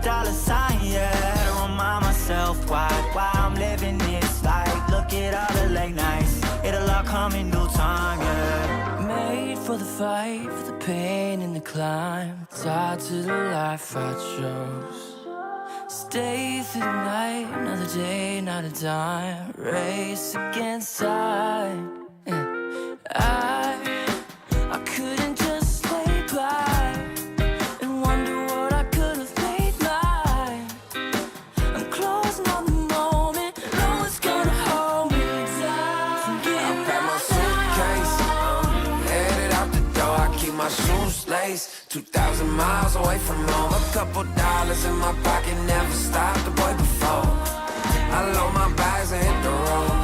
$, yeah. To remind myself why I'm living this life. Look at all the late nights, it'll all come in due time, yeah. Made for the fight, for the pain and the climb. Tied to the life I chose. Stay through the night, another day, not a dime. Race against time. I couldn't just lay by and wonder what I could have made mine. I'm closing on the moment, no one's gonna hold me down. I pack my suitcase, headed out the door, I keep my shoes laced. 2,000 miles away from home, a couple dollars in my pocket, never stopped the boy before. I load my bags and hit the road.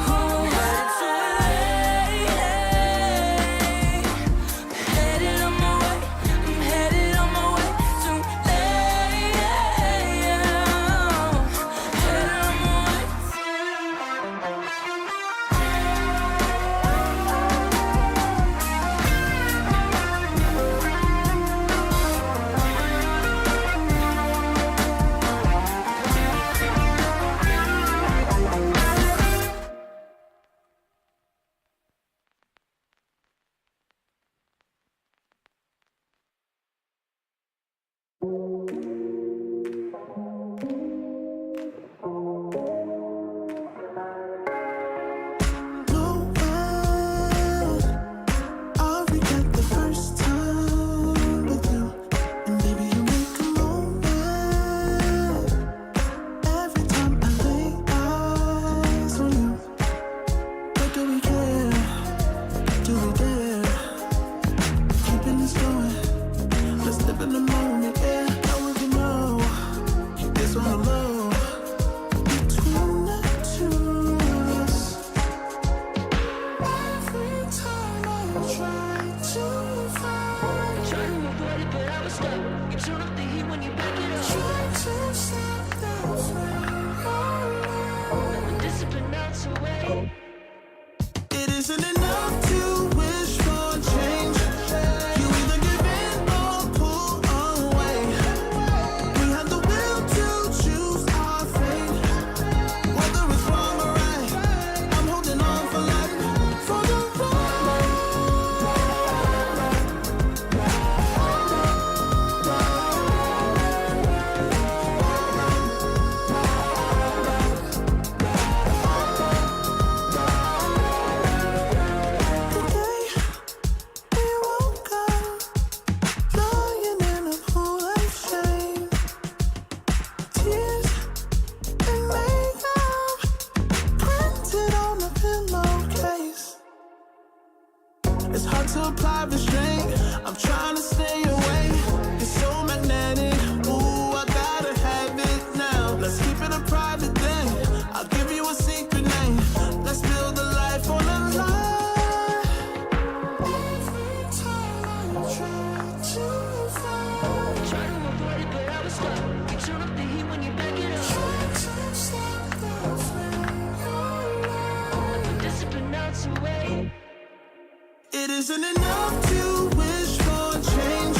It isn't enough to wish for change.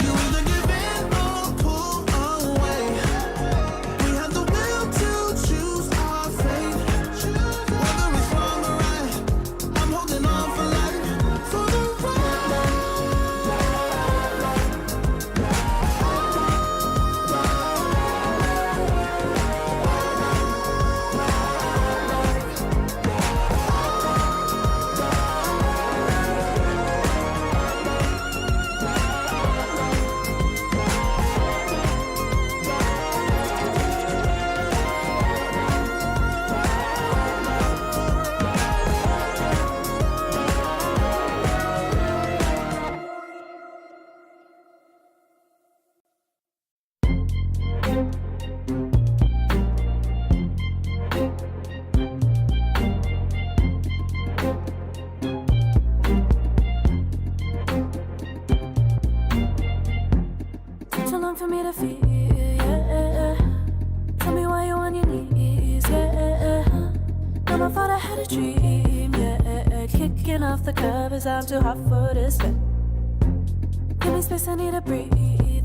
You either give in or pull away. We have the will to choose our fate. Whether it's wrong or right, I'm holding on for life, for the for me to feel, yeah. Tell me why you on your knees, yeah. Never thought I had a dream, yeah. Kicking off the covers, I'm too hot for this bed. Give me space, I need to breathe,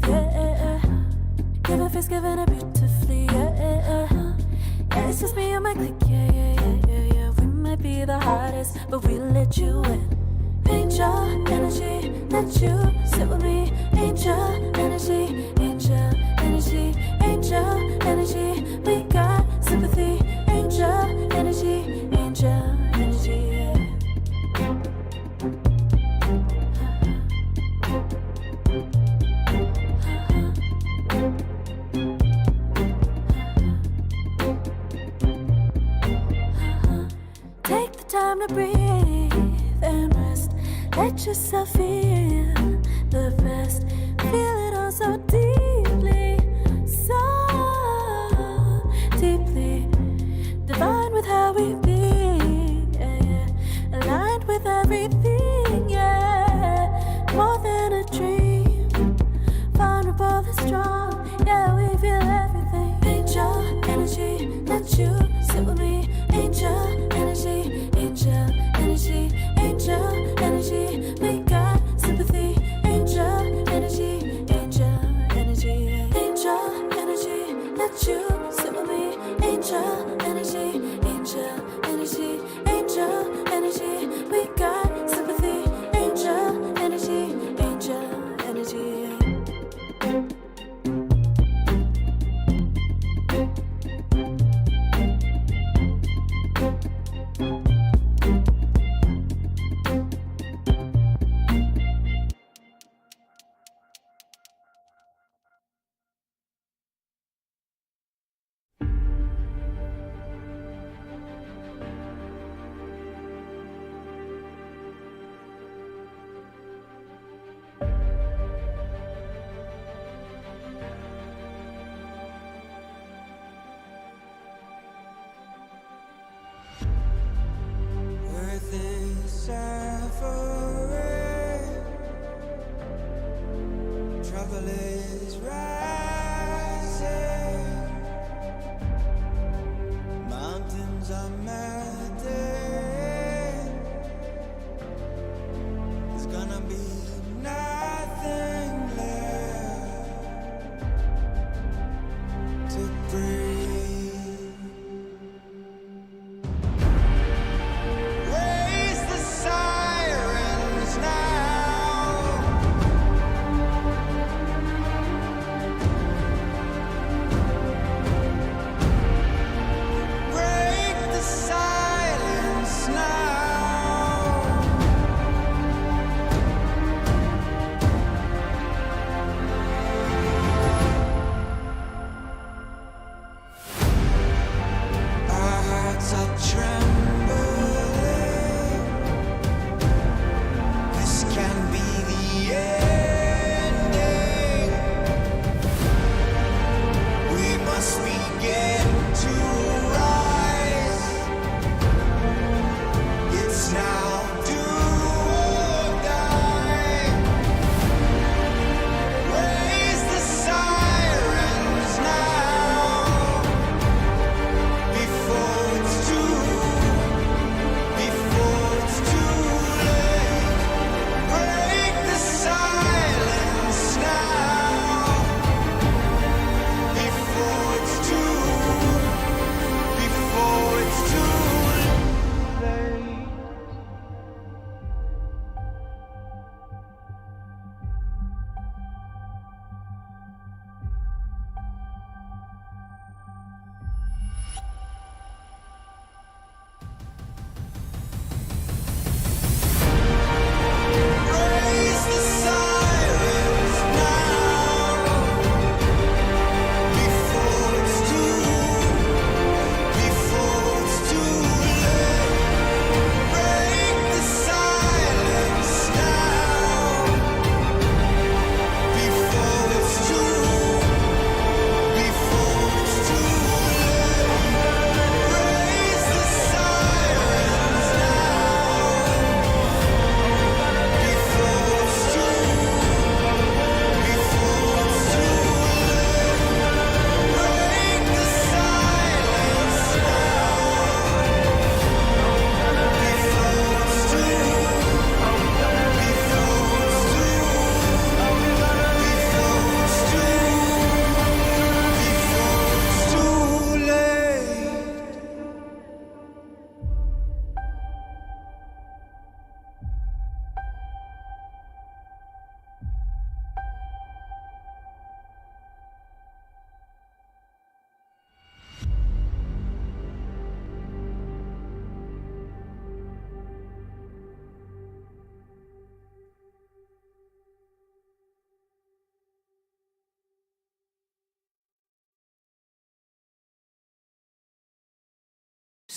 yeah. Giving face, giving it beautifully, yeah, it's just me and my clique, yeah. We might be the hottest, but we let you in. Angel energy, let you sit with me. Angel energy, angel energy, angel energy. We got sympathy. Angel energy, angel energy. Take the time to breathe and rest. Let yourself feel the best. Feel it all so deeply, so deeply. Divine with how we be, yeah. Aligned with everything, yeah. More than a dream, vulnerable and strong, yeah. We feel everything. Angel energy, let you sit with me. Angel energy, angel energy, angel energy. We got sympathy. Angel energy, angel energy.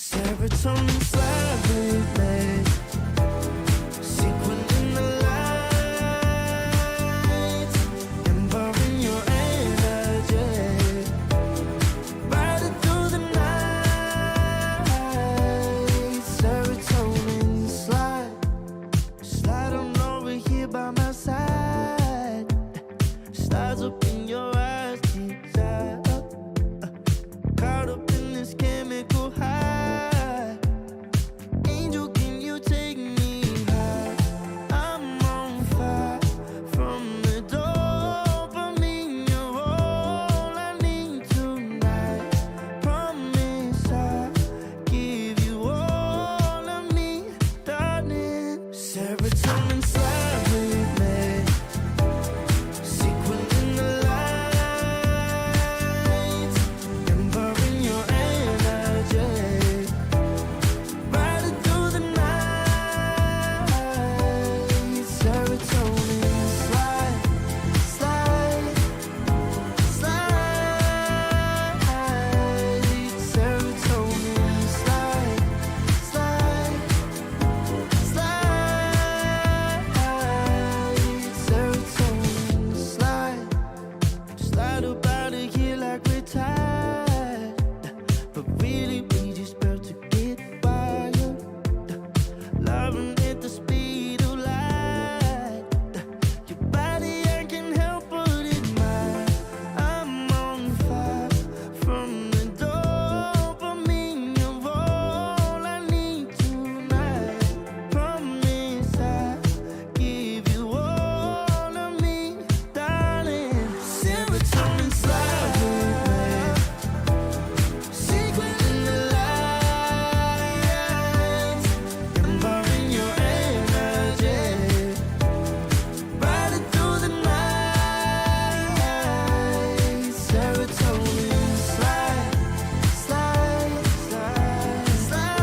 Serotonin slide with me. Sequin in the lights, involving your energy. Riding through the night. Serotonin slide. Slide on over here by my side. Stars up in your eyes, keep up. Caught up in this chemical high. Angel, can you take me high? I'm on fire from the dopamine. You're all I need tonight. Promise I'll give you all of me, darling. Serotonin slide with me. Sequin in the lights, involving your energy. Riding through the night. Serotonin slide, slide, slide. Serotonin slide, slide, slide. Serotonin slide. Slide up out of here like we're tired, but really we just about to get wild. Loving at the speed of light. Your body, I can help but admire. I'm on fire from the dopamine. You're all I need tonight. Promise I'll give you all of me, darling. Serotonin slide with me. Secret in the lights, involving your energy. Riding through the night. Serotonin slide, slide, slide, slide.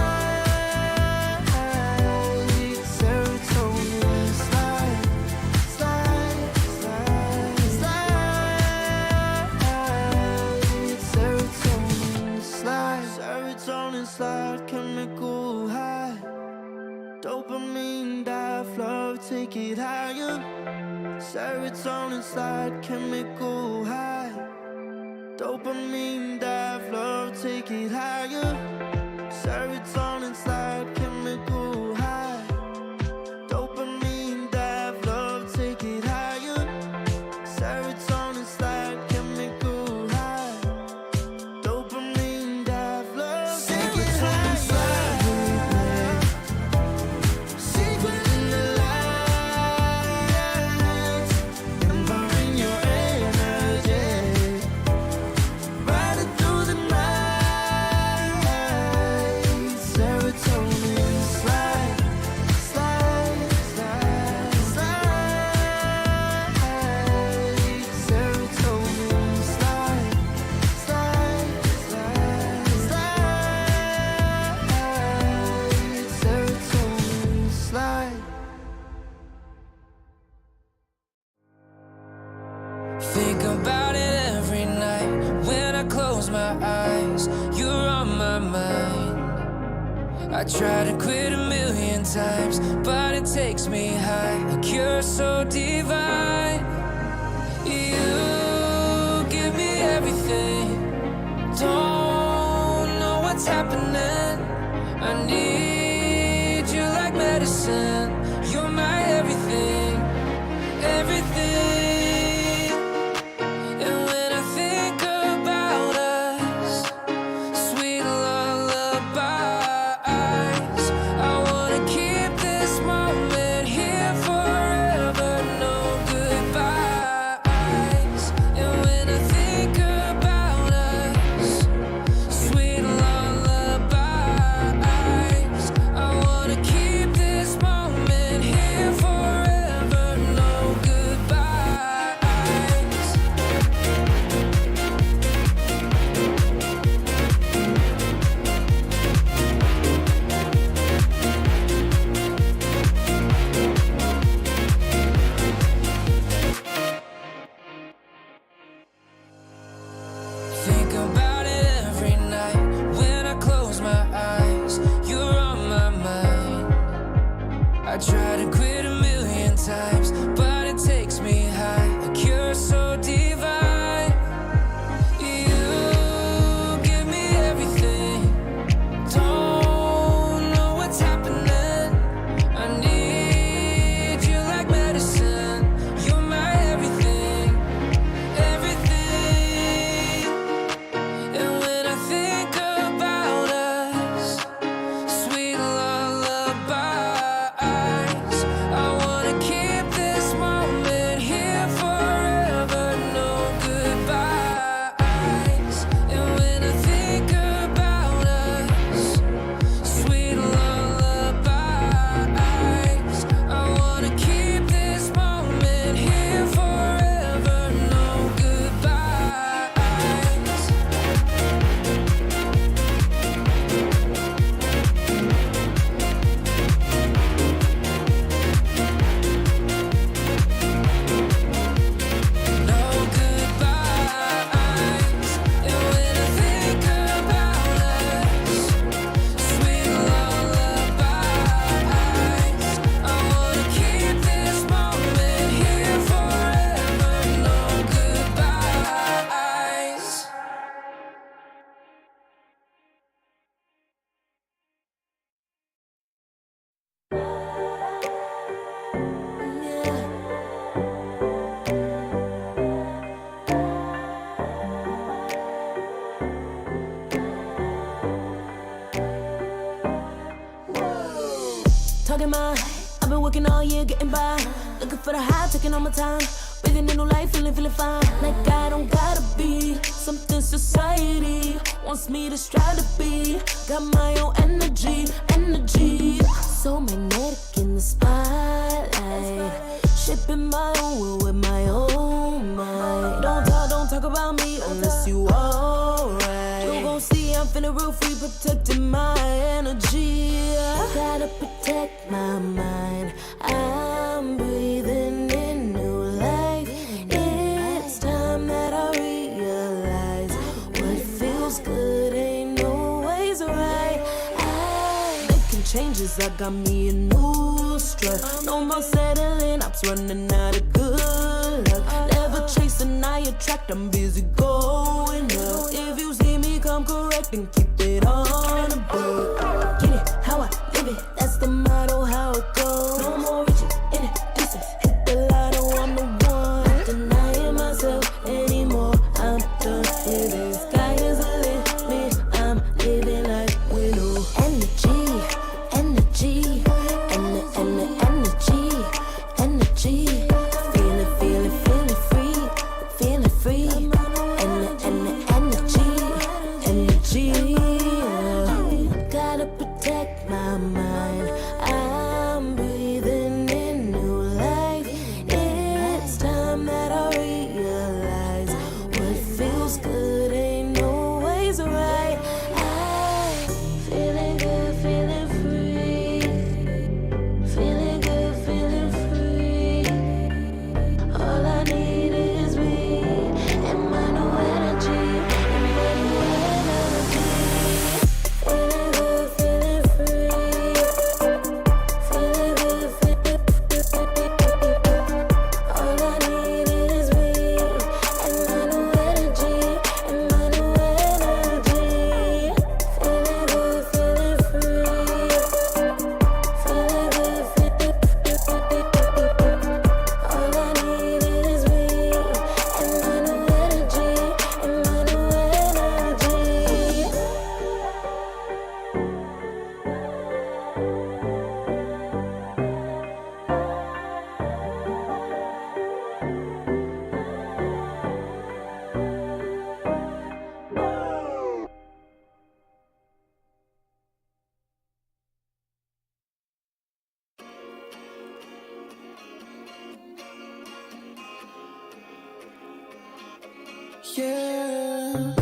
Serotonin slide, slide, slide, slide. Serotonin slide, serotonin slide, chemical high. Dopamine dive, love, take it higher. Serotonin slide, chemical high. Dopamine dive, love, take it higher. Serotonin slide, chemical high. Dopamine dive, love, take it higher. Serotonin slide, chemical high. Dopamine dive, love, take it higher. Secret in the lights, involving your energy. Riding through the night. Serotonin slide, slide, slide, slide. Serotonin slide, slide, slide, slide. Serotonin slide. Think about it every night when I close my eyes. You're on my mind. I try to quit a million times, but it takes me high. Like you're so divine. You give me everything. Don't know what's happening. I need you like medicine. You're my everything, everything. And when I think about us, sweet lullabies, I wanna keep this moment here forever. No goodbye. fucking mind. I've been working all year, getting by. Looking for the high, taking all my time. Breathing in new life, feeling fine. Like I don't gotta be something society wants me to strive to be. Got my own energy. So magnetic in the spotlight. Shaping my own world with my own mind. Don't talk about me unless you alright. You gon' see I'm finna real free, protecting my energy. I gotta protect my mind. I'm breathing in new life. It's time that I realize what feels good ain't always right. Making changes, I got me a new strut. No more settling, I'm running out of good luck. Never chasing, I attract, I'm busy going up. If you see me come correct, then keep it on the book. Get it, how I live it, that's the motto, how it goes. No more reaching in the distance, hit the lotto, I'm the one. Not denying myself anymore, I'm done with it. Sky is the limit, I'm living like widow. Energy, and the energy. Feeling free. And the energy. Gotta protect my mind. I'm breathing in new life. It's time that I realize what feels good ain't always right. I'm feeling good, feeling free. Feeling good, feeling free. All I need is me and my new energy. Feeling good, feeling free. Feeling good, feeling free. All I need is me and my new energy. Feeling good, feeling free. Feeling good, feeling all I need is me and my new energy. Yeah.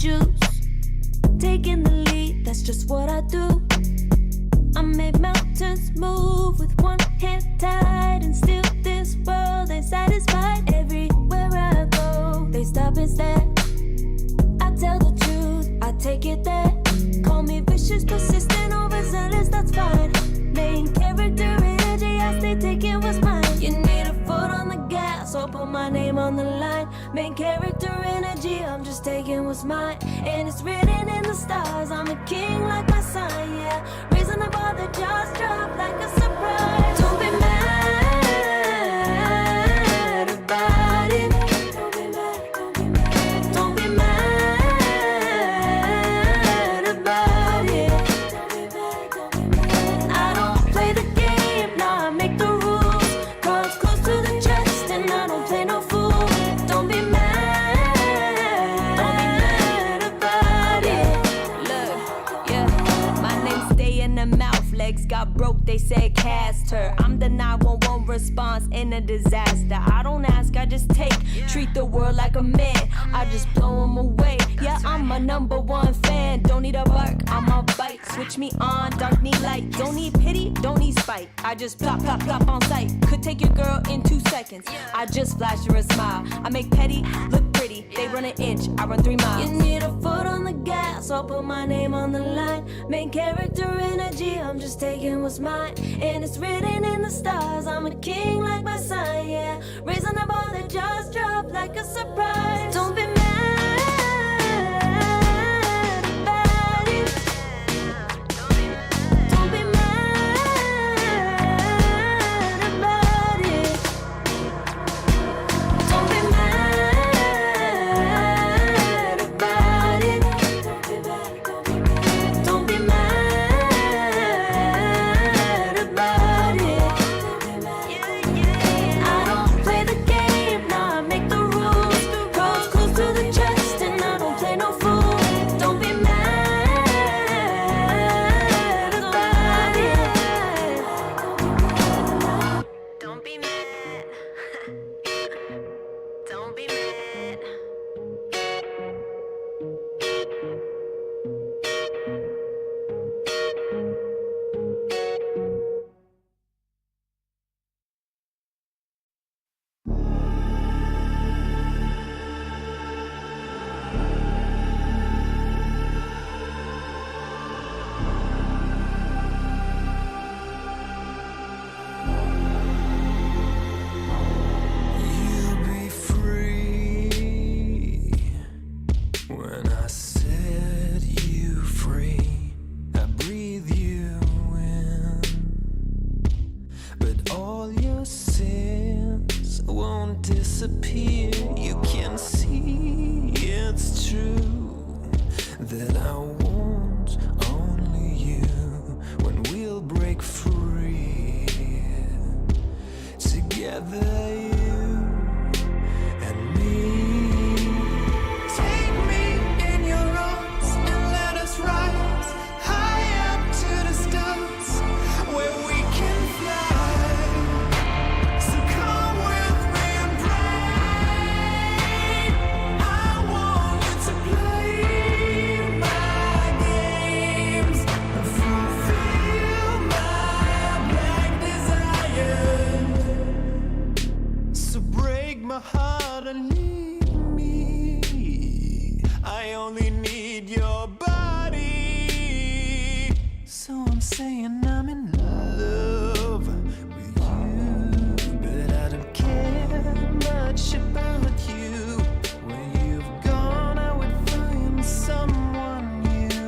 juice. Taking the lead, that's just what I do. I make mountains move with one hand tied, and still this world ain't satisfied. Everywhere I go, they stop and stare. I tell the truth, I take it there. Call me vicious, persistent, overzealous, that's fine. Main character energy, I stay taking what's mine. You need a foot on the gas, or put my name on the line. Main character energy, I'm just taking what's mine. And it's written in the stars, I'm a king like my sign, yeah. Raising the bar, the jaws drop like a surprise. Don't be mad about it. Don't be mad, don't be mad. Don't be mad about it. Don't be mad, don't be mad. I don't play the game, nah, I make the rules. Cards close to the chest, and I don't play no fool. Don't be mad about it. Look, yeah, my name stay in the mouth. Legs got broke, they said cast her. I'm the 911 response in a disaster. I don't ask, I just take. Treat the world like a man, I just blow them away. Yeah, I'm a #1 fan. Don't need a bark, I'm a bite. Switch me on, dark need light. Don't need pity, don't need spite. I just plop, plop, plop on sight. Could take your girl in 2 seconds. I just flash her a smile. I make petty look pretty. They run an inch, I run 3 miles. You need a foot on the gas, I'll put my name on the line. Main character energy, I'm just taking what's mine. And it's written in the stars, I'm a king like my sign, yeah. Raising the bar, the jaws drop like a surprise. Don't be mad about it. Don't be mad about it. Don't be mad about it. Don't be mad about it. I don't play the game, nah, I make the rules. Cards close to the chest, and I don't play no fool. Don't be mad about it. Don't be mad. Don't be mad. You'll be free. When I set you free, I breathe you in. But all your sins won't disappear. You can see it's true that I want only you when we'll break free. Together, you and me. Take me in your arms and let us rise high up to the stars where we can fly. So come with me and pray. I want you to play my games and fulfill my black desires. So break my heart and leave me. I only need your body. So I'm saying I'm in love with you, but I don't care much about you. When you've gone, I would find someone new.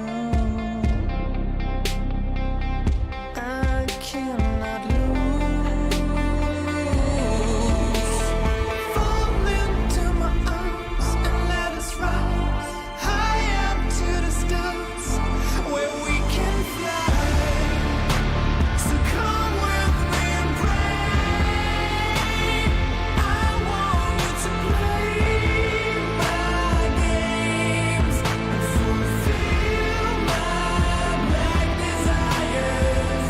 I cannot lose. Fall into my arms and let us rise high up to the stars where we can fly. So come with me and pray. I want you to play my games and fulfill my black desires.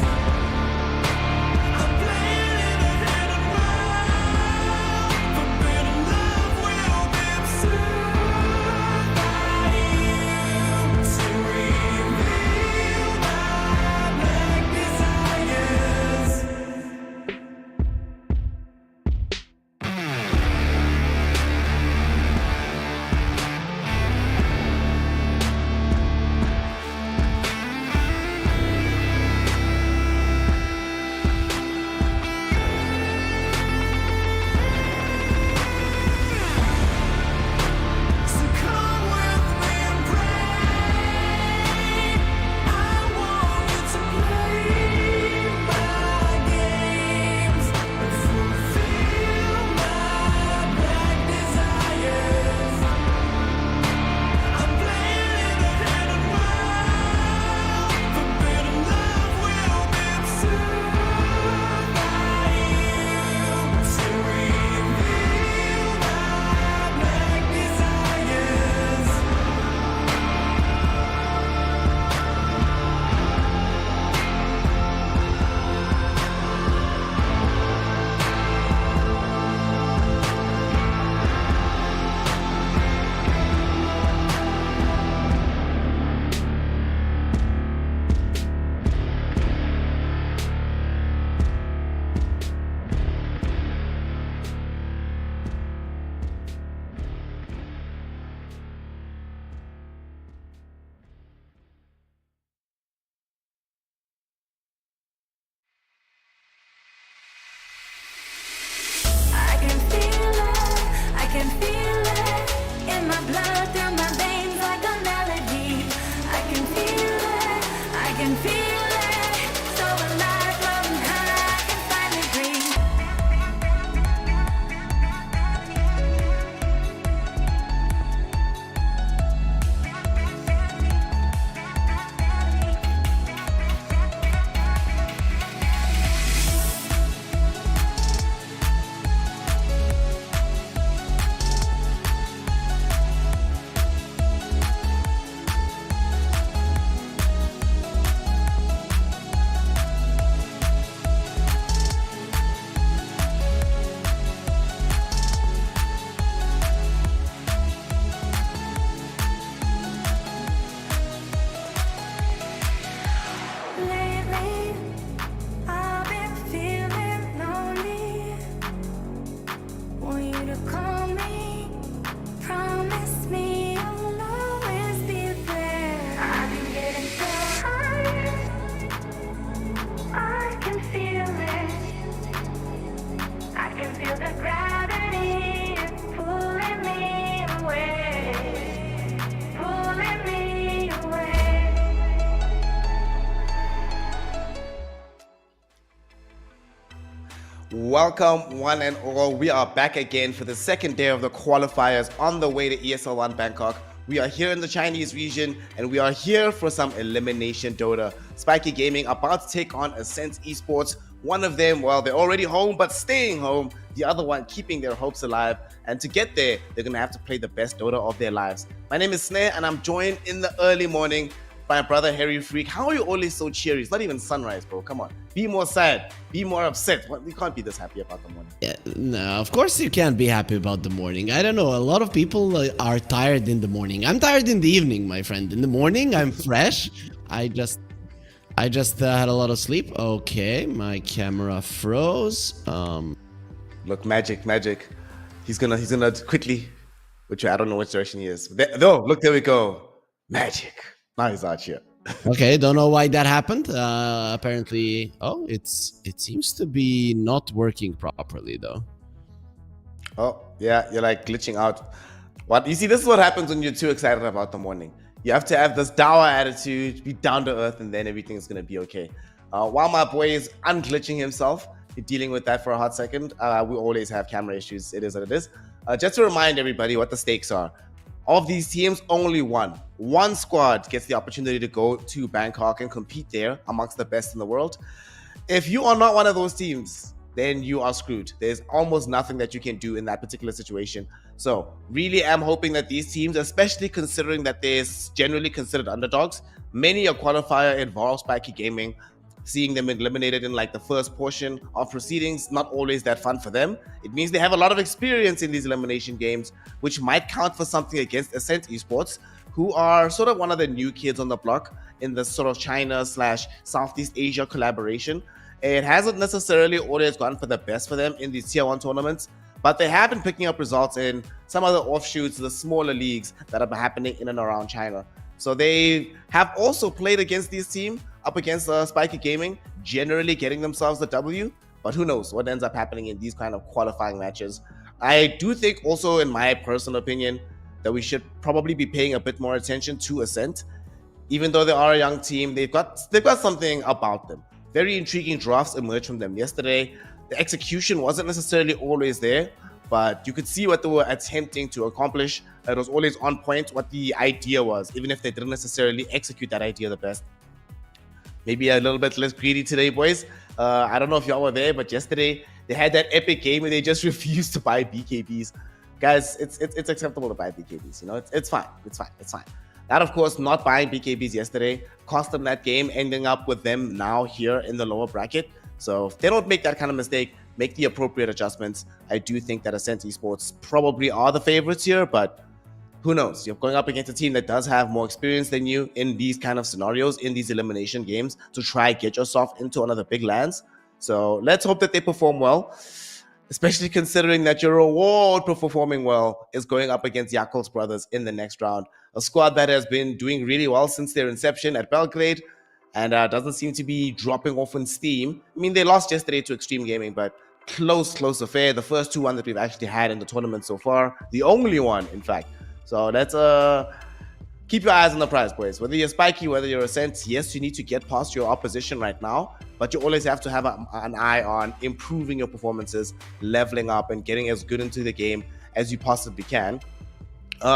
lately. I've been feeling lonely. Want you to call me. Promise me you'll always be there. I've been getting so high. I can feel it. I can feel the gravity pulling me away. Pulling me away. Welcome, one and all. We are back again for the second day of the qualifiers on the way to ESL One Bangkok. We are here in the Chinese region, and we are here for some elimination Dota. Spiky Gaming about to take on Ascent Esports. One of them, well, they're already home, but staying home. The other one keeping their hopes alive. And to get there, they're going to have to play the best Dota of their lives. My name is Snare, and I'm joined in the early morning by my brother Harry Freak. How are you always so cheery? It's not even sunrise, bro. Come on. Be more sad. Be more upset. We can't be this happy about the morning. Yeah, no, of course you can't be happy about the morning. I don't know. A lot of people are tired in the morning. I'm tired in the evening, my friend. In the morning, I'm fresh. I just had a lot of sleep. Okay, my camera froze. Look, magic. He's gonna quickly, which I don't know which direction he is. Look, there we go. Magic. Now he's out here. Okay, don't know why that happened. Apparently, it seems to be not working properly though. Oh, yeah, you're like glitching out. What you see, this is what happens when you're too excited about the morning. You have to have this dour attitude, be down to earth, and then everything's gonna be okay. While my boy is unglitching himself, you're dealing with that for a hot second. We always have camera issues. It is what it is. Just to remind everybody what the stakes are. Of these teams, only one squad gets the opportunity to go to Bangkok and compete there amongst the best in the world. If you are not one of those teams, then you are screwed. There's almost nothing that you can do in that particular situation. So really am hoping that these teams, especially considering that they're generally considered underdogs, many a qualifier involves Spiky Gaming. Seeing them eliminated in like the first portion of proceedings, not always that fun for them. It means they have a lot of experience in these elimination games, which might count for something against Ascent Esports, who are sort of one of the new kids on the block in the sort of China/Southeast Asia collaboration. It hasn't necessarily always gone for the best for them in these tier 1 tournaments, but they have been picking up results in some other offshoots, the smaller leagues that are happening in and around China. So they have also played against this team, up against Spiky Gaming, generally getting themselves the W, but who knows what ends up happening in these kind of qualifying matches. I do think also, in my personal opinion, that we should probably be paying a bit more attention to Ascent. Even though they are a young team, they've got something about them. Very intriguing drafts emerged from them yesterday. The execution wasn't necessarily always there, but you could see what they were attempting to accomplish. It was always on point what the idea was, even if they didn't necessarily execute that idea the best. Maybe a little bit less greedy today, boys. I don't know if y'all were there, but yesterday they had that epic game where they just refused to buy BKBs. Guys, it's acceptable to buy BKBs. You know, it's fine. That, of course, not buying BKBs yesterday cost them that game, ending up with them now here in the lower bracket. So if they don't make that kind of mistake, make the appropriate adjustments. I do think that Ascent Esports probably are the favorites here, but who knows? You're going up against a team that does have more experience than you in these kind of scenarios, in these elimination games, to try get yourself into one of the big lands. So let's hope that they perform well, especially considering that your reward for performing well is going up against Yakul's brothers in the next round. A squad that has been doing really well since their inception at Belgrade and doesn't seem to be dropping off in steam. I mean, they lost yesterday to Extreme Gaming, but close affair. The first 2-1 that we've actually had in the tournament so far. The only one, in fact. So that's keep your eyes on the prize, boys. Whether you're Spiky, whether you're Ascent, yes, you need to get past your opposition right now, but you always have to have an eye on improving your performances, leveling up, and getting as good into the game as you possibly can.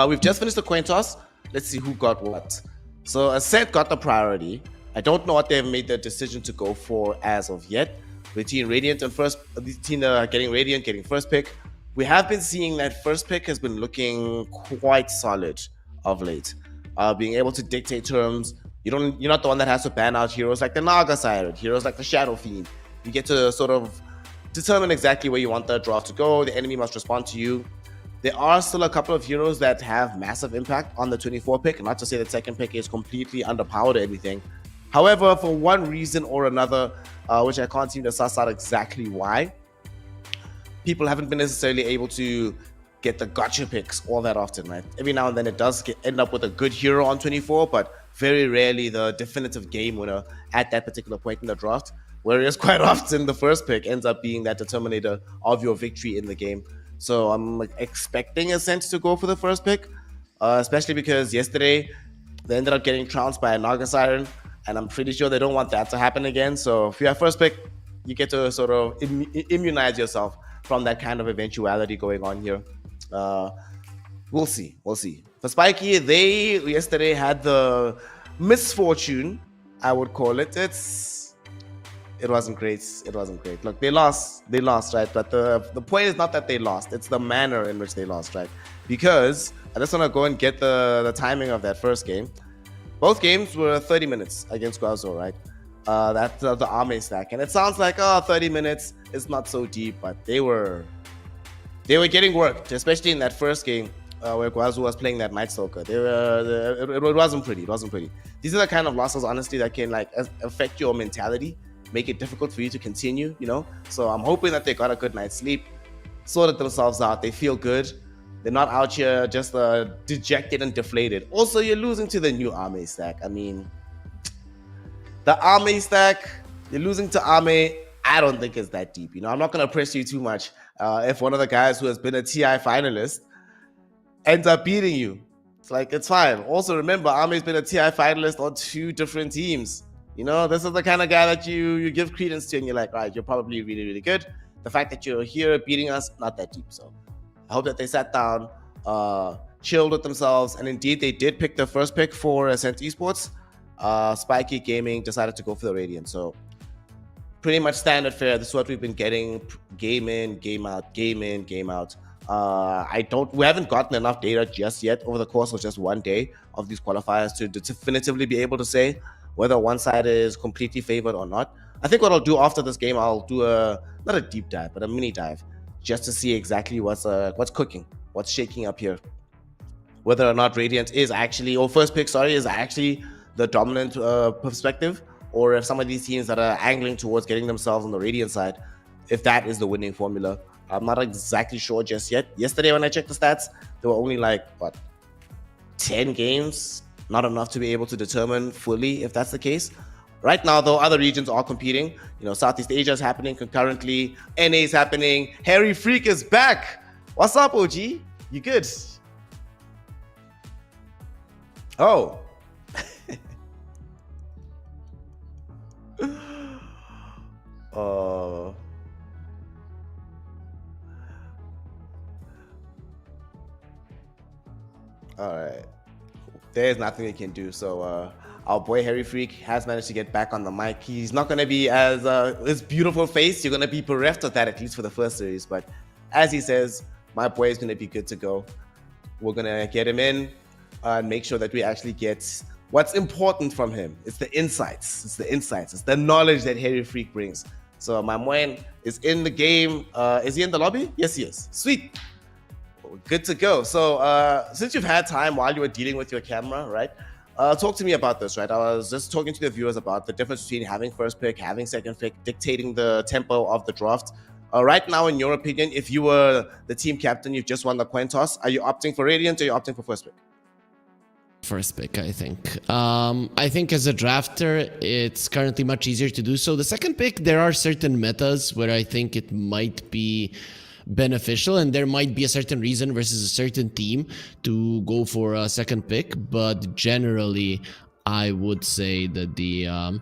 We've just finished the coin toss. Let's see who got what. So Ascent got the priority. I don't know what they've made the decision to go for as of yet. Between Radiant and first, the team that are getting Radiant, getting first pick. We have been seeing that first pick has been looking quite solid of late. Being able to dictate terms. You're not the one that has to ban out heroes like the Naga Siren, heroes like the Shadow Fiend. You get to sort of determine exactly where you want the draft to go. The enemy must respond to you. There are still a couple of heroes that have massive impact on the 24 pick. Not to say that second pick is completely underpowered or anything, However, for one reason or another, which I can't seem to suss out exactly why, people haven't been necessarily able to get the gotcha picks all that often, right? Every now and then it does end up with a good hero on 24, but very rarely the definitive game winner at that particular point in the draft. Whereas quite often the first pick ends up being that determinator of your victory in the game. So I'm expecting Ascent to go for the first pick, especially because yesterday they ended up getting trounced by a Naga Siren, and I'm pretty sure they don't want that to happen again. So if you have first pick, you get to sort of immunize yourself from that kind of eventuality going on here. We'll see. For Spiky, they yesterday had the misfortune, I would call it. It wasn't great. Look, they lost, right? But the point is not that they lost. It's the manner in which they lost, right? Because I just want to go and get the timing of that first game. Both games were 30 minutes against Guazhou, right? That's the Arme stack. And it sounds like, 30 minutes is not so deep, but they were getting worked, especially in that first game where Guazhou was playing that Night Stalker. It wasn't pretty. These are the kind of losses, honestly, that can like affect your mentality, make it difficult for you to continue, you know? So I'm hoping that they got a good night's sleep, sorted themselves out, they feel good. They're not out here just dejected and deflated. Also, you're losing to the new Arme stack. I mean, the Arme stack, you're losing to Arme, I don't think it's that deep. You know, I'm not going to press you too much. If one of the guys who has been a TI finalist ends up beating you, it's like, it's fine. Also, remember, Arme's been a TI finalist on 2 different teams. You know, this is the kind of guy that you give credence to, and you're like, right, you're probably really, really good. The fact that you're here beating us, not that deep. So I hope that they sat down, chilled with themselves, and indeed they did pick the first pick for Ascent Esports. Spiky Gaming decided to go for the Radiant. So pretty much standard fare. This is what we've been getting: game in, game out, game in, game out. We haven't gotten enough data just yet over the course of just one day of these qualifiers to definitively be able to say whether one side is completely favored or not. I think what I'll do after this game, I'll do not a deep dive, but a mini dive, just to see exactly what's cooking, what's shaking up here. Whether or not Radiant is actually, or first pick, sorry, is actually the dominant perspective, or if some of these teams that are angling towards getting themselves on the Radiant side, if that is the winning formula. I'm not exactly sure just yet. Yesterday when I checked the stats, there were only like, 10 games, not enough to be able to determine fully if that's the case. Right now, though, other regions are competing. You know, Southeast Asia is happening concurrently. NA is happening. Harry Freak is back. What's up, OG? You good? Oh. All right. There's nothing we can do. So our boy Harry Freak has managed to get back on the mic. He's not going to be as his beautiful face. You're going to be bereft of that, at least for the first series. But as he says, my boy is going to be good to go. We're going to get him in and make sure that we actually get what's important from him. It's the insights. It's the knowledge that Harry Freak brings. So my man is in the game. Is he in the lobby? Yes, he is. Sweet. Good to go. So since you've had time while you were dealing with your camera, right? Talk to me about this, right? I was just talking to the viewers about the difference between having first pick, having second pick, dictating the tempo of the draft. Right now, in your opinion, if you were the team captain, you've just won the coin toss, are you opting for Radiant or are you opting for first pick? First pick, I think. I think as a drafter, it's currently much easier to do so. The second pick, there are certain metas where I think it might be beneficial, and there might be a certain reason versus a certain team to go for a second pick, but generally I would say that the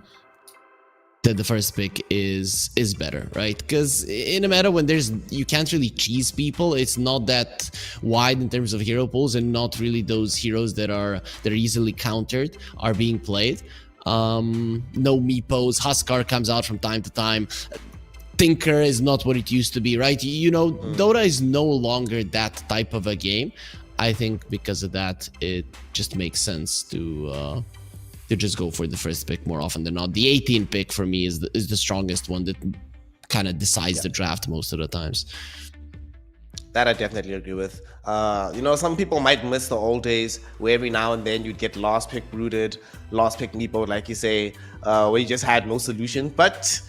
first pick is better, right? Because in a meta when you can't really cheese people, it's not that wide in terms of hero pools, and not really those heroes that are easily countered are being played. No meepos, Huskar comes out from time to time. Tinker is not what it used to be, right? You know, Dota is no longer that type of a game. I think because of that, it just makes sense to just go for the first pick more often than not. The 18 pick for me is the strongest one that kind of decides the draft most of the times. That I definitely agree with. You know, some people might miss the old days where every now and then you'd get last pick rooted, last pick Nepo, like you say, where you just had no solution. But,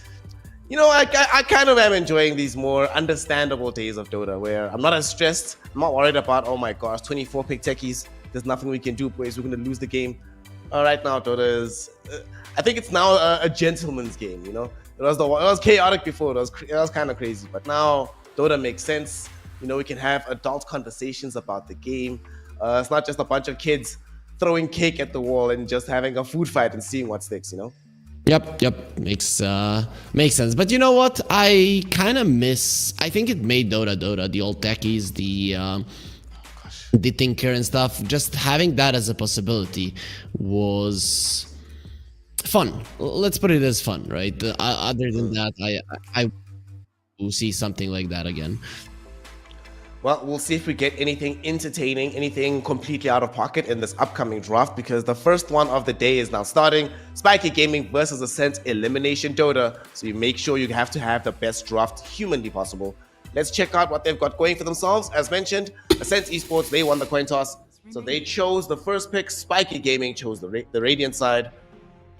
you know, I kind of am enjoying these more understandable days of Dota where I'm not as stressed. I'm not worried about, oh my gosh, 24 pick techies. There's nothing we can do, boys. We're going to lose the game. Right now, Dota is, I think it's now a gentleman's game, you know? It was chaotic before. It was kind of crazy. But now Dota makes sense. You know, we can have adult conversations about the game. It's not just a bunch of kids throwing cake at the wall and just having a food fight and seeing what sticks, you know? Yep. Makes sense. But you know what? I kind of miss. I think it made Dota, the old techies, the thinker and stuff. Just having that as a possibility was fun. Let's put it as fun, right? Other than that, I will see something like that again. Well, we'll see if we get anything entertaining, anything completely out of pocket in this upcoming draft, because the first one of the day is now starting. Spiky Gaming versus Ascent Elimination Dota. So you make sure you have to have the best draft humanly possible. Let's check out what they've got going for themselves. As mentioned, Ascent Esports, they won the coin toss. So they chose the first pick. Spiky Gaming chose the Radiant side.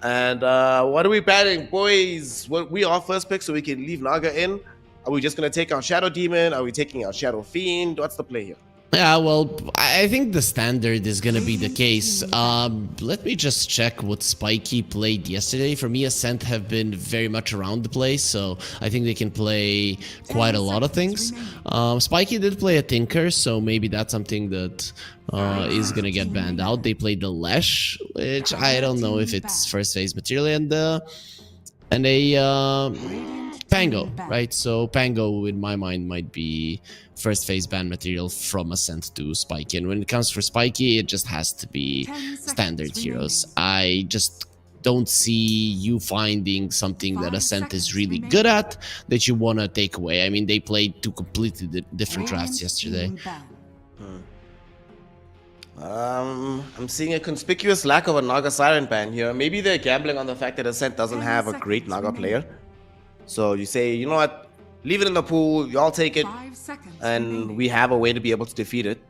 And what are we batting? Boys, we are first pick, so we can leave Naga in. Are we just going to take out Shadow Demon? Are we taking out Shadow Fiend? What's the play here? Yeah, well, I think the standard is going to be the case. Let me just check what Spiky played yesterday. For me, Ascent have been very much around the place, so I think they can play quite a lot of things. Spiky did play a Tinker, so maybe that's something that is going to get banned out. They played the Lesh, which I don't know if it's first phase material, and a Pango, right? So Pango, in my mind, might be first phase ban material from Ascent to Spiky. And when it comes for Spiky, it just has to be standard heroes. I just don't see you finding something that Ascent is really good at that you want to take away. I mean, they played two completely different drafts yesterday. I'm seeing a conspicuous lack of a Naga Siren ban here. Maybe they're gambling on the fact that Ascent doesn't have a great Naga player. So you say, you know what, leave it in the pool, y'all take it, and we have a way to be able to defeat it.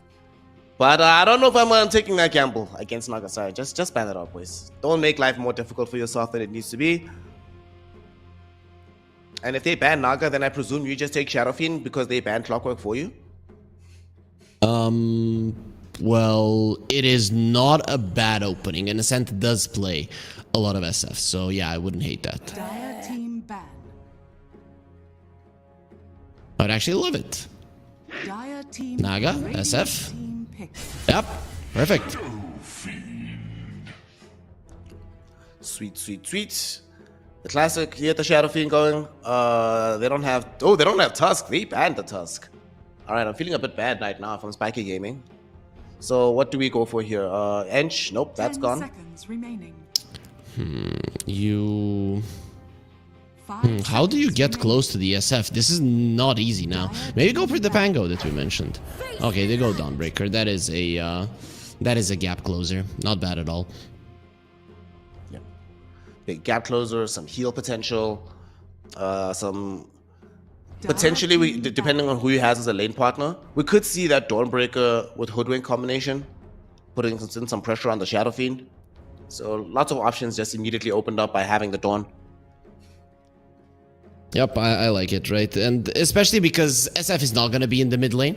But I don't know if I'm taking that gamble against Naga Siren. Just ban it out, boys. Don't make life more difficult for yourself than it needs to be. And if they ban Naga, then I presume you just take Shadow Fiend because they banned Clockwork for you? Well, it is not a bad opening, and Ascent does play a lot of SF, so yeah, I wouldn't hate that. I'd actually love it. Naga, SF. Yep, perfect. Sweet. The classic here, the Shadow Fiend going. They don't have Tusk. They banned the Tusk. All right, I'm feeling a bit bad right now from Spiky Gaming. So what do we go for here? Ench? Nope, that's gone. How do you get close to the SF? This is not easy now. Maybe go for the Pango that we mentioned. Okay, they go Dawnbreaker. That is a gap closer. Not bad at all. Yeah. Big gap closer, some heal potential, some potentially, depending on who he has as a lane partner, we could see that Dawnbreaker with Hoodwink combination, putting in some pressure on the Shadow Fiend. So lots of options just immediately opened up by having the Dawn. Yep, I like it, right? And especially because SF is not going to be in the mid lane.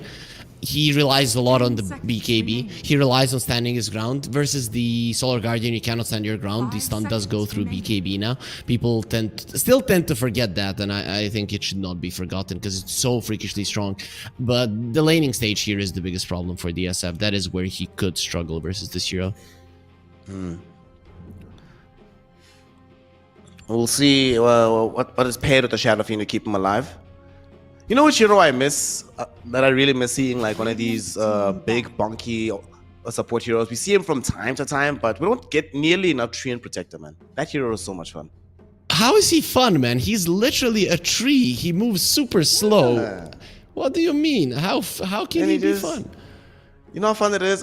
He relies a lot on the BKB. He relies on standing his ground versus the Solar Guardian. You cannot stand your ground. The stun does go through BKB now. People still tend to forget that, and I think it should not be forgotten because it's so freakishly strong. But the laning stage here is the biggest problem for DSF. That is where he could struggle versus this hero. We'll see what is paired with the Shadow Fiend to keep him alive. You know which hero I miss, that I really miss seeing, like one of these big, bonky support heroes. We see him from time to time, but we don't get nearly enough Treant Protector, man. That hero is so much fun. How is he fun, man? He's literally a tree. He moves super slow. Yeah. What do you mean? How can he be fun? You know how fun it is?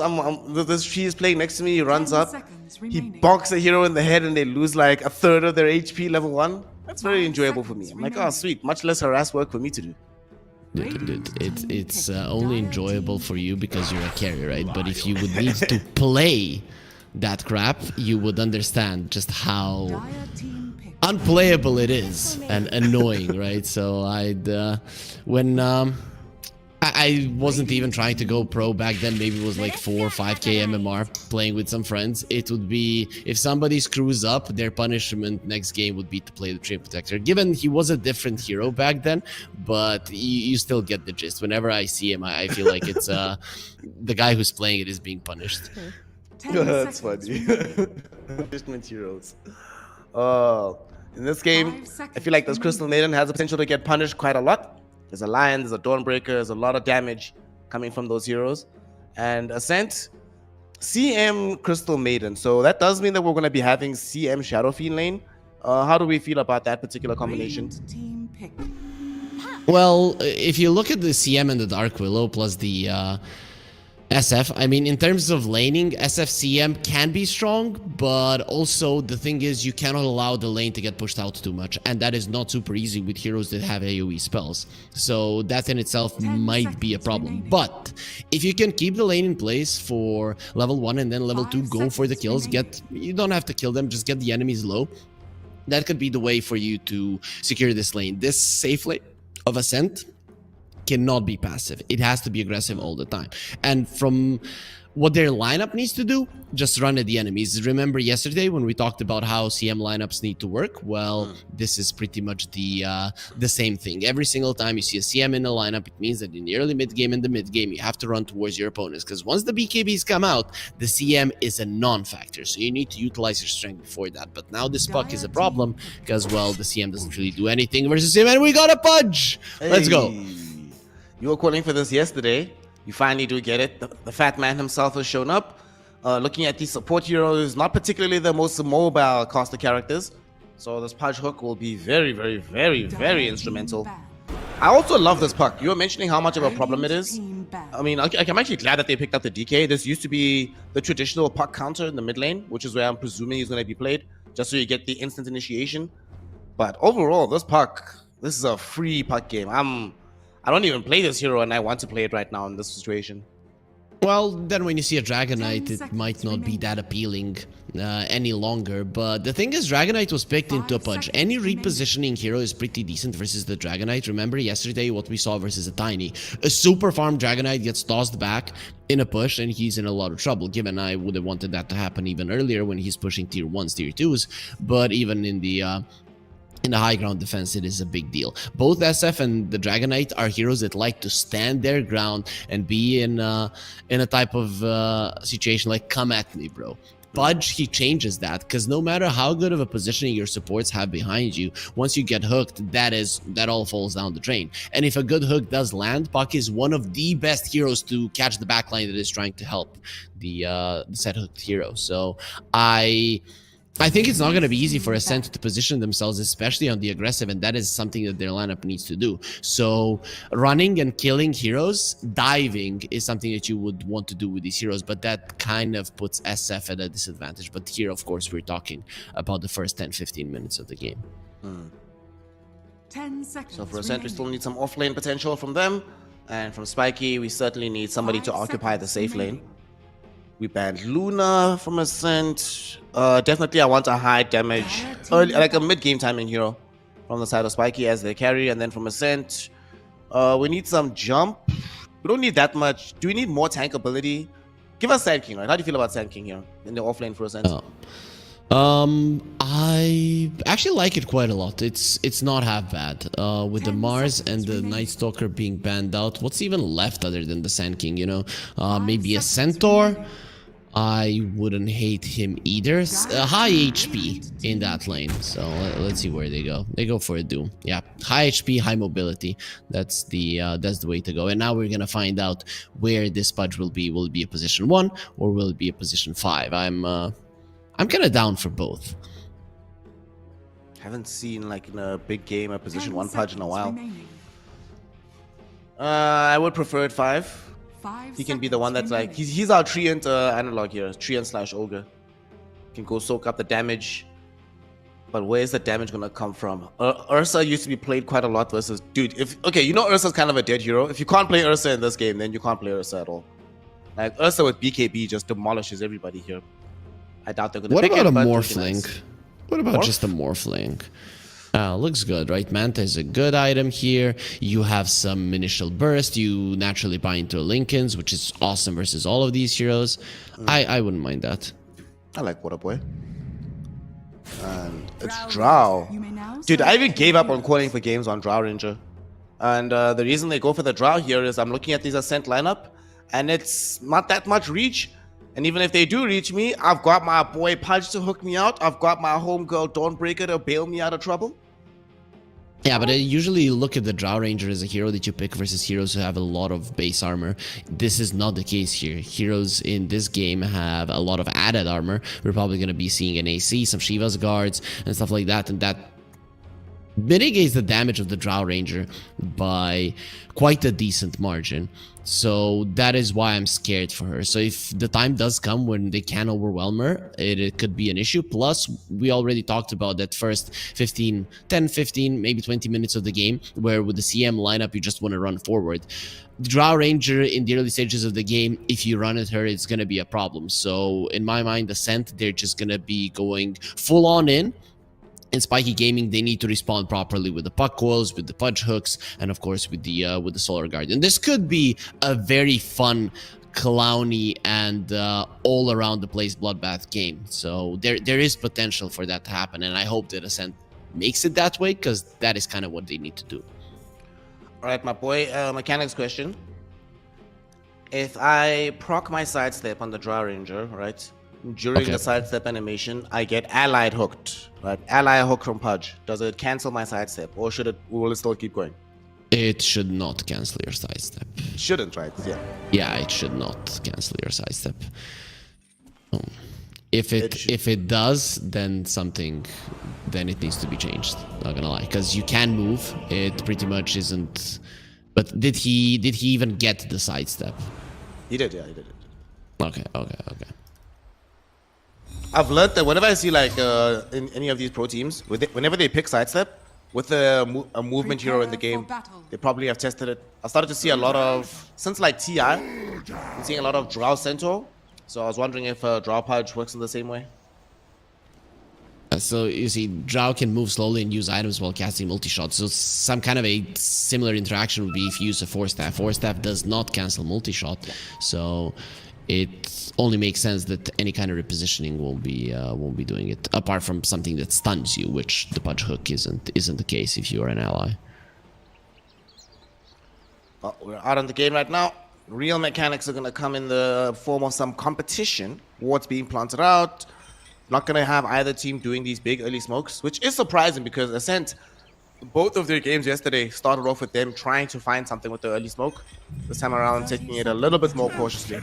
This tree is playing next to me. He runs up. He bonks a hero in the head and they lose like a third of their HP level 1. That's very enjoyable for me. I'm like, oh, sweet. Much less harass work for me to do. Dude, it's only enjoyable for you because you're a carry, right? But if you would need to play that crap, you would understand just how unplayable it is and annoying, right? So I wasn't even trying to go pro back then. Maybe it was like 4 or 5k MMR playing with some friends. It would be, if somebody screws up, their punishment next game would be to play the Treant Protector. Given he was a different hero back then, but you still get the gist. Whenever I see him, I feel like it's the guy who's playing it is being punished. That's funny. Punishment heroes. In this game, I feel like this Crystal Maiden has the potential to get punished quite a lot. There's a Lion, there's a Dawnbreaker, there's a lot of damage coming from those heroes. And Ascent, CM Crystal Maiden. So that does mean that we're going to be having CM Shadow Fiend lane. How do we feel about that particular combination? Well, if you look at the CM and the Dark Willow plus the SF, I mean, in terms of laning, SFCM can be strong, but also the thing is you cannot allow the lane to get pushed out too much, and that is not super easy with heroes that have AoE spells. So that in itself might be a problem. But if you can keep the lane in place for level 1 and then level 2, go for the kills, you don't have to kill them, just get the enemies low. That could be the way for you to secure this lane. This safe lane of Ascent cannot be passive. It has to be aggressive all the time. And from what their lineup needs to do, just run at the enemies. Remember yesterday when we talked about how CM lineups need to work? Well, this is pretty much the same thing. Every single time you see a CM in a lineup, it means that in the early mid game and the mid game, you have to run towards your opponents, because once the BKBs come out, the CM is a non-factor. So you need to utilize your strength before that. But now this puck is a problem because, well, the CM doesn't really do anything versus him, and we got a Pudge! Let's go. You were calling for this yesterday. You finally do get it. The fat man himself has shown up. Looking at these support heroes, not particularly the most mobile caster characters. So this Pudge hook will be very, very, very, very instrumental. I also love this puck. You were mentioning how much of a problem it is. I mean, I'm actually glad that they picked up the DK. This used to be the traditional puck counter in the mid lane, which is where I'm presuming he's going to be played, just so you get the instant initiation. But overall, this is a free puck game. I don't even play this hero, and I want to play it right now in this situation. Well, then when you see a Dragonite, it might not be that appealing any longer. But the thing is, Dragonite was picked into a Pudge. Any repositioning hero is pretty decent versus the Dragonite. Remember yesterday what we saw versus a Tiny. A super farm Dragonite gets tossed back in a push, and he's in a lot of trouble. Given I would have wanted that to happen even earlier when he's pushing tier 1s, tier 2s. But even in the high ground defense, it is a big deal. Both SF and the Dragonite are heroes that like to stand their ground and be in a type of situation like, come at me, bro. Pudge, he changes that, because no matter how good of a positioning your supports have behind you, once you get hooked, that all falls down the drain. And if a good hook does land, Puck is one of the best heroes to catch the backline that is trying to help the set hooked hero. So I think it's not going to be easy for Ascent to position themselves, especially on the aggressive, and that is something that their lineup needs to do. So running and killing heroes, diving is something that you would want to do with these heroes, but that kind of puts SF at a disadvantage. But here, of course, we're talking about the first 10-15 minutes of the game. 10 seconds. So for Ascent, we still need some offlane potential from them, and from Spiky, we certainly need somebody to occupy the safe lane. We banned Luna from Ascent. Definitely, I want a high damage, like a mid-game timing hero from the side of Spiky as they carry. And then from Ascent, we need some jump. We don't need that much. Do we need more tank ability? Give us Sand King, right? How do you feel about Sand King here in the offlane for Ascent? I actually like it quite a lot. It's not half bad. With the Mars and the Night Stalker being banned out, what's even left other than the Sand King, you know? Maybe a Centaur? I wouldn't hate him either. High HP in that lane. So let's see where they go. They go for a Doom. Yeah, high HP, high mobility. That's the way to go. And now we're gonna find out where this Pudge will be. Will it be a position 1 or will it be a position 5? I'm kind of down for both. Haven't seen, like, in a big game a position 1 Pudge in a while. I would prefer it 5. He can be the one that's like, he's our Treant analog here, Treant / Ogre. Can go soak up the damage. But where's the damage gonna come from? Ursa used to be played quite a lot versus... Dude, okay, you know Ursa's kind of a dead hero. If you can't play Ursa in this game, then you can't play Ursa at all. Like, Ursa with BKB just demolishes everybody here. I doubt they're gonna What pick about it, a but Morphling? nice. What about Morph? just a Morphling? Looks good, right? Manta is a good item here. You have some initial burst. You naturally buy into Lincoln's, which is awesome versus all of these heroes. I wouldn't mind that. I like Water Boy. And it's Drow. Dude, I even gave up on calling for games on Drow Ranger. And the reason they go for the Drow here is I'm looking at these Ascent lineup, and it's not that much reach. And even if they do reach me, I've got my boy Pudge to hook me out. I've got my homegirl Dawnbreaker to bail me out of trouble. Yeah, but I usually look at the Drow Ranger as a hero that you pick versus heroes who have a lot of base armor. This is not the case here. Heroes in this game have a lot of added armor. We're probably going to be seeing an AC, some Shiva's guards, and stuff like that, and that mitigates the damage of the Drow Ranger by quite a decent margin. So that is why I'm scared for her. So if the time does come when they can overwhelm her, it could be an issue. Plus, we already talked about that first 10, 15, maybe 20 minutes of the game, where with the CM lineup, you just want to run forward. The Drow Ranger in the early stages of the game, if you run at her, it's going to be a problem. So in my mind, Ascent, they're just going to be going full on in. In Spiky Gaming, they need to respond properly with the puck coils, with the pudge hooks, and of course with the Solar Guardian. This could be a very fun, clowny, and all around the place bloodbath game. So there is potential for that to happen, and I hope that Ascent makes it that way, because that is kind of what they need to do. All right, my boy, mechanics question. If I proc my sidestep on the Drow Ranger, right? During the sidestep animation, I get allied hooked, right? Ally hook from Pudge. Does it cancel my sidestep, or will it still keep going? It should not cancel your sidestep. Shouldn't, right? Yeah. Yeah, it should not cancel your sidestep. Oh. If it does, then it needs to be changed. Not gonna lie, because you can move. It pretty much isn't. But did he even get the sidestep? He did, yeah, he did it. Okay. I've learned that whenever I see like in any of these pro teams, whenever they pick sidestep with a movement hero in the game, they probably have tested it. I started to see a lot of, since like TI, I'm seeing a lot of Drow Centaur. So I was wondering if Drow Pudge works in the same way. So you see, Drow can move slowly and use items while casting multi-shot. So some kind of a similar interaction would be if you use a Force Staff. Force Staff does not cancel multi-shot, so it only makes sense that any kind of repositioning won't be doing it, apart from something that stuns you, which the Pudge Hook isn't the case if you are an ally. Well, we're out on the game right now. Real mechanics are going to come in the form of some competition. Wards being planted out. Not going to have either team doing these big early smokes, which is surprising because Ascent, both of their games yesterday started off with them trying to find something with the early smoke. This time around, taking it a little bit more cautiously.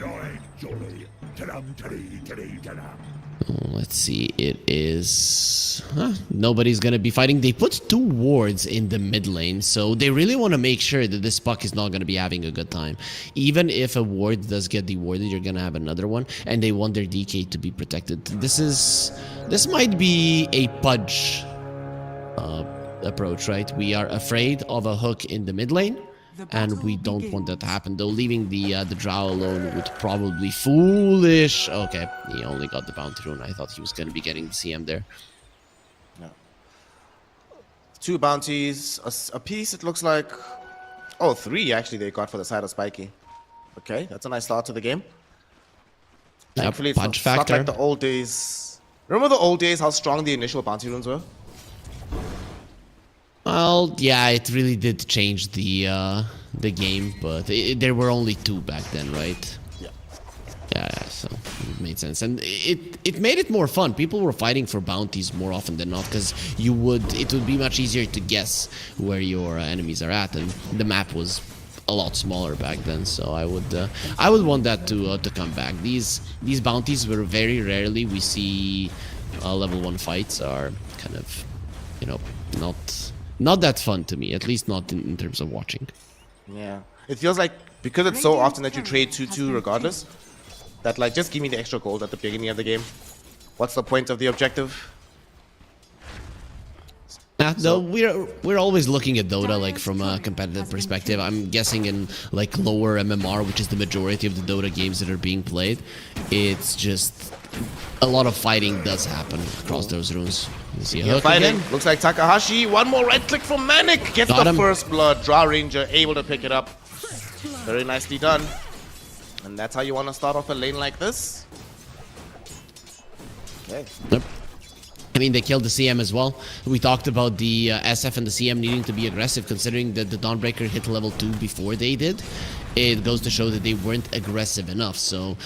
Let's see, it is... nobody's gonna be fighting. They put 2 wards in the mid lane, so they really want to make sure that this puck is not gonna be having a good time. Even if a ward does get dewarded, you're gonna have another one, and they want their DK to be protected. This might be a Pudge approach, right? We are afraid of a hook in the mid lane, and we don't want that to happen. Though leaving the Drow alone would probably foolish. Okay, he only got the bounty rune. I thought he was going to be getting the CM there. No. 2 bounties a piece, it looks like. Oh, 3 actually they got for the side of Spiky. Okay, that's a nice start to the game. Thankfully, it's Pudge not factor. like the old days. Remember the old days, how strong the initial bounty runes were? Well, yeah, it really did change the game, but there were only 2 back then, right? Yeah. Yeah, so it made sense, and it made it more fun. People were fighting for bounties more often than not, because it would be much easier to guess where your enemies are at, and the map was a lot smaller back then. So I would want that to come back. These bounties were very rarely we see. Level 1 fights are kind of, not that fun to me, at least not in terms of watching. Yeah. It feels like, because it's so often that you trade 2-2 regardless, that like, just give me the extra gold at the beginning of the game. What's the point of the objective? No, we're always looking at Dota like from a competitive perspective. I'm guessing in like lower MMR, which is the majority of the Dota games that are being played, it's just a lot of fighting does happen across those rooms. You see a hook Fighting. again? Looks like Takahashi. One more right click from Manic. Gets Got the him. first blood. Draw Ranger able to pick it up. Very nicely done. And that's how you want to start off a lane like this. Okay. Yep. I mean, they killed the CM as well. We talked about the SF and the CM needing to be aggressive, considering that the Dawnbreaker hit level 2 before they did. It goes to show that they weren't aggressive enough, so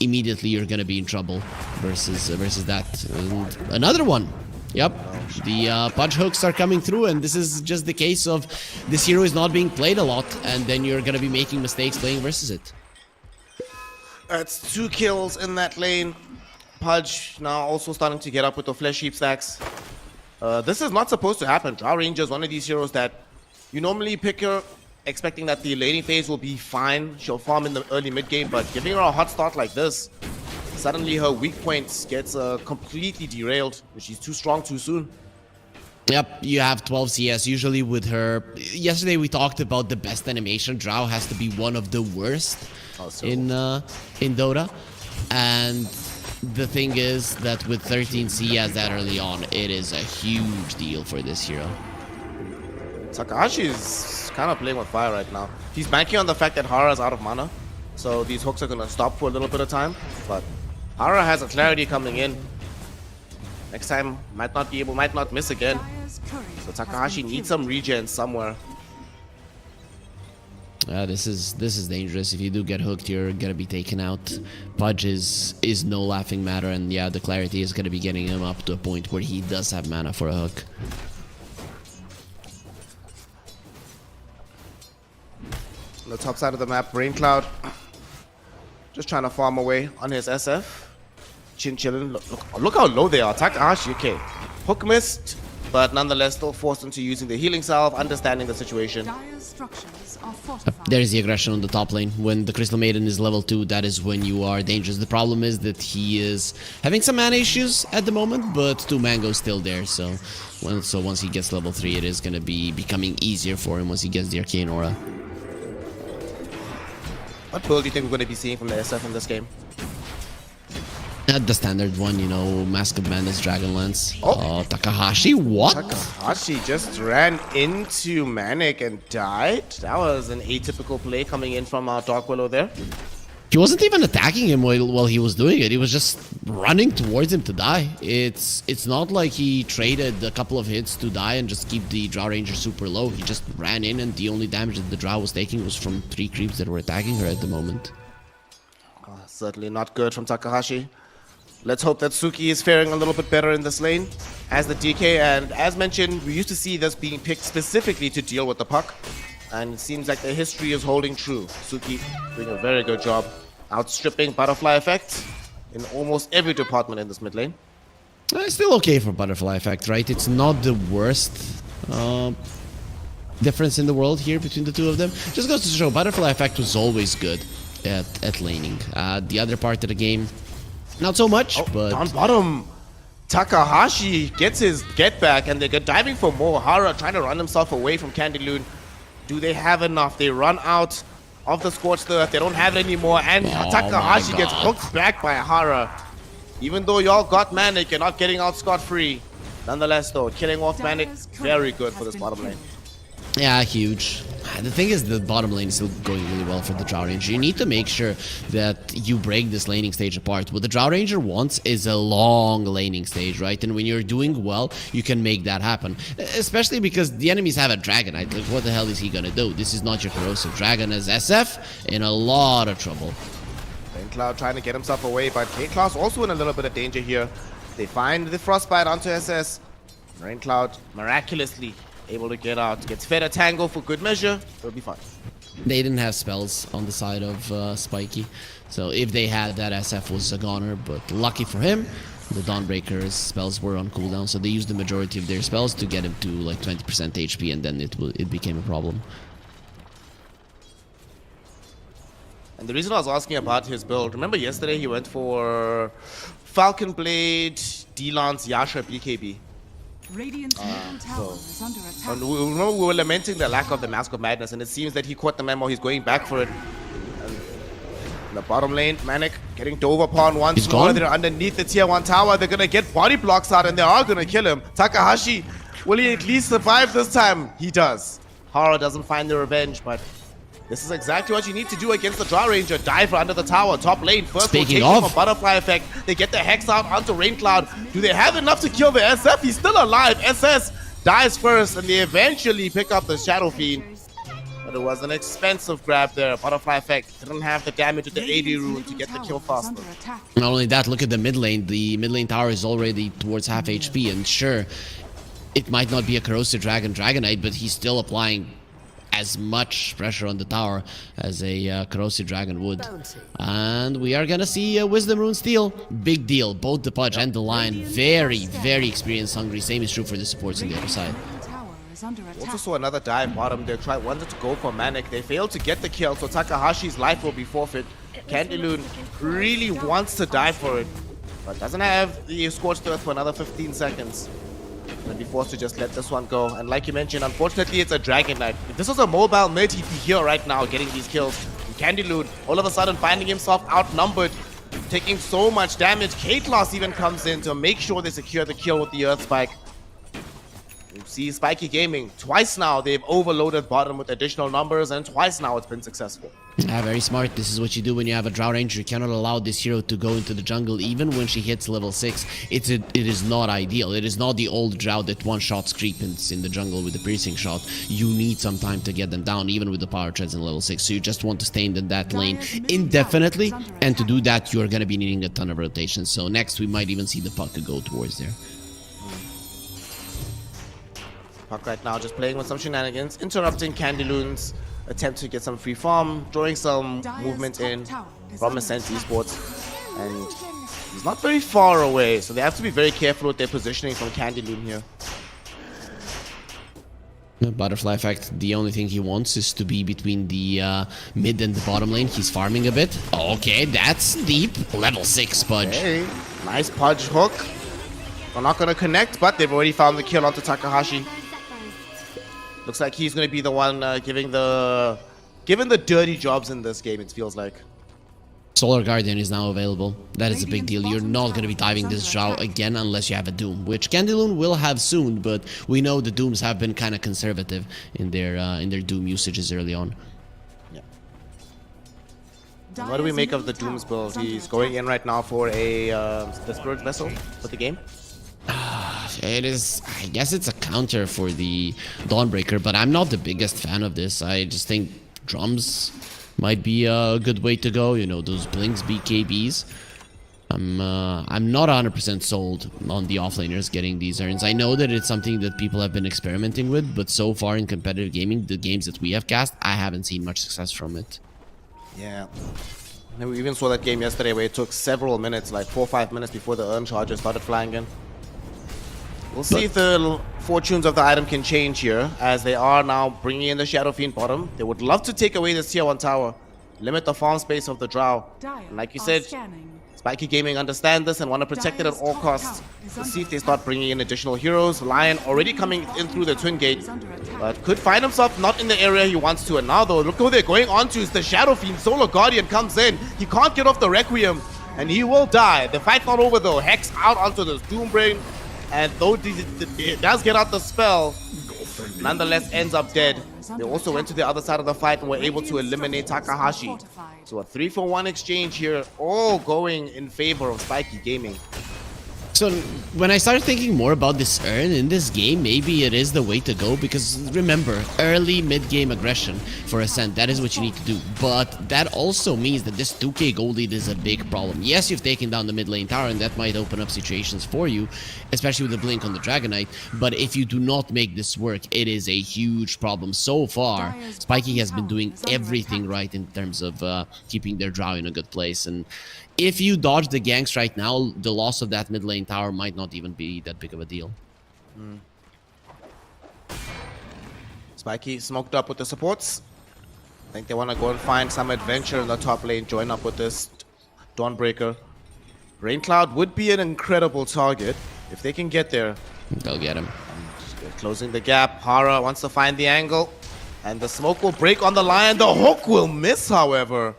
immediately you're gonna be in trouble versus that. And another one. Yep, the punch hooks are coming through, and this is just the case of this hero is not being played a lot, and then you're gonna be making mistakes playing versus it. That's 2 kills in that lane. Pudge now also starting to get up with the flesh heap stacks. This is not supposed to happen. Draw Ranger is one of these heroes that you normally pick her expecting that the laning phase will be fine. She'll farm in the early mid game, but giving her a hot start like this, suddenly her weak points gets completely derailed. She's too strong too soon. Yep, you have 12 CS. Usually with her, yesterday we talked about the best animation. Drow has to be one of the worst in Dota, and the thing is that with 13 CS that early on, it is a huge deal for this hero. Takahashi is kind of playing with fire right now. He's banking on the fact that Hara is out of mana, so these hooks are gonna stop for a little bit of time. But Hara has a clarity coming in. Next time might not miss again. So Takahashi needs some regen somewhere. This is dangerous. If you do get hooked, you're gonna be taken out. Pudge is no laughing matter, and yeah, the clarity is gonna be getting him up to a point where he does have mana for a hook. On the top side of the map, Braincloud just trying to farm away on his SF. Chillin'. Look how low they are. Takahashi, okay. Hook missed, but nonetheless still forced into using the healing salve, understanding the situation. There's the aggression on the top lane. When the Crystal Maiden is level 2, that is when you are dangerous. The problem is that he is having some mana issues at the moment, but 2 Mango's still there, so once he gets level 3, it is going to be becoming easier for him once he gets the Arcane Aura. What build do you think we're going to be seeing from the SF in this game? The standard one, you know, Mask of Madness, Dragonlance. Oh. Takahashi, what? Takahashi just ran into Manic and died. That was an atypical play coming in from our Dark Willow there. He wasn't even attacking him while he was doing it. He was just running towards him to die. It's not like he traded a couple of hits to die and just keep the Drow Ranger super low. He just ran in, and the only damage that the Drow was taking was from 3 creeps that were attacking her at the moment. Certainly not good from Takahashi. Let's hope that Suki is faring a little bit better in this lane as the DK. And as mentioned, we used to see this being picked specifically to deal with the puck. And it seems like the history is holding true. Suki doing a very good job outstripping Butterfly Effect in almost every department in this mid lane. It's still okay for Butterfly Effect, right? It's not the worst difference in the world here between the two of them. Just goes to show Butterfly Effect was always good at laning. The other part of the game, not so much, but... Down bottom, Takahashi gets his get back, and they're diving for more. Hara trying to run himself away from Candy Loon. Do they have enough? They run out of the Scorched Earth. They don't have it anymore, and Takahashi gets hooked back by Hara. Even though y'all got Manic, you're not getting out scot-free. Nonetheless, though, killing off Manic, very good for this bottom lane. Yeah, huge. The thing is, the bottom lane is still going really well for the Drow Ranger. You need to make sure that you break this laning stage apart. What the Drow Ranger wants is a long laning stage, right? And when you're doing well, you can make that happen. Especially because the enemies have a Dragonite. Like, what the hell is he gonna do? This is not your Corrosive Dragon as SF, in a lot of trouble. Braincloud trying to get himself away, but K-Class also in a little bit of danger here. They find the Frostbite onto SS. Braincloud miraculously able to get out. Gets fed a tangle for good measure. It'll be fine. They didn't have spells on the side of Spiky. So if they had, that SF was a goner. But lucky for him, the Dawnbreaker's spells were on cooldown. So they used the majority of their spells to get him to like 20% HP. And then it became a problem. And the reason I was asking about his build, remember yesterday he went for Falcon Blade, D-Lance, Yasha, BKB. Radiant's middle tower is under attack. And we remember we were lamenting the lack of the Mask of Madness, and it seems that he caught the memo. He's going back for it. And in the bottom lane, Manic getting dove upon once He's more. gone. They're underneath the tier 1 tower. They're gonna get body blocks out, and they are gonna kill him. Takahashi, will he at least survive this time? He does. Hara doesn't find the revenge, but this is exactly what you need to do against the Draw Ranger. Dive under the tower, top lane. First Speaking rotation of- for Butterfly Effect. They get the Hex out onto Rain Cloud. Do they have enough to kill the SF? He's still alive. SS dies first, and they eventually pick up the Shadow Fiend. But it was an expensive grab there. Butterfly Effect didn't have the damage with the AD rune to get the kill faster. Under attack. Not only that, look at the mid lane. The mid lane tower is already towards half HP, and sure, it might not be a Corrosive Dragonite, but he's still applying as much pressure on the tower as a Corrosive Dragon would. And we are gonna see a Wisdom Rune steal. Big deal. Both the Pudge and the Lion very, very experience hungry. Same is true for the supports on the other side. Middle tower is under Also attack. saw another dive bottom. They wanted to go for Manic. They failed to get the kill, so Takahashi's life will be forfeit. Candyloon really wants to die for it, but doesn't have the Scorched Earth for another 15 seconds. And be forced to just let this one go. And like you mentioned, unfortunately, it's a Dragon Knight. If this was a mobile mid, he'd be here right now getting these kills. And Candyloon, all of a sudden, finding himself outnumbered, taking so much damage. K-Class even comes in to make sure they secure the kill with the Earth Spike. You see Spiky Gaming, twice now they've overloaded bottom with additional numbers, and twice now it's been successful. Yeah, very smart. This is what you do when you have a Drow Ranger. You cannot allow this hero to go into the jungle even when she hits level 6. It is not ideal. It is not the old Drow that one-shots creepins in the jungle with the piercing shot. You need some time to get them down, even with the power treads in level 6. So you just want to stay in that lane indefinitely, and to do that, you're going to be needing a ton of rotation. So next, we might even see the puck go towards there. Puck right now just playing with some shenanigans, interrupting Candyloon's attempt to get some free farm, drawing some movement in from Ascent Esports, and he's not very far away, so they have to be very careful with their positioning from Candyloon here. The Butterfly Effect, the only thing he wants is to be between the mid and the bottom lane. He's farming a bit. Okay, that's deep. Level 6 Pudge. Hey, nice Pudge hook. They're not going to connect, but they've already found the kill onto Takahashi. Looks like he's going to be the one giving the dirty jobs in this game, it feels like. Solar Guardian is now available. That is a big deal. You're not going to be diving this Drow again unless you have a Doom, which Candyloon will have soon, but we know the Dooms have been kind of conservative in their Doom usages early on. Yeah. And what do we make of the Doom's build? He's going in right now for a Desperate Vessel for the game. It is, I guess it's a counter for the Dawnbreaker, but I'm not the biggest fan of this. I just think drums might be a good way to go. You know, those Blinks BKBs. I'm not 100% sold on the offlaners getting these urns. I know that it's something that people have been experimenting with, but so far in competitive gaming, the games that we have cast, I haven't seen much success from it. Yeah. And we even saw that game yesterday where it took several minutes, like 4 or 5 minutes before the urn charges started flying in. We'll see if the fortunes of the item can change here, as they are now bringing in the Shadow Fiend bottom. They would love to take away this tier 1 tower, limit the farm space of the Drow. And like you said, Spiky Gaming understand this and want to protect it at all costs. We'll see if they start bringing in additional heroes. Lion already coming in through the Twin Gate, but could find himself not in the area he wants to. And now though, look who they're going on to is the Shadow Fiend. Solar Guardian comes in. He can't get off the Requiem, and he will die. The fight's not over though. Hex out onto the Doombrain. And though it does get out the spell, nonetheless ends up dead. They also went to the other side of the fight and were able to eliminate Takahashi. So a 3-for-1 exchange here, all going in favor of Spiky Gaming. So when I started thinking more about this urn in this game, maybe it is the way to go, because remember, early mid-game aggression for Ascent, that is what you need to do. But that also means that this 2k gold lead is a big problem. Yes, you've taken down the mid lane tower, and that might open up situations for you, especially with the blink on the Dragon Knight. But if you do not make this work, it is a huge problem. So far, Spiky has been doing everything right in terms of keeping their Drow in a good place. And if you dodge the ganks right now, the loss of that mid lane tower might not even be that big of a deal. Spiky smoked up with the supports. I think they want to go and find some adventure in the top lane, join up with this Dawnbreaker. Rain Cloud would be an incredible target if they can get there. They'll get him. They're closing the gap. Hara wants to find the angle. And the smoke will break on the Lion. The hook will miss, however.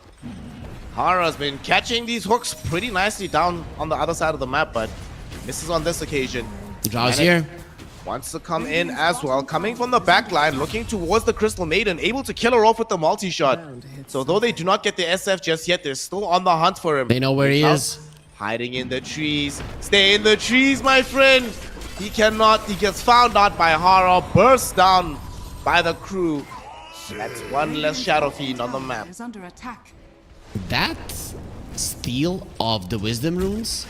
Hara has been catching these hooks pretty nicely down on the other side of the map, but misses on this occasion. Drow's here. Wants to come in as well, coming from the back line, looking towards the Crystal Maiden, able to kill her off with the multi-shot. So though they do not get the SF just yet, they're still on the hunt for him. They know where he is. Hiding in the trees. Stay in the trees, my friend. He cannot. He gets found out by Hara, burst down by the crew. That's one less Shadow Fiend on the map. Is under attack. That steal of the Wisdom Runes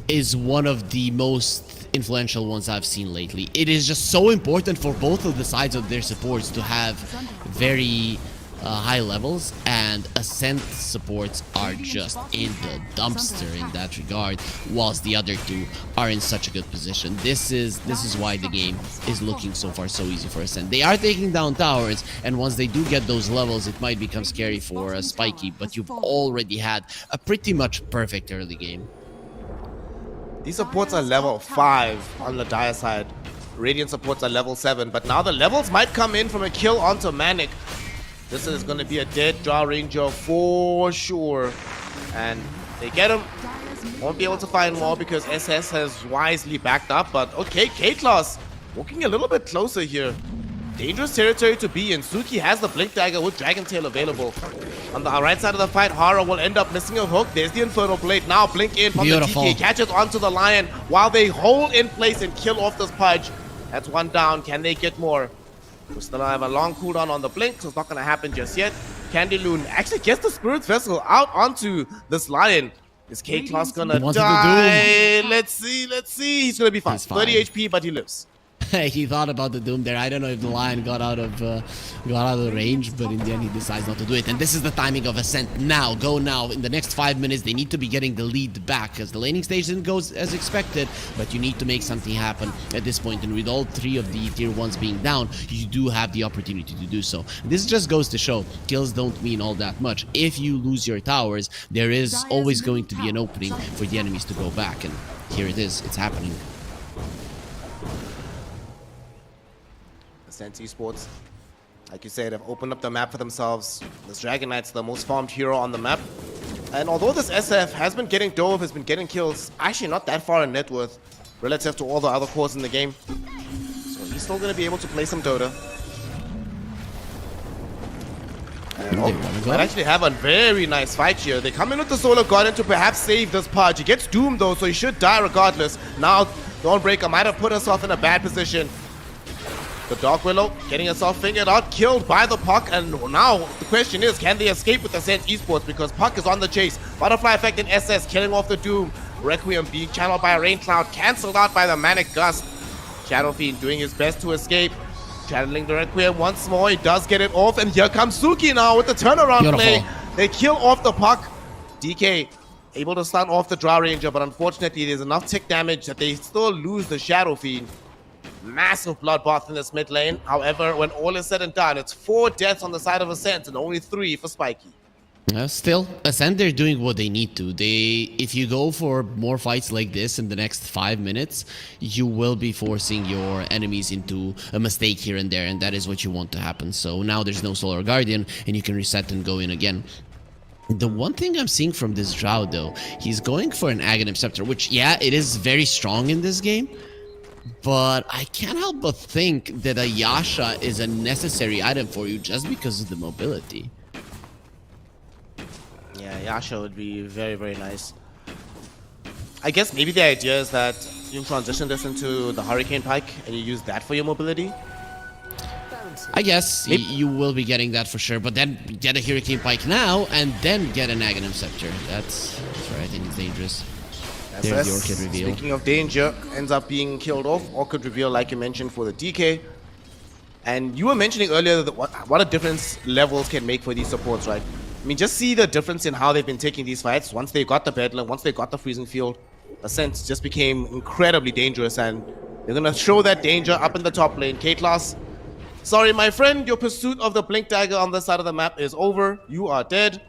is one of the most influential ones I've seen lately. It is just so important for both of the sides of their supports to have very high levels, and Ascent supports are just in the dumpster in that regard, whilst the other two are in such a good position. This is why the game is looking so far so easy for Ascent. They are taking down towers, and once they do get those levels, it might become scary for Spiky, but you've already had a pretty much perfect early game. These supports are level 5 on the Dire side. Radiant supports are level 7, but now the levels might come in from a kill onto Manic. This is going to be a dead Drow Ranger for sure. And they get him. Won't be able to find more because SS has wisely backed up. But okay, K-Class walking a little bit closer here. Dangerous territory to be in. Suki has the Blink Dagger with Dragon Tail available. On the right side of the fight, Hara will end up missing a hook. There's the Infernal Blade. Now Blink in from Beautiful. the DK. Catches onto the Lion while they hold in place and kill off this Pudge. That's one down. Can they get more? We still have a long cooldown on the Blink, so it's not going to happen just yet. Candy Loon actually gets the Spirit's Vessel out onto this Lion. Is K-Class going to die? Let's see. He's going to be fine. 30 HP, but he lives. He thought about the Doom there. I don't know if the Lion got out of the range, but in the end he decides not to do it. And this is the timing of Ascent now. Go now. In the next 5 minutes, they need to be getting the lead back, because the laning stage didn't go as expected, but you need to make something happen at this point. And with all 3 of the tier 1s being down, you do have the opportunity to do so. This just goes to show kills don't mean all that much. If you lose your towers, there is always going to be an opening for the enemies to go back. And here it is. It's happening. Ascent Esports, like you said, have opened up the map for themselves. This Dragon Knight's the most farmed hero on the map. And although this SF has been getting dove, has been getting kills, actually not that far in net worth relative to all the other cores in the game. So he's still going to be able to play some Dota. And might actually have a very nice fight here. They come in with the Solar Guardian to perhaps save this Pudge. He gets doomed though, so he should die regardless. Now, Dawnbreaker might have put herself in a bad position. The Dark Willow getting herself figured out, killed by the Puck, and now the question is, can they escape with Ascent Esports, because Puck is on the chase. Butterfly Effect in SS, killing off the Doom. Requiem being channeled by a Rain Cloud, cancelled out by the Manic Gust. Shadow Fiend doing his best to escape. Channeling the Requiem once more, he does get it off, and here comes Suki now with the turnaround Beautiful. play. They kill off the Puck. DK able to stun off the Drow Ranger, but unfortunately there's enough tick damage that they still lose the Shadow Fiend. Massive bloodbath in this mid lane. However, when all is said and done, it's 4 deaths on the side of Ascent and only 3 for Spiky. Still, Ascent, they're doing what they need to. If you go for more fights like this in the next 5 minutes, you will be forcing your enemies into a mistake here and there, and that is what you want to happen. So now there's no Solar Guardian, and you can reset and go in again. The one thing I'm seeing from this Drow, though, he's going for an Aghanim Scepter, which, yeah, it is very strong in this game. But I can't help but think that a Yasha is a necessary item for you just because of the mobility. Yeah, Yasha would be very, very nice. I guess maybe the idea is that you transition this into the Hurricane Pike and you use that for your mobility. I guess you will be getting that for sure, but then get a Hurricane Pike now and then get an Aghanim Scepter. That's right, I think it's dangerous. There's the Orchid reveal. Speaking of danger, ends up being killed off. Orchid reveal, like you mentioned, for the DK. And you were mentioning earlier that what a difference levels can make for these supports, right? I mean, just see the difference in how they've been taking these fights. Once they got the Bedlam, once they got the Freezing Field, Ascent just became incredibly dangerous, and they're going to show that danger up in the top lane. K-Class, sorry, my friend, your pursuit of the Blink Dagger on this side of the map is over. You are dead.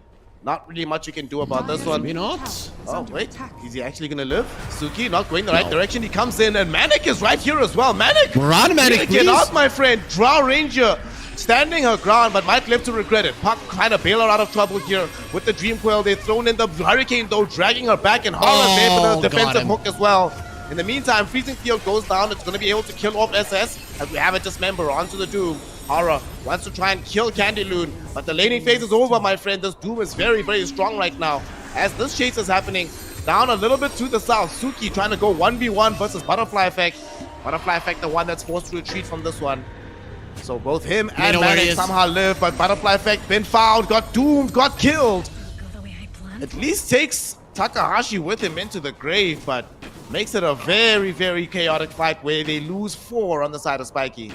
Not really much you can do about this one. Maybe not. Oh, wait. Is he actually going to live? Suki not going the right direction. He comes in, and Manic is right here as well. Manic! Run, Manic, Get please. out, my friend. Drow Ranger standing her ground, but might live to regret it. Puck trying to bail her out of trouble here with the Dream Coil. They've thrown in the Hurricane, though, dragging her back, and Hara there for the got defensive him. hook as well. In the meantime, Freezing Field goes down. It's going to be able to kill off SS as we have a Dismember onto the Doom. Hara wants to try and kill Candy Loon, but the laning phase is over, my friend. This Doom is very, very strong right now. As this chase is happening, down a little bit to the south. Suki trying to go 1v1 versus Butterfly Effect. Butterfly Effect, the one that's forced to retreat from this one. So both him and know where he Manic is. somehow live, but Butterfly Effect been found, got doomed, got killed. Go the way I planned. At least takes Takahashi with him into the grave, but makes it a very, very chaotic fight where they lose 4 on the side of Spiky.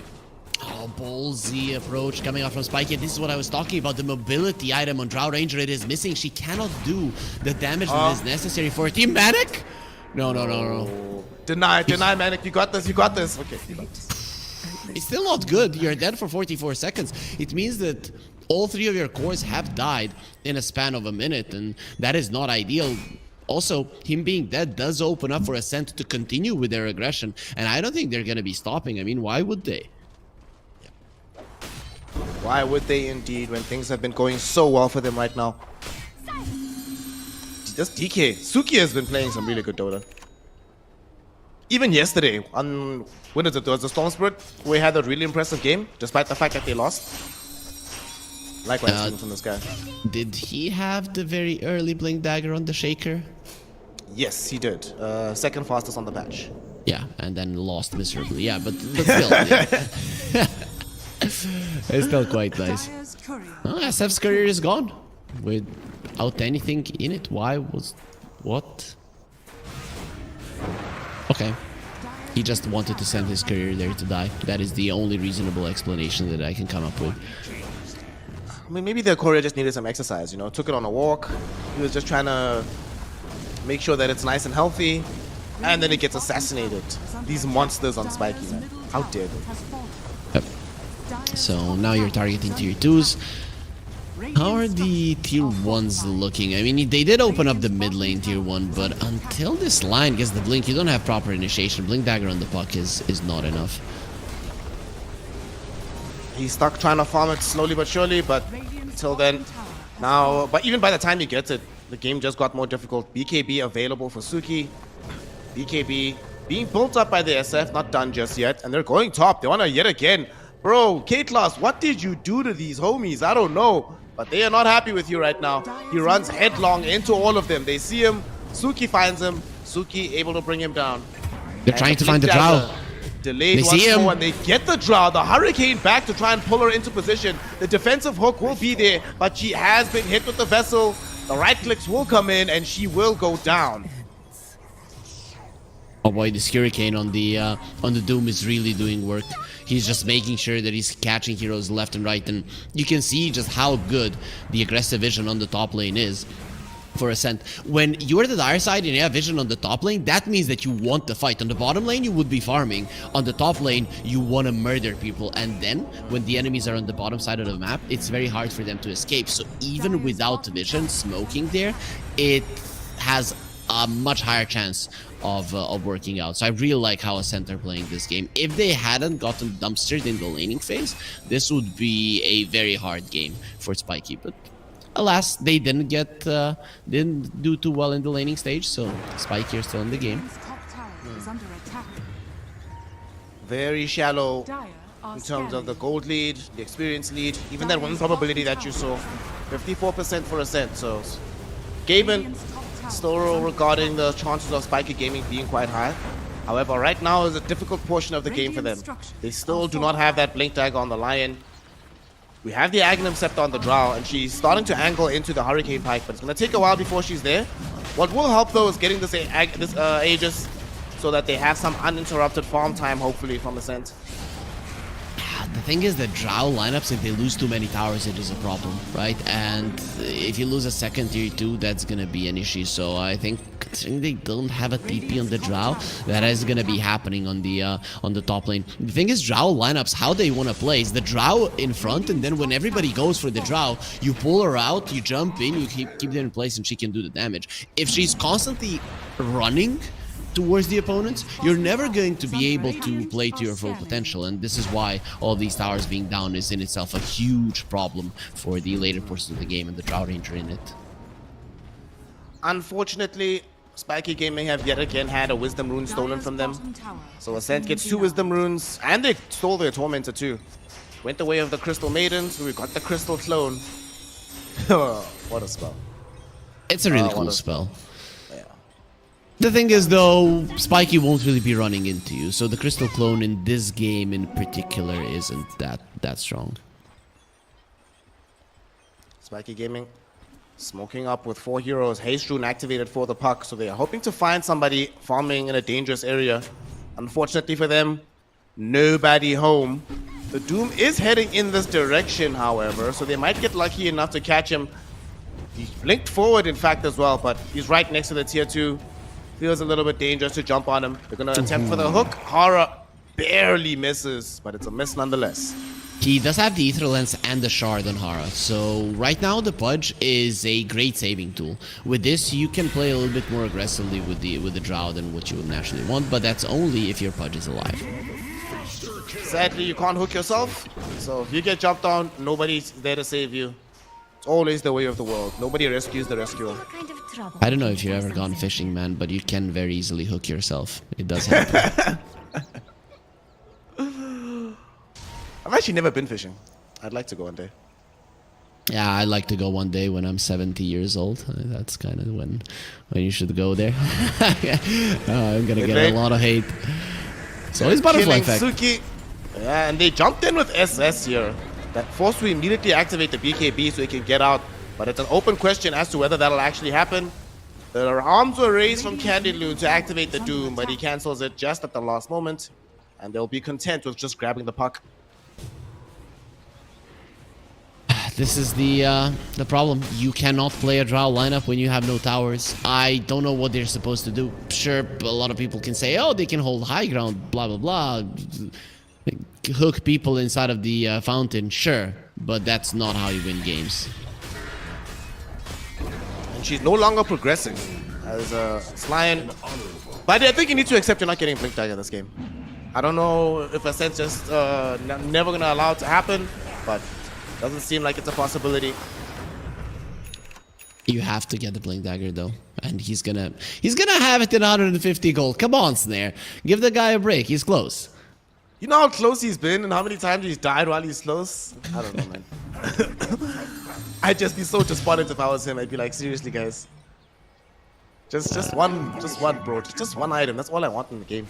Oh, ballsy approach coming out from Spiky. This is what I was talking about. The mobility item on Drow Ranger, it is missing. She cannot do the damage that is necessary for a team. Manic? No. Deny, Manic. You got this, you got this. Okay, you got this. It's still not good. You're dead for 44 seconds. It means that all 3 of your cores have died in a span of a minute, and that is not ideal. Also, him being dead does open up for Ascent to continue with their aggression, and I don't think they're going to be stopping. I mean, why would they? Why would they indeed when things have been going so well for them right now? Just DK. Suki has been playing some really good Dota. Even yesterday, on when is it? It was the Storm Spirit, we had a really impressive game, despite the fact that they lost. Likewise, from this guy. Did he have the very early Blink Dagger on the Shaker? Yes, he did. Second fastest on the patch. Yeah, and then lost miserably. Yeah, but still. Yeah. It's still quite nice. Dire's courier. Oh, SF's career is gone without anything in it. Why was... what? Okay. He just wanted to send his career there to die. That is the only reasonable explanation that I can come up with. I mean, maybe the courier just needed some exercise, you know, took it on a walk. He was just trying to make sure that it's nice and healthy, and then it gets assassinated. These monsters on Spiky, man. How dare they? Has fallen. Yep. So now you're targeting tier 2s. How are the tier 1s looking? I mean, they did open up the mid lane tier 1, but until this line gets the blink, you don't have proper initiation. Blink Dagger on the puck is not enough. He's stuck trying to farm it slowly but surely, but until then, now, but even by the time he gets it, the game just got more difficult. BKB available for Suki. BKB being built up by the SF, not done just yet, and they're going top. They want to yet again. Bro, K-Class, what did you do to these homies? I don't know, but they are not happy with you right now. He runs headlong into all of them. They see him. Suki finds him. Suki able to bring him down. They're trying to find the Drow. Delayed They once see him. more, and they get the Drow. The Hurricane back to try and pull her into position. The defensive hook will be there, but she has been hit with the vessel. The right clicks will come in, and she will go down. Oh boy, this Hurricane on the Doom is really doing work. He's just making sure that he's catching heroes left and right, and you can see just how good the aggressive vision on the top lane is for Ascent. When you're the dire side and you have vision on the top lane, that means that you want the fight. On the bottom lane, you would be farming. On the top lane, you want to murder people. And then, when the enemies are on the bottom side of the map, it's very hard for them to escape. So even without vision, smoking there, it has a much higher chance of working out. So I really like how Ascent are playing this game. If they hadn't gotten dumpstered in the laning phase, this would be a very hard game for Spiky. But alas, they didn't do too well in the laning stage, so Spiky are still in the game. Radiant's top tower is under attack. Very shallow Dire are in terms of the scanning. gold lead, the experience lead, even that one probability that you saw. 54% for Ascent, so Gaben Radiant's top tower still regarding the chances of Spiky Gaming being quite high. However, right now is a difficult portion of the game for them. They still do not have that Blink Dagger on the Lion. We have the Aghanim Scepter on the Drow, and she's starting to angle into the Hurricane Pike, but it's going to take a while before she's there. What will help, though, is getting this Aegis so that they have some uninterrupted farm time, hopefully, from Ascent. The thing is that Drow lineups, if they lose too many towers, it is a problem, right? And if you lose a second tier 2, that's gonna be an issue. So I think considering they don't have a TP on the Drow, that is gonna be happening on the top lane. The thing is, Drow lineups, how they want to play is the Drow in front, and then when everybody goes for the Drow, you pull her out, you jump in, you keep them in place, and she can do the damage. If she's constantly running towards the opponents, you're never going to be able to play to your full potential, and this is why all these towers being down is in itself a huge problem for the later portions of the game and the Drow Ranger in it. Unfortunately, Spiky Gaming have yet again had a Wisdom Rune stolen from them. So Ascent gets 2 Wisdom Runes, and they stole their Tormentor too. Went the way of the Crystal Maidens, we got the Crystal Clone. What a spell. It's a really cool spell. The thing is, though, Spiky won't really be running into you, so the Crystal Clone in this game in particular isn't that strong. Spiky Gaming smoking up with 4 heroes. Haste Rune activated for the puck, so they are hoping to find somebody farming in a dangerous area. Unfortunately for them, nobody home. The Doom is heading in this direction, however, so they might get lucky enough to catch him. He's blinked forward, in fact, as well, but he's right next to the tier 2. Feels a little bit dangerous to jump on him. They're going to attempt for the hook. Horror barely misses, but it's a miss nonetheless. He does have the Ether Lens and the Shard on Hara, so right now the Pudge is a great saving tool. With this, you can play a little bit more aggressively with the Drow than what you would naturally want, but that's only if your Pudge is alive. Sadly, you can't hook yourself, so if you get jumped on, nobody's there to save you. It's always the way of the world. Nobody rescues the rescuer. I don't know if you've ever gone fishing, man, but you can very easily hook yourself. It does happen. I've actually never been fishing. I'd like to go one day. Yeah, I'd like to go one day when I'm 70 years old. That's kind of when you should go there. I'm gonna get a lot of hate. So it's butterfly effect. Suki. Yeah, and they jumped in with SS here. That forced to immediately activate the BKB so he can get out. But it's an open question as to whether that'll actually happen. The arms were raised from Interlude to activate the Doom, but he cancels it just at the last moment. And they'll be content with just grabbing the puck. This is the problem. You cannot play a Drow lineup when you have no towers. I don't know what they're supposed to do. Sure, a lot of people can say, oh, they can hold high ground, blah, blah, blah. Hook people inside of the fountain, sure. But that's not how you win games. And she's no longer progressing as Slyan. But I think you need to accept you're not getting Blink Dagger this game. I don't know if Ascent's just never going to allow it to happen, but doesn't seem like it's a possibility. You have to get the Blink Dagger though, and he's gonna have it in 150 gold. Come on, Snare, give the guy a break. He's close. You know how close he's been and how many times he's died while he's close? I don't know, man. I'd just be so despondent if I was him. I'd be like, seriously, guys. Just one, bro. Just one item. That's all I want in the game.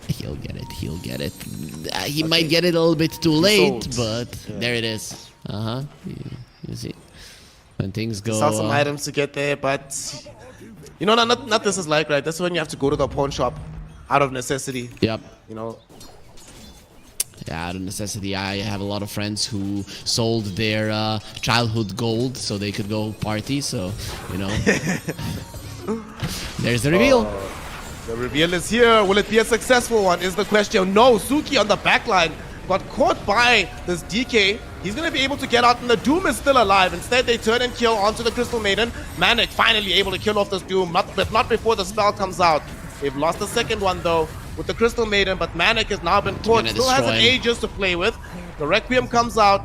He'll get it. He'll get it. He might get it a little bit too late, but there it is. You see, when things go. Sell some items to get there, but you know, not this is like, right? That's when you have to go to the pawn shop out of necessity. Yep. You know. Yeah, out of necessity. I have a lot of friends who sold their childhood gold so they could go party. So, you know, there's the reveal. The reveal is here. Will it be a successful one is the question. No, Suki on the backline got caught by this DK. He's going to be able to get out, and the Doom is still alive. Instead, they turn and kill onto the Crystal Maiden. Manic finally able to kill off this Doom, but not before the spell comes out. They've lost the second one, though, with the Crystal Maiden, but Manic has now been caught. Still has an Aegis to play with. The Requiem comes out.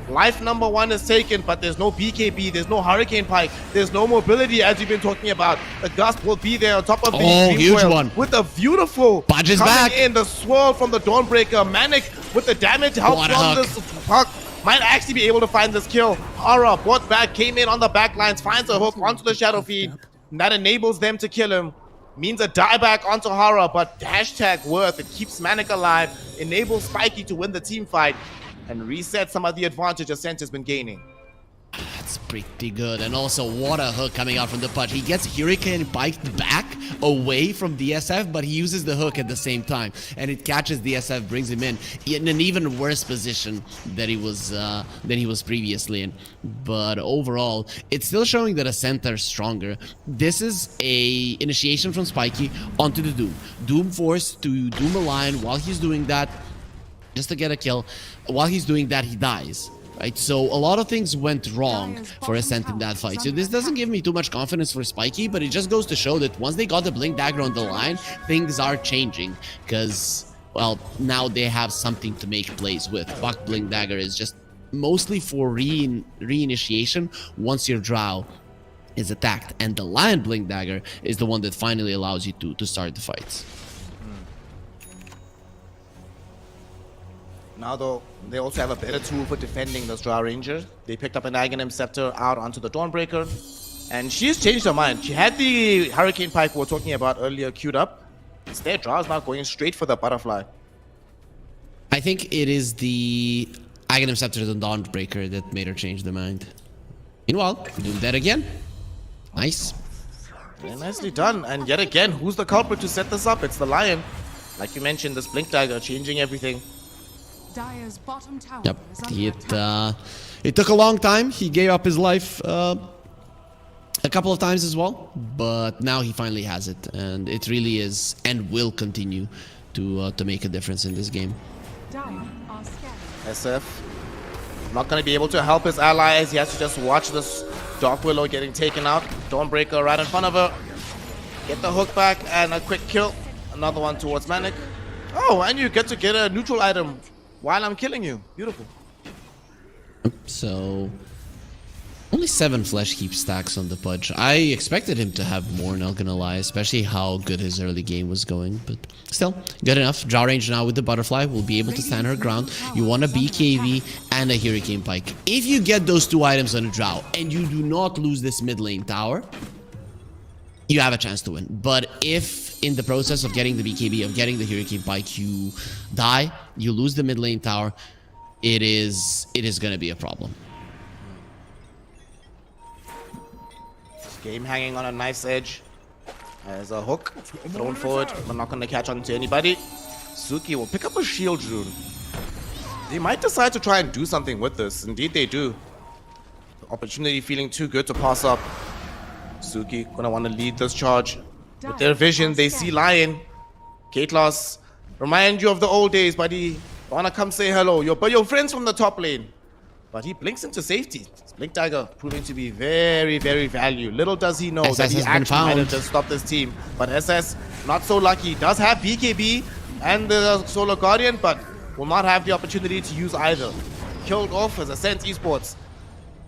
Life number 1 is taken, but there's no BKB, there's no Hurricane Pike, there's no mobility as we've been talking about. The Gust will be there on top of the huge one with a beautiful Budge is coming back in, the swirl from the Dawnbreaker. Manic with the damage help from this puck might actually be able to find this kill. Aura brought back, came in on the back lines, finds a hook onto the Shadow Feed, and that enables them to kill him. Means a dieback onto Hara, but hashtag worth. It keeps Manic alive, enables Spiky to win the team fight, and reset some of the advantage Ascent has been gaining. That's pretty good. And also, what a hook coming out from the Pudge. He gets Hurricane piked back away from DSF, but he uses the hook at the same time. And it catches DSF, brings him in an even worse position than he was previously in. But overall, it's still showing that Ascent are stronger. This is a initiation from Spiky onto the Doom. Doom forced to Doom a Lion. While he's doing that, just to get a kill, while he's doing that, he dies. Right, so a lot of things went wrong for Ascent in that fight. So this doesn't give me too much confidence for Spiky, but it just goes to show that once they got the Blink Dagger on the line, things are changing. Because, well, now they have something to make plays with. Buck Blink Dagger is just mostly for reinitiation once your Drow is attacked. And the Lion Blink Dagger is the one that finally allows you to start the fights. Now, though, they also have a better tool for defending this Drow Ranger. They picked up an Aghanim Scepter out onto the Dawnbreaker, and she's changed her mind. She had the Hurricane Pike we were talking about earlier queued up. Instead, Drow's now going straight for the Butterfly. I think it is the Aghanim Scepter and Dawnbreaker that made her change their mind. Meanwhile, doing that again. Nice. Very nicely done. And yet again, who's the culprit to set this up? It's the Lion. Like you mentioned, this Blink Dagger changing everything. Dire's bottom tower Yep, is under attack. it took a long time. He gave up his life a couple of times as well, but now he finally has it, and it really is and will continue to make a difference in this game. Dire are scared. SF not going to be able to help his allies. He has to just watch this Dark Willow getting taken out. Dawnbreaker right in front of her. Get the hook back and a quick kill. Another one towards Manic. Oh, and you get to get a neutral item while I'm killing you. Beautiful. So, only 7 Flesh Heap stacks on the Pudge. I expected him to have more, not gonna lie, especially how good his early game was going, but still, good enough. Drow Range now with the Butterfly will be able to stand her ground. You want a BKB and a Hurricane Pike. If you get those 2 items on a Drow and you do not lose this mid lane tower, you have a chance to win. But if in the process of getting the BKB, of getting the Hurricane Pike, you die, you lose the mid lane tower, it is gonna be a problem. Game hanging on a nice edge. There's a hook thrown forward, but not going to catch on to anybody. Suki will pick up a shield rune. They might decide to try and do something with this. Indeed they do. The opportunity feeling too good to pass up. Suki gonna want to lead this charge. With their vision, they see Lion. Katlos, remind you of the old days, buddy. I wanna come say hello. Your friends from the top lane. But he blinks into safety. Blink Dagger proving to be very, very valuable. Little does he know that he actually might have just stopped this team. But SS, not so lucky. Does have BKB and the Solar Guardian, but will not have the opportunity to use either. Killed off as Ascent Esports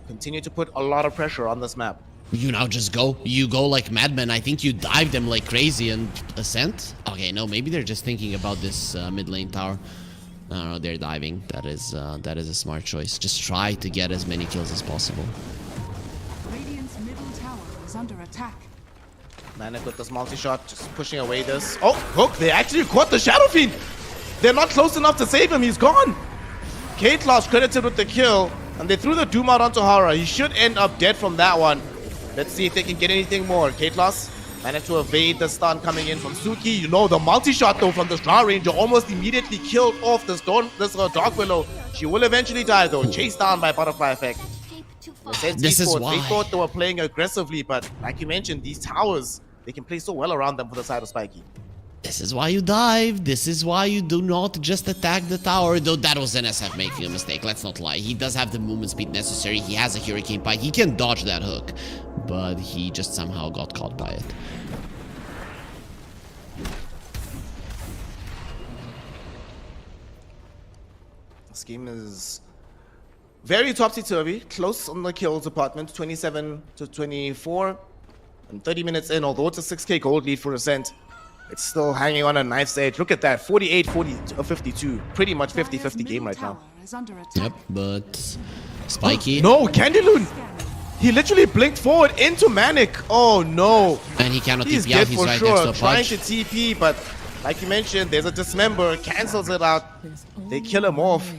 continue to put a lot of pressure on this map. You now just go. You go like madmen. I think you dive them like crazy and Ascent. Okay, no, maybe they're just thinking about this mid lane tower. No, they're diving. That is a smart choice. Just try to get as many kills as possible. Radiant's middle tower is under attack. Manic with this multi-shot, just pushing away this. Oh, hook! They actually caught the Shadow Fiend! They're not close enough to save him, he's gone! Katlos credited with the kill, and they threw the Doom out onto Hara. He should end up dead from that one. Let's see if they can get anything more. Katlos managed to evade the stun coming in from Suki. You know, the multi-shot though from the Drow Ranger almost immediately killed off this Dark Willow. She will eventually die though, chased down by Butterfly Effect. This is why. They thought they were playing aggressively, but like you mentioned, these towers, they can play so well around them for the side of Spiky. This is why you dive. This is why you do not just attack the tower. Though that was NSF making a mistake. Let's not lie. He does have the movement speed necessary. He has a Hurricane Pike. He can dodge that hook. But he just somehow got caught by it. This game is very topsy-turvy. Close on the kills department. 27 to 24. And 30 minutes in, although it's a 6k gold lead for Ascent, it's still hanging on a knife's edge. Look at that, 48-52. Pretty much 50-50 game right now. Yep, but Spiky. No, Candyloon! He literally blinked forward into Manic. Oh no. And he cannot He's TP out. dead He's for right sure. next to a Trying Pudge. to TP, but like you mentioned, there's a dismember. Cancels it out. They kill him off.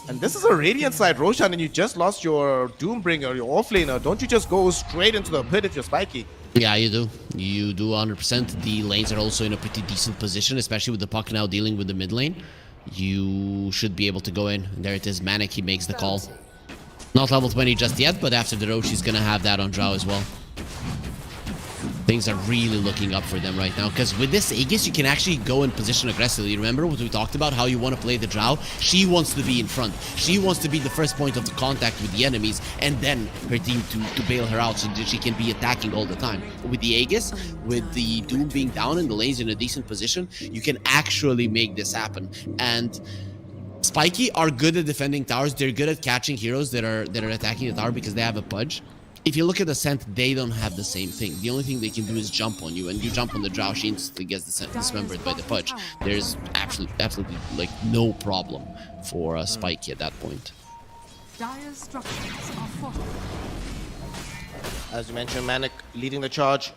And this is a Radiant side, Roshan, and you just lost your Doombringer, your offlaner. Don't you just go straight into the pit if you're spiky? Yeah, you do. You do 100%. The lanes are also in a pretty decent position, especially with the puck now dealing with the mid lane. You should be able to go in. There it is. Manic, he makes the call. Not level 20 just yet, but after the Roche, he's going to have that on Drow as well. Things are really looking up for them right now, because with this Aegis, you can actually go in position aggressively. Remember what we talked about, how you want to play the Drow? She wants to be in front. She wants to be the first point of the contact with the enemies, and then her team to bail her out so that she can be attacking all the time. With the Aegis, with the Doom being down and the lanes in a decent position, you can actually make this happen. And Spiky are good at defending towers. They're good at catching heroes that are attacking the tower because they have a pudge. If you look at Ascent, they don't have the same thing. The only thing they can do is jump on you, and you jump on the Drow, she instantly gets dismembered by the pudge. There's absolutely like no problem for Spiky at that point. Dire's structures are fortified. As you mentioned, Manic leading the charge,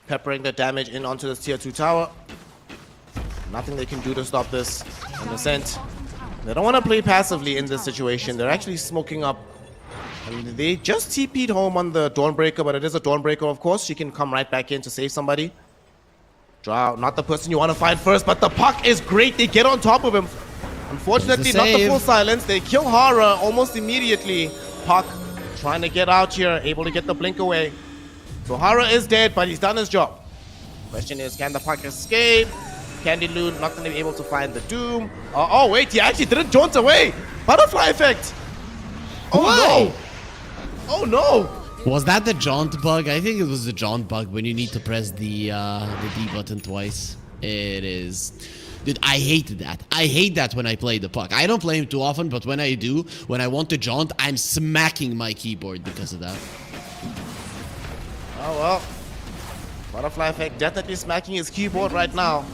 peppering the damage in onto this tier 2 tower. Nothing they can do to stop this. And Ascent, they don't want to play passively in this situation. They're actually smoking up. And they just TP'd home on the Dawnbreaker, but it is a Dawnbreaker, of course. She can come right back in to save somebody. Drow, not the person you want to fight first, but the puck is great. They get on top of him. Unfortunately, not the full silence. They kill Hara almost immediately. Puck trying to get out here, able to get the blink away. So Hara is dead, but he's done his job. Question is, can the puck escape? Interlude not going to be able to find the Doom. Oh, wait, he actually didn't jaunt away. Butterfly effect. Oh, no. Oh no! Was that the jaunt bug? I think it was the jaunt bug when you need to press the D button twice. It is. Dude, I hate that. I hate that when I play the puck. I don't play him too often, but when I do, when I want to jaunt, I'm smacking my keyboard because of that. Oh well. Butterfly effect definitely smacking his keyboard right now.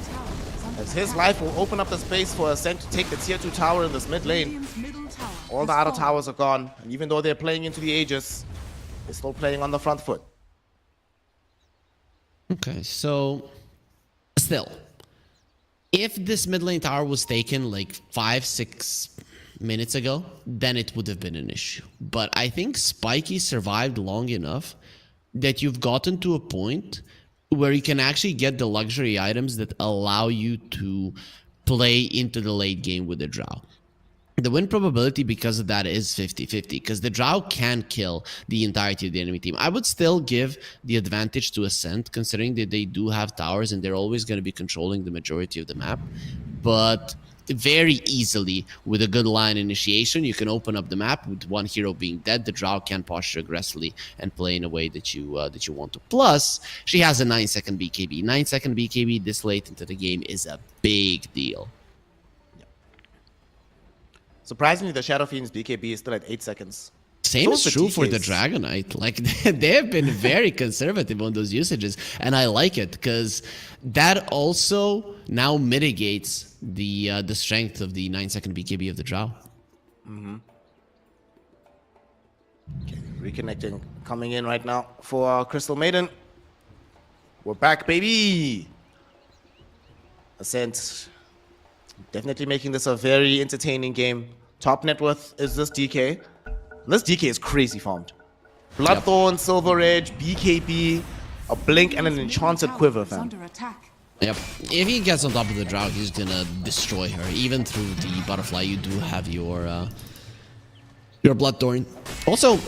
As his life will open up the space for Ascent to take the tier 2 tower in this mid lane. All the outer towers are gone, and even though they're playing into the Aegis, they're still playing on the front foot. Okay, so still, if this mid lane tower was taken like 5-6 minutes ago, then it would have been an issue. But I think Spiky survived long enough that you've gotten to a point where you can actually get the luxury items that allow you to play into the late game with the Drow. The win probability because of that is 50-50, because the Drow can kill the entirety of the enemy team. I would still give the advantage to Ascent, considering that they do have towers and they're always going to be controlling the majority of the map. But very easily, with a good line initiation, you can open up the map with one hero being dead. The Drow can posture aggressively and play in a way that you want to. Plus, she has a 9-second BKB. 9-second BKB this late into the game is a big deal. Surprisingly, the Shadow Fiend's BKB is still at 8 seconds. Same is true for the Dragonite. Like, they have been very conservative on those usages, and I like it because that also now mitigates the strength of the 9-second BKB of the Drow. Okay, reconnecting, coming in right now for Crystal Maiden. We're back, baby. Ascent definitely making this a very entertaining game. Top net worth is this DK. This DK is crazy farmed. Bloodthorn, Silver Edge, BKB, a Blink, and an Enchanted Quiver, fam. Yep. If he gets on top of the Drow, he's gonna destroy her. Even through the Butterfly, you do have your Bloodthorn. Also,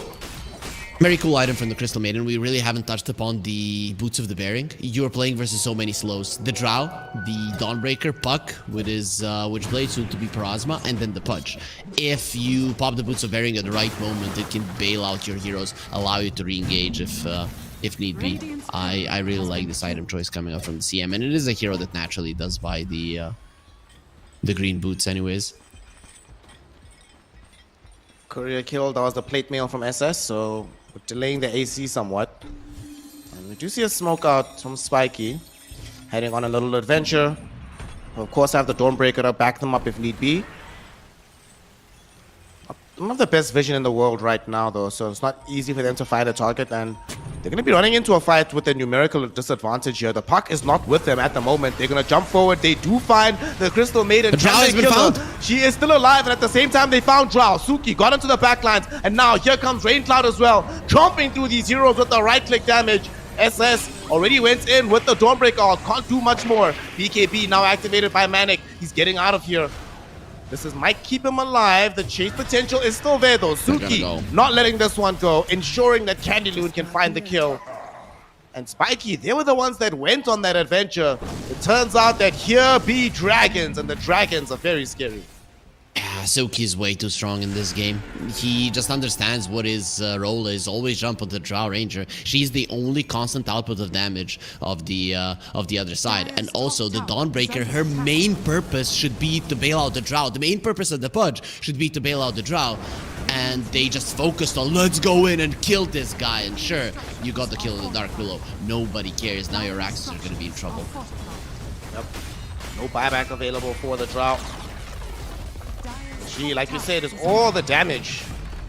very cool item from the Crystal Maiden. We really haven't touched upon the Boots of the Bearing. You're playing versus so many slows. The Drow, the Dawnbreaker, Puck with his Witchblade, soon to be Parasma, and then the Pudge. If you pop the Boots of Bearing at the right moment, it can bail out your heroes, allow you to re-engage if need be. I really like this item choice coming up from the CM, and it is a hero that naturally does buy the green boots anyways. Courier kill, that was the plate mail from SS, so we're delaying the AC somewhat. And we do see a smoke out from Spiky, heading on a little adventure. Of course, I have the Dawnbreaker to back them up if need be. I don't have the best vision in the world right now, though, so it's not easy for them to find a target, and They're going to be running into a fight with a numerical disadvantage here. The puck is not with them at the moment. They're going to jump forward. They do find the Crystal Maiden. The Drow has been found. She is still alive, and at the same time, they found Drow. Suki got into the backlines, and now here comes Raincloud as well, chomping through these heroes with the right-click damage. SS already went in with the Dawnbreaker ult. Can't do much more. BKB now activated by Manic. He's getting out of here. Might keep him alive. The chase potential is still there though. Suki not letting this one go, ensuring that Candyloon can find the kill. And Spiky, they were the ones that went on that adventure. It turns out that here be dragons, and the dragons are very scary. Suki's way too strong in this game. He just understands what his role is. Always jump on the Drow Ranger. She's the only constant output of damage of the other side. And also the Dawnbreaker, her main purpose should be to bail out the Drow. The main purpose of the Pudge should be to bail out the Drow. And they just focused on, let's go in and kill this guy. And sure, you got the kill in the Dark Willow. Nobody cares. Now your axes are going to be in trouble. Yep. No buyback available for the Drow. Like you said, is all the damage.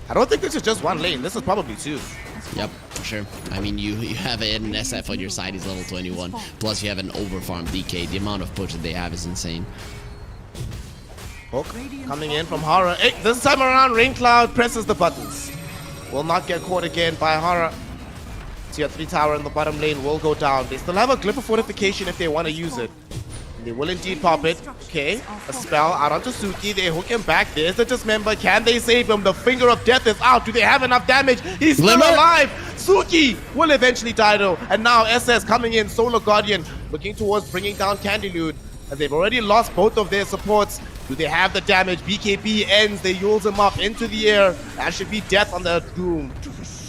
I don't think this is just one lane. This is probably two. Yep, for sure. I mean, you have an SF on your side. He's level 21. Plus, you have an overfarm DK. The amount of push that they have is insane. Hook coming in from Horror. Hey, this time around, Raincloud presses the buttons. Will not get caught again by Horror. Tier 3 tower in the bottom lane will go down. They still have a Clipper Fortification if they want to use it. They will indeed pop it. Okay, a spell out onto Suki. They hook him back. There's the Dismember. Can they save him? The Finger of Death is out. Do they have enough damage? He's still alive. Suki will eventually die though. And now SS coming in. Solar Guardian looking towards bringing down Candylude. And they've already lost both of their supports. Do they have the damage? BKB ends. They yules him up into the air. That should be death on the Doom.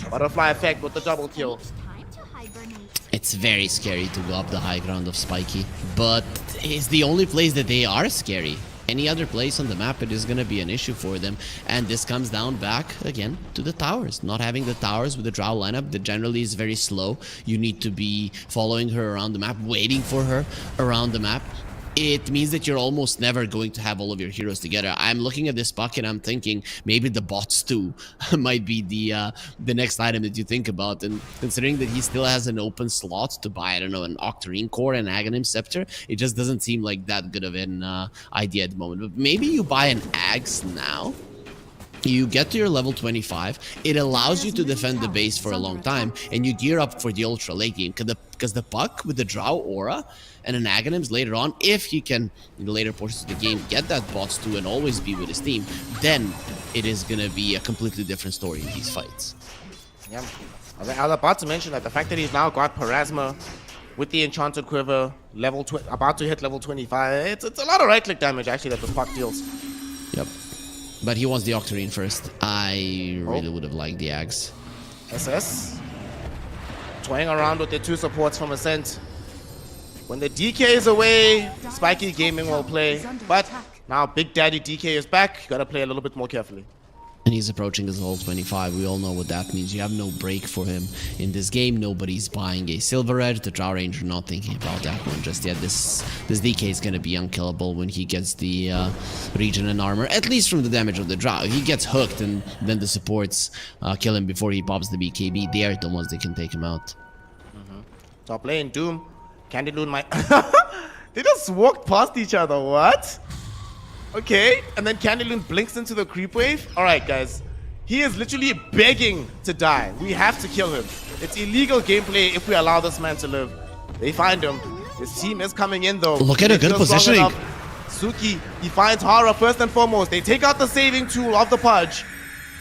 Butterfly effect with the double kill. It's very scary to go up the high ground of Spiky, but it's the only place that they are scary. Any other place on the map, it is going to be an issue for them. And this comes down back, again, to the towers. Not having the towers with the Drow lineup that generally is very slow. You need to be following her around the map, waiting for her around the map. It means that you're almost never going to have all of your heroes together. I'm looking at this bucket and I'm thinking maybe the bots too might be the next item that you think about. And considering that he still has an open slot to buy, I don't know, an Octarine Core and Aghanim Scepter, it just doesn't seem like that good of an idea at the moment. But maybe you buy an Axe now. You get to your level 25, it allows you to defend the base for a long time, and you gear up for the ultra late game, because the puck with the Drow aura and an Aghanims later on, if he can, in the later portions of the game, get that bots too and always be with his team, then it is going to be a completely different story in these fights. Yeah, I was about to mention that the fact that he's now got Parasma with the Enchanted Quiver, about to hit level 25, it's a lot of right-click damage actually that the puck deals. Yep. But he wants the Octarine first. I really would have liked the Axe. SS toying around with their two supports from Ascent. When the DK is away, Spiky Gaming will play. But now Big Daddy DK is back. You gotta play a little bit more carefully. And he's approaching his level 25. We all know what that means. You have no break for him in this game. Nobody's buying a Silver Edge. The Drow Ranger not thinking about that one just yet. This DK is going to be unkillable when he gets the Regen and Armor. At least from the damage of the Drow. He gets hooked and then the supports kill him before he pops the BKB. They are the ones that can take him out. Top lane, Doom. Candyloon might... They just walked past each other. What? Okay, and then Candyloon blinks into the creep wave. All right, guys. He is literally begging to die. We have to kill him. It's illegal gameplay if we allow this man to live. They find him. His team is coming in, though. Look at a good positioning. Suki, he finds Hara first and foremost. They take out the saving tool of the Pudge.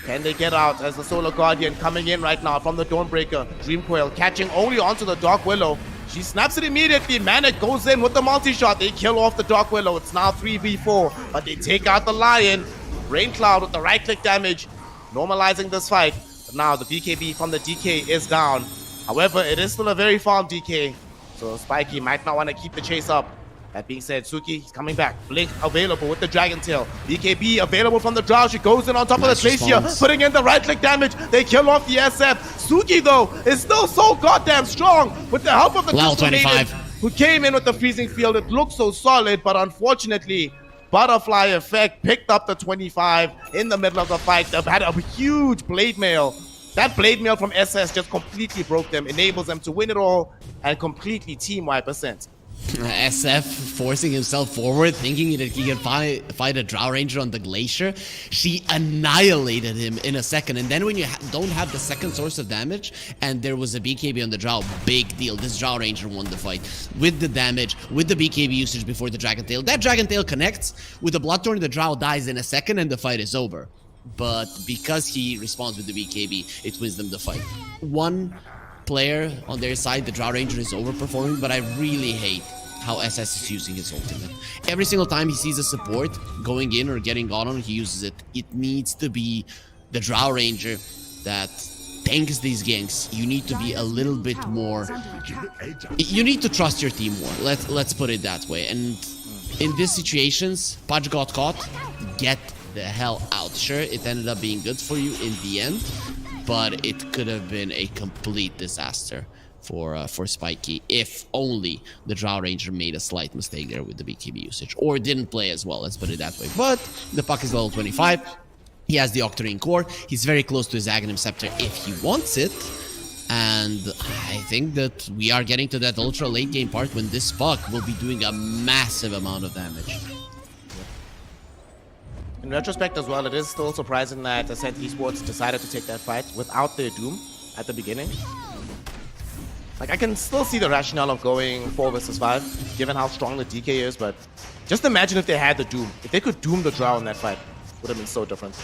Can they get out as the Solar Guardian coming in right now from the Dawnbreaker? Dreamcoil catching only onto the Dark Willow. She snaps it immediately. Manic goes in with the multi-shot. They kill off the Dark Willow. It's now 3v4, but they take out the Lion. Raincloud with the right-click damage, normalizing this fight. But now the BKB from the DK is down. However, it is still a very farm DK, so Spiky might not want to keep the chase up. That being said, Suki, he's coming back. Blink available with the Dragon Tail. BKB available from the Drow. She goes in on top of the Glacier, putting in the right-click damage. They kill off the SF. Suki, though, is still so goddamn strong with the help of the Level 25. who came in with the Freezing Field. It looked so solid, but unfortunately, Butterfly Effect picked up the 25 in the middle of the fight. They've had a huge Blade Mail That blade mail from SS just completely broke them, enables them to win it all and completely team wipe Ascent. SF forcing himself forward, thinking that he can fight a Drow Ranger on the glacier. She annihilated him in a second. And then when you don't have the second source of damage, and there was a BKB on the Drow, big deal. This Drow Ranger won the fight. With the damage, with the BKB usage before the Dragon Tail. That Dragon Tail connects with the Bloodthorn, the Drow dies in a second and the fight is over. But because he responds with the BKB, it wins them the fight. One player on their side, the Drow Ranger, is overperforming, but I really hate how SS is using his ultimate. Every single time he sees a support going in or getting got on, he uses it. It needs to be the Drow Ranger that tanks these ganks. You need to be a little bit more... You need to trust your team more. Let's put it that way. And in these situations, Pudge got caught. Get the hell out. Sure, it ended up being good for you in the end, but it could have been a complete disaster for Spiky if only the Drow Ranger made a slight mistake there with the BKB usage, or didn't play as well, let's put it that way. But the puck is level 25. He has the Octarine core. He's very close to his Aghanim Scepter if he wants it. And I think that we are getting to that ultra late game part when this puck will be doing a massive amount of damage. In retrospect as well, it is still surprising that Ascent Esports decided to take that fight without their Doom at the beginning. Like, I can still see the rationale of going 4 versus 5, given how strong the DK is, but just imagine if they had the Doom. If they could Doom the Drow in that fight, it would have been so different.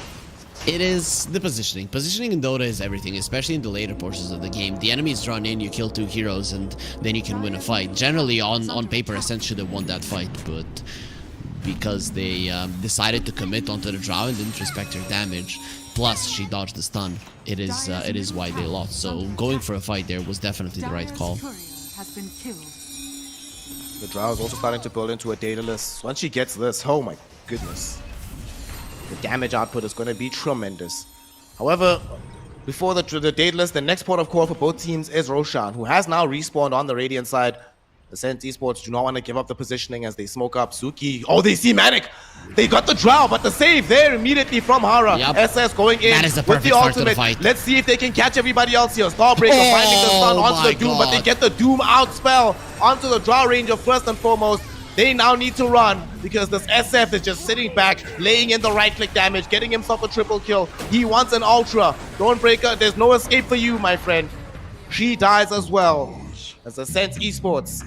It is the positioning. Positioning in Dota is everything, especially in the later portions of the game. The enemy is drawn in, you kill 2 heroes, and then you can win a fight. Generally, on paper, Ascent should have won that fight, but because they decided to commit onto the Drow and didn't respect her damage, plus she dodged the stun, it is why they lost. So going for a fight there was definitely the right call. The Drow is also starting to build into a Daedalus. Once she gets this, oh my goodness. The damage output is going to be tremendous. However, before the Daedalus, the next port of call for both teams is Roshan, who has now respawned on the Radiant side. Ascent Esports do not want to give up the positioning as they smoke up Suki. Oh, they see Manic. They got the Drow, but the save there immediately from Hara. Yep. SS going in with the ultimate. Let's see if they can catch everybody else here. Starbreaker finding the stun onto the Doom, but they get the Doom out spell onto the Drow Ranger first and foremost. They now need to run because this SF is just sitting back, laying in the right-click damage, getting himself a triple kill. He wants an Ultra. Dawnbreaker, there's no escape for you, my friend. She dies as well. As Ascent Esports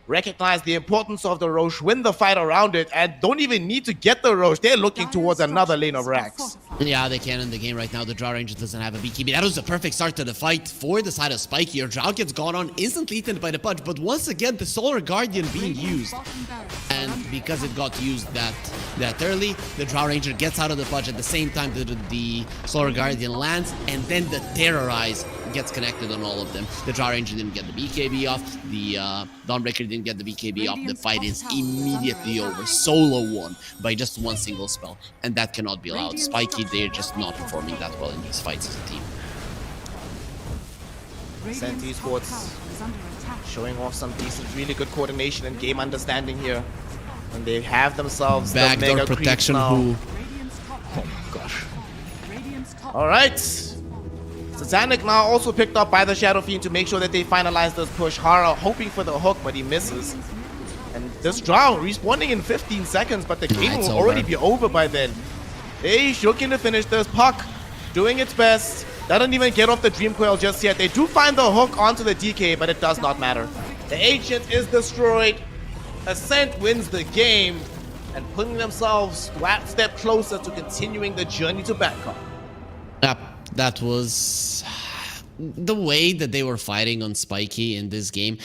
recognize the importance of the Roche, win the fight around it, and don't even need to get the Roche. They're looking towards another lane of racks. Yeah, they can in the game right now. The Drow Ranger doesn't have a BKB. That was a perfect start to the fight for the side of Spiky. Your Drow gets gone on, instantly eaten by the Pudge, but once again, the Solar Guardian being used. And because it got used that early, the Drow Ranger gets out of the Pudge at the same time the Solar Guardian lands, and then the Terrorize gets connected on all of them. The Drow Ranger didn't get the BKB off, the Dawnbreaker didn't get the BKB off. The fight is immediately over. Solo won by just one single spell, and that cannot be allowed. Spiky, they're just not performing that well in these fights as a team. Ascent Esports showing off some decent, really good coordination and game understanding here. And they have themselves backdoor the mega protection. Who? Oh gosh. Alright. Satanic now also picked up by the Shadow Fiend to make sure that they finalize this push. Hara hoping for the hook, but he misses. And this Drow respawning in 15 seconds, but the game will already be over by then. They looking to finish this. Puck doing its best. Doesn't even get off the Dream Coil just yet. They do find the hook onto the DK, but it does not matter. The Ancient is destroyed. Ascent wins the game and putting themselves one step closer to continuing the journey to Bangkok. Yep, that was the way that they were fighting on Spiky in this game.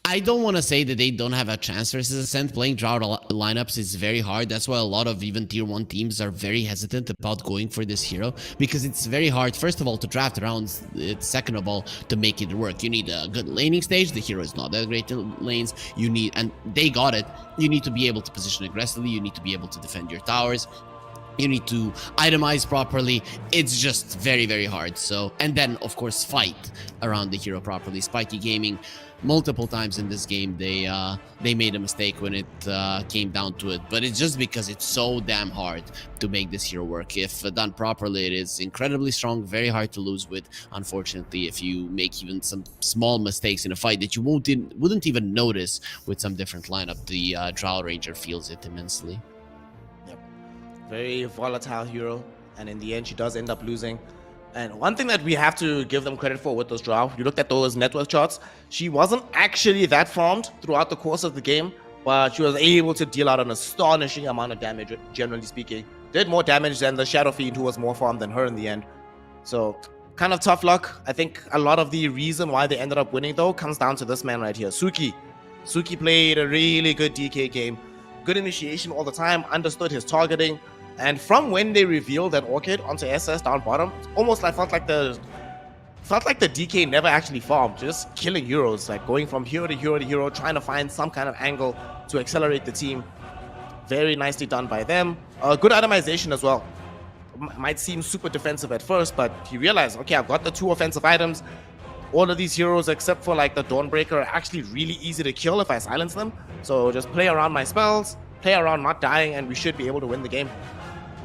I don't want to say that they don't have a chance versus Ascent. Playing Drow lineups is very hard. That's why a lot of even tier 1 teams are very hesitant about going for this hero, because it's very hard, first of all, to draft rounds, second of all, to make it work. You need a good laning stage. The hero is not that great in lanes. You need, and they got it, you need to be able to position aggressively. You need to be able to defend your towers. You need to itemize properly. It's just very, very hard. So, and then of course fight around the hero properly. Spiky Gaming, multiple times in this game, they made a mistake when it came down to it. But it's just because it's so damn hard to make this hero work. If done properly, it is incredibly strong, very hard to lose with. Unfortunately, if you make even some small mistakes in a fight that you wouldn't even notice with some different lineup, the Drow Ranger feels it immensely. Very volatile hero, and in the end she does end up losing. And one thing that we have to give them credit for with those Drow, you looked at those network charts, she wasn't actually that farmed throughout the course of the game, but she was able to deal out an astonishing amount of damage, generally speaking. Did more damage than the Shadow Fiend, who was more farmed than her in the end. So kind of tough luck. I think a lot of the reason why they ended up winning though comes down to this man right here, Suki. Suki played a really good DK game. Good initiation all the time, understood his targeting. And from when they revealed that Orchid onto SS down bottom, it's almost like felt like the DK never actually farmed, just killing heroes, like going from hero to hero to hero, trying to find some kind of angle to accelerate the team. Very nicely done by them. Good itemization as well. Might seem super defensive at first, but he realized, okay, I've got the 2 offensive items. All of these heroes, except for like the Dawnbreaker, are actually really easy to kill if I silence them. So just play around my spells, play around not dying, and we should be able to win the game.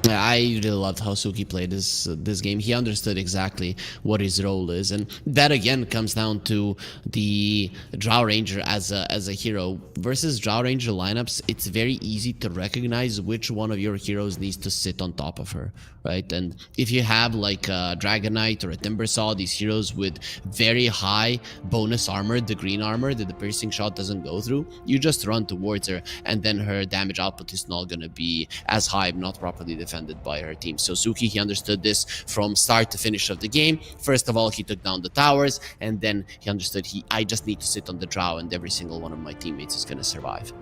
Yeah, I really loved how Suki played this game. He understood exactly what his role is, and that again comes down to the Drow Ranger as a hero versus Drow Ranger lineups. It's very easy to recognize which one of your heroes needs to sit on top of her, right? And if you have like a Dragon Knight or a Timbersaw, these heroes with very high bonus armor, the green armor that the piercing shot doesn't go through, you just run towards her, and then her damage output is not going to be as high, not properly defended by her team. So Suki, he understood this from start to finish of the game. First of all, he took down the towers, and then he understood I just need to sit on the Drow, and every single one of my teammates is going to survive.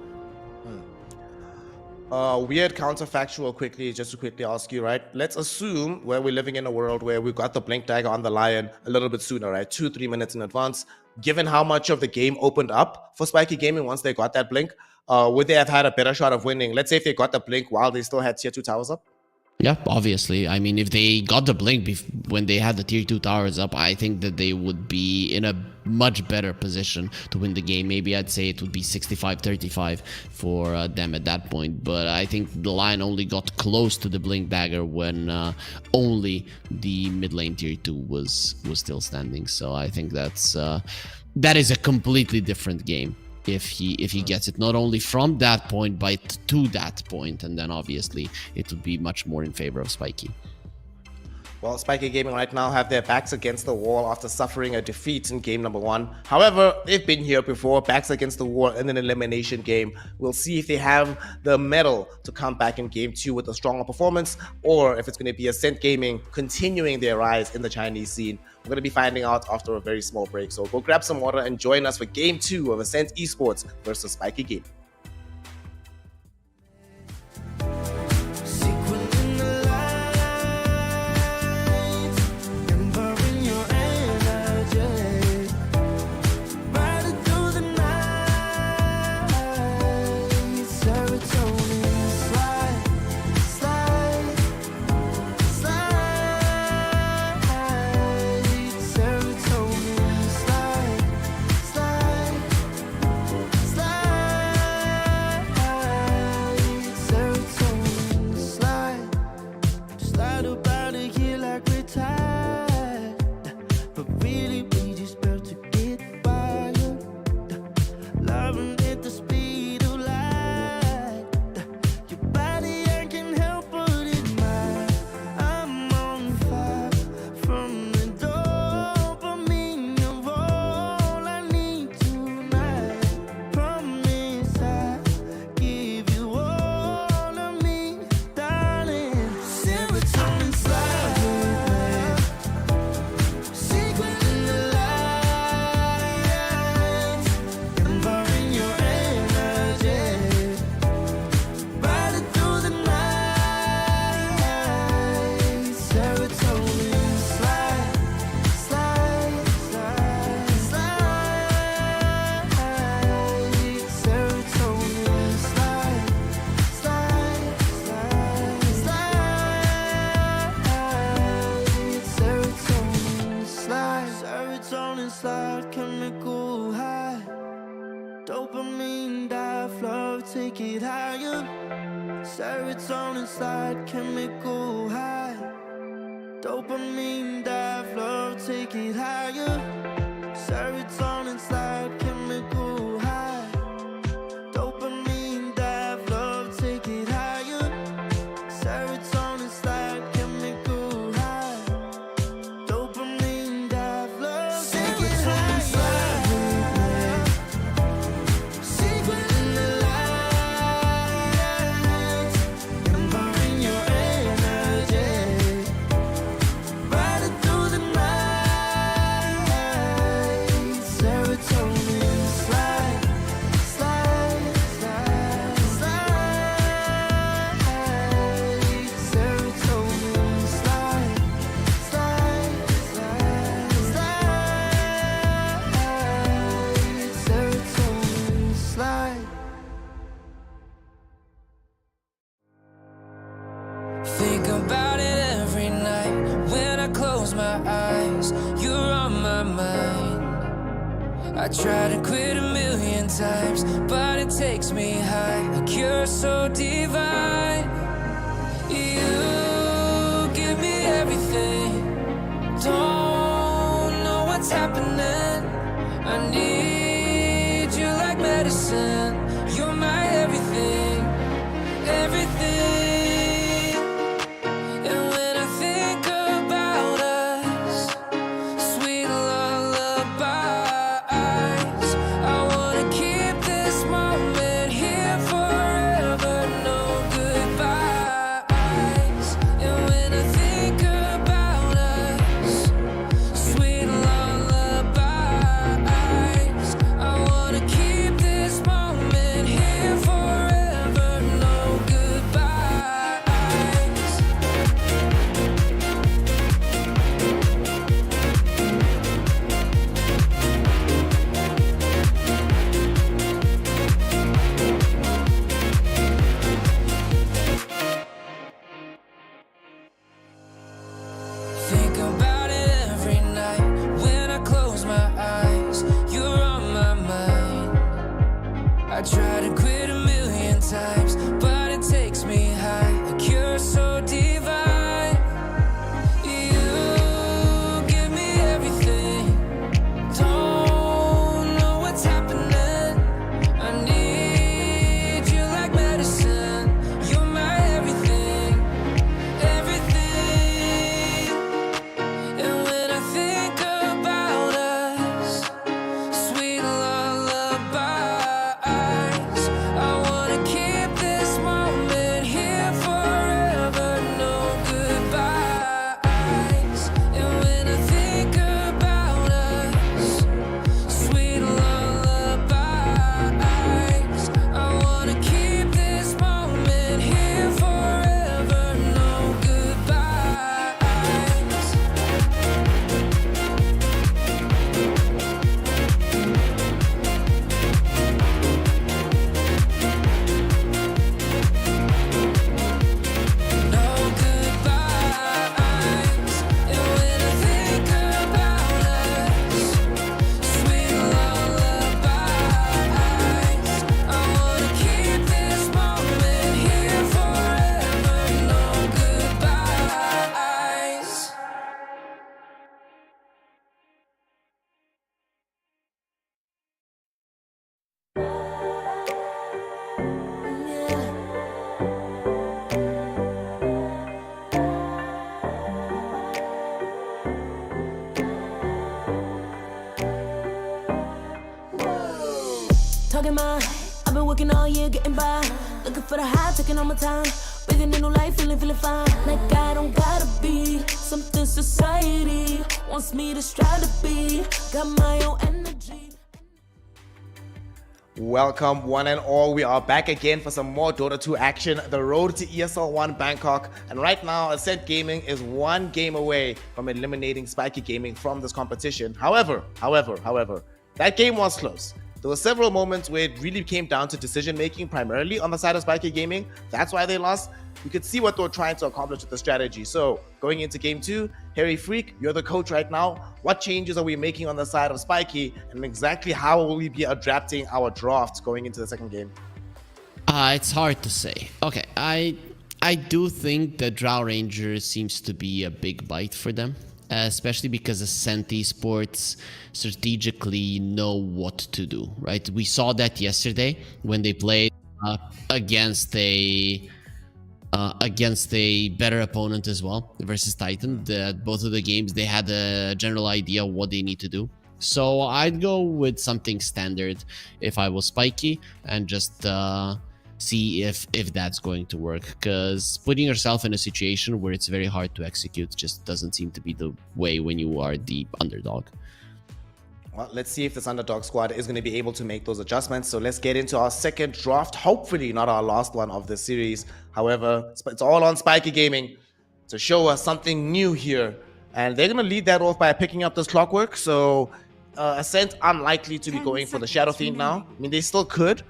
Weird counterfactual quickly, just to quickly ask you, right? Let's assume where we're living in a world where we've got the Blink Dagger on the Lion a little bit sooner, right? 2-3 minutes in advance. Given how much of the game opened up for Spiky Gaming once they got that Blink, would they have had a better shot of winning? Let's say if they got the Blink while they still had tier 2 towers up? Yeah, obviously. I mean, if they got the Blink when they had the tier 2 towers up, I think that they would be in a much better position to win the game. Maybe I'd say it would be 65-35 for them at that point. But I think the Lion only got close to the Blink Dagger when only the mid lane tier 2 was still standing. So I think that is a completely different game if he gets it not only from that point but to that point, and then obviously it would be much more in favor of Spiky. Well, Spiky Gaming right now have their backs against the wall after suffering a defeat in game number 1. However, they've been here before, backs against the wall in an elimination game. We'll see if they have the mettle to come back in game 2 with a stronger performance, or if it's going to be Ascent Gaming continuing their rise in the Chinese scene. We're going to be finding out after a very small break. So go grab some water and join us for game 2 of Ascent Esports versus Spiky Gaming. and slide, chemical high. Dopamine dive, love, take it higher. Serotonin slide, chemical high. Dopamine dive, love, take it higher. Serotonin slide, chemical high. Dopamine dive, love, take it higher. Serotonin slide, chemical high. Dopamine dive, love, take it higher. Secret in the lights, empowering your energy. Riding through the night, serotonin slide, slide, slide, slide. Serotonin slide, slide, slide, slide. Serotonin slide. Think about it every night when I close my eyes. You're on my mind. I try to quit a million times, but it takes me high. Like you're so divine. You give me everything. Don't know what's happening. I need you like medicine. You're my everything, everything. And when I think about us, sweet lullabies, I wanna keep this moment here forever, no goodbyes. And when I think about us, sweet lullabies, I wanna keep this moment here forever, no goodbyes. Think about it every night when I close my eyes. You're on my mind. I try to quit a million times, but it takes me high. Like you're so divine. You give me everything. Don't know what's happening. I need you like medicine. You're my everything, everything. And when I think about us, sweet lullabies, I wanna keep this moment here forever, no goodbyes. And when I think about us, sweet lullabies, I wanna keep this moment here forever, no goodbyes. No goodbyes. And when I think about us, sweet lullabies, I wanna keep this moment here forever. No goodbyes. Talking my, I've been working all year getting by. Looking for the high, taking all my time. Breathing in new life, feeling fine. Like I don't gotta be something society wants me to strive to be. Got my own energy. Welcome, one and all. We are back again for some more Dota 2 action. The road to ESL One Bangkok. And right now, Ascent Gaming is one game away from eliminating Spiky Gaming from this competition. However, that game was close. There were several moments where it really came down to decision making, primarily on the side of Spiky Gaming. That's why they lost. you could see what they were trying to accomplish with the strategy. So going into game 2, Harry Freak, you're the coach right now. What changes are we making on the side of Spiky, and exactly how will we be adapting our draft going into the second game? It's hard to say. Okay, I do think that Drow Ranger seems to be a big bite for them, especially because Ascent Esports strategically know what to do, right? We saw that yesterday when they played against a better opponent as well versus Titan. Both of the games, they had a general idea of what they need to do. So I'd go with something standard if I was Spiky and just see if that's going to work, because putting yourself in a situation where it's very hard to execute just doesn't seem to be the way when you are the underdog. Well, let's see if this underdog squad is going to be able to make those adjustments. So let's get into our second draft. Hopefully not our last one of the series. However, it's all on Spiky Gaming to show us something new here. And they're going to lead that off by picking up this Clockwork. So Ascent unlikely to be going for the Shadow Fiend now. I mean, they still could,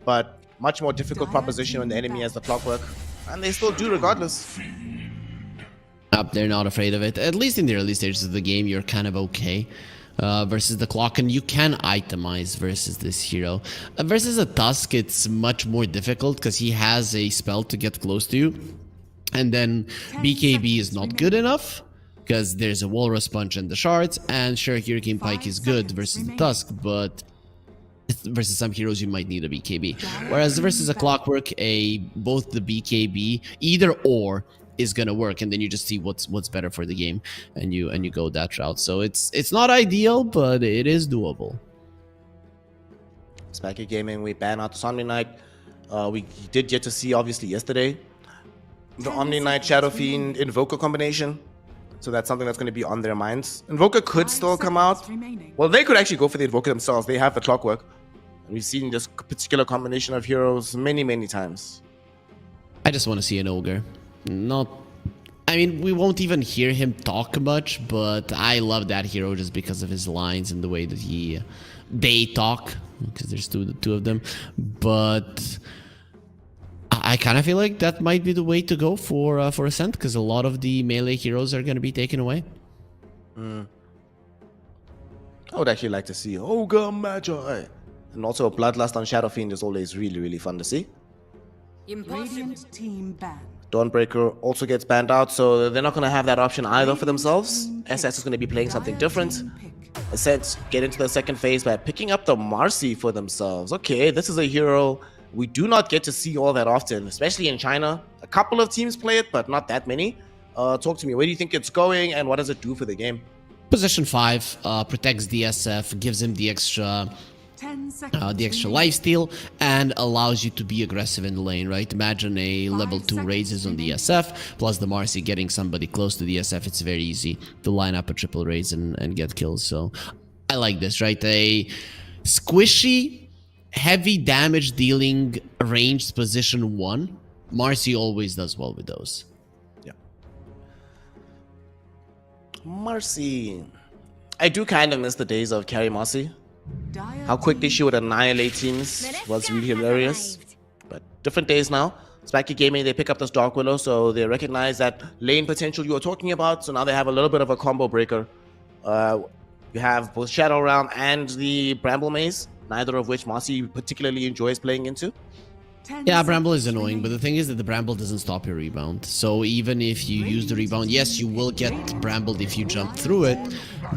but much more difficult proposition when the enemy has the Clockwork. And they still do regardless. They're not afraid of it. At least in the early stages of the game, you're kind of okay. Versus the clock, and you can itemize versus this hero. Versus a Tusk, it's much more difficult because he has a spell to get close to you, and then BKB is not good enough because there's a Walrus Punch and the shards, and sure, Hurricane Pike is good versus the Tusk, but versus some heroes you might need a BKB. Whereas versus a Clockwork, both the BKB, either or, is gonna work, and then you just see what's better for the game, and you go that route. So it's not ideal, but it is doable. Spiky Gaming, we ban out the Omni Knight. We did get to see obviously yesterday the Omni Knight Shadow Fiend Invoker combination. So that's something that's going to be on their minds. Invoker could still come out. Well, they could actually go for the Invoker themselves. They have the Clockwork. And we've seen this particular combination of heroes many times. I just want to see an Ogre. I mean, we won't even hear him talk much, but I love that hero just because of his lines and the way that they talk, because there's two of them. But I kind of feel like that might be the way to go for Ascent, because a lot of the melee heroes are going to be taken away. I would actually like to see Ogre Magi. And also a Bloodlust on Shadow Fiend is always really fun to see. Radiant team banned. Dawnbreaker also gets banned out, so they're not going to have that option either for themselves. SS is going to be playing something different. Ascent get into the second phase by picking up the Marcy for themselves. Okay, this is a hero we do not get to see all that often, especially in China. A couple of teams play it, but not that many. Talk to me, where do you think it's going, and what does it do for the game? Position 5 protects DSF, gives him the extra lifesteal, and allows you to be aggressive in the lane, right? Imagine a level 2 raises on the SF, plus the Marcy getting somebody close to the SF. It's very easy to line up a triple raise and get kills. So I like this, right? A squishy, heavy damage dealing ranged position 1. Marcy always does well with those. Yeah. Marcy. I do kind of miss the days of carry Marcy. How quickly she would annihilate teams was really hilarious. But different days now. Spiky Gaming, they pick up this Dark Willow, so they recognize that lane potential you were talking about. So now they have a little bit of a combo breaker. You have both Shadow Realm and the Bramble Maze, neither of which Marcy particularly enjoys playing into. Yeah, Bramble is annoying, but the thing is that the Bramble doesn't stop your rebound. So even if you use the rebound, yes, you will get brambled if you jump through it,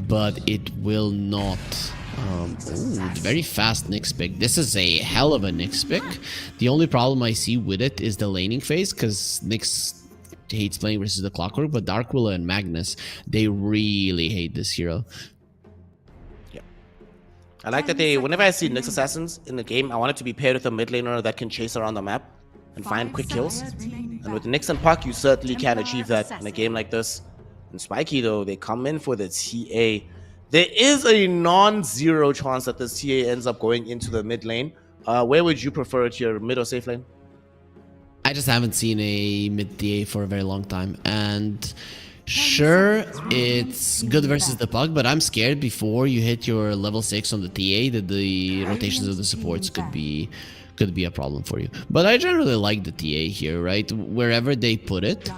but it will not. Very fast Nyx pick. This is a hell of a Nyx pick. The only problem I see with it is the laning phase, because Nyx hates playing versus the Clockwork, but Dark Willow and Magnus, they really hate this hero. Yeah. I like that whenever I see Nyx Assassins in the game, I want it to be paired with a mid laner that can chase around the map and find quick kills. And with Nyx and Puck, you certainly can achieve that in a game like this. And Spiky, though, they come in for the TA. There is a non-zero chance that this TA ends up going into the mid lane. Where would you prefer it here, mid or safe lane? I just haven't seen a mid TA for a very long time. And sure, it's good versus the Pug, but I'm scared before you hit your level 6 on the TA that the rotations of the supports could be could be a problem for you. But I generally like the TA here, right? Wherever they put it,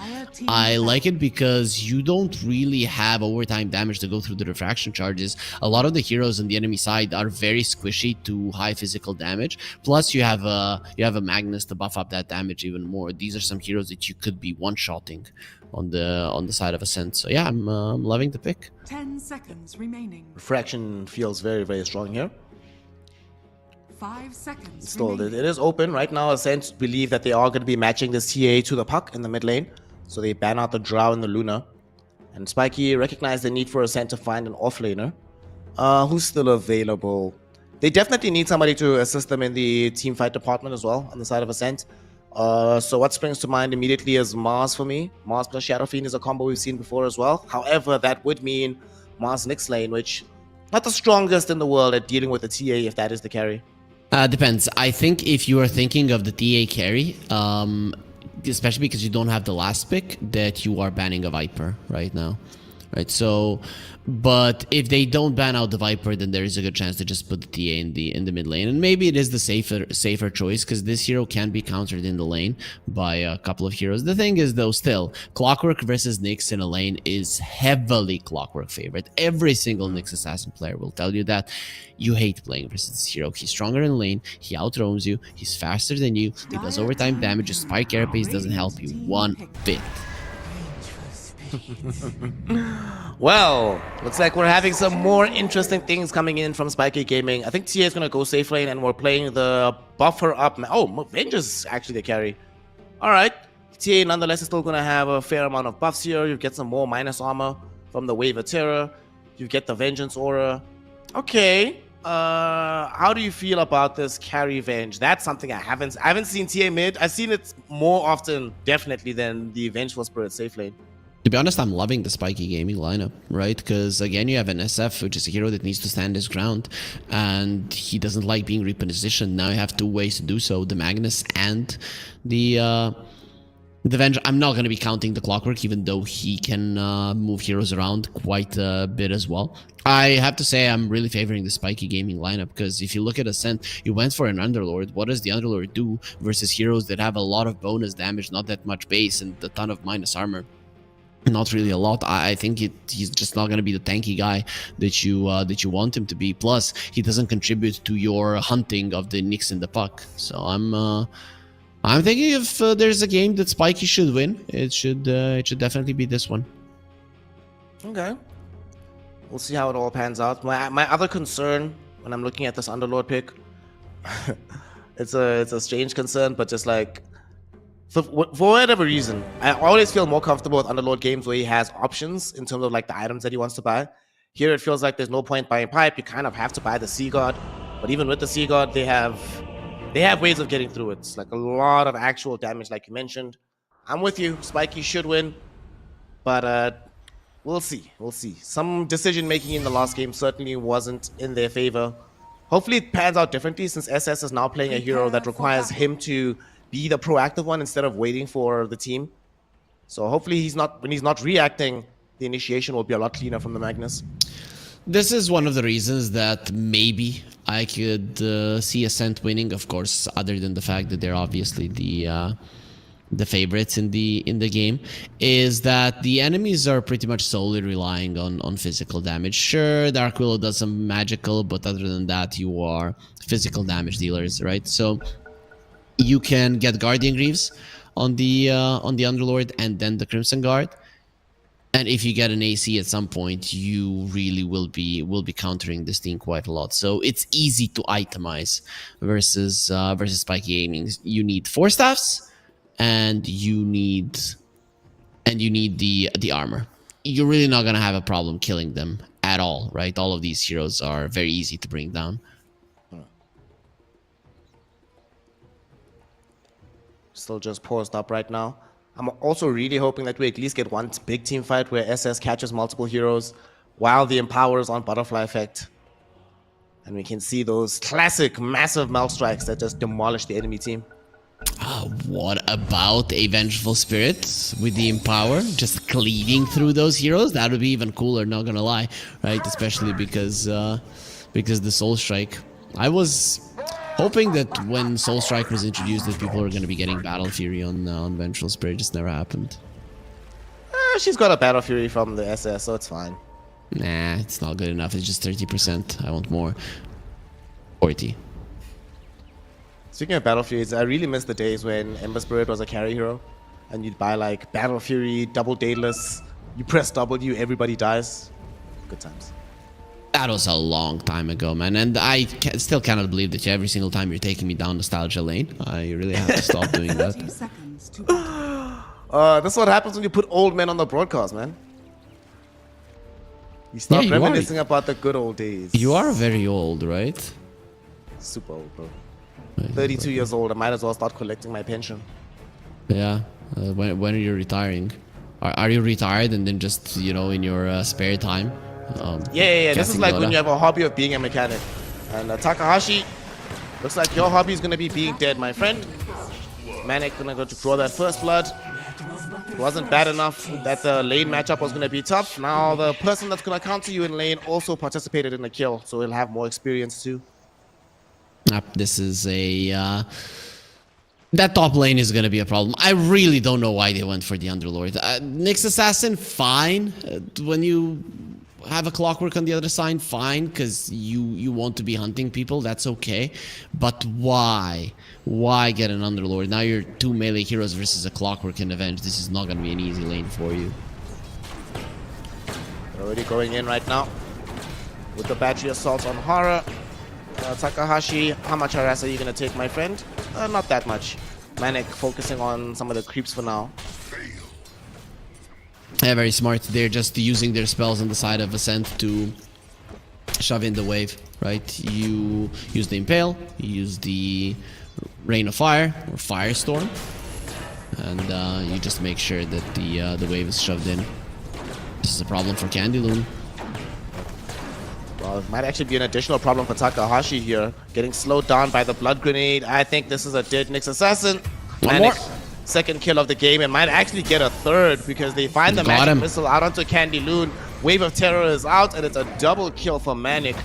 I like it because you don't really have overtime damage to go through the refraction charges. A lot of the heroes on the enemy side are very squishy to high physical damage. Plus, you have a Magnus to buff up that damage even more. These are some heroes that you could be one-shotting on the side of Ascent. So yeah, I'm loving the pick. 10 seconds remaining. Refraction feels very, very strong here. 5 seconds Still, remaining. it is open. Right now, Ascent believe that they are going to be matching this TA to the puck in the mid lane. So they ban out the Drow and the Luna. And Spiky recognize the need for Ascent to find an offlaner. Who's still available? They definitely need somebody to assist them in the team fight department as well on the side of Ascent. So what springs to mind immediately is Mars for me. Mars plus Shadow Fiend is a combo we've seen before as well. However, that would mean Mars Nyx lane, which not the strongest in the world at dealing with the TA if that is the carry. Depends. I think if you are thinking of the TA carry, especially because you don't have the last pick, that you are banning a Viper right now. Right, so, but if they don't ban out the Viper, then there is a good chance to just put the TA in the mid lane, and maybe it is the safer choice because this hero can be countered in the lane by a couple of heroes. The thing is, though, still Clockwork versus Nyx in a lane is heavily Clockwork favorite. Every single Nyx assassin player will tell you that. You hate playing versus this hero. He's stronger in lane. He outroams you. He's faster than you. He does overtime damage. His spike carapace doesn't help you one bit. Well, looks like we're having some more interesting things coming in from Spiky Gaming. I think TA is going to go safe lane, and we're playing the buffer up. Oh, Vengeance actually the carry. All right. TA nonetheless is still going to have a fair amount of buffs here. You get some more minus armor from the Wave of Terror. You get the Vengeance aura. Okay. How do you feel about this carry Venge? That's something I haven't seen TA mid. I've seen it more often, definitely, than the Vengeful Spirit safe lane. To be honest, I'm loving the Spiky Gaming lineup, right? Because again, you have an SF, which is a hero that needs to stand his ground, and he doesn't like being repositioned. Now you have two ways to do so: the Magnus and the Venge. I'm not going to be counting the Clockwork, even though he can move heroes around quite a bit as well. I have to say I'm really favoring the Spiky Gaming lineup because if you look at Ascent, you went for an Underlord. What does the Underlord do versus heroes that have a lot of bonus damage, not that much base, and a ton of minus armor? Not really a lot. I think he's just not going to be the tanky guy that you want him to be. Plus, he doesn't contribute to your hunting of the Nyx in the puck. So I'm thinking if there's a game that Spiky should win, it should definitely be this one. Okay. We'll see how it all pans out. My other concern when I'm looking at this Underlord pick, it's a strange concern, but just like for whatever reason, I always feel more comfortable with Underlord games where he has options in terms of like the items that he wants to buy. Here it feels like there's no point buying pipe. You kind of have to buy the Sea God, but even with the Sea God, they have ways of getting through it. It's like a lot of actual damage, like you mentioned. I'm with you. Spiky should win, but we'll see. We'll see. Some decision making in the last game certainly wasn't in their favor. Hopefully it pans out differently since SS is now playing a hero that requires him to be the proactive one instead of waiting for the team. So hopefully when he's not reacting, the initiation will be a lot cleaner from the Magnus. This is one of the reasons that maybe I could see Ascent winning, of course, other than the fact that they're obviously the favorites in the game, is that the enemies are pretty much solely relying on physical damage. Sure, Dark Willow does some magical, but other than that, you are physical damage dealers, right? So you can get Guardian Greaves on the Underlord and then the Crimson Guard. And if you get an AC at some point, you really will be countering this thing quite a lot. So it's easy to itemize versus Spiky Gaming. You need 4 staffs, and you need the armor. You're really not gonna have a problem killing them at all, right? All of these heroes are very easy to bring down. Still just paused up right now. I'm also really hoping that we at least get one big team fight where SS catches multiple heroes while the Empower is on Butterfly Effect. And we can see those classic massive melt strikes that just demolish the enemy team. What about a Vengeful Spirit with the Empower? Just cleaving through those heroes? That would be even cooler, not gonna lie. Right? Especially because the Soul Strike. hoping that when Soul Strike was introduced that people are going to be getting Battle Fury on Vengeful Spirit. Just never happened. She's got a Battle Fury from the SS, so it's fine. Nah, it's not good enough. It's just 30%. I want more. 40. Speaking of Battle Furies, I really miss the days when Ember Spirit was a carry hero. And you'd buy like Battle Fury, double Daedalus. You press W, everybody dies. Good times. That was a long time ago, man. And I still cannot believe that every single time you're taking me down nostalgia lane. I really have to stop doing 30 that. seconds to enter. That's what happens when you put old men on the broadcast, man. You start Yeah, you are. reminiscing about the good old days. You are very old, right? Super old, bro. 32 years old. I might as well start collecting my pension. Yeah. When are you retiring? Are you retired and then just, you know, in your spare time? Yeah. This is casting like when Dota? you have a hobby of being a mechanic. And Takahashi, looks like your hobby is going to be being dead, my friend. Manic going to go to draw that first blood. It wasn't bad enough that the lane matchup was going to be tough. Now the person that's going to counter you in lane also participated in the kill, so he'll have more experience too. This is a... that top lane is going to be a problem. I really don't know why they went for the Underlord. Nyx Assassin, fine. When you have a Clockwork on the other side, fine, because you want to be hunting people, that's okay. But why? Why get an Underlord? Now you're two melee heroes versus a Clockwork and Avenge. This is not going to be an easy lane for you. They're already going in right now with the battery assault on Hara. Takahashi, how much harass are you going to take, my friend? Not that much. Manic focusing on some of the creeps for now. Yeah, very smart. They're just using their spells on the side of Ascent to shove in the wave, right? You use the Impale, you use the Rain of Fire or Firestorm, and you just make sure that the wave is shoved in. This is a problem for Candy Loon. Well, it might actually be an additional problem for Takahashi here. Getting slowed down by the Blood Grenade. I think this is a dead Nyx Assassin. One more. Second kill of the game, and might actually get a third because they find the Got Magic him. Missile out onto Candy Loon. Wave of Terror is out, and it's a double kill for Manic.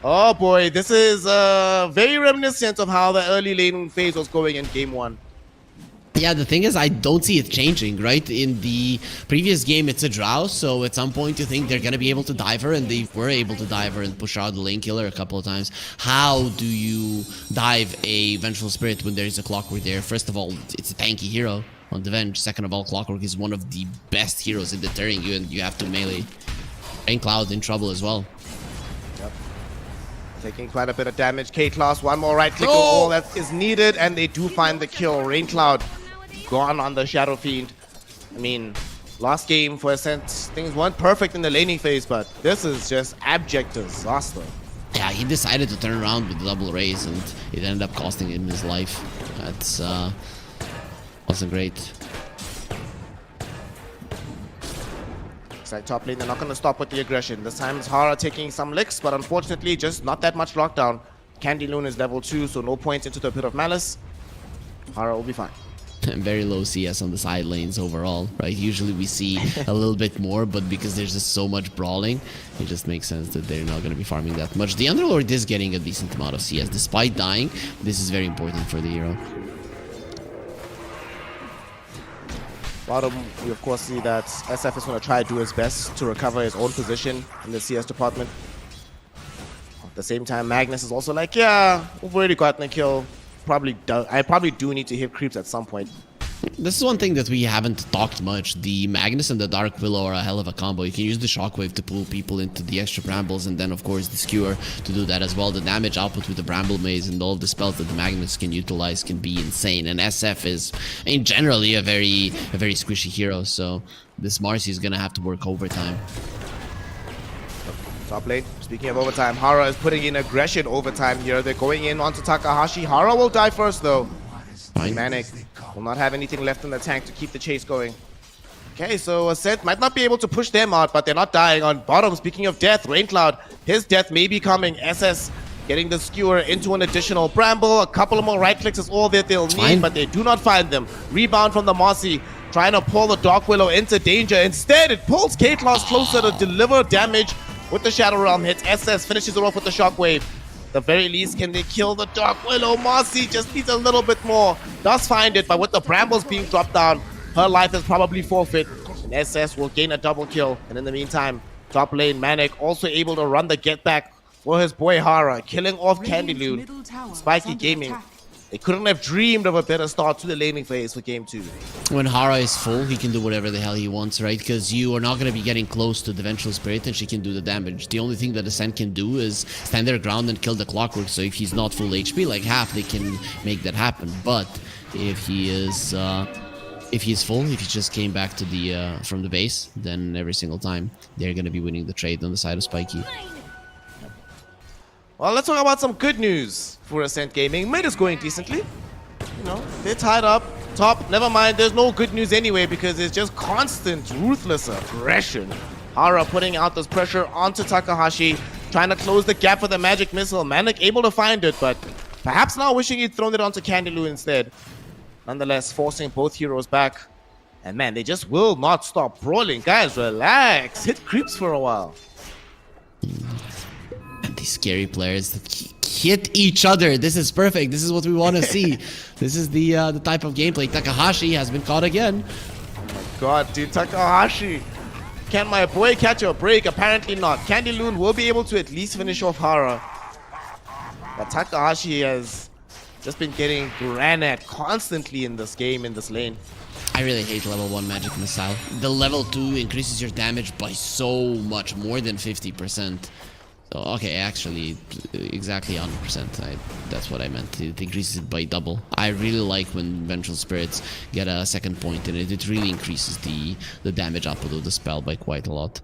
Oh boy, this is very reminiscent of how the early lane phase was going in game 1. Yeah, the thing is, I don't see it changing, right? In the previous game, it's a Drow, so at some point you think they're going to be able to dive her, and they were able to dive her and push out the lane killer a couple of times. How do you dive a Vengeful Spirit when there's a Clockwork there? First of all, it's a tanky hero on the Venge. Second of all, Clockwork is one of the best heroes in deterring you, and you have to melee. Rain Cloud in trouble as well. Taking quite a bit of damage. K-Class, one more right click of all that is needed, and they do find the kill. Rain Cloud gone on the Shadow Fiend. I mean, last game for Ascent, things weren't perfect in the laning phase, but this is just abject disaster. Yeah, he decided to turn around with the double raise, and it ended up costing him his life. That's wasn't great. Looks like top lane, they're not going to stop with the aggression. This time it's Hara taking some licks, but unfortunately just not that much lockdown. Candy Loon is level 2, so no points into the Pit of Malice. Hara will be fine. And very low CS on the side lanes overall, right? Usually we see a little bit more, but because there's just so much brawling, it just makes sense that they're not going to be farming that much. The Underlord is getting a decent amount of CS. Despite dying, this is very important for the hero. Bottom, we of course see that SF is going to try to do his best to recover his own position in the CS department. At the same time, Magnus is also like, yeah, we've already gotten a kill. I probably do need to hit creeps at some point. This is one thing that we haven't talked much. The Magnus and the Dark Willow are a hell of a combo. You can use the Shockwave to pull people into the extra Brambles, and then of course the Skewer to do that as well. The damage output with the Bramble Maze and all of the spells that the Magnus can utilize can be insane. And SF is, in generally, a very squishy hero, so this Marcy is gonna have to work overtime. Top lane, speaking of overtime, Hara is putting in aggression overtime here. They're going in onto Takahashi. Hara will die first though. Fine. Manic will not have anything left in the tank to keep the chase going. Okay, so Ascent might not be able to push them out, but they're not dying. On bottom, speaking of death, Raincloud, his death may be coming. SS getting the Skewer into an additional Bramble. A couple of more right clicks is all that they'll need, Fine. but they do not find them. Rebound from the Mossy, trying to pull the Dark Willow into danger. Instead, it pulls K-Class closer to deliver damage with the Shadow Realm hits. SS finishes it off with the Shockwave. the very least, can they kill the Dark Willow? Marcy just needs a little bit more. Does find it, but with the Brambles being dropped down, her life is probably forfeit. And SS will gain a double kill. And in the meantime, top lane Manic also able to run the get back for his boy Hara, killing off Candyloon. Spiky Gaming, they couldn't have dreamed of a better start to the laning phase for game 2. When Hara is full, he can do whatever the hell he wants, right? Because you are not going to be getting close to the Vengeful Spirit and she can do the damage. The only thing that Ascent can do is stand their ground and kill the Clockwork. So if he's not full HP, like half, they can make that happen. But if he is full, if he just came back to the from the base, then every single time they're going to be winning the trade on the side of Spiky. Well, let's talk about some good news for Ascent Gaming. Mid is going decently. You know, they're tied up. Top, never mind. There's no good news anyway because it's just constant, ruthless aggression. Hara putting out this pressure onto Takahashi, trying to close the gap for the magic missile. Manic able to find it, but perhaps now wishing he'd thrown it onto Candyloon instead. Nonetheless, forcing both heroes back. And man, they just will not stop brawling. Guys, relax. Hit creeps for a while. And these scary players that hit each other. This is perfect. This is what we want to see. This is the type of gameplay. Takahashi has been caught again. Oh my god, dude, Takahashi. Can my boy catch a break? Apparently not. Candyloon will be able to at least finish off Hara. But Takahashi has just been getting ran at constantly in this game, in this lane. I really hate level 1 magic missile. The level 2 increases your damage by so much, more than 50%. So, okay, actually, exactly 100%. That's what I meant. It increases it by double. I really like when Vengeful Spirits get a second point in it. It really increases the damage output of the spell by quite a lot.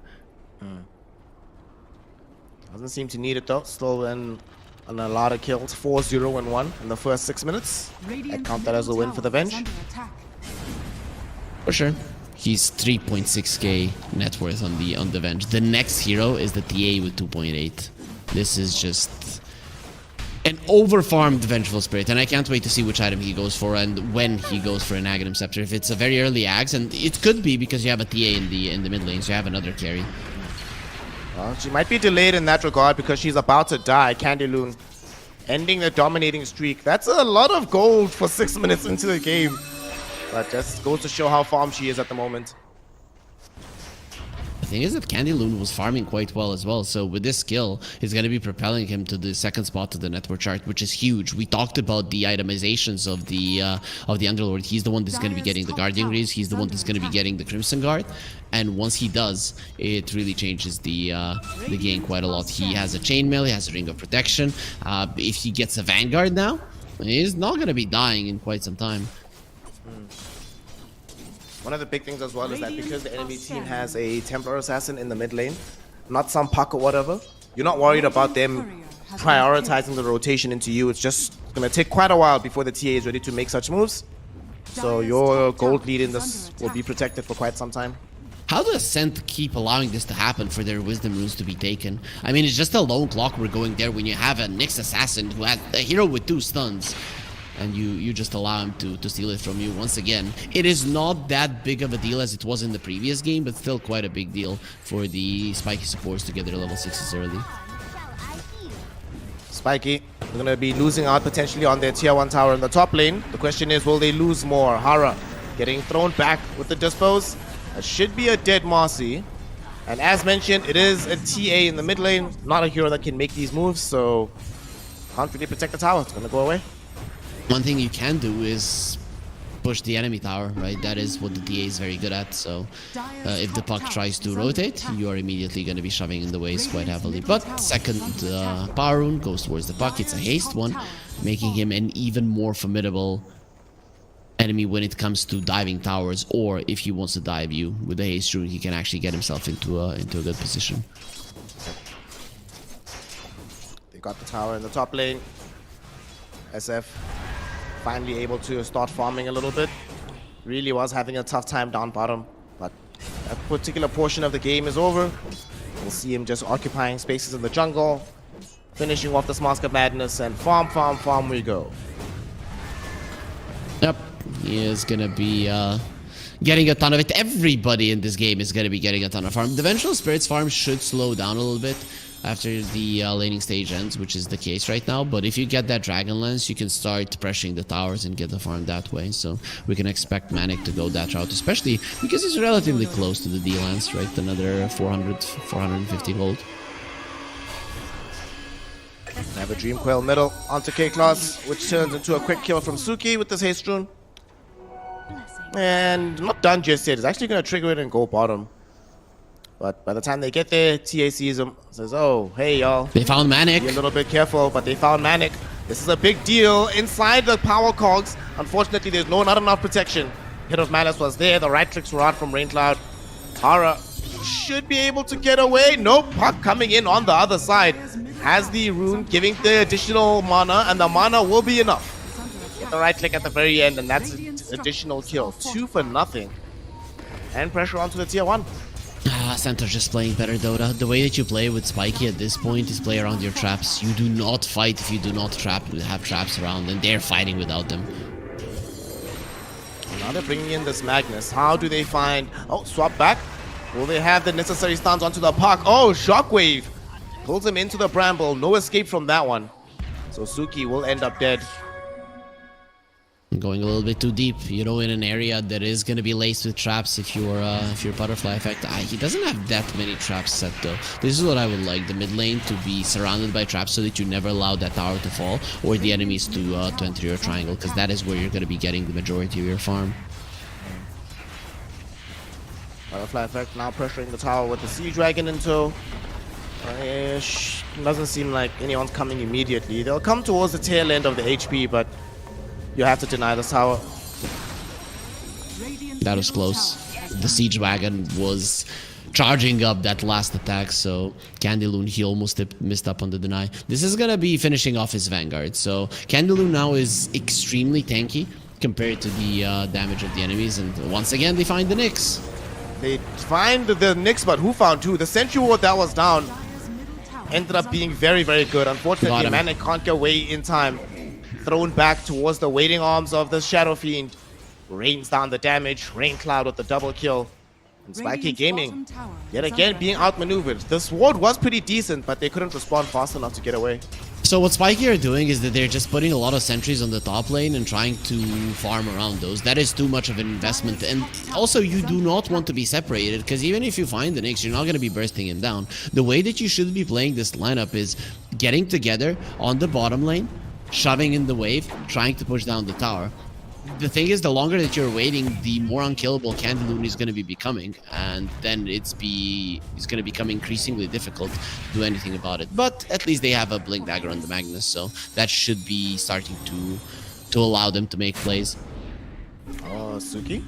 Doesn't seem to need it though. Still on a lot of kills. 4-0-1 in the first 6 minutes. I count that as a win for the Venge. For sure. He's 3.6k net worth on the Venge. The next hero is the TA with 2.8. This is just an overfarmed Vengeful Spirit, and I can't wait to see which item he goes for and when he goes for an Aghanim Scepter. If it's a very early Ags, and it could be because you have a TA in the mid lane, so you have another carry. Well, she might be delayed in that regard because she's about to die. Candyloon ending the dominating streak. That's a lot of gold for 6 minutes into the game. But just goes to show how farmed she is at the moment. The thing is that Candyloon was farming quite well as well, so with this skill, it's going to be propelling him to the second spot of the network chart, which is huge. We talked about the itemizations of the Underlord. He's the one that's going to be getting the Guardian Greaves. He's the one that's going to be getting the Crimson Guard, and once he does, it really changes the game quite a lot. He has a Chainmail, he has a Ring of Protection. If he gets a Vanguard now, he's not going to be dying in quite some time. One of the big things as well is that because the enemy team has a Templar Assassin in the mid lane, not some puck or whatever, you're not worried about them prioritizing the rotation into you. It's just going to take quite a while before the TA is ready to make such moves. So your gold lead in this will be protected for quite some time. How does Ascent keep allowing this to happen for their Wisdom Runes to be taken? I mean, it's just a lone Clockwork going there when you have a Nyx Assassin who has a hero with 2 stuns. And you just allow him to steal it from you once again. It is not that big of a deal as it was in the previous game, but still quite a big deal for the Spiky supports to get their level 6s early. Spiky, they're going to be losing out potentially on their tier 1 tower in the top lane. The question is, will they lose more? Hara getting thrown back with the dispose. That should be a dead Marcy. And as mentioned, it is a TA in the mid lane, not a hero that can make these moves, so can't really protect the tower. It's going to go away. One thing you can do is push the enemy tower, right? That is what the DA is very good at. So if the puck tries to rotate, you are immediately going to be shoving in the waves quite heavily. But second power rune goes towards the puck. It's a haste one, making him an even more formidable enemy when it comes to diving towers. Or if he wants to dive you with the haste rune, he can actually get himself into a good position. They got the tower in the top lane. SF finally able to start farming a little bit. Really was having a tough time down bottom, but that particular portion of the game is over. We'll see him just occupying spaces in the jungle, finishing off this Mask of Madness, and farm we go. Yep, he is gonna be getting a ton of it. Everybody in this game is going to be getting a ton of farm. The Vengeful Spirits farm should slow down a little bit after the laning stage ends, which is the case right now. But if you get that Dragon Lance, you can start pressuring the towers and get the farm that way. So we can expect Manic to go that route, especially because it's relatively close to the D-Lance, right? Another 450 gold. We have a Dream Coil middle onto K-Class, which turns into a quick kill from Suki with this Haste Rune. And not done just yet. It's actually going to trigger it and go bottom. But by the time they get there, TA sees him, says, oh, hey, y'all. They found Manic. Be a little bit careful, but they found Manic. This is a big deal inside the power cogs. Unfortunately, there's not enough protection. Hit of Malice was there. The right tricks were out from Raincloud. Hara should be able to get away. Nope, Puck coming in on the other side. Has the rune, giving the additional mana, and the mana will be enough. Get the right click at the very end, and that's an additional kill. 2 for nothing. And pressure onto the tier 1. Center just playing better Dota. The way that you play with Spiky at this point is play around your traps. You do not fight if you do not have traps around, and they're fighting without them. Now they're bringing in this Magnus. How do they find... Oh, swap back. Will they have the necessary stuns onto the Puck? Oh, Shockwave. Pulls him into the Bramble. No escape from that one. So Suki will end up dead. Going a little bit too deep, you know, in an area that is going to be laced with traps if you're Butterfly Effect. He doesn't have that many traps set though. This is what I would like, the mid lane to be surrounded by traps so that you never allow that tower to fall or the enemies to enter your triangle, because that is where you're going to be getting the majority of your farm. Butterfly Effect now pressuring the tower with the Sea Dragon in tow. Doesn't seem like anyone's coming immediately. They'll come towards the tail end of the HP, but you have to deny the tower. That was close. The Siege Wagon was charging up that last attack, so Candyloon, he almost missed up on the deny. This is gonna be finishing off his Vanguard, so Candyloon now is extremely tanky compared to the damage of the enemies, and once again they find the Nyx. They find the Nyx, but who found 2? The Sentry Ward that was down ended up being very, very good. Unfortunately, Manic can't get away in time. Thrown back towards the waiting arms of the Shadow Fiend. Rains down the damage. Raincloud with the double kill. And Spiky Gaming, yet again, being outmaneuvered. The Sword was pretty decent, but they couldn't respond fast enough to get away. So what Spiky are doing is that they're just putting a lot of sentries on the top lane and trying to farm around those. That is too much of an investment. And also, you do not want to be separated, because even if you find the Nyx, you're not going to be bursting him down. The way that you should be playing this lineup is getting together on the bottom lane, shoving in the wave, trying to push down the tower. The thing is, the longer that you're waiting, the more unkillable Candyloon is going to be becoming, and then it's going to become increasingly difficult to do anything about it. But at least they have a Blink Dagger on the Magnus, so that should be starting to allow them to make plays. Oh, Suki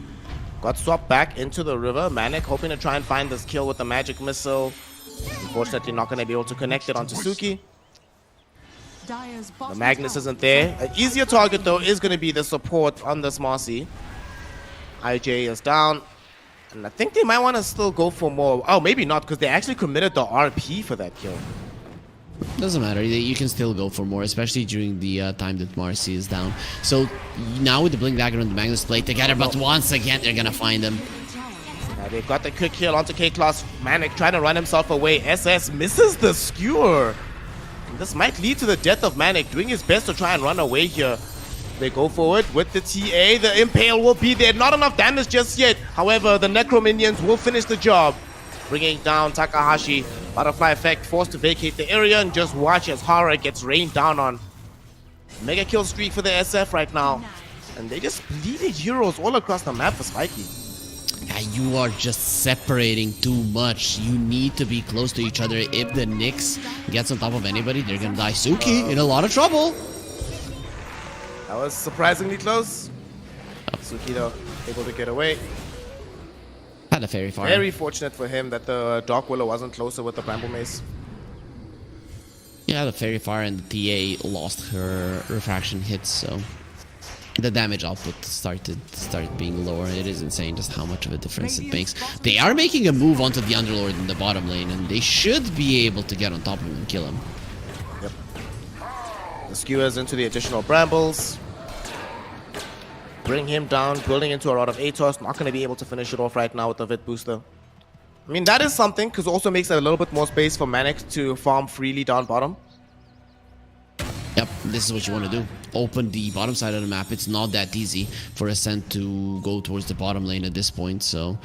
got swapped back into the river. Manic hoping to try and find this kill with the magic missile. Unfortunately, not going to be able to connect it onto Suki. The Magnus isn't there. An easier target, though, is going to be the support on this Marcy. IJ is down. And I think they might want to still go for more. Oh, maybe not, because they actually committed the RP for that kill. Doesn't matter. You can still go for more, especially during the time that Marcy is down. So now with the Blink Dagger and the Magnus play together, but once again, they're going to find them. They've got the quick kill onto K-Class. Manic trying to run himself away. SS misses the skewer. This might lead to the death of Manic, doing his best to try and run away here. They go forward with the TA. The Impale will be there. Not enough damage just yet. However, the Necro Minions will finish the job, bringing down Takahashi. Butterfly Effect forced to vacate the area, and just watch as Hara gets rained down on. Mega kill streak for the SF right now. And they just bleeded heroes all across the map for Spiky. Yeah, you are just separating too much. You need to be close to each other. If the Nyx gets on top of anybody, they're gonna die. Suki in a lot of trouble. That was surprisingly close. Suki, though, able to get away. Had a fairy fire. Very fortunate for him that the Dark Willow wasn't closer with the Bramble Mace. Yeah, the fairy fire and the TA lost her refraction hits, so the damage output started being lower. It is insane just how much of a difference it makes. They are making a move onto the Underlord in the bottom lane, and they should be able to get on top of him and kill him. Yep. The skewers into the additional brambles. bring him down, building into a lot of ATOS. Not going to be able to finish it off right now with the Vit booster. I mean, that is something, because it also makes it a little bit more space for Manic to farm freely down bottom. Yep, this is what you want to do. Open the bottom side of the map. It's not that easy for Ascent to go towards the bottom lane at this point, so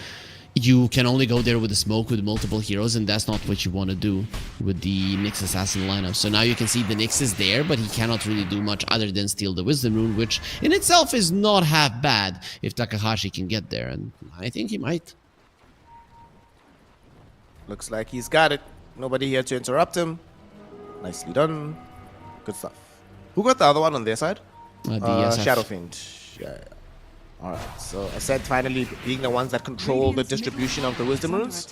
you can only go there with a smoke with multiple heroes, and that's not what you want to do with the Nyx Assassin lineup. So now you can see the Nyx is there, but he cannot really do much other than steal the Wisdom Rune, which in itself is not half bad if Takahashi can get there, and I think he might. Looks like he's got it. Nobody here to interrupt him. Nicely done. Good stuff. Who got the other one on their side? Shadow Fiend. Yeah. Alright, so Ascent finally being the ones that control the distribution of the Wisdom Runes.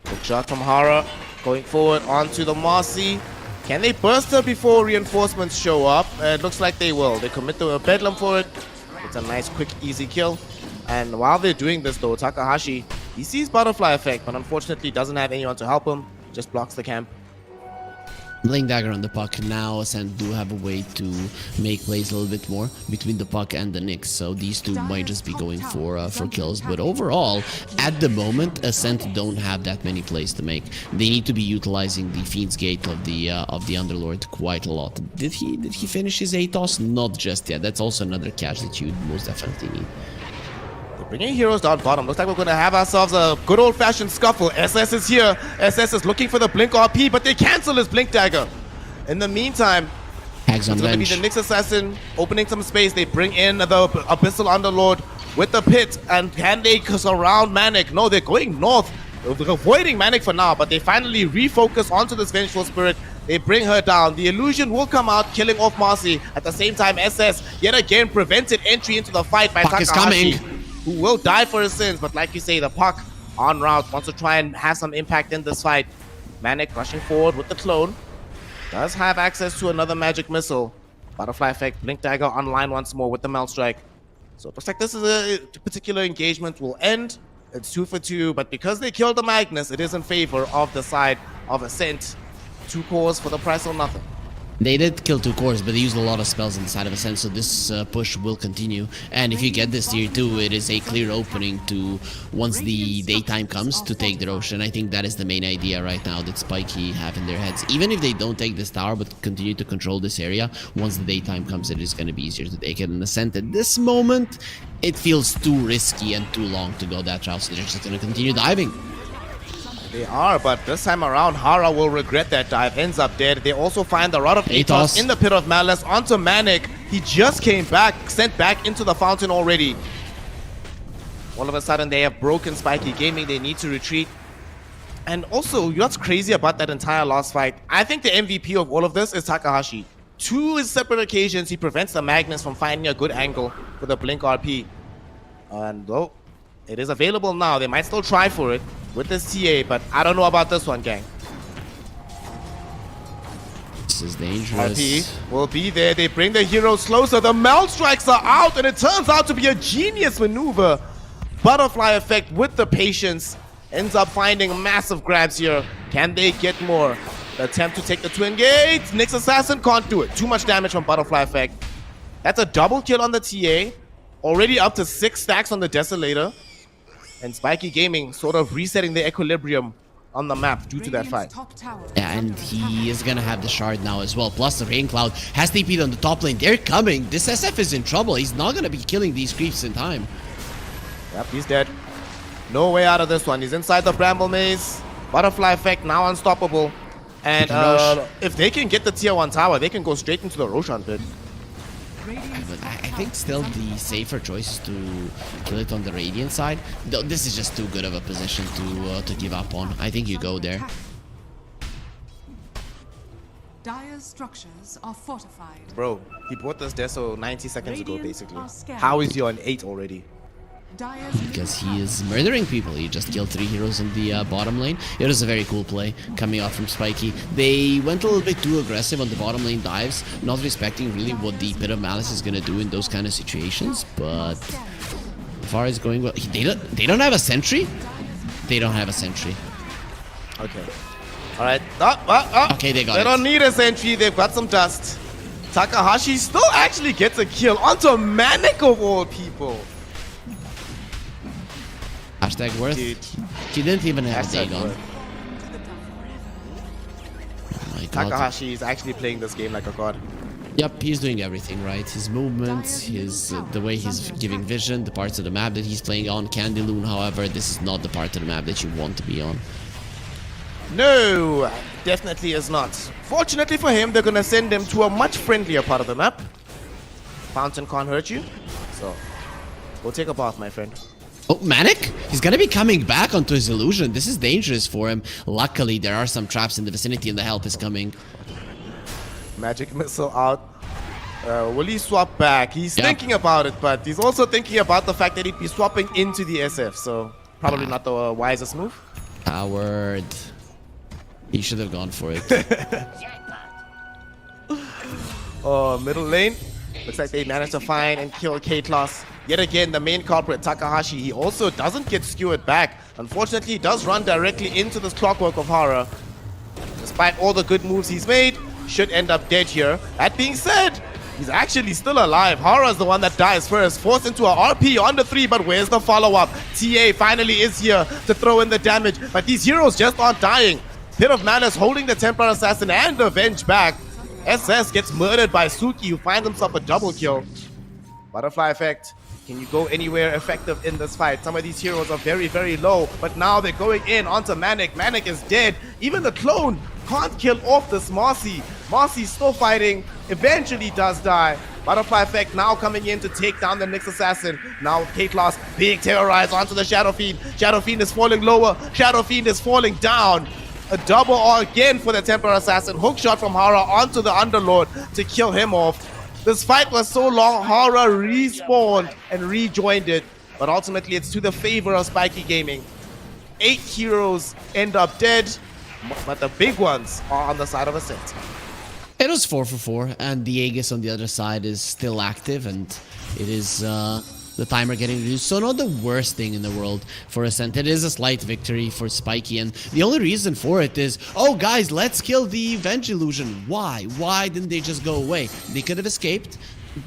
Good shot from Hara. Going forward onto the Marcy. Can they burst her before reinforcements show up? It looks like they will. They commit to a Bedlam for it. It's a nice, quick, easy kill. And while they're doing this though, Takahashi, he sees Butterfly Effect, but unfortunately doesn't have anyone to help him. Just blocks the camp. Laying dagger on the puck. Now Ascent do have a way to make plays a little bit more between the puck and the Nyx, so these two might just be going for kills. But overall, at the moment, Ascent don't have that many plays to make. They need to be utilizing the Fiend's Gate of the Underlord quite a lot. Did he finish his ATOS? Not just yet. That's also another catch that you most definitely need. Bringing heroes down bottom. Looks like we're going to have ourselves a good old-fashioned scuffle. SS is here. SS is looking for the Blink RP, but they cancel his Blink Dagger. In the meantime, Hags on it's going to be the Nyx Assassin opening some space. They bring in the Abyssal Underlord with the pit. And can they surround Manic? No, they're going north. They're avoiding Manic for now, but they finally refocus onto this Vengeful Spirit. They bring her down. The illusion will come out, killing off Marcy. At the same time, SS yet again prevented entry into the fight by Puck Takahashi, is coming. who will die for his sins. But like you say, the Puck en route wants to try and have some impact in this fight. Manic rushing forward with the clone. Does have access to another magic missile. Butterfly Effect, Blink Dagger online once more with the Melt Strike. So it looks like this is a particular engagement will end. It's 2 for 2, but because they killed the Magnus, it is in favor of the side of Ascent. 2 cores for the price of nothing. They did kill 2 cores, but they used a lot of spells on the side of Ascent, so this push will continue. And if you get this tier 2, it is a clear opening to, once the daytime comes, to take the Rosh. And I think that is the main idea right now that Spiky have in their heads. Even if they don't take this tower, but continue to control this area, once the daytime comes, it is going to be easier to take it. And Ascent at this moment, it feels too risky and too long to go that route, so they're just going to continue diving. They are, but this time around, Hara will regret that dive, ends up dead. They also find a lot of ATOS in the Pit of Malice onto Manic. He just came back, sent back into the fountain already. All of a sudden, they have broken Spiky Gaming. They need to retreat. And also, what's crazy about that entire last fight, I think the MVP of all of this is Takahashi. 2 separate occasions, he prevents the Magnus from finding a good angle for the Blink RP. And though it is available now, they might still try for it with this TA, but I don't know about this one, gang. This is dangerous. RP will be there. They bring the heroes closer. The Melt Strikes are out, and it turns out to be a genius maneuver. Butterfly Effect with the patience ends up finding massive grabs here. Can they get more? The attempt to take the Twin Gates. Nyx Assassin can't do it. Too much damage from Butterfly Effect. That's a double kill on the TA. Already up to 6 stacks on the Desolator. And Spiky Gaming sort of resetting the equilibrium on the map due to that fight. Yeah, and he is gonna have the shard now as well. Plus the Rain Cloud has TP'd on the top lane. They're coming. This SF is in trouble. He's not gonna be killing these creeps in time. Yep, he's dead. No way out of this one. He's inside the Bramble Maze. Butterfly Effect now unstoppable. And if they can get the tier 1 tower, they can go straight into the Roshan pit. But I think still the safer choice is to kill it on the Radiant side. Though this is just too good of a position to give up on. I think you go there. Dire's structures are fortified. Bro, he bought this Deso 90 seconds ago, basically. How is he on 8 already? Because he is murdering people. He just killed 3 heroes in the bottom lane. It was a very cool play coming out from Spiky. They went a little bit too aggressive on the bottom lane dives, not respecting really what the Pit of Malice is going to do in those kind of situations. But far as going well, they don't have a sentry. They don't have a sentry. Okay. All right. Okay, they got it. They don't need a sentry. They've got some dust. Takahashi still actually gets a kill onto Manic of all people. Hashtag worth. Dude. She didn't even have a Hashtag Dagon. worth. Oh my God. Takahashi is actually playing this game like a god. Yep, he's doing everything right. His movements, the way he's giving vision, the parts of the map that he's playing on. Candy Loon, however, this is not the part of the map that you want to be on. No, definitely is not. Fortunately for him, they're going to send him to a much friendlier part of the map. Fountain can't hurt you, so we'll take a bath, my friend. Oh, Manic? He's gonna be coming back onto his illusion. This is dangerous for him. Luckily, there are some traps in the vicinity and the help is coming. Magic missile out. Will he swap back? He's Yep. thinking about it, but he's also thinking about the fact that he'd be swapping into the SF, so probably not the wisest move. Coward. He should have gone for it. Oh, middle lane. Looks like they managed to find and kill K-Class. Yet again, the main culprit, Takahashi, he also doesn't get skewered back. Unfortunately, he does run directly into this clockwork of Hara. Despite all the good moves he's made, should end up dead here. That being said, he's actually still alive. Hara's the one that dies first, forced into a RP on the 3, but where's the follow-up? TA finally is here to throw in the damage, but these heroes just aren't dying. Pit of Malice holding the Templar Assassin and Avenge back. SS gets murdered by Suki, who finds himself a double kill. Butterfly effect. Can you go anywhere effective in this fight? Some of these heroes are very, very low, but now they're going in onto Manic. Manic is dead. Even the clone can't kill off this Marcy. Marcy's still fighting. Eventually does die. Butterfly effect now coming in to take down the Nyx Assassin. Now K-Class being terrorized onto the Shadow Fiend. Shadow Fiend is falling lower. Shadow Fiend is falling down. A double again for the Templar Assassin. Hook shot from Hara onto the Underlord to kill him off. This fight was so long, Hara respawned and rejoined it. But ultimately, it's to the favor of Spiky Gaming. 8 heroes end up dead, but the big ones are on the side of Ascent. It was 4 for 4, and the Aegis on the other side is still active, and it is the timer getting reduced. So not the worst thing in the world for Ascent. It is a slight victory for Spiky, and the only reason for it is, oh guys, let's kill the Venge Illusion. Why? Why didn't they just go away? They could have escaped,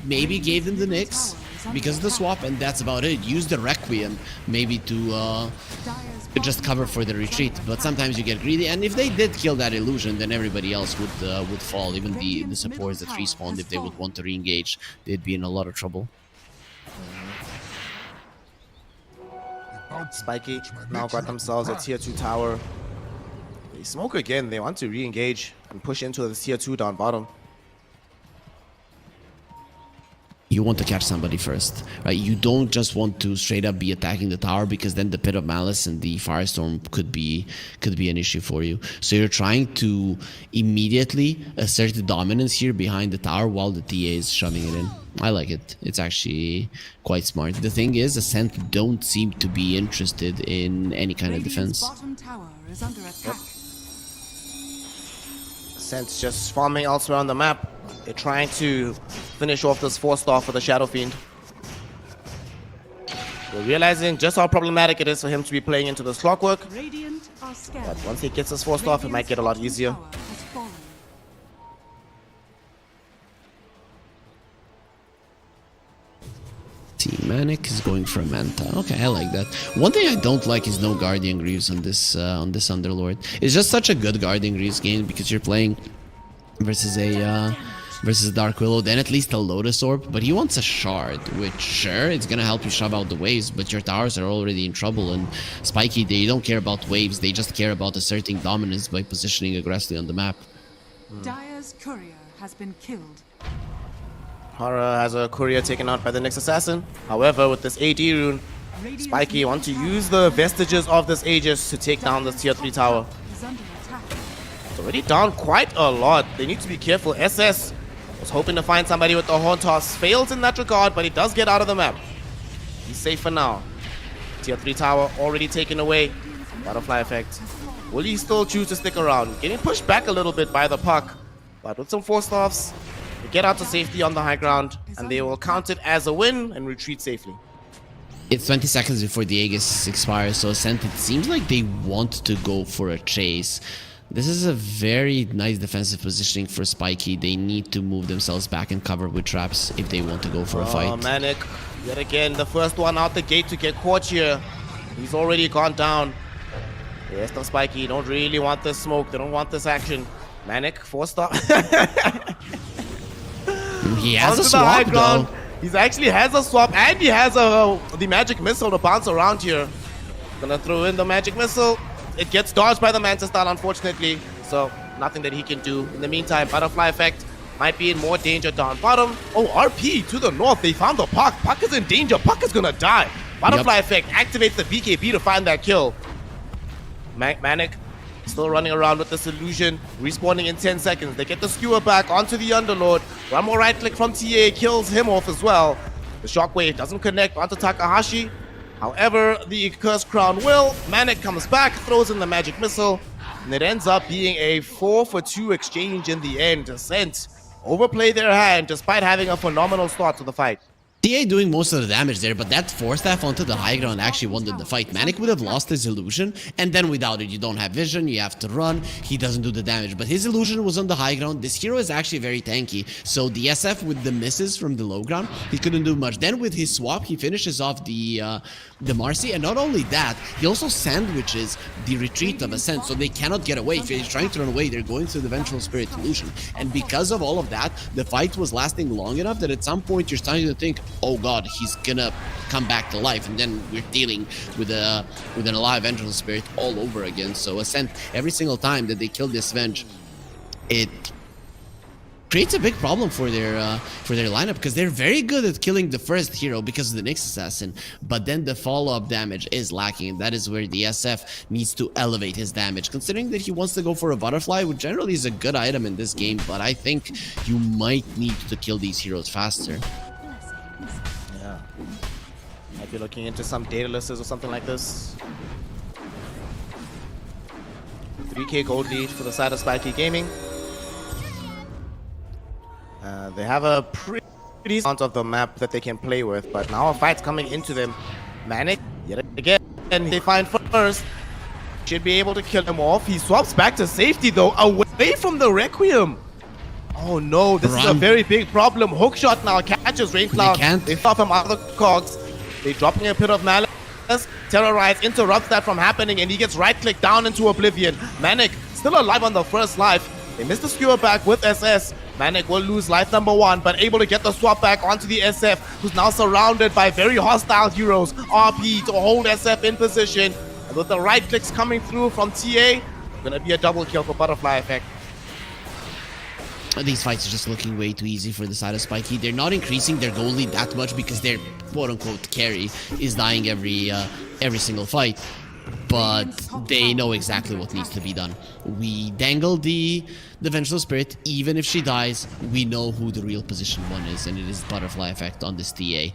maybe gave them the Nyx because of the swap, and that's about it. Use the Requiem maybe to just cover for the retreat, but sometimes you get greedy, and if they did kill that illusion, then everybody else would fall. Even the supports that respawned, if they would want to re-engage, they'd be in a lot of trouble. Spiky now got themselves a tier 2 tower. They smoke again. They want to re-engage and push into the tier 2 down bottom. You want to catch somebody first, right? You don't just want to straight up be attacking the tower, because then the Pit of Malice and the Firestorm could be an issue for you. So you're trying to immediately assert the dominance here behind the tower while the TA is shoving it in. I like it. It's actually quite smart. The thing is, Ascent don't seem to be interested in any kind of defense. Bottom tower is under attack. Ascent's just farming elsewhere on the map. They're trying to finish off this 4-star for the Shadow Fiend. They're realizing just how problematic it is for him to be playing into this clockwork. Radiant are scared. But once he gets this 4-star, it might get a lot easier. Tower has fallen. Thematic is going for a Manta. Okay, I like that. One thing I don't like is no Guardian Greaves on this Underlord. It's just such a good Guardian Greaves game because you're playing versus a Dark Willow, then at least a Lotus Orb, but he wants a Shard, which sure, it's gonna help you shove out the waves, but your towers are already in trouble, and Spiky, they don't care about waves, they just care about asserting dominance by positioning aggressively on the map. Dire's courier has been killed. Hara has a courier taken out by the Nyx Assassin. However, with this AD rune, Spiky want to use the vestiges of this Aegis to take down this tier 3 tower. Is under attack. It's already down quite a lot. They need to be careful. SS was hoping to find somebody with the Horn Toss. Fails in that regard, but he does get out of the map. He's safe for now. Tier 3 tower already taken away. Butterfly effect. Will he still choose to stick around? Getting pushed back a little bit by the puck. But with some 4-stars, they get out to safety on the high ground, and they will count it as a win and retreat safely. It's 20 seconds before the Aegis expires, so Ascent, it seems like they want to go for a chase. This is a very nice defensive positioning for Spiky. They need to move themselves back and cover with traps if they want to go for a fight. Manic, yet again, the first one out the gate to get caught here. He's already gone down. Yes, the Spiky don't really want this smoke. They don't want this action. Manic, 4-star. He has a Onto the high swap ground. though. He actually has a swap and he has the magic missile to bounce around here. Gonna throw in the magic missile. It gets dodged by the Mantis style, unfortunately. So nothing that he can do. In the meantime, Butterfly Effect might be in more danger down bottom. Oh, RP to the north. They found the Puck. Puck is in danger. Puck is gonna die. Butterfly Effect activates the BKB to find that kill. Manic still running around with this illusion, respawning in 10 seconds. They get the skewer back onto the Underlord. One more right click from TA kills him off as well. The shockwave doesn't connect onto Takahashi. However, the Cursed Crown will. Manic comes back, throws in the magic missile, and it ends up being a 4-for-2 exchange in the end. Ascent overplay their hand despite having a phenomenal start to the fight. TA doing most of the damage there, but that 4-staff onto the high ground actually won the fight. Manic would have lost his illusion, and then without it, you don't have vision, you have to run, he doesn't do the damage. But his illusion was on the high ground. This hero is actually very tanky, so the SF with the misses from the low ground, he couldn't do much. Then with his swap, he finishes off the Marcy, and not only that, he also sandwiches the retreat of Ascent, so they cannot get away. If he's trying to run away, they're going to the Vengeful Spirit illusion. And because of all of that, the fight was lasting long enough that at some point you're starting to think, oh god, he's gonna come back to life, and then we're dealing with an alive Vengeful Spirit all over again. So Ascent, every single time that they kill this Venge, it creates a big problem for their lineup, because they're very good at killing the first hero because of the Nyx Assassin, but then the follow-up damage is lacking, and that is where the SF needs to elevate his damage, considering that he wants to go for a Butterfly, which generally is a good item in this game, but I think you might need to kill these heroes faster. Yeah. Might be looking into some Daedalus or something like this. 3k gold lead for the side of Spiky Gaming. They have a pretty amount of the map that they can play with, but now a fight's coming into them. Manic, yet again, and they find first. Should be able to kill him off. He swaps back to safety though, away from the Requiem. Oh no, this is a very big problem. Hookshot now catches Raincloud. They stop him out of the cogs. They dropping a Pit of Malice. Terrorize interrupts that from happening, and he gets right-clicked down into oblivion. Manic still alive on the first life. They missed the skewer back with SS. Manic will lose life number 1, but able to get the swap back onto the SF, who's now surrounded by very hostile heroes. RP to hold SF in position. And with the right clicks coming through from TA, gonna be a double kill for Butterfly Effect. These fights are just looking way too easy for the side of Spiky. They're not increasing their goal lead that much because their quote-unquote carry is dying every single fight. But they know exactly what needs to be done. We dangle the Vengeful Spirit. Even if she dies, we know who the real position 1 is, and it is Butterfly Effect on this TA.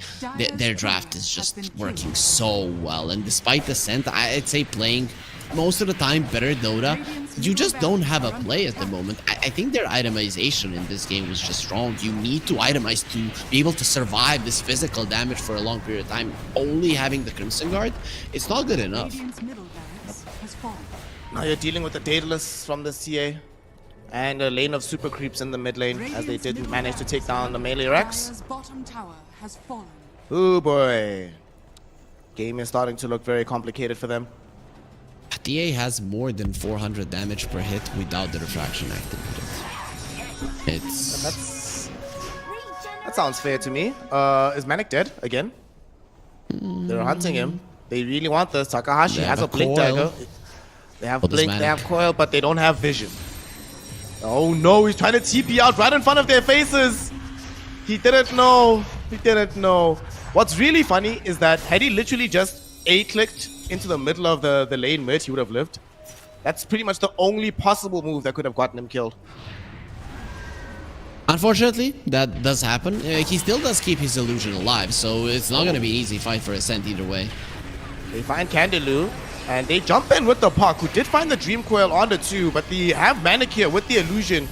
Their draft is just working so well, and despite the scent, I'd say playing most of the time better Dota, you just don't have a play at the moment. I think their itemization in this game was just wrong. You need to itemize to be able to survive this physical damage for a long period of time. Only having the Crimson Guard, it's not good enough. Now you're dealing with the Daedalus from the CA and a lane of super creeps in the mid lane, as they didn't manage to take down the melee Rex. Oh boy. Game is starting to look very complicated for them. TA has more than 400 damage per hit without the refraction activated. That sounds fair to me. Is Manic dead again? They're hunting him. They really want this. Takahashi has a blink dagger. They have blink, they have coil, but they don't have vision. Oh no, he's trying to TP out right in front of their faces. He didn't know. He didn't know. What's really funny is that had he literally just A-clicked into the middle of the lane mid, he would have lived. That's pretty much the only possible move that could have gotten him killed. Unfortunately, that does happen. He still does keep his illusion alive, so it's not going to be an easy fight for Ascent either way. They find Candelou, and they jump in with the Puck, who did find the Dream Coil on the 2, but they have Manic here with the illusion,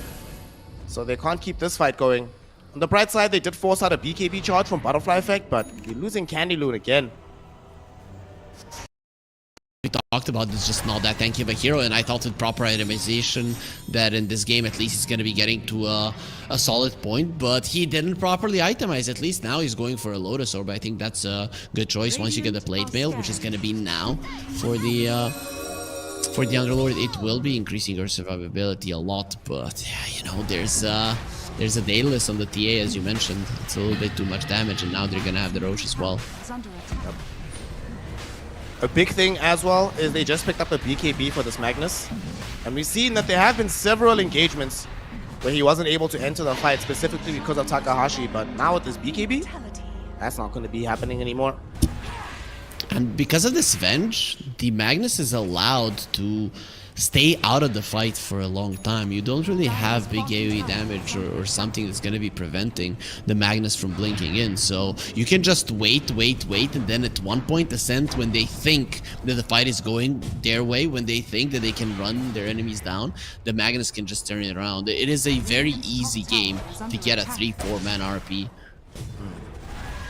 so they can't keep this fight going. On the bright side, they did force out a BKB charge from Butterfly Effect, but you're losing Candelou again. We talked talked about, is just not that tanky of a hero, and I thought with proper itemization that in this game at least he's going to be getting to a solid point, but he didn't properly itemize. At least now he's going for a Lotus Orb. I think that's a good choice once you get the plate mail, which is going to be now for the Underlord. It will be increasing your survivability a lot, but yeah, you know, there's a Daedalus on the TA, as you mentioned. It's a little bit too much damage, and now they're going to have the Roche as well. Is under attack. A big thing as well is they just picked up a BKB for this Magnus. And we've seen that there have been several engagements where he wasn't able to enter the fight specifically because of Takahashi. But now with this BKB, that's not going to be happening anymore. And because of this Venge, the Magnus is allowed to stay out of the fight for a long time. You don't really have big AoE damage or something that's going to be preventing the Magnus from blinking in. So you can just wait, and then at one point Ascent, when they think that the fight is going their way, when they think that they can run their enemies down, the Magnus can just turn it around. It is a very easy game to get a 3-4 man RP.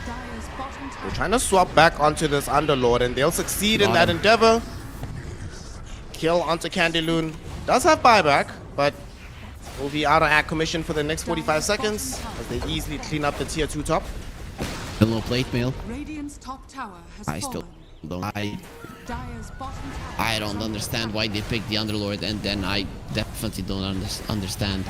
Dire's bottom tower They're trying to swap back onto this Underlord, and they'll succeed in that endeavor. Kill onto Candyloon. Does have buyback, but will be out of act commission for the next 45 seconds as they easily clean up the tier 2 top. Hello, plate mail. Radiant's top tower has I still fallen. don't. Dire's bottom tower I is don't under understand why they picked the Underlord, and then I definitely don't understand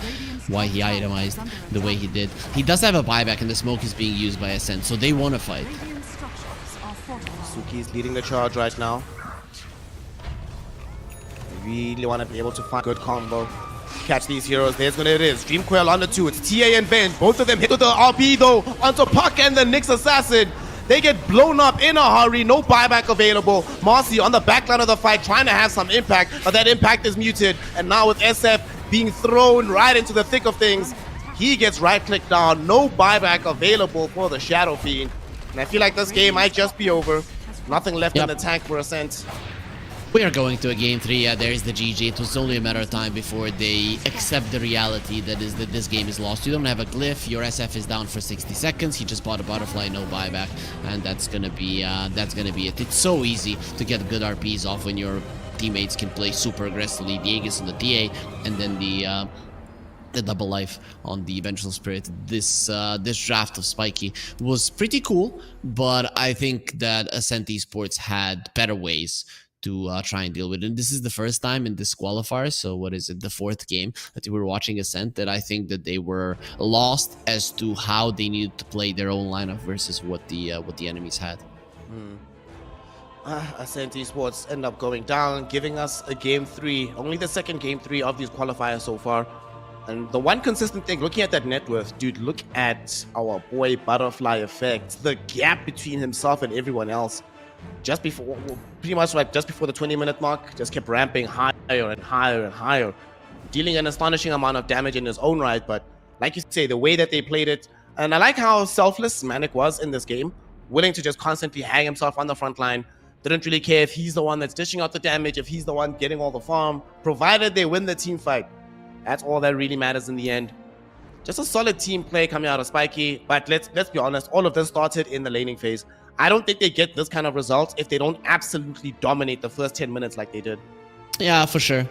why he itemized the way he did. He does have a buyback, and the smoke is being used by Ascent, so they want to fight. Radiant structures are fortified. Suki's leading the charge right now. Really want to be able to find a good combo. Catch these heroes. There's what it is. Dream Quail on the 2. It's TA and Venge. Both of them hit with the RP though. Onto Puck and the Nyx Assassin. They get blown up in a hurry. No buyback available. Marcy on the backline of the fight trying to have some impact, but that impact is muted. And now with SF being thrown right into the thick of things, he gets right-clicked down. No buyback available for the Shadow Fiend. And I feel like this game might just be over. Nothing left in the tank for Ascent. We are going to a game 3. Yeah, there's the GG. It was only a matter of time before they accept the reality that is that this game is lost. You don't have a glyph. Your SF is down for 60 seconds. He just bought a butterfly, no buyback, and that's gonna be it. It's so easy to get good RPs off when your teammates can play super aggressively. The Aegis on the TA, and then the double life on the Vengeful Spirit. This draft of Spiky was pretty cool, but I think that Ascent Esports had better ways to try and deal with it. And this is the first time in this qualifier, so what is it, the 4th game that we were watching Ascent, that I think that they were lost as to how they needed to play their own lineup versus what the enemies had. Ascent Esports end up going down, giving us a game 3, only the second game 3 of these qualifiers so far. And the one consistent thing, looking at that net worth, dude, look at our boy Butterfly Effect. The gap between himself and everyone else, just before, pretty much like just before the 20-minute mark, just kept ramping higher and higher and higher, dealing an astonishing amount of damage in his own right. But like you say, the way that they played it, and I like how selfless Manic was in this game, willing to just constantly hang himself on the front line, didn't really care if he's the one that's dishing out the damage, if he's the one getting all the farm, provided they win the team fight. That's all that really matters in the end. Just a solid team play coming out of Spiky, but let's be honest, all of this started in the laning phase. I don't think they get this kind of result if they don't absolutely dominate the first 10 minutes like they did. Yeah, for sure.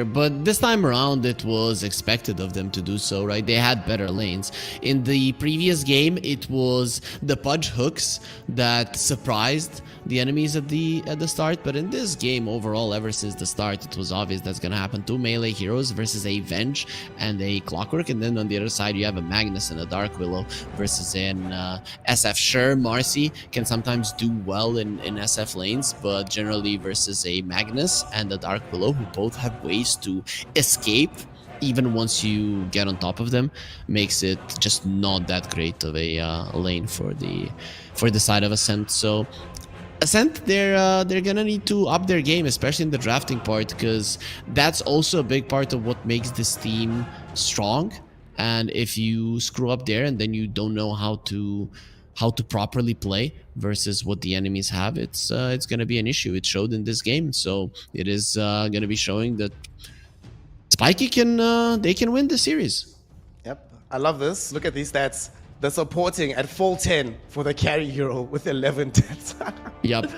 But this time around, it was expected of them to do so, right? They had better lanes. In the previous game, it was the Pudge hooks that surprised the enemies at the start. But in this game, overall, ever since the start, it was obvious that's gonna happen. 2 melee heroes versus a Venge and a Clockwork, and then on the other side, you have a Magnus and a Dark Willow versus an SF. Sure, Marcy can sometimes do well in SF lanes, but generally versus a Magnus and a Dark Willow, who both have ways to escape even once you get on top of them, makes it just not that great of a lane for the side of Ascent. So Ascent, they're gonna need to up their game, especially in the drafting part, because that's also a big part of what makes this team strong. And if you screw up there and then you don't know how to properly play versus what the enemies have, it's going to be an issue. It showed in this game, so it is going to be showing that Spiky can win the series. Yep, I love this. Look at these stats. The supporting at full 10 for the carry hero with 11 deaths. Yep.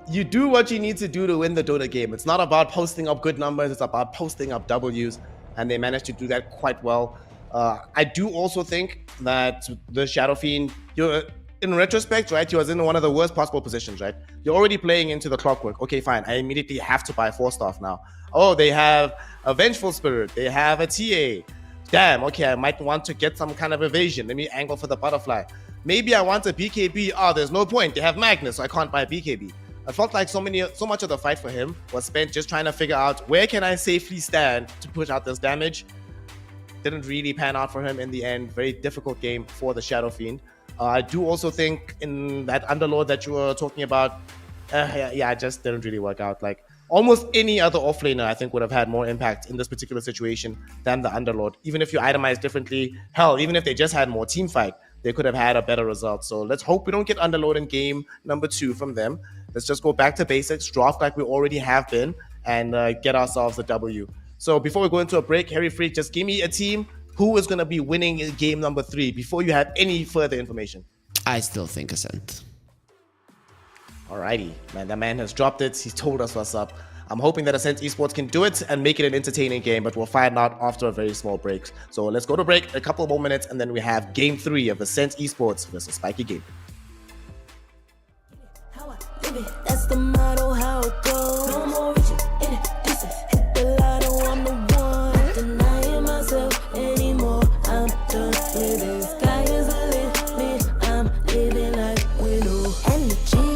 You do what you need to do to win the Dota game. It's not about posting up good numbers, it's about posting up Ws, and they managed to do that quite well. I do also think that the Shadow Fiend, in retrospect, right, he was in one of the worst possible positions, right? You're already playing into the clockwork. Okay, fine. I immediately have to buy 4-staff now. Oh, they have a Vengeful Spirit. They have a TA. Damn, okay, I might want to get some kind of evasion. Let me angle for the butterfly. Maybe I want a BKB. Oh, there's no point. They have Magnus, so I can't buy BKB. I felt like so much of the fight for him was spent just trying to figure out where can I safely stand to push out this damage. Didn't really pan out for him in the end. Very difficult game for the Shadow Fiend. I do also think in that Underlord that you were talking about, it just didn't really work out. Like almost any other offlaner, I think would have had more impact in this particular situation than the Underlord. Even if you itemize differently, hell, even if they just had more team fight, they could have had a better result. So let's hope we don't get Underlord in game number 2 from them. Let's just go back to basics, draft like we already have been, and get ourselves a W. So before we go into a break, Harry Freak, just give me a team who is going to be winning in game number 3 before you have any further information. I still think Ascent. Alrighty, man, that man has dropped it. He's told us what's up. I'm hoping that Ascent Esports can do it and make it an entertaining game, but we'll find out after a very small break. So let's go to break, a couple more minutes, and then we have game 3 of Ascent Esports versus Spiky Game. How I live it, that's the motto, how it goes. No more reaching in the distance. Hit the lotto, I'm the one. Not denying myself anymore. I'm done with it. Sky is the limit. I'm living like widow. Energy,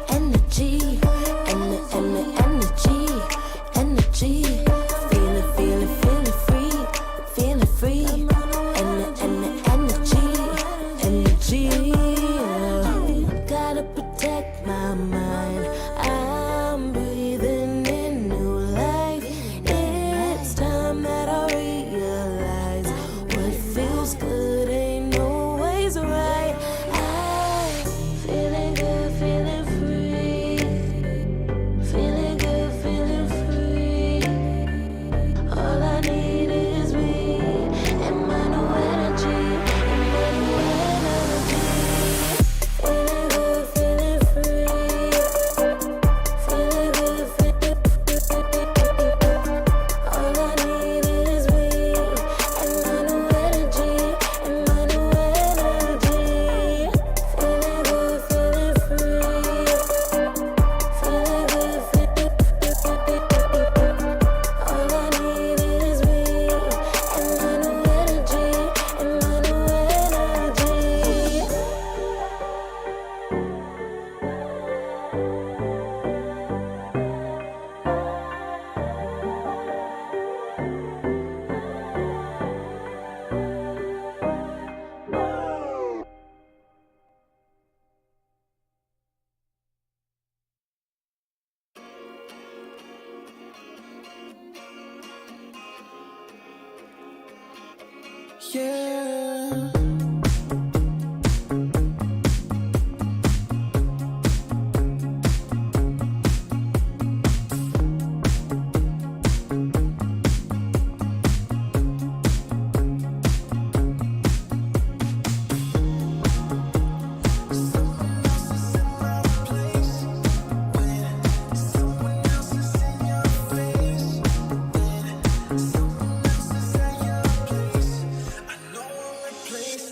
energy, energy. Feeling free, feeling free. Energy. Gotta protect my mind. I'm breathing in new life. It's time that I realize what feels good ain't always right. I'm feeling good, feeling free. Feeling good, feeling free. All I need is me and my new energy. And my new energy. Feeling good, feeling free. Feeling good, feeling free. All I need is me and my new energy. And my new energy. Feeling good, feeling free. Feeling good, feeling free. All I need is me and my new energy. And my new energy. Yeah. Place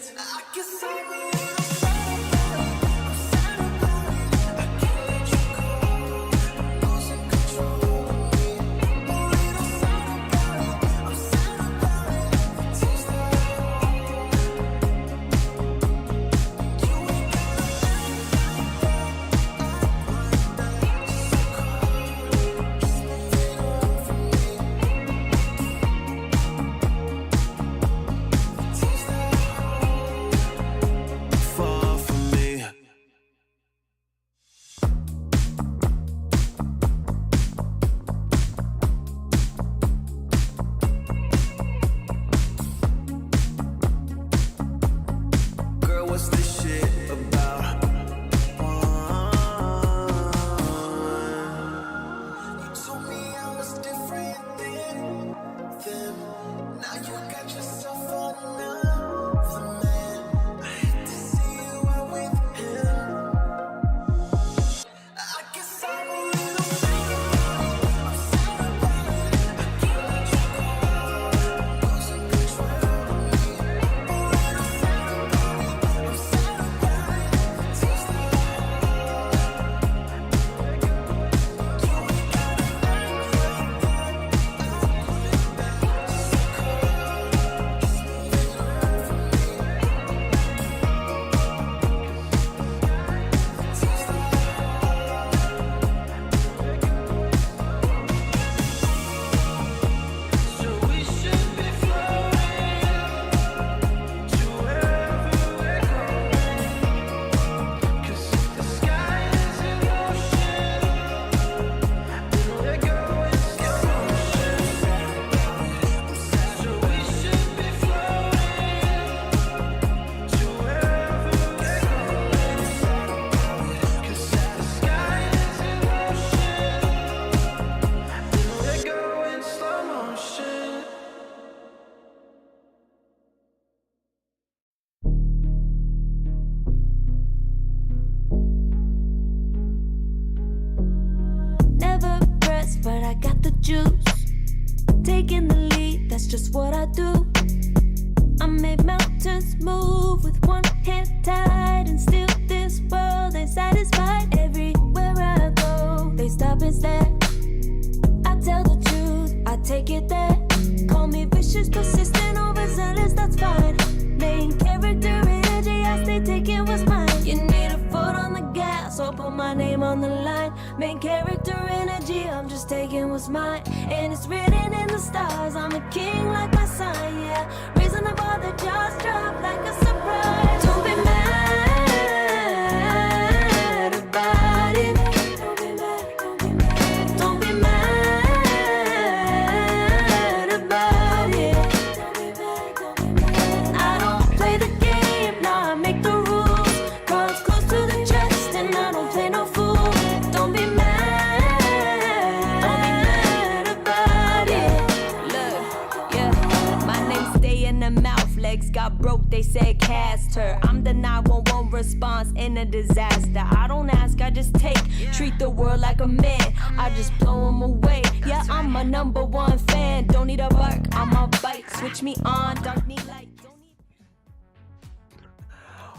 juice. Taking the lead, that's just what I do. I make mountains move with one hand tied, and still this world ain't satisfied. Everywhere I go, they stop and stare. I tell the truth, I take it there. Call me vicious, persistent, overzealous, that's fine. Main character energy, I stay taking what's mine. You need a foot on the gas, or put my name on the line. Main character energy, I'm just taking what's mine. And it's written in the stars, I'm a king like my sign, yeah. Raising the bar, the jaws drop like a surprise. Don't be mad about it. Don't be mad, don't be mad. Don't be mad about it. Don't be mad, don't be mad. I don't play the game, now I make the rules. Cards close to the chest, and I don't play no fool. Don't be mad about it. Look, yeah, my name stay in the mouth. Legs got broke, they said cast her. I'm the 911 response in a disaster. I don't ask, I just take. Treat the world like a man, I just blow him away. Yeah, I'm a #1 fan. Don't need a bark, I'm a bite. Switch me on, dark need light. Don't need...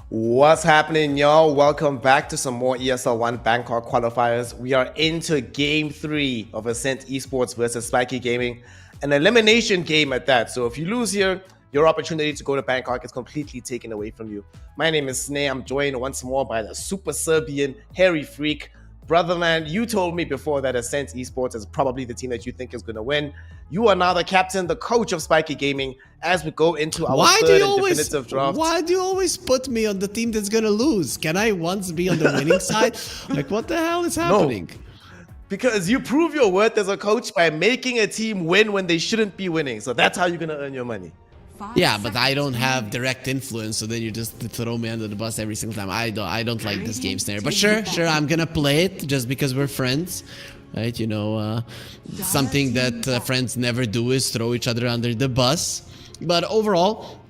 What's happening, y'all? Welcome back to some more ESL One Bangkok qualifiers. We are into Game 3 of Ascent Esports versus Spiky Gaming, an elimination game at that. So if you lose here, your opportunity to go to Bangkok is completely taken away from you. My name is Sneh. I'm joined once more by the super Serbian hairy freak. Brother man, you told me before that Ascent Esports is probably the team that you think is going to win. You are now the captain, the coach of Spiky Gaming as we go into our third and definitive draft. Why do you always put me on the team that's gonna lose? Can I once be on the winning side? Like, what the hell is happening? No, because you prove your worth as a coach by making a team win when they shouldn't be winning. So that's how you're going to earn your money. Yeah, but I don't have direct influence, so then you just throw me under the bus every single time. I don't like this game snare. But sure, I'm gonna play it just because we're friends, right? You know, something that friends never do is throw each other under the bus. But overall,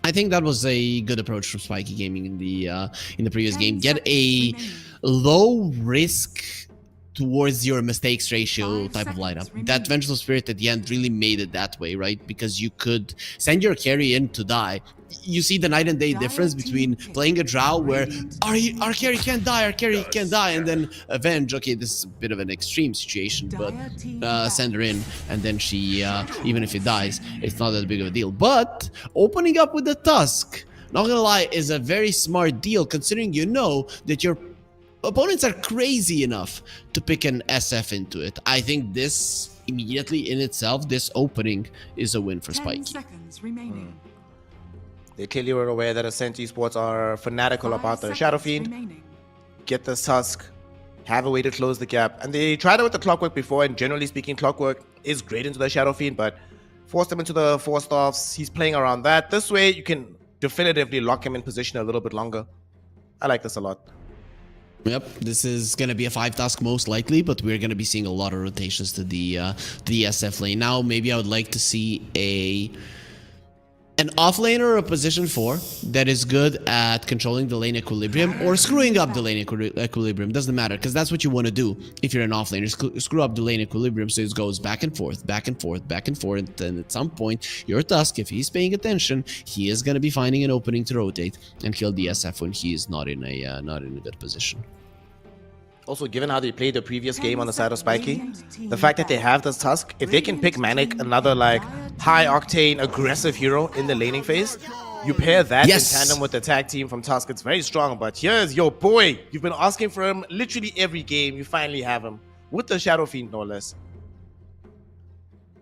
I think that was a good approach from Spiky Gaming in the previous game. Get a low risk towards your mistakes ratio type of lineup. That Vengeful Spirit at the end really made it that way, right? Because you could send your carry in to die. You see the night and day difference between playing a Drow where our carry can't die, and then Avenge, okay, this is a bit of an extreme situation, but send her in, and then she, even if it dies, it's not that big of a deal. But opening up with the Tusk, not gonna lie, is a very smart deal, considering you know that your opponents are crazy enough to pick an SF into it. I think this immediately in itself, this opening is a win for Spiky. 10 seconds remaining. They clearly were aware that Ascent Esports are fanatical about the Shadow Fiend. Get this Tusk, have a way to close the gap. And they tried it with the Clockwork before, and generally speaking, Clockwork is great into the Shadow Fiend, but forced him into the 4-staffs. He's playing around that. This way, you can definitively lock him in position a little bit longer. I like this a lot. Yep, this is going to be a 5-task most likely, but we're going to be seeing a lot of rotations to the SF lane. Now, maybe I would like to see an offlaner or a position 4 that is good at controlling the lane equilibrium or screwing up the lane equilibrium. Doesn't matter, because that's what you want to do if you're an offlaner. Screw up the lane equilibrium so it goes back and forth, back and forth, back and forth. And then at some point, your Tusk, if he's paying attention, he is going to be finding an opening to rotate and kill the SF when he is not in a good position. Also, given how they played the previous game on the side of Spiky, the fact that they have this Tusk, if they can pick Manic, another like high-octane, aggressive hero in the laning phase, you pair that in tandem with the tag team from Tusk, it's very strong. But here's your boy. You've been asking for him literally every game. You finally have him with the Shadow Fiend, no less.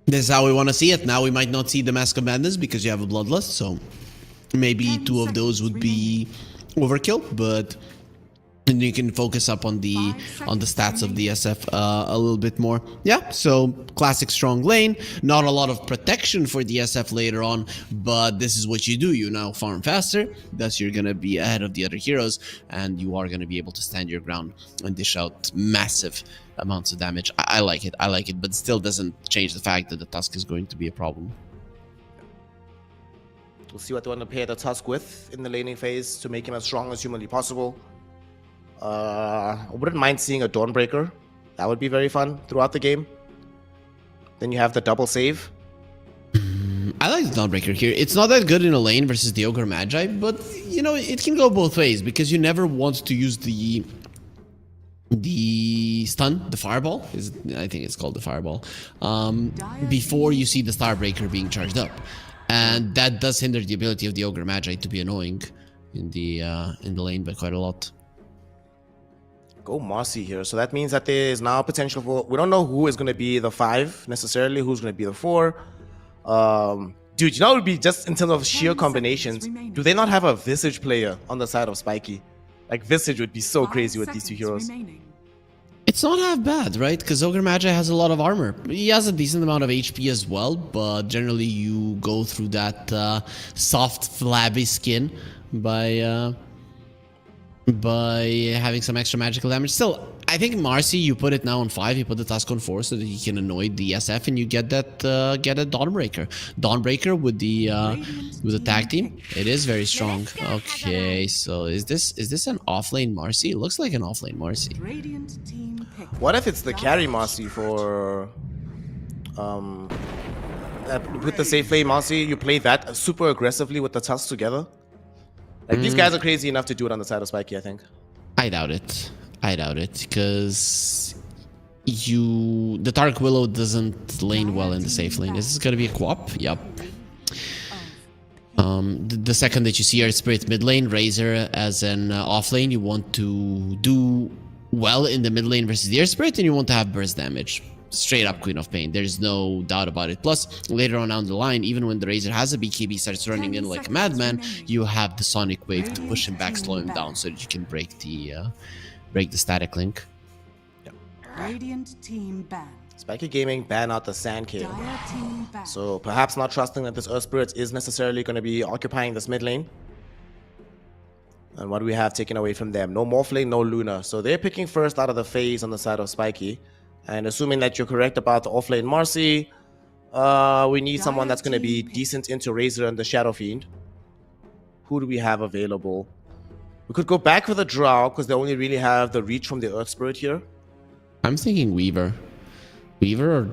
This is how we want to see it. Now we might not see the Mask of Madness because you have a Bloodlust, so maybe 2 of those would be overkill, but and you can focus up on the stats of the SF a little bit more. Yeah, so classic strong lane. Not a lot of protection for the SF later on, but this is what you do. You now farm faster. Thus, you're going to be ahead of the other heroes, and you are going to be able to stand your ground and dish out massive amounts of damage. I like it, but it still doesn't change the fact that the Tusk is going to be a problem. We'll see what they want to pair the Tusk with in the laning phase to make him as strong as humanly possible. I wouldn't mind seeing a Dawnbreaker. That would be very fun throughout the game. Then you have the double save. I like the Dawnbreaker here. It's not that good in a lane versus the Ogre Magi, but you know, it can go both ways because you never want to use the stun, the fireball. I think it's called the fireball. Before you see the Starbreaker being charged up. And that does hinder the ability of the Ogre Magi to be annoying in the lane by quite a lot. Go Marcy here. So that means that there is now potential for... We don't know who is going to be the 5 necessarily, who's going to be the 4. Dude, you know, it would be just in terms of sheer combinations. Do they not have a Visage player on the side of Spiky? Like, Visage would be so crazy with these two heroes. It's not half bad, right? Because Ogre Magi has a lot of armor. He has a decent amount of HP as well, but generally you go through that soft, flabby skin by having some extra magical damage. Still, I think Marcy, you put it now on 5, you put the task on 4 so that he can annoy the SF and you get that Dawnbreaker. Dawnbreaker with the tag team, it is very strong. Okay, so is this an offlane Marcy? It looks like an offlane Marcy. What if it's the carry Marcy for with the safe lane Marcy? You play that super aggressively with the tusks together. Like these guys are crazy enough to do it on the side of Spiky, I think. I doubt it. I doubt it because the Dark Willow doesn't lane well in the safe lane. Is this gonna be a co-op? Yep. The second that you see Earth Spirit mid lane, Razor as an off lane, you want to do well in the mid lane versus the Earth Spirit, and you want to have burst damage. Straight up Queen of Pain. There's no doubt about it. Plus, later on down the line, even when the Razor has a BKB, starts running in like a madman, you have the Sonic Wave to push him back, slow him down, so that you can break the static link. Yep. Radiant team ban. Spiky Gaming ban out the Sand King. So perhaps not trusting that this Earth Spirit is necessarily going to be occupying this mid lane. And what do we have taken away from them? No Morphling, no Luna. So they're picking first out of the phase on the side of Spiky. And assuming that you're correct about the offlane Marcy, we need someone that's going to be decent into Razor and the Shadow Fiend. Who do we have available? We could go back with a Drow because they only really have the reach from the Earth Spirit here. I'm thinking Weaver. Weaver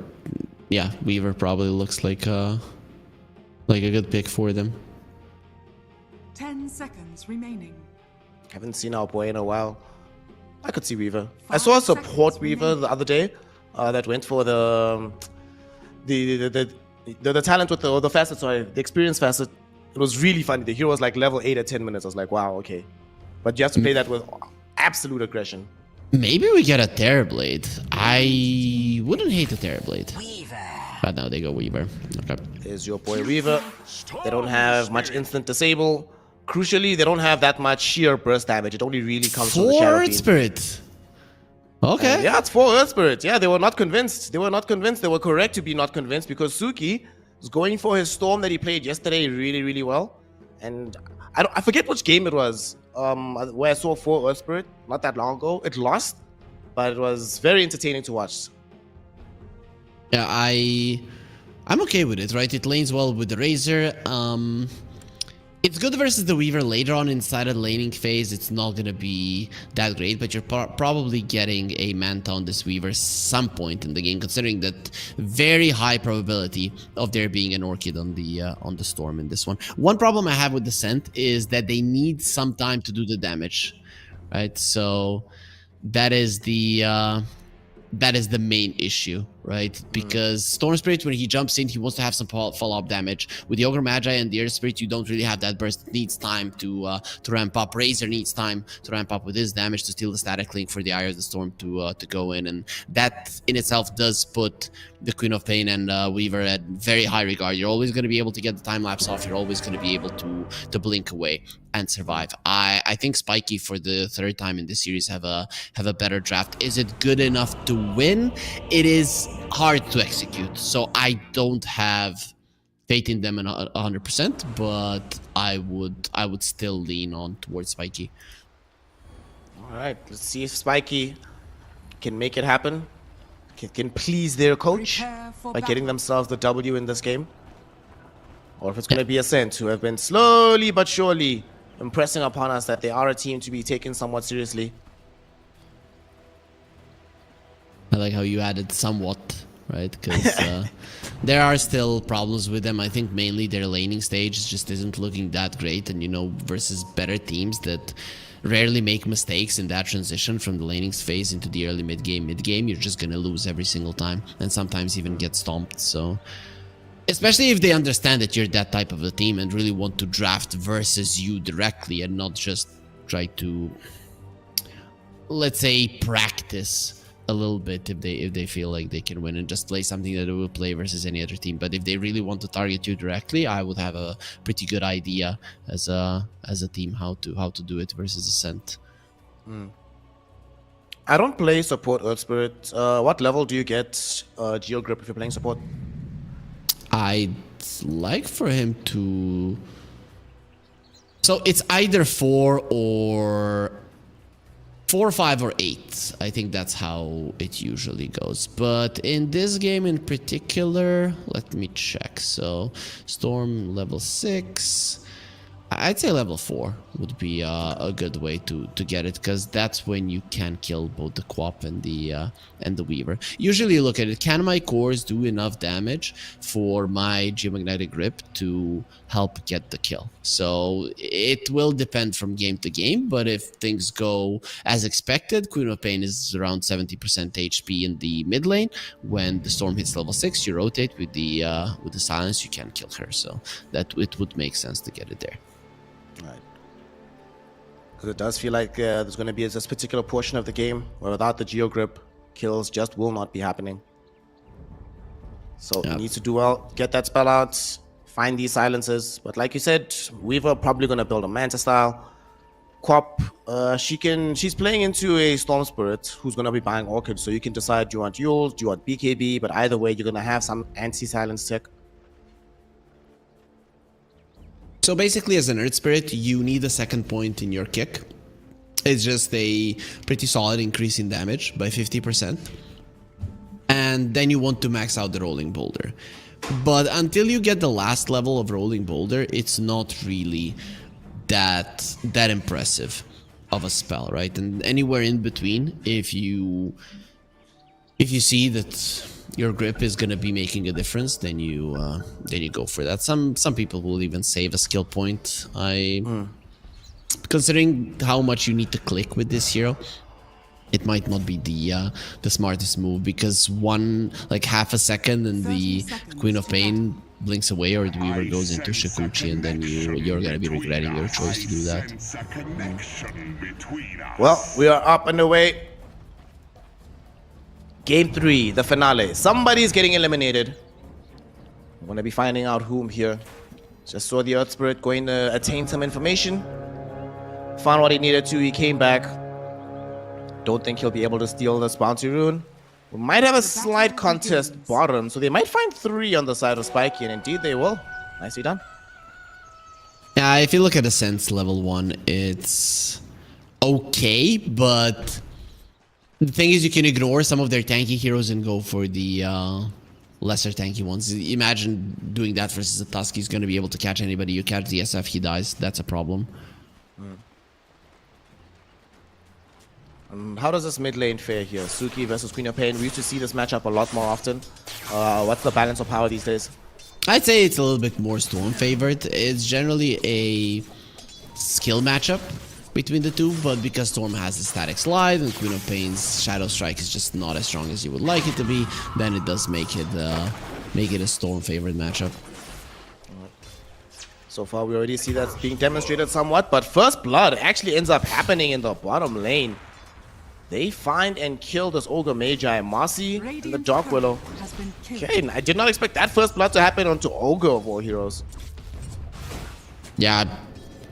probably looks like a good pick for them. 10 seconds remaining. Haven't seen our boy in a while. I could see Weaver. I saw a support Weaver the other day that went for the talent with the facet, sorry, the experience facet. It was really funny. The hero was like level 8 at 10 minutes. I was like, wow, okay. But you have to play that with absolute aggression. Maybe we get a Terrorblade. I wouldn't hate a Terrorblade. But now they go Weaver. Okay. There's your boy Weaver. They don't have much instant disable. Crucially, they don't have that much sheer burst damage. It only really comes from the Shadow Earth Fiend. Spirit. Okay. Yeah, it's 4 Earth Spirit. Yeah, they were not convinced. They were correct to be not convinced because Suki was going for his Storm that he played yesterday really, really well. And I forget which game it was where I saw 4 Earth Spirit not that long ago. It lost, but it was very entertaining to watch. Yeah, I'm okay with it, right? It lanes well with the Razor. It's good versus the Weaver later on inside of the laning phase. It's not going to be that great, but you're probably getting a Manta on this Weaver some point in the game, considering that very high probability of there being an Orchid on the Storm in this one. One problem I have with the Scent is that they need some time to do the damage, right? So that is the main issue, right? Because Storm Spirit, when he jumps in, he wants to have some follow-up damage. With the Ogre Magi and the Earth Spirit, you don't really have that burst. It needs time to ramp up. Razor needs time to ramp up with his damage to steal the static link for the Eye of the Storm to go in, and that in itself does put the Queen of Pain and Weaver at very high regard. You're always going to be able to get the time lapse off. You're always going to be able to blink away and survive. I think Spiky for the third time in this series have a better draft. Is it good enough to win? It is hard to execute, so I don't have faith in them 100%, but I would still lean on towards Spiky. All right, let's see if Spiky can make it happen, can please their coach by getting themselves the W in this game, or if it's going to be Ascent, who have been slowly but surely impressing upon us that they are a team to be taken somewhat seriously. I like how you added somewhat right? Because there are still problems with them. I think mainly their laning stage just isn't looking that great, and you know, versus better teams that rarely make mistakes in that transition from the laning phase into the early mid game, you're just gonna lose every single time, and sometimes even get stomped. So especially if they understand that you're that type of a team and really want to draft versus you directly and not just try to, let's say, practice a little bit if they feel like they can win and just play something that they will play versus any other team. But if they really want to target you directly, I would have a pretty good idea as a team how to do it versus Ascent. I don't play support Earth Spirit. What level do you get Geo Grip if you're playing support? I'd like for him to... So it's either 4 or 5 or 8. I think that's how it usually goes. But in this game in particular, let me check. So Storm level 6. I'd say level 4 would be a good way to get it, because that's when you can kill both the Quap and the Weaver. Usually you look at it, can my cores do enough damage for my Geomagnetic Grip to help get the kill? So it will depend from game to game, but if things go as expected, Queen of Pain is around 70% HP in the mid lane. When the Storm hits level 6, you rotate with the Silence, you can kill her. So that it would make sense to get it there. Right. Because it does feel like there's going to be this particular portion of the game where without the Geo Grip, kills just will not be happening. So Yep. you need to do well, get that spell out, find these silences. But like you said, Weaver probably going to build a Manta style. Quap, she's playing into a Storm Spirit who's going to be buying Orchid. So you can decide, do you want Yules, do you want BKB? But either way, you're going to have some anti-silence tech. So basically, as an Earth Spirit, you need a second point in your kick. It's just a pretty solid increase in damage by 50%. And then you want to max out the Rolling Boulder. But until you get the last level of Rolling Boulder, it's not really that impressive of a spell, right? And anywhere in between, if you see that your grip is gonna be making a difference, then you go for that. Some people will even save a skill point. Considering how much you need to click with this hero, it might not be the smartest move, because half a second and the Queen of Pain blinks away or the Weaver goes into Shikuchi, and then you're gonna be regretting your choice to do that. Well, we are up and away. Game 3, the finale. Somebody's getting eliminated. I'm gonna be finding out whom here. Just saw the Earth Spirit going to attain some information. Found what he needed to, he came back. Don't think he'll be able to steal this bounty rune. We might have a slight contest bottom, so they might find 3 on the side of Spiky, and indeed they will. Nicely done. Yeah, if you look at Ascent's level 1, it's okay, but the thing is, you can ignore some of their tanky heroes and go for the lesser tanky ones. Imagine doing that versus a Tusk. He's going to be able to catch anybody. You catch the SF, he dies. That's a problem. How does this mid lane fare here? Suki versus Queen of Pain. We used to see this matchup a lot more often. What's the balance of power these days? I'd say it's a little bit more Storm favored. It's generally a skill matchup between the two, but because Storm has the static slide and Queen of Pain's Shadow Strike is just not as strong as you would like it to be, then it does make it a Storm favored matchup. So far we already see that being demonstrated somewhat, but first blood actually ends up happening in the bottom lane. They find and kill this Ogre Magi, Marcy, and the Dark Willow. Okay, I did not expect that first blood to happen onto Ogre of all heroes. Yeah,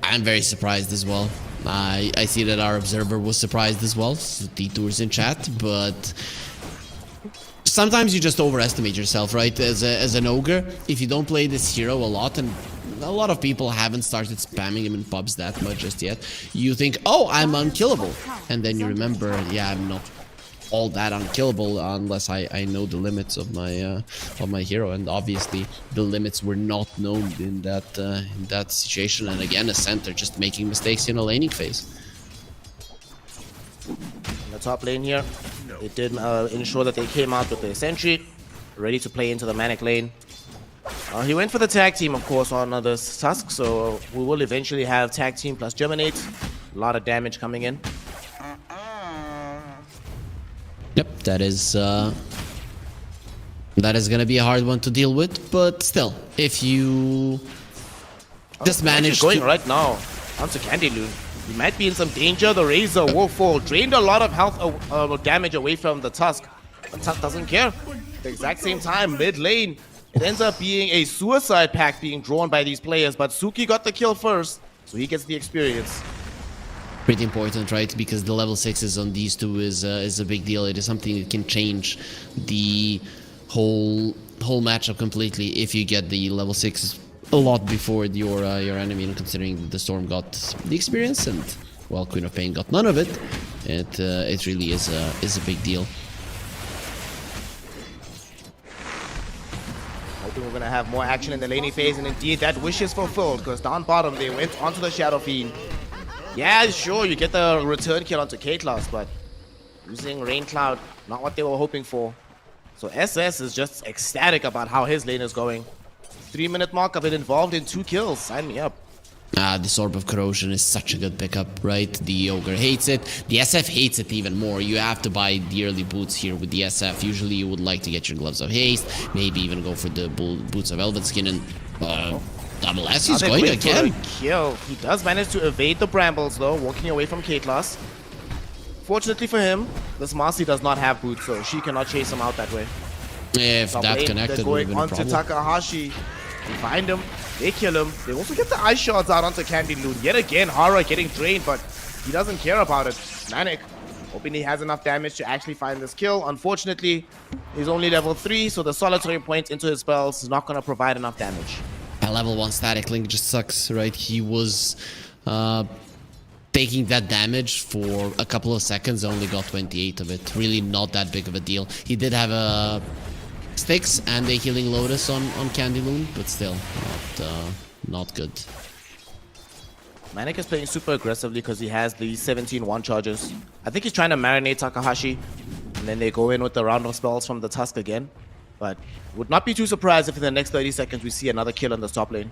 I'm very surprised as well. I see that our observer was surprised as well. Detours in chat, but sometimes you just overestimate yourself, right? As an ogre, if you don't play this hero a lot, and a lot of people haven't started spamming him in pubs that much just yet, you think, oh, I'm unkillable, and then you remember, yeah, I'm not all that unkillable unless I know the limits of my hero, and obviously the limits were not known in that situation. And again, Ascent are just making mistakes in a laning phase. In the top lane here, they did ensure that they came out with a sentry. ready to play into the Manic lane. He went for the tag team, of course, on this Tusk, so we will eventually have tag team plus Germinate. A lot of damage coming in. Yep, that is gonna be a hard one to deal with, but still, if you just manage going to... right now onto Interlude. He might be in some danger. The Razor will fall. Drained a lot of health damage away from the Tusk. But Tusk doesn't care. At the exact same time, mid lane, it ends up being a suicide pact being drawn by these players, but Suki got the kill first, so he gets the experience. Pretty important, right? Because the level 6s on these two is a big deal. It is something that can change the whole matchup completely if you get the level 6 a lot before your enemy, and considering the Storm got the experience and, well, Queen of Pain got none of it, it really is a big deal. Hoping we're gonna have more action in the laning phase, and indeed that wish is fulfilled, because down bottom they went onto the Shadow Fiend. Yeah, sure, you get the return kill onto K-Class, but using Rain Cloud, not what they were hoping for. So SS is just ecstatic about how his lane is going. 3-minute mark of it involved in 2 kills. Sign me up. This Orb of Corrosion is such a good pickup, right? The Ogre hates it. The SF hates it even more. You have to buy the early boots here with the SF. Usually you would like to get your Gloves of Haste, maybe even go for the boots of Elven Skin, and Double S, he's going again. Kill. He does manage to evade the Brambles though, walking away from K-Class. Fortunately for him, this Marcy does not have boots, so she cannot chase him out that way. If that connected, would have been a onto problem. Takahashi. They find him, they kill him. They also get the ice shards out onto Interlude. Yet again, Hara getting drained, but he doesn't care about it. Manic, hoping he has enough damage to actually find this kill. Unfortunately, he's only level 3, so the solitary point into his spells is not going to provide enough damage. A level 1 static link just sucks, right? He was taking that damage for a couple of seconds, only got 28 of it. Really not that big of a deal. He did have a Styx and a Healing Lotus on Candy Loon, but still not good. Manic is playing super aggressively because he has the 17 one charges. I think he's trying to marinate Takahashi, and then they go in with the round of spells from the Tusk again. But would not be too surprised if in the next 30 seconds we see another kill in the top lane.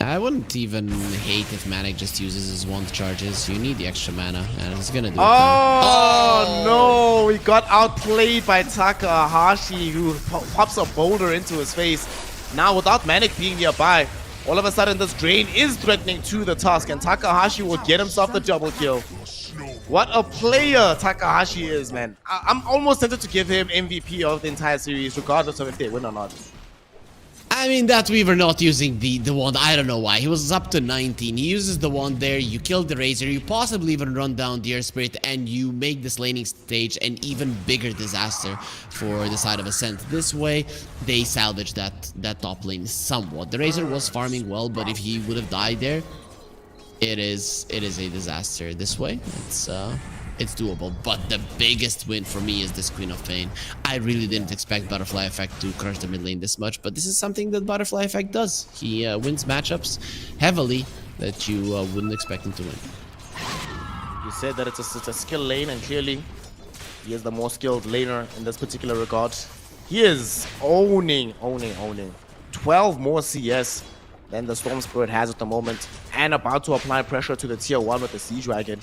I wouldn't even hate if Manic just uses his wand charges. You need the extra mana, and it's gonna do it. Oh no! He got outplayed by Takahashi, who pops a boulder into his face. Now, without Manic being nearby, all of a sudden this drain is threatening to the Tusk, and Takahashi will get himself the double kill. What a player Takahashi is, man. I'm almost tempted to give him MVP of the entire series, regardless of if they win or not. I mean, that Weaver not using the wand, I don't know why. He was up to 19. He uses the wand there, you kill the Razor, you possibly even run down the Air Spirit, and you make this laning stage an even bigger disaster for the side of Ascent. This way, they salvage that top lane somewhat. The Razor was farming well, but if he would have died there, it is a disaster. This way, it's doable, but the biggest win for me is this Queen of Pain. I really didn't expect Butterfly Effect to crush the mid lane this much, but this is something that Butterfly Effect does. He wins matchups heavily that you wouldn't expect him to win. You said that it's a skill lane, and clearly he is the more skilled laner in this particular regard. He is owning. 12 more CS than the Storm Spirit has at the moment, and about to apply pressure to the tier 1 with the Siege Wagon.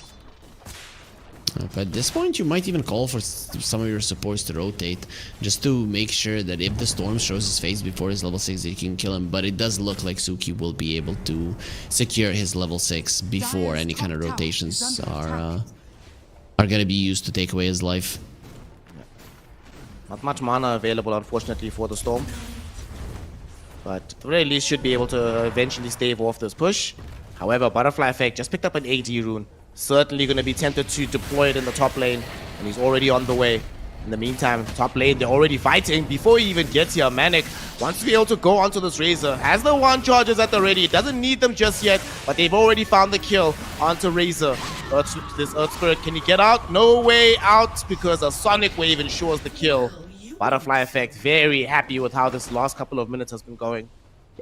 But at this point, you might even call for some of your supports to rotate, just to make sure that if the Storm shows his face before his level 6, you can kill him. But it does look like Suki will be able to secure his level 6 before any kind of rotations are gonna be used to take away his life. Not much mana available, unfortunately, for the Storm. But at the very least should be able to eventually stave off this push. However, Butterfly Effect just picked up an AD rune. Certainly going to be tempted to deploy it in the top lane, and he's already on the way. In the meantime, top lane, they're already fighting. Before he even gets here, Manic wants to be able to go onto this Razor. Has the one charges at the ready. Doesn't need them just yet, but they've already found the kill onto Razor. This Earth Spirit, can he get out? No way out, because a Sonic Wave ensures the kill. Butterfly Effect very happy with how this last couple of minutes has been going.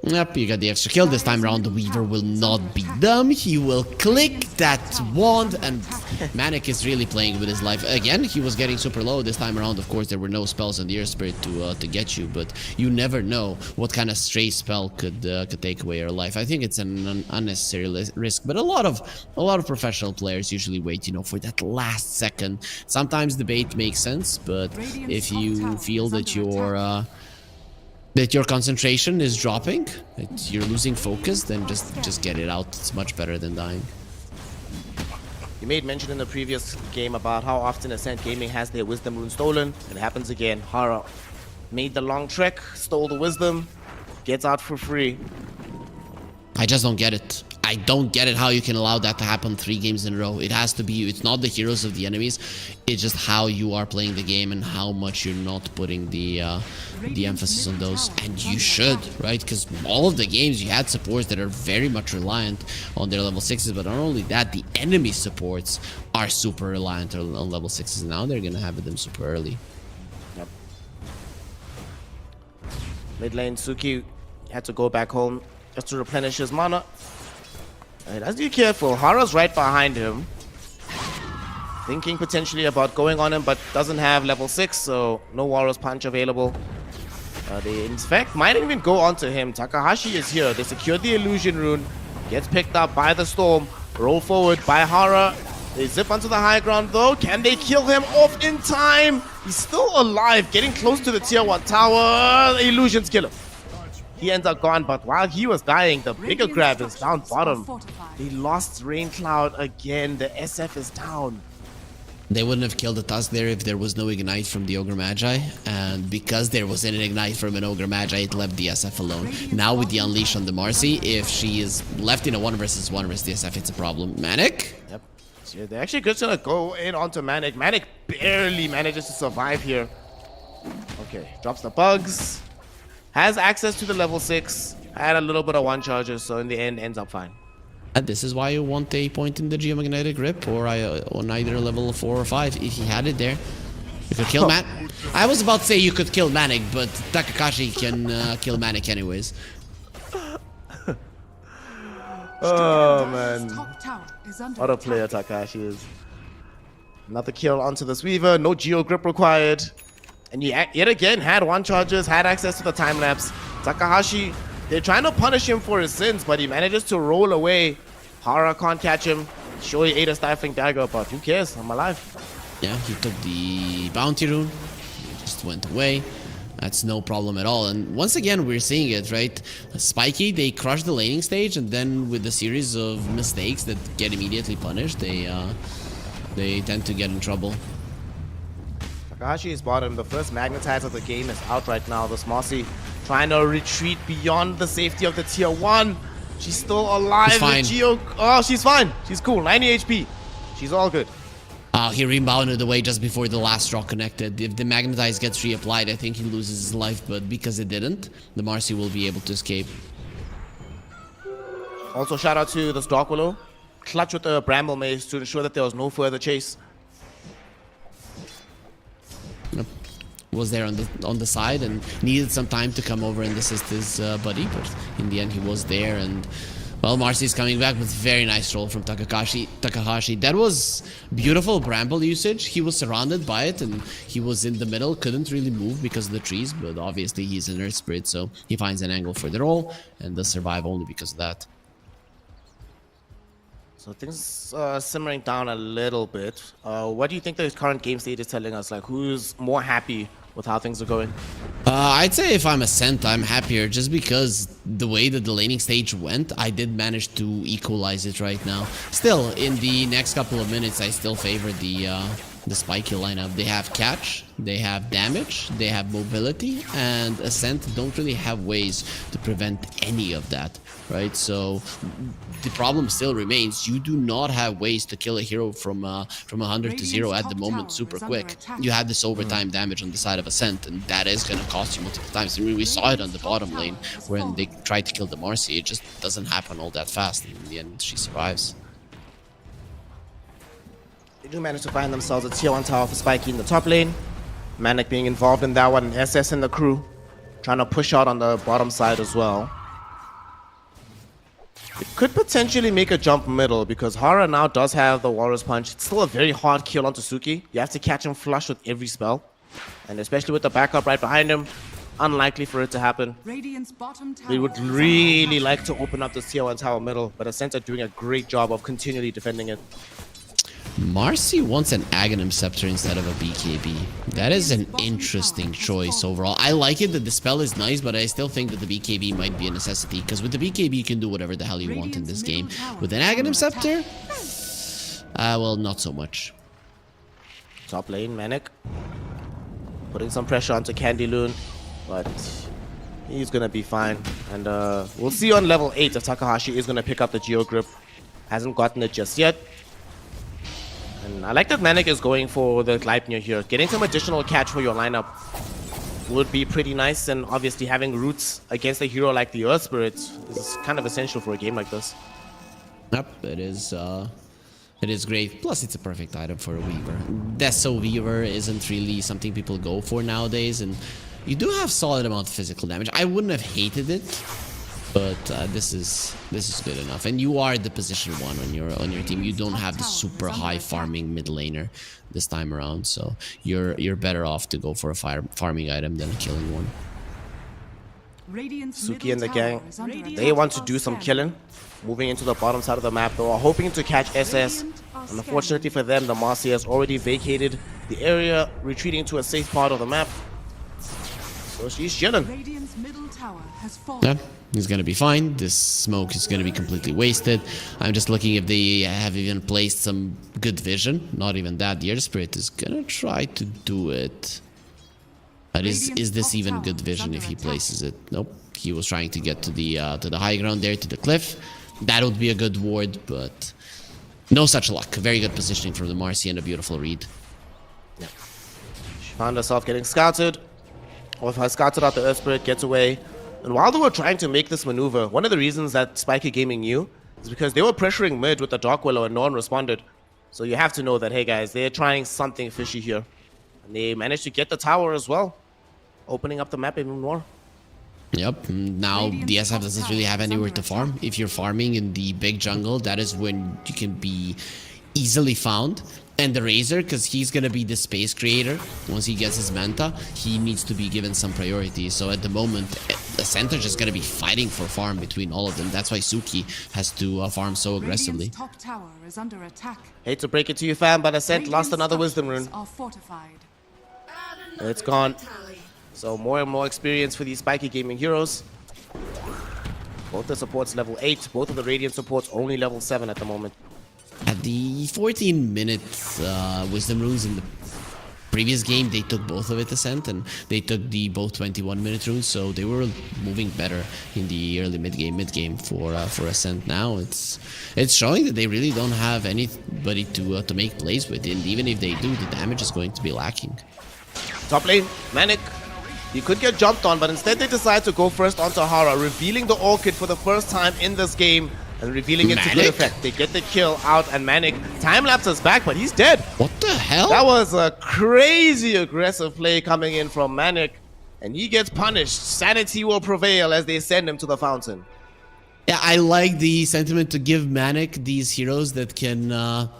Yep, you got the extra kill. This time around, the Weaver will not be dumb. He will click that wand, and Manic is really playing with his life. Again, he was getting super low. This time around, of course, there were no spells on the Earth Spirit to get you, but you never know what kind of stray spell could take away your life. I think it's an unnecessary risk, but a lot of professional players usually wait, you know, for that last second. Sometimes the bait makes sense, but if you feel that your concentration is dropping, that you're losing focus, then just get it out. It's much better than dying. You made mention in the previous game about how often Ascent Gaming has their Wisdom Rune stolen. It happens again. Hara made the long trek, stole the Wisdom, gets out for free. I just don't get it. I don't get it how you can allow that to happen 3 games in a row. It has to be, it's not the heroes of the enemies, it's just how you are playing the game and how much you're not putting the emphasis on those. And you should, right? Because all of the games you had supports that are very much reliant on their level 6s, but not only that, the enemy supports are super reliant on level 6s. Now they're gonna have them super early. Yep. Mid lane, Suki had to go back home just to replenish his mana. And as be careful, Hara's right behind him. Thinking potentially about going on him, but doesn't have level 6, so no Walrus Punch available. They, in fact, might even go onto him. Takahashi is here. They secure the Illusion Rune. Gets picked up by the Storm. Roll forward by Hara. They zip onto the high ground, though. Can they kill him off in time? He's still alive, getting close to the tier 1 tower. The Illusions kill him. He ends up gone, but while he was dying, the bigger grab is down bottom. They lost Rain Cloud again. The SF is down. They wouldn't have killed the Tusk there if there was no Ignite from the Ogre Magi, and because there was an Ignite from an Ogre Magi, it left the SF alone. Now with the Unleash on the Marcy, if she is left in a 1 versus 1 versus the SF, it's a problem. Manic? Yep. So they're actually just gonna go in onto Manic. Manic barely manages to survive here. Okay, drops the bugs. Has access to the level 6. Had a little bit of 1 charges, so in the end ends up fine. And this is why you want a point in the Geomagnetic Grip or on either level 4 or 5. If he had it there, you could kill Manic. I was about to say you could kill Manic, but Takahashi can kill Manic anyways. Oh man, Top tower is under what a player Takahashi is. Another kill onto this Weaver, no Geo Grip required. And he yet again had 1 charges, had access to the time lapse. Takahashi, they're trying to punish him for his sins, but he manages to roll away. Hara can't catch him. Sure, he ate a Stifling Dagger, but who cares? I'm alive. Yeah, he took the Bounty Rune. He just went away. That's no problem at all. And once again, we're seeing it, right? Spiky, they crush the laning stage, and then with a series of mistakes that get immediately punished, they tend to get in trouble. Takahashi is bottom. The first Magnetize of the game is out right now. This Marcy trying to retreat beyond the safety of the tier 1. She's still alive. She's fine. Oh, she's fine. She's cool. 90 HP. She's all good. He rebounded away just before the last straw connected. If the Magnetize gets reapplied, I think he loses his life, but because it didn't, the Marcy will be able to escape. Also, shout out to this Dark Willow. Clutch with the Bramble Maze to ensure that there was no further chase. Was there on the side and needed some time to come over and assist his buddy, but in the end he was there. And well, Marcy's coming back with very nice roll from Takahashi. That was beautiful Bramble usage. He was surrounded by it and he was in the middle, couldn't really move because of the trees, but obviously he's an Earth Spirit, so he finds an angle for the roll and does survive only because of that. So things simmering down a little bit. What do you think the current game state is telling us? Like, who's more happy with how things are going? I'd say if I'm Ascent, I'm happier just because the way that the laning stage went, I did manage to equalize it right now. Still, in the next couple of minutes, I still favor the Spiky lineup. They have catch, they have damage, they have mobility, and Ascent don't really have ways to prevent any of that, right? So the problem still remains. You do not have ways to kill a hero from 100 to 0 at the moment super quick. You have this overtime damage on the side of Ascent, and that is going to cost you multiple times. I mean, we saw it on the bottom lane when they tried to kill the Marcy. It just doesn't happen all that fast. In the end, she survives. They do manage to find themselves a tier 1 tower for Spiky in the top lane. Manic being involved in that one, and SS in the crew trying to push out on the bottom side as well. It could potentially make a jump middle because Hara now does have the Walrus Punch. It's still a very hard kill onto Suki. You have to catch him flush with every spell. And especially with the backup right behind him, unlikely for it to happen. Radiant's bottom tower They would is under really attack. like to open up this tier 1 tower middle, but Ascent are doing a great job of continually defending it. Marcy wants an Aghanim Scepter instead of a BKB. That is an interesting choice overall. I like it that the spell is nice, but I still think that the BKB might be a necessity, because with the BKB you can do whatever the hell you want in this game. With an Aghanim Scepter, well, not so much. Top lane, Manic. Putting some pressure onto Candyloon, but he's gonna be fine. And we'll see on level 8 if Takahashi is gonna pick up the Geo Grip. Hasn't gotten it just yet. And I like that Manic is going for the Gleipnir here. Getting some additional catch for your lineup would be pretty nice, and obviously having roots against a hero like the Earth Spirit is kind of essential for a game like this. Yep, it is great. Plus, it's a perfect item for a Weaver. Deso Weaver isn't really something people go for nowadays, and you do have solid amount of physical damage. I wouldn't have hated it, but this is good enough. And you are the position 1 on your team. You don't have the super high farming mid laner this time around, so you're better off to go for a farming item than a killing one. Radiant's Suki middle and the tower gang, is under they attack. want to do some killing. Moving into the bottom side of the map, they are hoping to catch SS. And unfortunately for them, the Marcy has already vacated the area, retreating to a safe part of the map. So she's chilling. Radiant's middle tower has fallen. Yeah, he's gonna be fine. This smoke is gonna be completely wasted. I'm just looking if they have even placed some good vision. Not even that. The Air Spirit is gonna try to do it. But is this even good vision if he places it? Nope. He was trying to get to the high ground there, to the cliff. That would be a good ward, but no such luck. Very good positioning from the Marcy and a beautiful read. Yeah. She found herself getting scouted. Or if I scouted out the Earth Spirit, gets away. And while they were trying to make this maneuver, one of the reasons that Spiky Gaming knew is because they were pressuring mid with the Dark Willow and no one responded. So you have to know that, hey guys, they're trying something fishy here. And they managed to get the tower as well, opening up the map even more. Yep, now DSF doesn't really have anywhere to farm. If you're farming in the big jungle, that is when you can be easily found. And the Razor, because he's going to be the space creator, once he gets his Manta, he needs to be given some priority. So at the moment, the center just going to be fighting for farm between all of them. That's why Suki has to farm so aggressively. Radiant's top tower is under attack. Hate to break it to you, fam, but Ascent lost another Wisdom Rune. Are fortified. It's gone. So more and more experience for these Spiky Gaming heroes. Both the supports level 8, both of the Radiant supports only level 7 at the moment. At the 14-minute Wisdom Runes in the previous game, they took both of it Ascent, and they took the both 21-minute runes, so they were moving better in the early mid-game for Ascent. Now it's showing that they really don't have anybody to make plays with, and even if they do, the damage is going to be lacking. Top lane, Manic. He could get jumped on, but instead they decide to go first onto Hara, revealing the Orchid for the first time in this game, and revealing it to good effect. They get the kill out, and Manic time-lapses back, but he's dead. What the hell? That was a crazy aggressive play coming in from Manic, and he gets punished. Sanity will prevail as they send him to the fountain. Yeah, I like the sentiment to give Manic these heroes that can,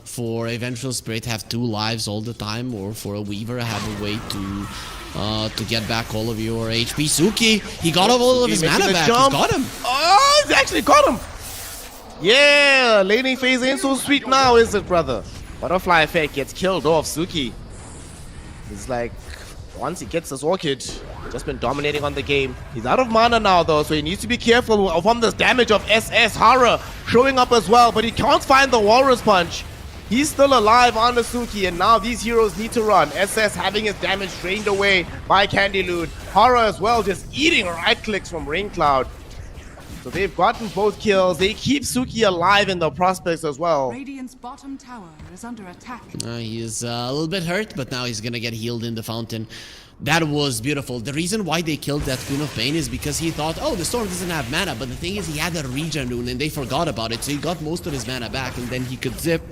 for a Vengeful Spirit, have 2 lives all the time, or for a Weaver have a way to get back all of your HP. Suki, he got all of his mana back. He's got him. Oh, he's actually got him. Yeah, laning phase ain't so sweet now, is it, brother? Butterfly effect gets killed off. Suki. He's like, once he gets this Orchid, just been dominating on the game. He's out of mana now, though, so he needs to be careful from this damage of SS. Hara showing up as well, but he can't find the Walrus Punch. He's still alive on the Suki, and now these heroes need to run. SS having his damage drained away by Candylude. Hara as well, just eating right clicks from Raincloud. So they've gotten both kills. They keep Suki alive in the prospects as well. Radiant's bottom tower is under attack. He is a little bit hurt, but now he's gonna get healed in the fountain. That was beautiful. The reason why they killed that Queen of Pain is because he thought, oh, the Storm doesn't have mana, but the thing is he had a regen rune and they forgot about it, so he got most of his mana back, and then he could zip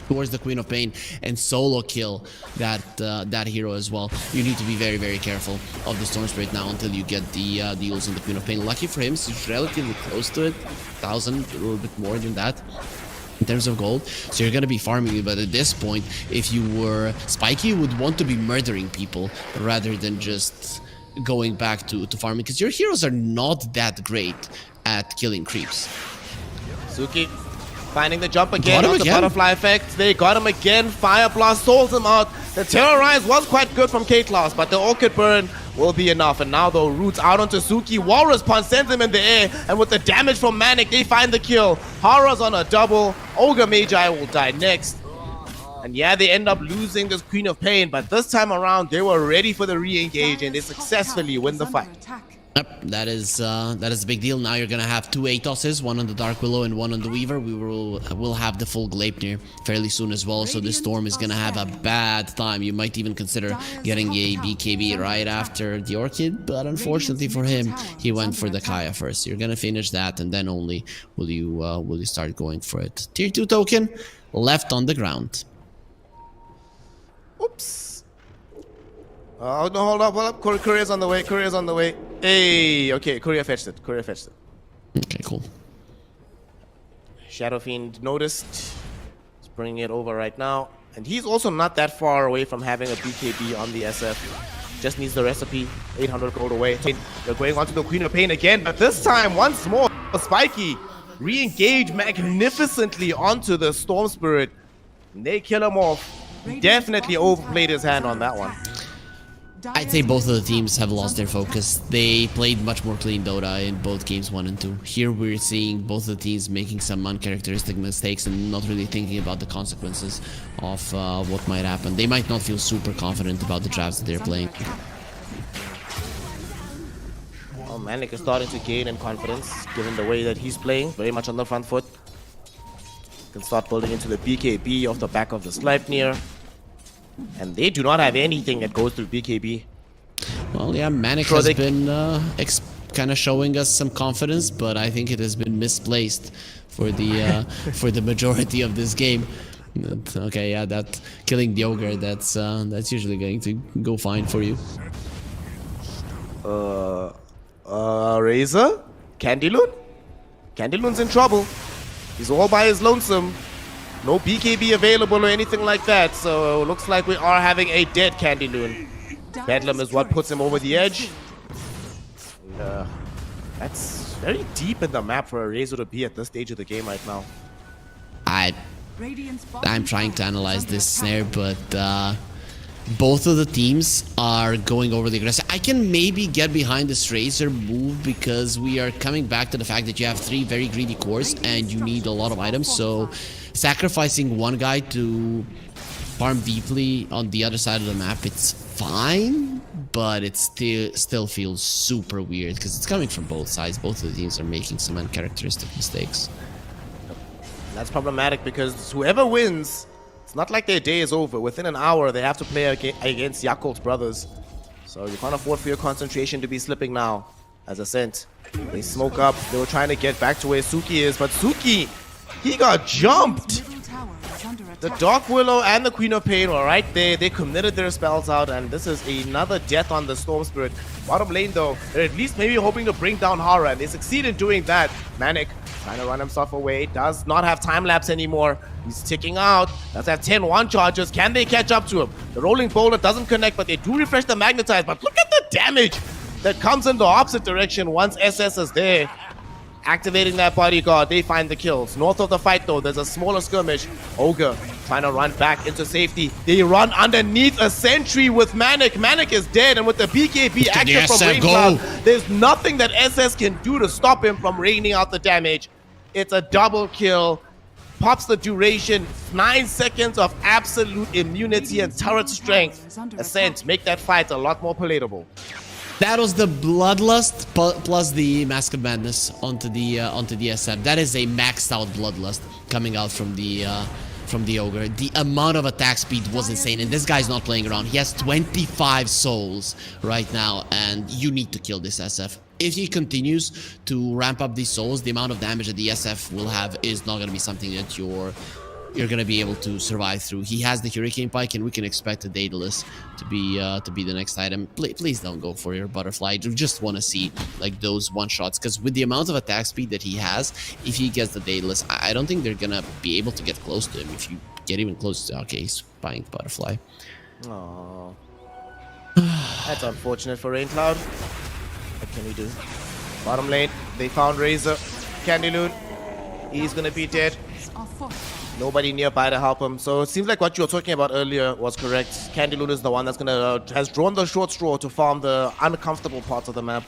towards the Queen of Pain and solo kill that that hero as well. You need to be very, very careful of the Storm Spirit now until you get the deals on the Queen of Pain. Lucky for him, he's relatively close to it, 1,000, a little bit more than that in terms of gold, so you're gonna be farming it. But at this point, if you were Spiky, you would want to be murdering people rather than just going back to farming, because your heroes are not that great at killing creeps. Suki finding the jump again on the butterfly effect. They got him again. Fire Blast souls him out. The Terrorize was quite good from K-Class, but the Orchid Burn will be enough. And now though, Roots out onto Suki. Wall Response sends him in the air, and with the damage from Manic, they find the kill. Horror's on a double. Ogre Magi will die next. And yeah, they end up losing this Queen of Pain, but this time around, they were ready for the re-engage, and they successfully win the fight. Yep, that is a big deal. Now you're gonna have 2 Atoses, one on the Dark Willow and one on the Weaver. We will have the full Gleipnir fairly soon as well, so this Storm is gonna have a bad time. You might even consider getting a BKB right after the Orchid, but unfortunately for him, he went for the Kaya first. You're gonna finish that, and then only will you start going for it. Tier 2 token left on the ground. Oops. Oh, no, hold up. Courier's on the way. Hey, okay, Courier fetched it. Okay, cool. Shadow Fiend noticed. He's bringing it over right now. And he's also not that far away from having a BKB on the SF. Just needs the recipe. 800 gold away. They're going on to the Queen of Pain again, but this time, once more, Spiky re-engage magnificently onto the Storm Spirit. And they kill him off. He definitely overplayed his hand on that one. I'd say both of the teams have lost their focus. They played much more clean Dota in both games 1 and 2. Here we're seeing both of the teams making some uncharacteristic mistakes and not really thinking about the consequences of what might happen. They might not feel super confident about the drafts that they're playing. Well, Manic is starting to gain in confidence, given the way that he's playing, very much on the front foot. Can start building into the BKB off the back of the Sleipnir. And they do not have anything that goes through BKB. Well, yeah, Manic has been kind of showing us some confidence, but I think it has been misplaced for the for the majority of this game. But, okay, yeah, that killing the Ogre, that's usually going to go fine for you. Razor? Candyloon? Candyloon's in trouble. He's all by his lonesome. No BKB available or anything like that, so looks like we are having a dead Candyloon. Bedlam is what puts him over the edge. That's very deep in the map for a Razor to be at this stage of the game right now. I'm trying to analyze this snare, but both of the teams are going over the aggressive. I can maybe get behind this Razor move because we are coming back to the fact that you have 3 very greedy cores and you need a lot of items, so sacrificing one guy to farm deeply on the other side of the map, it's fine, but it still feels super weird because it's coming from both sides. Both of the teams are making some uncharacteristic mistakes. That's problematic because whoever wins, it's not like their day is over. Within an hour, they have to play against Yakult's brothers. So you can't afford for your concentration to be slipping now. As Ascent, they smoke up. They were trying to get back to where Suki is, but Suki, he got jumped. The Dark Willow and the Queen of Pain were right there. They committed their spells out, and this is another death on the Storm Spirit. Bottom lane, though, they're at least maybe hoping to bring down Hara, and they succeed in doing that. Manic trying to run himself away. Does not have time lapse anymore. He's ticking out. Does have 10 one charges. Can they catch up to him? The Rolling Boulder doesn't connect, but they do refresh the Magnetize. But look at the damage that comes in the opposite direction once SS is there. Activating that bodyguard, they find the kills. North of the fight, though, there's a smaller skirmish. Ogre trying to run back into safety. They run underneath a sentry with Manic. Manic is dead, and with the BKB active from Rain Cloud, there's nothing that SS can do to stop him from raining out the damage. It's a double kill. Pops the duration. 9 seconds of absolute immunity and turret strength. Ascent, make that fight a lot more palatable. That was the Bloodlust plus the Mask of Madness onto the SF. That is a maxed out Bloodlust coming out from the Ogre. The amount of attack speed was insane, and this guy's not playing around. He has 25 souls right now, and you need to kill this SF. If he continues to ramp up these souls, the amount of damage that the SF will have is not going to be something that you're you're gonna be able to survive through. He has the Hurricane Pike, and we can expect the Daedalus to be the next item. Please don't go for your Butterfly. You just want to see like those one shots, because with the amount of attack speed that he has, if he gets the Daedalus, I don't think they're gonna be able to get close to him. If you get even close to, okay, he's buying Butterfly. Oh, that's unfortunate for Raincloud. What can we do? Bottom lane, they found Razor. Interlude, he's gonna be dead. Are fortified. Nobody nearby to help him. So it seems like what you were talking about earlier was correct. Interlude is the one that's gonna has drawn the short straw to farm the uncomfortable parts of the map.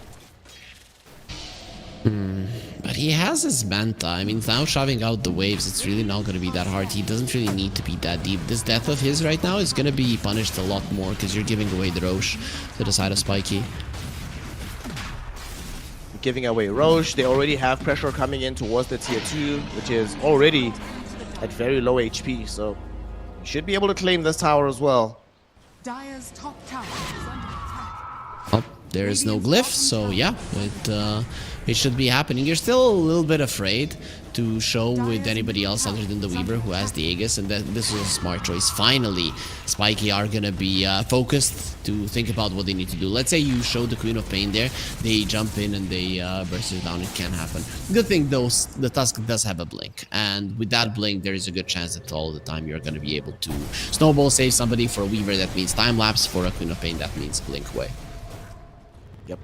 But he has his Manta. I mean, now shoving out the waves, it's really not going to be that hard. He doesn't really need to be that deep. This death of his right now is going to be punished a lot more because you're giving away the Roche to the side of Spiky. Giving away Roche, they already have pressure coming in towards the tier 2, which is already at very low HP, so you should be able to claim this tower as well. Dire's top tower is under attack. Well, there is no glyph, so yeah, it should be happening. You're still a little bit afraid to show with anybody else other than the Weaver who has the Aegis, and this is a smart choice. Finally, Spiky are gonna be focused to think about what they need to do. Let's say you show the Queen of Pain there, they jump in and they burst it down. It can happen. Good thing though, the Tusk does have a blink, and with that blink, there is a good chance that all the time you're gonna be able to snowball save somebody. For a Weaver, that means time lapse. For a Queen of Pain, that means blink away. Yep.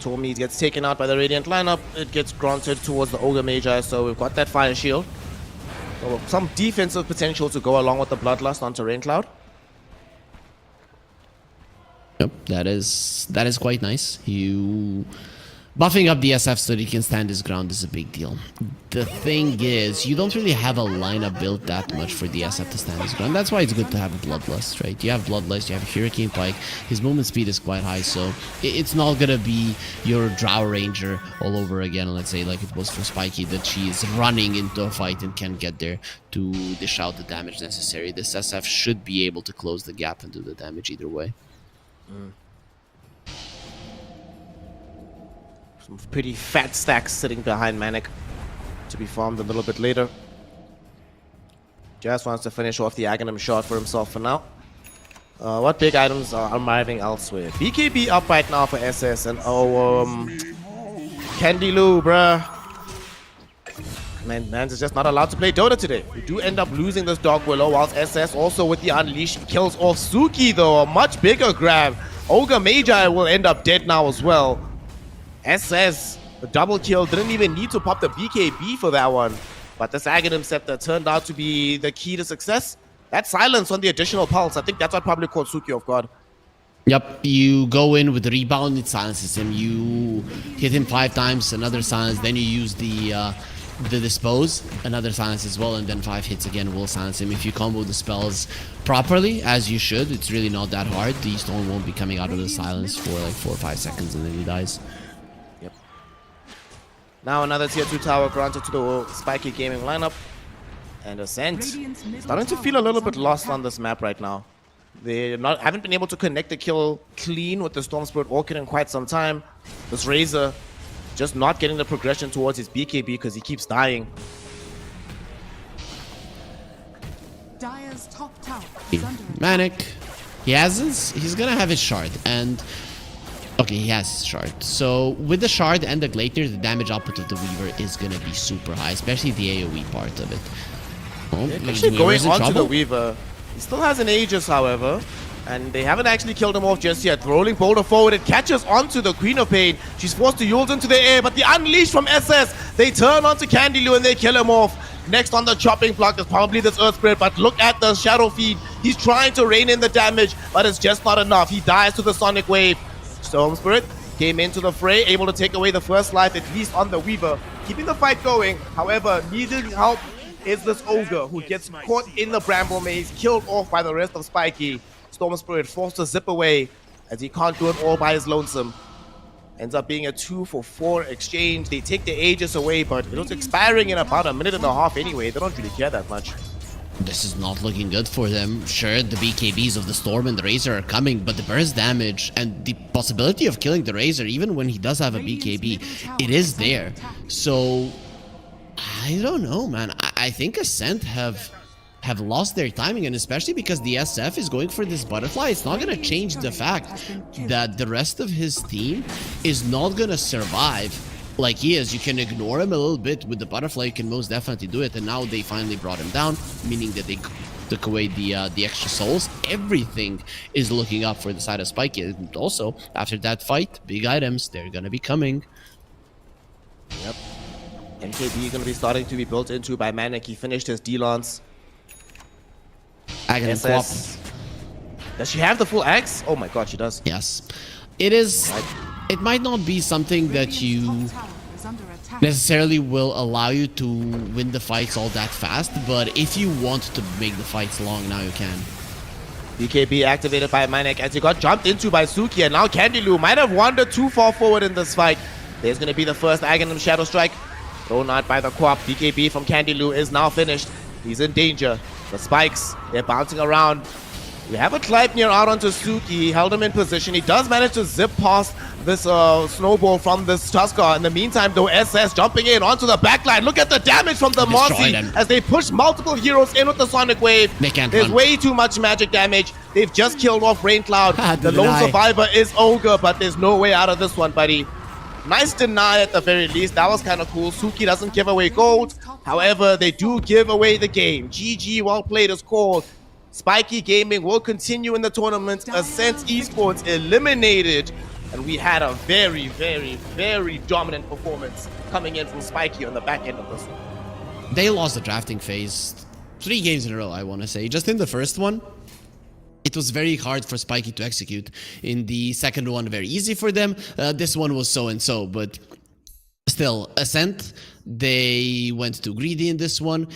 Tormi gets taken out by the Radiant lineup. It gets granted towards the Ogre Magi, so we've got that Fire Shield. So some defensive potential to go along with the Bloodlust onto Raincloud. Yep, that is quite nice. You buffing up the SF so that he can stand his ground is a big deal. The thing is, you don't really have a lineup built that much for the SF to stand his ground. That's why it's good to have a Bloodlust, right? You have Bloodlust, you have Hurricane Pike. His movement speed is quite high, so it's not gonna be your Drow Ranger all over again. Let's say like it was for Spiky, that she is running into a fight and can't get there to dish out the damage necessary. This SF should be able to close the gap and do the damage either way. Some pretty fat stacks sitting behind Manic to be farmed a little bit later. Just wants to finish off the Aghanim shot for himself for now. What big items are arriving elsewhere? BKB up right now for SS, and Candy Lou, bruh. Man, Mans is just not allowed to play Dota today. We do end up losing this Dog Willow, whilst SS also with the Unleash kills off Suki though. A much bigger grab. Ogre Magi will end up dead now as well. SS, the double kill, didn't even need to pop the BKB for that one. But this Aghanim Scepter turned out to be the key to success. That silence on the additional pulse, I think that's what probably caught Suki off guard. Yep, you go in with the rebound, it silences him. You hit him 5 times, another silence, then you use the dispose, another silence as well, and then 5 hits again will silence him. If you combo the spells properly, as you should, it's really not that hard. The Storm won't be coming out of the silence for like 4 or 5 seconds and then he dies. Yep. Now another tier 2 tower granted to the Spiky Gaming lineup. And Ascent starting to feel a little bit lost on this map right now. They haven't been able to connect the kill clean with the Storm Spirit Orchid in quite some time. This Razor just not getting the progression towards his BKB because he keeps dying. Dire's top tower is under attack. Manic, he's gonna have his shard, and okay, he has his shard. So with the shard and the Gleipnir, the damage output of the Weaver is gonna be super high, especially the AoE part of it. Oh, Actually going on to the trouble. Weaver. He still has an Aegis, however, and they haven't actually killed him off just yet. Rolling boulder forward, it catches onto the Queen of Pain. She's forced to yield into the air, but the Unleash from SS, they turn onto Candy Lou and they kill him off. Next on the chopping block is probably this Earth Spirit, but look at the Shadow Feed. He's trying to rein in the damage, but it's just not enough. He dies to the Sonic Wave. Storm Spirit came into the fray, able to take away the first life, at least on the Weaver. Keeping the fight going, however, needing help is this Ogre, who gets caught in the Bramble Maze, killed off by the rest of Spiky. Storm Spirit forced to zip away, as he can't do it all by his lonesome. Ends up being a 2-for-4 exchange. They take the Aegis away, but it was expiring in about a minute and a half anyway. They don't really care that much. This is not looking good for them. Sure, the BKBs of the Storm and the Razor are coming, but the burst damage and the possibility of killing the Razor, even when he does have a BKB, it is there. So I don't know, man. I think Ascent have lost their timing, and especially because the SF is going for this butterfly, it's not going to change the fact that the rest of his team is not going to survive like he is. You can ignore him a little bit with the butterfly, you can most definitely do it, and now they finally brought him down, meaning that they took away the extra souls. Everything is looking up for the side of Spiky, and also after that fight, big items, they're going to be coming. Yep. MKB going to be starting to be built into by Manic. He finished his D-Lance. Aghanim SS. Does she have the full axe? Oh my god, she does. Yes. It is... It might not be something that you necessarily will allow you to win the fights all that fast, but if you want to make the fights long, now you can. BKB activated by Manic as he got jumped into by Suki, and now Candyloo might have wandered too far forward in this fight. There's going to be the first Aghanim Shadow Strike. Thrown out by the co-op. BKB from Candyloo is now finished. He's in danger. The spikes, they're bouncing around. We have a Kleipnir out onto Suki, held him in position. He does manage to zip past this snowball from this Tusker. In the meantime, though, SS jumping in onto the backline. Look at the damage from the Marcy as they push multiple heroes in with the Sonic Wave. They can't There's run. way too much magic damage. They've just killed off Rain Cloud. The lone survivor is Ogre, but there's no way out of this one, buddy. Nice deny at the very least. That was kind of cool. Suki doesn't give away gold. However, they do give away the game. GG, well played is called. Spiky Gaming will continue in the tournament. Ascent Esports eliminated. And we had a very, very, very dominant performance coming in from Spiky on the back end of this one. They lost the drafting phase 3 games in a row, I want to say. Just in the first one, it was very hard for Spiky to execute. In the second one, very easy for them. This one was so-and-so, but still, Ascent, they went too greedy in this one.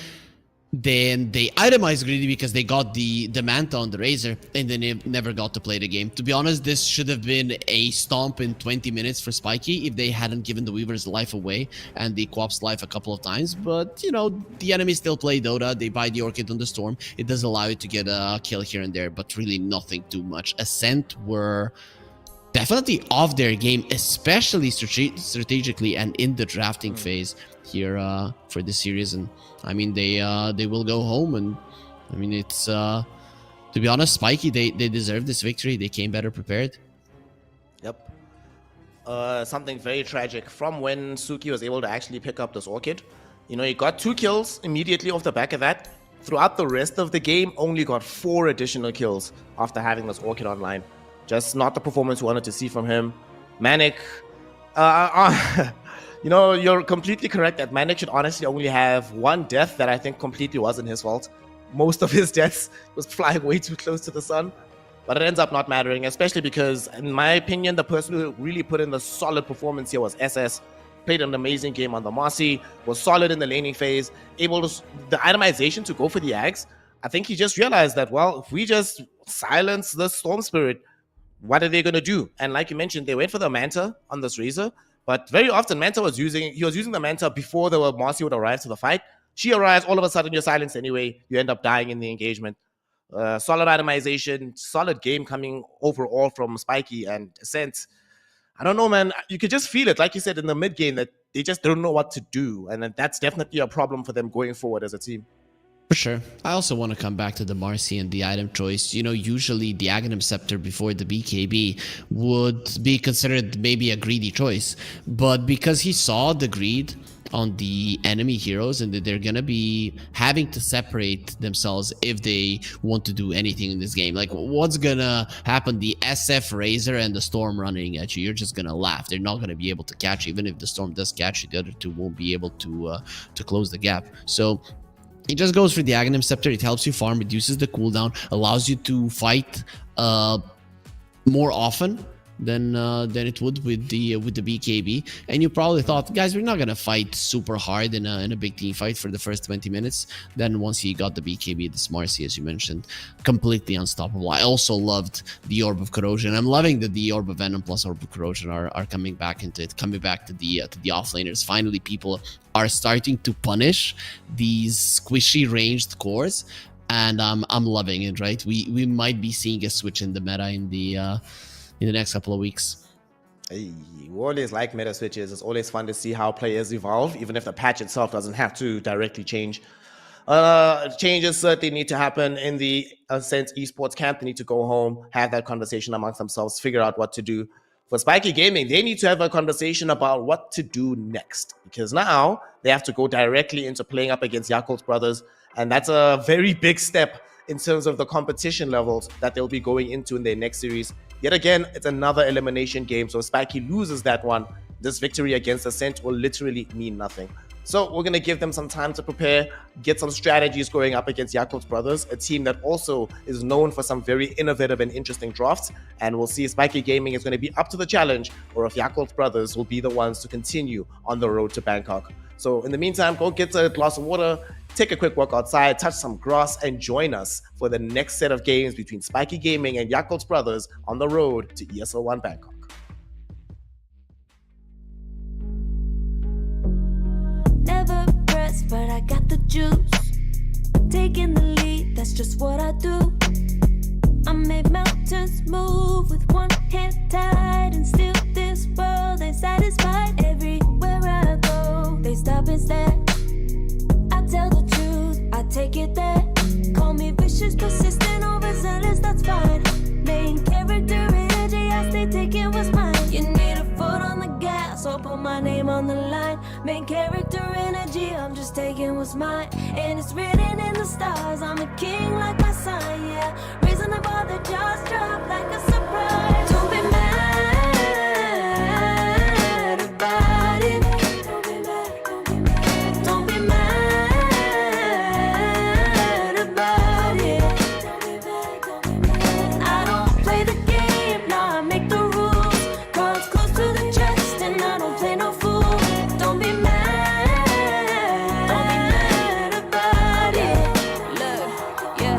Then they itemized greedy because they got the Manta on the Razor, and then they never got to play the game. To be honest, this should have been a stomp in 20 minutes for Spiky if they hadn't given the Weaver's life away and the Co-op's life a couple of times. But, you know, the enemies still play Dota. They buy the Orchid on the Storm. It does allow you to get a kill here and there, but really nothing too much. Ascent were definitely off their game, especially strategically and in the drafting phase here for this series. And I mean, they will go home, and I mean, it's to be honest, Spiky, they deserve this victory. They came better prepared. Yep. Something very tragic from when Suki was able to actually pick up this Orchid. You know, he got 2 kills immediately off the back of that. Throughout the rest of the game, only got 4 additional kills after having this Orchid online. Just not the performance we wanted to see from him. Manic, you know, you're completely correct that Manic should honestly only have 1 death that I think completely wasn't his fault. Most of his deaths was flying way too close to the sun. But it ends up not mattering, especially because, in my opinion, the person who really put in the solid performance here was SS. Played an amazing game on the Marcy, was solid in the laning phase, able to, the itemization to go for the Ags. I think he just realized that, well, if we just silence the Storm Spirit, what are they going to do? And like you mentioned, they went for the Manta on this Razor. But very often, Manta was using the Manta before the Marcy would arrive to the fight. She arrives, all of a sudden you're silenced anyway. You end up dying in the engagement. Solid itemization, solid game coming overall from Spiky and Ascent. I don't know, man. You could just feel it, like you said, in the mid game, that they just don't know what to do. And that's definitely a problem for them going forward as a team. For sure. I also want to come back to the Marcy and the item choice. You know, usually the Aghanim Scepter before the BKB would be considered maybe a greedy choice. But because he saw the greed on the enemy heroes and that they're going to be having to separate themselves if they want to do anything in this game. Like, what's going to happen? The SF Razor and the Storm running at you, you're just going to laugh. They're not going to be able to catch you. Even if the Storm does catch you, the other two won't be able to close the gap. So it just goes for the Aghanim Scepter. It helps you farm, reduces the cooldown, allows you to fight more often than it would with the BKB. And you probably thought, guys, we're not gonna fight super hard in a big team fight for the first 20 minutes. Then once you got the BKB, this Marcy, as you mentioned, completely unstoppable. I also loved the Orb of Corrosion. I'm loving that the Orb of Venom plus Orb of Corrosion are coming back into it, coming back to the offlaners. Finally, people are starting to punish these squishy ranged cores, and I'm loving it. Right, we might be seeing a switch in the meta in the next couple of weeks. Hey, we always like meta switches. It's always fun to see how players evolve, even if the patch itself doesn't have to directly change. Changes certainly need to happen in the Sense esports camp. They need to go home, have that conversation amongst themselves, figure out what to do. For Spiky Gaming, they need to have a conversation about what to do next, because now they have to go directly into playing up against Yakult Brothers, and that's a very big step in terms of the competition levels that they'll be going into in their next series. Yet again, it's another elimination game, so if Spiky loses that one, this victory against Ascent will literally mean nothing. So we're going to give them some time to prepare, get some strategies going up against Yakult Brothers, a team that also is known for some very innovative and interesting drafts. And we'll see if Spiky Gaming is going to be up to the challenge, or if Yakult Brothers will be the ones to continue on the road to Bangkok. So in the meantime, go get a glass of water, take a quick walk outside, touch some grass, and join us for the next set of games between Spiky Gaming and Yakult Brothers on the road to ESL One Bangkok. Never pressed, but I got the juice. Taking the lead, that's just what I do. I made mountains move with one hand tied, and still this world ain't satisfied. Everywhere I go, they stop and stare. I tell the truth, I take it there. Call me vicious, persistent, overzealous, that's fine. Main character energy, I stay taking what's mine. You need a foot on the gas, or put my name on the line. Main character energy, I'm just taking what's mine. And it's written in the stars, I'm a king like my sign, yeah. Raising the bar, the jaws drop like a surprise. Don't be mad about it. Don't be mad, don't be mad. Don't be mad about it. Don't be mad, don't be mad. I don't play the game, nah, I make the rules. Cards close to the chest, and I don't play no fool. Don't be mad about it. Look, yeah,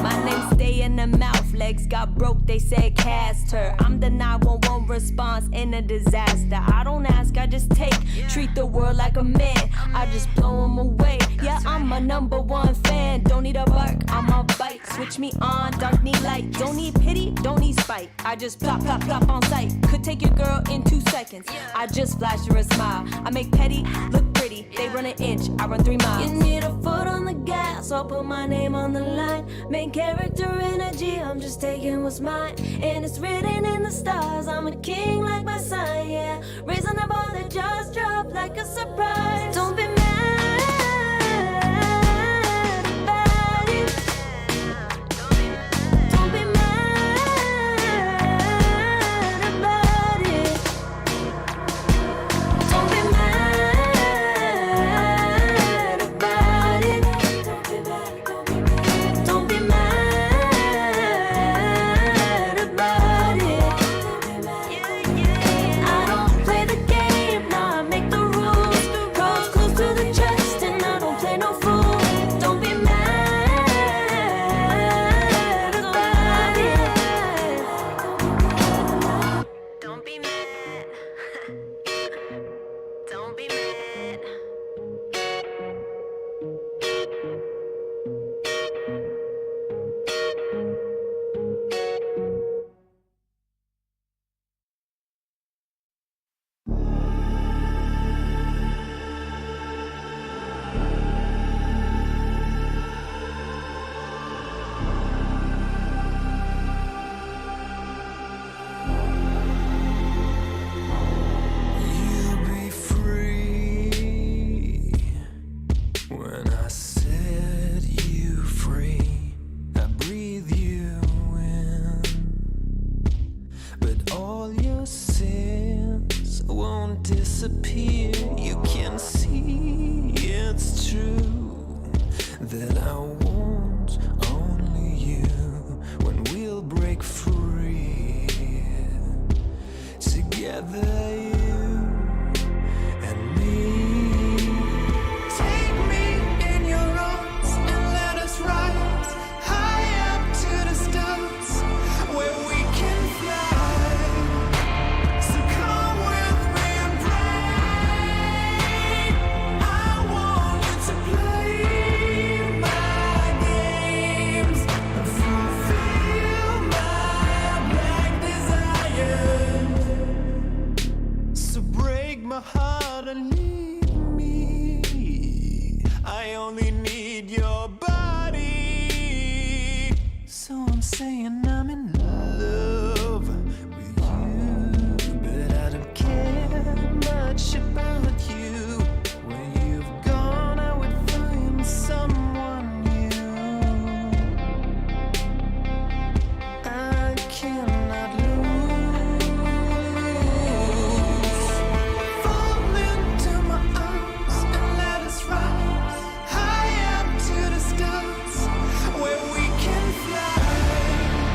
my name stay in the mouth. Legs got broke, they said cast her. I'm the 911 response in a disaster. I don't ask, I just take. Treat the world like a man, I just blow them away. Yeah, I'm a #1 fan. Don't need a bark, I'm a bite. Switch me on, dark need light. Don't need pity, don't need spite. I just plop, plop, plop on sight. Could take your girl in 2 seconds. I just flash her a smile. I make petty look pretty. They run an inch, I run 3 miles. You need a foot on the gas, I'll put my name on the line. Main character energy, I'm just taking what's mine. And it's written in the stars, I'm a king like my sign, yeah. Raising the bar, the jaws drop like a surprise. Don't be mad about it. Don't be mad about it. Don't be mad about it. Don't be mad, don't be mad. Don't be mad about it. I don't play the game, nah, I make the rules. Cards close to the chest, and I don't play no fool. Don't be mad about it. Don't be mad. Don't be mad. You'll be free when I set you free. I breathe you in, but all your sins won't disappear. You can see it's true that I want only you when we'll break free. Together, you and me. Take me in your arms and let us rise high up to the stars where we can fly. So come with me and pray. I want you to play my games and fulfill my black desires. harder leave me. I only need your body. So I'm saying I'm in love with you, but I don't care much about you. Where you've gone, I would find someone new. I cannot lose. Fall into my arms and let us rise high up to the stars, where we can fly.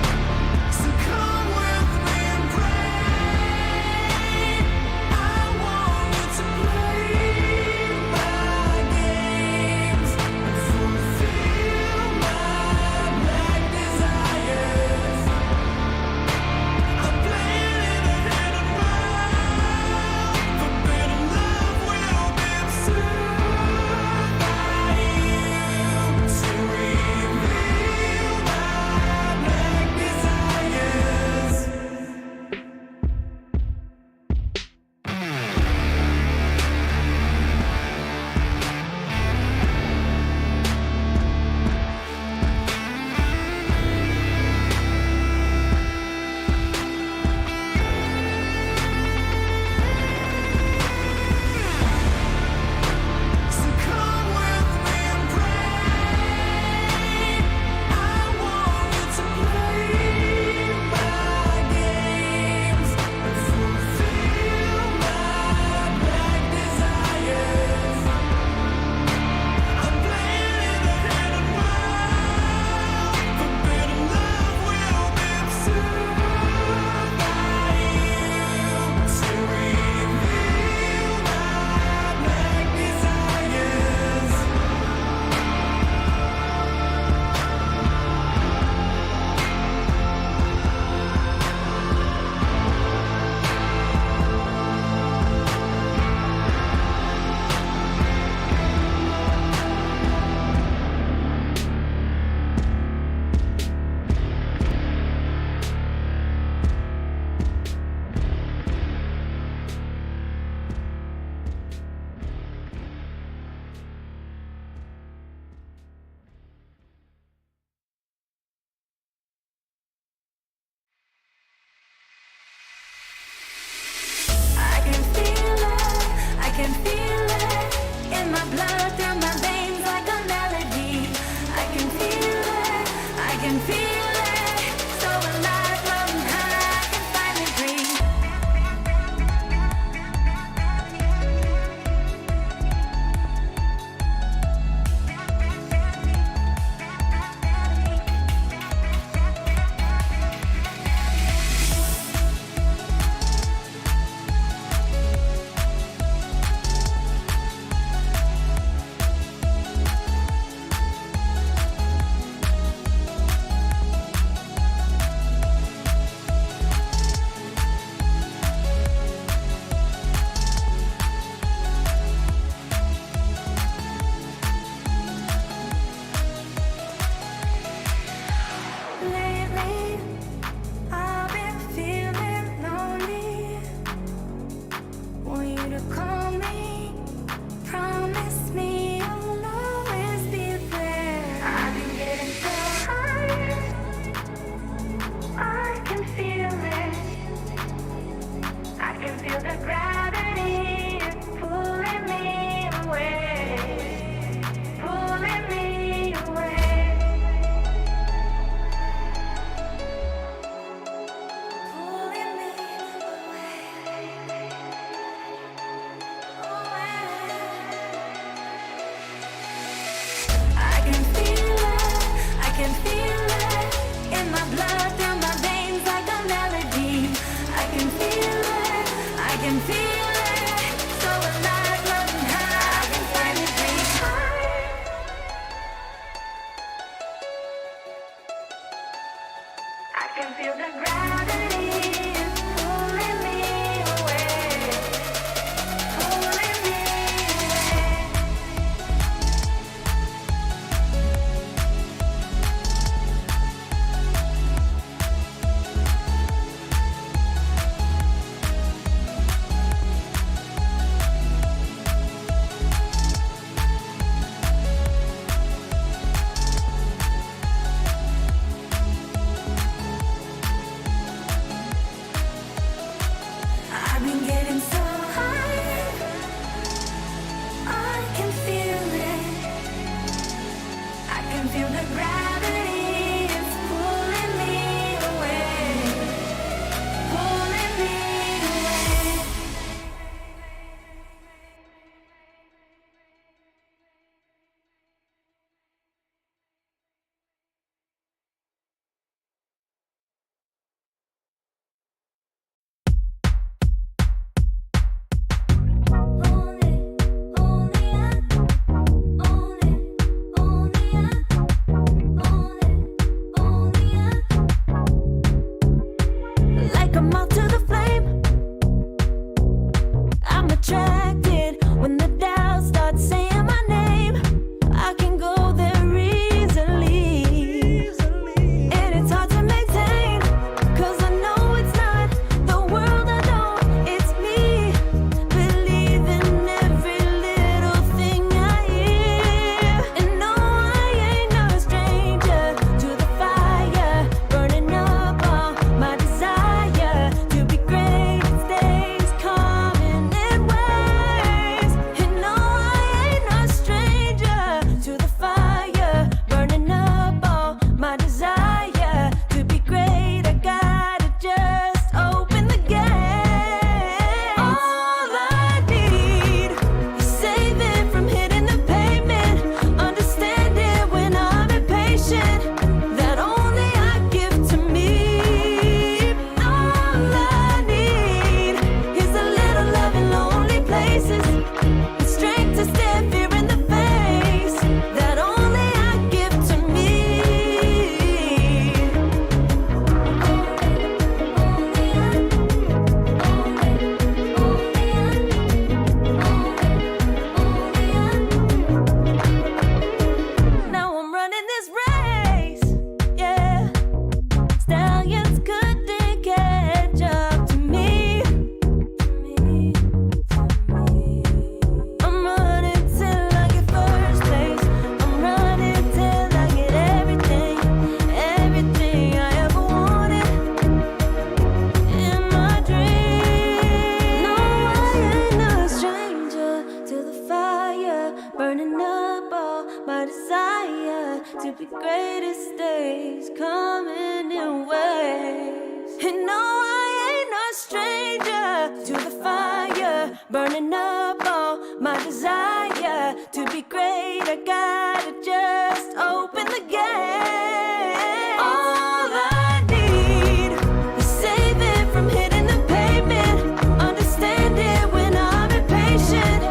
burning up all my desire to be greatest days coming in waves. And no, I ain't no stranger to the fire, burning up all my desire to be great. I gotta just open the gate. All I need is saving from hitting the pavement, understanding when I'm impatient,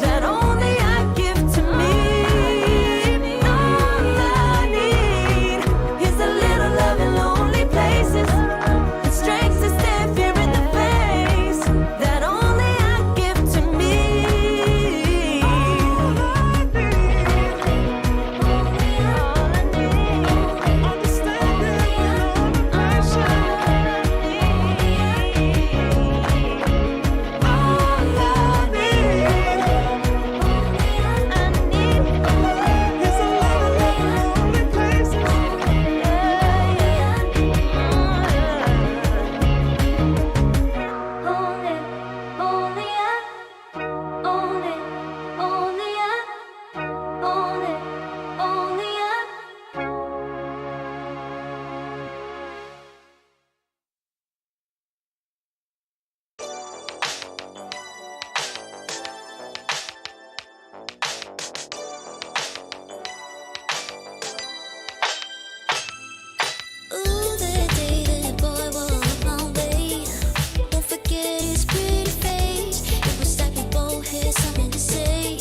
that only I give to me. All I need is a little love in lonely places, and strength to stand fear in the face, that only I give to me. All I need, understanding when I'm impatient. All I need, is a little love in lonely places. Ooh, that day that boy walked my way. Won't forget his pretty face. It was like we both had something to say.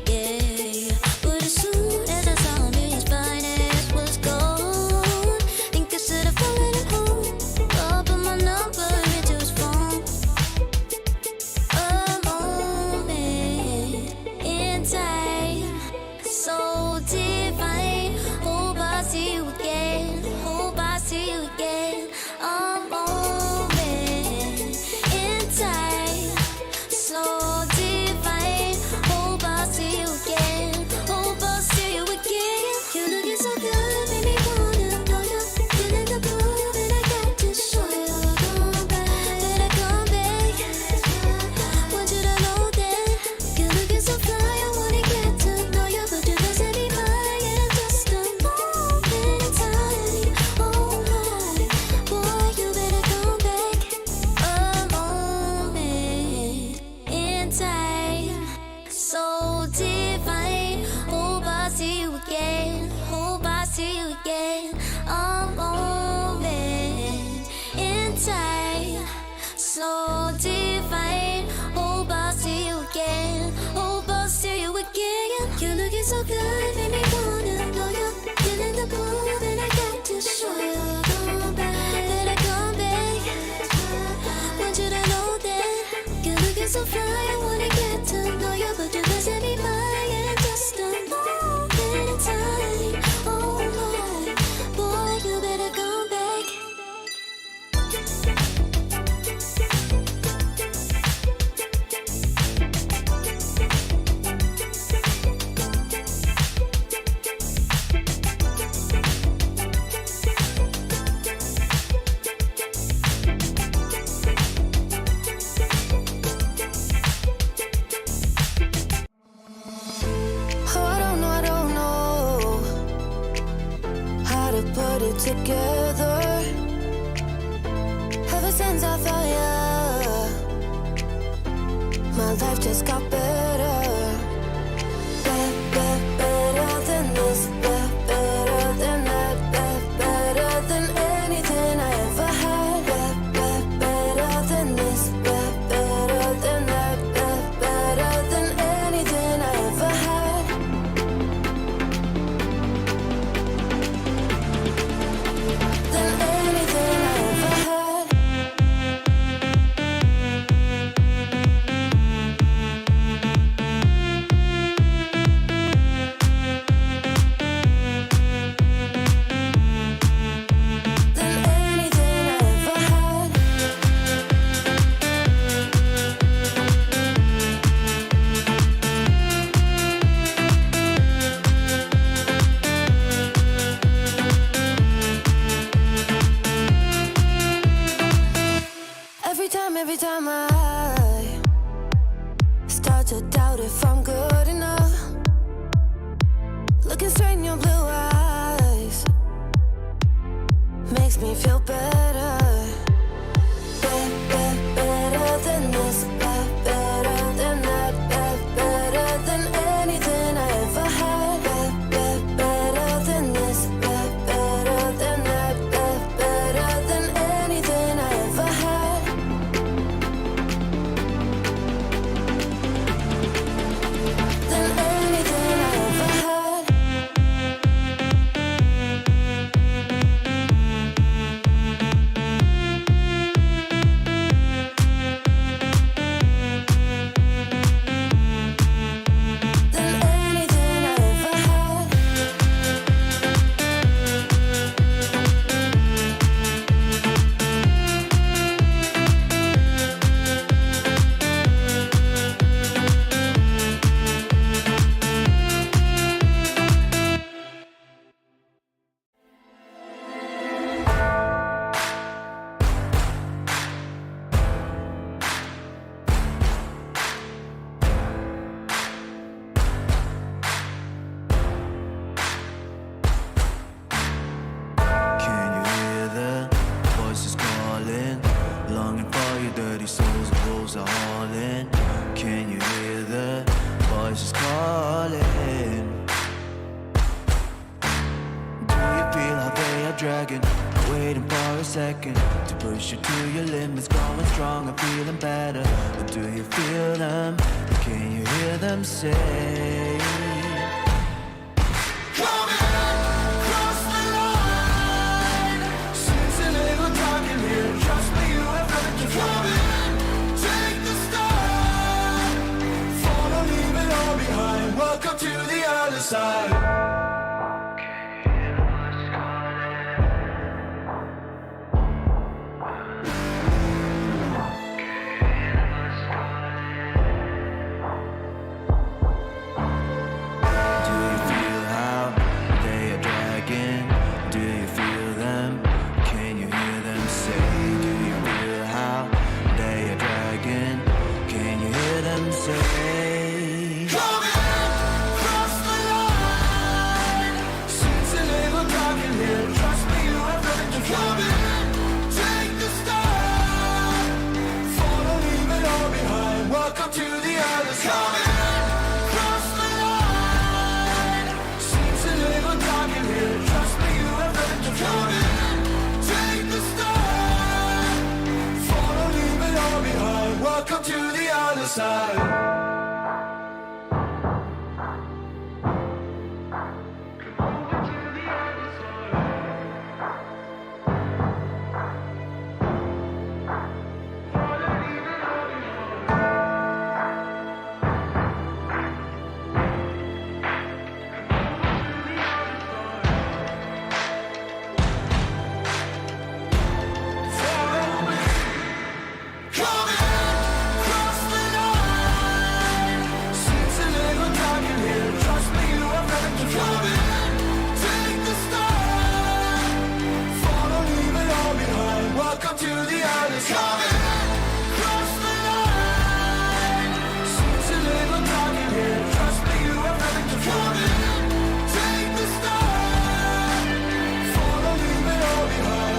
Yeah, but as soon as I saw him, his fine ass was gone. Think I should have followed him home. I'll put my number into his phone. A moment in time, so divine. Hope I see you again. Hope I see you again. A moment in time, so divine. Hope I see you again. Hope I see you again. You looking so good, made me wanna know you. Feeling the groove, and I got to show you. Come back, better come back. Want you to know that you're looking so fly. I wanna get to know you, but you can set me mine in just a moment in time. Oh my, boy, you better come back. A moment in time, so divine. Hope I see you again. Hope I see you again. A moment in time, so divine. Hope I see you again. Hope I see you again. You're looking so good, made me wanna know you. Feeling the groove, and I got to show you. Come back, better come back. Want you to know that you're looking so fly. I wanna get to know you, but you can set me mine in just a moment in time. Oh my, boy, you better come back. Oh, I don't know how to put it together. Ever since I found you, my life just got better. Better than this, better than that, better than anything I ever had. Better than this, better than that, better than anything I ever had. Than anything I ever had. second to push you to your limits, going strong and feeling better. But do you feel them? Can you hear them say? Welcome to the other side.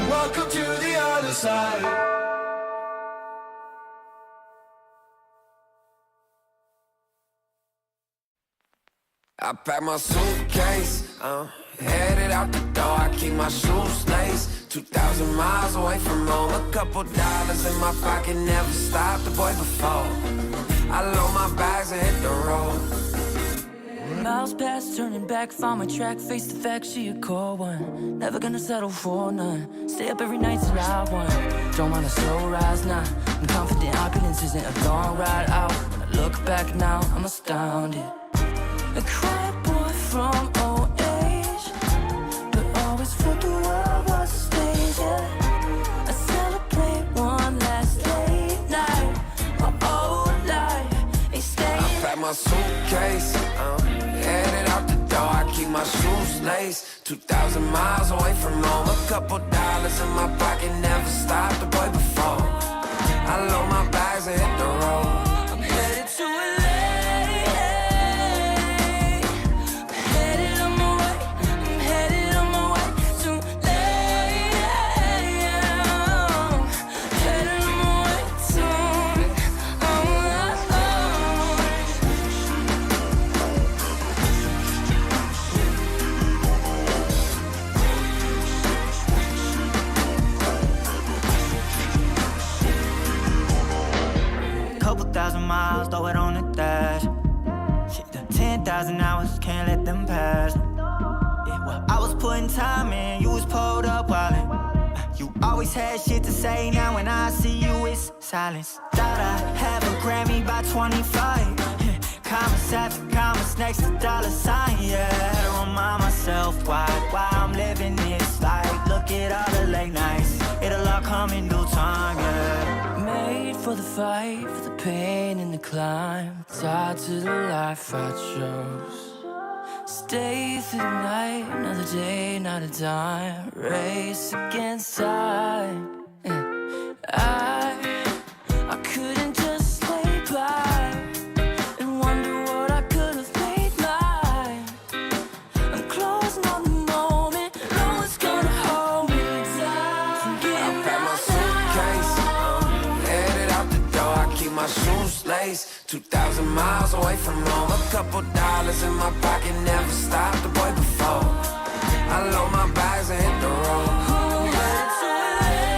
Welcome to the other side. I pack my suitcase, headed out the door. I keep my shoes laced. 2,000 miles away from home. A couple dollars in my pocket, never stopped the boy before. I load my bags and hit the road. Miles past, turning back, found my track, face the fact she a cold one. Never gonna settle for none. Stay up every night till I won. Don't want a slow rise now. I'm confident opulence isn't a long ride out. When I look back now, I'm astounded. A quiet boy from old age, but always felt the world was a stage, yeah. I celebrate one last late night. My whole life ain't staying. I pack my suitcase, headed out the door. I keep my shoes laced. 2,000 miles away from home. A couple dollars in my pocket, never stopped the boy before. I load my bags and hit the road. I'm headed to LA. Miles, throw it on the dash. Shit, 10,000 hours, can't let them pass. Yeah, well, I was putting time in, you was pulled up wildin'. You always had shit to say, now when I see you, it's silence. Thought I have a Grammy by 25. Commas after commas next to dollar sign, yeah. Had to remind myself why I'm living this life. Look at all the late nights, it'll all come in due time, yeah. Made for the fight, for the pain and the climb. Tied to the life I chose. Stay through the night, another day, not a dime. Race against time. I couldn't just lay by and wonder what I could have made mine. I'm closing on the moment, no one's gonna hold me down. I pack my suitcase, headed out the door. I keep my shoes laced. 2,000 miles away from home. A couple dollars in my pocket, never stopped the boy before. I load my bags and hit the road. I'm headed to LA.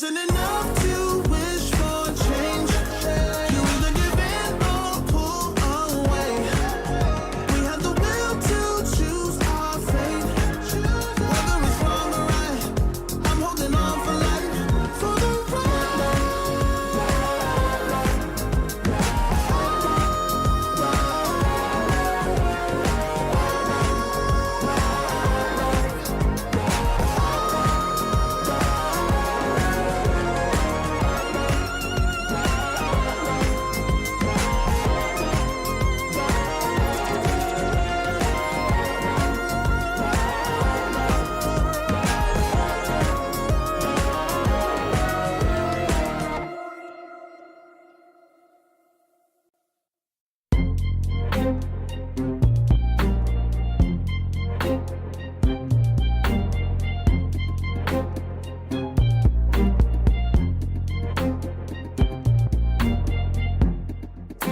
isn't enough to wish for change. You either give in or pull away. We have the will to choose our fate. Whether it's wrong or right, I'm holding on for life. For the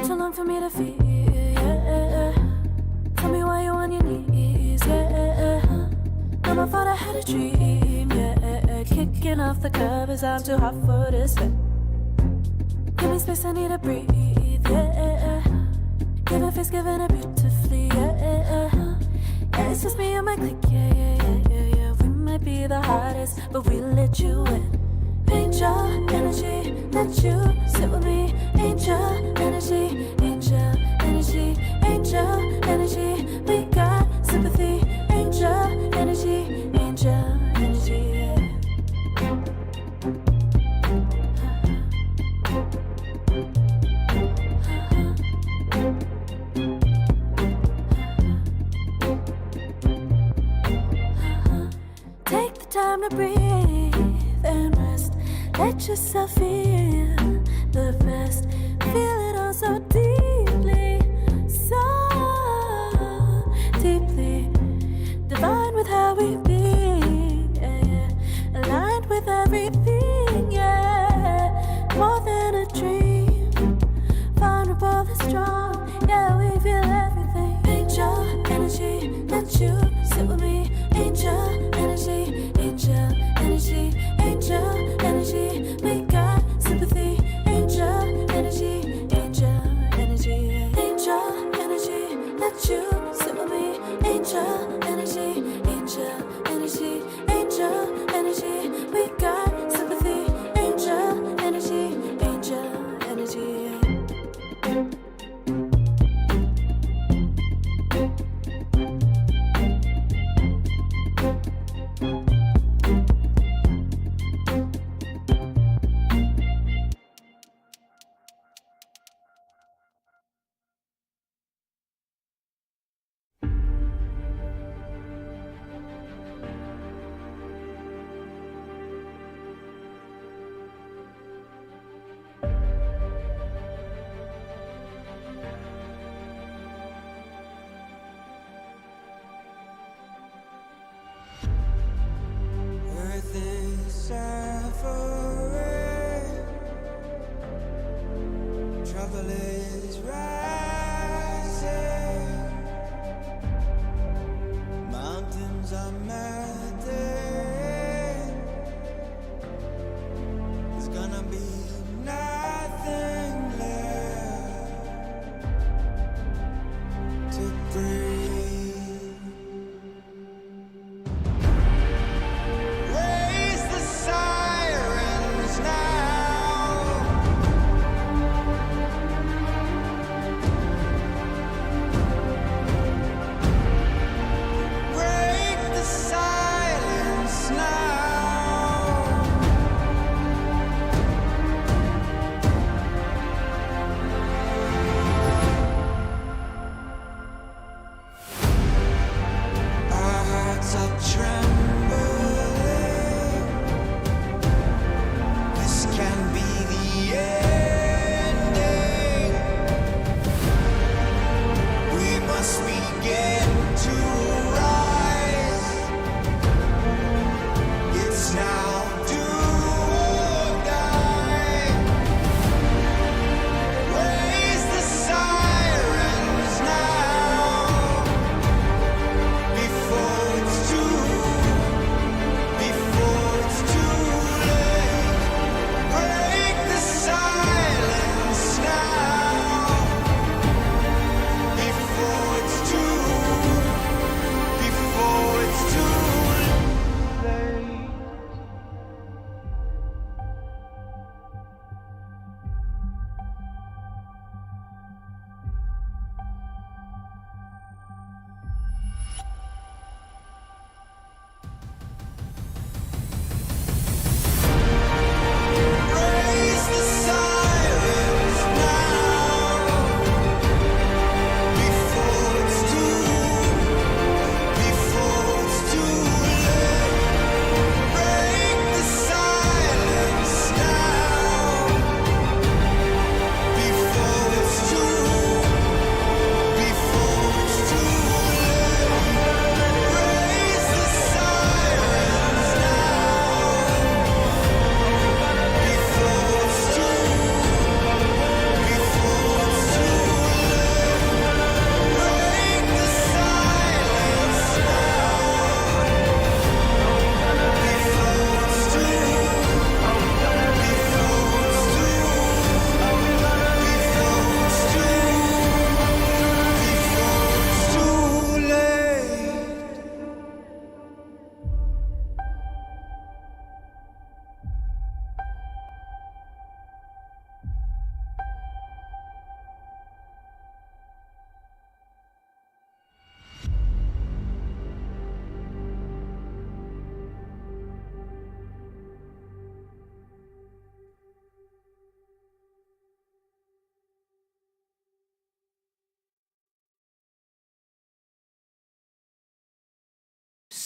Too long for me to feel, yeah. Tell me why you're on your knees, yeah. Now my fault I had a dream, yeah. Kicking off the covers, I'm too hot for this bed. Give me space, I need to breathe, yeah. Give a face, giving it beautifully, yeah. Yeah, it's just me and my clique, yeah. We might be the hottest, but we let you in. Angel energy, let you sit with me. Angel energy, angel energy, angel energy. We got sympathy. Angel energy, angel energy. Take the time to breathe and rest. Let yourself feel the best. Feel it all so deeply, so deeply. Divine with how we be, yeah. Aligned with everything, yeah. More than a dream, vulnerable and strong, yeah. We feel everything. Angel energy, let you sit with me. Angel energy, angel energy, angel energy. We got sympathy. Angel energy, angel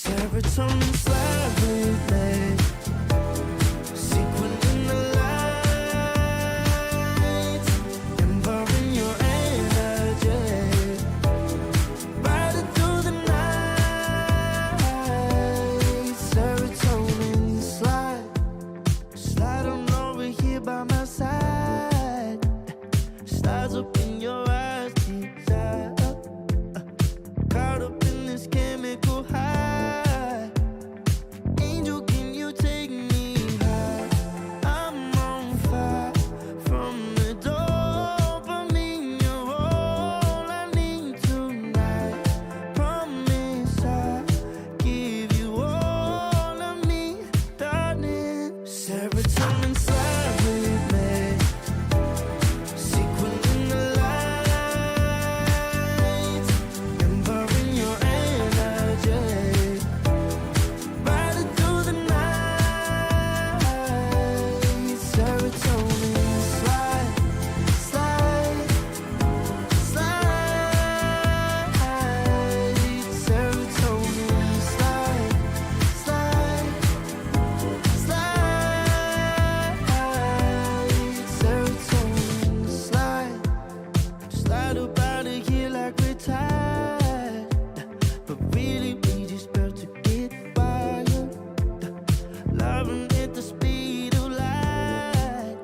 Serotonin slide with me. Sequin in the lights, empowering your energy. Ride it through the night. Serotonin slide. Slide on over here by my side. Slides up in your eyes, deep down. Caught up in this chemical high. Angel, can you take me high? I'm on fire from the dopamine. You're all I need tonight. Promise I'll give you all of me, darling. Serotonin slide with me. Sequin in the lights, empowering your energy. Ride it through the night. Serotonin slide, slide, slide. Serotonin slide, slide, slide. Serotonin slide. Slide up out of here like we're tired, but really we just about to get wild. Loving at the speed of light.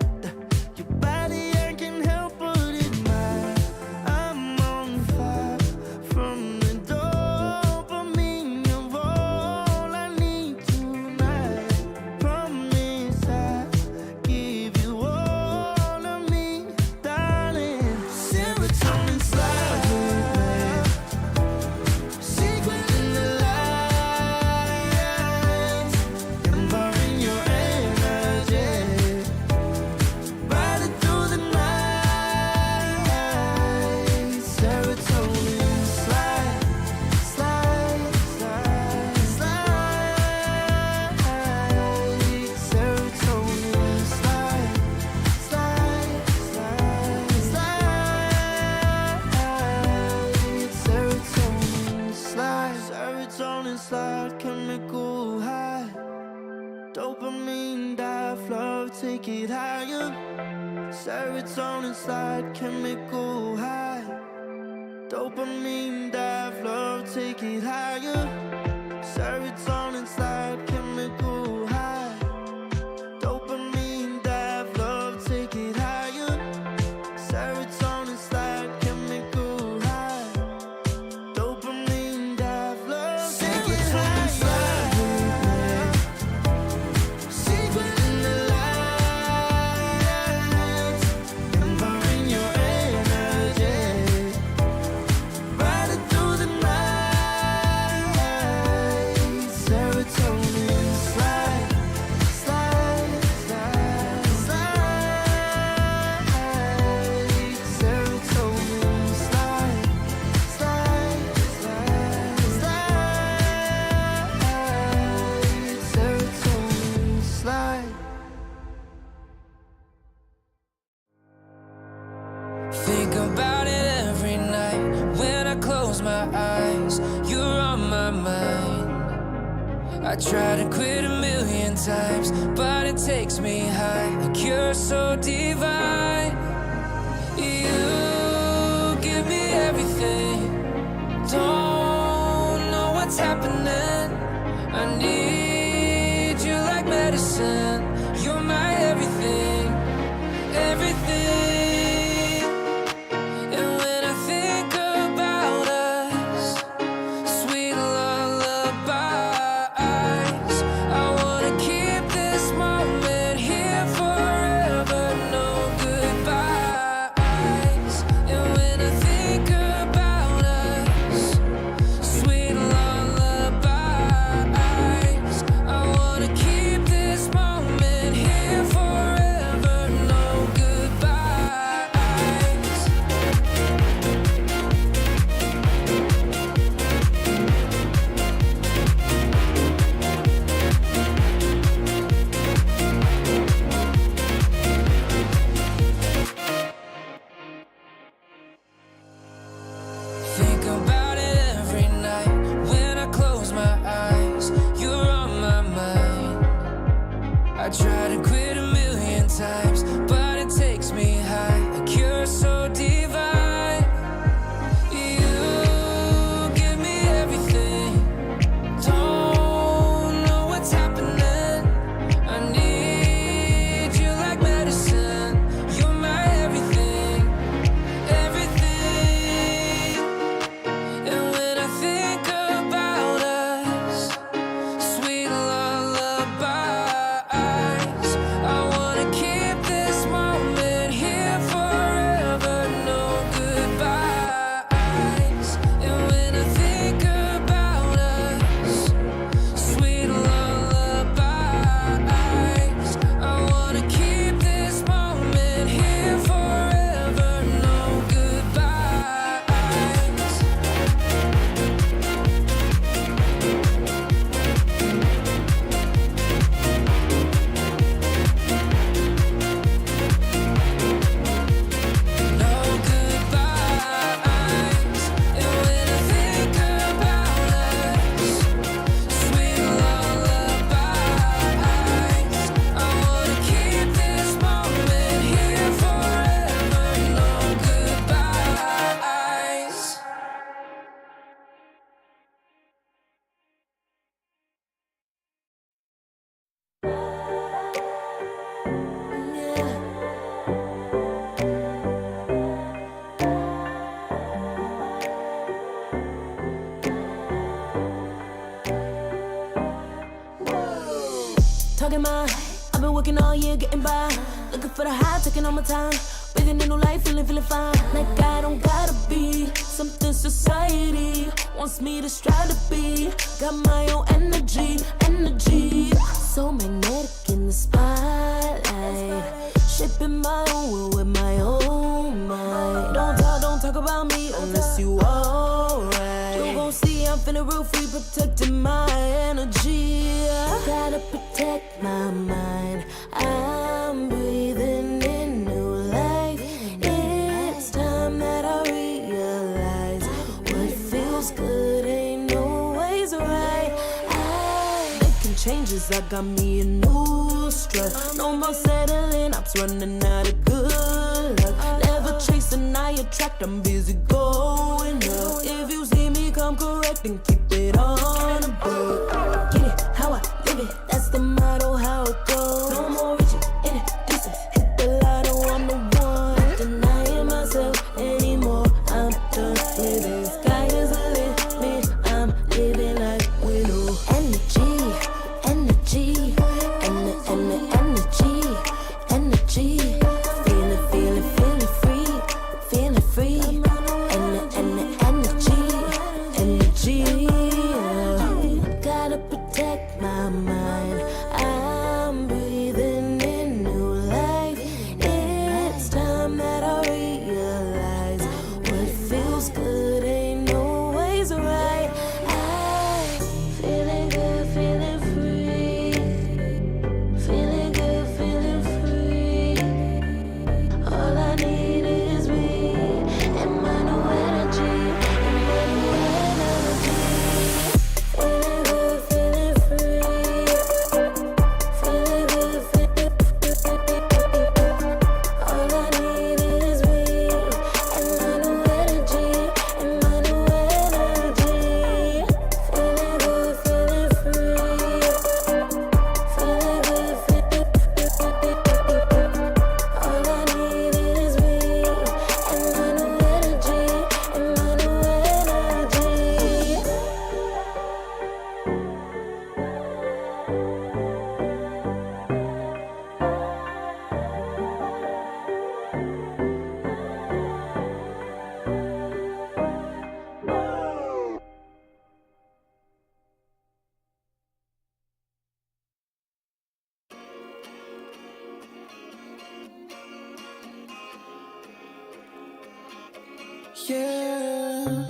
Your body I can help but admire. I'm on fire from the dopamine. You're all I need tonight. Promise I'll give you all of me, darling. Serotonin slide with me. Sequin in the lights, empowering your energy. Ride it through the night. Serotonin slide, slide, slide, slide. Serotonin slide, slide, slide, slide. Serotonin slide, serotonin slide, chemical high. Dopamine dive, love, take it higher. Serotonin slide, chemical high. Dopamine dive, love, take it higher. Serotonin slide, chemical high. Dopamine dive, love, take it higher. Serotonin slide, chemical high. Dopamine dive, love, take it higher. Sequin in the lights, empowering your energy. Ride it through the night. Serotonin slide, slide, slide, slide. Serotonin slide, slide, slide, slide. Serotonin slide. Think about it every night when I close my eyes. You're on my mind. I try to quit a million times, but it takes me high. Like you're so divine. You give me everything. Don't know what's happening. I need you like medicine. You're my everything, everything. And when I think about us, sweet lullabies, I wanna keep this moment here forever. No goodbyes. And when I think about us, sweet lullabies, I wanna keep this moment here forever. No goodbyes. Think about it every night when I close my eyes. times, but it takes me high, like you're so divine. You give me everything, don't know what's happening. I need you like medicine, you're my everything, everything. And when I think about us, sweet lullabies, I wanna keep this moment here forever, no goodbyes. And when I think about us, sweet lullabies, I wanna keep this moment here forever, no goodbyes. No goodbyes. And when I think about us, sweet lullabies, I wanna keep this moment here forever. No goodbyes. Talking my, I've been working all year getting by. Looking for the high, taking all my time. Breathing in new life, feeling fine. Like I don't gotta be something society wants me to strive to be. Got my own energy. So magnetic in the spotlight. Shaping my own world with my own mind. Don't talk about me unless you alright. You gon' see I'm finna real free, protecting my energy. Gotta protect my mind. I'm breathing in new life. It's time that I realize what feels good ain't always right. Making changes, I got me a new strut. No more settling, I'm running out of good luck. Never chasing, I attract, I'm busy going up. If you see me come correct, then keep it on a book. Get it, how I live it, that's the motto, how it goes. No more reaching in the distance, hit the lotto, I'm the one. Not denying myself anymore, I'm done with it. Sky is the limit, I'm living like willow. Energy, feeling free. Energy. Gotta protect my mind. I'm breathing in new life. It's time that I realize what feels good ain't always right. I'm feeling good, feeling free. Feeling good, feeling free. All I need is me and my new energy. Feeling good, feeling free. Feeling good, feeling free. All I need is me and my new energy. And my new energy. Feeling good, feeling free. Feeling good, feeling free. All I need is me and my new energy. And my new energy. Yeah.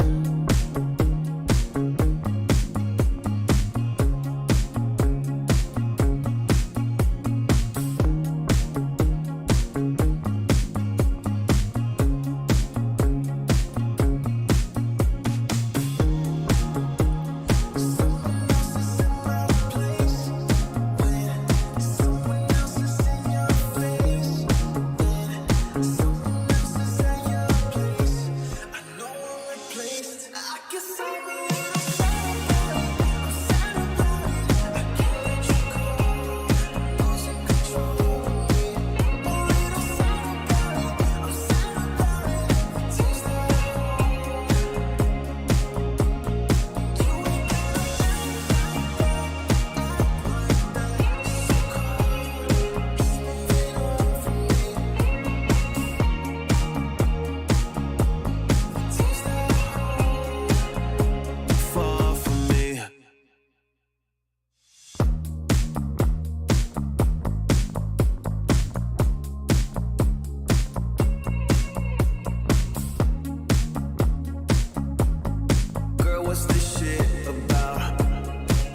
shit about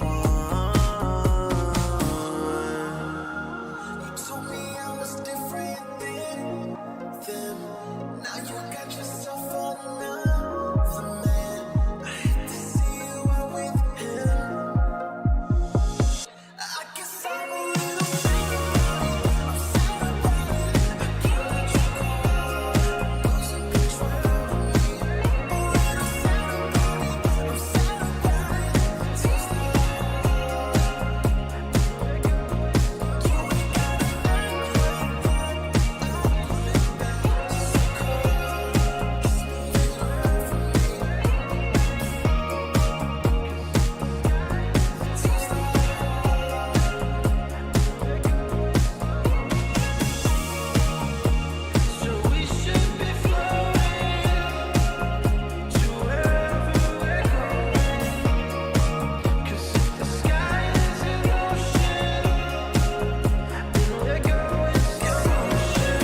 one. You told me I was different then. Now you got yourself another man. I hate to see you out with him. I guess I'm a little sad about it. I'm sad about it. I can't let you go. I'm losing control of me. Oh, and I'm sad about it. I'm sad about it. Tears that you ain't gotta act like that. So we should be floating to wherever we're going. 'Cause if the sky is in motion, then we're going slow motion.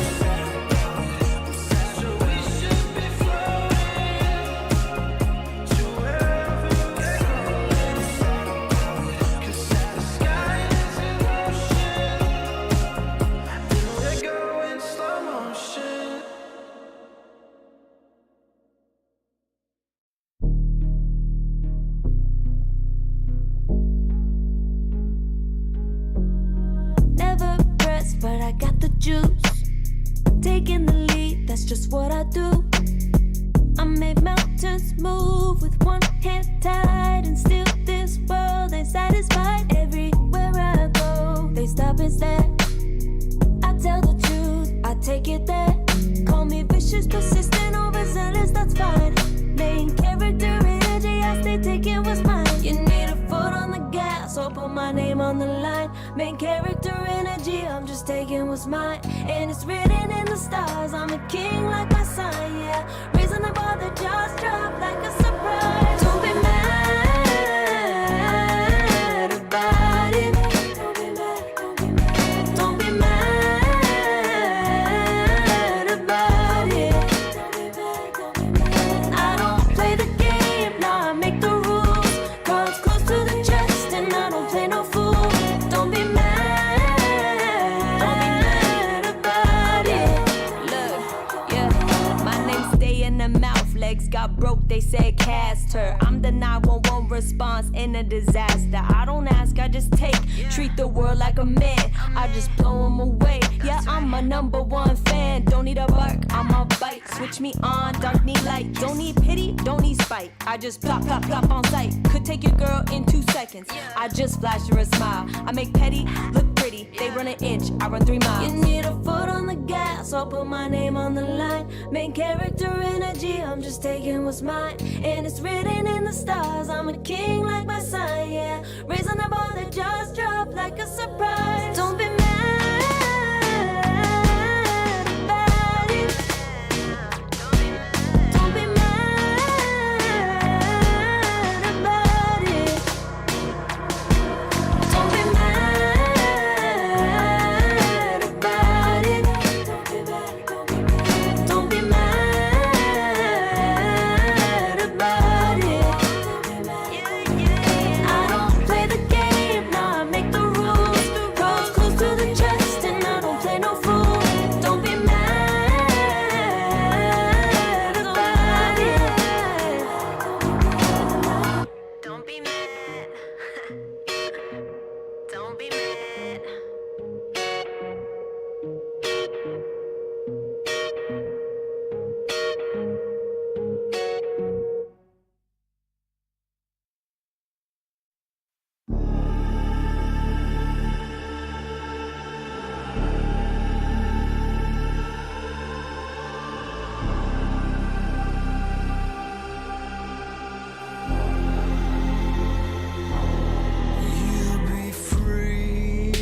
So we should be floating to wherever we're going. 'Cause if the sky is in motion, then we're going slow motion. Never pressed, but I got the juice. Taking the lead, that's just what I do. I made mountains move with one hand tied, and still this world ain't satisfied. Everywhere I go, they stop and stare. I tell the truth, I take it there. Call me vicious, persistent, overzealous, that's fine. Main character energy, I stay taking what's mine. You need a foot on the gas, or put my name on the line. Main character energy, I'm just taking what's mine. And it's written in the stars, I'm a king like my sign, yeah. Raising the bar, the jaws drop like a surprise. Don't be mad about it. Don't be mad, don't be mad. Don't be mad about it. Don't be mad, don't be mad. I don't play the game, now I make the rules. Cards close to the chest, and I don't play no fool. Don't be mad about it. Look, yeah, my name stay in the mouth. Legs got broke, they said cast her. I'm the 911 response in a disaster. I don't ask, I just take. Treat the world like a man, I just blow him away. Yeah, I'm my #1 fan. Don't need a bark, I'm a bite. Switch me on, dark need light. Don't need pity, don't need spite. I just plop, plop, plop on sight. Could take your girl in 2 seconds. I just flash her a smile. I make petty look pretty. They run an inch, I run 3 miles. You need a foot on the gas, I'll put my name on the line. Main character energy, I'm just taking what's mine. And it's written in the stars, I'm a king like my sign, yeah. Raising the bar, the jaws drop like a surprise. Don't be mad about it. Don't be mad about it. Don't be mad about it. Don't be mad about it. I don't play the game, now I make the rules. Cards close to the chest, and I don't play no fool. Don't be mad about it. Don't be mad. Don't be mad. You'll be free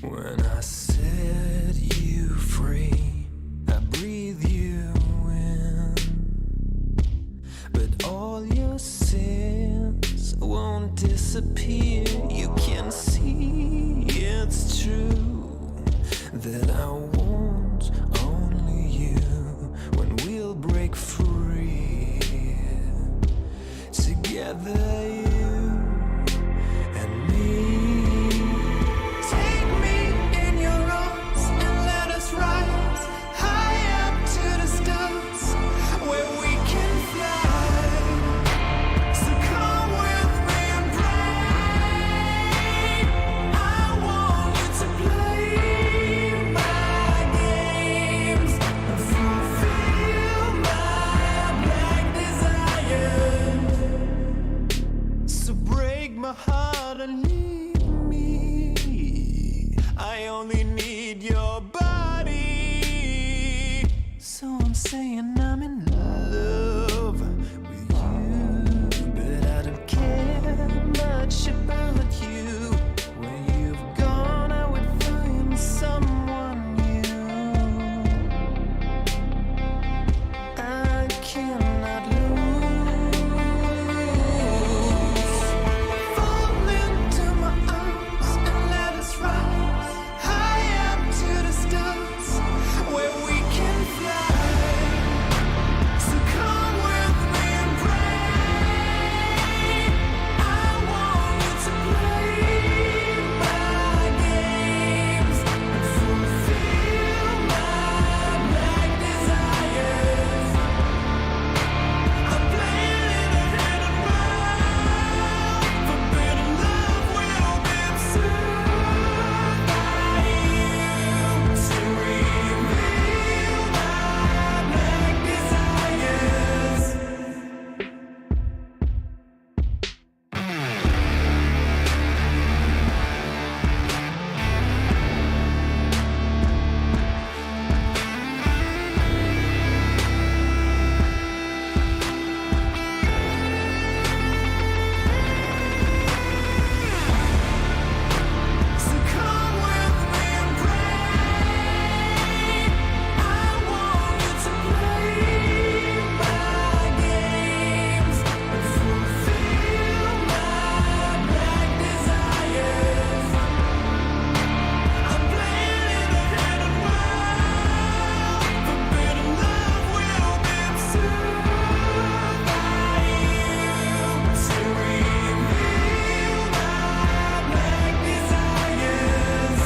when I set you free. I breathe you in, but all your sins won't disappear. You can see it's true that I want only you when we'll break free. the you and me. Take me in your arms and let us rise high up to the stars where we can fly. So come with me and pray. I want you to play my games and fulfill my black desires. So break my heart and leave me. I only need your body. So I'm saying I'm in love with you, but I don't care much about you. When you've gone, I would find someone new. I cannot lose. Fall into my arms and let us rise high up to the stars where we can fly. So come with me and pray. I want you to play my games and fulfill my black desires. I'm playing in a hidden world. Forbidden love will be observed by you to reveal my black desires. So come with me and pray. I want you to play my games and fulfill my black desires. I'm playing in a hidden world. Forbidden love will be observed by you to reveal my black desires.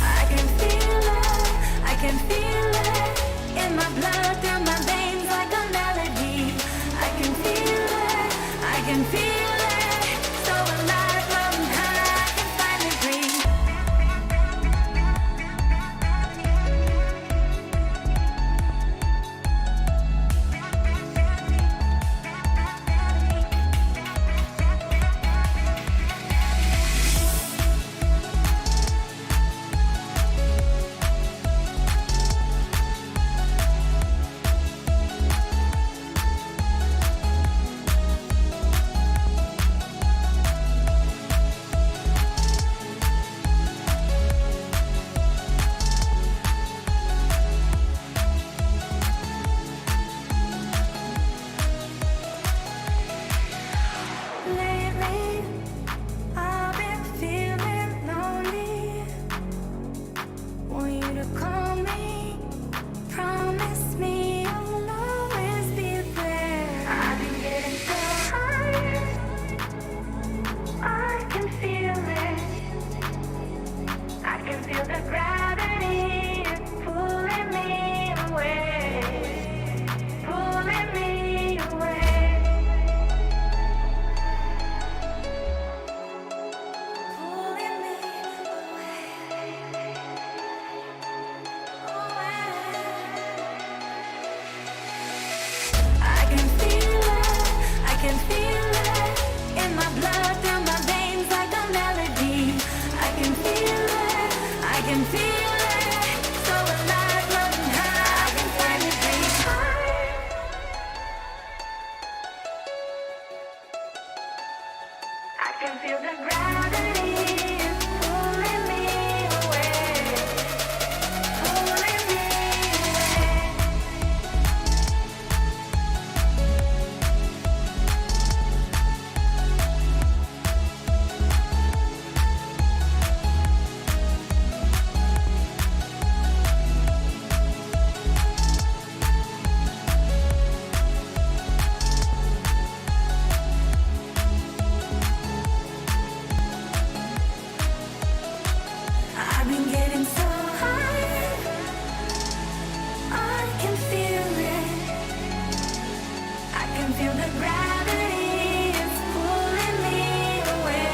I can feel it, I can feel it in my blood, through my veins like a melody. I can feel it, I can feel it, so alive from high, I can finally breathe. gravity is pulling me away, pulling me away. I've been getting so high, I can feel it. I can feel the gravity is pulling me away,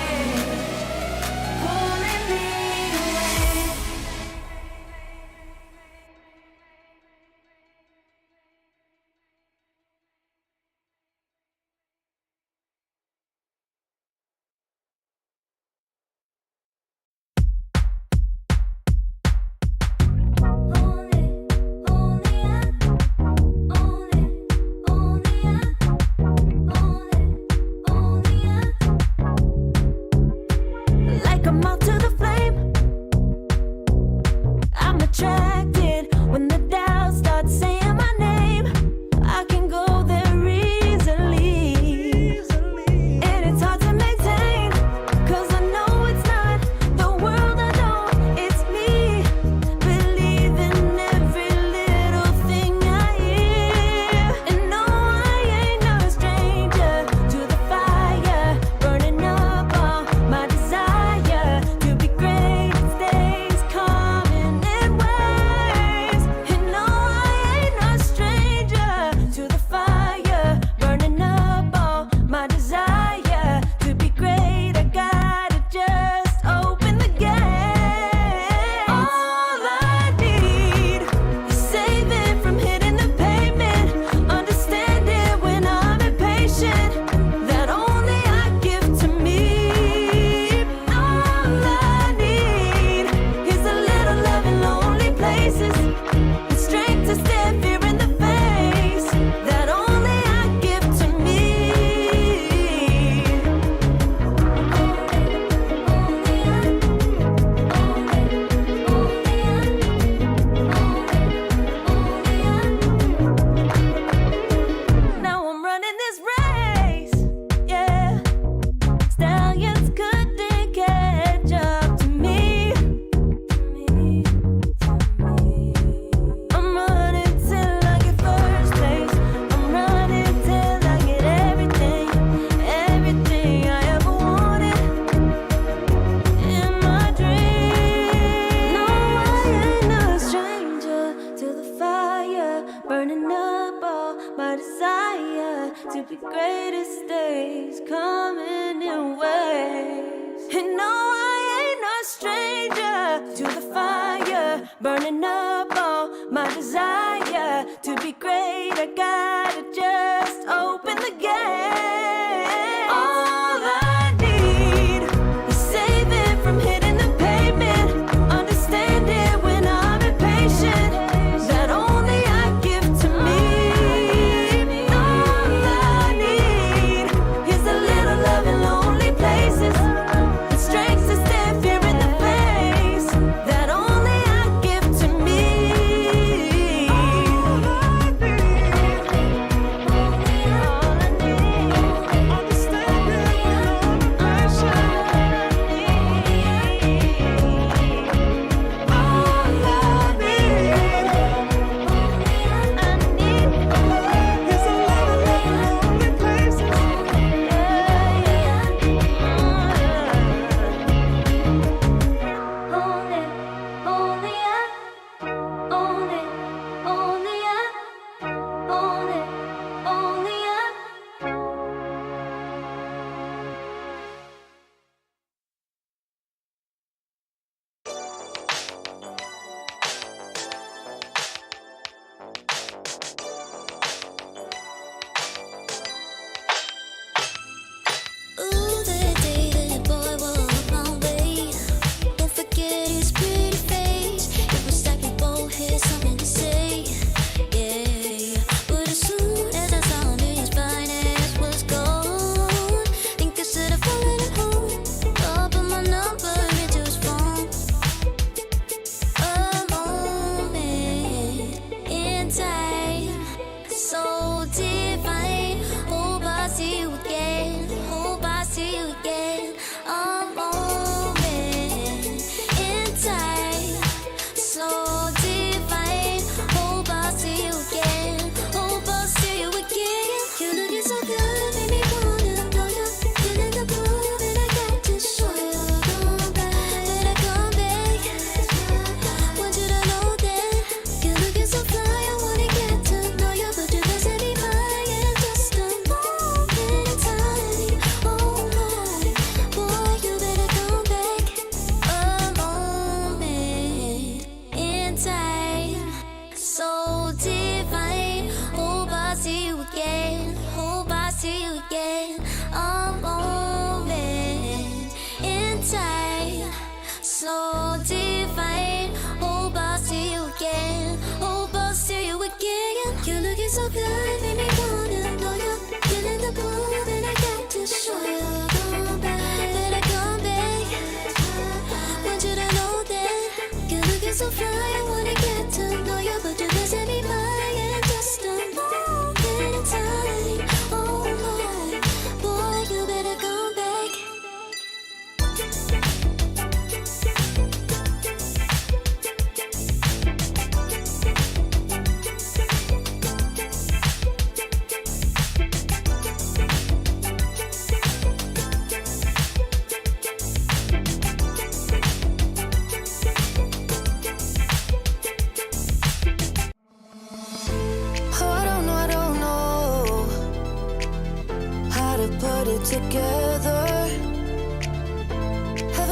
pulling me away. Like a moth to the flame, I'm attracted when the doubt starts saying my name. I can go there easily, and it's hard to maintain, 'cause I know it's not the world I know, it's me. Believe in every little thing I hear, and no, I ain't no stranger to the fire, burning up all my desire to be great. It stays coming in waves, and no, I ain't no stranger to the fire, burning up all my desire to be great. I gotta just open the gate. All I need is saving from hitting the pavement, understanding when I'm impatient, that only I give to me. All I need is a little love in lonely places, the strength to stare fear in the face, that only I give to me. Now I'm running this race, yeah. Stallions couldn't catch up to me. I'm running till I get first place. I'm running till I get everything, everything I ever wanted in my dream. No, I ain't no stranger to the fire, burning up all my desire to be greatest days coming in waves. And no, I ain't no stranger to the fire, burning up all my desire to be great. I gotta just open the gate. All I need is saving from hitting the pavement, understanding when I'm impatient, that only I give to me. All I need is a little love in lonely places, the strength to stand fear in the face, that only I give to me. All I need.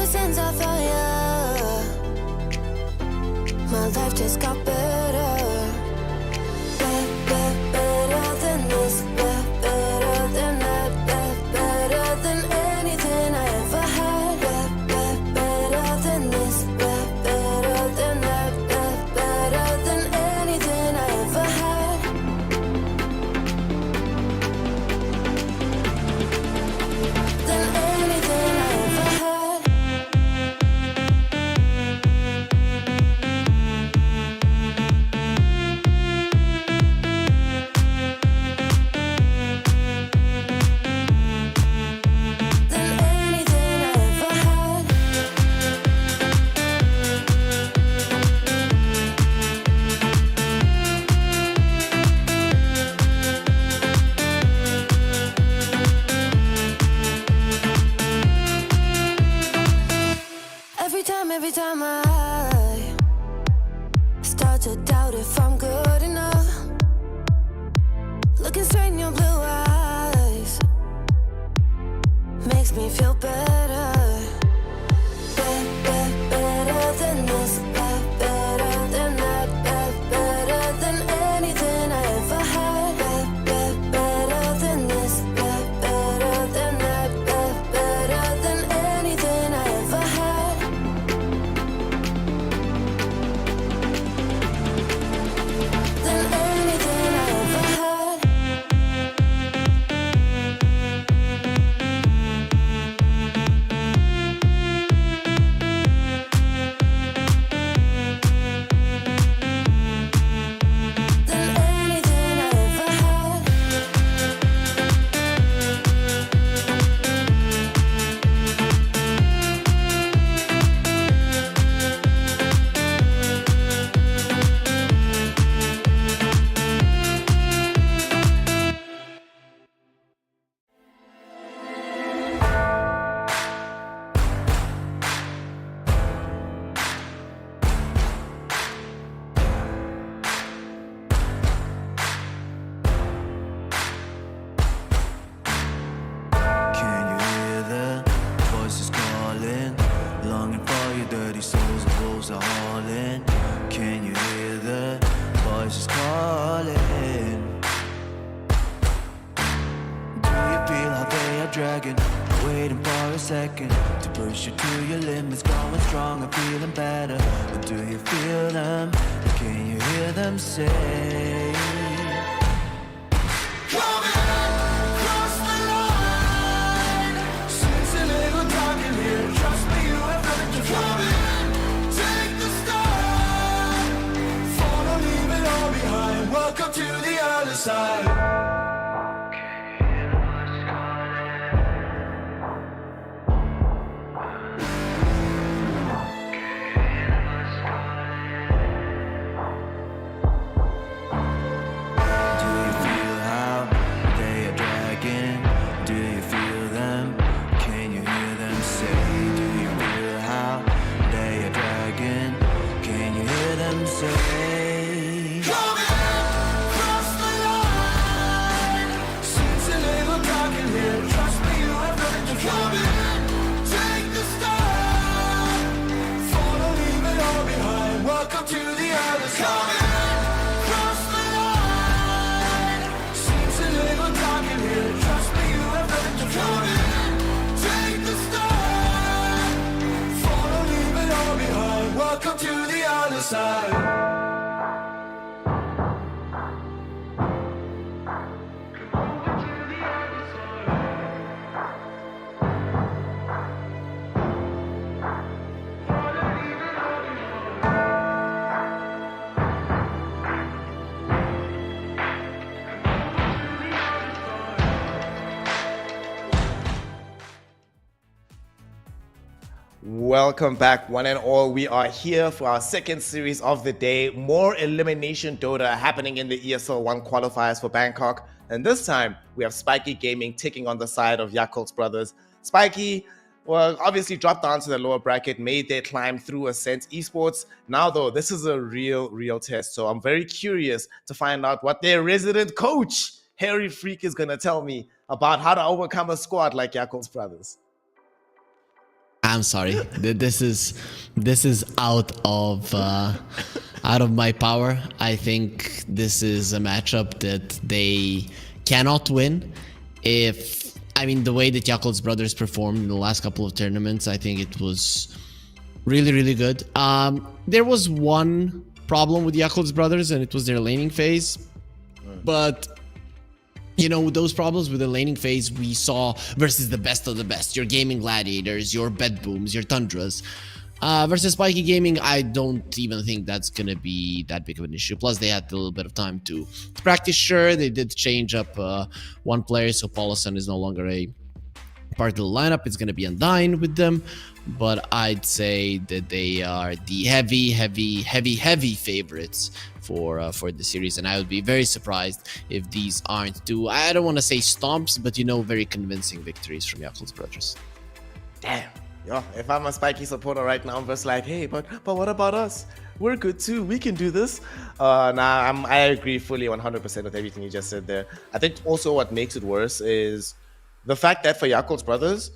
since I found you, my life just got better. Better than this, better than that, better than anything I ever had. Better than this, better than that, better than anything I ever had. Than anything I ever had. Than anything I ever had. Every time I start to doubt if I'm good enough, looking straight in your blue eyes makes me feel better. Better than this, better than that, better than anything I ever had. Better than this, better than that, better than anything I ever had. Than anything I ever had. Than anything I ever had. Can you hear the voices calling? Longing for your dirty souls, the wolves are hauling. Can you hear the voices calling? Do you feel how they are dragging? Waiting for a second to push you to your limits, going strong and feeling better. But do you feel them? Can you hear them say? Welcome to the other side. Do you feel how they are dragging? Do you feel them? Can you hear them say? Do you feel how they are dragging? Can you hear them say? Cross the line. Seems a little dark in here. Trust me, you have nothing to come in. Take the start. Follow, leave it all behind. Welcome to the other side. Cross the line. Seems a little dark in here. Trust me, you have nothing to come in. Take the start. Follow, leave it all behind. Welcome to the other side. Welcome back, one and all. We are here for our second series of the day. More elimination Dota happening in the ESL One Qualifiers for Bangkok. And this time, we have Spiky Gaming taking on the side of Yakult's brothers. Spiky, well, obviously dropped down to the lower bracket, made their climb through Ascent Esports. Now, though, this is a real test. So I'm very curious to find out what their resident coach, Harry Freak, is going to tell me about how to overcome a squad like Yakult's brothers. I'm sorry. This is out of my power. I think this is a matchup that they cannot win. The way that Yakult's brothers performed in the last couple of tournaments, I think it was really, really good. There was one problem with Yakult's brothers, and it was their laning phase. But those problems with the laning phase we saw versus the best of the best, your gaming gladiators, your bed booms, your tundras. Versus Spiky Gaming, I don't even think that's going to be that big of an issue. Plus, they had a little bit of time to practice. Sure, they did change up one player, so Paulson is no longer a part of the lineup. It's going to be Undyne with them. But I'd say that they are the heavy favorites for the series. And I would be very surprised if these aren't two, I don't want to say stomps, but very convincing victories from Yakult's brothers. Damn. Yo, if I'm a Spiky supporter right now, I'm just like, hey, but what about us? We're good too. We can do this. I agree fully 100% with everything you just said there. I think also what makes it worse is the fact that for Yakult's brothers,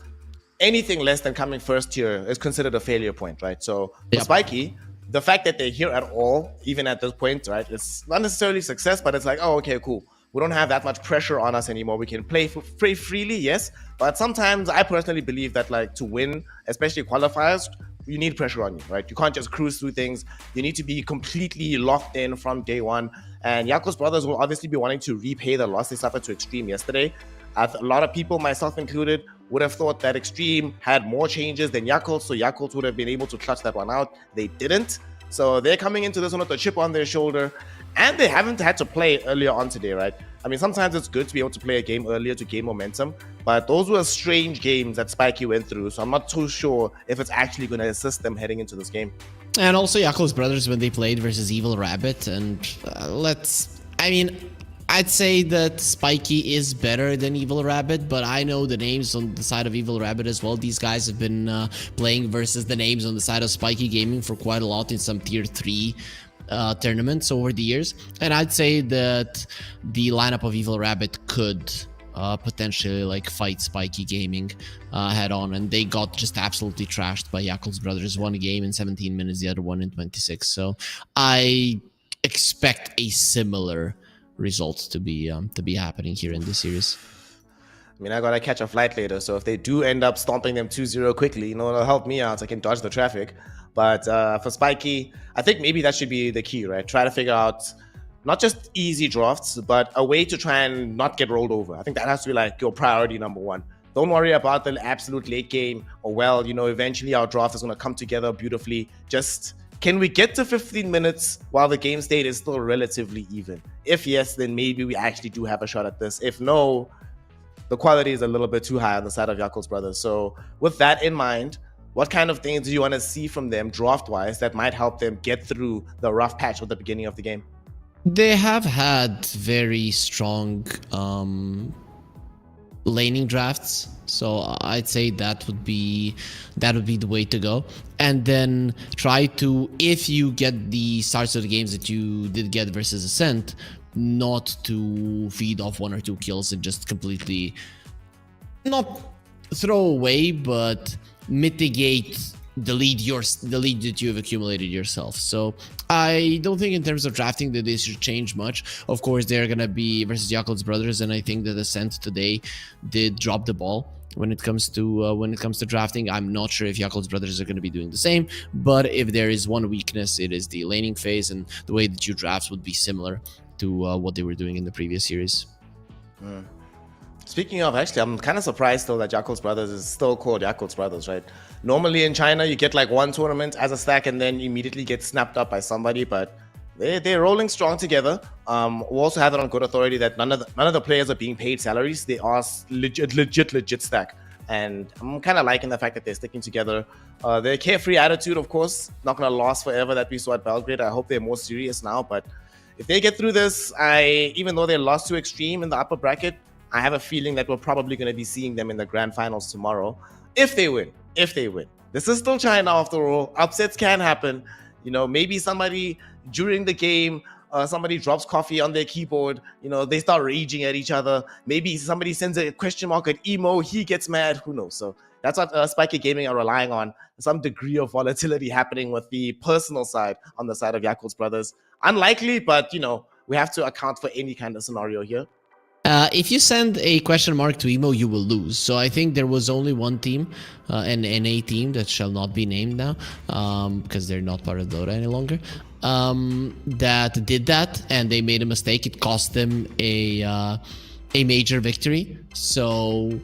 anything less than coming first tier is considered a failure point, right? So for Spiky, the fact that they're here at all, even at this point, right, it's not necessarily success, but it's like, oh, okay, cool. We don't have that much pressure on us anymore. We can play freely, yes. But sometimes I personally believe that, like, to win, especially qualifiers, you need pressure on you, right? You can't just cruise through things. You need to be completely locked in from day one. And Yakult's brothers will obviously be wanting to repay the loss they suffered to Extreme yesterday. A lot of people, myself included, would have thought that Extreme had more changes than Yakult, so Yakult would have been able to clutch that one out. They didn't. So they're coming into this one with a chip on their shoulder. And they haven't had to play earlier on today, right? I mean, sometimes it's good to be able to play a game earlier to gain momentum, but those were strange games that Spiky went through, so I'm not too sure if it's actually going to assist them heading into this game. And also Yakult's brothers when they played versus Evil Rabbit, and I'd say that Spiky is better than Evil Rabbit, but I know the names on the side of Evil Rabbit as well. These guys have been playing versus the names on the side of Spiky Gaming for quite a lot in some tier 3 tournaments over the years, and I'd say that the lineup of Evil Rabbit could potentially fight Spiky Gaming head on, and they got just absolutely trashed by Yakult's brothers. One game in 17 minutes, the other one in 26. So I expect a similar result to be happening here in this series. I mean, I gotta catch a flight later, so if they do end up stomping them 2-0 quickly, it'll help me out. I can dodge the traffic. But for Spiky, I think maybe that should be the key, right? Try to figure out not just easy drafts, but a way to try and not get rolled over. I think that has to be your priority number one. Don't worry about the absolute late game or, eventually our draft is going to come together beautifully. Just, can we get to 15 minutes while the game state is still relatively even? If yes, then maybe we actually do have a shot at this. If no, the quality is a little bit too high on the side of Yakult's brothers. So with that in mind, what kind of things do you want to see from them draft-wise that might help them get through the rough patch at the beginning of the game? They have had very strong laning drafts, so I'd say that would be the way to go. And then try to, if you get the starts of the games that you did get versus Ascent, not to feed off 1 or 2 kills and just completely not throw away, but mitigate the lead that you've accumulated yourself. So I don't think in terms of drafting that this should change much. Of course, they're gonna be versus Yakult's brothers, and I think that Ascent today did drop the ball when it comes to drafting. I'm not sure if Yakult's brothers are going to be doing the same, but if there is one weakness, it is the laning phase, and the way that you draft would be similar to what they were doing in the previous series. Speaking of, actually, I'm kind of surprised though that Yakult's brothers is still called Yakult's brothers, right? Normally in China, you get one tournament as a stack and then immediately get snapped up by somebody, but they're rolling strong together. We also have it on good authority that none of the players are being paid salaries. They are legit stack, and I'm kind of liking the fact that they're sticking together. Their carefree attitude, of course, not gonna last forever, that we saw at Belgrade. I hope they're more serious now, but if they get through this, even though they lost to Extreme in the upper bracket, I have a feeling that we're probably going to be seeing them in the grand finals tomorrow. If they win. This is still China after all. Upsets can happen. Maybe somebody during the game, somebody drops coffee on their keyboard. They start raging at each other. Maybe somebody sends a question mark at Emo. He gets mad. Who knows? So That's what Spiky Gaming are relying on. Some degree of volatility happening with the personal side on the side of Yakult's brothers. Unlikely, but, you know, we have to account for any kind of scenario here. If you send a question mark to Emo, you will lose. So I think there was only one team, an NA team that shall not be named now, because they're not part of Dota any longer, that did that, and they made a mistake. It cost them a major victory. So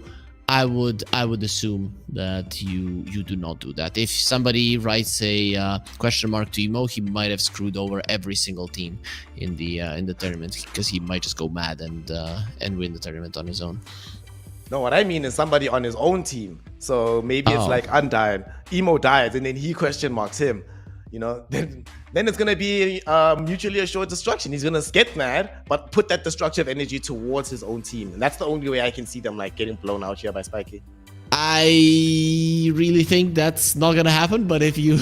I would assume that you do not do that. If somebody writes a question mark to Emo, he might have screwed over every single team in the tournament, because he might just go mad and win the tournament on his own. No, what I mean is somebody on his own team. So maybe it's like Undyne, Emo dies, and then he question marks him. You know, then it's gonna be mutually assured destruction. He's gonna get mad, but put that destructive energy towards his own team, and that's the only way I can see them like getting blown out here by Spiky. I really think that's not gonna happen. But if you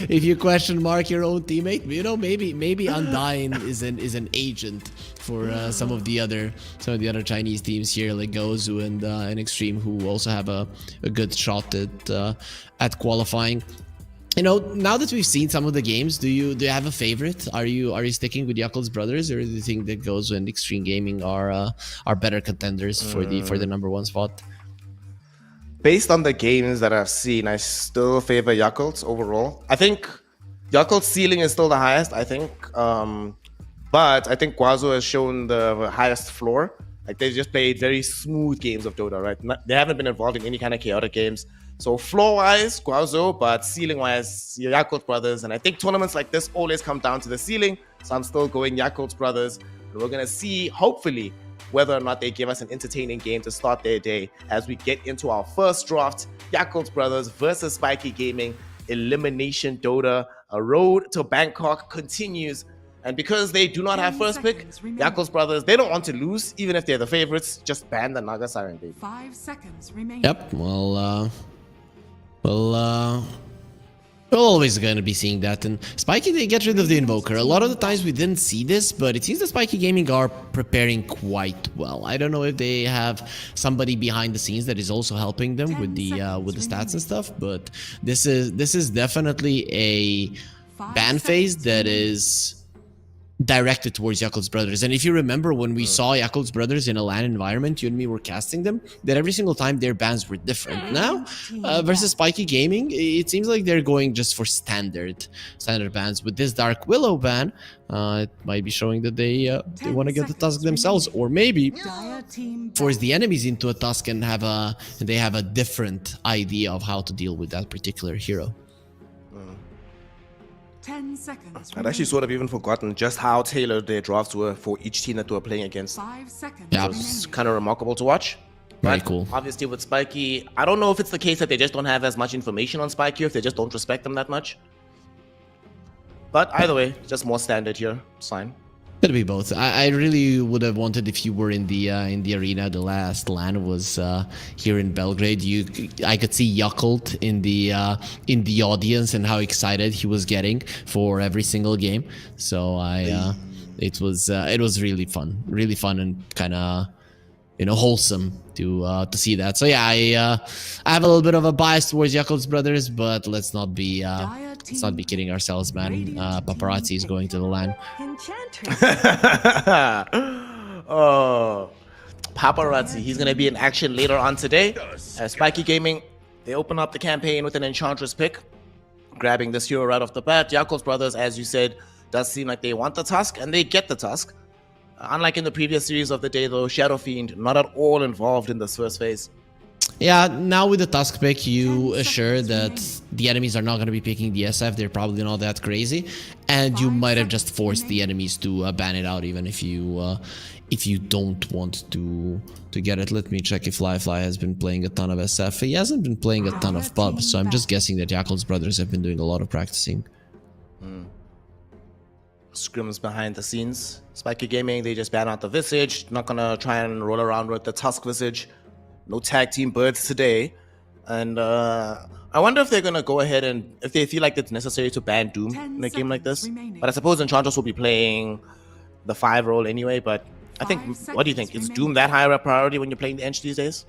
if you question mark your own teammate, you know, maybe Undyne is an agent for some of the other Chinese teams here, like Gozu and Extreme, who also have a good shot at qualifying. You know, now that we've seen some of the games, do you have a favorite? Are you sticking with Yakult's brothers, or do you think that Gozu and Extreme Gaming are better contenders for the #1 spot? Based on the games that I've seen, I still favor Yakult overall. I think Yakult's ceiling is still the highest, I think. But I think Guazo has shown the highest floor. Like, they just played very smooth games of Dota, right? They haven't been involved in any kind of chaotic games. So floor-wise, Guazo, but ceiling-wise, Yakult brothers. And I think tournaments like this always come down to the ceiling. So I'm still going Yakult brothers. And we're going to see, hopefully, whether or not they give us an entertaining game to start their day as we get into our first draft. Yakult brothers versus Spiky Gaming. Elimination Dota. A road to Bangkok continues. And because they do not have first pick, Yakult's brothers, they don't want to lose, even if they're the favorites. Just ban the Naga Siren, baby. 5 seconds remaining. Yep. Well, we're always going to be seeing that. And Spiky, they get rid of the Invoker. A lot of the times we didn't see this, but it seems that Spiky Gaming are preparing quite well. I don't know if they have somebody behind the scenes that is also helping them with the stats and stuff, but this is definitely a ban phase that is directed towards Yakult's brothers. And if you remember, when we saw Yakult's brothers in a LAN environment, you and me were casting them, that every single time their bans were different. Now, versus Spiky Gaming, it seems like they're going just for standard bans. With this Dark Willow ban, it might be showing that they want to get the Tusk themselves, or maybe force the enemies into a Tusk and they have a different idea of how to deal with that particular hero. 10 seconds. I'd actually sort of even forgotten just how tailored their drafts were for each team that they were playing against. 5 seconds. Yeah. It's kind of remarkable to watch. Very But cool. Obviously with Spiky, I don't know if it's the case that they just don't have as much information on Spiky, or if they just don't respect them that much. But either way, just more standard here. It's fine. Could be both. I really would have wanted, if you were in the arena, the last LAN was here in Belgrade. I could see Yakult in the audience and how excited he was getting for every single game. So it was really fun and kind of, you know, wholesome to see that. So yeah, I have a little bit of a bias towards Yakult's brothers, but let's not be kidding ourselves, man. Paparazzi is going to the LAN. Oh, Paparazzi. He's going to be in action later on today. Spiky Gaming, they open up the campaign with an Enchantress pick, grabbing this hero right off the bat. Yakult's brothers, as you said, does seem like they want the Tusk, and they get the Tusk. Unlike in the previous series of the day, though, Shadow Fiend not at all involved in this first phase. Yeah, now with the Tusk pick, you assure that the enemies are not going to be picking the SF. They're probably not that crazy, and you might have just forced the enemies to ban it out, even if you don't want to get it. Let me check if Fly has been playing a ton of SF. He hasn't been playing a ton of pub, so I'm just guessing that Yakult's brothers have been doing a lot of practicing. Scrims behind the scenes. Spiky Gaming, they just ban out the Visage. Not gonna try and roll around with the Tusk Visage. No tag team birds today. And I wonder if they're gonna go ahead and if they feel like it's necessary to ban Doom in a game like this. But I suppose Enchantress will be playing the 5 role anyway. But I think, what do you think? Is Doom that high of a priority when you're playing the Ench these days?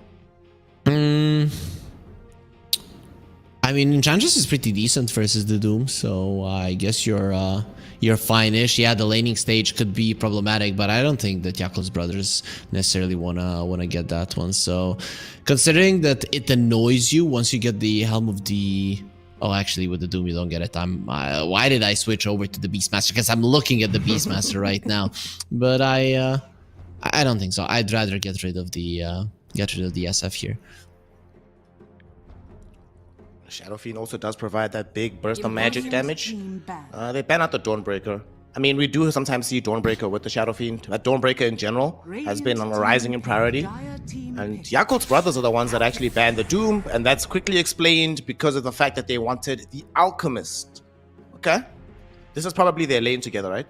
I mean, Enchantress is pretty decent versus the Doom, so I guess you're fine-ish. Yeah, the laning stage could be problematic, but I don't think that Yakul's brothers necessarily wanna get that one. So, considering that it annoys you once you get the Helm of the... Oh, actually, with the Doom, you don't get it. Why did I switch over to the Beastmaster? Because I'm looking at the Beastmaster right now, but I don't think so. I'd rather get rid of the SF here. Shadow Fiend also does provide that big burst of magic damage. They ban out the Dawnbreaker. I mean, we do sometimes see Dawnbreaker with the Shadow Fiend. But Dawnbreaker in general has been on a rising in priority. And Yakul's brothers are the ones that actually banned the Doom, and that's quickly explained because of the fact that they wanted the Alchemist. Okay? This is probably their lane together, right?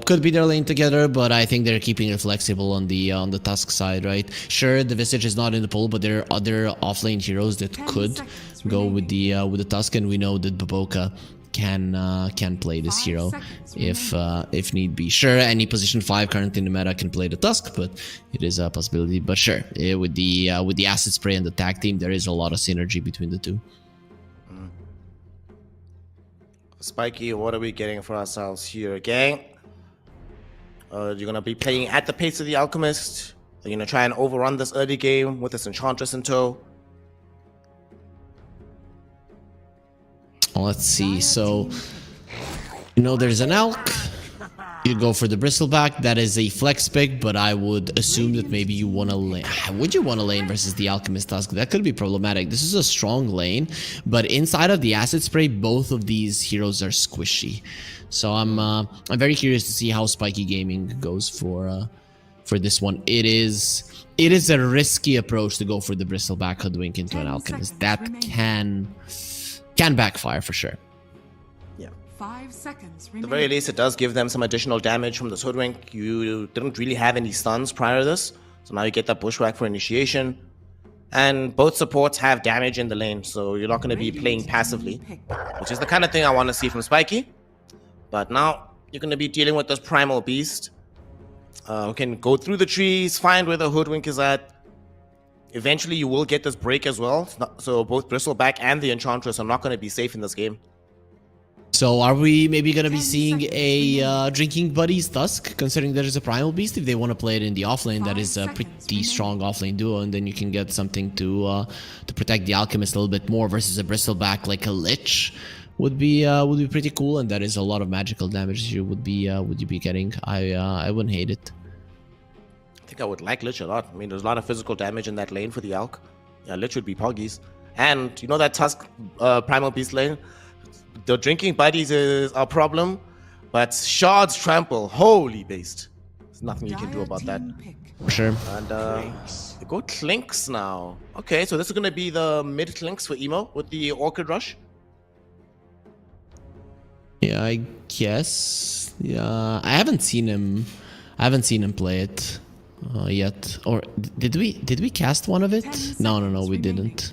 Could be their lane together, but I think they're keeping it flexible on the Tusk side, right? Sure, the Visage is not in the pool, but there are other offlane heroes that could go with the Tusk, and we know that Baboka can play this hero if need be. Sure, any position 5 currently in the meta can play the Tusk, but it is a possibility. But sure, with the Acid Spray and the tag team, there is a lot of synergy between the two. Spiky, what are we getting for ourselves here, gang? You're going to be playing at the pace of the Alchemist. You're going to try and overrun this early game with this Enchantress in tow. Let's see. So, there's an Elk. You go for the Bristleback. That is a flex pick, but I would assume that maybe you want to lane. Would you want to lane versus the Alchemist Tusk? That could be problematic. This is a strong lane, but inside of the Acid Spray, both of these heroes are squishy. So I'm very curious to see how Spiky Gaming goes for this one. It is a risky approach to go for the Bristleback Hoodwink into an Alchemist. That can backfire for sure. 5 seconds At remaining. the very least, it does give them some additional damage from this Hoodwink. You didn't really have any stuns prior to this, so now you get that Bushwhack for initiation. And both supports have damage in the lane, so you're not going to be playing passively, which is the kind of thing I want to see from Spiky. But now you're going to be dealing with this Primal Beast. Who can go through the trees, find where the Hoodwink is at. Eventually, you will get this break as well, so both Bristleback and the Enchantress are not going to be safe in this game. So are we maybe going to be seeing a Drinking Buddies Tusk, considering there is a Primal Beast? If they want to play it in the offlane, that is a pretty strong offlane duo, and then you can get something to protect the Alchemist a little bit more versus a Bristleback like a Lich would be pretty cool, and that is a lot of magical damage you would be getting. I wouldn't hate it. I think I would like Lich a lot. I mean, there's a lot of physical damage in that lane for the Alk. Yeah, Lich would be poggies. And you know that Tusk Primal Beast lane? The Drinking Buddies is a problem, but Shard's Trample, holy based. There's nothing you can do about that. For sure. And they go Clinks now. Okay, so this is going to be the mid Clinks for Emo with the Orchid Rush. Yeah, I guess. Yeah, I haven't seen him play it yet. Or did we cast one of it? No, we didn't.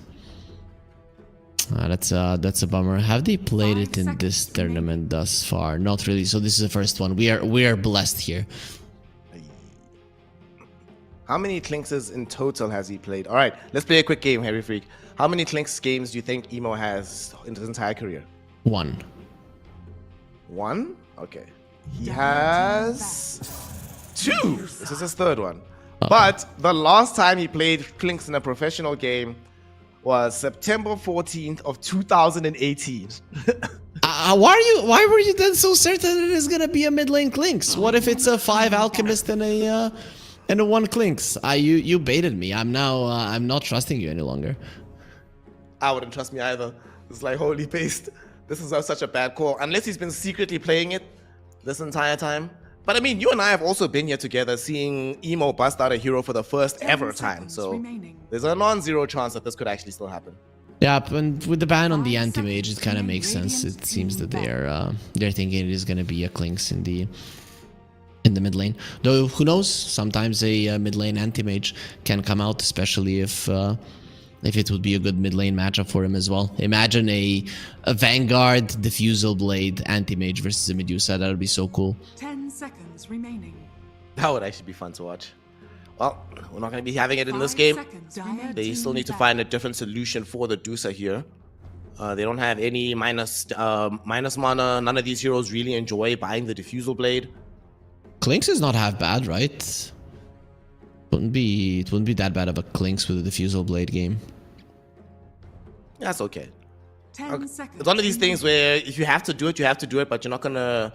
That's a bummer. Have they played it in this tournament thus far? Not really. So this is the first one. We are blessed here. How many Clinks in total has he played? All right, let's play a quick game, Heavy Freak. How many Clinks games do you think Emo has in his entire career? 1. 1? Okay. He has 2. This is his third one. But the last time he played Clinks in a professional game was September 14th of 2018. Why were you then so certain it is gonna be a mid lane Clinks? What if it's a 5 Alchemist and a 1 Clinks? You baited me. I'm not trusting you any longer. I wouldn't trust me either. It's like, holy paste. This is such a bad call. Unless he's been secretly playing it this entire time. But I mean, you and I have also been here together seeing Emo bust out a hero for the first ever time. So there's a non-zero chance that this could actually still happen. Yeah, and with the ban on the anti-mage, it kind of makes sense. It seems that they're thinking it is going to be a Clinks in the mid lane. Though, who knows? Sometimes a mid lane anti-mage can come out, especially if it would be a good mid lane matchup for him as well. Imagine a Vanguard Diffusal Blade anti-mage versus a Medusa. That would be so cool. 10 seconds remaining. That would actually be fun to watch. Well, we're not going to be having it in this game. They still need to find a different solution for the Dusa here. They don't have any minus mana. None of these heroes really enjoy buying the Diffusal Blade. Clinks is not half bad, right? It wouldn't be that bad of a Clinks with a Diffusal Blade game. That's okay. 10 seconds. It's one of these things where if you have to do it, you have to do it, but you're not gonna...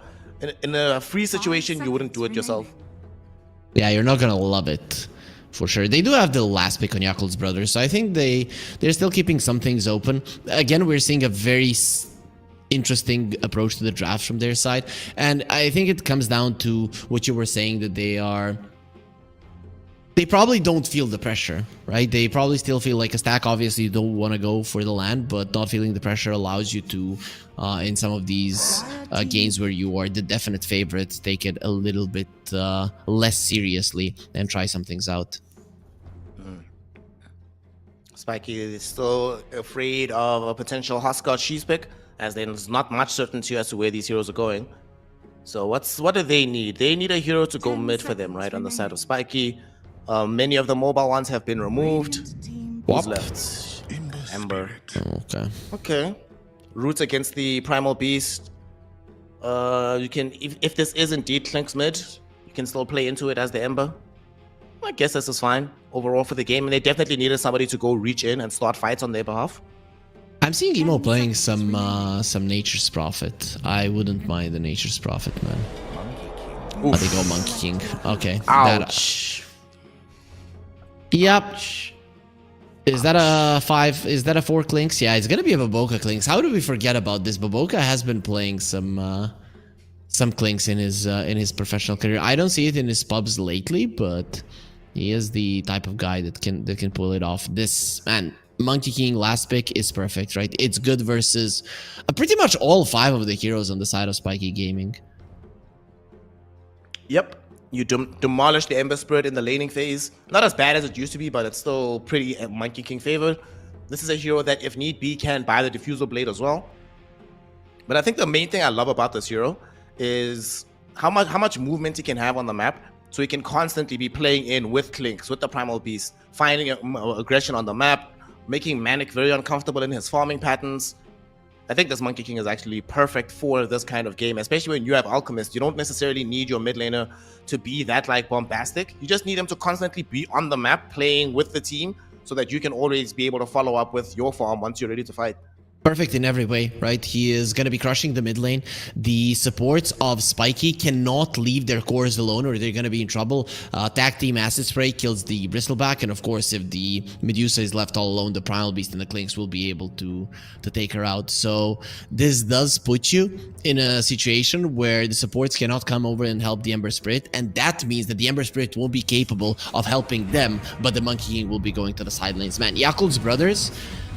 In a free situation, you wouldn't do it yourself. Yeah, you're not gonna love it. For sure. They do have the last pick on Yakul's brothers, so I think they're still keeping some things open. Again, we're seeing a very interesting approach to the draft from their side, and I think it comes down to what you were saying, that they probably don't feel the pressure, right? They probably still feel like a stack. Obviously, you don't want to go for the land, but not feeling the pressure allows you to, in some of these games where you are the definite favorite, take it a little bit less seriously and try some things out. Spiky is still afraid of a potential Huskar Cheese pick, as there's not much certainty as to where these heroes are going. So what do they need? They need a hero to go mid for them, right, on the side of Spiky. Many of the mobile ones have been removed. Who's left? Ember. Okay. Okay. Roots against the Primal Beast. You can, if this is indeed Clink's mid, you can still play into it as the Ember. I guess this is fine overall for the game, and they definitely needed somebody to go reach in and start fights on their behalf. I'm seeing Emo playing some Nature's Prophet. I wouldn't mind the Nature's Prophet, man. Oh, they go Monkey King. Okay. Ouch. Yep. Is that a 5? Is that a 4 Clinks? Yeah, it's gonna be a Baboka Clinks. How do we forget about this? Baboka has been playing some Clinks in his professional career. I don't see it in his pubs lately, but he is the type of guy that can pull it off. This man, Monkey King last pick is perfect, right? It's good versus pretty much all 5 of the heroes on the side of Spiky Gaming. Yep. You demolish the Ember Spirit in the laning phase. Not as bad as it used to be, but it's still pretty Monkey King favored. This is a hero that, if need be, can buy the Diffusal Blade as well. But I think the main thing I love about this hero is how much movement he can have on the map. So he can constantly be playing in with Clinks, with the Primal Beast, finding aggression on the map, making Manic very uncomfortable in his farming patterns. I think this Monkey King is actually perfect for this kind of game, especially when you have Alchemist. You don't necessarily need your mid laner to be that like bombastic. You just need him to constantly be on the map playing with the team so that you can always be able to follow up with your farm once you're ready to fight. Perfect in every way, right? He is going to be crushing the mid lane. The supports of Spiky cannot leave their cores alone or they're going to be in trouble. Tag Team Acid Spray kills the Bristleback, and of course, if the Medusa is left all alone, the Primal Beast and the Clinks will be able to take her out. So this does put you in a situation where the supports cannot come over and help the Ember Spirit, and that means that the Ember Spirit won't be capable of helping them, but the Monkey King will be going to the side lanes. Man, Yakul's brothers,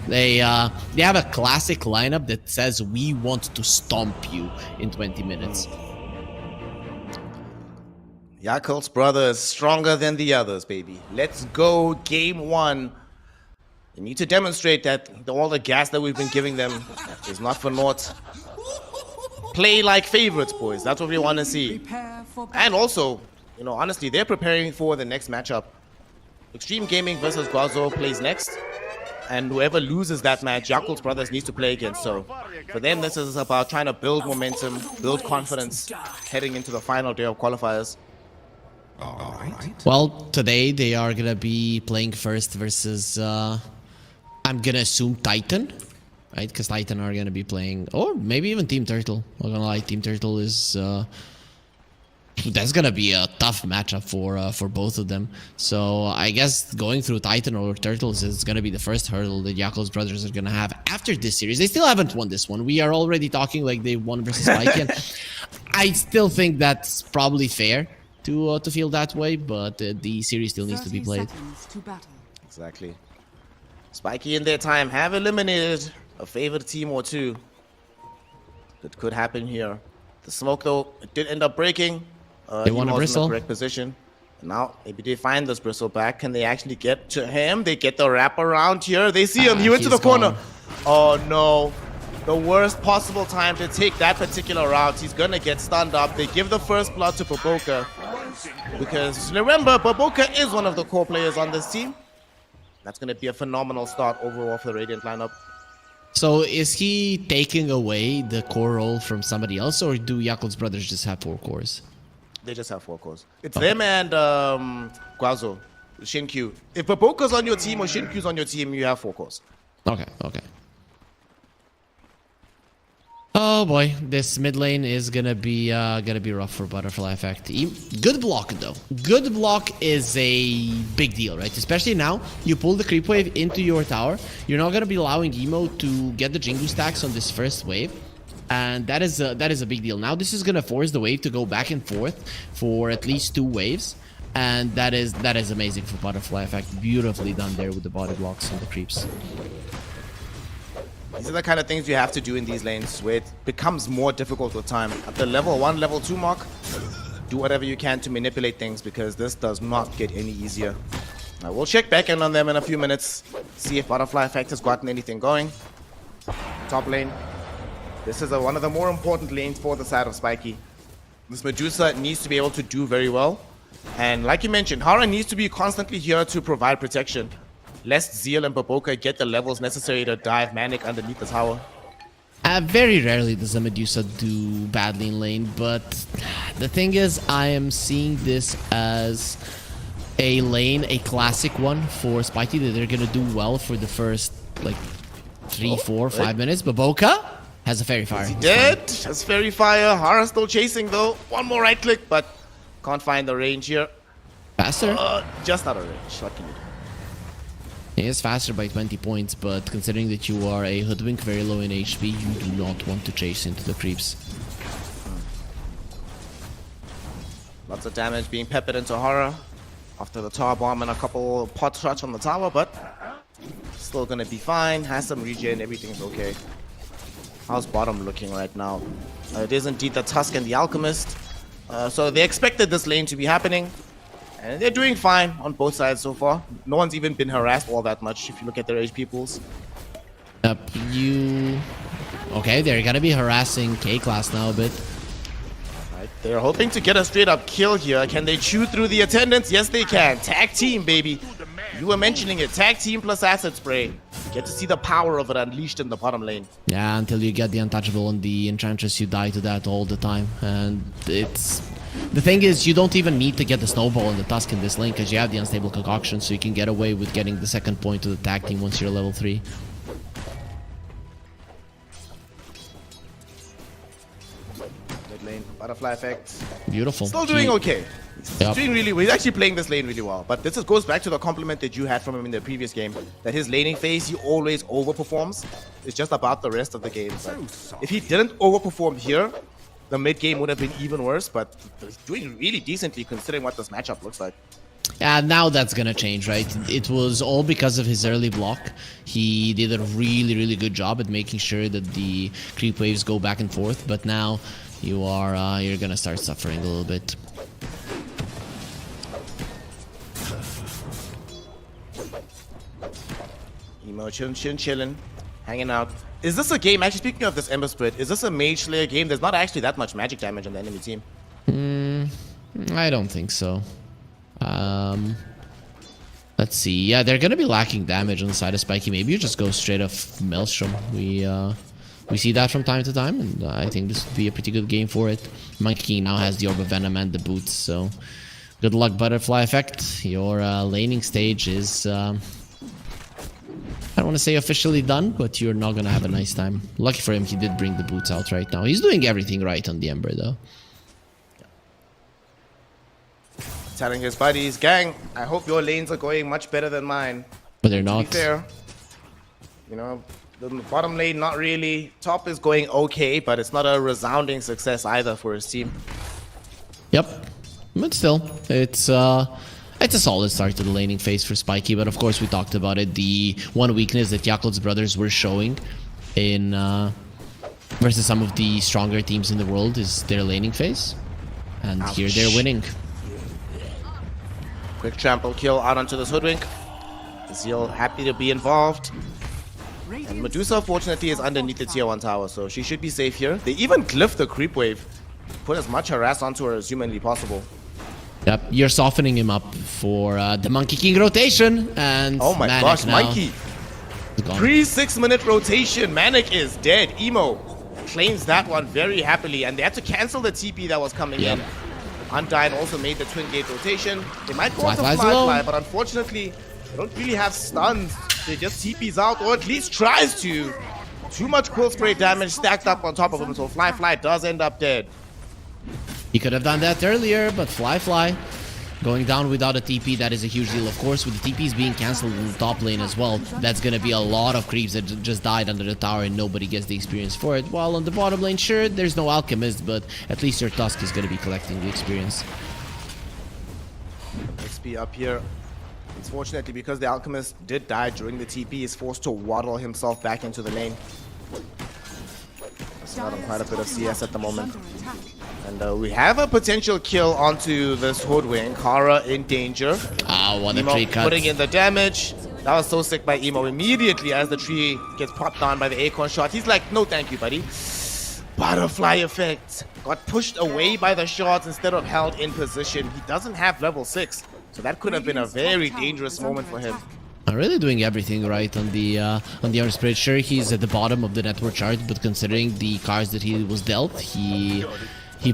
they have a classic lineup that says we want to stomp you in 20 minutes. Yakul's brother is stronger than the others, baby. Let's go game 1. They need to demonstrate that all the gas that we've been giving them is not for naught. Play like favorites, boys. That's what we want to see. And also, you know, honestly, they're preparing for the next matchup. Extreme Gaming versus Guazo plays next. And whoever loses that match, Yakul's brothers needs to play against. So for them, this is about trying to build momentum, build confidence, heading into the final day of qualifiers. Well, today they are going to be playing first versus, I'm going to assume Titan, right? Because Titan are going to be playing, or maybe even Team Turtle. I'm not going to lie, Team Turtle is... that's gonna be a tough matchup for both of them. So I guess going through Titan or Turtles is gonna be the first hurdle that Yakul's brothers are gonna have after this series. They still haven't won this one. We are already talking like they won versus Spike. And I still think that's probably fair to feel that way, but the series still needs to be played. Exactly. Spiky in their time have eliminated a favorite team or two. That could happen here. The smoke though, it did end up breaking. They want a bristle. In the correct position. Now, maybe they find this bristle back. Can they actually get to him? They get the wrap around here. They see him. He went to the corner. Oh, no. The worst possible time to take that particular route. He's going to get stunned up. They give the first blood to Baboka. Because remember, Baboka is one of the core players on this team. That's going to be a phenomenal start overall for the Radiant lineup. So is he taking away the core role from somebody else, or do Yakult's brothers just have 4 cores? They just have 4 cores. It's them and Guazo, Shinkyu. If Baboka's on your team or Shinkyu's on your team, you have 4 cores. Okay, okay. Oh boy, this mid lane is gonna be rough for Butterfly Effect. Good block though. Good block is a big deal, right? Especially now, you pull the creep wave into your tower. You're not gonna be allowing Emo to get the Jingu stacks on this first wave, and that is a big deal. Now this is gonna force the wave to go back and forth for at least 2 waves, and that is amazing for Butterfly Effect. Beautifully done there with the body blocks and the creeps. These are the kind of things you have to do in these lanes where it becomes more difficult with time. At the level 1, level 2 mark, do whatever you can to manipulate things because this does not get any easier. Now we'll check back in on them in a few minutes, see if Butterfly Effect has gotten anything going. Top lane. This is one of the more important lanes for the side of Spiky. This Medusa needs to be able to do very well. And like you mentioned, Hara needs to be constantly here to provide protection. Lest Zeal and Baboka get the levels necessary to dive Manic underneath the tower. Very rarely does a Medusa do badly in lane, but the thing is, I am seeing this as a lane, a classic one for Spiky that they're gonna do well for the first like 3, 4, 5 minutes. Baboka has a Fairy Fire. He dead. Has Fairy Fire. Hara still chasing though. One more right click, but can't find the range here. Faster? Just out of range. What can you do? He is faster by 20 points, but considering that you are a Hoodwink very low in HP, you do not want to chase into the creeps. Lots of damage being peppered into Hara after the tower bomb and a couple pot shots on the tower, but still gonna be fine. Has some regen, everything's okay. How's bottom looking right now? It is indeed the Tusk and the Alchemist. So they expected this lane to be happening. And they're doing fine on both sides so far. No one's even been harassed all that much if you look at their HP pools. Okay, they're gonna be harassing K-Class now a bit. Right, they're hoping to get a straight up kill here. Can they chew through the attendance? Yes, they can. Tag team, baby. You were mentioning it. Tag team plus acid spray. You get to see the power of it unleashed in the bottom lane. Yeah, until you get the Untouchable on the Enchantress, you die to that all the time. And it's... The thing is, you don't even need to get the Snowball and the Tusk in this lane because you have the Unstable Concoction, so you can get away with getting the second point to the tag team once you're level 3. Mid lane, Butterfly Effect. Beautiful. Still doing okay. He's doing really well. He's actually playing this lane really well. But this goes back to the compliment that you had from him in the previous game, that his laning phase, he always overperforms. It's just about the rest of the game. But if he didn't overperform here, the mid game would have been even worse, but he's doing really decently considering what this matchup looks like. Yeah, now that's gonna change, right? It was all because of his early block. He did a really, really good job at making sure that the creep waves go back and forth, but now you're gonna start suffering a little bit. Emo chillin', hanging out. Is this a game, actually speaking of this Ember Spirit, is this a Mage Slayer game? There's not actually that much magic damage on the enemy team. I don't think so. Let's see. Yeah, they're gonna be lacking damage on the side of Spiky. Maybe you just go straight off Maelstrom. We see that from time to time, and I think this would be a pretty good game for it. Monkey King now has the Orb of Venom and the boots, so good luck, Butterfly Effect. Your laning stage is... I don't want to say officially done, but you're not going to have a nice time. Lucky for him, he did bring the boots out right now. He's doing everything right on the Ember, though. Telling his buddies, gang, I hope your lanes are going much better than mine. But they're To not. be fair, you know, the bottom lane, not really. Top is going okay, but it's not a resounding success either for his team. Yep. But still, it's a solid start to the laning phase for Spiky, but of course we talked about it. The one weakness that Yakult's brothers were showing in versus some of the stronger teams in the world is their laning phase. And here they're winning. Quick trample kill out onto this Hoodwink. Zeal happy to be involved. And Medusa, fortunately, is underneath the tier 1 tower, so she should be safe here. They even glyph the creep wave. Put as much harass onto her as humanly possible. Yep, you're softening him up for the Monkey King rotation, and Oh my Manic gosh, now. Mikey! Gone. 3-6-minute rotation. Manic is dead. Emo claims that one very happily, and they had to cancel the TP that was coming in. Undyne also made the twin gate rotation. They might go to Fly, but unfortunately, they don't really have stuns. They just TPs out, or at least tries to. Too much quill spray damage stacked up on top of him, so Fly does end up dead. He could have done that earlier, but Fly going down without a TP, that is a huge deal. Of course, with the TPs being cancelled in the top lane as well, that's going to be a lot of creeps that just died under the tower and nobody gets the experience for it. While on the bottom lane, sure, there's no Alchemist, but at least your Tusk is going to be collecting the experience. XP up here. Unfortunately, because the Alchemist did die during the TP, he's forced to waddle himself back into the lane. He's not on quite a bit of CS at the moment. And we have a potential kill onto this Hoodwink. Kara in danger. What a Emo tree cut. putting in the damage. That was so sick by Emo. Immediately as the tree gets popped down by the Acorn shot, he's like, no thank you, buddy. Butterfly effect. Got pushed away by the shots instead of held in position. He doesn't have level 6. So that could have been a very dangerous moment for him. Really doing everything right on the Unspread. Sure, he's at the bottom of the network chart, but considering the cards that he was dealt, he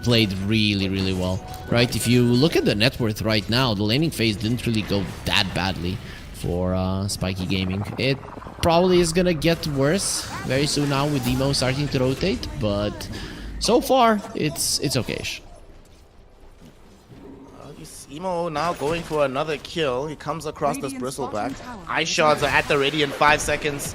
played really well. Right, if you look at the net worth right now, the laning phase didn't really go that badly for Spiky Gaming. It probably is gonna get worse very soon now with Emo starting to rotate, but so far it's okay-ish. Emo now going for another kill. He comes across this Bristleback. Ice shards are at the ready in 5 seconds.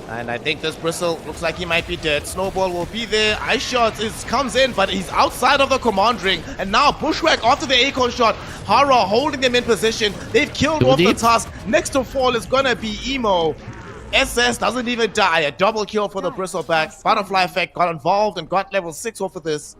And I think this Bristle looks like he might be dead. Snowball will be there. Ice shards comes in, but he's outside of the command ring. And now Bushwhack after the Acorn shot. Hara holding them in position. They've killed off the Tusk. Next to fall is gonna be Emo. SS doesn't even die. A double kill for the Bristleback. Butterfly effect got involved and got level 6 off of this.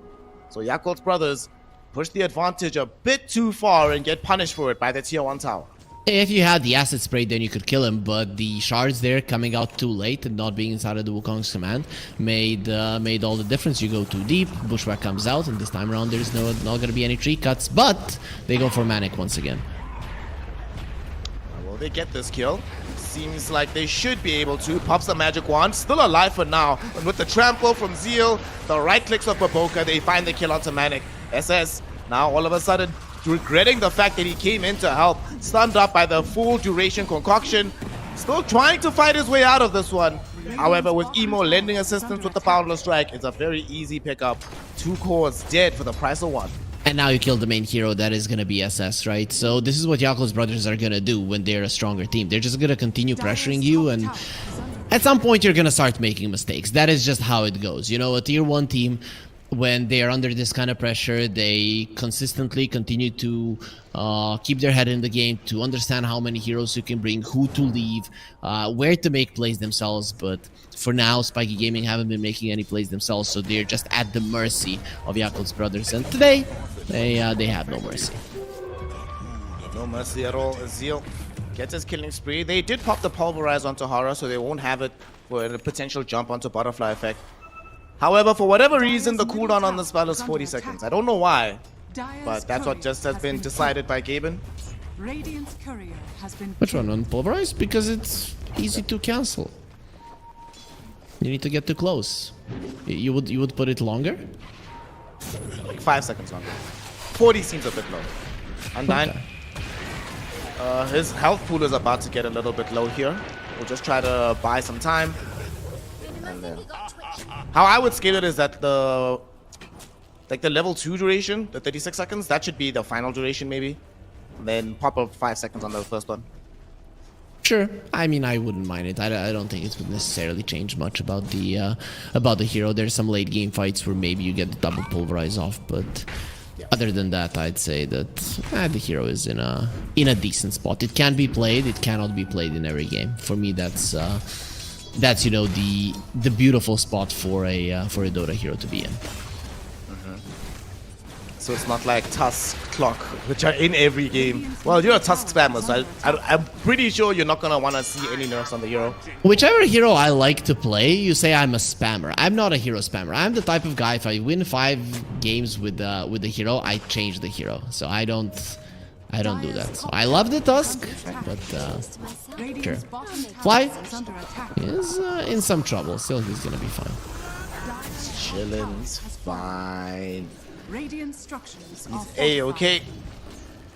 So Yakult's brothers push the advantage a bit too far and get punished for it by the tier 1 tower. If you had the acid spray, then you could kill him, but the shards there coming out too late and not being inside of the Wukong's command made all the difference. You go too deep, Bushwhack comes out, and this time around there's not going to be any tree cuts, but they go for Manic once again. Will they get this kill? Seems like they should be able to. Pops the magic wand, still alive for now. And with the trample from Zeal, the right clicks of Baboka, they find the kill onto Manic. SS now all of a sudden regretting the fact that he came in to help, stunned up by the full duration concoction, still trying to fight his way out of this one. However, with Emo lending assistance with the Boundless Strike, it's a very easy pickup. 2 cores dead for the price of 1. And now you kill the main hero, that is going to be SS, right? So this is what Yakult's brothers are going to do when they're a stronger team. They're just going to continue pressuring you, and at some point you're going to start making mistakes. That is just how it goes. You know, a tier 1 team, when they are under this kind of pressure, they consistently continue to keep their head in the game, to understand how many heroes you can bring, who to leave, where to make plays themselves. But for now, Spiky Gaming haven't been making any plays themselves, so they're just at the mercy of Yakult's brothers. And today, they have no mercy. No mercy at all. Zeal gets his killing spree. They did pop the Pulverize onto Hara, so they won't have it for a potential jump onto Butterfly effect. However, for whatever reason, the cooldown on the spell is 40 seconds. I don't know why, but that's what just has been decided by Gaben. Radiant's courier has been Which one? On Pulverize? Because it's easy to cancel. You need to get too close. You would put it longer? Like 5 seconds longer. 40 seems a bit low. Undyne. Okay. His health pool is about to get a little bit low here. We'll just try to buy some time. And then how I would scale it is that the level 2 duration, the 36 seconds, that should be the final duration maybe. And then pop up 5 seconds on the first one. Sure. I mean, I wouldn't mind it. I don't think it would necessarily change much about the hero. There's some late game fights where maybe you get the double Pulverize off, but other than that, I'd say that the hero is in a decent spot. It can be played. It cannot be played in every game. For me, that's you know, the beautiful spot for a Dota hero to be in. So it's not like Tusk, Clock, which are in every game. Well, you're a Tusk spammer, so I'm pretty sure you're not going to want to see any nerfs on the hero. Whichever hero I like to play, you say I'm a spammer. I'm not a hero spammer. I'm the type of guy, if I win 5 games with the hero, I change the hero. So I don't I don't do that. So I love the Tusk, but Radiant's bottom tower Fly is under attack. is in some trouble. Still, he's gonna be fine. Chillin's fine. Radiant structures are A-okay.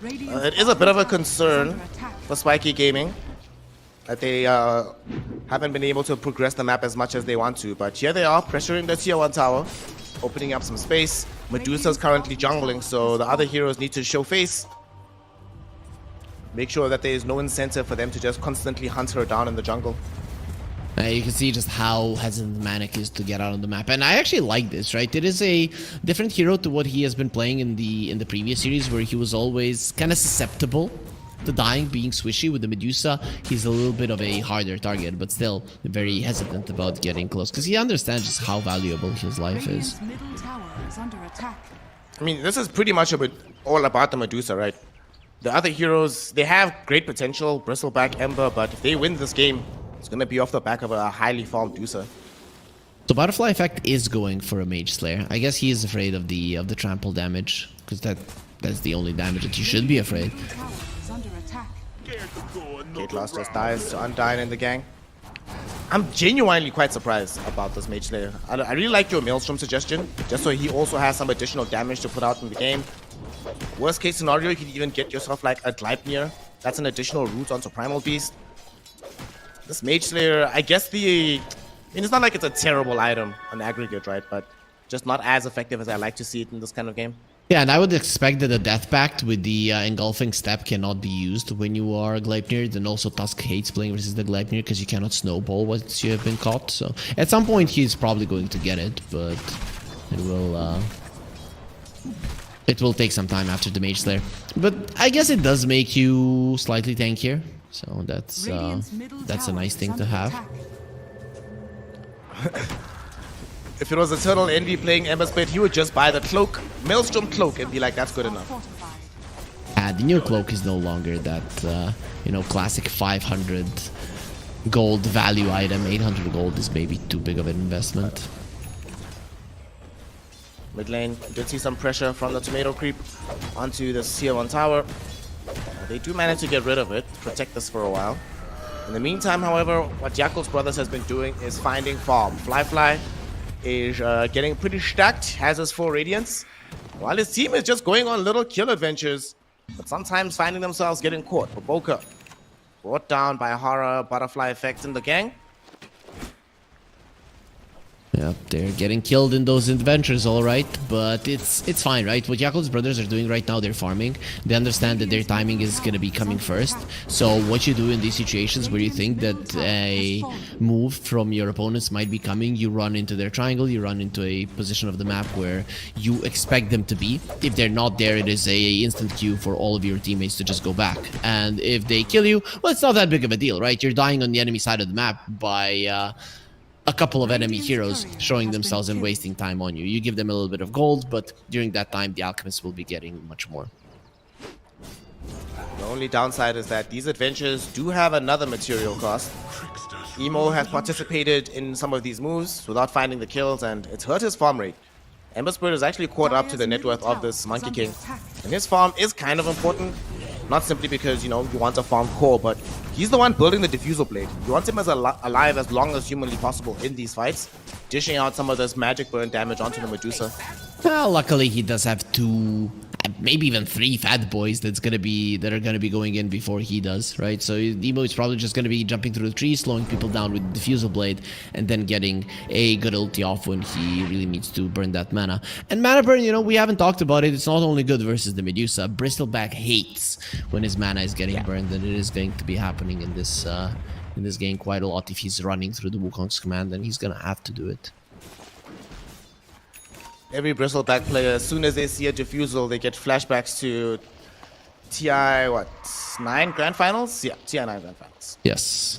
Radiant's It is a bit of a bottom tower is concern under attack. for Spiky Gaming that they haven't been able to progress the map as much as they want to. But here they are, pressuring the tier 1 tower, opening up some space. Medusa's currently jungling, so the other heroes need to show face. Make sure that there is no incentive for them to just constantly hunt her down in the jungle. You can see just how hesitant Manic is to get out on the map, and I actually like this. Right, it is a different hero to what he has been playing in the previous series, where he was always kind of susceptible to dying, being swishy. With the Medusa, he's a little bit of a harder target, but still very hesitant about getting close because he understands just how valuable his life is. Radiant's middle tower is under attack. I mean, this is pretty much all about the Medusa, right? The other heroes, they have great potential, Bristleback, Ember, but if they win this game, it's going to be off the back of a highly farmed Medusa. So Butterfly Effect is going for a Mage Slayer. I guess he is afraid of the trample damage, because that's the only damage that you should be afraid. Middle tower is under attack. Kate Lost just dies to Undyne in the gang. I'm genuinely quite surprised about this Mage Slayer. I really like your Maelstrom suggestion, just so he also has some additional damage to put out in the game. Worst case scenario, you can even get yourself like a Gleipnir. That's an additional route onto Primal Beast. This Mage Slayer, I guess it's not like it's a terrible item on aggregate, right? But just not as effective as I like to see it in this kind of game. Yeah, and I would expect that the Death Pact with the Engulfing Step cannot be used when you are Gleipnir. And also Tusk hates playing versus the Gleipnir because you cannot snowball once you have been caught. So at some point he's probably going to get it, but it will take some time after the Mage Slayer. But I guess it does make you slightly tankier. So that's a nice thing to have. If it was Eternal Envy playing Ember Spit, he would just buy the cloak, Maelstrom cloak, and be like, that's good enough. The new cloak is no longer that, classic 500 gold value item. 800 gold is maybe too big of an investment. Mid lane, did see some pressure from the tomato creep onto the tier 1 tower. They do manage to get rid of it, protect this for a while. In the meantime, however, what Yakul's Brothers has been doing is finding farm. Fly is getting pretty stacked, has his 4 Radiance, while his team is just going on little kill adventures, but sometimes finding themselves getting caught. Boboka brought down by Hara, Butterfly Effect in the gang. Yep, they're getting killed in those adventures, all right, but it's fine, right? What Yakul's Brothers are doing right now, they're farming. They understand that their timing is going to be coming first. So what you do in these situations where you think that a move from your opponents might be coming, you run into their triangle, you run into a position of the map where you expect them to be. If they're not there, it is a instant queue for all of your teammates to just go back. And if they kill you, well, it's not that big of a deal, right? You're dying on the enemy side of the map by a couple of enemy heroes showing themselves and wasting time on you. You give them a little bit of gold, but during that time, the alchemists will be getting much more. The only downside is that these adventures do have another material cost. Emo has participated in some of these moves without finding the kills, and it's hurt his farm rate. Ember Spirit is actually caught up to the net worth of this Monkey King, and his farm is kind of important. Not simply because, you want a farm core, but he's the one building the Diffusal Blade. You want him as alive as long as humanly possible in these fights, dishing out some of this magic burn damage onto the Medusa. Well, luckily he does have 2, maybe even 3 fat boys that are gonna be going in before he does, right? So Emo is probably just gonna be jumping through the trees, slowing people down with the Diffusal Blade, and then getting a good ulti off when he really needs to burn that mana. And mana burn, we haven't talked about it. It's not only good versus the Medusa. Bristleback hates when his mana is getting burned, and it is going to be happening in this game quite a lot if he's running through the Wukong's command, and he's gonna have to do it. Every Bristleback player, as soon as they see a Diffusal, they get flashbacks to TI, 9 Grand Finals? Yeah, TI 9 Grand Finals. Yes.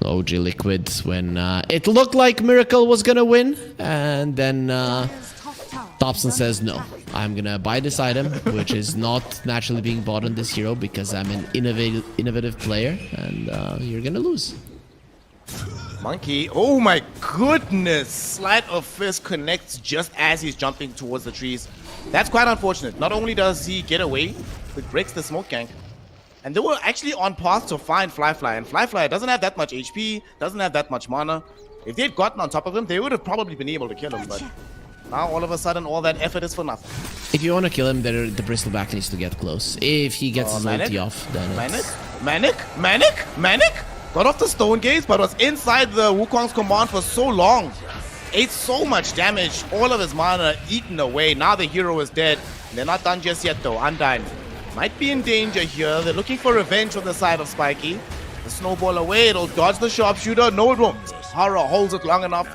OG Liquid when it looked like Miracle was gonna win, and then Thompson says, no, I'm gonna buy this item, which is not naturally being bought on this hero because I'm an innovative player, and you're gonna lose. Monkey, oh my goodness! Sleight of fist connects just as he's jumping towards the trees. That's quite unfortunate. Not only does he get away, but breaks the smoke gank. And they were actually on path to find Fly, and Fly doesn't have that much HP, doesn't have that much mana. If they'd gotten on top of him, they would have probably been able to kill him, but now all of a sudden all that effort is for nothing. If you want to kill him, the bristleback needs to get close. If he gets his ulti off, then Manic! Got off the stone gaze, but was inside the Wukong's command for so long. Ate so much damage, all of his mana eaten away. Now the hero is dead. They're not done just yet though. Undyne might be in danger here. They're looking for revenge on the side of Spiky. The snowball away, it'll dodge the sharpshooter. No, it won't. Horror holds it long enough,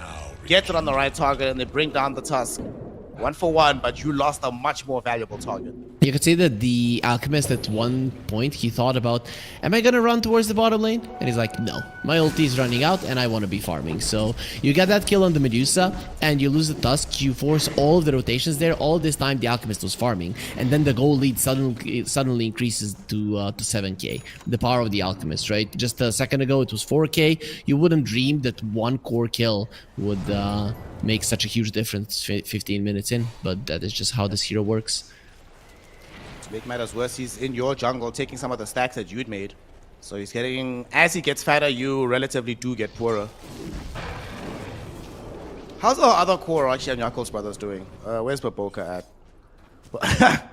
gets it on the right target, and they bring down the Tusk. 1 for 1, but you lost a much more valuable target. you could say that the Alchemist at one point, he thought about, am I gonna run towards the bottom lane? And he's like, no, my ulti is running out and I want to be farming. So you get that kill on the Medusa and you lose the Tusk, you force all of the rotations there. All this time the Alchemist was farming, and then the goal lead suddenly increases to 7k. The power of the Alchemist, right? Just a second ago it was 4k. You wouldn't dream that one core kill would make such a huge difference 15 minutes in, but that is just how this hero works. To make matters worse, he's in your jungle taking some of the stacks that you'd made. So he's getting, as he gets fatter, you relatively do get poorer. How's our other core Archie and Yakul's brothers doing? Where's Baboka at?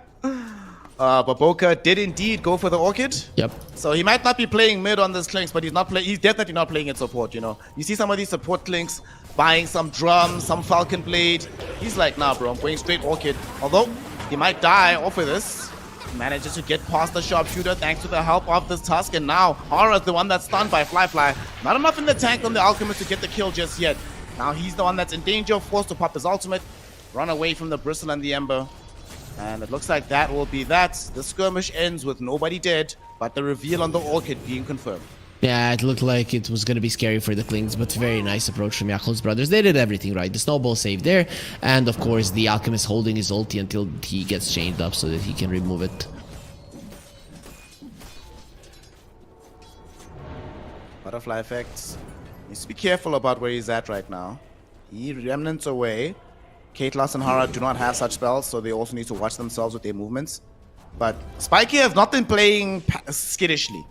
Baboka did indeed go for the Orchid. Yep. So he might not be playing mid on this Clinks, but he's definitely not playing in support, you know. You see some of these support Clinks buying some drums, some Falcon Blade. He's like, nah bro, I'm going straight Orchid. Although, he might die off of this. He manages to get past the sharpshooter thanks to the help of this Tusk, and now Horror's the one that's stunned by Fly. Not enough in the tank on the Alchemist to get the kill just yet. Now he's the one that's in danger, forced to pop his ultimate, run away from the Bristle and the Ember. And it looks like that will be that. The skirmish ends with nobody dead, but the reveal on the Orchid being confirmed. Yeah, it looked like it was going to be scary for the Klings, but very nice approach from Yakul's brothers. They did everything right. The snowball saved there, and of course the Alchemist holding his ulti until he gets chained up so that he can remove it. Butterfly effects. Needs to be careful about where he's at right now. He remnants away. Katelas and Hara do not have such spells, so they also need to watch themselves with their movements. But Spiky has not been playing skittishly.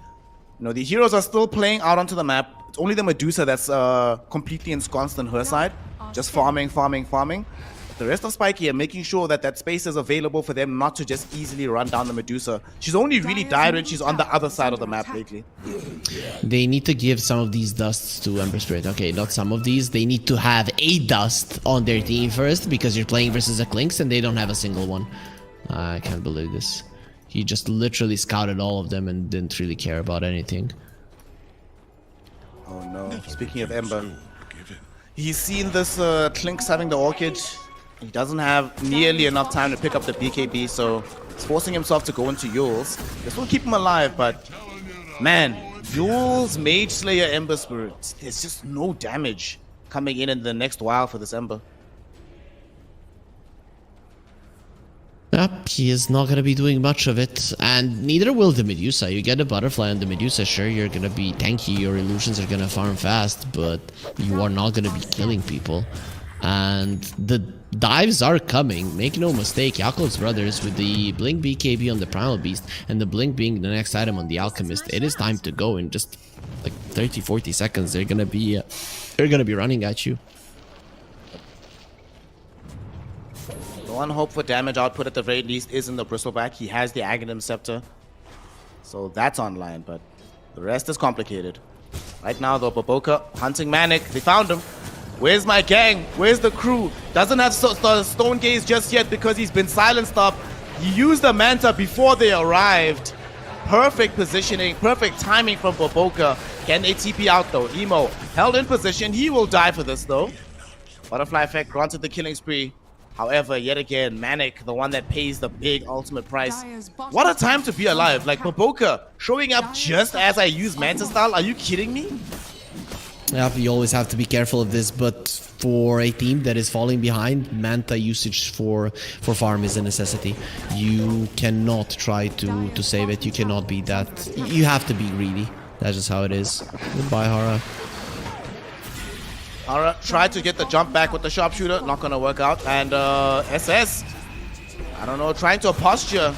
You know, the heroes are still playing out onto the map. It's only the Medusa that's completely ensconced on her side. Just farming. But the rest of Spiky are making sure that that space is available for them not to just easily run down the Medusa. She's only really died when she's on the other side of the map lately. They need to give some of these dusts to Ember Spirit. Okay, not some of these. They need to have a dust on their team first, because you're playing versus a Clinks and they don't have a single one. I can't believe this. He just literally scouted all of them and didn't really care about anything. Oh no. Speaking of Ember, he's seen this Clinks having the Orchid. He doesn't have nearly enough time to pick up the BKB, so he's forcing himself to go into Yule's. This will keep him alive, but man, Yule's Mage Slayer Ember Spirit, there's just no damage coming in the next while for this Ember. Yep, he is not going to be doing much of it, and neither will the Medusa. You get a Butterfly on the Medusa, sure, you're going to be tanky, your illusions are going to farm fast, but you are not going to be killing people. And the dives are coming, make no mistake. Yakul's brothers with the Blink BKB on the Primal Beast and the Blink being the next item on the Alchemist. It is time to go in just like 30-40 seconds. They're gonna be running at you. The one hope for damage output at the very least is in the Bristleback. He has the Aghanim Scepter, so that's online, but the rest is complicated. Right now though, Baboka hunting Manic. They found him. Where's my gang? Where's the crew? Doesn't have Stone Gaze just yet because he's been silenced up. He used the Manta before they arrived. Perfect positioning, perfect timing from Baboka. Can they TP out though? Emo held in position. He will die for this though. Butterfly effect granted the killing spree. However, yet again, Manic, the one that pays the big ultimate price. What a time to be alive. Like Baboka showing up just as I use Manta style. Are you kidding me? Yeah, you always have to be careful of this, but for a team that is falling behind, Manta usage for farm is a necessity. You cannot try to save it. You cannot be that. You have to be greedy. That's just how it is. Goodbye, Hara. Alright, tried to get the jump back with the sharpshooter, not gonna work out. And SS, I don't know, trying to posture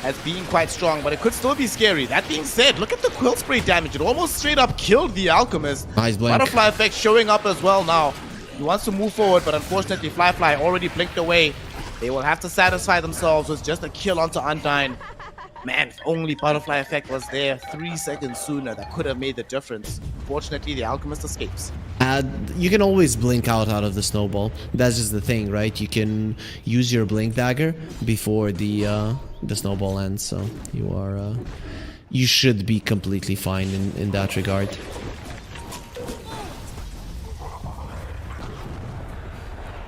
as being quite strong, but it could still be scary. That being said, look at the quill spray damage. It almost straight up killed the Alchemist. Nice blink. Butterfly effect showing up as well now. He wants to move forward, but unfortunately Fly already blinked away. They will have to satisfy themselves with just a kill onto Undyne. Man, if only Butterfly effect was there 3 seconds sooner, that could have made the difference. Fortunately, the Alchemist escapes. You can always blink out of the snowball. That's just the thing, right? You can use your blink dagger before the snowball ends, so you should be completely fine in that regard.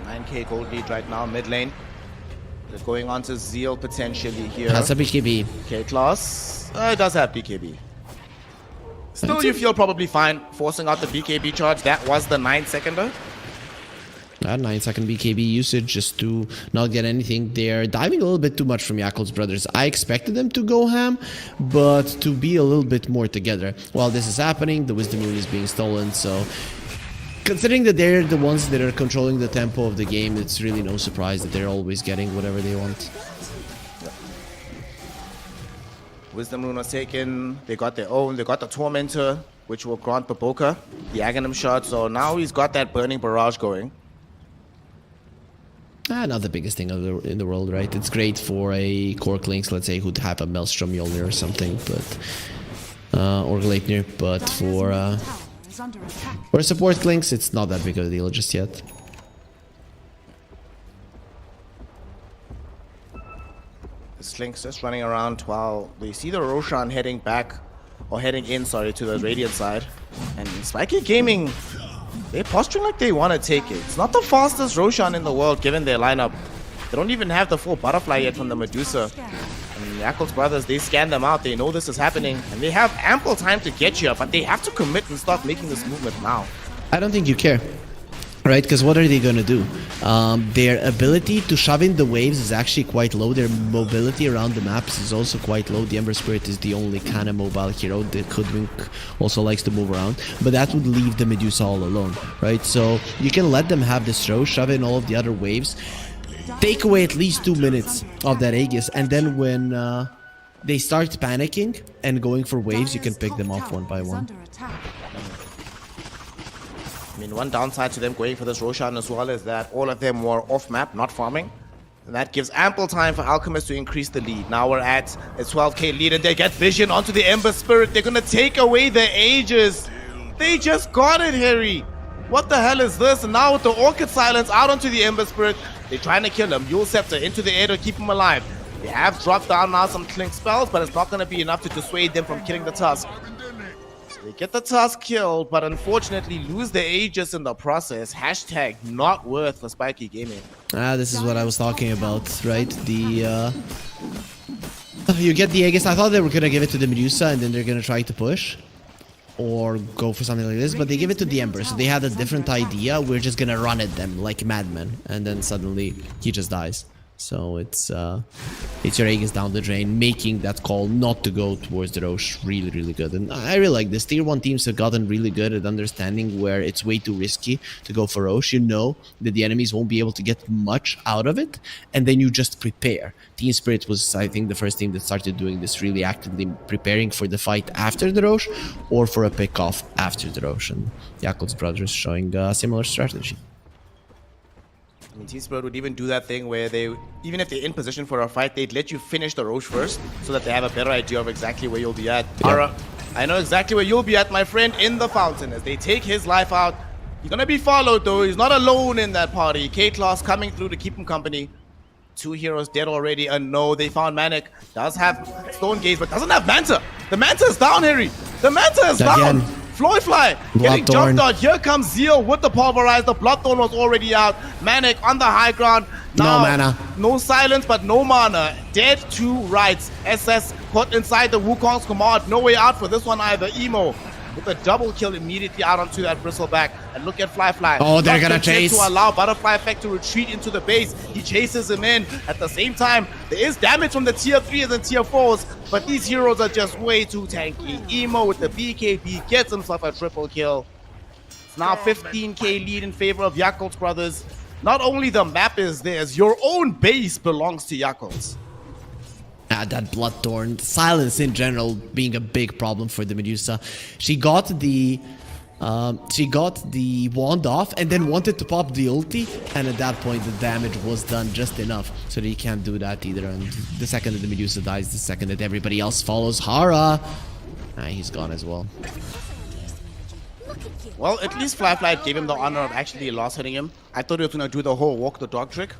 9k gold lead right now, mid lane. They're going on to Zeal potentially here. That's a BKB. K-Class it does have BKB. Still, you feel probably fine forcing out the BKB charge. That was the 9-seconder. That 9-second BKB usage just to not get anything. They're diving a little bit too much from Yakul's brothers. I expected them to go ham, but to be a little bit more together. While this is happening, the Wisdom Rune is being stolen, so considering that they're the ones that are controlling the tempo of the game, it's really no surprise that they're always getting whatever they want. Wisdom Rune was taken. They got their own. They got the Tormentor, which will grant Baboka the Aghanim shot. So now he's got that Burning Barrage going. Not the biggest thing in the world, right? It's great for a Cork Lynx, let's say, who'd have a Maelstrom Mjolnir or something, but or Gleipnir, but for a support Lynx, it's not that big of a deal just yet. This Lynx just running around while they see the Roshan heading back, or heading in, sorry, to the Radiant side. And Spiky Gaming, they're posturing like they want to take it. It's not the fastest Roshan in the world given their lineup. They don't even have the full butterfly yet from the Medusa. And Yakul's brothers, they scan them out. They know this is happening. And they have ample time to get here, but they have to commit and start making this movement now. I don't think you care. Right, because what are they going to do? Their ability to shove in the waves is actually quite low. Their mobility around the maps is also quite low. The Ember Spirit is the only kind of mobile hero. The Hoodwink also likes to move around. But that would leave the Medusa all alone, right? So you can let them have this throw, shove in all of the other waves, take away at least 2 minutes of that Aegis, and then when they start panicking and going for waves, you can pick them off one by one. I mean, one downside to them going for this Roshan as well is that all of them were off-map, not farming. And that gives ample time for Alchemist to increase the lead. Now we're at a 12k lead and they get vision onto the Ember Spirit. They're going to take away the Aegis. They just got it, Harry. What the hell is this? And now with the Orchid Silence out onto the Ember Spirit, they're trying to kill him. Yule Scepter into the air to keep him alive. They have dropped down now some Clink spells, but it's not going to be enough to dissuade them from killing the Tusk. They get the Tusk killed, but unfortunately lose the Aegis in the process. Hashtag not worth for Spiky Gaming. This is what I was talking about, right? The you get the Aegis. I thought they were gonna give it to the Medusa and then they're gonna try to push or go for something like this, but they give it to the Ember. So they had a different idea. We're just gonna run at them like madmen, and then suddenly he just dies. So it's your Aegis down the drain, making that call not to go towards the Roche really, really good. And I really like this. Tier 1 teams have gotten really good at understanding where it's way too risky to go for Roche. You know that the enemies won't be able to get much out of it, and then you just prepare. Team Spirit was, I think, the first team that started doing this, really actively preparing for the fight after the Roche or for a pick-off after the Roche. And Yakul's brothers showing a similar strategy. I mean, T-Spirit would even do that thing where they, even if they're in position for a fight, they'd let you finish the Roche first so that they have a better idea of exactly where you'll be at. Yeah. Ara, I know exactly where you'll be at, my friend, in the fountain. As they take his life out, he's gonna be followed though. He's not alone in that party. K-Class coming through to keep him company. 2 heroes dead already, and no, they found Manic. Does have Stone Gaze, but doesn't have Manta. The Manta is down, Harry. The Manta is down. Floydfly getting jumped out. Here comes Zeal with the Pulverize. The Bloodthorn was already out. Manic on the high ground. Now, no mana. No silence, but no mana. Dead to rights. SS caught inside the Wukong's command. No way out for this one either. Emo with a double kill immediately out onto that Bristleback. And look at Fly. Oh, they're gonna chase. To allow Butterfly Effect to retreat into the base. He chases him in. At the same time, there is damage from the tier 3s and tier 4s, but these heroes are just way too tanky. Emo with the BKB gets himself a triple kill. It's now 15k lead in favor of Yakult's brothers. Not only the map is theirs, your own base belongs to Yakult's. That Bloodthorn, silence in general being a big problem for the Medusa. She got the wand off and then wanted to pop the ulti, and at that point the damage was done just enough so that he can't do that either. And the second that the Medusa dies, the second that everybody else follows, Hara, he's gone as well. Well, at least Fly gave him the honor of actually lost hitting him. I thought he was gonna do the whole walk the dog trick.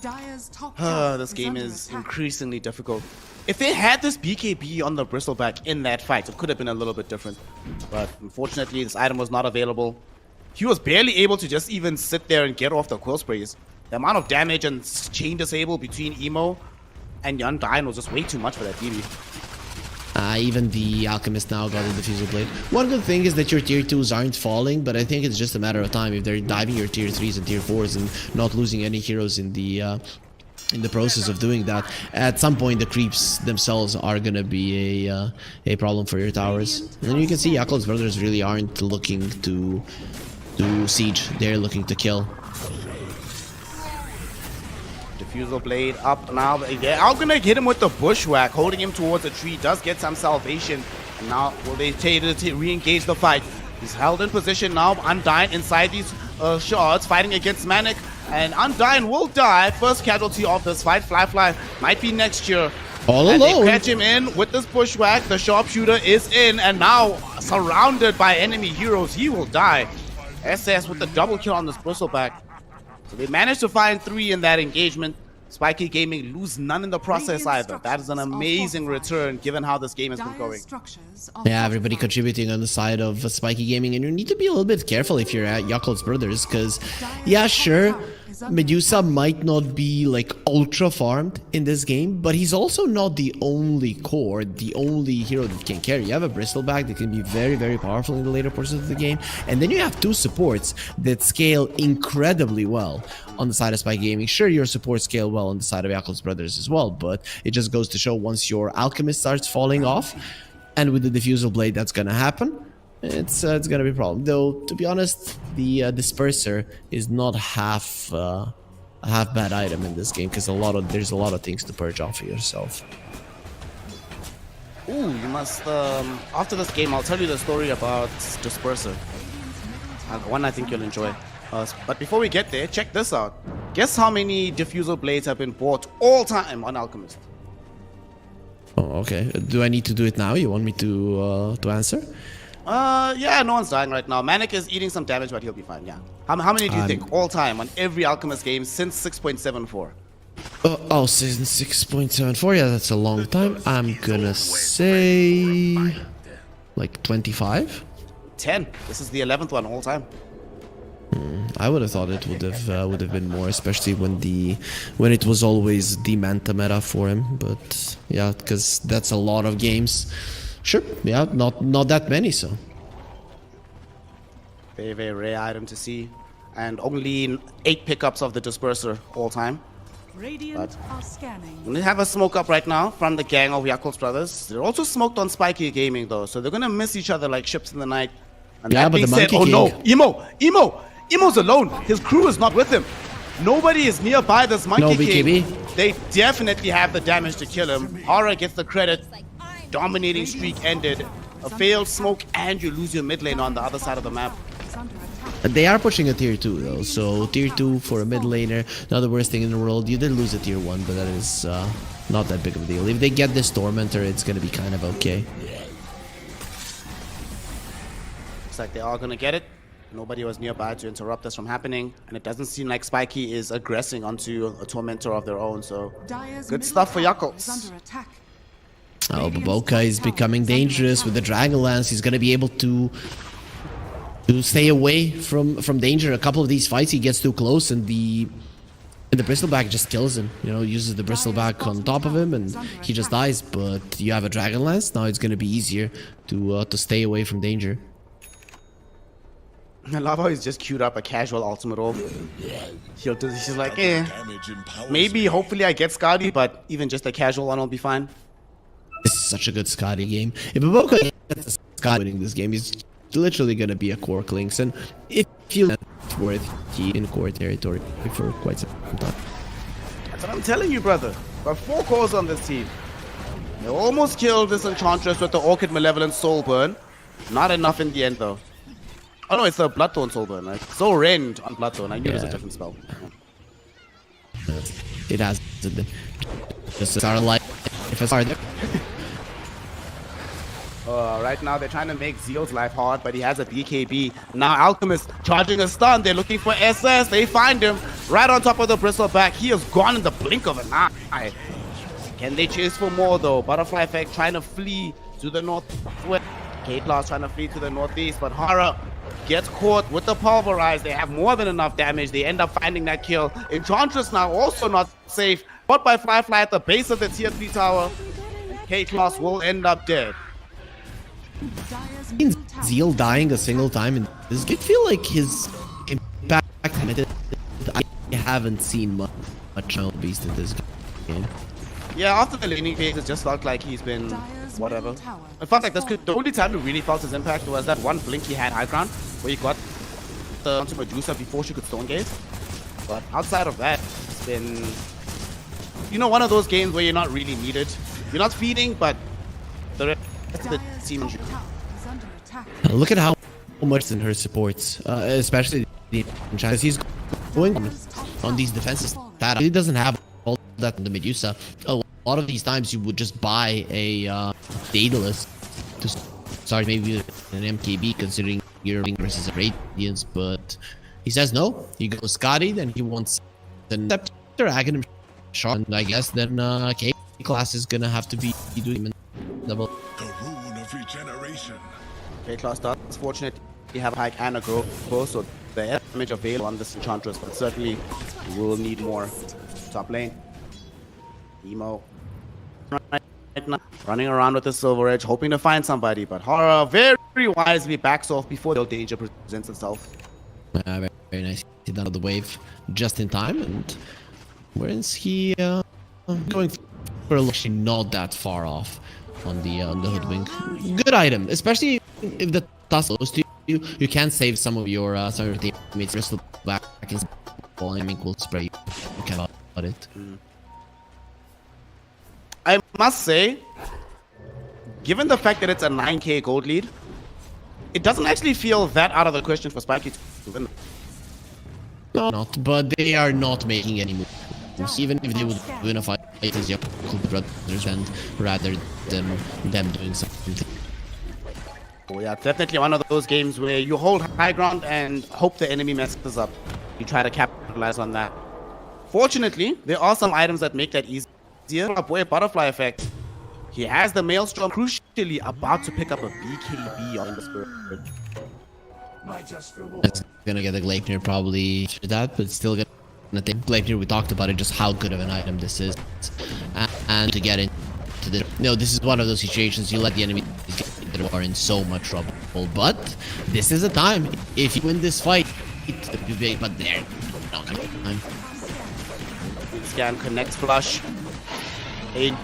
Dire's top tower This game under is attack. increasingly difficult. If they had this BKB on the Bristleback in that fight, it could have been a little bit different. But unfortunately, this item was not available. He was barely able to just even sit there and get off the quill sprays. The amount of damage and chain disable between Emo and Undyne was just way too much for that BB. Even the Alchemist now got the Diffusal Blade. One good thing is that your tier 2s aren't falling, but I think it's just a matter of time if they're diving your tier 3s and tier 4s and not losing any heroes in the process of doing that. At some point the creeps themselves are gonna be a problem for your towers. And then you can see Yakult's brothers really aren't looking to siege, they're looking to kill. Diffusal Blade up now. They're all gonna hit him with the Bushwhack, holding him towards a tree. Does get some salvation. And now will they take to re-engage the fight? He's held in position now. Undyne inside these shards, fighting against Manic. And Undyne will die. First casualty of this fight. Fly might be next year. All and alone. They catch him in with this Bushwhack. The Sharpshooter is in. And now surrounded by enemy heroes. He will die. SS with the double kill on this Bristleback. So they managed to find 3 in that engagement. Spiky Gaming lose none in the process either. That is an amazing return given how this game has been going. Yeah, everybody contributing on the side of Spiky Gaming, and you need to be a little bit careful if you're at Yakult's brothers, because yeah, sure, Medusa might not be like ultra farmed in this game, but he's also not the only core, the only hero that can carry. You have a Bristleback that can be very, very powerful in the later portions of the game, and then you have 2 supports that scale incredibly well on the side of Spike Gaming. Sure, your supports scale well on the side of Yakult's brothers as well, but it just goes to show once your Alchemist starts falling off, and with the Diffusal Blade that's gonna happen, it's gonna be a problem. Though, to be honest, the Disperser is not half a half bad item in this game, because there's a lot of things to purge off of yourself. Ooh, you must, after this game, I'll tell you the story about Disperser. One I think you'll enjoy. But before we get there, check this out. Guess how many Diffusal Blades have been bought all time on Alchemist? Oh, okay. Do I need to do it now? You want me to answer? Yeah, no one's dying right now. Manic is eating some damage, but he'll be fine, yeah. How many do you think all time on every Alchemist game since 6.74? Oh, since 6.74? Yeah, that's a long time. I'm gonna say like 25? 10. This is the 11th one all time. I would have thought it would have been more, especially when it was always the Manta meta for him. But yeah, because that's a lot of games. Sure, yeah, not that many, so. Very, very rare item to see. And only 8 pickups of the Disperser all time. Radiant are scanning. We have a smoke up right now from the gang of Yakult's brothers. They're also smoked on Spiky Gaming though, so they're gonna miss each other like ships in the night. And Yeah, that but being the said, Monkey oh no, Emo's alone. His crew is not with him. Nobody is nearby this Monkey No King. BKB. They definitely have the damage to kill him. Hara gets the credit. Dominating streak ended. A failed smoke and you lose your mid lane on the other side of the map. Is under attack. They are pushing a tier 2 though, so tier 2 for a mid laner, not the worst thing in the world. You did lose a tier 1, but that is not that big of a deal. If they get this Tormentor, it's gonna be kind of okay. Looks like they are gonna get it. Nobody was nearby to interrupt this from happening, and it doesn't seem like Spiky is aggressing onto a Tormentor of their own, so Dire's good middle stuff for tower Yakult's. is under attack. Oh, Baboka is becoming dangerous with the Dragon Lance. He's gonna be able to stay away from danger. A couple of these fights he gets too close, and the Bristleback just kills him. You know, uses the Bristleback on top of him, and he just dies. But you have a Dragon Lance, now it's gonna be easier to stay away from danger. I love how he's just queued up a casual ultimate ult. He's like, maybe, hopefully I get Skadi, but even just a casual one will be fine. This is such a good Skadi game. If Baboka gets Skadi winning this game, he's literally gonna be a core links, and if you let it worth, he in core territory for quite some time. That's what I'm telling you, brother. Got 4 cores on this team. They almost killed this Enchantress with the Orchid Malevolent Soul Burn. Not enough in the end, though. Oh no, it's the Bloodthorn Soul Burn, right? So Rend on Bloodthorn. I knew it was a different spell. It has been just started like if it's hard there. Right now, they're trying to make Zeal's life hard, but he has a BKB. Now, Alchemist charging a stun. They're looking for SS. They find him right on top of the Bristleback. He is gone in the blink of an eye. Can they chase for more, though? Butterfly Effect trying to flee to the northwest. K-Class trying to flee to the northeast, but Hara gets caught with the Pulverize. They have more than enough damage. They end up finding that kill. Enchantress now also not safe. Caught by Flyfly at the base of the tier 3 tower. K-Class will end up dead. Dire's middle tower Zeal dying a single time in this game, I feel like his impact, I haven't seen much Child Beast in this game. Yeah, after the laning phase, it just felt like he's been whatever. It felt like the only time we really felt his impact was that one blink he had high ground, where he got the onto Medusa before she could stone gaze. But outside of that, it's been, you know, one of those games where you're not really needed. You're not feeding, but the rest of the Dire's team. top tower is under attack. Look at how much in her supports, especially the Enchantress. He's going on these defenses. That he doesn't have all that in the Medusa. A lot of these times you would just buy a Daedalus to start maybe with an MKB, considering you're versus a Radiance, but he says no. He goes Scotty, then he wants the Scepter, Aghanim Shot, and I guess then K-Class is gonna have to be doing double. The rune of regeneration. K-Class does fortunately have a hike and a grow, so the damage available on this Enchantress, but certainly will need more. Top lane. Emo. Right now, running around with the Silver Edge, hoping to find somebody, but Hara very wisely backs off before the danger presents itself. Very, very nice. He done the wave just in time, and where is he going for? Actually, not that far off on the Hoodwink. Good item, especially if the task goes to you. You can save some of your teammates. Wrestle back is falling. Will spray. You can about it. I must say, given the fact that it's a 9k gold lead, it doesn't actually feel that out of the question for Spiky to win. No, not, but they are not making any moves. Even if they would win a fight as your brothers, and rather than them doing something. Oh yeah, definitely one of those games where you hold high ground and hope the enemy messes up. You try to capitalize on that. Fortunately, there are some items that make that easier. Our boy Butterfly Effect. He has the Maelstrom, crucially about to pick up a BKB on the Spirit. It's gonna get a Gleipnir probably after that, but still gonna take Gleipnir. We talked about it, just how good of an item this is, and to get into the this is one of those situations you let the enemy get that are in so much trouble. But this is a time if you win this fight, but there, not time. Scan connects flush. And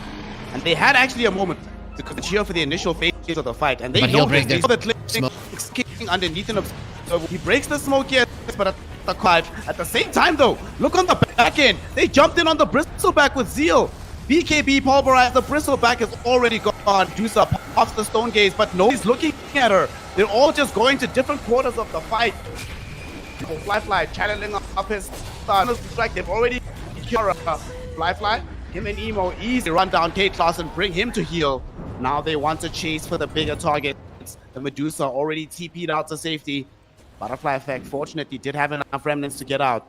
they had actually a moment because the cheer for the initial phase of the fight, and they But know he'll break they their saw the Clix kicking underneath an observer. He breaks the smoke, yes, but at the clive. At the same time, though, look on the back end. They jumped in on the Bristleback with Zeal. BKB pulverized. The Bristleback is already gone. Dusa pops the Stone Gaze, but nobody's looking at her. They're all just going to different quarters of the fight. Flyfly channeling up his strike. They've already killed Flyfly. Him and Emo easy run down K-Class and bring him to heal. Now they want to chase for the bigger targets. The Medusa already TP'd out to safety. Butterfly Effect fortunately did have enough remnants to get out.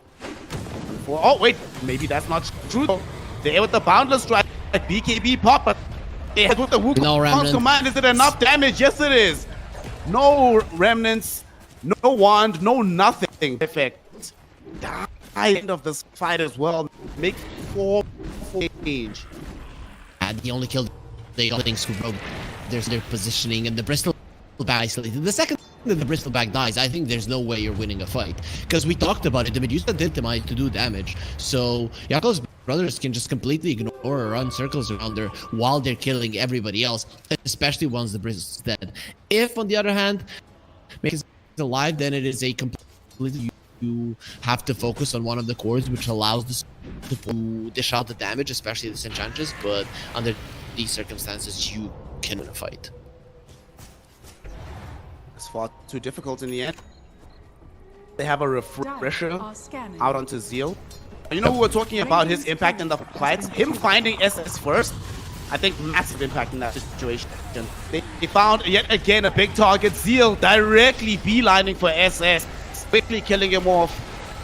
Oh wait, maybe that's not true though. There with the Boundless Strike, BKB pop, but they had with the Wukong's command. Is it enough damage? Yes it is. No remnants, no wand, no nothing. Effect. End of this fight as well. Make 4 change. And he only killed the other things who broke their positioning, and the Bristleback isolated. The second that the Bristleback dies, I think there's no way you're winning a fight. Because we talked about it, the Medusa did Thematic to do damage. So Yako's brothers can just completely ignore or run circles around there while they're killing everybody else, especially once the Bristle's dead. If, on the other hand, makes it alive, then it is a completely, you have to focus on one of the cores, which allows the to dish out the damage, especially the Enchantress, but under these circumstances, you can win a fight. It's far too difficult in the end. They have a refresher Are scanning. out onto Zeal. You know, we were talking about his impact in the fights. Him finding SS first, I think massive impact in that situation. They found yet again a big target. Zeal directly beelining for SS, quickly killing him off.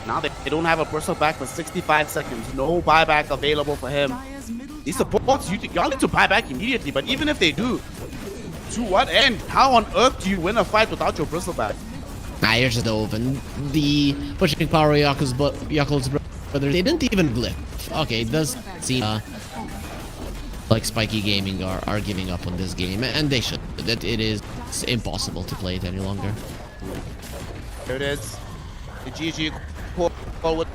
Now they don't have a personal back for 65 seconds. No buyback available for him. Dire's middle These tower supports, y'all need to buy back immediately. But even if they do, to what end? How on earth do you win a fight without your bristleback? Here's the open. The pushing power Yakul's brothers, they didn't even glyph. Okay, it does seem like Spiky Gaming are giving up on this game, and they should. That it is impossible to play it any longer. There it is. The GG forward.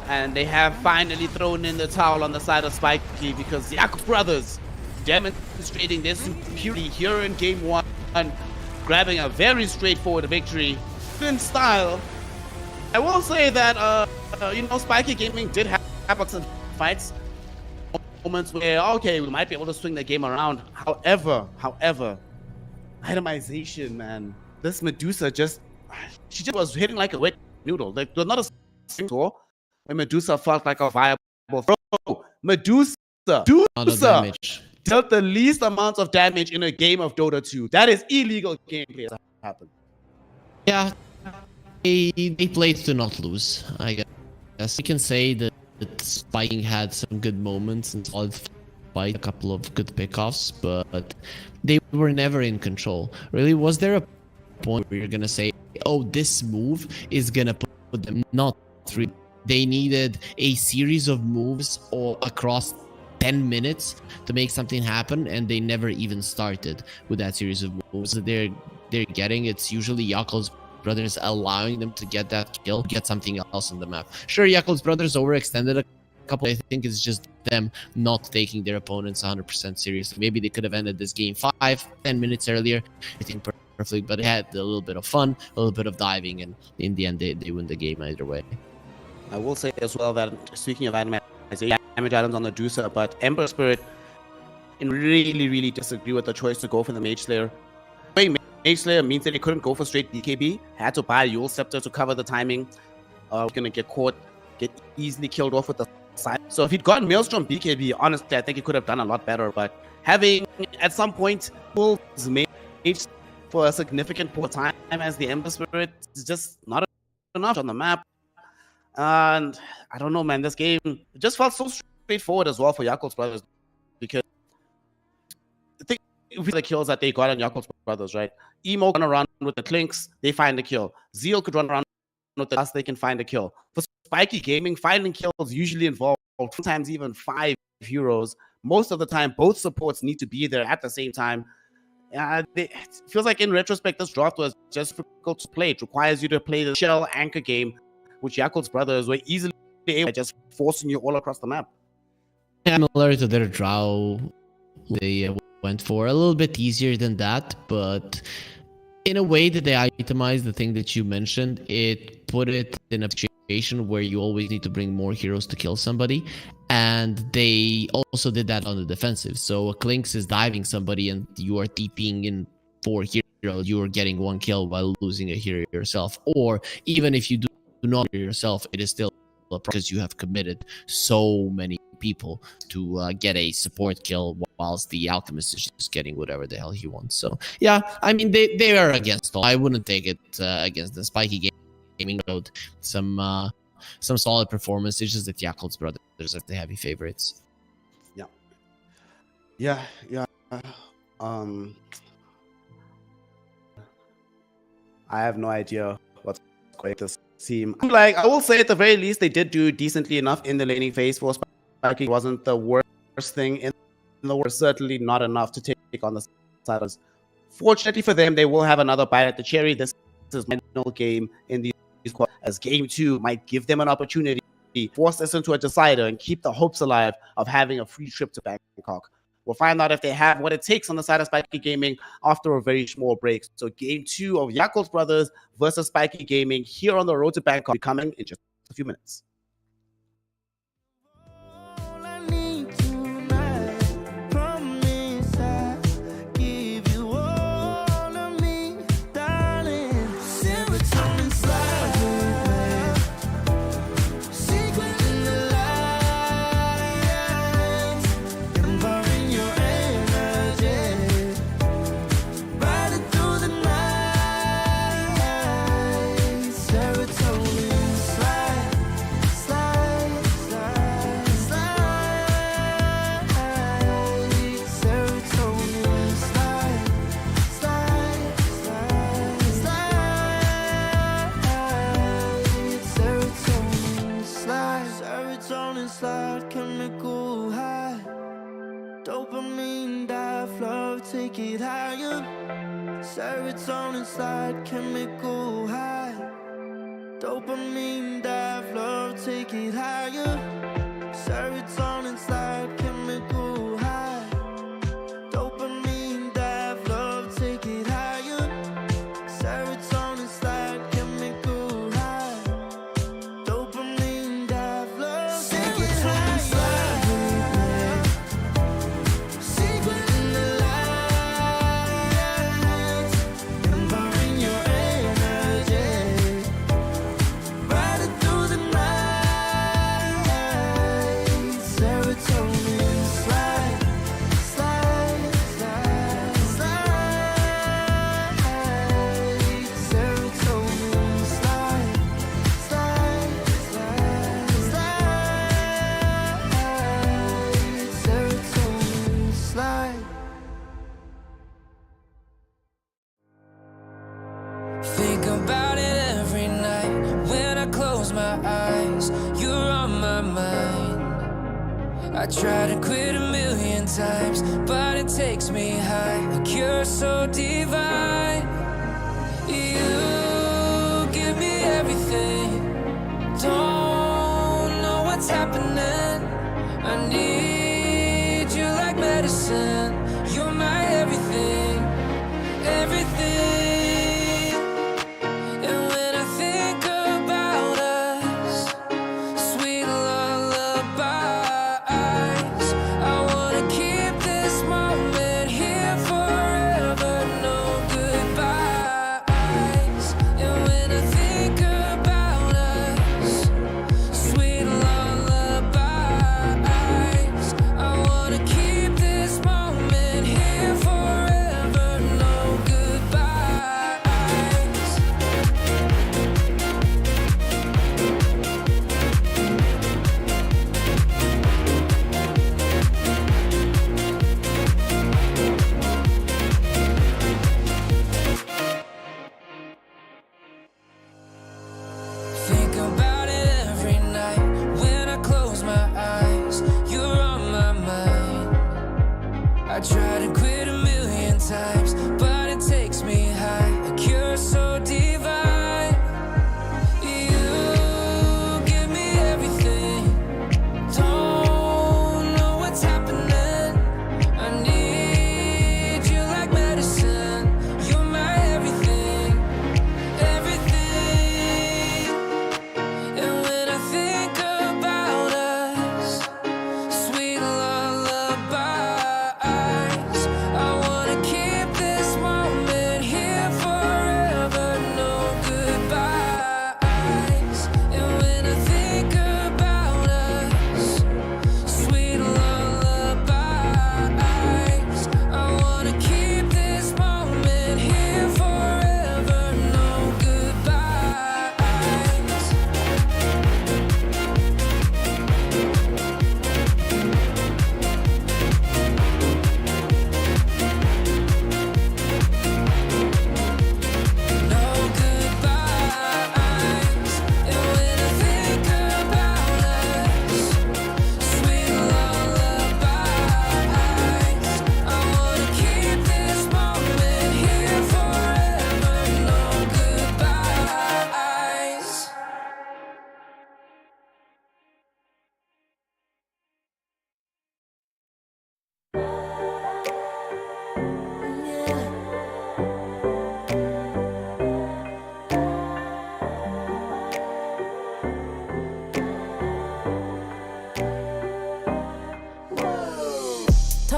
And they have finally thrown in the towel on the side of Spiky because the Yakult brothers demonstrating their superiority here in game 1, grabbing a very straightforward victory in style. I will say that, you know, Spiky Gaming did have some fights, moments where, okay, we might be able to swing the game around. However, itemization, man. This Medusa she just was hitting like a wet noodle. Like, there's not a single score when Medusa felt like a viable bro. Medusa dealt the least amount of damage in a game of Dota 2. That is illegal gameplay that happened. Yeah, they played to not lose, I guess. We can say that Spiking had some good moments and solid fight, a couple of good pickoffs, but they were never in control. Really, was there a point where you're gonna say, oh, this move is gonna put them not through? They needed a series of moves all across 10 minutes to make something happen, and they never even started with that series of moves. They're getting, it's usually Yakul's brothers allowing them to get that kill, get something else on the map. Sure, Yakul's brothers overextended a couple. I think it's just them not taking their opponents 100% seriously. Maybe they could have ended this game 5-10 minutes earlier, I think, perfectly, but it had a little bit of fun, a little bit of diving, and in the end, they win the game either way. I will say as well that, speaking of itemization, damage items on the Medusa, but Ember Spirit really disagree with the choice to go for the Mage Slayer. Mage Slayer means that he couldn't go for straight BKB, had to buy Yule Scepter to cover the timing. Gonna get caught, get easily killed off with the side. So if he'd gotten Maelstrom BKB, honestly, I think he could have done a lot better. But having, at some point, Wolves Mage for a significant poor time as the Ember Spirit is just not enough on the map. And I don't know, man, this game just felt so straightforward as well for Yakul's brothers, because I think the kills that they got on Yakul's brothers, right? Emo run around with the Clinks, they find the kill. Zeal could run around with the Dust, they can find a kill. For Spiky Gaming, finding kills usually involve sometimes even 5 heroes. Most of the time, both supports need to be there at the same time. It feels like in retrospect, this draft was just difficult to play. It requires you to play the shell anchor game, which Yakul's brothers were easily able to just forcing you all across the map. Similar to their draw, they went for a little bit easier than that, but in a way that they itemized the thing that you mentioned, it put it in a situation where you always need to bring more heroes to kill somebody, and they also did that on the defensive. So a Clinks is diving somebody and you are TPing in 4 heroes, you are getting 1 kill while losing a hero yourself. Or even if you do not yourself, it is still because you have committed so many people to get a support kill, whilst the alchemist is just getting whatever the hell he wants. So yeah, I mean, they are against all. I wouldn't take it against the Spiky Gaming road. Some solid performance. It's just that Yakul's brothers are the heavy favorites. Yeah. I have no idea what's going to team. Like, I will say at the very least, they did do decently enough in the laning phase for Spiky. It wasn't the worst thing in the world. Certainly not enough to take on the siders. Fortunately for them, they will have another bite at the cherry. This is my final game in these squad, as game 2 might give them an opportunity, force this into a decider, and keep the hopes alive of having a free trip to Bangkok. We'll find out if they have what it takes on the side of Spiky Gaming after a very small break. So game 2 of Yakult Brothers versus Spiky Gaming here on the road to Bangkok coming in just a few minutes. All I need tonight, promise I give you all of me, darling. Serotonin slide with me, secret in the light, empowering your energy, riding through the night. Serotonin slide, slide, slide, slide. Serotonin slide, slide, slide, slide. Serotonin slide, serotonin slide, chemical high. Dopamine dive, love, take it higher. Serotonin slide, chemical high. Dopamine dive, love, take it higher. Serotonin slide, chemical high. Dopamine dive, love, take it higher. Serotonin slide, chemical high. Dopamine dive, love, take it higher. Secret in the light, empowering your energy, riding through the night. Serotonin slide, slide, slide, slide. Serotonin slide, slide, slide, slide. Serotonin slide. Think about it every night when I close my eyes. You're on my mind. I try to quit a million times, but it takes me high. Like you're so divine. You give me everything. Don't know what's happening. I need you like medicine. You're my everything, everything. And when I think about us, sweet lullabies, I wanna keep this moment here forever, no goodbyes. And when I think about us, sweet lullabies, I wanna keep this moment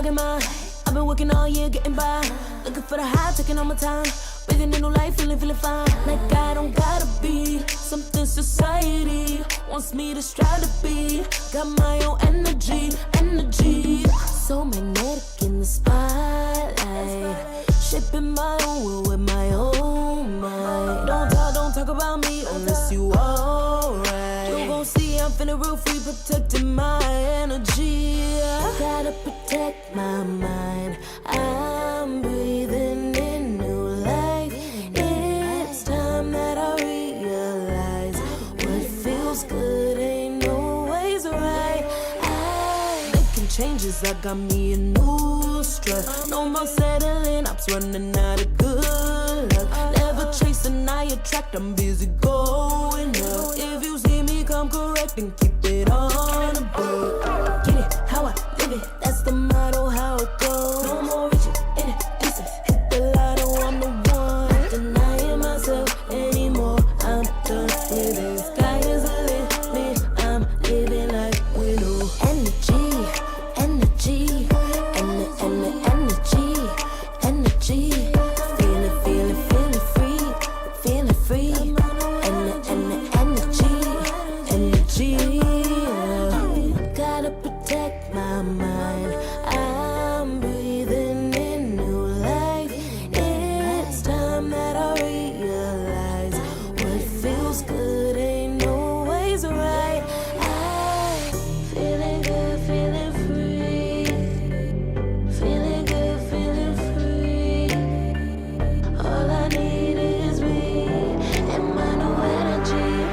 get mine. I've been working all year, getting by. Looking for the high, taking all my time. Breathing in new life, feeling fine. Like I don't gotta be something society wants me to strive to be. Got my own energy. So magnetic in the spotlight. Shaping my own world with my own mind. Don't talk about me unless you alright. You gon' see I'm finna real free, protecting my energy. I gotta protect my mind. I'm breathing in new life. It's time that I realize what feels good ain't always right. I making changes, I got me a new strut. No more settling, I'm running out of good luck. Never chasing, I attract, I'm busy going up. If you see me come correct and keep it on the book. Get it, how I live it, that's the motto, how it goes. No more reaching in it, distance, hit the lotto, I'm the one. Not denying myself anymore, I'm done with it. Sky is the limit, I'm living like we know. Energy, gotta protect my mind. I'm breathing in new life. It's time that I realize what feels good ain't always right. I'm feeling good, feeling free. Feeling good, feeling free. All I need is me and my new energy.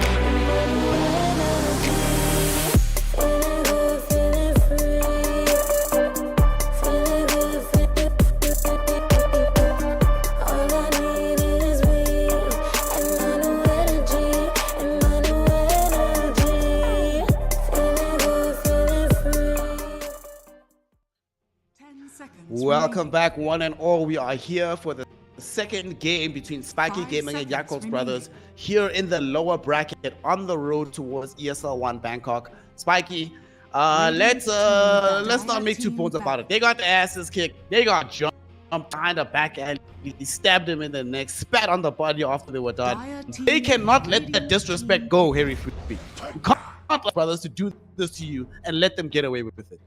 Feeling good, feeling free. Feeling good, feeling free. All I need is me and my new energy. Feeling good, feeling free. 10 seconds. Welcome back, one and all. We are here for the second game between Spiky 5 Gaming and seconds Yakult remaining. Brothers here in the lower bracket on the road towards ESL One Bangkok. Spiky, let's not make two bones about it. They got their asses kicked. They got jumped behind the back alley. He stabbed him in the neck, spat on the body after they were done. They cannot let that disrespect go, Harry Fruity. You can't allow brothers to do this to you and let them get away with it.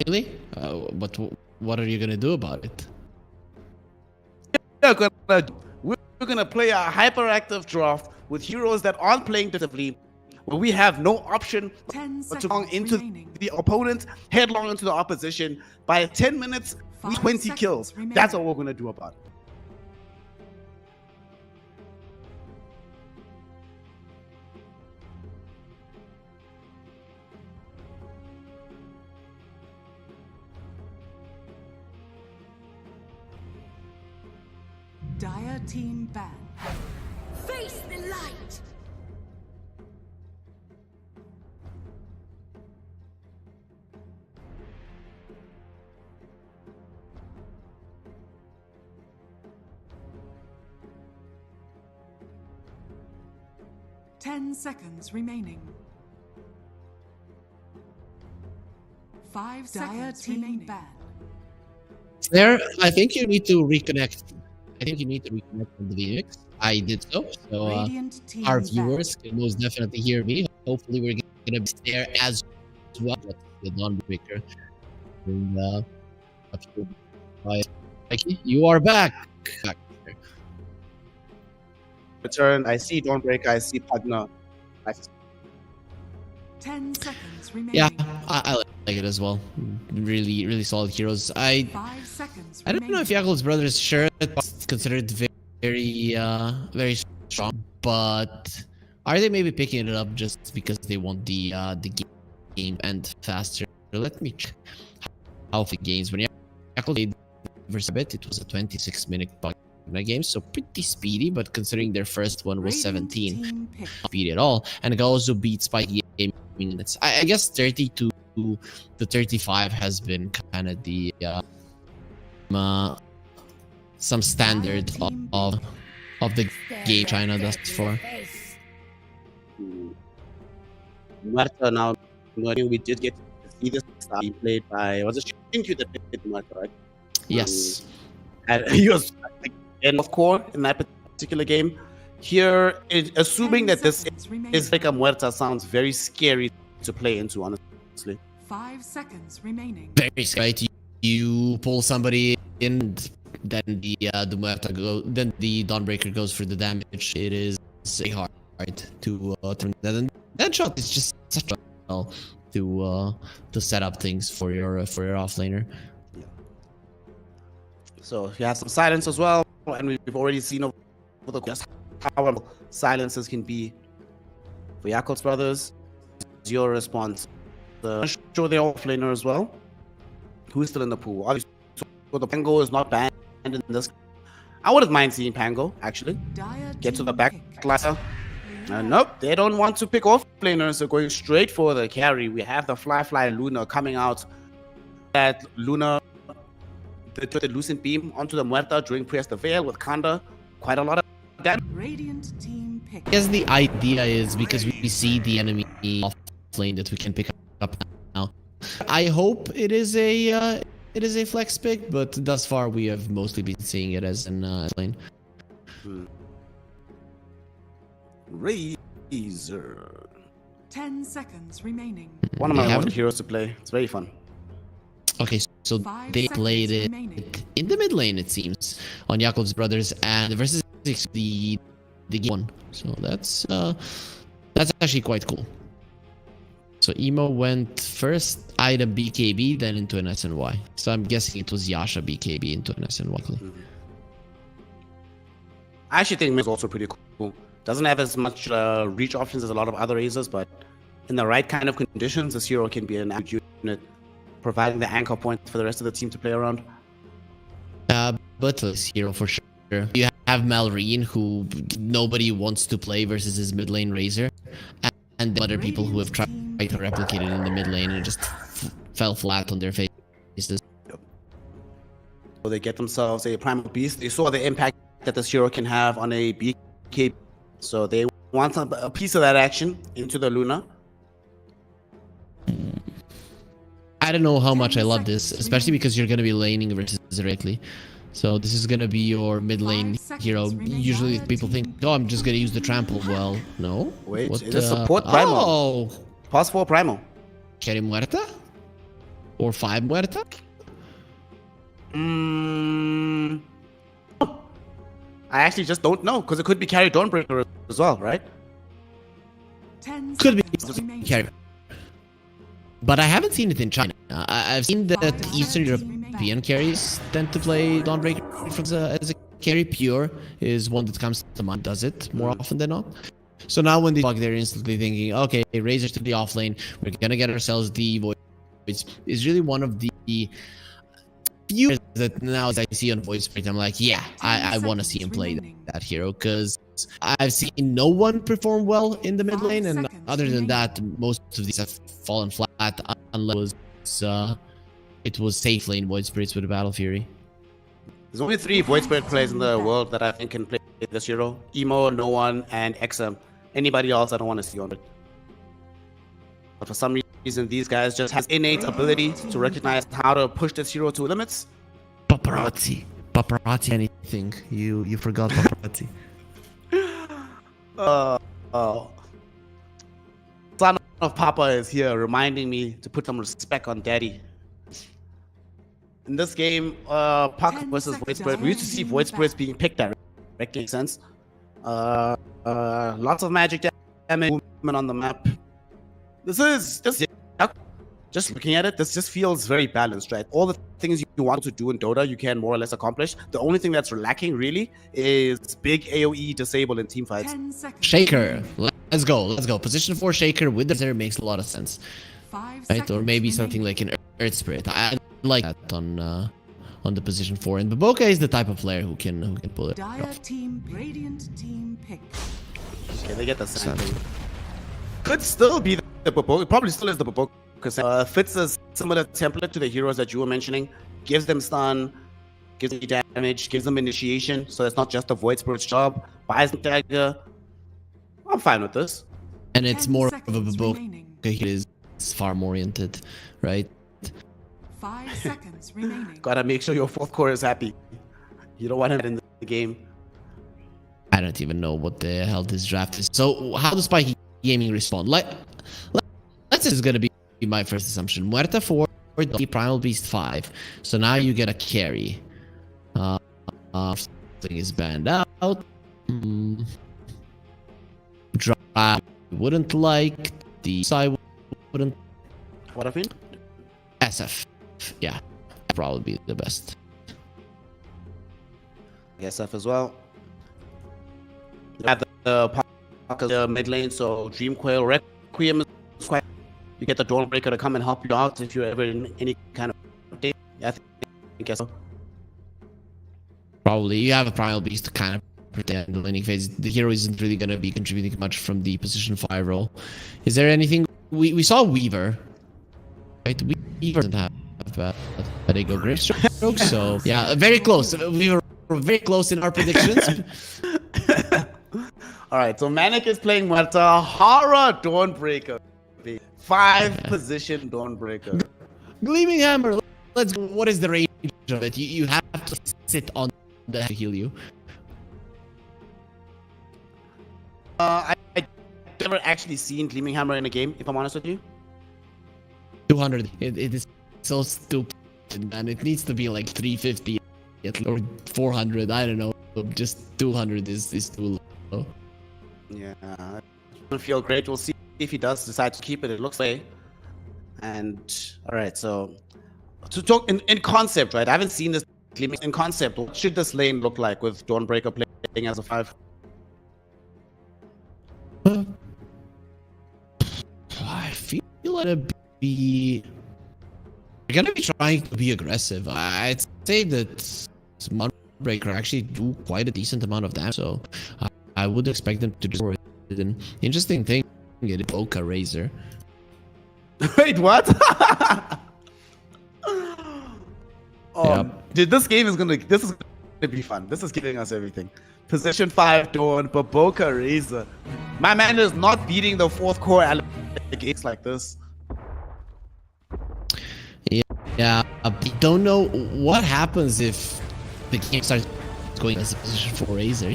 Really? But what are you gonna do about it? We're gonna play a hyperactive draft with heroes that aren't playing defensively, where we have no option 10 but to seconds go into remaining. the opponent, headlong into the opposition. By 10 minutes, 5 20 seconds kills. remaining. That's what we're gonna do about it. Dire team ban. Face the light. Ten seconds remaining. 5 seconds remaining. Ban. There, I think you need to reconnect. I think you need to reconnect on the VX. I did so. So Radiant team our ban. viewers can most definitely hear me. Hopefully, we're gonna be there as well. That's the Dawnbreaker. And Mikey, you are back. Return. I see Dawnbreaker. I see Pugna. 10 seconds remaining. Yeah, I like it as well. Really, really solid heroes. 5 seconds I don't know if Yakult's Brothers shirt is considered very, very strong, but are they maybe picking it up just because they want the game end faster? Let me check how the games when Yakult played versus Bit, it was a 26-minute game, so pretty speedy. But considering their first one was 17, team pick. not speedy at all, and it also beat Spiky Game minutes. I guess 32 to 35 has been kind of the some standard of the game China does for. Marta now, we did get to see this being played by, was it think you did much, right? Yes. And he was like, in of core in that particular game. Here, assuming that this is like a muerta sounds very scary to play into, honestly. 5 seconds remaining. Very scary. Right? You pull somebody in, then the muerta then the Dawnbreaker goes for the damage. It is very hard to turn that. And that shot is just such a well to set up things for your offlaner. Yeah. So you have some silence as well, and we've already seen over the course how silences can be for Jakob's brothers. Your response? Show their offlaner as well. Who's still in the pool? Obviously, the Pango is not banned in this. I wouldn't mind seeing Pango actually get to the back ladder. Nope, they don't want to pick offlaners. They're going straight for the carry. We have the Fly Luna coming out. That Luna, the Lucent Beam onto the Muerta during Press the Veil with Kanda. Quite a lot of damage. Radiant team pick. I guess the idea is because we see the enemy off lane that we can pick up now. I hope it is a flex pick, but thus far we have mostly been seeing it as an lane. Razor. 10 seconds remaining. One of my favorite heroes to play. It's very fun. Okay, so 5 they seconds played it remaining. in the mid lane, it seems, on Jakob's brothers, and versus the game one. So that's actually quite cool. So Emo went first item BKB, then into an SNY. So I'm guessing it was Yasha BKB into an SNY. I actually think Mid is also pretty cool. Doesn't have as much reach options as a lot of other Razors, but in the right kind of conditions, this hero can be an absolute unit, providing the anchor point for the rest of the team to play around. But this hero for sure. You have Malrine, who nobody wants to play versus his mid lane Razor, and the other people who have tried to replicate it in the mid lane and just fell flat on their faces. So they get themselves a Primal Beast. They saw the impact that this hero can have on a BK, so they want a piece of that action into the Luna. I don't know how much I love this, especially because you're going to be laning versus directly. So this is going to be your mid lane hero. Usually people think, oh, I'm just going to use the trample. Well, no. Wait, what, it is support Primal. Oh! Pause for Primal. Carry Muerta? Or 5 Muerta? I actually just don't know, because it could be carry Dawnbreaker as well, right? 10 Could be seconds remaining. carry. But I haven't seen it in China. I've seen that Eastern European carries tend to play Dawnbreaker as a carry. Pure is one that comes to mind, does it more often than not. So now when they talk, they're instantly thinking, okay, Razor to the offlane, we're gonna get ourselves the Void. It's really one of the few that now as I see on Void Spirit, I'm like, yeah, I want to see him play that hero, because I've seen no one perform well in the mid lane, and other than that, most of these have fallen flat unless it was safe lane Void Spirits with a Battle Fury. There's only 3 Void Spirit players in the world that I think can play this hero. Emo, No One, and XM. Anybody else I don't want to see on it. But for some reason, these guys just have innate ability to recognize how to push this hero to limits. Paparazzi anything. You forgot paparazzi. Son of Papa is here reminding me to put some respect on Daddy. In this game, Puck versus Void Spirit, we used to see Void Spirits being picked at making sense. Lots of magic damage movement on the map. This is just looking at it, this just feels very balanced, right? All the things you want to do in Dota, you can more or less accomplish. The only thing that's lacking really is big AoE disable in teamfights. Shaker, let's go. Position 4 Shaker with the Zero makes a lot of sense, right? Or maybe something like an Earth Spirit. I like that on the position 4. And Baboka is the type of player who can pull it off. Radiant team pick. Okay, they get the same thing. Could still be the Baboka. It probably still is the Baboka. Because fits a similar template to the heroes that you were mentioning. Gives them stun, gives them damage, gives them initiation. So it's not just a Void Spirit's job. Buys them dagger. I'm fine with this. And it's more of a Baboka. He is farm oriented, right? 5 seconds remaining. Gotta make sure your fourth core is happy. You don't want him in the game. I don't even know what the hell this draft is. So how does Spiky Gaming respond? Let's say it's gonna be my first assumption. Muerta 4, Primal Beast 5. So now you get a carry. Thing is banned out. Draft wouldn't like. The side wouldn't. What I think? SF. Yeah. Probably be the best. SF as well. At the mid lane, so Dream Quail, Requiem is quite. You get the Dawnbreaker to come and help you out if you're ever in any kind of day. I think so. Probably you have a Primal Beast to kind of pretend the laning phase. The hero isn't really going to be contributing much from the position 5 role. Is there anything we saw Weaver? Right, Weaver doesn't have but they go Grave Stroke. So yeah, very close. We were very close in our predictions. All right, so Manic is playing Muerta, Hara Dawnbreaker, 5 position Dawnbreaker. Gleaming Hammer. Let's go. What is the range of it? You have to sit on the to heal you. I never actually seen Gleaming Hammer in a game, if I'm honest with you. 200. It is so stupid, and it needs to be like 350 or 400. I don't know. Just 200 is too low. Yeah, I don't feel great. We'll see if he does decide to keep it. It looks like. And all right, so to talk in concept, right? I haven't seen this Gleaming in concept. What should this lane look like with Dawnbreaker playing as a 5? I feel like you're gonna be trying to be aggressive. I'd say that Dawnbreaker actually do quite a decent amount of damage, so I would expect them to do it. An interesting thing, get Boca Razor. Wait, what? Dude, this is gonna be fun. This is giving us everything. Position 5 Dawn, Boca Razor. My man is not beating the 4th core gates like this. Yeah, I don't know what happens if the game starts going as a position 4 Razor.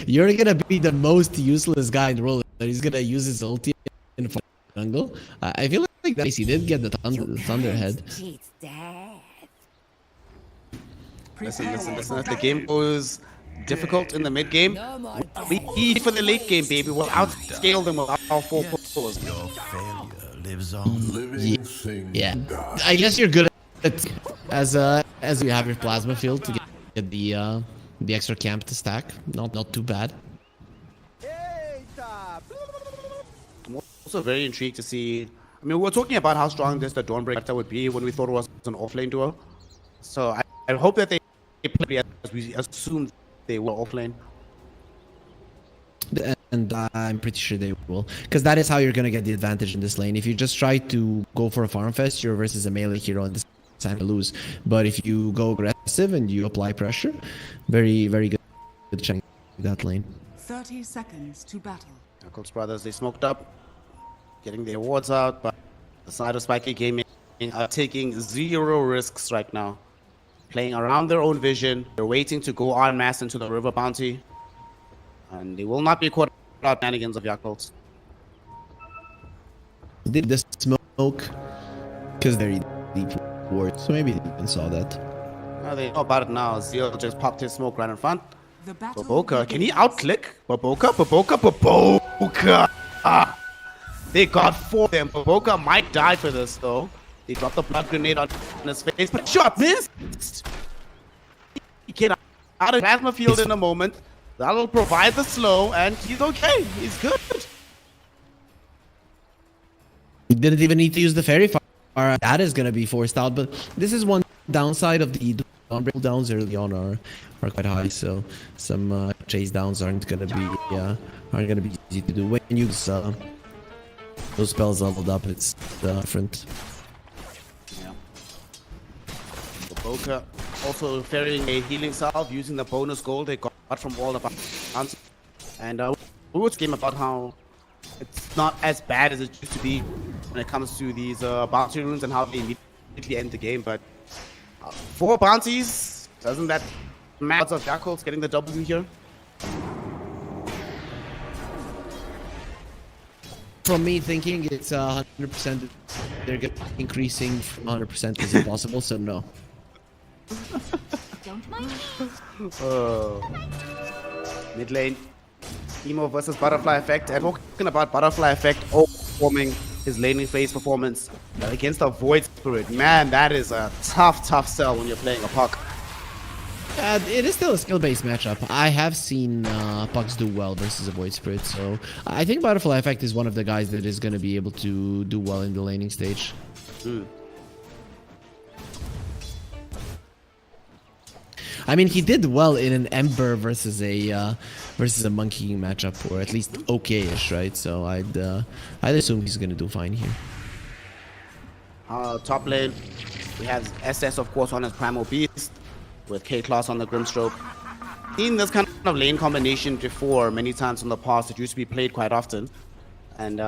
You're gonna be the most useless guy in the world. He's gonna use his ulti in jungle. I feel like that he did get the Thunderhead. Listen. If the game goes difficult in the mid game, we need for the late game, baby. We'll outscale them with our 4 pulls. Yeah, I guess you're good at as you have your plasma field to get the extra camp to stack. Not too bad. I'm also very intrigued to see. I mean, we're talking about how strong the Dawnbreaker would be when we thought it was an offlane duo. So I hope that they play as we assumed they were offlane. And I'm pretty sure they will, because that is how you're gonna get the advantage in this lane. If you just try to go for a farm fest, you're versus a melee hero and this time to lose. But if you go aggressive and you apply pressure, very good chance that lane. 30 seconds to battle. Knuckles brothers, they smoked up, getting their wards out, but the side of Spiky Gaming are taking 0 risks right now. Playing around their own vision. They're waiting to go en masse into the river bounty. And they will not be caught out shenanigans of Yakult. Did this smoke? Because they're deep ward, so maybe they even saw that. They know about it now. Zio just popped his smoke right in front. The battle Baboka, can he outclick? Baboka! They got 4 of them. Baboka might die for this though. They dropped the blood grenade on his face, but shot missed! He came out of plasma field in a moment. That'll provide the slow, and he's okay. He's good. He didn't even need to use the fairy fire. That is gonna be forced out, but this is one downside of the Dawnbreaker downs early on are quite high, so some chase downs aren't gonna be easy to do. When you use those spells leveled up, it's different. Yeah. Baboka also ferrying a healing salve using the bonus gold they got from all the bounties. And we were talking about how it's not as bad as it used to be when it comes to these bounty runes and how they immediately end the game. But 4 bounties, doesn't that matter of Jackals getting the W here? From me thinking it's 100%, they're increasing from 100% is impossible, so no. Don't mind me. Mid lane, Emo versus Butterfly Effect. And talking about Butterfly Effect overperforming his laning phase performance against a Void Spirit. Man, that is a tough sell when you're playing a Puck. It is still a skill-based matchup. I have seen Pucks do well versus a Void Spirit, so I think Butterfly Effect is one of the guys that is going to be able to do well in the laning stage. I mean, he did well in an Ember versus a Monkey King matchup, or at least okay-ish, right? So I'd assume he's going to do fine here. Top lane, we have SS, of course, on his Primal Beast, with K-Class on the Grimstroke. Seen this kind of lane combination before many times in the past. It used to be played quite often. And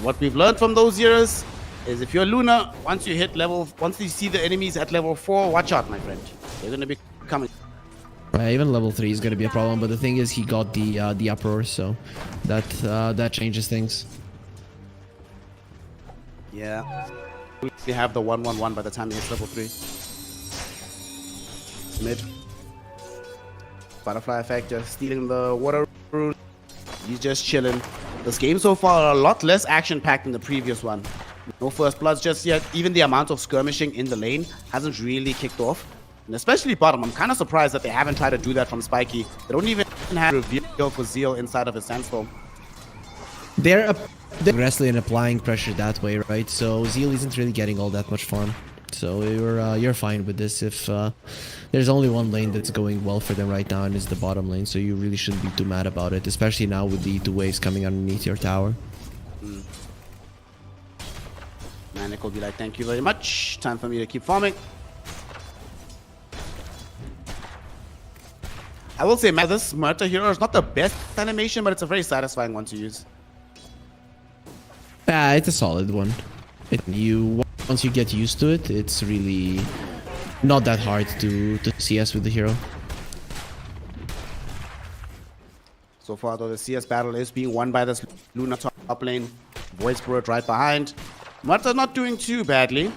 what we've learned from those years is if you're Luna, once you see the enemies at level 4, watch out, my friend. They're going to be coming. Even level 3 is going to be a problem, but the thing is he got the uproar, so that changes things. Yeah. We have the 1-1-1 by the time he hits level 3. Mid. Butterfly Effect just stealing the water rune. He's just chilling. This game so far a lot less action-packed than the previous one. No first bloods just yet. Even the amount of skirmishing in the lane hasn't really kicked off. And especially bottom, I'm kind of surprised that they haven't tried to do that from Spiky. They don't even have a reveal for Zeal inside of his Sandstorm. They're aggressively and applying pressure that way, right? So Zeal isn't really getting all that much farm. So you're fine with this. If there's only one lane that's going well for them right now, and it's the bottom lane, so you really shouldn't be too mad about it, especially now with the 2 waves coming underneath your tower. Manic will be like, thank you very much. Time for me to keep farming. I will say, man, this Murta hero is not the best animation, but it's a very satisfying one to use. It's a solid one. Once you get used to it, it's really not that hard to CS with the hero. So far, though, the CS battle is being won by this Luna top lane. Void Spirit right behind. Murta not doing too badly.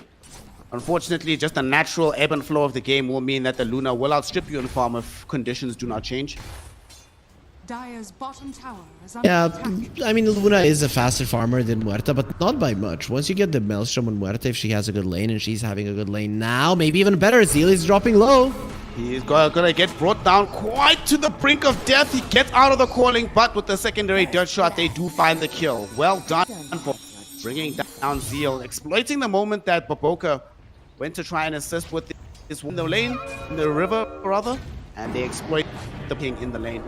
Unfortunately, just the natural ebb and flow of the game will mean that the Luna will outstrip you in farm if conditions do not change. Dire's bottom tower is under Yeah, attack. I mean, Luna is a faster farmer than Muerta, but not by much. Once you get the Maelstrom on Muerta, if she has a good lane, and she's having a good lane now, maybe even better. Zeal is dropping low. He's gonna get brought down quite to the brink of death. He gets out of the calling, but with the secondary dirt shot, they do find the kill. Well done for bringing down Zeal, exploiting the moment that Baboka went to try and assist with this in the lane, in the river rather, and they exploit the ping in the lane.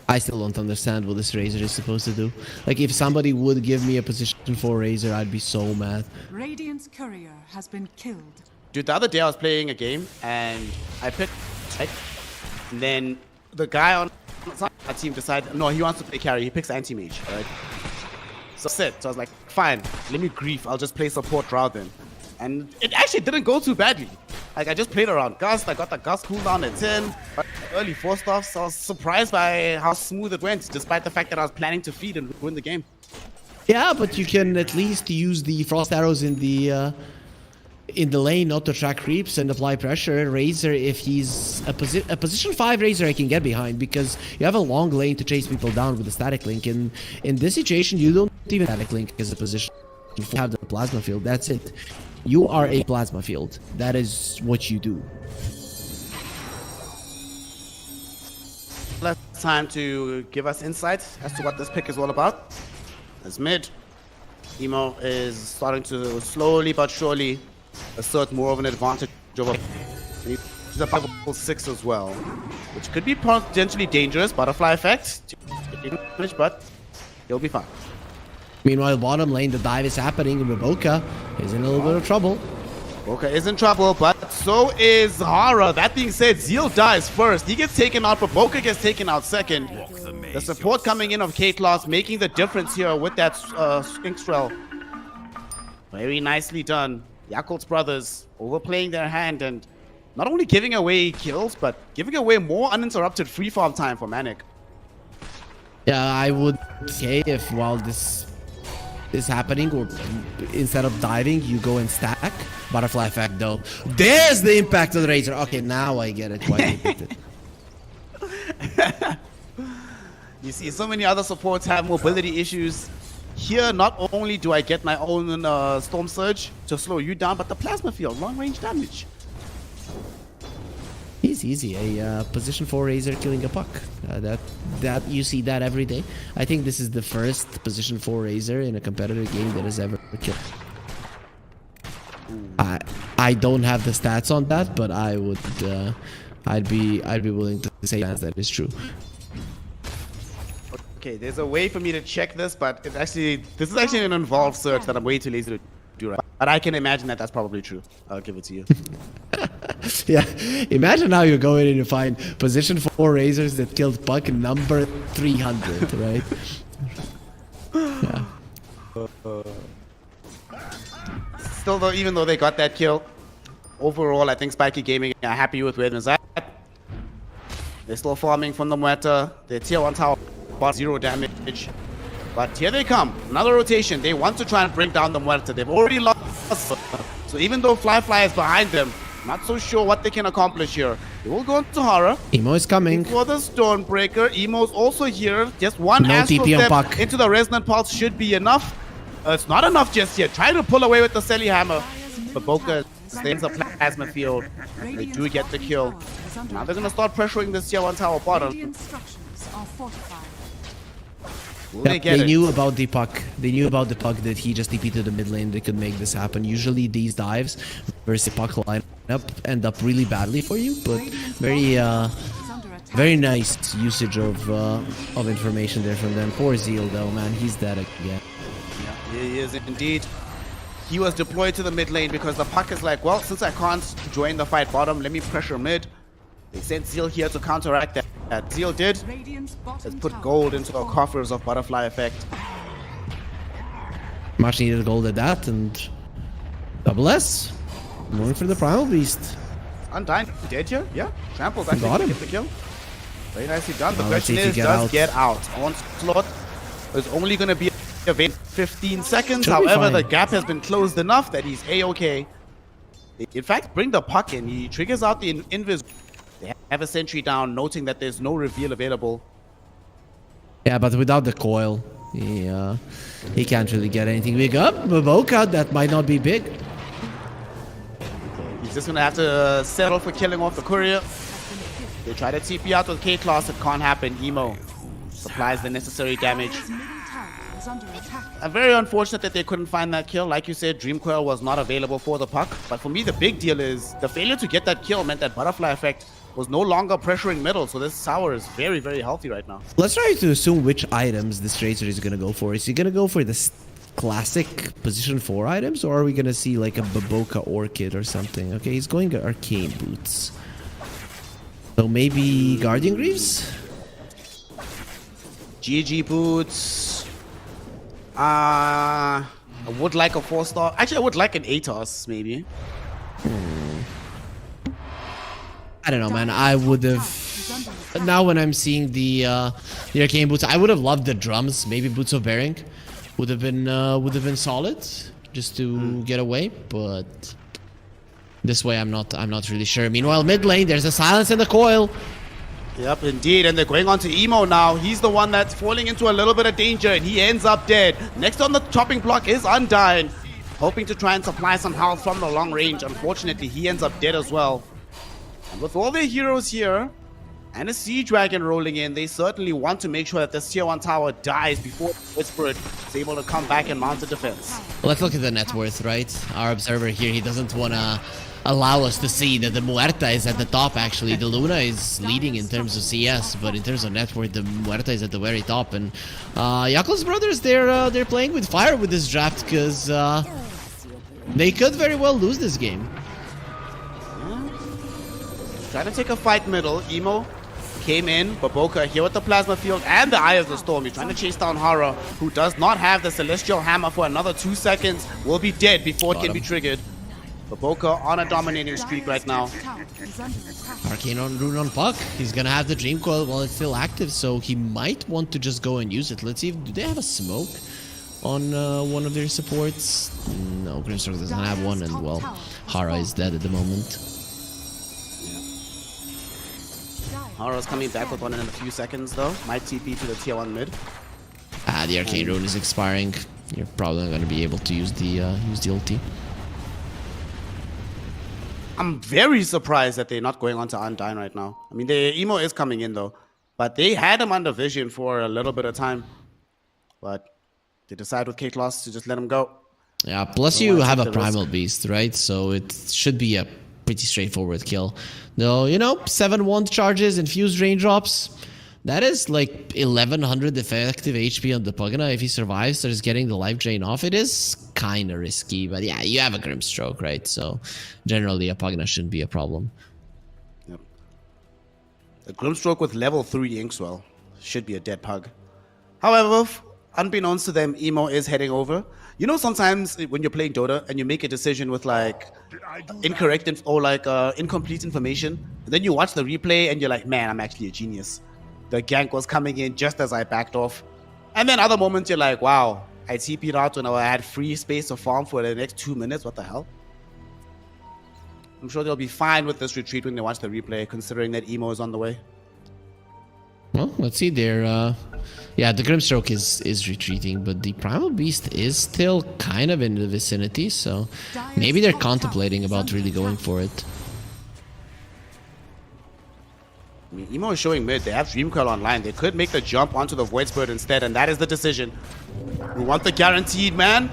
I still don't understand what this Razor is supposed to do. Like, if somebody would give me a position for Razor, I'd be so mad. Radiant's courier has been killed. Dude, the other day I was playing a game and I picked, right? And then the guy on our team decided, no, he wants to play carry. He picks anti-mage, right? So that's it. So I was like, fine, let me grief. I'll just play support route then. And it actually didn't go too badly. Like, I just played around Gust. I got the Gust cooldown at 10. Early 4-stuff, so I was surprised by how smooth it went, despite the fact that I was planning to feed and win the game. Yeah, but you can at least use the Frost Arrows in the lane not to track creeps and apply pressure. Razor, if he's a position 5 Razor, I can get behind because you have a long lane to chase people down with a static link. And in this situation, you don't even static link as a position. You have the plasma field. That's it. You are a plasma field. That is what you do. Last time to give us insight as to what this pick is all about. As mid, Emo is starting to slowly but surely assert more of an advantage over. He's a level 6 as well, which could be potentially dangerous. Butterfly effect, but he'll be fine. Meanwhile, bottom lane, the dive is happening, and Baboka is in a little bit of trouble. Boka is in trouble, but so is Hara. That being said, Zeal dies first. He gets taken out, but Boka gets taken out second. The support coming in of K-Class making the difference here with that Inkstrel. Very nicely done. Yakult's brothers overplaying their hand and not only giving away kills, but giving away more uninterrupted free farm time for Manic. Yeah, I would say if while this is happening, or instead of diving, you go and stack. Butterfly effect though. There's the impact of the Razor. Okay, now I get it. Why they picked it. You see, so many other supports have mobility issues. Here, not only do I get my own Storm Surge to slow you down, but the Plasma Field, long range damage. Easy. A position 4 Razor killing a puck. That you see that every day. I think this is the first position 4 Razor in a competitive game that has ever killed. I don't have the stats on that, but I would I'd be willing to say that is true. Okay, there's a way for me to check this, but this is actually an involved search that I'm way too lazy to do right. But I can imagine that that's probably true. I'll give it to you. Yeah, imagine how you go in and you find position 4 Razors that killed puck number 300, right? Yeah. Still though, even though they got that kill, overall I think Spiky Gaming are happy with where they're at. They're still farming from the Muerta. Their tier 1 tower bought 0 damage. But here they come. Another rotation. They want to try and bring down the Muerta. They've already lost. So even though Fly is behind them, not so sure what they can accomplish here. They will go into Horror. Emo is coming. For the Stormbreaker. Emo's also here. Just one No Astral TP on Step puck. into the Resonant Pulse should be enough. It's not enough just yet. Trying to pull away with the Selly Hammer. But Boca stays the Plasma Field. They do get the kill. Now they're going to start pressuring this tier 1 tower bottom. Radiant structures are fortified. They knew about the puck. They knew about the puck that he just TP to the mid lane. They could make this happen. Usually these dives versus the puck lineup end up really badly for you, but very nice usage of information there from them. Poor Zeal though, man, he's dead again. Yeah, he is indeed. He was deployed to the mid lane because the puck is like, well, since I can't join the fight bottom, let me pressure mid. They sent Zeal here to counteract that. Zeal did. Let's put gold into the coffers of Butterfly Effect. Much needed gold at that, and double S. Going for the Primal Beast. Undying dead here? Yeah. Tramples actually Got him. get the kill. Very nicely done. The Now let's question see if he is, does out. get out. Onslaught is only going to be available 15 seconds. Should be However, the fine. gap has been closed enough that he's A-okay. In fact, bring the puck in. He triggers out the invis. They have a sentry down, noting that there's no reveal available. Yeah, but without the coil, he can't really get anything big up. Boca, that might not be big. He's just going to have to settle for killing off the courier. They try to TP out with K-Class. It can't happen. Emo supplies the necessary damage. Dire's middle tower is under attack. I'm very unfortunate that they couldn't find that kill. Like you said, Dream Coil was not available for the puck. But for me, the big deal is the failure to get that kill meant that Butterfly Effect was no longer pressuring middle. So this tower is very, very healthy right now. Let's try to assume which items this Tracer is going to go for. Is he going to go for the classic position 4 items, or are we going to see like a Baboka Orchid or something? Okay, he's going to Arcane Boots. So maybe Guardian Greaves? GG Boots. I would like a 4-star. Actually, I would like an ATOS, maybe. I don't know, man. I would have... Now when I'm seeing the Arcane Boots, I would have loved the drums. Maybe Boots of Bearing would have been solid just to get away, but this way I'm not really sure. Meanwhile, mid lane, there's a silence in the coil. Yep, indeed, and they're going on to Emo now. He's the one that's falling into a little bit of danger, and he ends up dead. Next on the chopping block is Undyne, hoping to try and supply some health from the long range. Unfortunately, he ends up dead as well. And with all their heroes here, and a Siege Dragon rolling in, they certainly want to make sure that this tier 1 tower dies before Whispered is able to come back and mount a defense. Let's look at the net worth, right? Our observer here, he doesn't want to allow us to see that the Muerta is at the top, actually. The Luna is leading in terms of CS, but in terms of net worth, the Muerta is at the very top. And Yakult's brothers, they're playing with fire with this draft, because they could very well lose this game. Trying to take a fight middle. Emo came in. Baboka here with the Plasma Field and the Eye of the Storm. He's trying to chase down Horror, who does not have the Celestial Hammer for another 2 seconds. Will be dead before it can be triggered. Baboka on a dominating streak right now. Tower is under attack. Arcane on Rune on Puck. He's gonna have the Dream Coil while it's still active, so he might want to just go and use it. Let's see, do they have a smoke on one of their supports? No, Grimstroke doesn't have one, and well, Hara is dead at the moment. Hara's coming back with one in a few seconds though. Might TP to the tier 1 mid. The Arcane Rune is expiring. You're probably not gonna be able to use the ulti. I'm very surprised that they're not going on to Undyne right now. I mean, the emo is coming in though, but they had him under vision for a little bit of time. But they decide with Kate Loss to just let him go. Yeah, plus Don't you wanna have take a the risk. Primal Beast, right? So it should be a pretty straightforward kill. Though, you know, 7 wand charges, infused raindrops. That is like 1100 effective HP on the Pugna. If he survives, starts getting the life drain off. It is kind of risky, but yeah, you have a Grimstroke, right? So generally a Pugna shouldn't be a problem. Yep. A Grimstroke with level 3 Inkswell should be a dead pug. However, unbeknownst to them, emo is heading over. You know, sometimes when you're playing Dota and you make a decision with like incorrect or like incomplete information, and then you watch the replay and you're like, man, I'm actually a genius. The gank was coming in just as I backed off. And then other moments you're like, wow, I TP'd out when I had free space to farm for the next 2 minutes. What the hell? I'm sure they'll be fine with this retreat when they watch the replay, considering that emo is on the way. Well, let's see. They're yeah, the Grimstroke is retreating, but the Primal Beast is still kind of in the vicinity, so maybe they're contemplating about really going for it. I mean, emo is showing mid. They have Dream Coil online. They could make the jump onto the Void Spirit instead, and that is the decision. We want the guaranteed, man.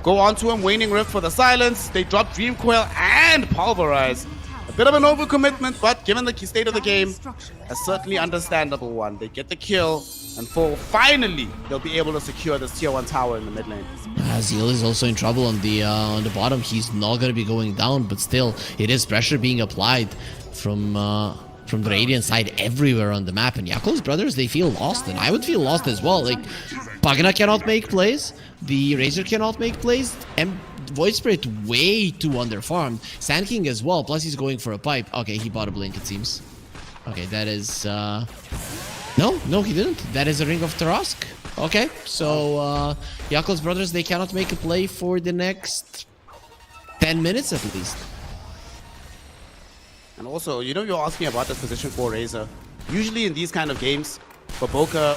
Go onto him, Waning Rift for the silence. They drop Dream Coil and Pulverize. A bit of an overcommitment, but given the state of the game, a certainly understandable one. They get the kill, and finally, they'll be able to secure this tier 1 tower in the mid lane. Zeal is also in trouble on the bottom. He's not going to be going down, but still, it is pressure being applied from the Radiant side everywhere on the map. And Yakul's brothers, they feel lost, and I would feel lost as well. Like, Pagana cannot make plays, the Razor cannot make plays, and Void Spirit way too underfarmed. Sand King as well, plus he's going for a pipe. Okay, he bought a blink, it seems. Okay, that is... No, he didn't. That is a Ring of Tarask. Okay, so Yakul's brothers, they cannot make a play for the next 10 minutes at least. And also, you know, you're asking about this position for Razor. Usually in these kind of games, for Boca,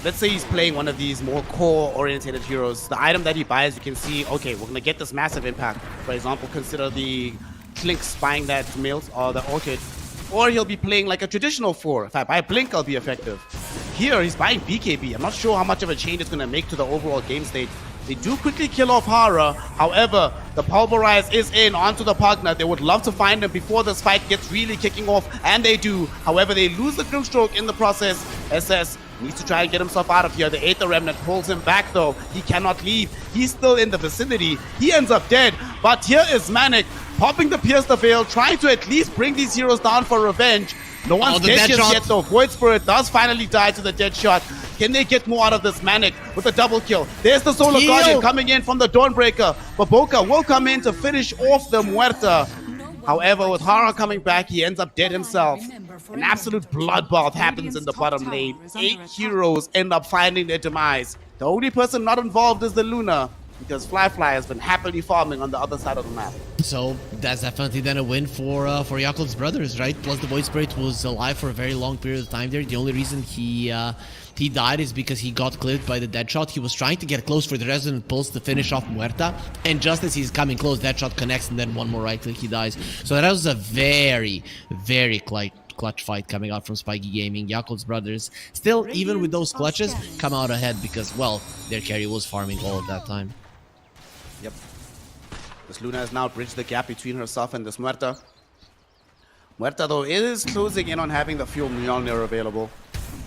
let's say he's playing one of these more core-oriented heroes. The item that he buys, you can see, okay, we're going to get this massive impact. For example, consider the Clinks buying that Mills or the Orchid. Or he'll be playing like a traditional 4. If I buy Blink, I'll be effective. Here, he's buying BKB. I'm not sure how much of a change it's going to make to the overall game state. They do quickly kill off Hara. However, the Pulverize is in onto the Pugna. They would love to find him before this fight gets really kicking off, and they do. However, they lose the Grimstroke in the process. SS needs to try and get himself out of here. The Aether Remnant pulls him back though. He cannot leave. He's still in the vicinity. He ends up dead. But here is Manic popping the Pierce the Veil, trying to at least bring these heroes down for revenge. No one's dead just yet though. Void Spirit does finally die to the dead shot. Can they get more out of this Manic with a double kill? There's the Solar Guardian coming in from the Dawnbreaker. Baboka will come in to finish off the Muerta. However, with Hara coming back, he ends up dead himself. An absolute bloodbath happens in the bottom lane. 8 heroes end up finding their demise. The only person not involved is the Luna, because Fly has been happily farming on the other side of the map. So that's definitely then a win for Yakul's brothers, right? Plus the Void Spirit was alive for a very long period of time there. The only reason he died is because he got clipped by the Deadshot. He was trying to get close for the Resonant Pulse to finish off Muerta, and just as he's coming close, Deadshot connects, and then one more right click, he dies. So that was a very, very clutch fight coming out from Spiky Gaming. Yakul's brothers still, even with those clutches, come out ahead because, well, their carry was farming all of that time. Yep. This Luna has now bridged the gap between herself and this Muerta. Muerta, though, is closing in on having the Fuel Mjolnir available,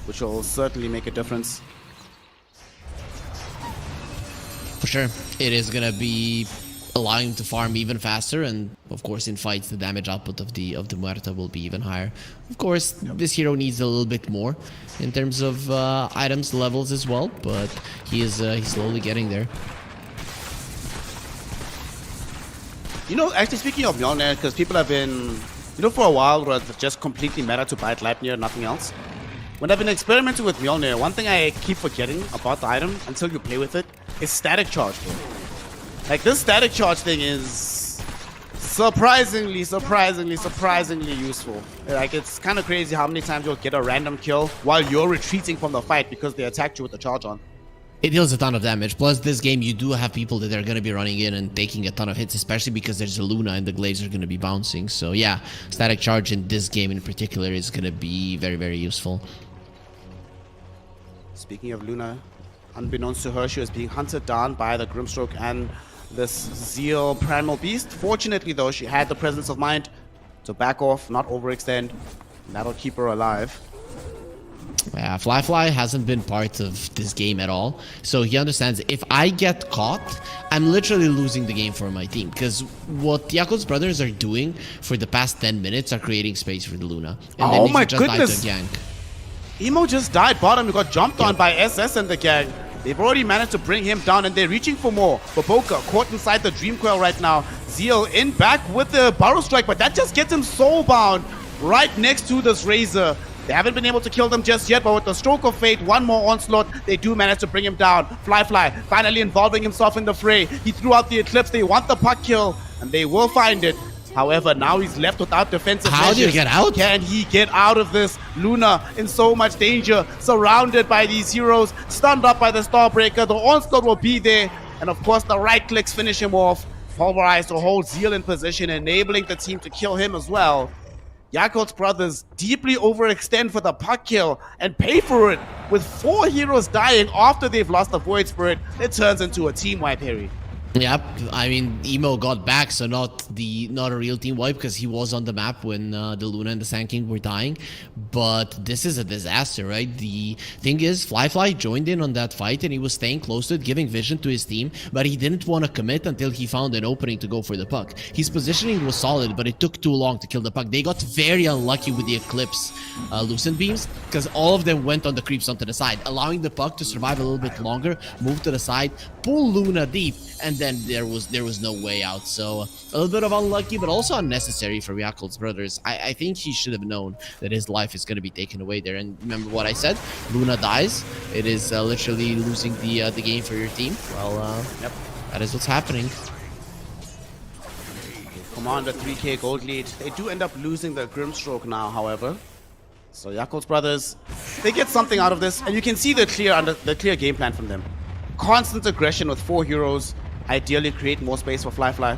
which will certainly make a difference. For sure. It is going to be allowing him to farm even faster, and of course in fights the damage output of the Muerta will be even higher. Of course, this hero needs a little bit more in terms of items levels as well, but he's slowly getting there. You know, actually speaking of Mjolnir, because people have been, for a while, where it's just completely meta to buy it Leipnir, nothing else. When I've been experimenting with Mjolnir, one thing I keep forgetting about the item until you play with it is static charge, bro. Like, this static charge thing is surprisingly useful. Like, it's kind of crazy how many times you'll get a random kill while you're retreating from the fight because they attacked you with the charge on. It deals a ton of damage. Plus, this game, you do have people that are going to be running in and taking a ton of hits, especially because there's a Luna and the glaives are going to be bouncing. So, yeah, static charge in this game in particular is going to be very, very useful. Speaking of Luna, unbeknownst to her, she was being hunted down by the Grimstroke and this Zeal Primal Beast. Fortunately, though, she had the presence of mind to back off, not overextend, and that'll keep her alive. Yeah, Fly hasn't been part of this game at all, so he understands if I get caught, I'm literally losing the game for my team, because what Yakul's brothers are doing for the past 10 minutes are creating space for the Luna. And Oh then my just died to goodness! a gank. Emo just died bottom, he got jumped on by SS and the gang. They've already managed to bring him down and they're reaching for more. Baboka caught inside the Dream Coil right now. Zeal in back with the Burrow Strike, but that just gets him soulbound right next to this Razor. They haven't been able to kill them just yet, but with the stroke of fate, one more onslaught, they do manage to bring him down. Fly finally involving himself in the fray. He threw out the Eclipse. They want the puck kill, and they will find it. However, now he's left without defensive How measures. do you get out? Can he get out of this? Luna in so much danger, surrounded by these heroes, stunned up by the Starbreaker. The onslaught will be there, and of course the right clicks finish him off. Pulverized to hold Zeal in position, enabling the team to kill him as well. Yakul's brothers deeply overextend for the puck kill and pay for it. With 4 heroes dying after they've lost the Void Spirit, it turns into a team wipe, Harry. Yep, I mean, Emo got back, so not a real team wipe because he was on the map when the Luna and the Sand King were dying. But this is a disaster, right? The thing is, Fly joined in on that fight and he was staying close to it, giving vision to his team, but he didn't want to commit until he found an opening to go for the puck. His positioning was solid, but it took too long to kill the puck. They got very unlucky with the Eclipse Lucent Beams because all of them went on the creeps onto the side, allowing the puck to survive a little bit longer, move to the side, pull Luna deep, and then there was no way out. So a little bit of unlucky, but also unnecessary for Yakul's brothers. I think he should have known that his life is going to be taken away there. And remember what I said, Luna dies, it is literally losing the game for your team. Well, yep, that is what's happening. Command a 3k gold lead. They do end up losing the Grimstroke now, however. So Yakul's brothers, they get something out of this, and you can see the clear game plan from them. Constant aggression with 4 heroes, ideally create more space for Fly.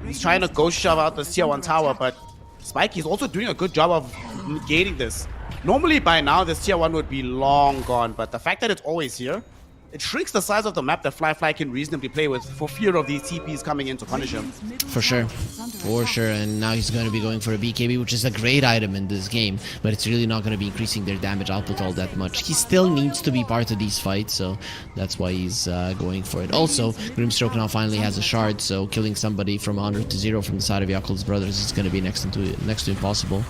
He's trying to go shove out the tier 1 tower, but Spikey's also doing a good job of negating this. Normally by now this tier 1 would be long gone, but the fact that it's always here, it shrinks the size of the map that Fly can reasonably play with for fear of these TPs coming in to punish him. For sure. And now he's going to be going for a BKB, which is a great item in this game, but it's really not going to be increasing their damage output all that much. He still needs to be part of these fights, so that's why he's going for it. Also, Grimstroke now finally has a shard, so killing somebody from 100 to 0 from the side of Yakul's brothers is going to be next to impossible.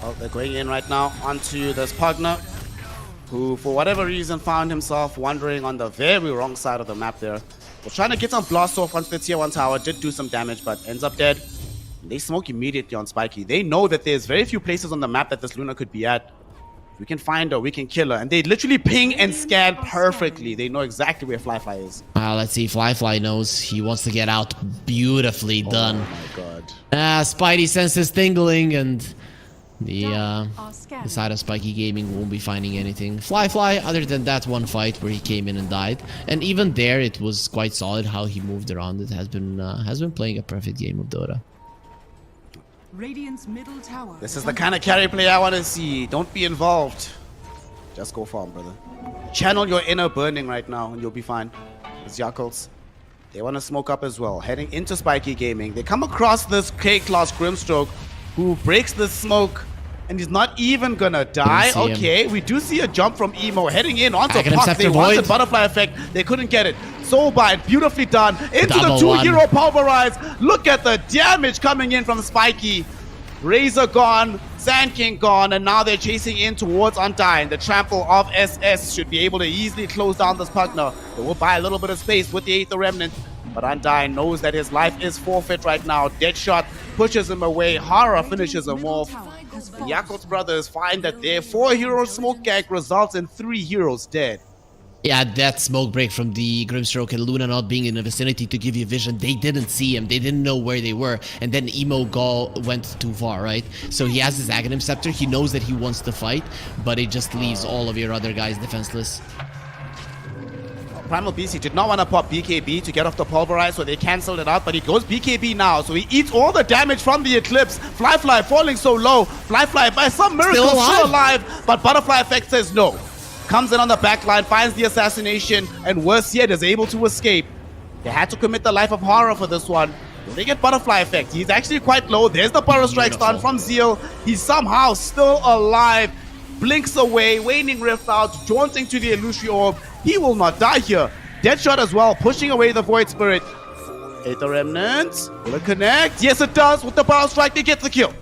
Well, they're going in right now onto this partner, who for whatever reason found himself wandering on the very wrong side of the map there. Was trying to get some blast off onto the tier 1 tower, did do some damage, but ends up dead. They smoke immediately on Spikey. They know that there's very few places on the map that this Luna could be at. We can find her, we can kill her, and they literally ping and scan perfectly. They know exactly where Fly is. Let's see, Fly knows he wants to get out. Beautifully done. Oh my god. Spidey senses tingling, and the side of Spiky Gaming won't be finding anything. Fly, other than that one fight where he came in and died, and even there it was quite solid how he moved around. It has been playing a perfect game of Dota. Radiant's middle tower. This is the kind of carry play I want to see. Don't be involved. Just go farm, brother. Channel your inner burning right now and you'll be fine. It's Yakul's. They want to smoke up as well. Heading into Spiky Gaming. They come across this K-Class Grimstroke who breaks the smoke. And he's not even gonna die. Okay, we do see a jump from Emo heading in onto Puck. They wanted Butterfly Effect. They couldn't get it. Soulbind, beautifully done. Into the 2-hero Pulverize. Look at the damage coming in from Spiky. Razor gone, Sand King gone, and now they're chasing in towards Undyne. The trample of SS should be able to easily close down this Pugner. They will buy a little bit of space with the Aether Remnant. But Undyne knows that his life is forfeit right now. Deadshot pushes him away. Hara finishes him off. The Yakult brothers find that their 4-hero smoke gank results in 3 heroes dead. Yeah, that smoke break from the Grimstroke and Luna not being in the vicinity to give you vision. They didn't see him. They didn't know where they were. And then Emo went too far, right? So he has his Aghanim Scepter. He knows that he wants to fight, but it just leaves all of your other guys defenseless. Primal Beast, he did not want to pop BKB to get off the Pulverize, so they cancelled it out, but he goes BKB now, so he eats all the damage from the Eclipse. Fly falling so low. Fly by some miracle still alive, but Butterfly Effect says no. Comes in on the back line, finds the assassination, and worse yet, is able to escape. They had to commit the life of Hara for this one. They get Butterfly Effect. He's actually quite low. There's the Burrow Strike stun from Zeal. He's somehow still alive. Blinks away, Waning Rift out, jaunting to the Illusory Orb. He will not die here. Deadshot as well, pushing away the Void Spirit. Aether Remnant, will it connect? Yes, it does. With the Burrow Strike, they get the kill.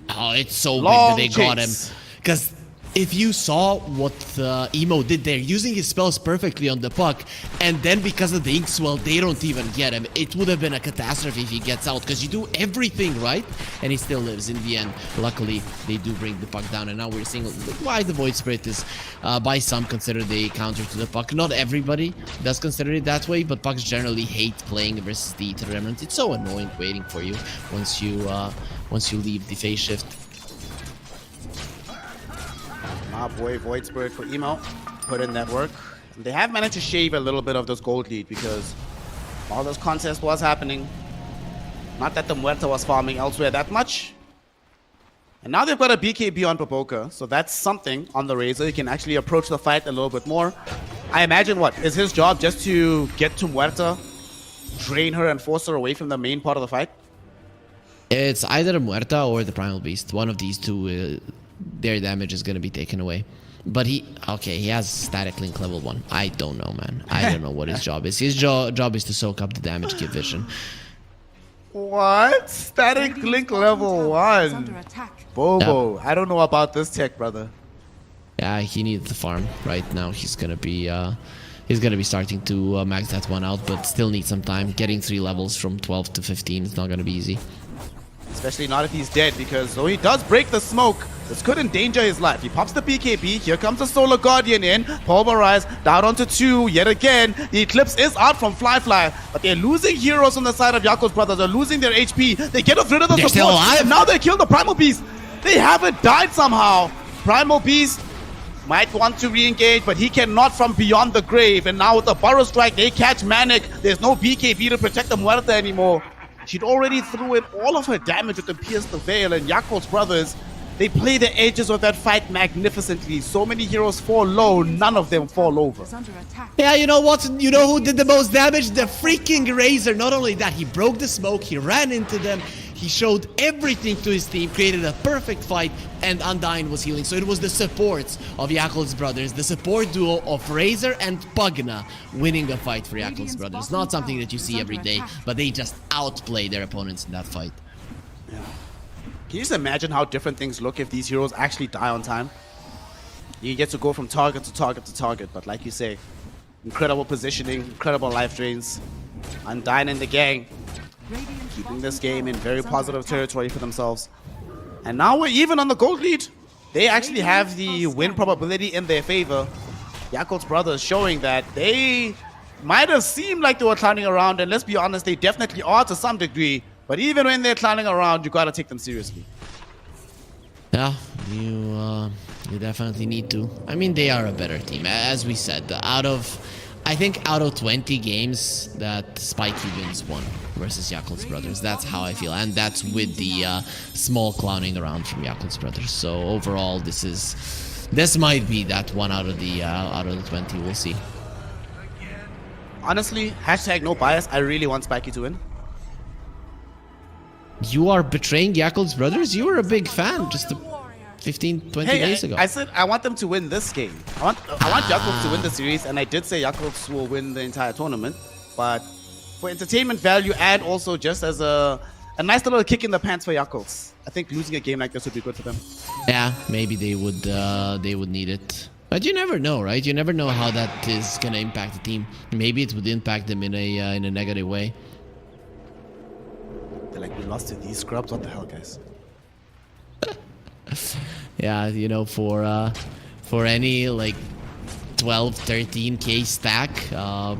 Oh, it's so Long big that they got him. chase. Because if you saw what Emo did there, using his spells perfectly on the puck, and then because of the ink swell, they don't even get him. It would have been a catastrophe if he gets out, because you do everything right, and he still lives in the end. Luckily, they do bring the puck down, and now we're seeing why the Void Spirit is, by some, considered a counter to the puck. Not everybody does consider it that way, but pucks generally hate playing versus the Aether Remnant. It's so annoying waiting for you once you leave the phase shift. Ah, boy, Void Spirit for Emo. Put in that work. And they have managed to shave a little bit of this gold lead because while this contest was happening, not that the Muerta was farming elsewhere that much. And now they've got a BKB on Papoka, so that's something on the Razor. He can actually approach the fight a little bit more. I imagine what is his job, just to get to Muerta, drain her and force her away from the main part of the fight? It's either a Muerta or the Primal Beast. One of these two, their damage is going to be taken away. But he has Static Link level 1. I don't know, man. I don't know what his job is. His job is to soak up the damage, give vision. What? Static Link level 1? Bobo, I don't know about this tech, brother. Yeah, he needs the farm right now. He's gonna be starting to max that one out, but still needs some time. Getting 3 levels from 12 to 15 is not gonna be easy. Especially not if he's dead, because though he does break the smoke, this could endanger his life. He pops the BKB, here comes the Solar Guardian in, Pulverize, down onto 2, yet again. The Eclipse is out from Fly, but they're losing heroes on the side of Yakult's brothers. They're losing their HP. They get rid of the support. Still alive. And now they kill the Primal Beast. They haven't died somehow. Primal Beast might want to re-engage, but he cannot from beyond the grave. And now with the Burrow Strike, they catch Manic. There's no BKB to protect the Muerta anymore. She'd already threw in all of her damage with the Pierce the Veil, and Yakult's brothers, they play the edges of that fight magnificently. So many heroes fall low, none of them fall over. Yeah, you know what? You know who did the most damage? The freaking Razor. Not only that, he broke the smoke, he ran into them, he showed everything to his team, created a perfect fight, and Undyne was healing. So it was the supports of Yakult's brothers, the support duo of Razor and Pugna winning the fight for Yakult's brothers. Not something that you see every day, but they just outplay their opponents in that fight. Yeah. Can you just imagine how different things look if these heroes actually die on time? You get to go from target to target to target, but like you say, incredible positioning, incredible life drains. Undyne and the gang keeping this game in very positive territory for themselves. And now we're even on the gold lead. They actually have the win probability in their favor. Yakult's brothers showing that they might have seemed like they were clowning around, and let's be honest, they definitely are to some degree. But even when they're clowning around, you gotta take them seriously. Yeah, you definitely need to. I mean, they are a better team. As we said, I think out of 20 games that Spiky wins 1 versus Yakult's brothers. That's how I feel, and that's with the small clowning around from Yakult's brothers. So overall, this might be that 1 out of the 20. We'll see. Honestly, hashtag no bias. I really want Spiky to win. You are betraying Yakult's brothers? You were a big fan just 15, 20 days ago. I said I want them to win this game. I want Yakult to win the series, and I did say Yakult will win the entire tournament. But for entertainment value and also just as a nice little kick in the pants for Yakult, I think losing a game like this would be good for them. Yeah, maybe they would need it. But you never know, right? You never know how that is gonna impact the team. Maybe it would impact them in a negative way. They're like, we lost to these scrubs. What the hell, guys? Yeah, you know, for any like 12, 13k stack,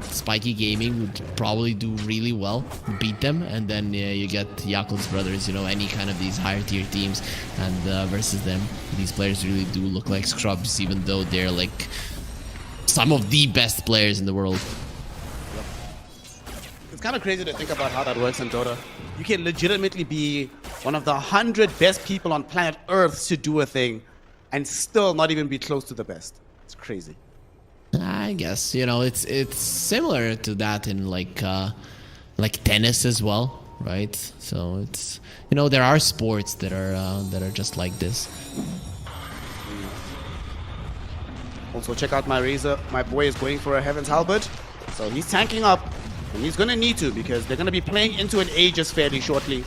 Spiky Gaming would probably do really well, beat them, and then you get Yakul's brothers, you know, any kind of these higher tier teams, and versus them, these players really do look like scrubs, even though they're like some of the best players in the world. It's kind of crazy to think about how that works in Dota. You can legitimately be one of the 100 best people on planet Earth to do a thing and still not even be close to the best. It's crazy. I guess, you know, it's similar to that in like tennis as well, right? So it's, you know, there are sports that are just like this. Also, check out my Razor. My boy is going for a Heaven's Halberd, so he's tanking up, and he's gonna need to because they're gonna be playing into an Aegis fairly shortly,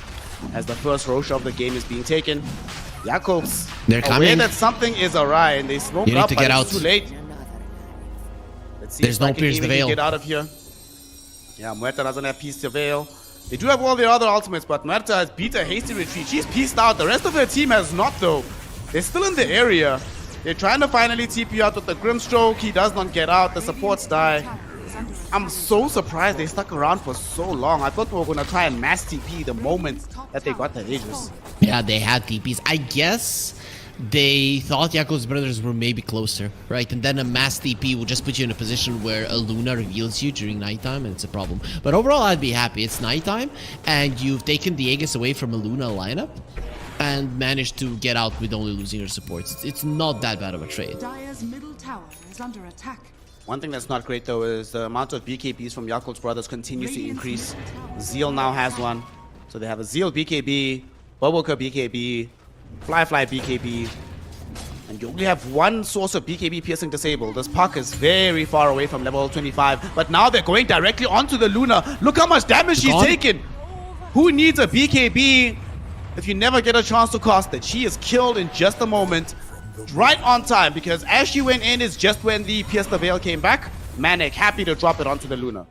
as the first Rosh of the game is being taken. Jakobs, They're aware coming. that something is awry, and they smoke You need up, to but get it's out. too late. Let's see There's if no Spiky Pierce the Gaming can Veil. get out of here. Yeah, Muerta doesn't have Pierce the Veil. They do have all their other ultimates, but Muerta has beat a hasty retreat. She's pieced out. The rest of her team has not, though. They're still in the area. They're trying to finally TP out with the Grimstroke. He does not get out. The supports die. I'm so surprised they stuck around for so long. I thought we were going to try and mass TP the moment that they got the Aegis. Yeah, they had TPs. I guess they thought Yakul's brothers were maybe closer, right? And then a mass TP will just put you in a position where a Luna reveals you during nighttime, and it's a problem. But overall, I'd be happy. It's nighttime, and you've taken the Aegis away from a Luna lineup and managed to get out with only losing your supports. It's not that bad of a trade. Dire's middle tower is under attack. One thing that's not great, though, is the amount of BKBs from Yakul's brothers continues to increase. Zeal now has one. So they have a Zeal BKB, Boboka BKB, Fly BKB, and you only have one source of BKB piercing disabled. This puck is very far away from level 25, but now they're going directly onto the Luna. Look how much damage she's taken. Who needs a BKB if you never get a chance to cast it? She is killed in just a moment, right on time, because as she went in is just when the Pierce the Veil came back. Manic happy to drop it onto the Luna.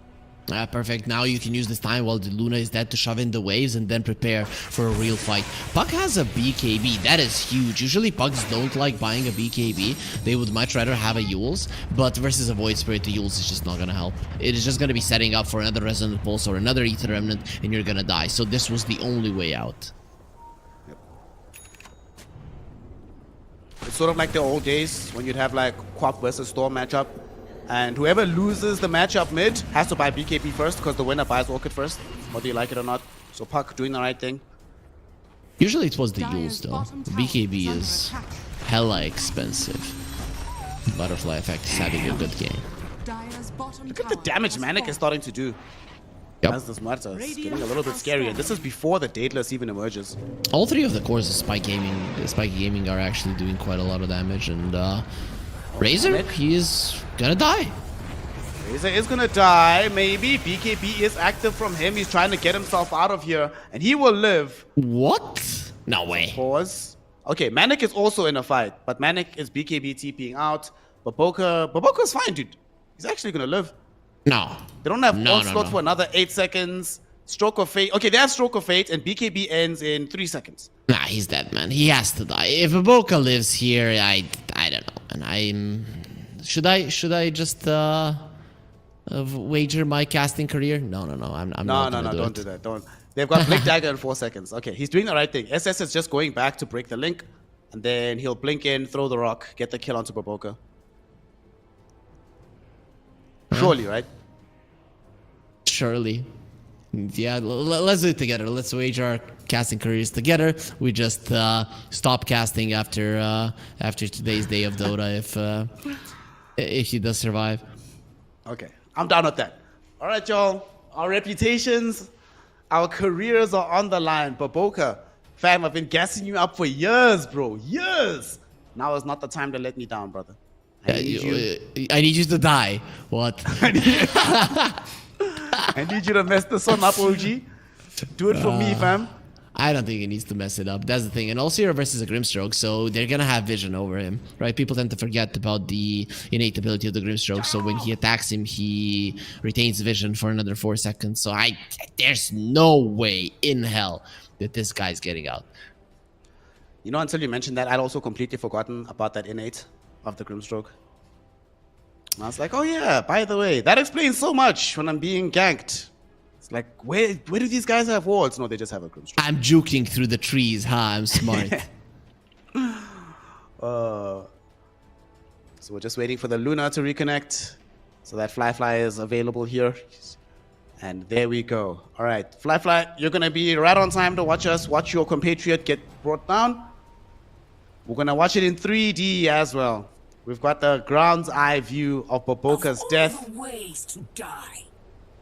Perfect. Now you can use this time while the Luna is dead to shove in the waves and then prepare for a real fight. Puck has a BKB. That is huge. Usually Pucks don't like buying a BKB. They would much rather have a Yules, but versus a Void Spirit, the Yules is just not gonna help. It is just gonna be setting up for another Resonant Pulse or another Ether Remnant, and you're gonna die. So this was the only way out. It's sort of like the old days when you'd have like Quap versus Storm matchup, and whoever loses the matchup mid has to buy BKB first because the winner buys Orchid first, whether you like it or not. So Puck doing the right thing. Usually it was the Yules though. BKB is hella expensive. Butterfly Effect is having a good game. Look at the damage Manic is starting to do. Yep. As this Marta is getting a little bit scary, and this is before the Daedalus even emerges. All three of the cores of Spiky Gaming are actually doing quite a lot of damage, and Razor, he is gonna die. Razor is gonna die, maybe. BKB is active from him. He's trying to get himself out of here, and he will live. What? No way. Pause. Okay, Manic is also in a fight, but Manic is BKB TPing out. Baboka's fine, dude. He's actually gonna live. No. They don't have No, onslaught no. for another 8 seconds. Stroke of Fate. Okay, they have Stroke of Fate, and BKB ends in 3 seconds. Nah, he's dead, man. He has to die. If Iboka lives here, I don't know. And I'm... Should I just wager my casting career? No. I'm No, not gonna do don't it. do that. Don't. They've got Blink Dagger in 4 seconds. Okay, he's doing the right thing. SS is just going back to break the link, and then he'll blink in, throw the rock, get the kill onto Baboka. Surely, right? Surely. Yeah, let's do it together. Let's wager our casting careers together. We just stop casting after today's day of Dota if he does survive. Okay, I'm down with that. All right, y'all. Our reputations, our careers are on the line. Baboka, fam, I've been gassing you up for years, bro. Years. Now is not the time to let me down, brother. I need you to die. What? I need you to mess this one up, OG. Do it for me, fam. I don't think he needs to mess it up. That's the thing. And also you're versus a Grimstroke, so they're gonna have vision over him, right? People tend to forget about the innate ability of the Grimstroke, so when he attacks him, he retains vision for another 4 seconds. So there's no way in hell that this guy's getting out. You know, until you mentioned that, I'd also completely forgotten about that innate of the Grimstroke. And I was like, oh yeah, by the way, that explains so much when I'm being ganked. It's like, where do these guys have wards? No, they just have a Grimstroke. I'm juking through the trees, huh? I'm smart. So we're just waiting for the Luna to reconnect. So that Fly is available here. And there we go. All right, Fly, you're going to be right on time to watch us. Watch your compatriot get brought down. We're going to watch it in 3D as well. We've got the ground's eye view of Baboka's death. Ways to die.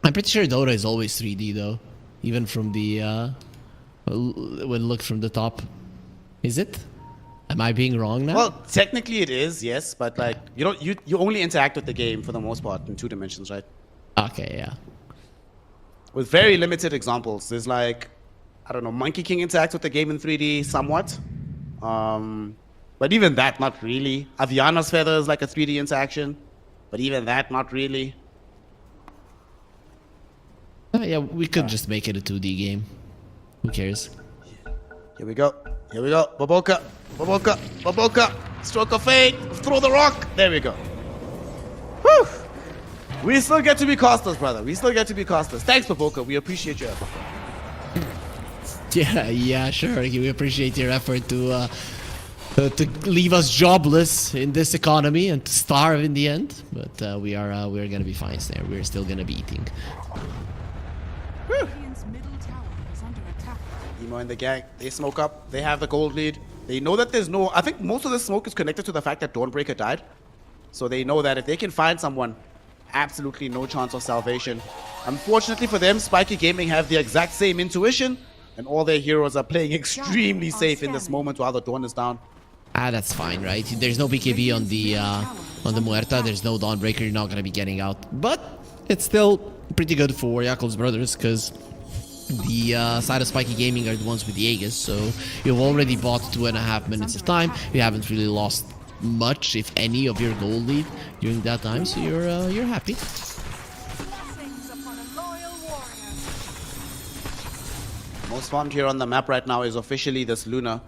I'm pretty sure Dota is always 3D though, even from the when looked from the top. Is it? Am I being wrong now? Well, technically it is, yes, but like you only interact with the game for the most part in 2 dimensions, right? Okay, yeah. With very limited examples. There's like, I don't know, Monkey King interacts with the game in 3D somewhat. But even that, not really. Aviana's Feather is like a 3D interaction, but even that, not really. Yeah, we could just make it a 2D game. Who cares? Here we go. Here we go. Baboka. Stroke of fate. Throw the rock. There we go. Whew. We still get to be casters, brother. We still get to be casters. Thanks, Baboka. We appreciate your effort. Yeah, sure. We appreciate your effort to leave us jobless in this economy and to starve in the end. But we're gonna be fine there. We're still gonna be eating. Radiant's middle tower is under attack. Emo and the gang, they smoke up. They have the gold lead. They know that there's no... I think most of the smoke is connected to the fact that Dawnbreaker died. So they know that if they can find someone, absolutely no chance of salvation. Unfortunately for them, Spiky Gaming have the exact same intuition, and all their heroes are playing extremely safe in this moment while the Dawn is down. That's fine, right? There's no BKB on the Muerta. There's no Dawnbreaker. You're not gonna be getting out. But it's still pretty good for Jakob's brothers because the side of Spiky Gaming are the ones with the Aegis. So you've already bought 2.5 minutes of time. You haven't really lost much, if any, of your gold lead during that time. So you're happy. Blessings upon a loyal warrior. Most farmed here on the map right now is officially this Luna.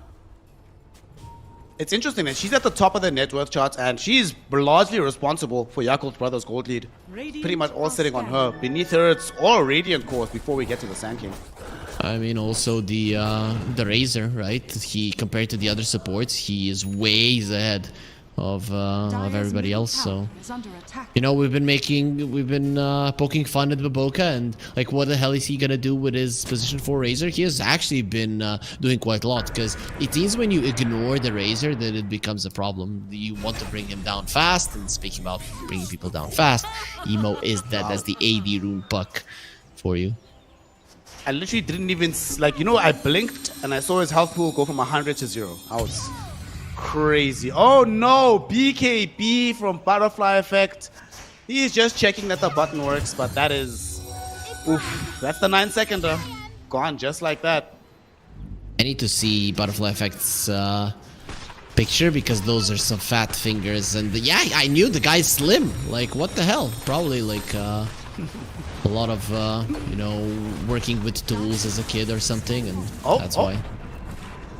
It's interesting that she's at the top of the net worth charts, and she's largely responsible for Yakul's brother's gold lead. Pretty much all sitting on her. Beneath her, it's all Radiant cores before we get to the Sand King. I mean, also the Razor, right? He, compared to the other supports, he is ways ahead of everybody else. So, you know, we've been poking fun at Baboka and like, what the hell is he gonna do with his position 4 Razor? He has actually been doing quite a lot, because it seems when you ignore the Razor that it becomes a problem. You want to bring him down fast, and speaking about bringing people down fast, Emo is that. That's the AD room puck for you. I literally didn't even, like, you know, I blinked and I saw his health pool go from 100 to 0. I was crazy. Oh no, BKB from Butterfly Effect. He's just checking that the button works, but that is, oof, that's the 9-seconder. Gone just like that. I need to see Butterfly Effect's picture, because those are some fat fingers. And yeah, I knew the guy's slim. Like, what the hell? Probably like a lot of, you know, working with tools as a kid or something, and that's why.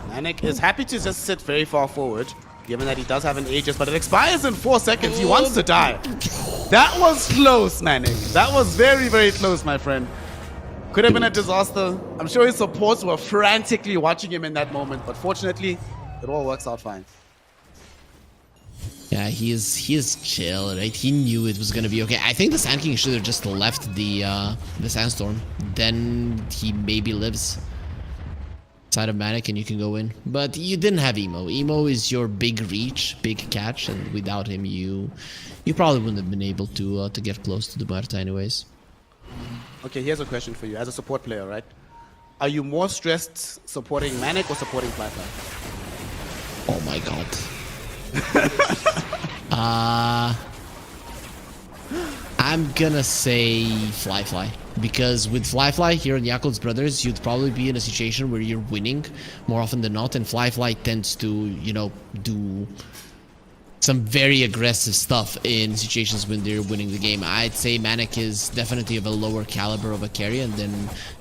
Manic is happy to just sit very far forward, given that he does have an Aegis, but it expires in 4 seconds. He wants to die. That was close, Manic. That was very, very close, my friend. Could have been a disaster. I'm sure his supports were frantically watching him in that moment, but fortunately, it all works out fine. Yeah, he is chill, right? He knew it was gonna be okay. I think the Sand King should have just left the Sandstorm. Then he maybe lives side of Manic and you can go in. But you didn't have Emo. Emo is your big reach, big catch, and without him you probably wouldn't have been able to get close to the Muerta anyways. Okay, here's a question for you. As a support player, right? Are you more stressed supporting Manic or supporting Flyfly? Oh my god. I I'm gonna say Fly. Because with Fly here in Yakult's Brothers, you'd probably be in a situation where you're winning more often than not, and Fly tends to, you know, do some very aggressive stuff in situations when they're winning the game. I'd say Manic is definitely of a lower caliber of a carry, and then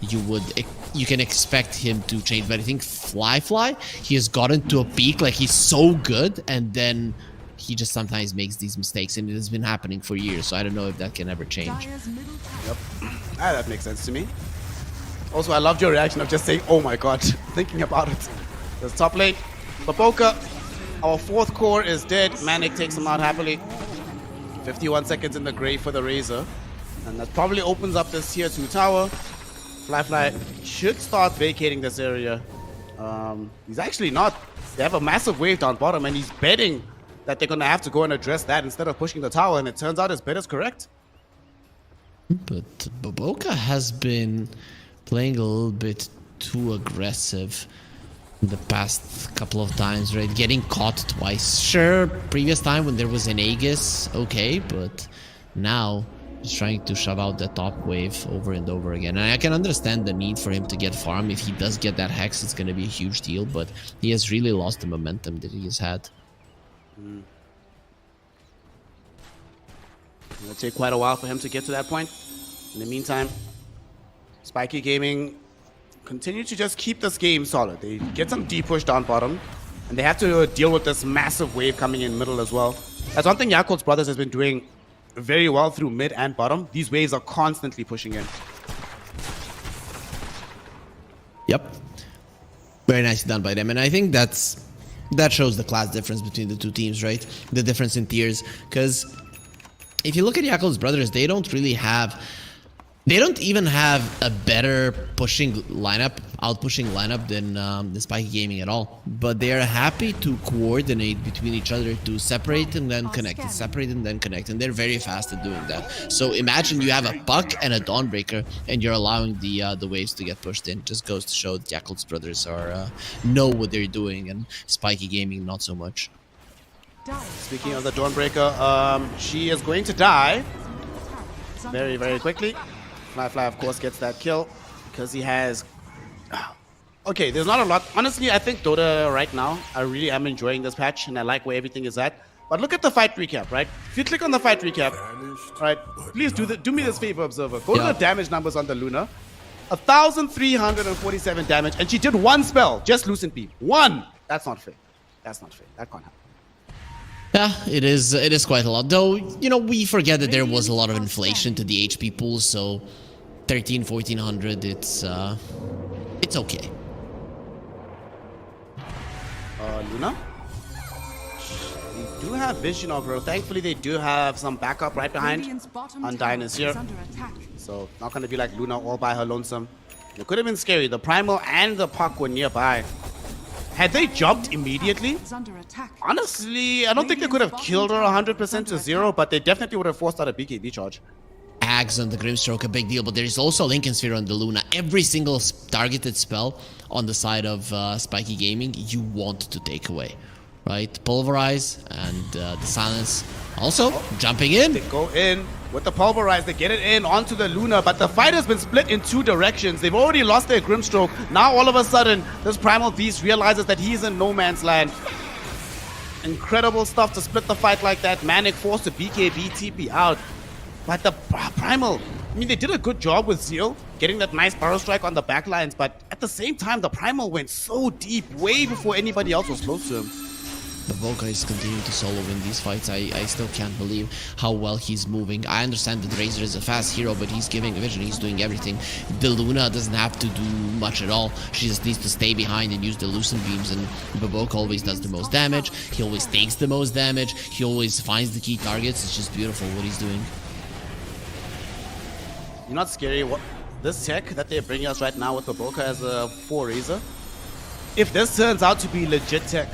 you can expect him to change. But I think Fly, he has gotten to a peak, like he's so good, and then he just sometimes makes these mistakes, and it has been happening for years. So I don't know if that can ever change. Yep. That makes sense to me. Also, I loved your reaction of just saying, "Oh my god," thinking about it. There's top lane, Baboka. Our fourth core is dead. Manic takes him out happily. 51 seconds in the grave for the Razor. And that probably opens up this tier 2 tower. Fly should start vacating this area. He's actually not. They have a massive wave down bottom, and he's betting that they're going to have to go and address that instead of pushing the tower. And it turns out his bet is correct. But Baboka has been playing a little bit too aggressive the past couple of times, right? Getting caught twice. Sure, previous time when there was an Aegis, okay, but now he's trying to shove out the top wave over and over again. And I can understand the need for him to get farm. If he does get that Hex, it's going to be a huge deal, but he has really lost the momentum that he has had. It'll take quite a while for him to get to that point. In the meantime, Spiky Gaming continue to just keep this game solid. They get some deep push down bottom, and they have to deal with this massive wave coming in middle as well. That's one thing Yakult's Brothers has been doing very well through mid and bottom. These waves are constantly pushing in. Yep. Very nicely done by them. And I think that shows the class difference between the two teams, right? The difference in tiers. Because if you look at Yakult's Brothers, they don't even have a better out-pushing lineup than the Spiky Gaming at all. But they are happy to coordinate between each other to separate and then connect, and they're very fast at doing that. So imagine you have a Puck and a Dawnbreaker, and you're allowing the waves to get pushed in. Just goes to show that Yakult's Brothers know what they're doing, and Spiky Gaming not so much. Speaking of the Dawnbreaker, she is going to die very, very quickly. Fly, of course, gets that kill because he has... Okay, there's not a lot. Honestly, I think Dota right now, I really am enjoying this patch, and I like where everything is at. But look at the fight recap, right? If you click on the fight recap, right, please do me this favor, Observer. Go to the damage numbers on the Luna. 1,347 damage, and she did one spell, just Lucent Beam. One! That's not fair. That's not fair. That can't happen. Yeah, it is quite a lot. Though, you know, we forget that there was a lot of inflation to the HP pool, so 1,400, it's okay. Luna? They do have vision of her. Thankfully, they do have some backup right behind. Undyne is here. So, not going to be like Luna all by her lonesome. It could have been scary. The Primal and the Puck were nearby. Had they jumped immediately, honestly, I don't think they could have killed her 100% to 0, but they definitely would have forced out a BKB charge. Ags on the Grimstroke, a big deal, but there's also Lincoln Sphere on the Luna. Every single targeted spell on the side of Spiky Gaming, you want to take away, right? Pulverize and the Silence. Also, jumping in. They go in with the Pulverize, they get it in onto the Luna, but the fight has been split in two directions. They've already lost their Grimstroke. Now, all of a sudden, this Primal Beast realizes that he's in no man's land. Incredible stuff to split the fight like that. Manic forced to BKB TP out. But the Primal, I mean, they did a good job with Zeal, getting that nice Burrow Strike on the backlines, but at the same time, the Primal went so deep, way before anybody else was close to him. The Volca is continuing to solo win these fights. I still can't believe how well he's moving. I understand that Razor is a fast hero, but he's giving vision, he's doing everything. The Luna doesn't have to do much at all. She just needs to stay behind and use the Lucent Beams, and Baboka always does the most damage. He always takes the most damage. He always finds the key targets. It's just beautiful what he's doing. You're not scary. What this tech that they're bringing us right now with Baboka as a 4 Razor, if this turns out to be legit tech,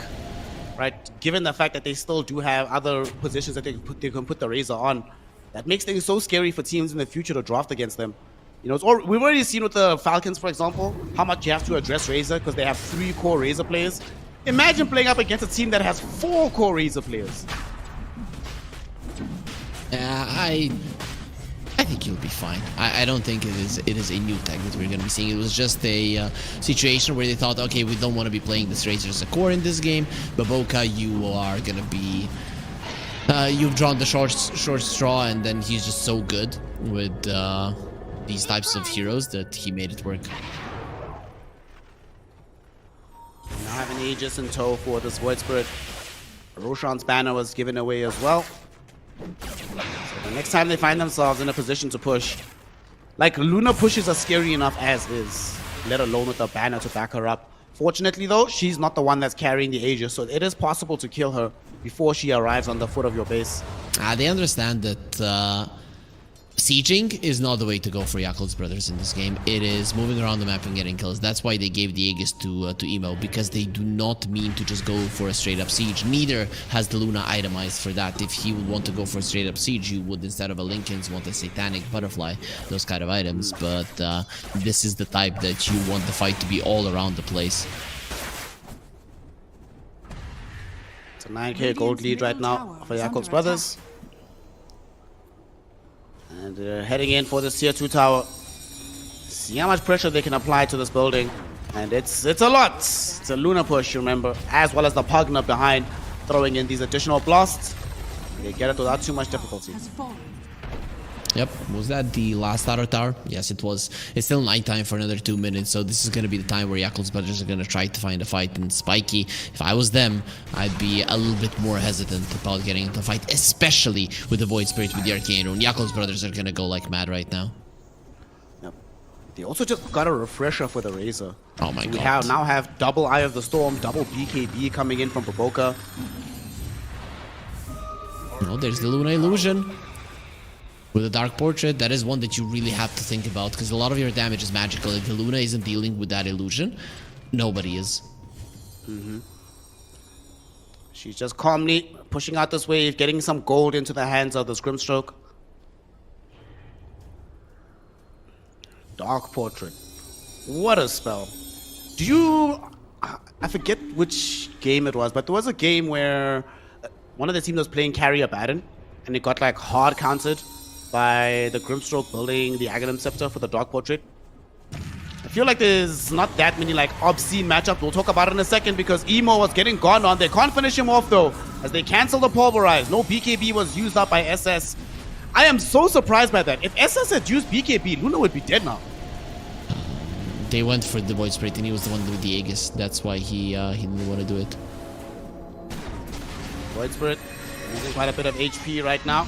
right, given the fact that they still do have other positions that they can put the Razor on, that makes things so scary for teams in the future to draft against them. You know, we've already seen with the Falcons, for example, how much you have to address Razor because they have 3 core Razor players. Imagine playing up against a team that has 4 core Razor players. Yeah, think he'll be fine. I don't think it is a new tech that we're going to be seeing. It was just a situation where they thought, okay, we don't want to be playing this Razor as a core in this game. Baboka, you are going to be... you've drawn the short straw, and then he's just so good with these types of heroes that he made it work. Now have an Aegis in tow for this Void Spirit. Roshan's banner was given away as well. So the next time they find themselves in a position to push, like Luna pushes are scary enough as is, let alone with a banner to back her up. Fortunately though, she's not the one that's carrying the Aegis, so it is possible to kill her before she arrives on the foot of your base. They understand that sieging is not the way to go for Yakul's brothers in this game. It is moving around the map and getting kills. That's why they gave the Aegis to Emo, because they do not mean to just go for a straight up siege. Neither has the Luna itemized for that. If he would want to go for a straight up siege, you would, instead of a Linken's, want a Satanic Butterfly, those kind of items. But this is the type that you want the fight to be all around the place. It's a 9k gold lead right now for Yakul's brothers. And they're heading in for this tier 2 tower. See how much pressure they can apply to this building. And it's a lot. It's a Luna push, remember, as well as the Pugna behind, throwing in these additional blasts. They get it without too much difficulty. Yep, was that the last outer tower? Yes, it was. It's still nighttime for another 2 minutes, so this is going to be the time where Yakul's brothers are going to try to find a fight. And Spiky, if I was them, I'd be a little bit more hesitant about getting into a fight, especially with the Void Spirit with the Arcane Rune. Yakul's brothers are going to go like mad right now. Yep. They also just got a refresher for the Razor. Oh my god. We now have double Eye of the Storm, double BKB coming in from Baboka. No, there's the Luna Illusion. With a Dark Portrait, that is one that you really have to think about, because a lot of your damage is magical. If the Luna isn't dealing with that illusion, nobody is. She's just calmly pushing out this wave, getting some gold into the hands of the Scrimstroke. Dark Portrait. What a spell. Do you... I forget which game it was, but there was a game where one of the teams was playing Carrier Baron, and it got like hard countered by the Grimstroke building the Aghanim Scepter for the Dark Portrait. I feel like there's not that many like obscene matchups. We'll talk about it in a second, because Emo was getting gone on. They can't finish him off though, as they cancel the Pulverize. No BKB was used up by SS. I am so surprised by that. If SS had used BKB, Luna would be dead now. They went for the Void Spirit, and he was the one with the Aegis. That's why he didn't want to do it. Void Spirit using quite a bit of HP right now.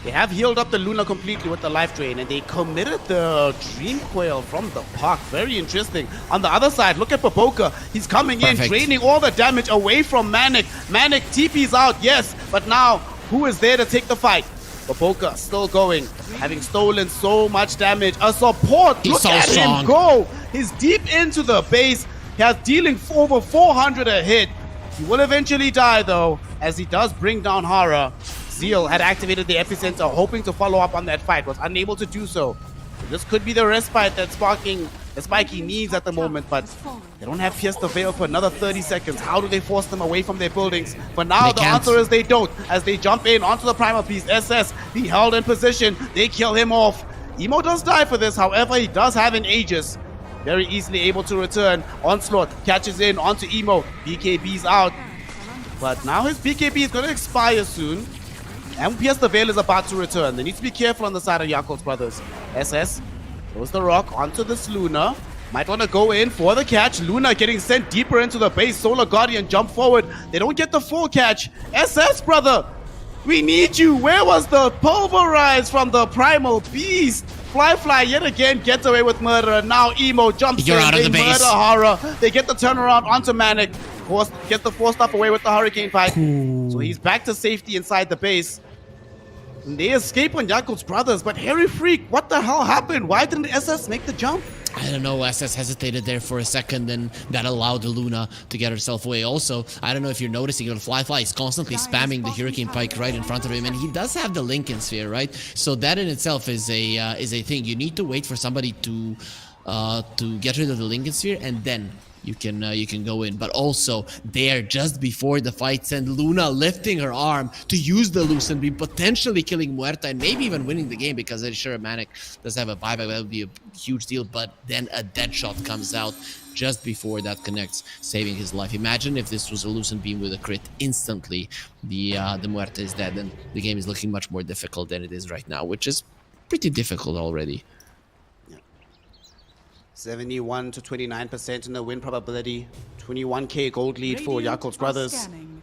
They have healed up the Luna completely with the life drain, and they committed the Dream Coil from the park. Very interesting. On the other side, look at Baboka. He's coming in, draining all the damage away from Manic. Manic TP's out, yes, but now who is there to take the fight? Baboka still going, having stolen so much damage. A support, look at him go. He's deep into the base. He has dealing over 400 a hit. He will eventually die though, as he does bring down Hara. Zeal had activated the Epicenter, hoping to follow up on that fight, was unable to do so. This could be the respite that Spiky needs at the moment, but they don't have Pierce the Veil for another 30 seconds. How do they force them away from their buildings? For now, the answer is they don't, as they jump in onto the Primal Beast. SS, be held in position, they kill him off. Emo does die for this, however, he does have an Aegis. Very easily able to return. Onslaught catches in onto Emo. BKB's out. But now his BKB is going to expire soon. And Pierce the Veil is about to return. They need to be careful on the side of Yakul's brothers. SS throws the rock onto this Luna. Might want to go in for the catch. Luna getting sent deeper into the base. Solar Guardian jump forward. They don't get the full catch. SS, brother, we need you. Where was the Pulverize from the Primal Beast? Fly yet again gets away with murder. And now Emo jumps in. They murder Hara. They get the turnaround onto Manic. Get the force stuff away with the Hurricane Pike. So he's back to safety inside the base. And they escape on Yakul's brothers, but Harry Freak, what the hell happened? Why didn't SS make the jump? I don't know, SS hesitated there for a second, and that allowed the Luna to get herself away. Also, I don't know if you're noticing, but Fly is constantly spamming the Hurricane Pike right in front of him, and he does have the Lincoln Sphere, right? So that in itself is a thing. You need to wait for somebody to get rid of the Lincoln Sphere, and then you can go in. But also there, just before the fight, send Luna lifting her arm to use the Lucent Beam, potentially killing Muerta and maybe even winning the game, because I'm sure Manic does have a buyback. That would be a huge deal. But then a dead shot comes out just before that connects, saving his life. Imagine if this was a Lucent Beam with a crit instantly. The Muerta is dead, and the game is looking much more difficult than it is right now, which is pretty difficult already. 71 to 29% in the win probability. 21k gold lead for Radiant Yakul's are brothers. scanning.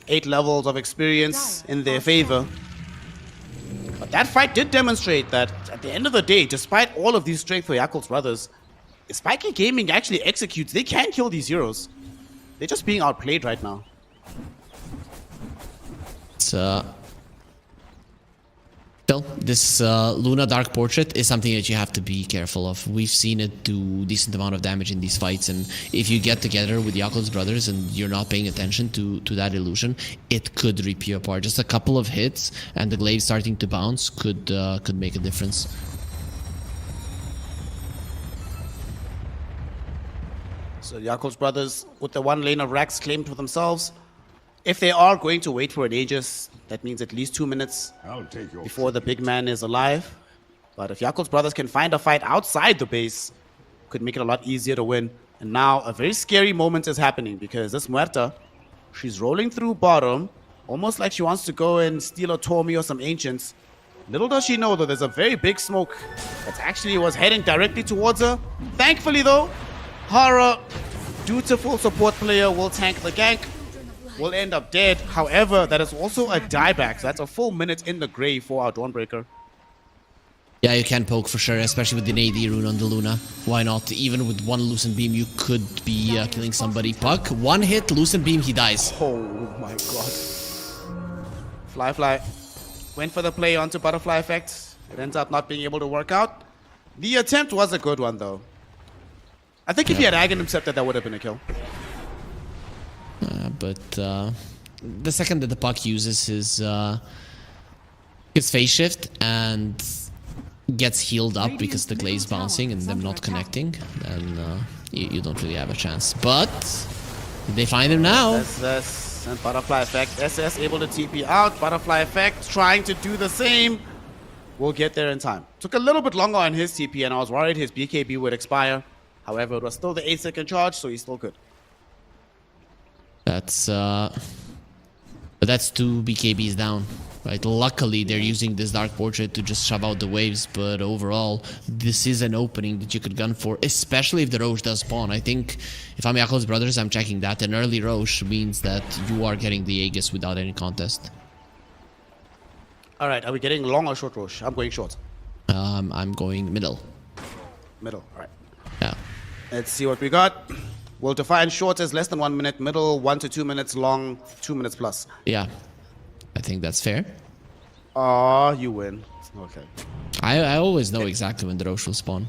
8 levels of experience Dire in their are favor. But that fight did demonstrate that at the end of the day, despite all of these strength for Yakul's brothers, if Spiky Gaming actually executes, they can kill these heroes. They're just being outplayed right now. Still, this Luna Dark Portrait is something that you have to be careful of. We've seen it do decent amount of damage in these fights, and if you get together with Yakul's brothers and you're not paying attention to that illusion, it could rip you apart. Just a couple of hits and the glaive starting to bounce could make a difference. So Yakul's brothers, with the one lane of Rax claimed for themselves, if they are going to wait for an Aegis, that means at least 2 minutes before the big man is alive. But if Yakul's brothers can find a fight outside the base, could make it a lot easier to win. And now a very scary moment is happening, because this Muerta, she's rolling through bottom, almost like she wants to go and steal a Tormi or some Ancients. Little does she know, though, there's a very big smoke that actually was heading directly towards her. Thankfully, though, Hara, dutiful support player, will tank the gank. Will end up dead. However, that is also a dieback. So that's a full minute in the grave for our Dawnbreaker. Yeah, you can poke for sure, especially with the AD rune on the Luna. Why not? Even with one Lucent Beam, you could be killing somebody. Puck, one hit, Lucent Beam, he dies. Oh my god. Fly. Went for the play onto Butterfly Effect. It ends up not being able to work out. The attempt was a good one, though. I think if he had Aghanim Scepter, that would have been a kill. But the second that the Puck uses his phase shift and gets healed up because the glaive's bouncing and them not connecting, then you don't really have a chance. But they find him now. SS and Butterfly Effect. SS able to TP out. Butterfly Effect trying to do the same. We'll get there in time. Took a little bit longer on his TP, and I was worried his BKB would expire. However, it was still the 8-second charge, so he's still good. That's but that's 2 BKBs down, right? Luckily, they're using this Dark Portrait to just shove out the waves, but overall, this is an opening that you could gun for, especially if the Roche does spawn. I think if I'm Yakul's brothers, I'm checking that. An early Roche means that you are getting the Aegis without any contest. All right, are we getting long or short Roche? I'm going short. I'm going middle. Middle, all right. Yeah. Let's see what we got. We'll define short as less than 1 minute, middle 1 to 2 minutes, long 2 minutes plus. Yeah, I think that's fair. Oh, you win. Okay. I always know exactly when the Roche will spawn.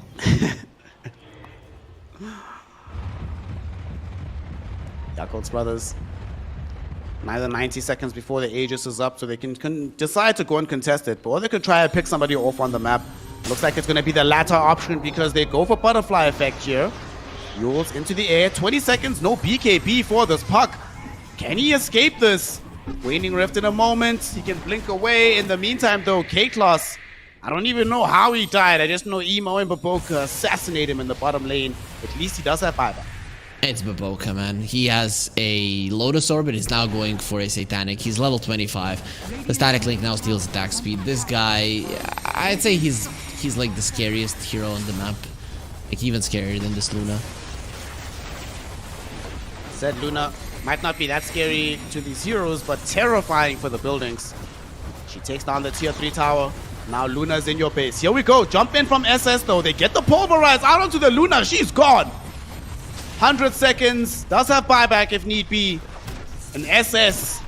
Yakul's brothers. Neither 90 seconds before the Aegis is up, so they can decide to go and contest it. Or they could try and pick somebody off on the map. Looks like it's going to be the latter option, because they go for Butterfly Effect here. Yules into the air. 20 seconds, no BKB for this Puck. Can he escape this? Waning Rift in a moment. He can blink away. In the meantime, though, K-Class, I don't even know how he died. I just know Emo and Baboka assassinate him in the bottom lane. At least he does have buyback. It's Baboka, man. He has a Lotus Orb and he's now going for a Satanic. He's level 25. The Static Link now steals attack speed. This guy, I'd say he's like the scariest hero on the map. Like even scarier than this Luna. Said Luna might not be that scary to these heroes, but terrifying for the buildings. She takes down the tier 3 tower. Now Luna's in your base. Here we go. Jump in from SS though. They get the Pulverize out onto the Luna. She's gone. 100 seconds. Does have buyback if need be. And SS,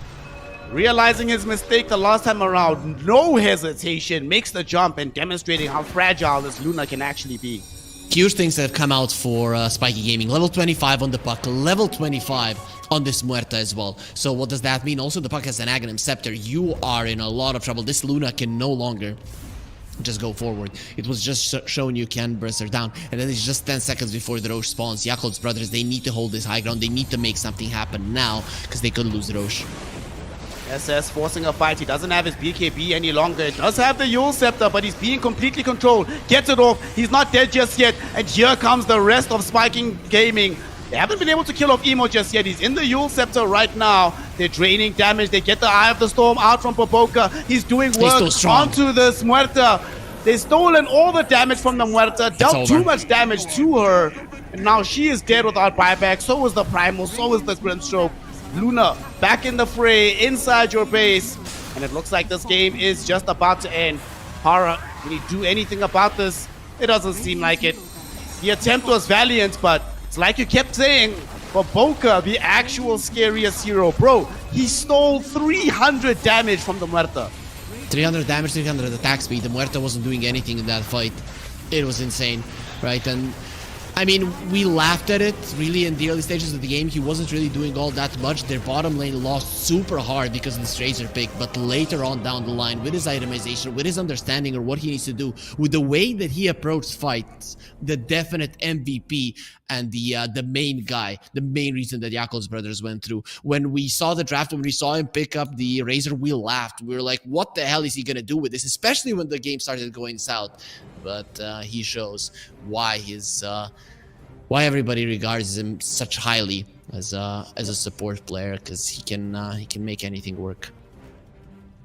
realizing his mistake the last time around, no hesitation, makes the jump and demonstrating how fragile this Luna can actually be. Huge things that have come out for Spiky Gaming. Level 25 on the Puck, level 25 on this Muerta as well. So what does that mean? Also, the Puck has an Aghanim Scepter. You are in a lot of trouble. This Luna can no longer just go forward. It was just showing you can burst her down, and then it's just 10 seconds before the Roche spawns. Yakult's brothers, they need to hold this high ground. They need to make something happen now because they could lose the Roche. SS forcing a fight. He doesn't have his BKB any longer. He does have the Yule Scepter, but he's being completely controlled. Gets it off. He's not dead just yet. And here comes the rest of Spiking Gaming. They haven't been able to kill off Emo just yet. He's in the Yule Scepter right now. They're draining damage. They get the Eye of the Storm out from Popoka. He's doing work onto this Muerta. They've stolen all the damage from the Muerta, dealt too much damage to her. And now she is dead without buyback. So is the Primal, so is the Grimstroke. Luna back in the fray, inside your base. And it looks like this game is just about to end. Hara, can you do anything about this? It doesn't seem like it. The attempt was valiant, but it's like you kept saying, for Boca, the actual scariest hero. Bro, he stole 300 damage from the Muerta. 300 damage, 300 attack speed. The Muerta wasn't doing anything in that fight. It was insane, right? And I mean, we laughed at it really in the early stages of the game. He wasn't really doing all that much. Their bottom lane lost super hard because of this Razor pick, but later on down the line, with his itemization, with his understanding of what he needs to do, with the way that he approached fights, the definite MVP and the main guy, the main reason that Yakult's brothers went through. When we saw the draft, when we saw him pick up the Razor, we laughed. We were like, what the hell is he gonna do with this? Especially when the game started going south. But he shows why his why everybody regards him such highly as a support player, because he can make anything work.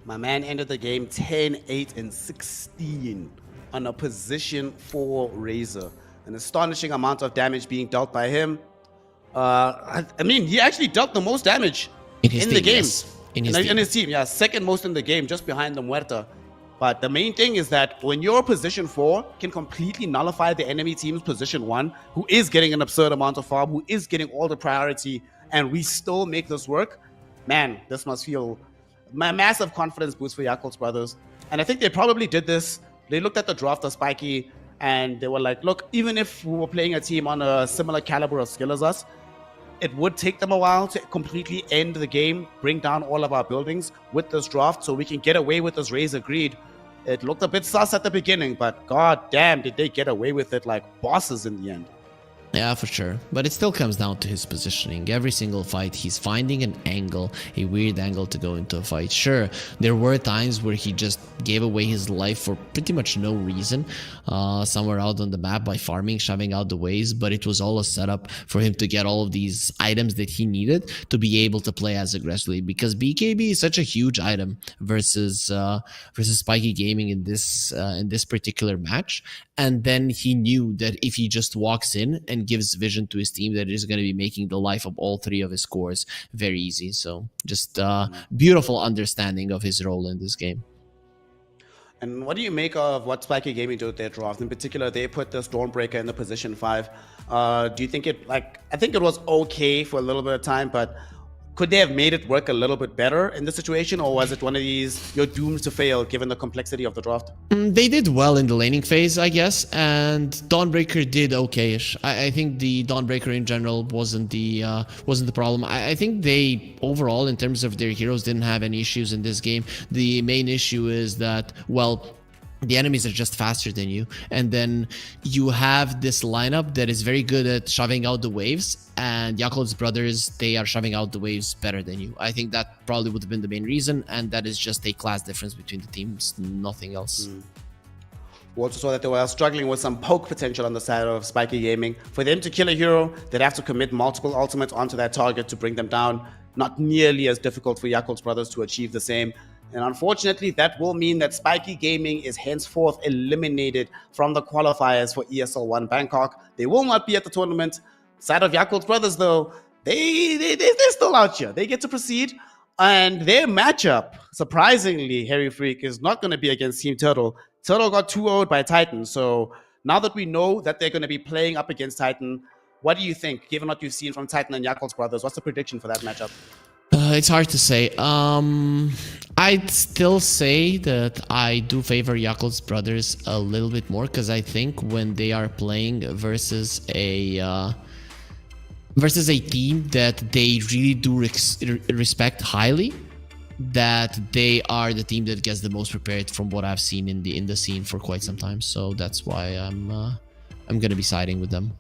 My man ended the game 10, 8, and 16 on a position 4 Razor. An astonishing amount of damage being dealt by him. I mean, he actually dealt the most damage in the game. Yes. In his team, yeah, second most in the game, just behind the Muerta. But the main thing is that when your position 4 can completely nullify the enemy team's position 1, who is getting an absurd amount of farm, who is getting all the priority, and we still make this work, man, this must feel a massive confidence boost for Yakult's brothers. And I think they probably did this. They looked at the draft of Spiky, and they were like, look, even if we were playing a team on a similar caliber of skill as us, it would take them a while to completely end the game, bring down all of our buildings with this draft so we can get away with this Razor Greed. It looked a bit sus at the beginning, but god damn, did they get away with it like bosses in the end. Yeah, for sure. But it still comes down to his positioning. Every single fight, he's finding an angle, a weird angle to go into a fight. Sure, there were times where he just gave away his life for pretty much no reason, somewhere out on the map by farming, shoving out the waves, but it was all a setup for him to get all of these items that he needed to be able to play as aggressively, because BKB is such a huge item versus Spiky Gaming in this particular match. And then he knew that if he just walks in and gives vision to his team, that it is going to be making the life of all 3 of his cores very easy. So just beautiful understanding of his role in this game. And what do you make of what Spiky Gaming did with their draft? In particular, they put the Stormbreaker in the position 5. Do you think it, like, I think it was okay for a little bit of time, but could they have made it work a little bit better in this situation, or was it one of these, you're doomed to fail given the complexity of the draft? They did well in the laning phase, I guess, and Dawnbreaker did okay-ish. I think the Dawnbreaker in general wasn't the problem. I think they, overall, in terms of their heroes, didn't have any issues in this game. The main issue is that, well, the enemies are just faster than you, and then you have this lineup that is very good at shoving out the waves, and Yakult's brothers, they are shoving out the waves better than you. I think that probably would have been the main reason, and that is just a class difference between the teams, nothing else. We also saw that they were struggling with some poke potential on the side of Spiky Gaming. For them to kill a hero, they'd have to commit multiple ultimates onto that target to bring them down. Not nearly as difficult for Yakult's brothers to achieve the same. And unfortunately, that will mean that Spiky Gaming is henceforth eliminated from the qualifiers for ESL One Bangkok. They will not be at the tournament. Side of Yakult's brothers, though, they're still out here. They get to proceed. And their matchup, surprisingly, Harry Freak, is not going to be against Team Turtle. Turtle got 2-0'd by Titan. So now that we know that they're going to be playing up against Titan, what do you think, given what you've seen from Titan and Yakult's brothers? What's the prediction for that matchup? It's hard to say. I'd still say that I do favor Yakult's brothers a little bit more, because I think when they are playing versus a team that they really do respect highly, that they are the team that gets the most prepared from what I've seen in the scene for quite some time. So that's why I'm gonna be siding with them.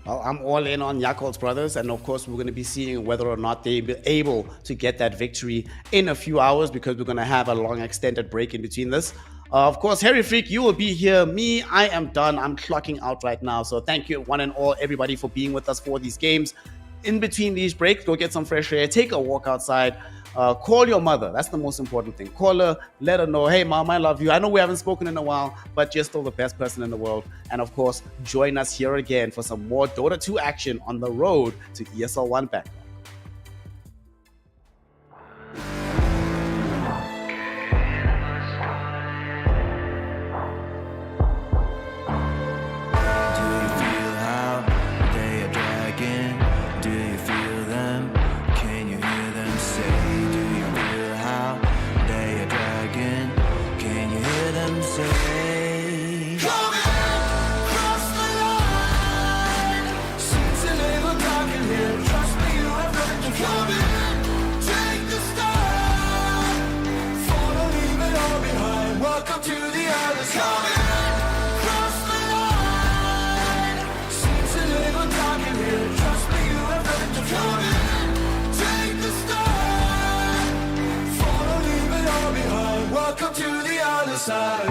Well, I'm all in on Yakult's brothers, and of course, we're going to be seeing whether or not they'll be able to get that victory in a few hours, because we're going to have a long extended break in between this. Of course, Harry Freak, you will be here. Me, I am done. I'm clocking out right now. So thank you, one and all, everybody, for being with us for these games. In between these breaks, go get some fresh air, take a walk outside. Call your mother. That's the most important thing. Call her, let her know, hey, mom, I love you. I know we haven't spoken in a while, but you're still the best person in the world. And of course, join us here again for some more Dota 2 action on the road to ESL One Bangkok. Welcome to the other side.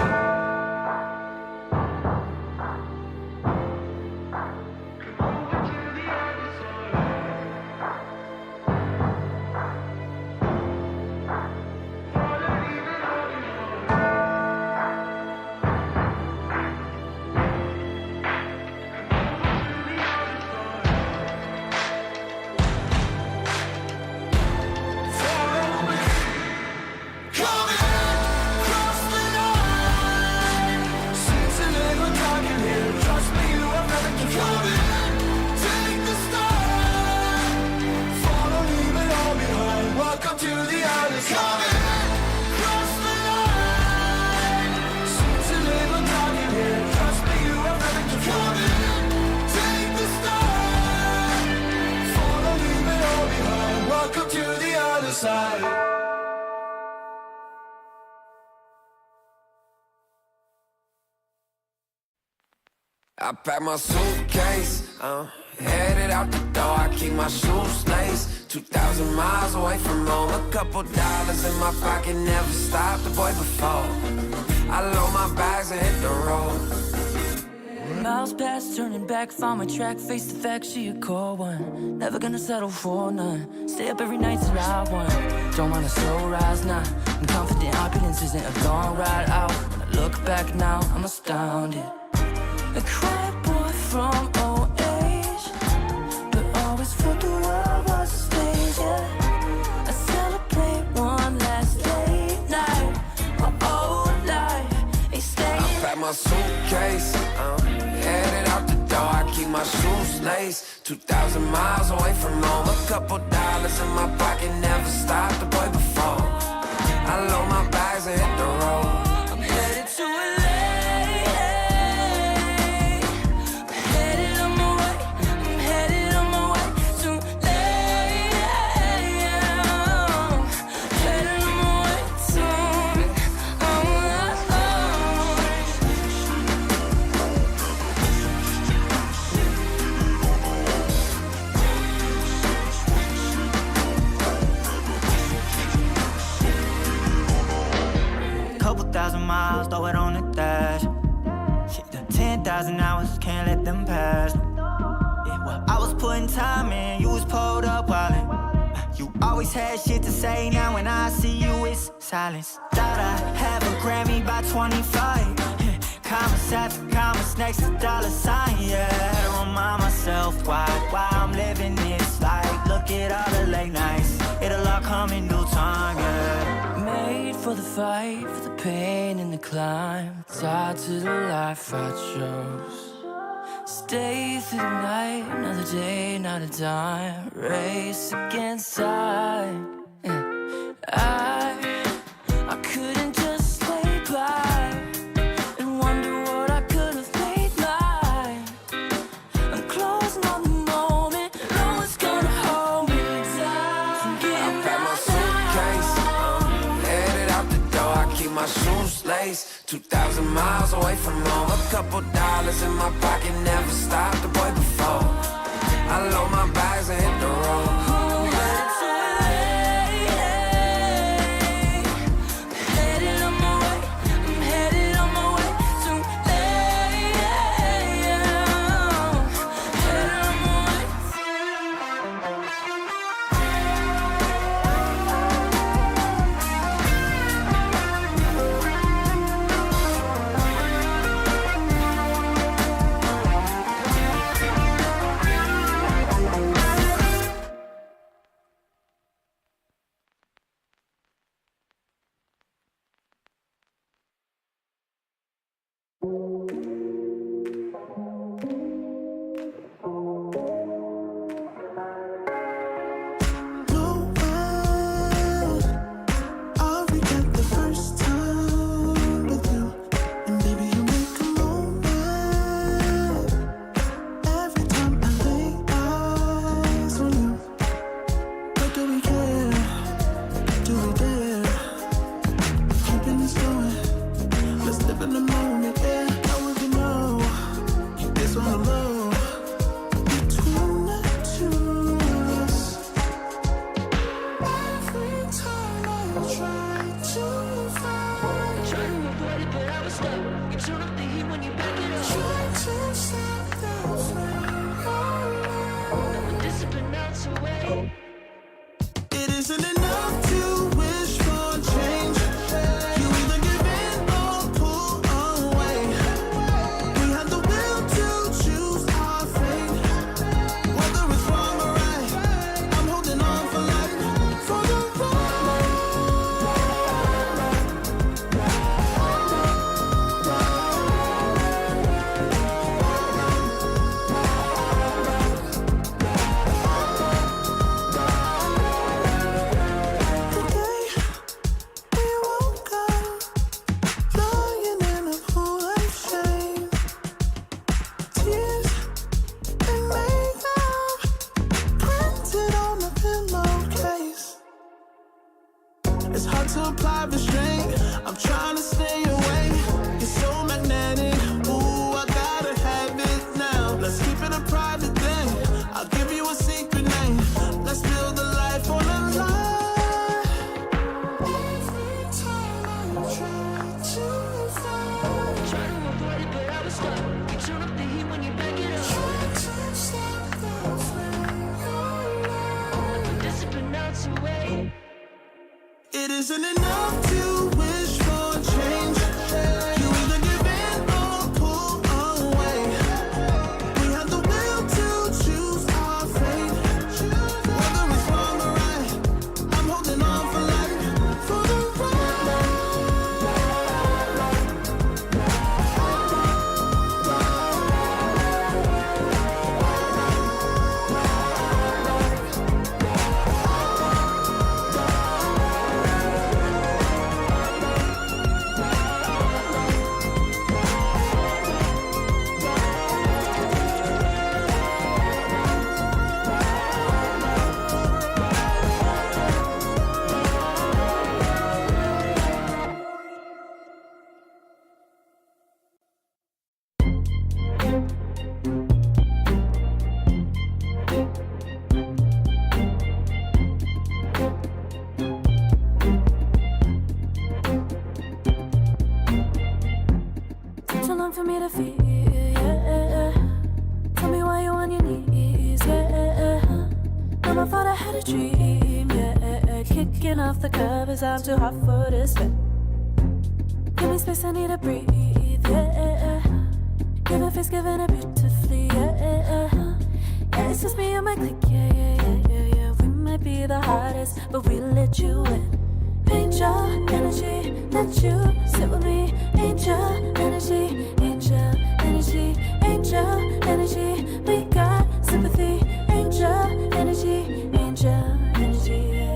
I pack my suitcase, headed out the door. I keep my shoes laced. 2,000 miles away from home. A couple dollars in my pocket, never stopped the boy before. I load my bags and hit the road. Miles past, turning back, found my track, face the fact she a cold one. Never gonna settle for none. Stay up every night till I won. Don't want a slow rise now. I'm confident opulence isn't a long ride out. When I look back now, I'm astounded. A quiet boy from old age, but always felt the world was a stage, yeah. I celebrate one last late night. My old life ain't staying. I pack my suitcase, headed out the door. I keep my shoes laced. 2,000 miles away from home. A couple dollars in my pocket, never stopped the boy before. I load my bags and hit the road. I'm headed to LA. Miles, throw it on the dash. Shit, the 10,000 hours, can't let them pass. Yeah, well, I was putting time in, you was pulled up wildin'. You always had shit to say, now when I see you, it's silence. Thought I'd have a Grammy by 25. Commas after commas, next to dollar sign, yeah. Had to remind myself why I'm living this life. Look at all the late nights, it'll all come in due time, yeah. Made for the fight, for the pain and the climb. Tied to the life I chose. Stay through the night, another day, not a dime. Race against time. I couldn't just lay by and wonder what I could have made mine. I'm closing on the moment, no one's gonna hold me down. I pack my suitcase. my shoes laced. 2,000 miles away from home. A couple dollars in my pocket, never stopped the boy before. I load my bags and hit the road. For me to feel, yeah. Tell me why you on your knees, yeah. Never thought I had a dream, yeah. Kicking off the covers, I'm too hot for this bed. Give me space, I need to breathe, yeah. Give a face, giving it beautifully, yeah. Yeah, it's just me and my clique, yeah. We might be the hottest, but we let you in. Angel energy, let you sit with me. Angel energy, angel energy, angel energy. We got sympathy. Angel energy, angel energy. Yeah.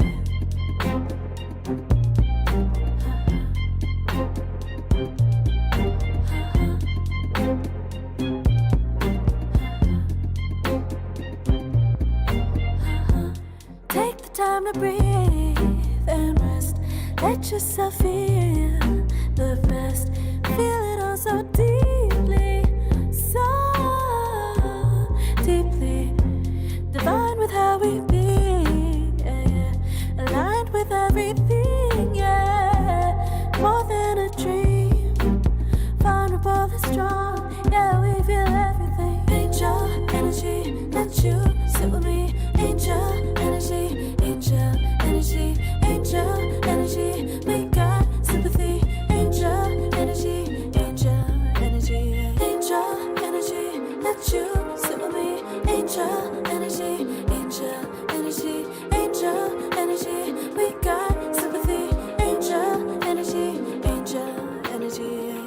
Take the time to breathe and rest. Let yourself in. the best. Feel it all so deeply, so deeply. Divine with how we be, yeah, yeah. Aligned with everything, yeah. More than a dream, vulnerable and strong, yeah, we feel everything. Angel energy, let you sit with me. Angel energy, angel energy, angel energy. We got sympathy. Angel energy, angel energy, angel energy. Let you sit with me. Angel energy, angel energy, angel energy. We got sympathy. Angel energy, angel energy.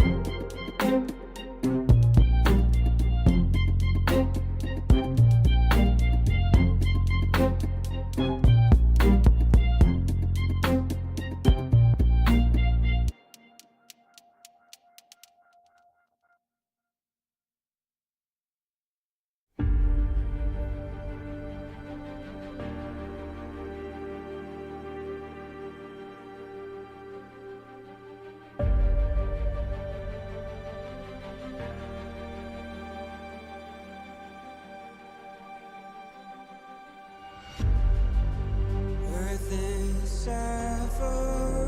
Earth is suffering,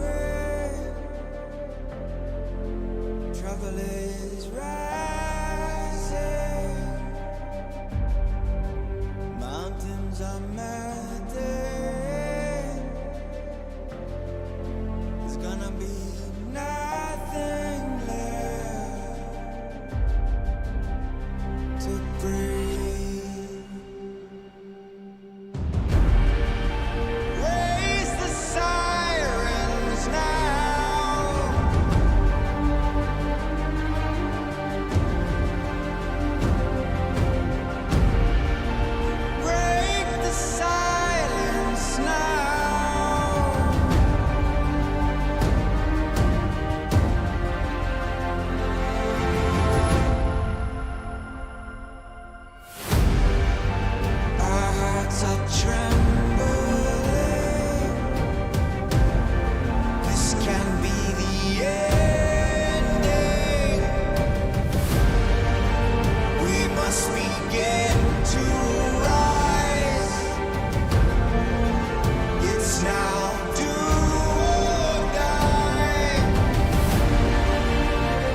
trouble is rising, mountains are melting, there's gonna be nothing left to breathe. Raise the sirens now. Break the silence now. Our hearts are trembling. This can be the ending. We must begin to rise. It's now do or die.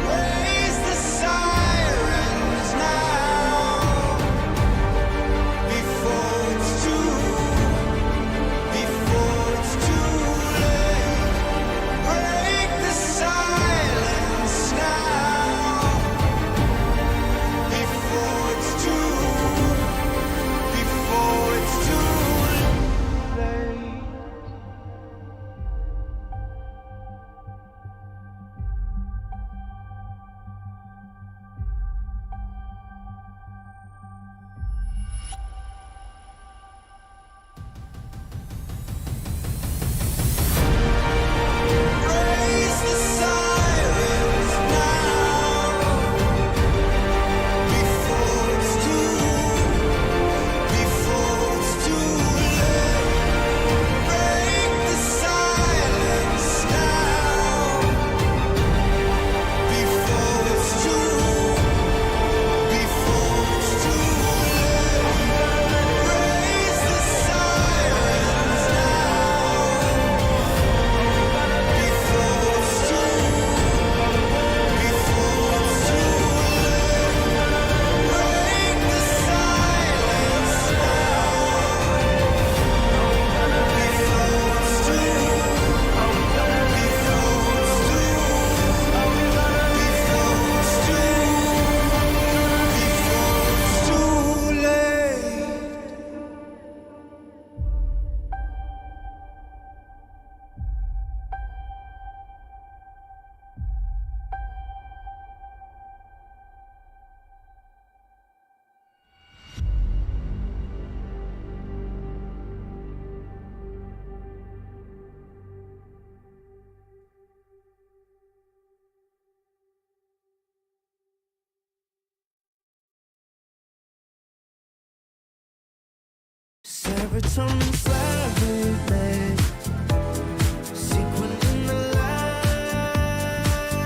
Raise the sirens now before it's too late. Break the silence now before it's too late. Raise the sirens now before it's too late. Break the silence now before it's too late. Raise the sirens Serotonin flare, sequin in the light.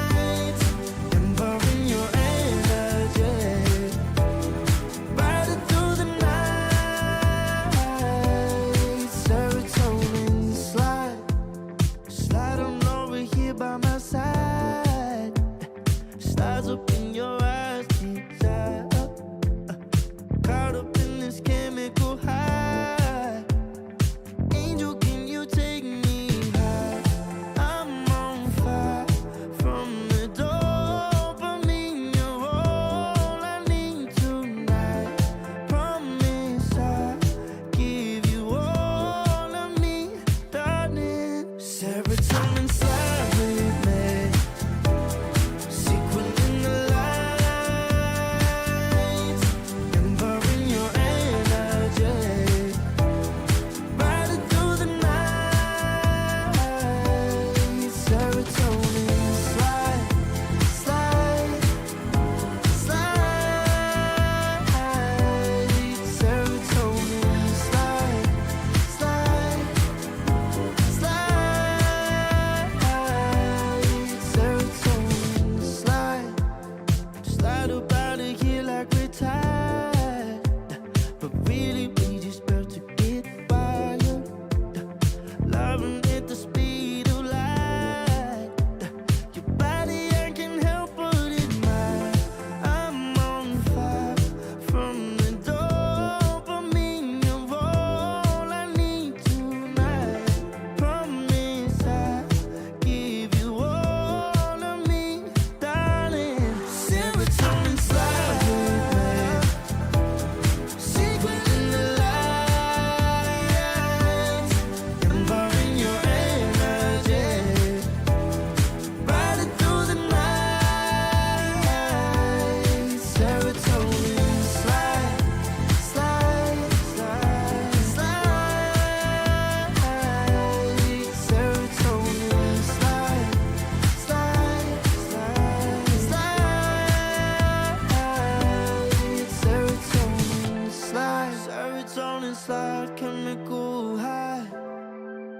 Serotonin slide, chemical high.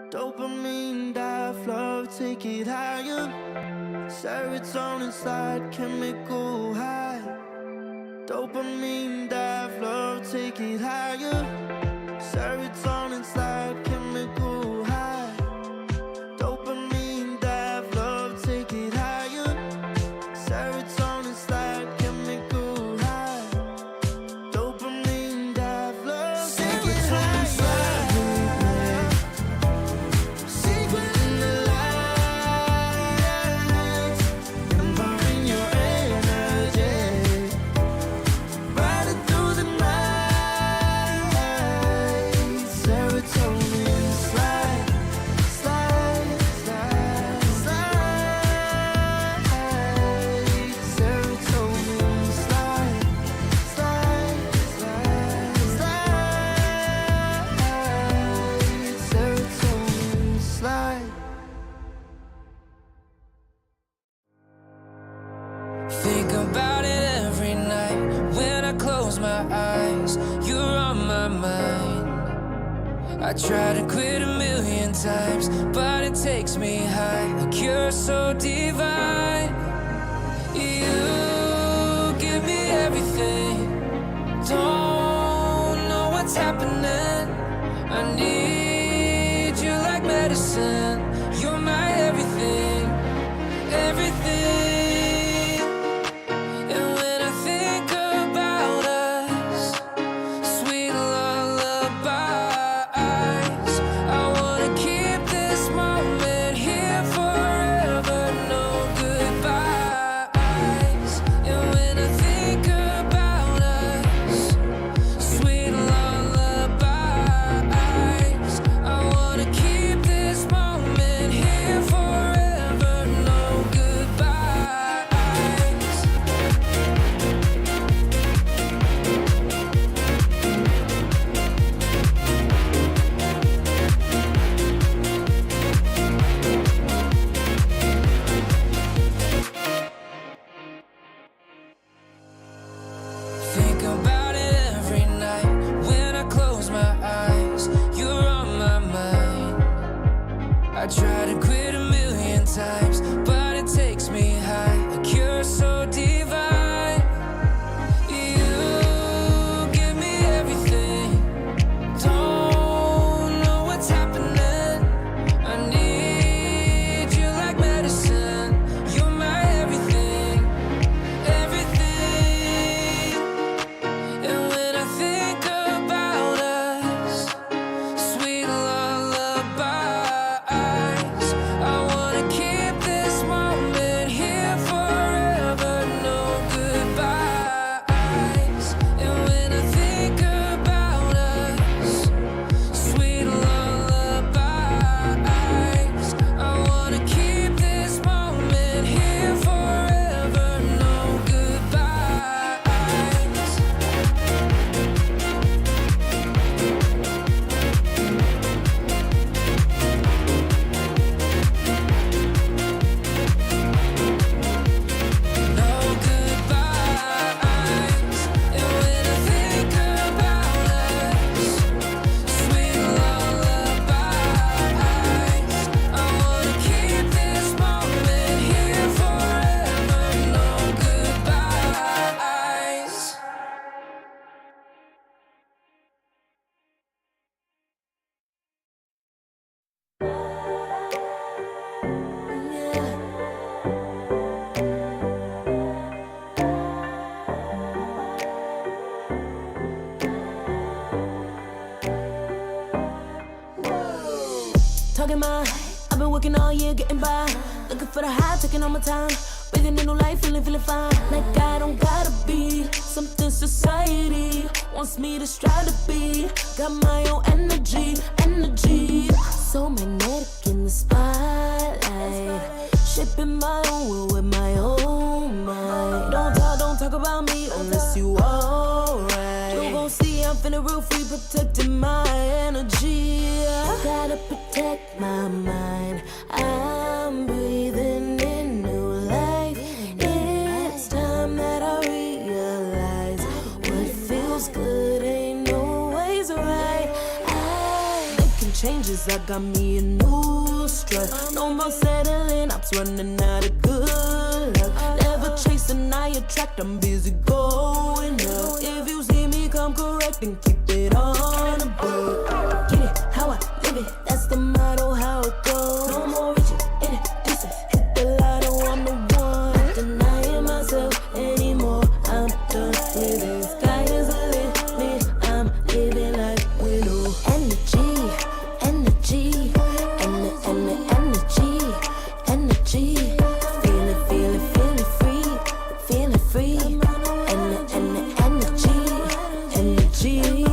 Dopamine dive, love, take it higher. Serotonin slide, chemical high. Dopamine dive, love, take it higher. Serotonin slide, chemical high. Dopamine dive, love, take it higher. Serotonin slide, chemical high. Dopamine dive, love, take it higher. Secret in the lights, empowering your energy. Brighter through the night. Serotonin slide, slide, slide, slide. Serotonin slide, slide, slide, slide. Serotonin slide. Think about it every night when I close my eyes. You're on my mind. I try to quit a million times, but it takes me high. Like you're so divine. You give me everything. Don't know what's happening. I need you like medicine. You're my everything, everything. And when I think about us, sweet lullabies, I wanna keep this moment here forever, no goodbyes. And when I think about us, sweet lullabies, I wanna keep this moment here forever, no goodbyes. Think about it every night when I close my eyes. You're on my mind. I try to quit a million times, but it takes me high. Like you're so divine. You give me everything. Don't know what's happening. I need you like medicine. You're my everything, everything. And when I think about us, sweet lullabies, I wanna keep this moment here forever, no goodbyes. And when I think about us, sweet lullabies, I wanna keep this moment here forever, no goodbyes. No goodbyes. And when I think about us, sweet lullabies, I wanna keep this moment here forever. No goodbyes. Talking my, I've been working all year getting by. Looking for the high, taking all my time. Breathing a new life, feeling fine. Like I don't gotta be something society wants me to strive to be. Got my own energy. So magnetic in the spotlight. Shaping my own world with my own mind. Don't talk about me unless you alright. You gon' see I'm finna real free, protecting my energy. Gotta protect my mind. I'm breathing in new life. It's time that I realize what feels good ain't always right. changes, I got me a new strut. No more settling, I'm running out of good luck. Never chasing, I attract, I'm busy going up. If you see me come correct, then keep it on the book. Get it, how I live it, that's the motto, how it goes. No more reaching, introducing, hit the lotto, I'm the one. Not denying myself anymore, I'm done with it. Sky is the limit, I'm living like widow. Energy, energy, energy. Feeling free, feeling free. Energy.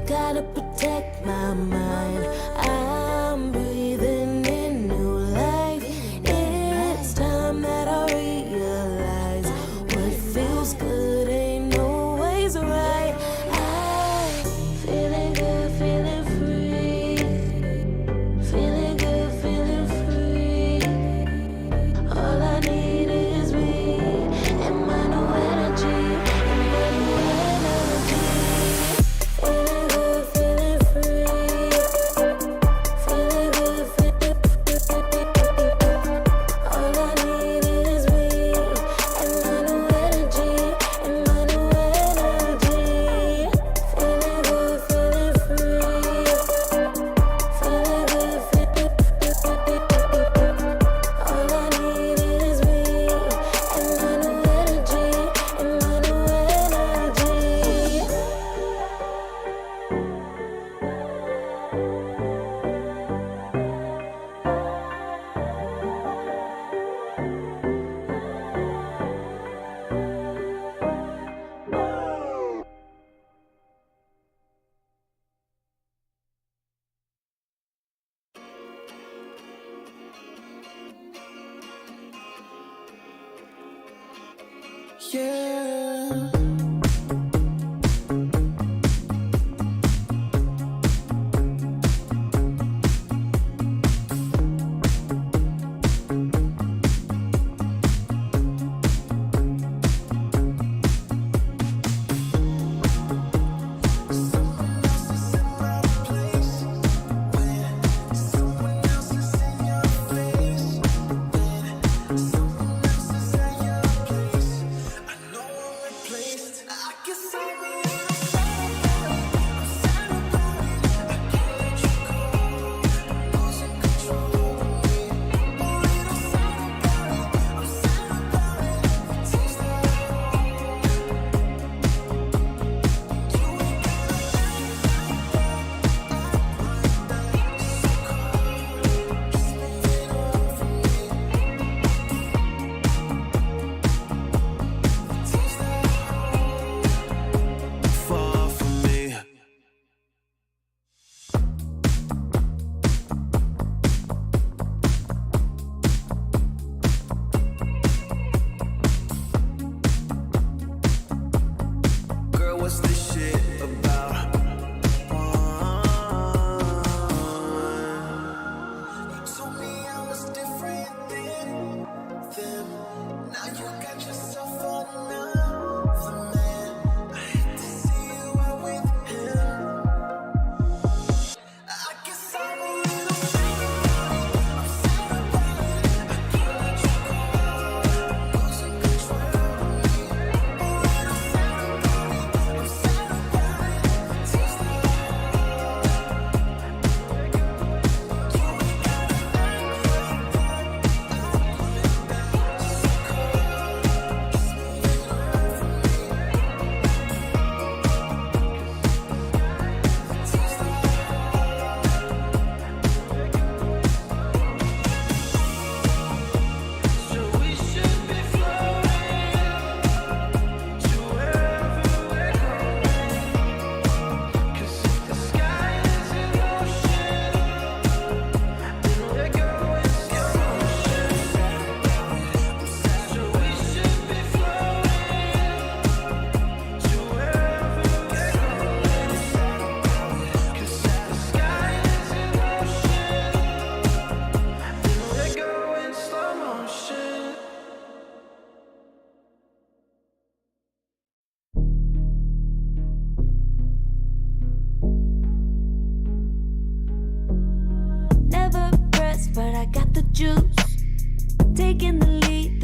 Gotta protect my mind. I'm breathing in new life. It's time that I realize what feels good ain't always right. I'm feeling good, feeling free. Feeling good, feeling free. All I need is me and my new energy. And my new energy. Feeling good, feeling free. Feeling good, feeling free. All I need is me and my new energy. And my new energy. Feeling good, feeling free. Feeling good, feeling free. All I need is me and my new energy. And my new energy. Yeah.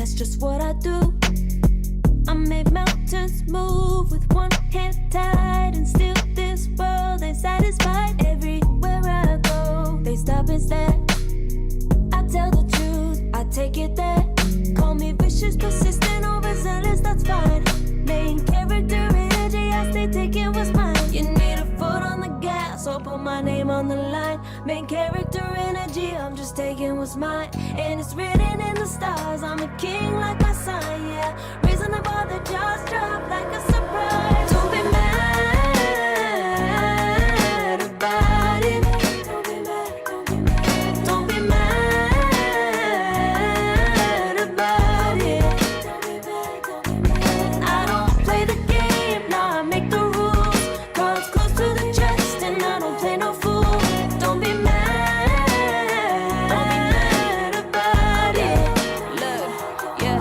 that's just what I do. I make mountains move with one hand tied, and still this world ain't satisfied. Everywhere I go, they stop and stare. I tell the truth, I take it there. Call me vicious, persistent, overzealous, that's fine. Main character energy, I stay taking what's mine. You need a foot on the gas, or put my name on the line. Main character energy, I'm just taking what's mine. And it's written in the stars, I'm a king like my sign, yeah. Raising the bar, the jaws drop like a surprise. Don't be mad about it. Don't be mad, don't be mad. Don't be mad about it. Don't be mad, don't be mad. I don't play the game, nah, I make the rules. Cards close to the chest, and I don't play no fool. Don't be mad about it. Look, yeah,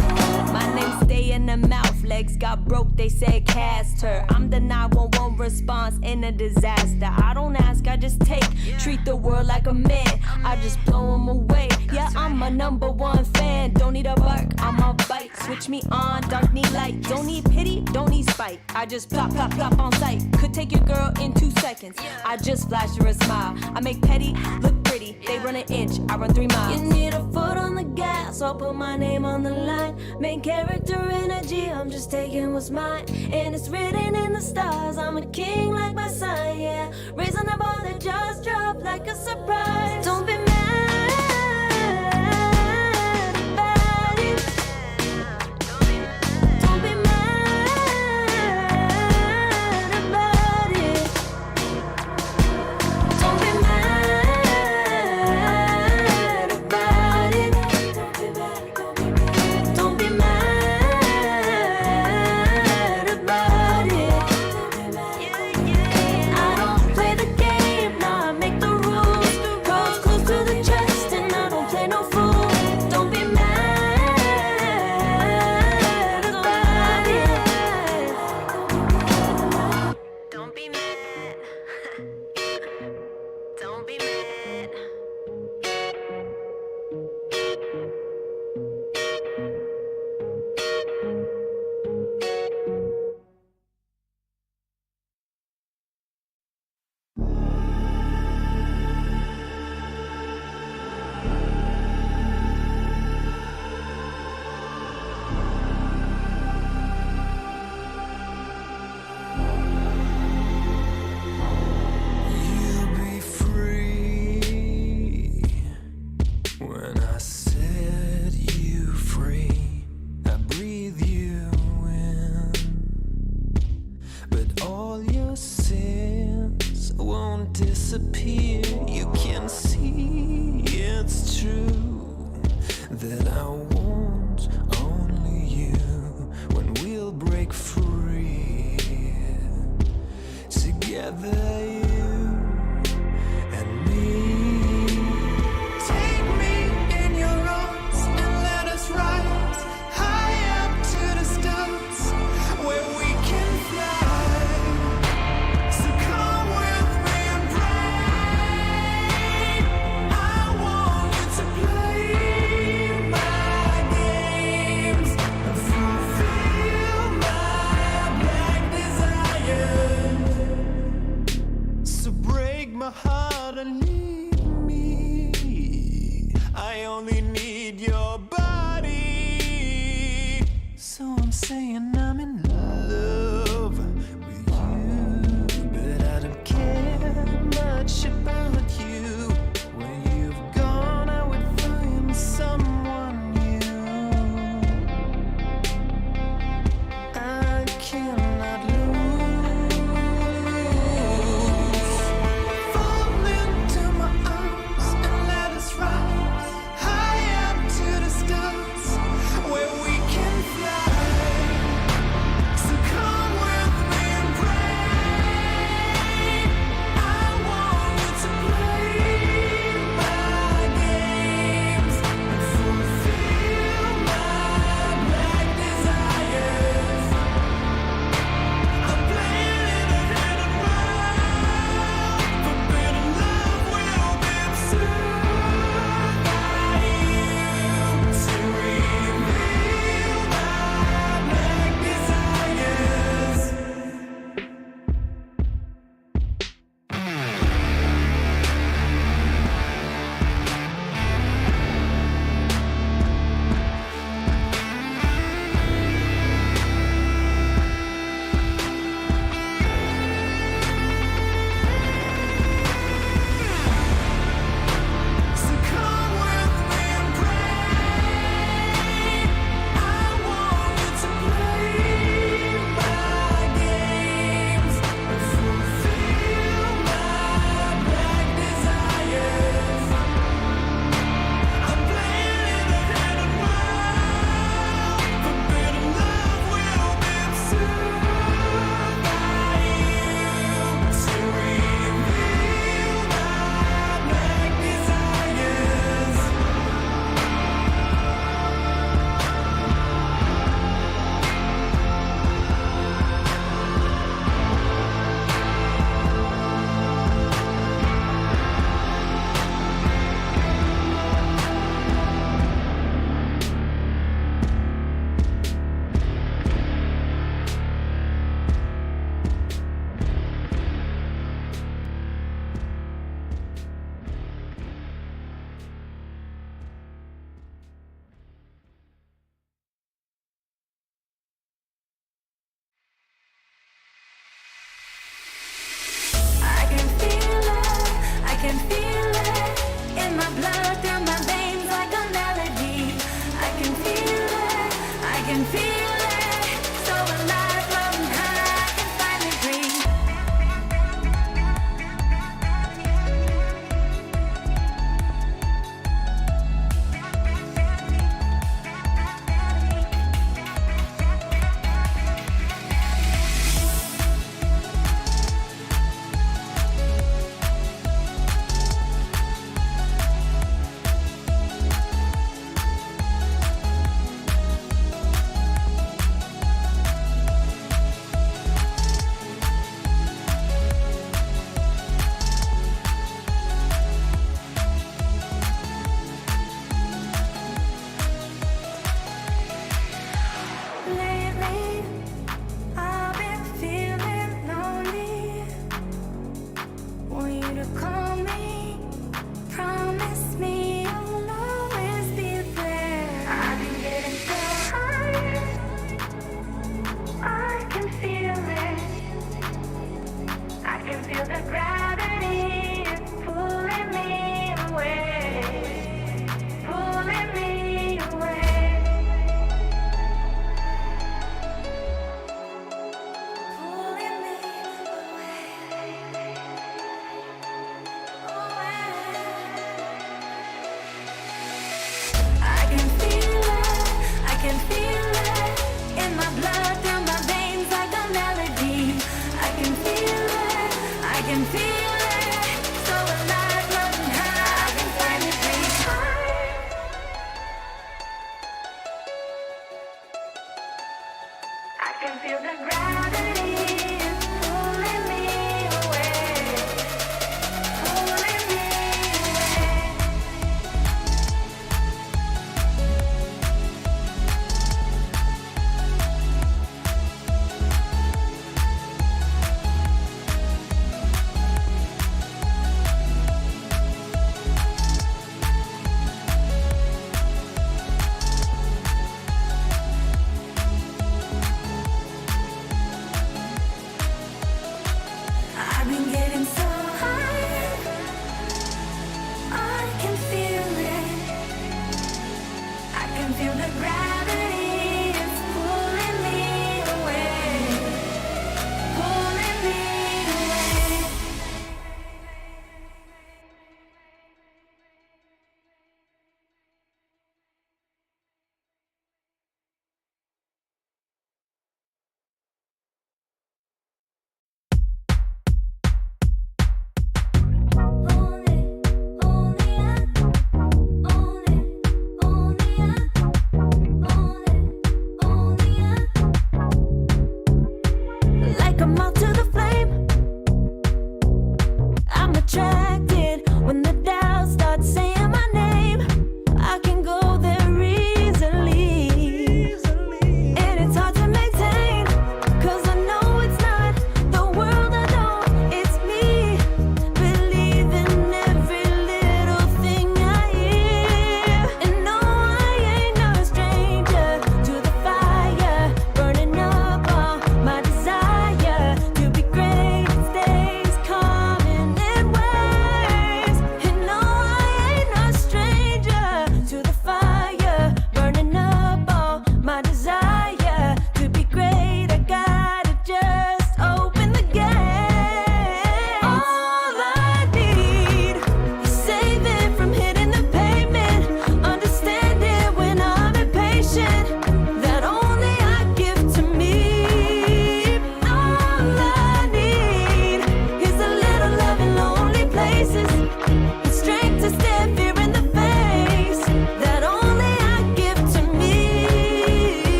my name stay in the mouth. Legs got broke, they said cast her. I'm the 911 response in a disaster. I don't ask, I just take. Treat the world like a man, I just blow them away. Yeah, I'm a #1 fan. Don't need a bark, I'm a bite. Switch me on, dark need light. Don't need pity, don't need spite. I just plop, plop, plop on sight. Could take your girl in 2 seconds. I just flash her a smile. I make petty look pretty. They run an inch, I run 3 miles. You need a foot on the gas, I'll put my name on the line. Main character energy, I'm just taking what's mine. And it's written in the stars, I'm a king like my sign, yeah. Raising the bar, the jaws drop like a surprise. Don't be mad about it. Don't be mad about it. Don't be mad about it. Don't be mad, don't be mad. Don't be mad about it. I don't play the game, nah, I make the rules. Cards close to the chest, and I don't play no fool. Don't be mad about it. Don't be mad. Don't be mad. You'll be free when I set you free. I breathe you in, but all your sins won't disappear. You can see it's true that I want only you when we'll break free. Together, you and me. Take me in your arms and let us rise high up to the stars where we can fly. So come with me and pray. I want you to play my games and fulfill my black desires. So break my heart and leave me. I only need your body. So I'm saying I'm in love with you, but I don't care much about you. When you've gone, I would find someone new. I cannot lose. Fall into feel it, so alive, floating high, I can finally breathe. Lately, I've been feeling lonely. Want you to call me, promise me you'll always be there. I've been getting so high, I can feel it. I can feel the gravity is pulling me away, pulling me away. Pulling me I can feel it, I can feel it in my blood, through my veins like a melody. I can feel it, I can feel it, so alive, floating high, I can finally breathe. I can feel the gravity is pulling me away, pulling me away. I've been getting so high, I can feel it. I can feel the gravity is pulling me away, pulling me away.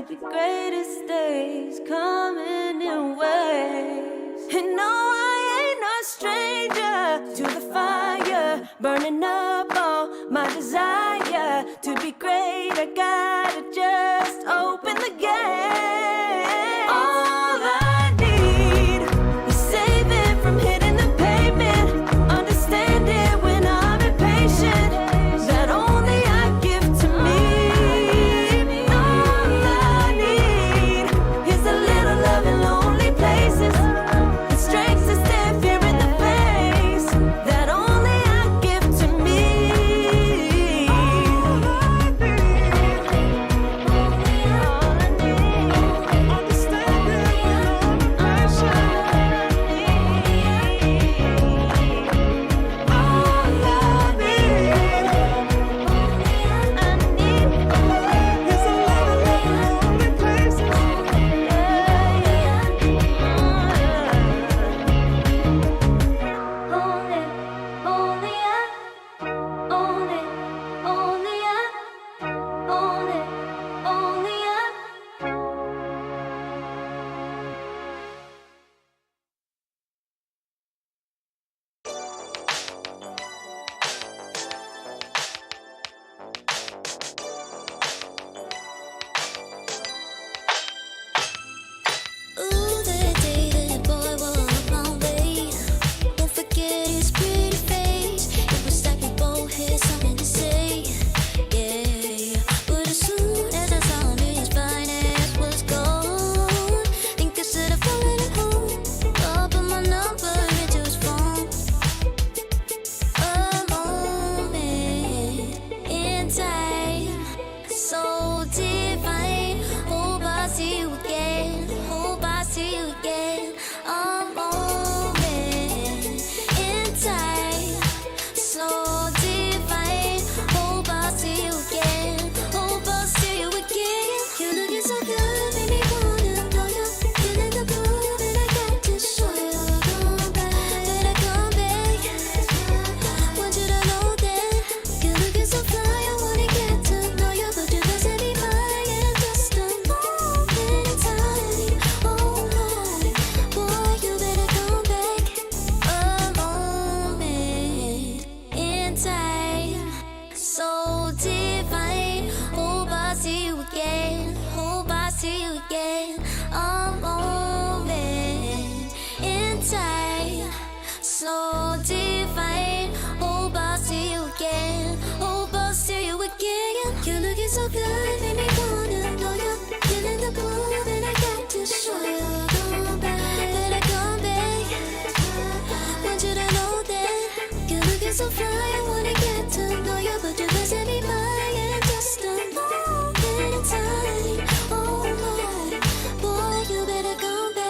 be greatest days coming in waves. And no, I ain't no stranger to the fire, burning up all my desire to be great. I gotta just open the gate. All I need is saving from hitting the pavement, understanding when I'm impatient, that only I give to me. All I need is a little love in lonely places, the strength to stand fear in the face, that only I give to me. Ooh, that day that boy walked my way. Won't forget his pretty face. It was like we both had something to say. Yeah, but as soon as I saw him, his fine ass was gone. Think I should have followed him home. I'll put my number into his phone. A moment in time, so divine. Hope I see you again. Hope I see you again. A moment in time, so divine. Hope I see you again. Hope I see you again. You looking so good, made me wanna know you. Feeling the groove, and I got to show you. Come back, better come back. Want you to know that you're looking so fly. I wanna get to know you, but you doesn't be mine. And just a moment in time. Oh Lord, boy, you better come back. A moment in time, so divine. Hope I see you again. Hope I see you again. A moment in time, so divine. Hope I see you again. Hope I see you again. You're looking so good, made me wanna know you. Feeling the groove, and I got to show you. Come back, better come back. Want you to know that you're looking so fly. I wanna get to know you, but you doesn't be mine. And just a moment in time. Oh Lord, boy, you better come back.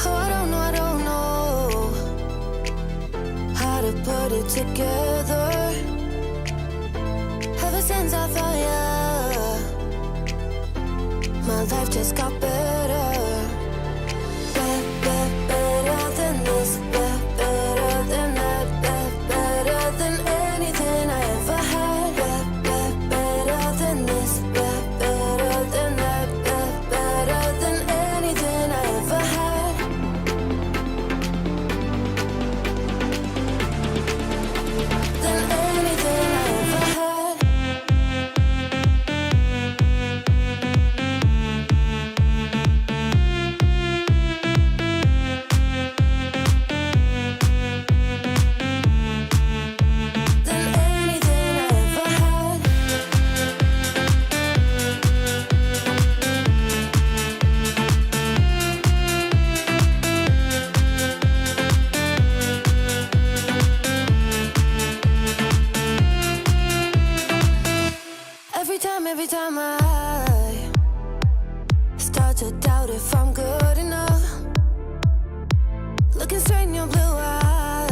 Oh, I don't know how to put it together. Ever since I thought, yeah, my life just got better. Better than this, better than that, better than anything I ever had. Better than this, better than that, better than anything I ever had. Than anything I ever had. Every time I start to doubt if I'm good enough, looking straight in your blue eyes,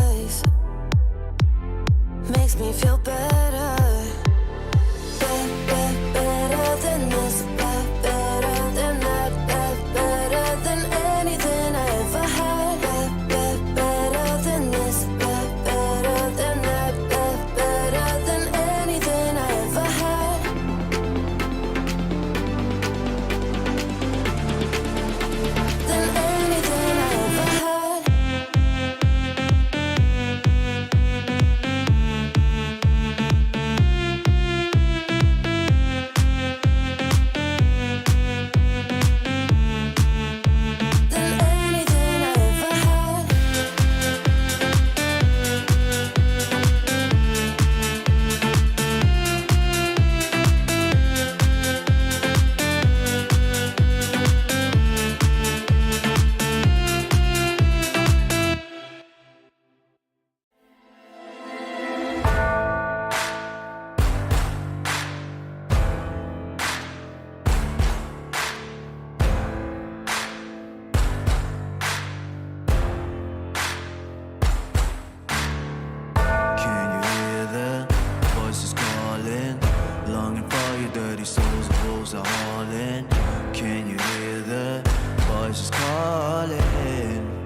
wolves are hauling. Can you hear the voices calling?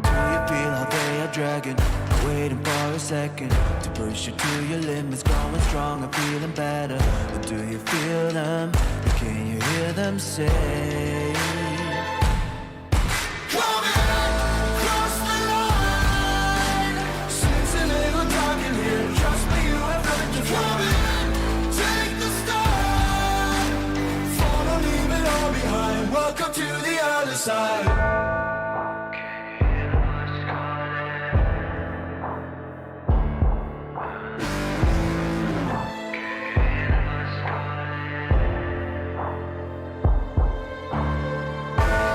Do you feel how they are dragging? Waiting for a second to push you to your limits, growing stronger, feeling better. But do you feel them? Can you hear them say? Welcome to the other side.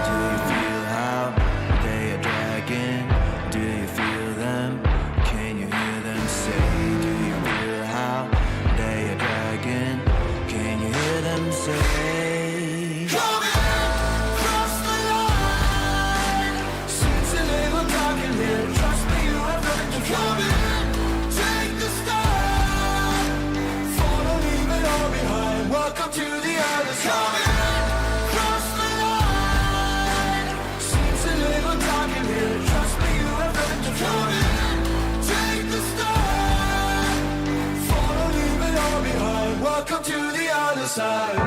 Do you feel how they are dragging? Do you feel them? Can you hear them say? Do you feel how they are dragging? Can you hear them say? Welcome to the other side. Cross the line. Seems a little dark in here. Trust me, you have nothing to fear. Take the start. Follow, leave it all behind. Welcome to the other side.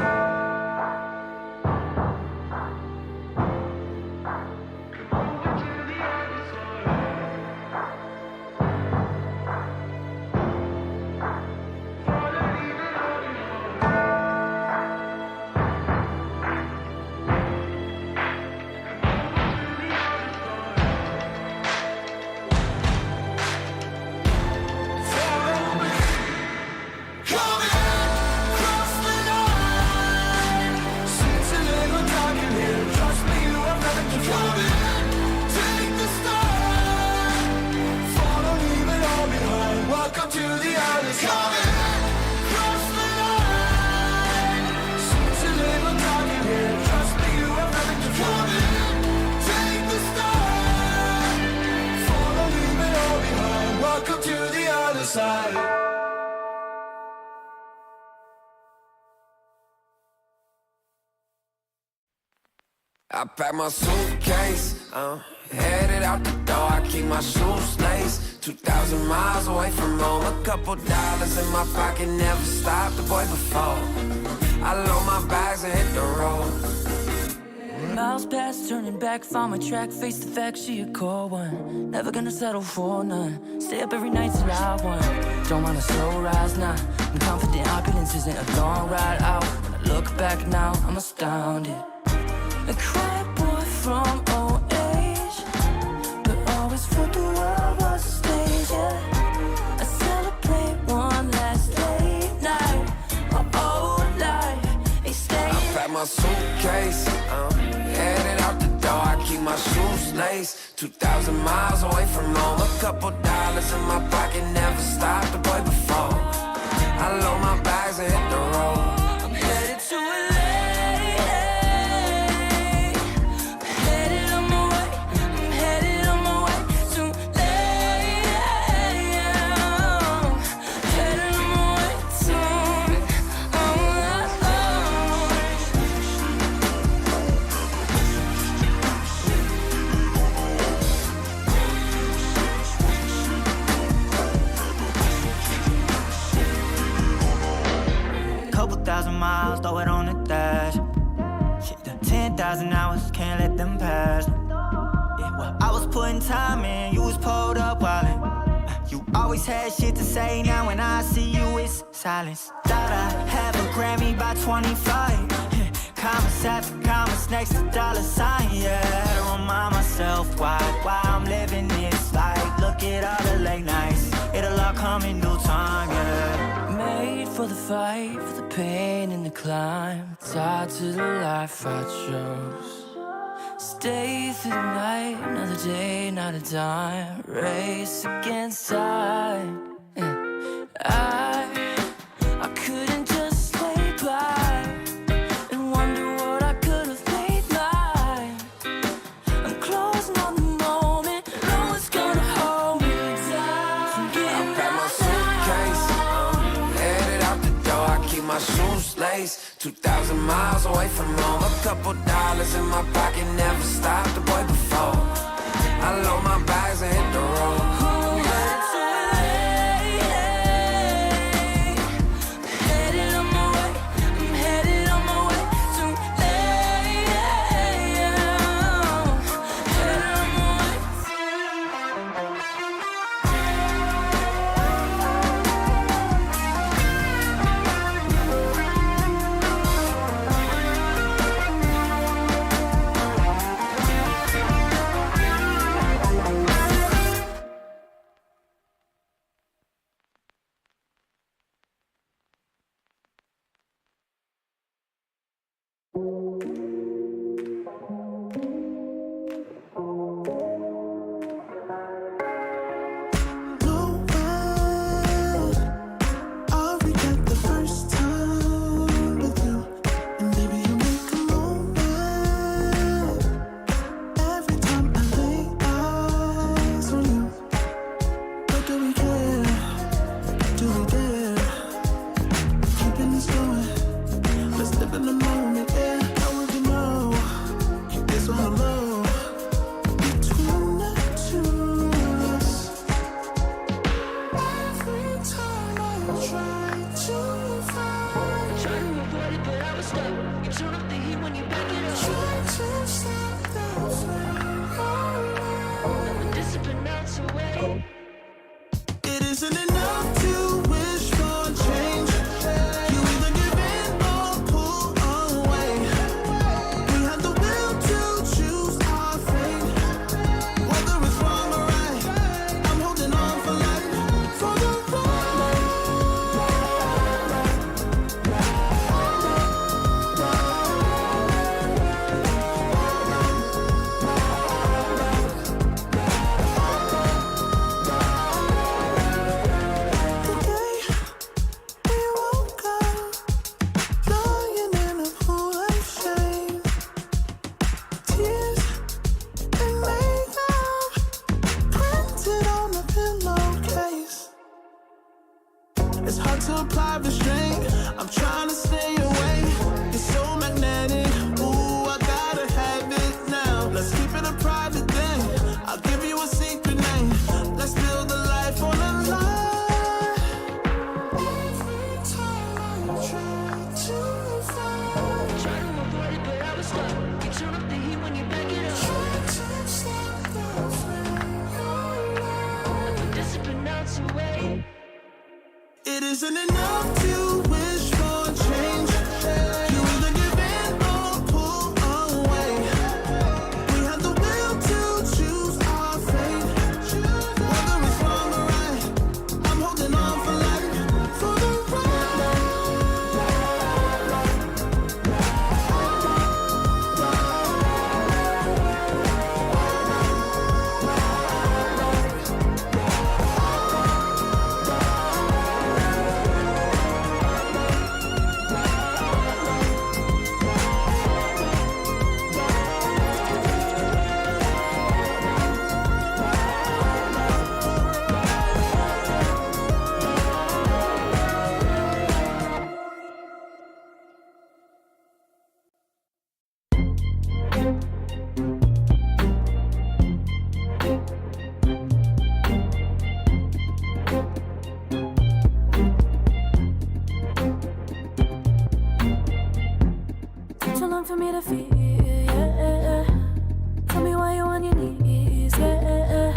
Welcome to the other side. Cross the line. Seems a little dark in here. Trust me, you have nothing to fear. Take the start. Follow, leave it all behind. Welcome to the other side. I pack my suitcase, headed out the door. I keep my shoes laced. 2,000 miles away from home. A couple dollars in my pocket, never stopped the boy before. I load my bags and hit the road. Miles past, turning back, found my track, face the fact she a cold one. Never gonna settle for none. Stay up every night till I won. Don't want a slow rise now. I'm confident opulence isn't a long ride out. When I look back now, I'm astounded. A quiet boy from old age, but always thought the world was a stage, yeah. I celebrate one last late night. My old life ain't staying. I pack my suitcase, headed out the door. I keep my shoes laced. 2,000 miles away from home. A couple dollars in my pocket, never stopped the boy before. I load my bags and hit the road. I'm headed to LA. Headed on my way. I'm headed on my way to LA. Headed on my way to Couple thousand miles, throw it on the dash. Shit, 10,000 hours, can't let them pass. Yeah, well, I was putting time in, you was pulled up wildin'. You always had shit to say, now when I see you, it's silence. Thought I'd have a Grammy by 25. Commas after commas next to dollar sign, yeah. Had to remind myself why I'm living this life. Look at all the late nights, it'll all come in due time, yeah. Made for the fight, for the pain and the climb. Tied to the life I chose. Stay through the night, another day, not a dime. Race against time. I couldn't just lay by and wonder what I could have made mine. I'm closing on the moment, no one's gonna hold me down. I pack my suitcase, headed out the door. I keep my my shoes laced. 2,000 miles away from home. A couple dollars in my pocket, never stopped the boy before. I load my bags and hit the road. It isn't enough to wish for change. You either give in or pull away. We have the will to choose our fate. Whether it's wrong or right, I'm holding on for life, for the ride. Too long for me to feel, yeah. Tell me why you're on your knees, yeah.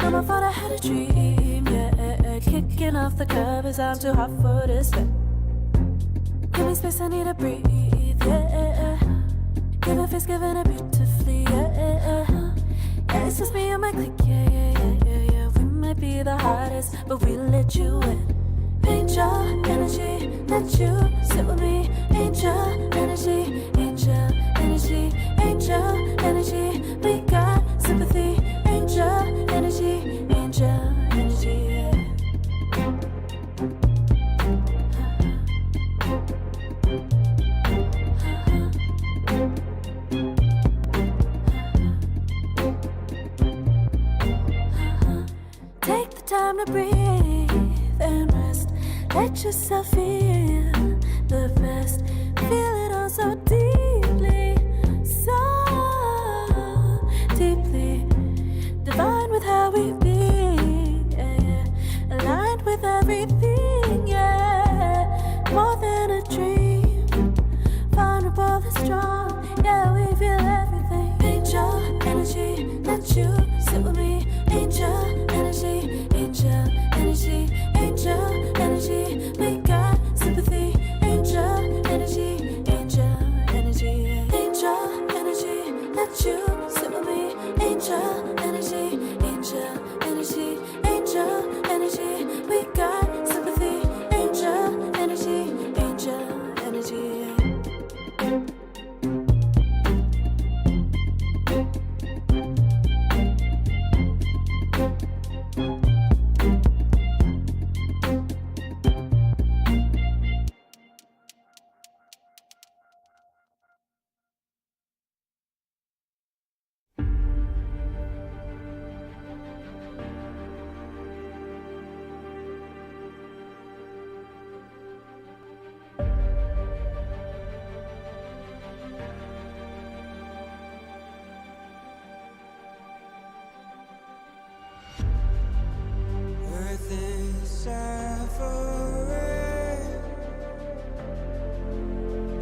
Know my fault, I had a dream, yeah. Kicking off the covers, I'm too hot for this bed. Give me space, I need to breathe, yeah. Give a face, giving it beautifully, yeah. Yeah, it's just me and my clique, yeah. We might be the hottest, but we let you in. Angel energy, let you sit with me. Angel energy, angel energy, angel energy. We got sympathy. Angel energy, angel energy. Take the time to breathe and rest. Let yourself in.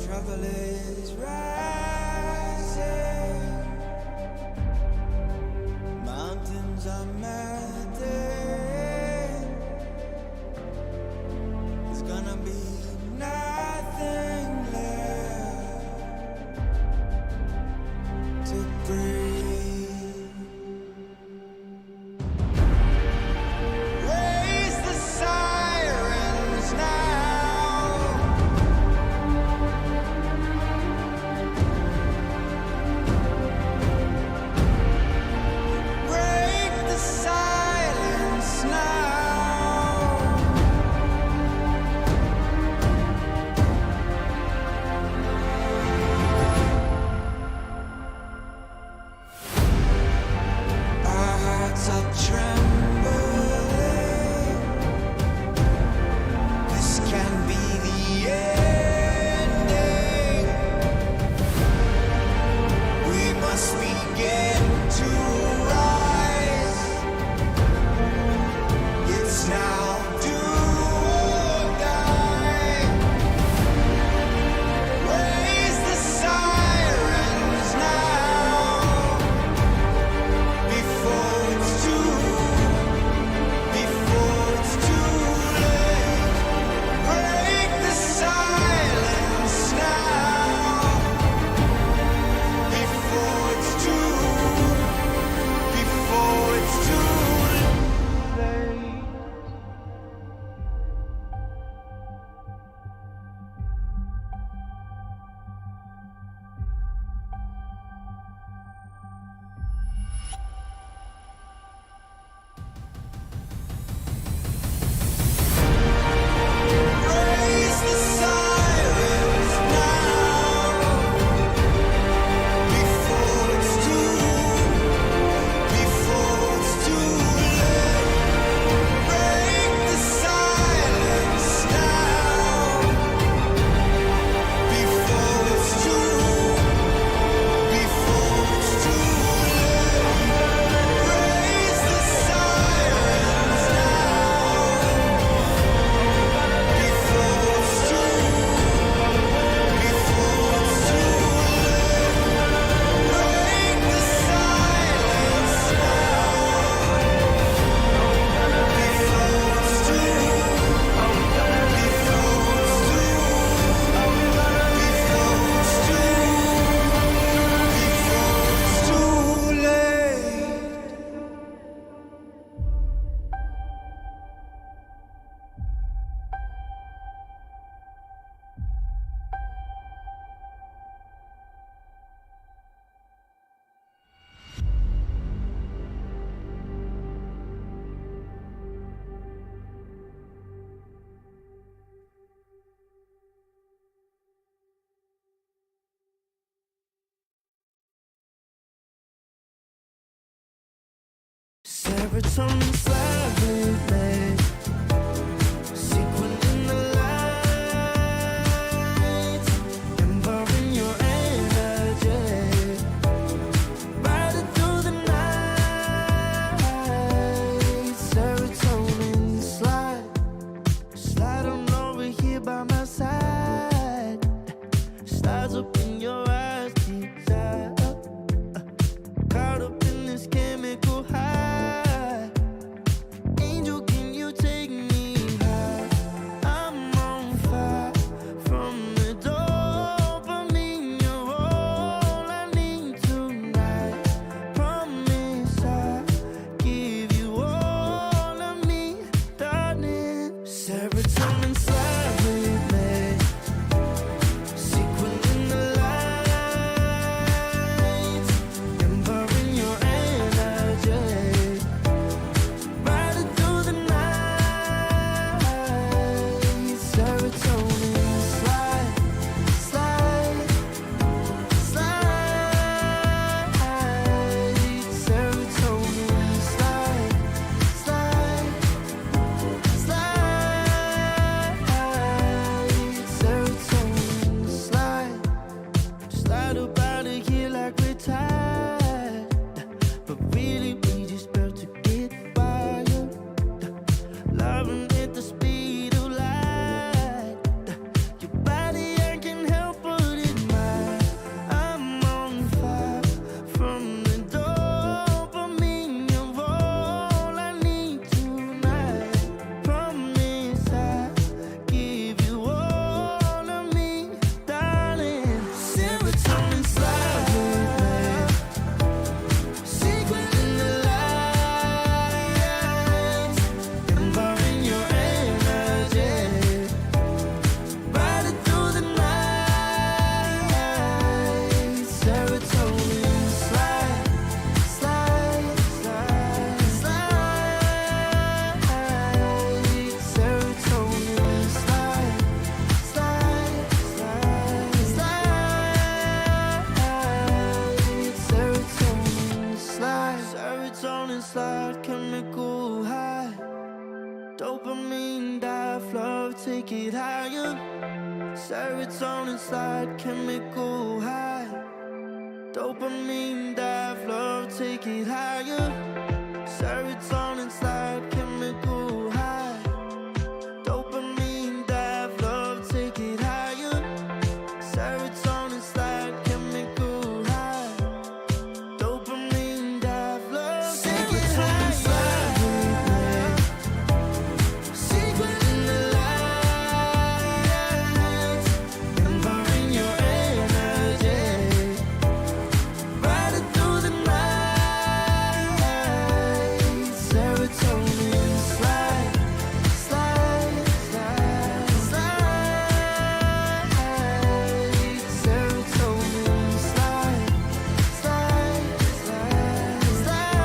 Trouble is rising. Mountains are melting. There's gonna be nothing left to breathe. Raise the sirens now. Break the silence now. Our hearts are trembling. This can be the ending. We must begin to rise. It's now do or die. Raise the sirens now before it's too late. Break the silence now before it's too late. Raise the sirens now before it's too late. Break the silence now before it's too late. Raise the sirens Serotonin slightly sequin in the light, empowering your energy, riding through the night. Serotonin slide on over here by my side, slides up in your eyes, deep dive, caught up in this chemical high. Angel, can you take me high? I'm on fire from the dopamine. You're all I need tonight. Promise I'll give you all of me, darling. Serotonin slide with me, sequin in the take it higher. Serotonin slide, chemical high. Dopamine dive, love, take it higher. Serotonin slide, chemical high. Dopamine dive, love, take it higher. Serotonin slide, chemical high. Dopamine dive, love, take it higher. Secret in the lights, empowering your energy. Riding through the night. Serotonin slide, slide, slide, slide. Serotonin slide, slide, slide, slide.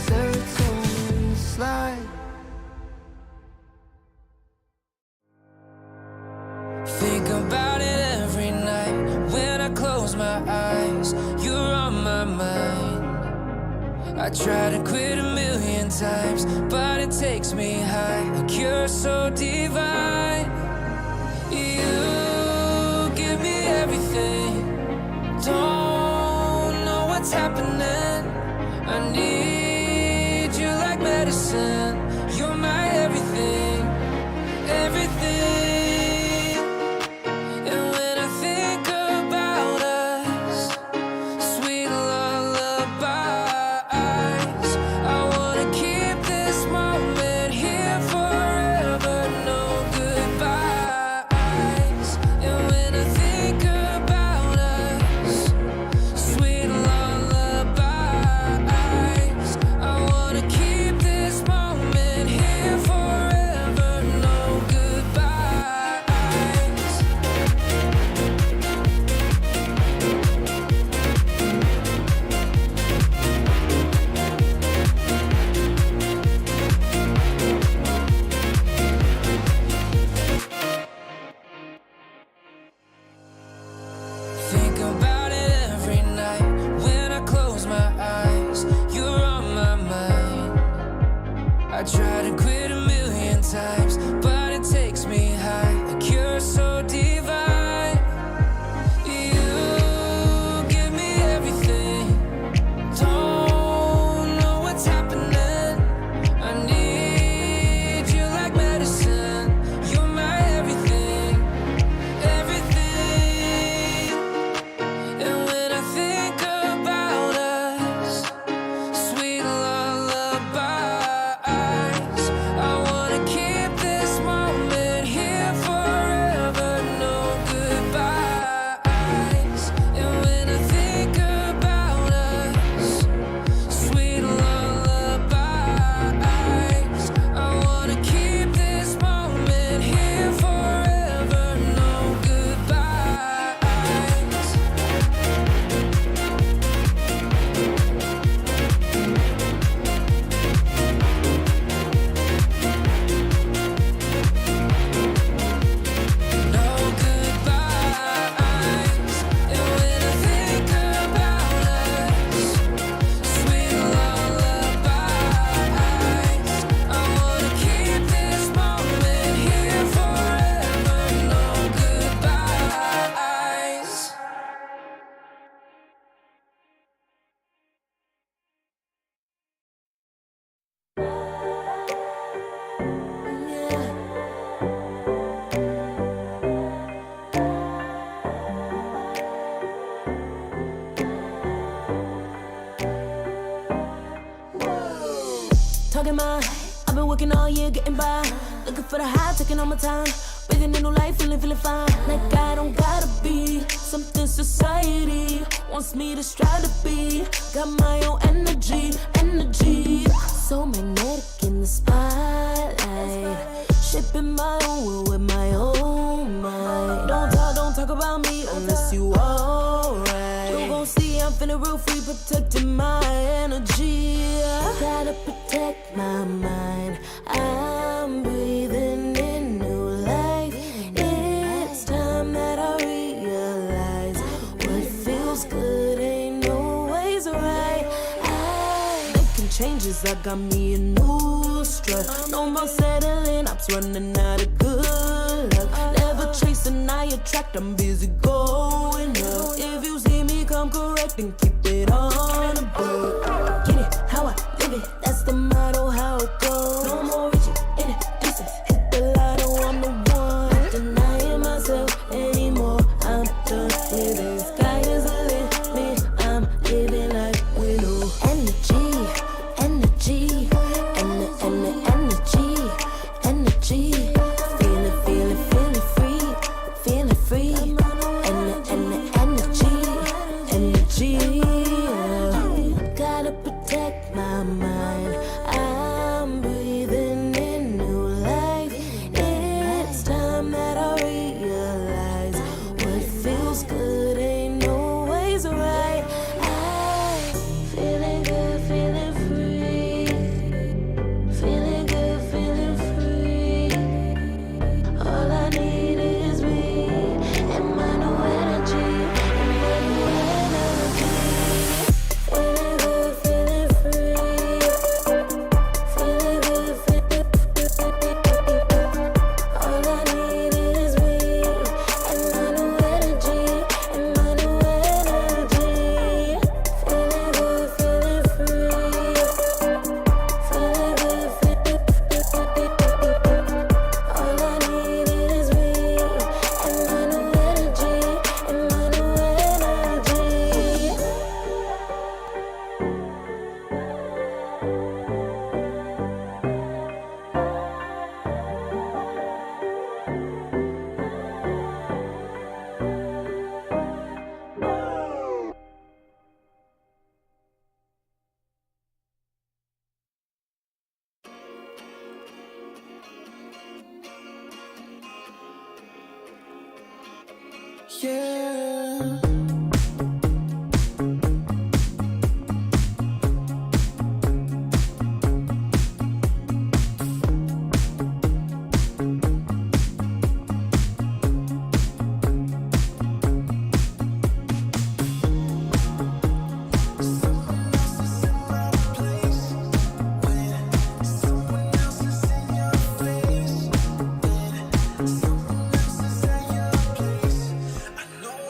Serotonin slide. Think about it every night when I close my eyes. You're on my mind. I try to quit a million times, but it takes me high. Like you're so divine. You give me everything. Don't know what's happening. I need you like medicine. You're my everything, everything. And when I think about us, sweet lullabies, I wanna keep this moment here forever, no goodbyes. And when I think about us, sweet lullabies, I wanna keep this moment here forever, no goodbyes. Think about it every night when I close my eyes. You're on my mind. I try to quit a million times, but it takes me high. Like you're so divine. You give me everything. Don't know what's happening. I need you like medicine. You're my everything, everything. And when I think about us, sweet lullabies, I wanna keep this moment here forever, no goodbyes. And when I think about us, sweet lullabies, I wanna keep this moment here forever, no goodbyes. No goodbyes. And when I think about us, sweet lullabies, I wanna keep this moment here forever. No goodbyes. Talking my, I've been working all year getting by. Looking for the high, taking all my time. Breathing in new life, feeling fine. Like I don't gotta be something society wants me to strive to be. Got my own energy. So magnetic in the spotlight. Shaping my own world with my own mind. Don't talk about me unless you alright. You gon' see I'm finna real free, protecting my energy. Gotta protect my mind. I'm breathing in new life. It's time that I realize what feels good ain't always right. I making changes, I got me a new strut. No more settling, I'm running out of good luck. Never chasing, I attract, I'm busy going up. If you see me come correct, then keep it on the book. Get it, how I live it, that's the motto, how it goes. No more reaching in the distance, hit the lotto, I'm the one. Not denying myself anymore, I'm done with it. Sky is the limit, I'm living like we know. Energy, energy, energy, feeling free, energy. Gotta protect my mind. I'm breathing in new life. It's time that I realize what feels good ain't always right. I'm feeling good, feeling free. Feeling good, feeling free. All I need is me and my new energy. And my new energy. Feeling good, feeling free. Feeling good, feeling free. All I need is me and my new energy. And my new energy. Feeling good, feeling free. Feeling good, feeling all I need is me and my new energy, and my new energy. Yeah. I know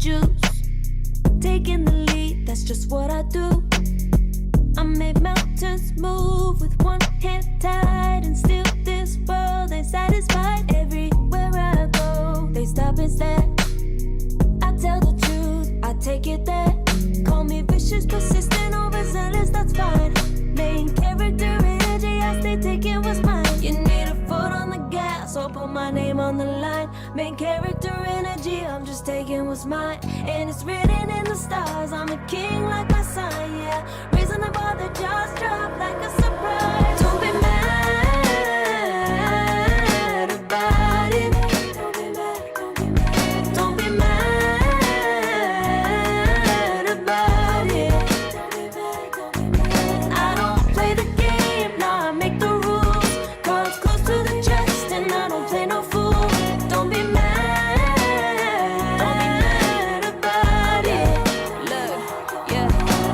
juice. Taking the lead, that's just what I do. I make mountains move with one hand tied, and still this world ain't satisfied. Everywhere I go, they stop and stare. I tell the truth, I take it there. Call me vicious, persistent, overzealous, that's fine. Main character energy, I stay taking what's mine. You need a foot on the gas, or put my name on the line. Main character energy, I'm just taking what's mine. And it's written in the stars, I'm a king like my sign, yeah. Raising the bar, the jaws drop like a surprise. Don't be mad about it. Don't be mad, don't be mad. Don't be mad about it. Don't be mad, don't be mad. I don't play the game, nah, I make the rules. Cards close to the chest, and I don't play no fool. Don't be mad about it. Look, yeah,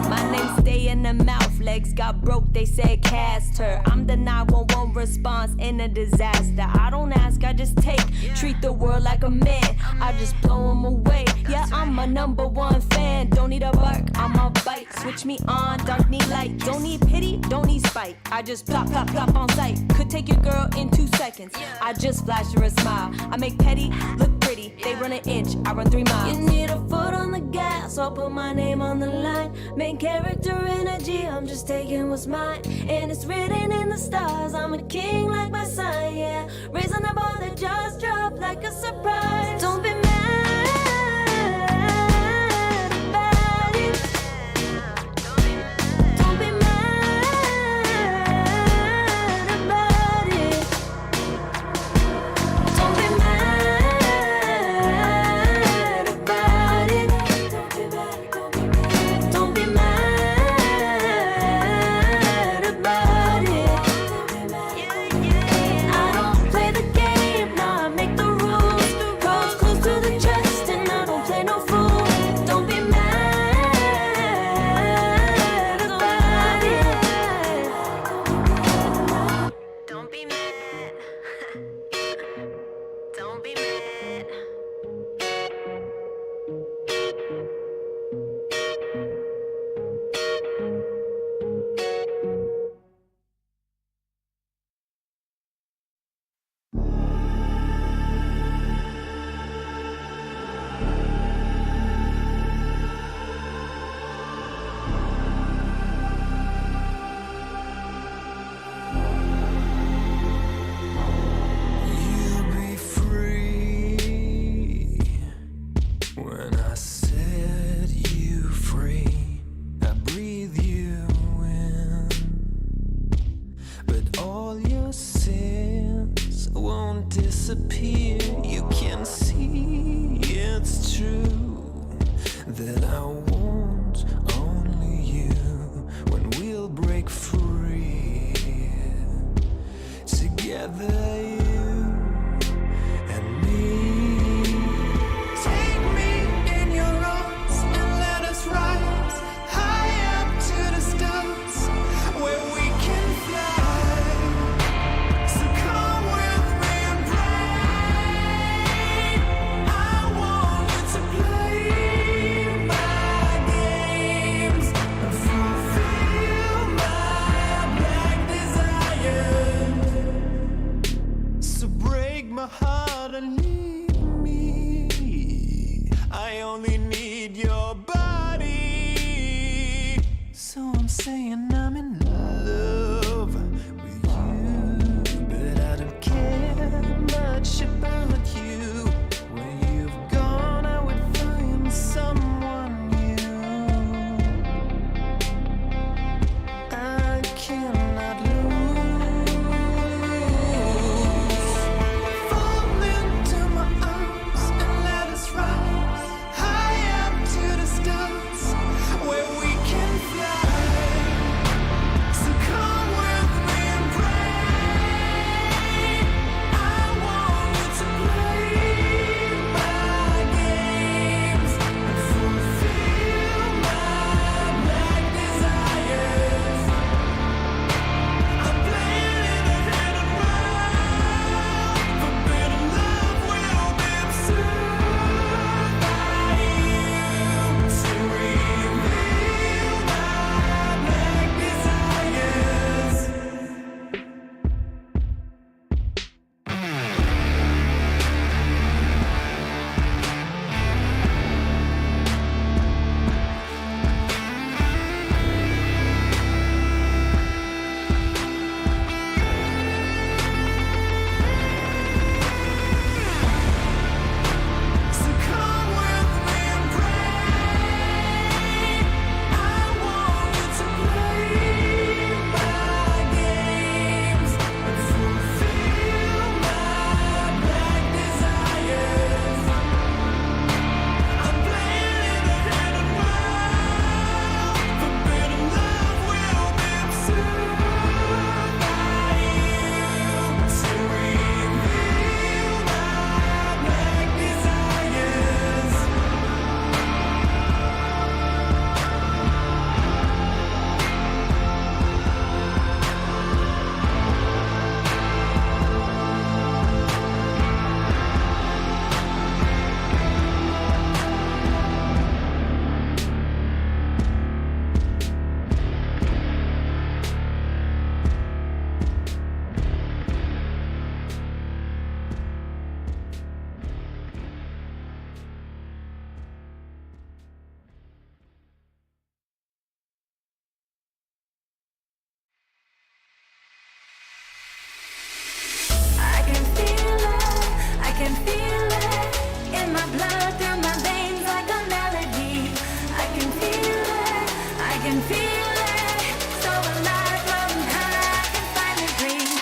my name stay in the mouth. Legs got broke, they said cast her. I'm the 911 response in a disaster. I don't ask, I just take. Treat the world like a man, I just blow him away. Yeah, I'm a #1 fan. Don't need a bark, I'm a bite. Switch me on, dark need light. Don't need pity, don't need spite. I just plop, plop, plop on sight. Could take your girl in 2 seconds. I just flash her a smile. I make petty look pretty. They run an inch, I run 3 miles. You need a foot on the gas, I'll put my name on the line. Main character energy, I'm just taking what's mine. And it's written in the stars, I'm a king like my sign, yeah. Raising the bar, the jaws drop like a surprise. Don't be mad about it. Don't be mad about it. Don't be mad about it. Don't be mad about it. I don't play the game, nah, I make the rules. Cards close to the chest, and I don't play no fool. Don't be mad about it. Don't be mad. Don't be mad. You'll be free when I set you free. I breathe you in, but all your sins won't disappear. You can see it's true that I want only you when we'll break free together. Take me in your arms and let us rise high up to the stars where we can fly. So come with me and play. I want you to play my games and fulfill my black desires. So break my heart and leave me. I only need your body. So I'm saying I'm in love with you, but I don't care much about you. Where you've gone, I would find someone new. I cannot lose. Fall into my arms and let us rise high up to the stars where we can fly can feel it, so alive, floating high, I can finally breathe.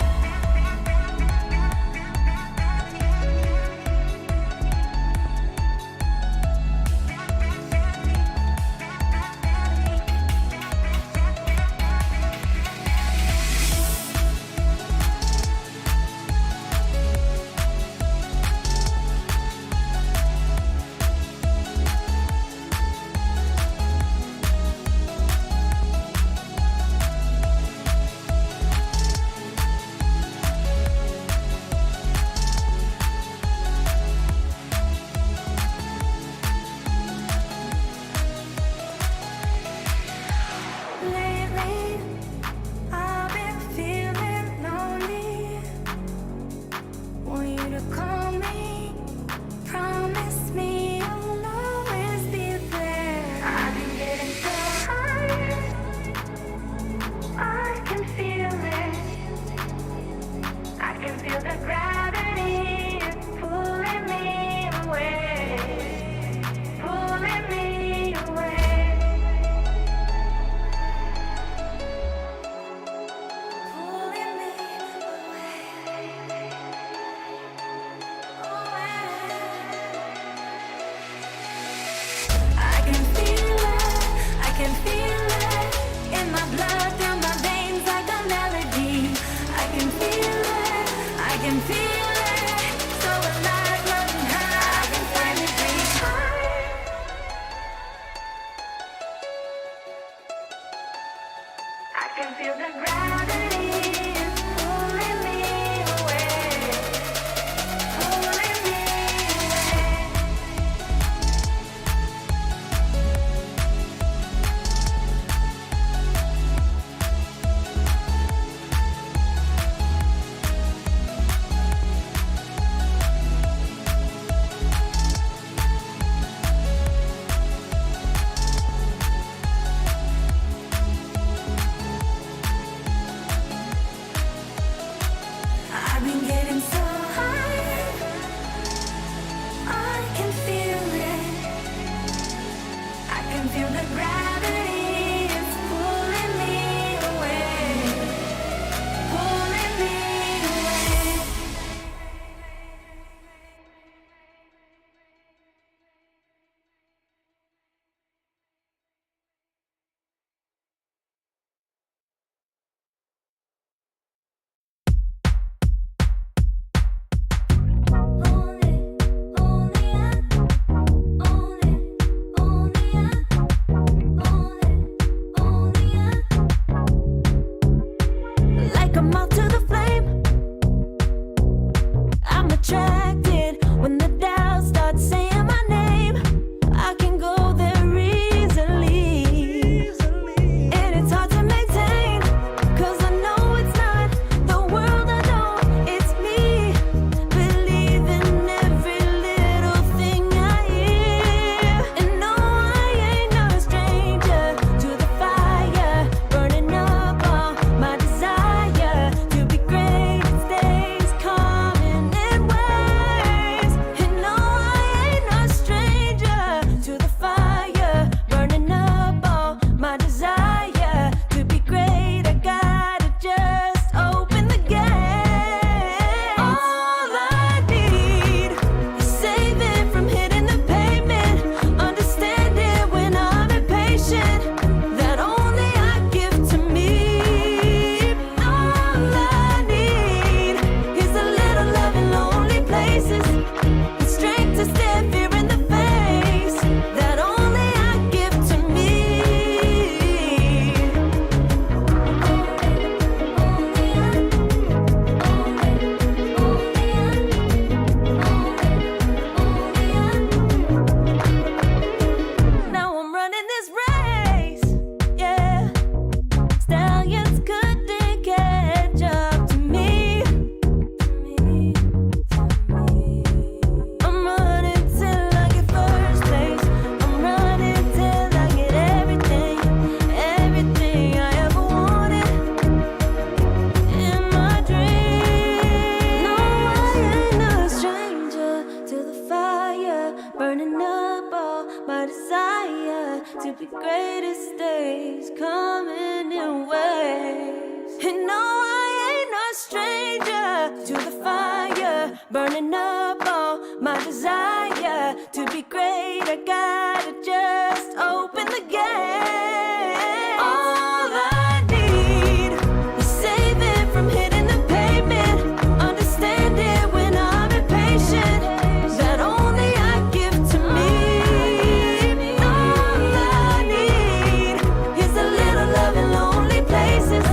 Lately, I've been feeling lonely. Want you to call me, promise me you'll always be there. I've been getting so high, I can feel it. I can feel the gravity pulling me away, pulling me away. Pulling me I can feel it in my blood, down my veins like a melody. I can feel it, so alive, floating high, I can finally breathe. I can feel the gravity pulling me away, pulling me away. coming in waves. And no, I ain't no stranger to the fire, burning up all my desire to be great. I gotta just open the gate. All I need is saving from hitting the pavement, understand it when I'm impatient, that only I give to me. All I need is a little love in lonely places,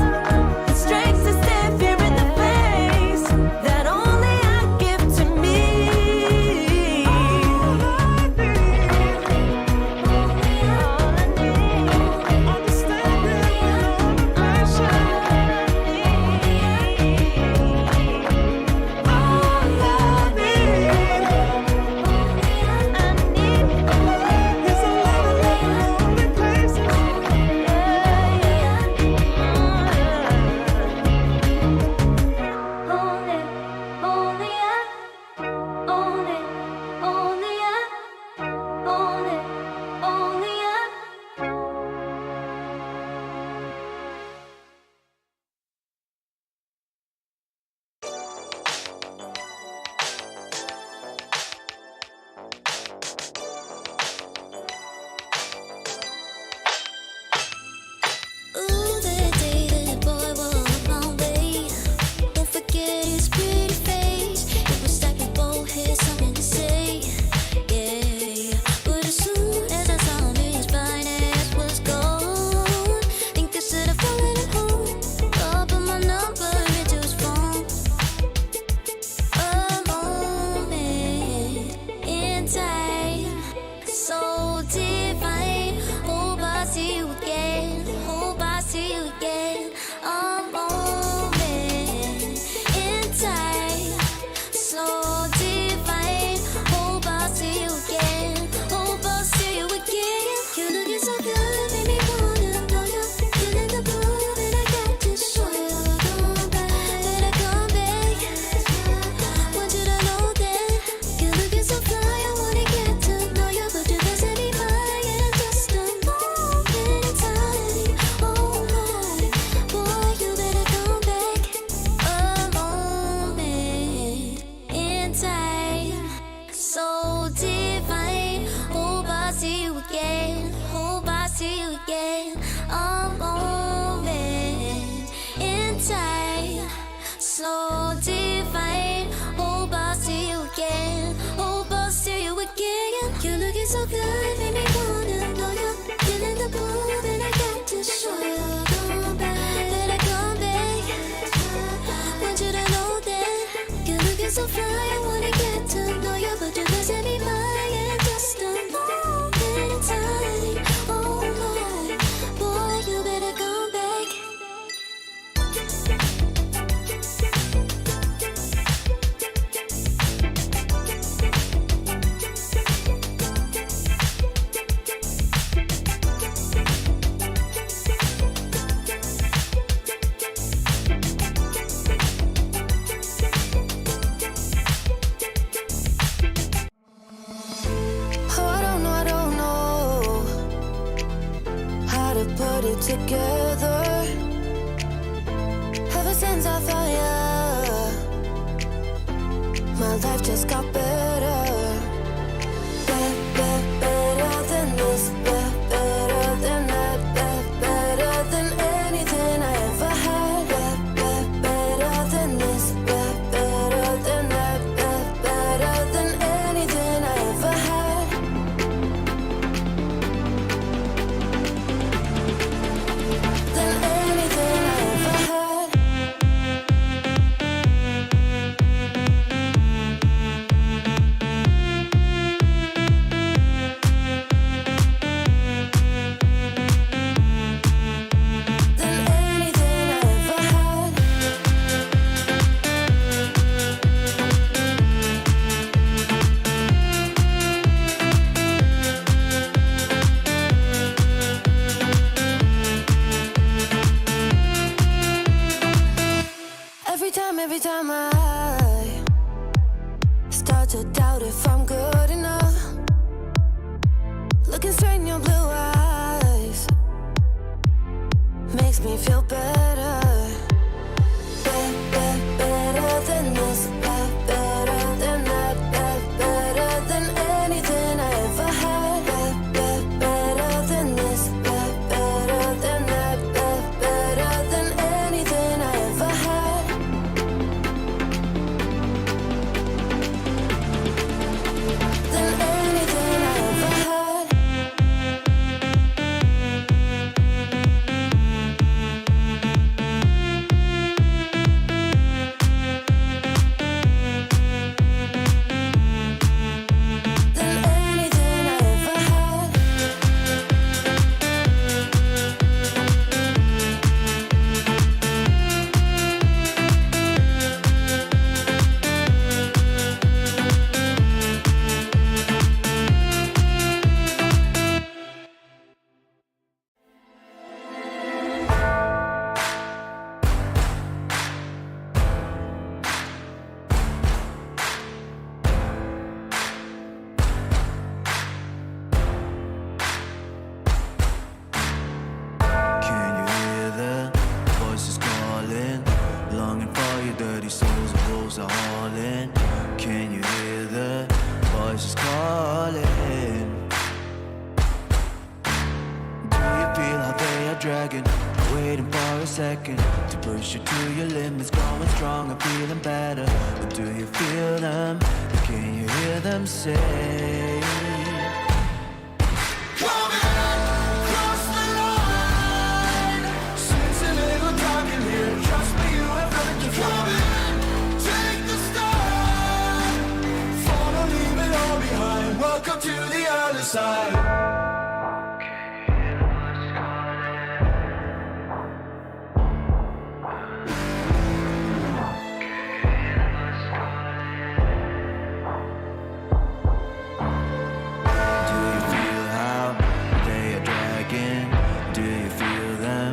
the strength to stand fear in the face, that only I give to me. All I need, understand it when I'm Ooh, that day that boy walked my way. Don't forget his pretty face. It was like we both had something to say. Yeah, but as soon as I saw him, his fine ass was gone. Think I should have followed him home. I'll put my number into his phone. A moment in time, so divine. Hope I see you again. Hope I see you again. A moment in time, so divine. Hope I see you again. Hope I see you again. You looking so good, made me wanna know you. Feeling the groove, and I got to show you. Come back, better come back. Want you to know that you're looking so fly. I wanna get to know you, but you're missing me by in just a moment in time. Oh my, boy, you better come back. A moment in time, so divine. Hope I see you again. Hope I see you again. A moment in time, so divine. Hope I see you again. Hope I see you again. You're looking so good, made me wanna know you. Feeling the groove, and I got to show you. Come back, better come back. Want you to know that you're looking so fly. I wanna get to know you, but you're missing me by in just a moment in time. Oh my, boy, you better come back. Oh, I don't know how to put it together. Ever since I found you, my life just got better. Better than this, better than that, better than anything I ever had. Better than this, better than that, better than anything I ever had. Than anything I ever had. makes me feel better. Better than this, better than that, better than anything I ever had. Better than this, better than that, better than anything I ever had. Than anything I ever had. Than anything I ever had. Can you hear the voices calling? Longing for your dirty souls, the wolves are hauling. Can you hear the voices calling? Do you feel how they are dragging? Waiting for a second to push you to your limits, growing stronger, feeling better. But do you feel them? Can you hear them say? Welcome to the other side. Do you feel how they are dragging? Do you feel them?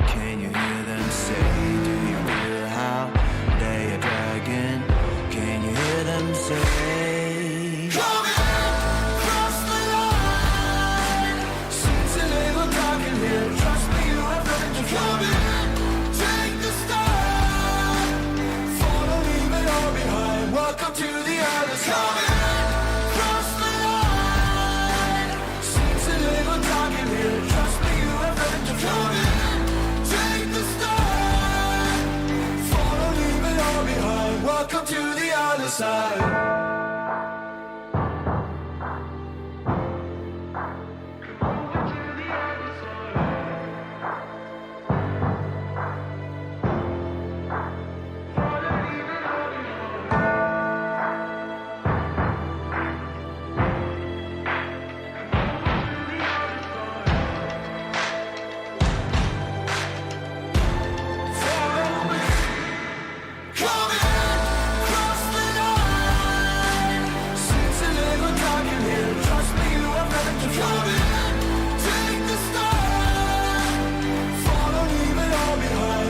Can you hear them say? Do you feel how they are dragging? Can you hear them say? Welcome to the other side. Cross the line. Seems a little dark in here. Trust me, you have nothing to fear. Take the start. Follow, leave it all behind. Welcome to the other side.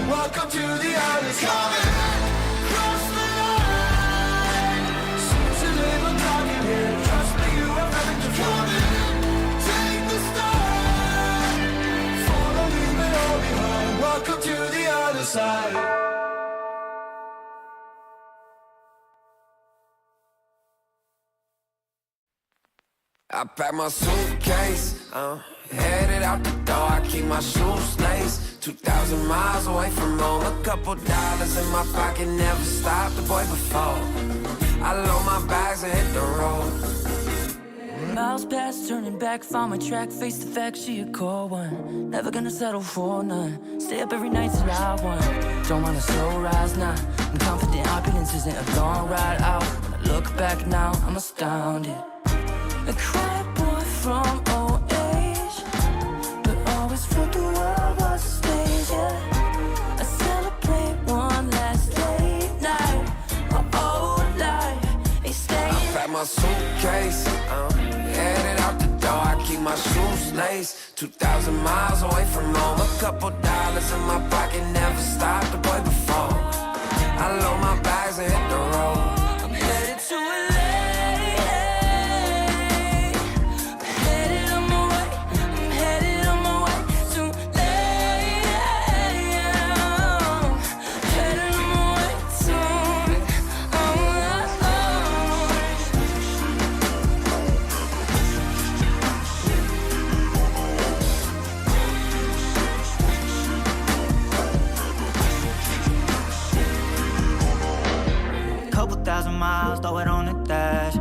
Welcome to the other side. Cross the line. Seems a little dark in here. Trust me, you have nothing to fear. Take the start. Follow, leave it all behind. Welcome to the other side. I pack my suitcase, headed out the door. I keep my shoes laced. 2,000 miles away from home. A couple dollars in my pocket, never stopped the boy before. I load my bags and hit the road. Miles past, turning back, found my track, face the fact she a cold one. Never gonna settle for none. Stay up every night till I won. Don't want a slow rise now. I'm confident opulence isn't a long ride out. When I look back now, I'm astounded. A quiet boy from old age, but always felt the world was a stage, yeah. I celebrate one last late night. My old life ain't staying. I pack my suitcase, headed out the door. I keep my shoes laced. 2,000 miles away from home. A couple dollars in my pocket, never stopped the boy before. I load my bags and hit the road. I'm headed to LA. I'm headed on my way to LA. 2,000 miles, throw it on the dash.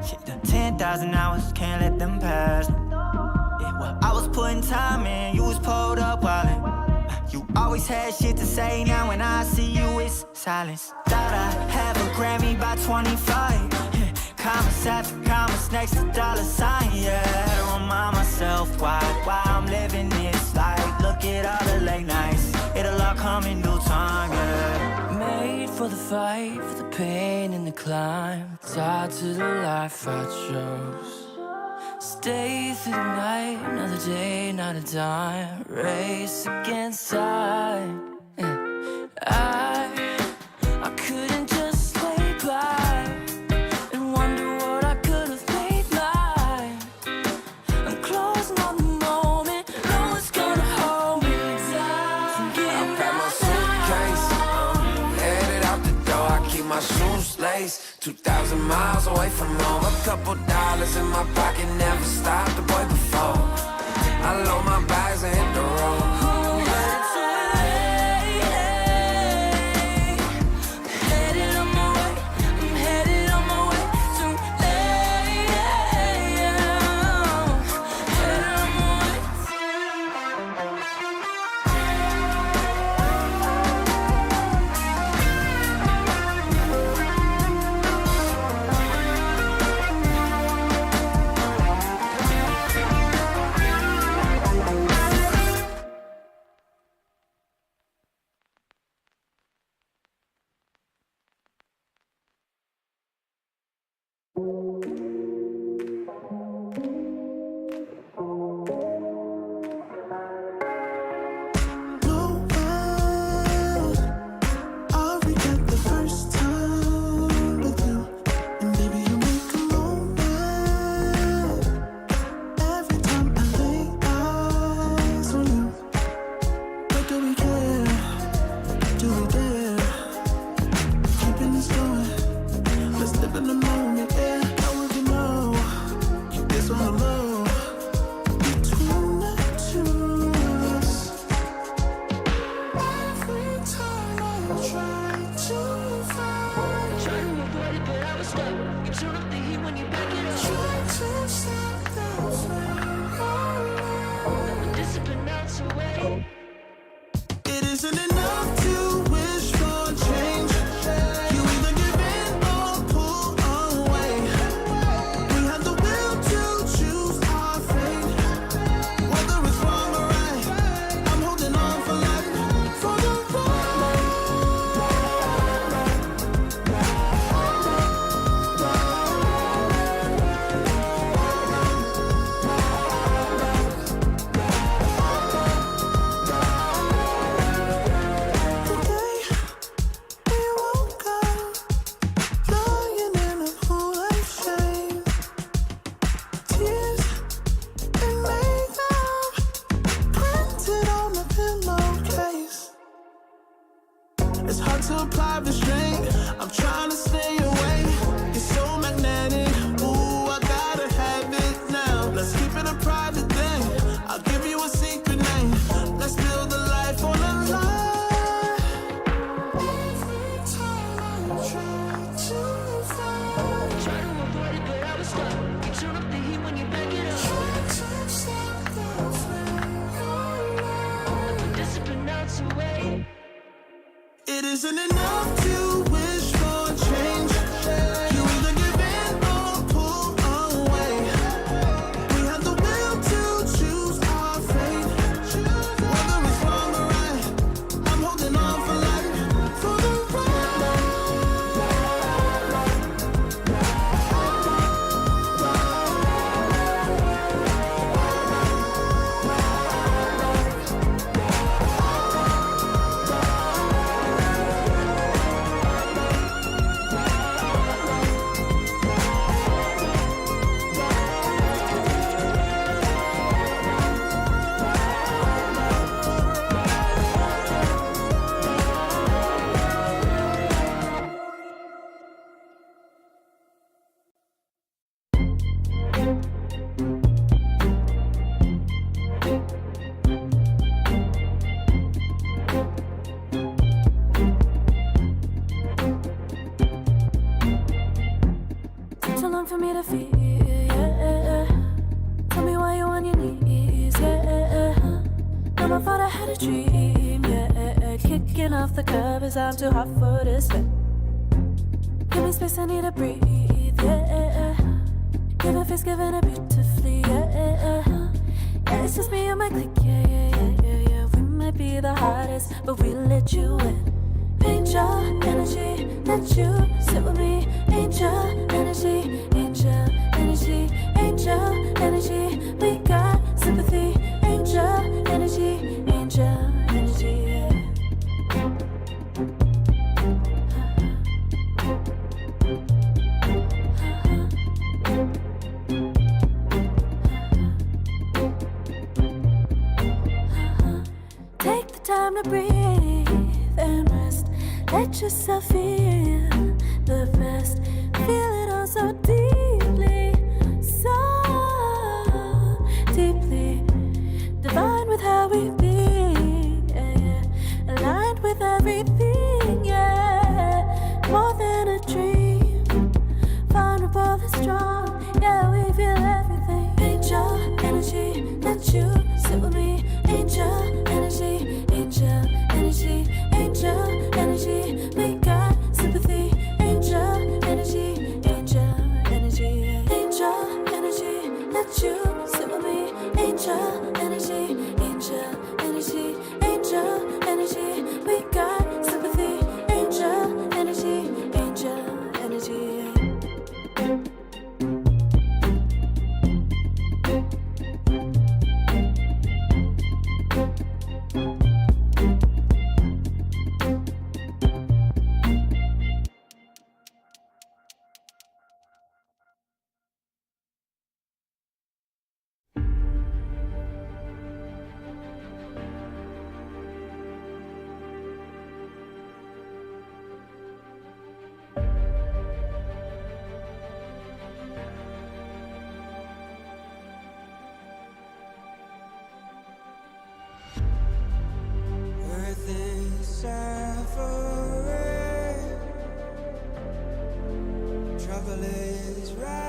Shit, the 10,000 hours, can't let them pass. Yeah, well, I was putting time in, you was pulled up wildin'. You always had shit to say, now when I see you, it's silence. Thought I have a Grammy by 25. Commas after commas next to dollar sign, yeah. To remind myself why I'm living this life. Look at all the late nights, it'll all come in due time, yeah. Made for the fight, for the pain and the climb. Tied to the life I chose. Stay through the night, another day, not a dime. Race against time. I couldn't just lay by and wonder what I could have made mine. I'm closing on the moment, no one's gonna hold me down. I pack my suitcase, headed out the door. I keep my shoes laced. 2,000 miles away from home. A couple dollars in my pocket, never stopped the boy before. I load my bags and hit the road. It isn't enough to wish for change. You either give in or pull away. We have the will to choose our fate. Whether it's wrong or right, I'm holding on for life, for the for me to feel, yeah. Tell me why you're on your knees, yeah. Never thought I had a dream, yeah. Kicking off the covers, I'm too hot for this bed. Give me space, I need to breathe, yeah. Give a face, giving it beautifully, yeah. Yeah, it's just me and my clique, yeah. We might be the hottest, but we let you in. Angel energy, let you sit with me. Angel energy, angel energy, angel energy. We got sympathy. Angel energy, angel energy. Yeah. Take the time to breathe and rest. Let yourself feel the best. Feel it all so deeply, so deeply. Divine with how we be, yeah. Aligned with everything, yeah. More than a dream, vulnerable and strong, yeah. We feel everything. Angel energy, let you sit with me. Angel energy, angel energy, angel energy. We got sympathy. Angel energy, angel energy, angel energy. Let you sit with me. Angel energy, angel energy, angel energy. We got sympathy. Angel energy, angel energy. Earth is suffering, trouble is rising,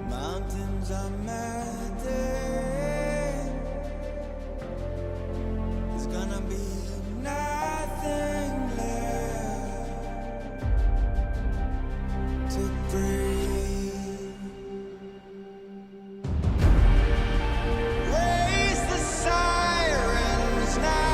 mountains are melting, there's gonna be nothing left to breathe. Raise the sirens now.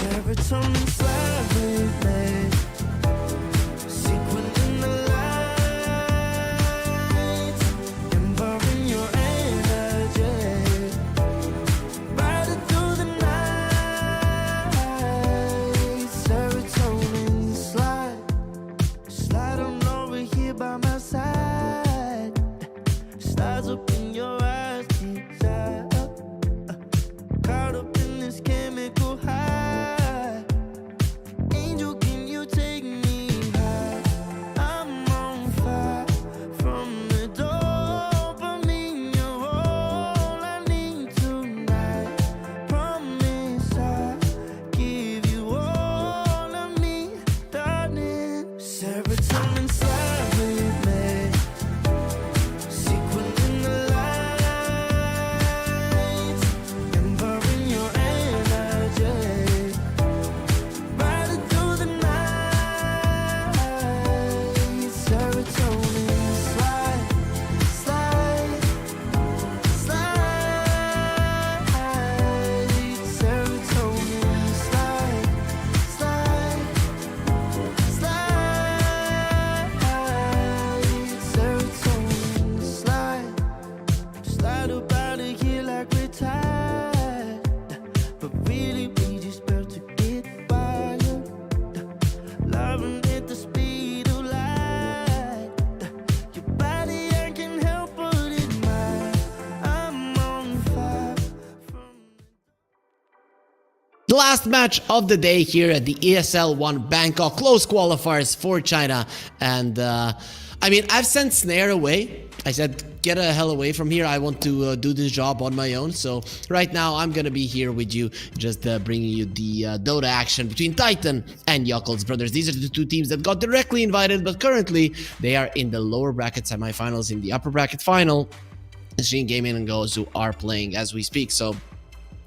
Serotonin slide with me. Sequin in the lights, empowering your energy. Riding through the night. Serotonin slide. Slide on over here by my side. Slides up in your eyes, deep down. Caught up in this chemical high. Angel, can you take me high? I'm on fire from the dopamine. You're all I need tonight. Promise I'll give you all of me, darling. Serotonin slide with me. Sequin in the lights, empowering your energy. Riding through the night. Serotonin slide, slide, slide. Serotonin slide, slide, slide. Serotonin slide. Slide up out of here like we're tired, but really we just about to get wild. Loving at the speed of light. Your body, I can help but admire. I'm on fire from The last match of the day here at the ESL One Bangkok, close qualifiers for China. And I mean, I've sent Snare away. I said, get the hell away from here. I want to do this job on my own. So right now I'm gonna be here with you, just bringing you the Dota action between Titan and Yakul's Brothers. These are the two teams that got directly invited, but currently they are in the lower bracket semifinals. In the upper bracket final, Extreme Gaming and Gozu are playing as we speak. So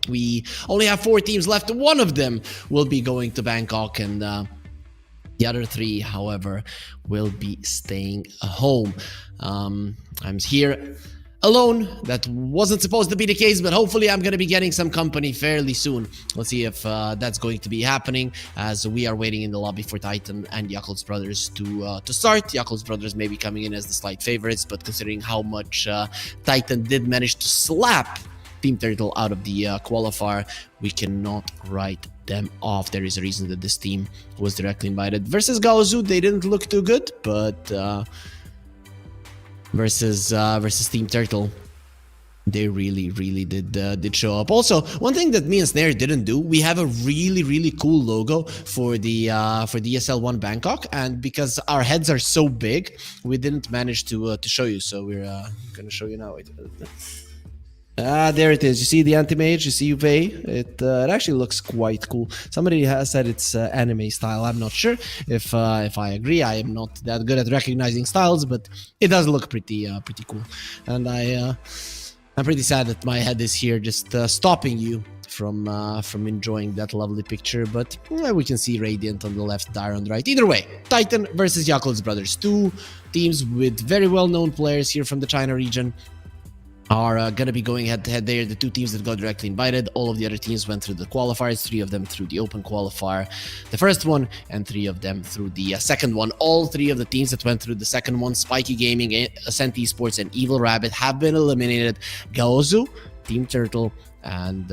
we only have 4 teams left. One of them will be going to Bangkok, and the other 3, however, will be staying home. I'm here alone. That wasn't supposed to be the case, but hopefully I'm going to be getting some company fairly soon. Let's see if that's going to be happening, as we are waiting in the lobby for Titan and Yakul's Brothers to start. Yakul's Brothers may be coming in as the slight favorites, but considering how much Titan did manage to slap Team Turtle out of the qualifier, we cannot write them off. There is a reason that this team was directly invited. Versus Gaozu, they didn't look too good, but versus Team Turtle, they really did show up. Also, one thing that me and Snare didn't do, we have a really cool logo for the ESL One Bangkok, and because our heads are so big, we didn't manage to show you. So we're gonna show you now. There it is. You see the anti-mage, you see Vey. It actually looks quite cool. Somebody has said it's anime style. I'm not sure if I agree. I am not that good at recognizing styles, but it does look pretty cool. And I'm pretty sad that my head is here, just stopping you from enjoying that lovely picture. But we can see Radiant on the left, Dire on the right. Either way, Titan versus Yakul's Brothers, 2 teams with very well-known players here from the China region are going to be going head-to-head there. The 2 teams that got directly invited, all of the other teams went through the qualifiers, 3 of them through the open qualifier, the first one, and 3 of them through the second one. All 3 of the teams that went through the second one, Spiky Gaming, Ascent Esports, and Evil Rabbit, have been eliminated. Gaozu, Team Turtle, and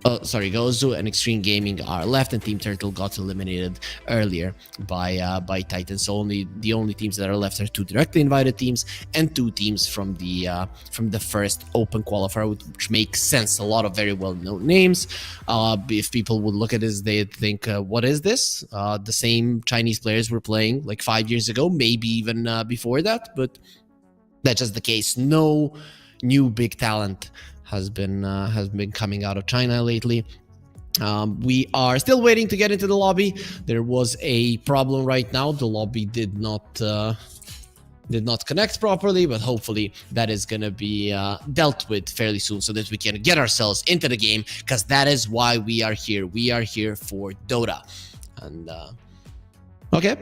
Gozu and Extreme Gaming are left, and Team Turtle got eliminated earlier by Titan. So the only teams that are left are 2 directly invited teams and 2 teams from the first open qualifier, which makes sense. A lot of very well-known names. If people would look at this, they'd think, what is this? The same Chinese players were playing like 5 years ago, maybe even before that, but that's just the case. No new big talent has been coming out of China lately. We are still waiting to get into the lobby. There was a problem right now. The lobby did not connect properly, but hopefully that is going to be dealt with fairly soon, so that we can get ourselves into the game, because that is why we are here. We are here for Dota. And okay,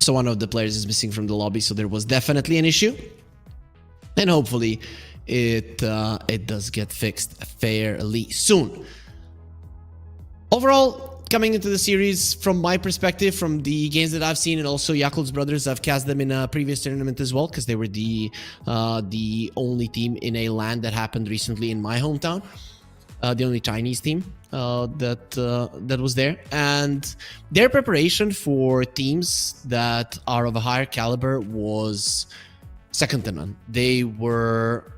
so one of the players is missing from the lobby, so there was definitely an issue, and hopefully it does get fixed fairly soon. Overall, coming into the series, from my perspective, from the games that I've seen, and also Yakult's brothers, I've cast them in a previous tournament as well, because they were the only team in a LAN that happened recently in my hometown. The only Chinese team that was there, and their preparation for teams that are of a higher caliber was second to none. They were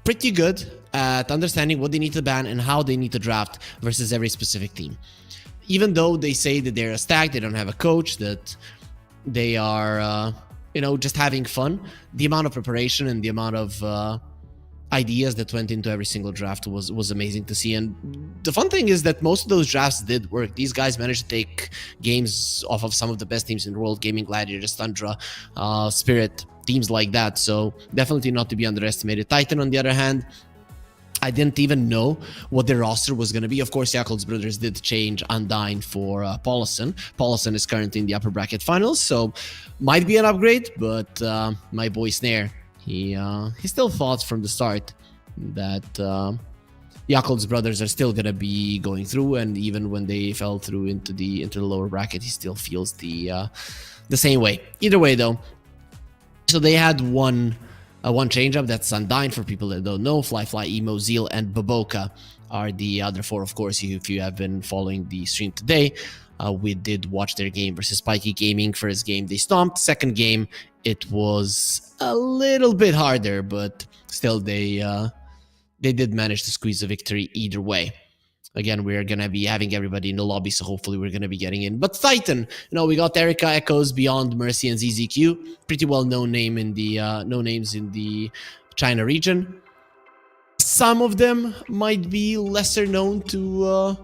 pretty good at understanding what they need to ban and how they need to draft versus every specific team. Even though they say that they're a stack, they don't have a coach, that they are just having fun, the amount of preparation and the amount of ideas that went into every single draft was amazing to see. And the fun thing is that most of those drafts did work. These guys managed to take games off of some of the best teams in the world: Gaming, Gladiators, Tundra, Spirit, teams like that. So definitely not to be underestimated. Titan, on the other hand, I didn't even know what their roster was going to be. Of course, Yakult's brothers did change Undyne for Paulison. Paulison is currently in the upper bracket finals, so might be an upgrade, but my boy Snare, he still thought from the start that Yakult's brothers are still going to be going through, and even when they fell through into the lower bracket, he still feels the same way. Either way, though, so they had one change-up. That's Undyne, for people that don't know. Fly, Emo, Zeal, and Baboka are the other four. Of course, if you have been following the stream today, we did watch their game versus Spiky Gaming. First game, they stomped. Second game, it was a little bit harder, but still they did manage to squeeze a victory either way. Again, we're going to be having everybody in the lobby, so hopefully we're going to be getting in. But Titan, we got Erica, Echoes, Beyond, Mercy, and ZZQ. Pretty well-known name in the no names in the China region. Some of them might be lesser known to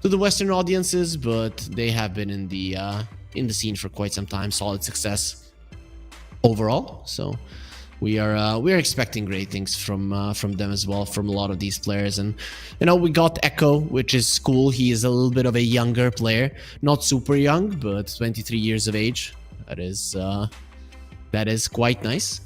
the Western audiences, but they have been in the scene for quite some time. Solid success overall. So we are expecting great things from them as well, from a lot of these players. And we got Echo, which is cool. He is a little bit of a younger player, not super young, but 23 years of age. That is quite nice.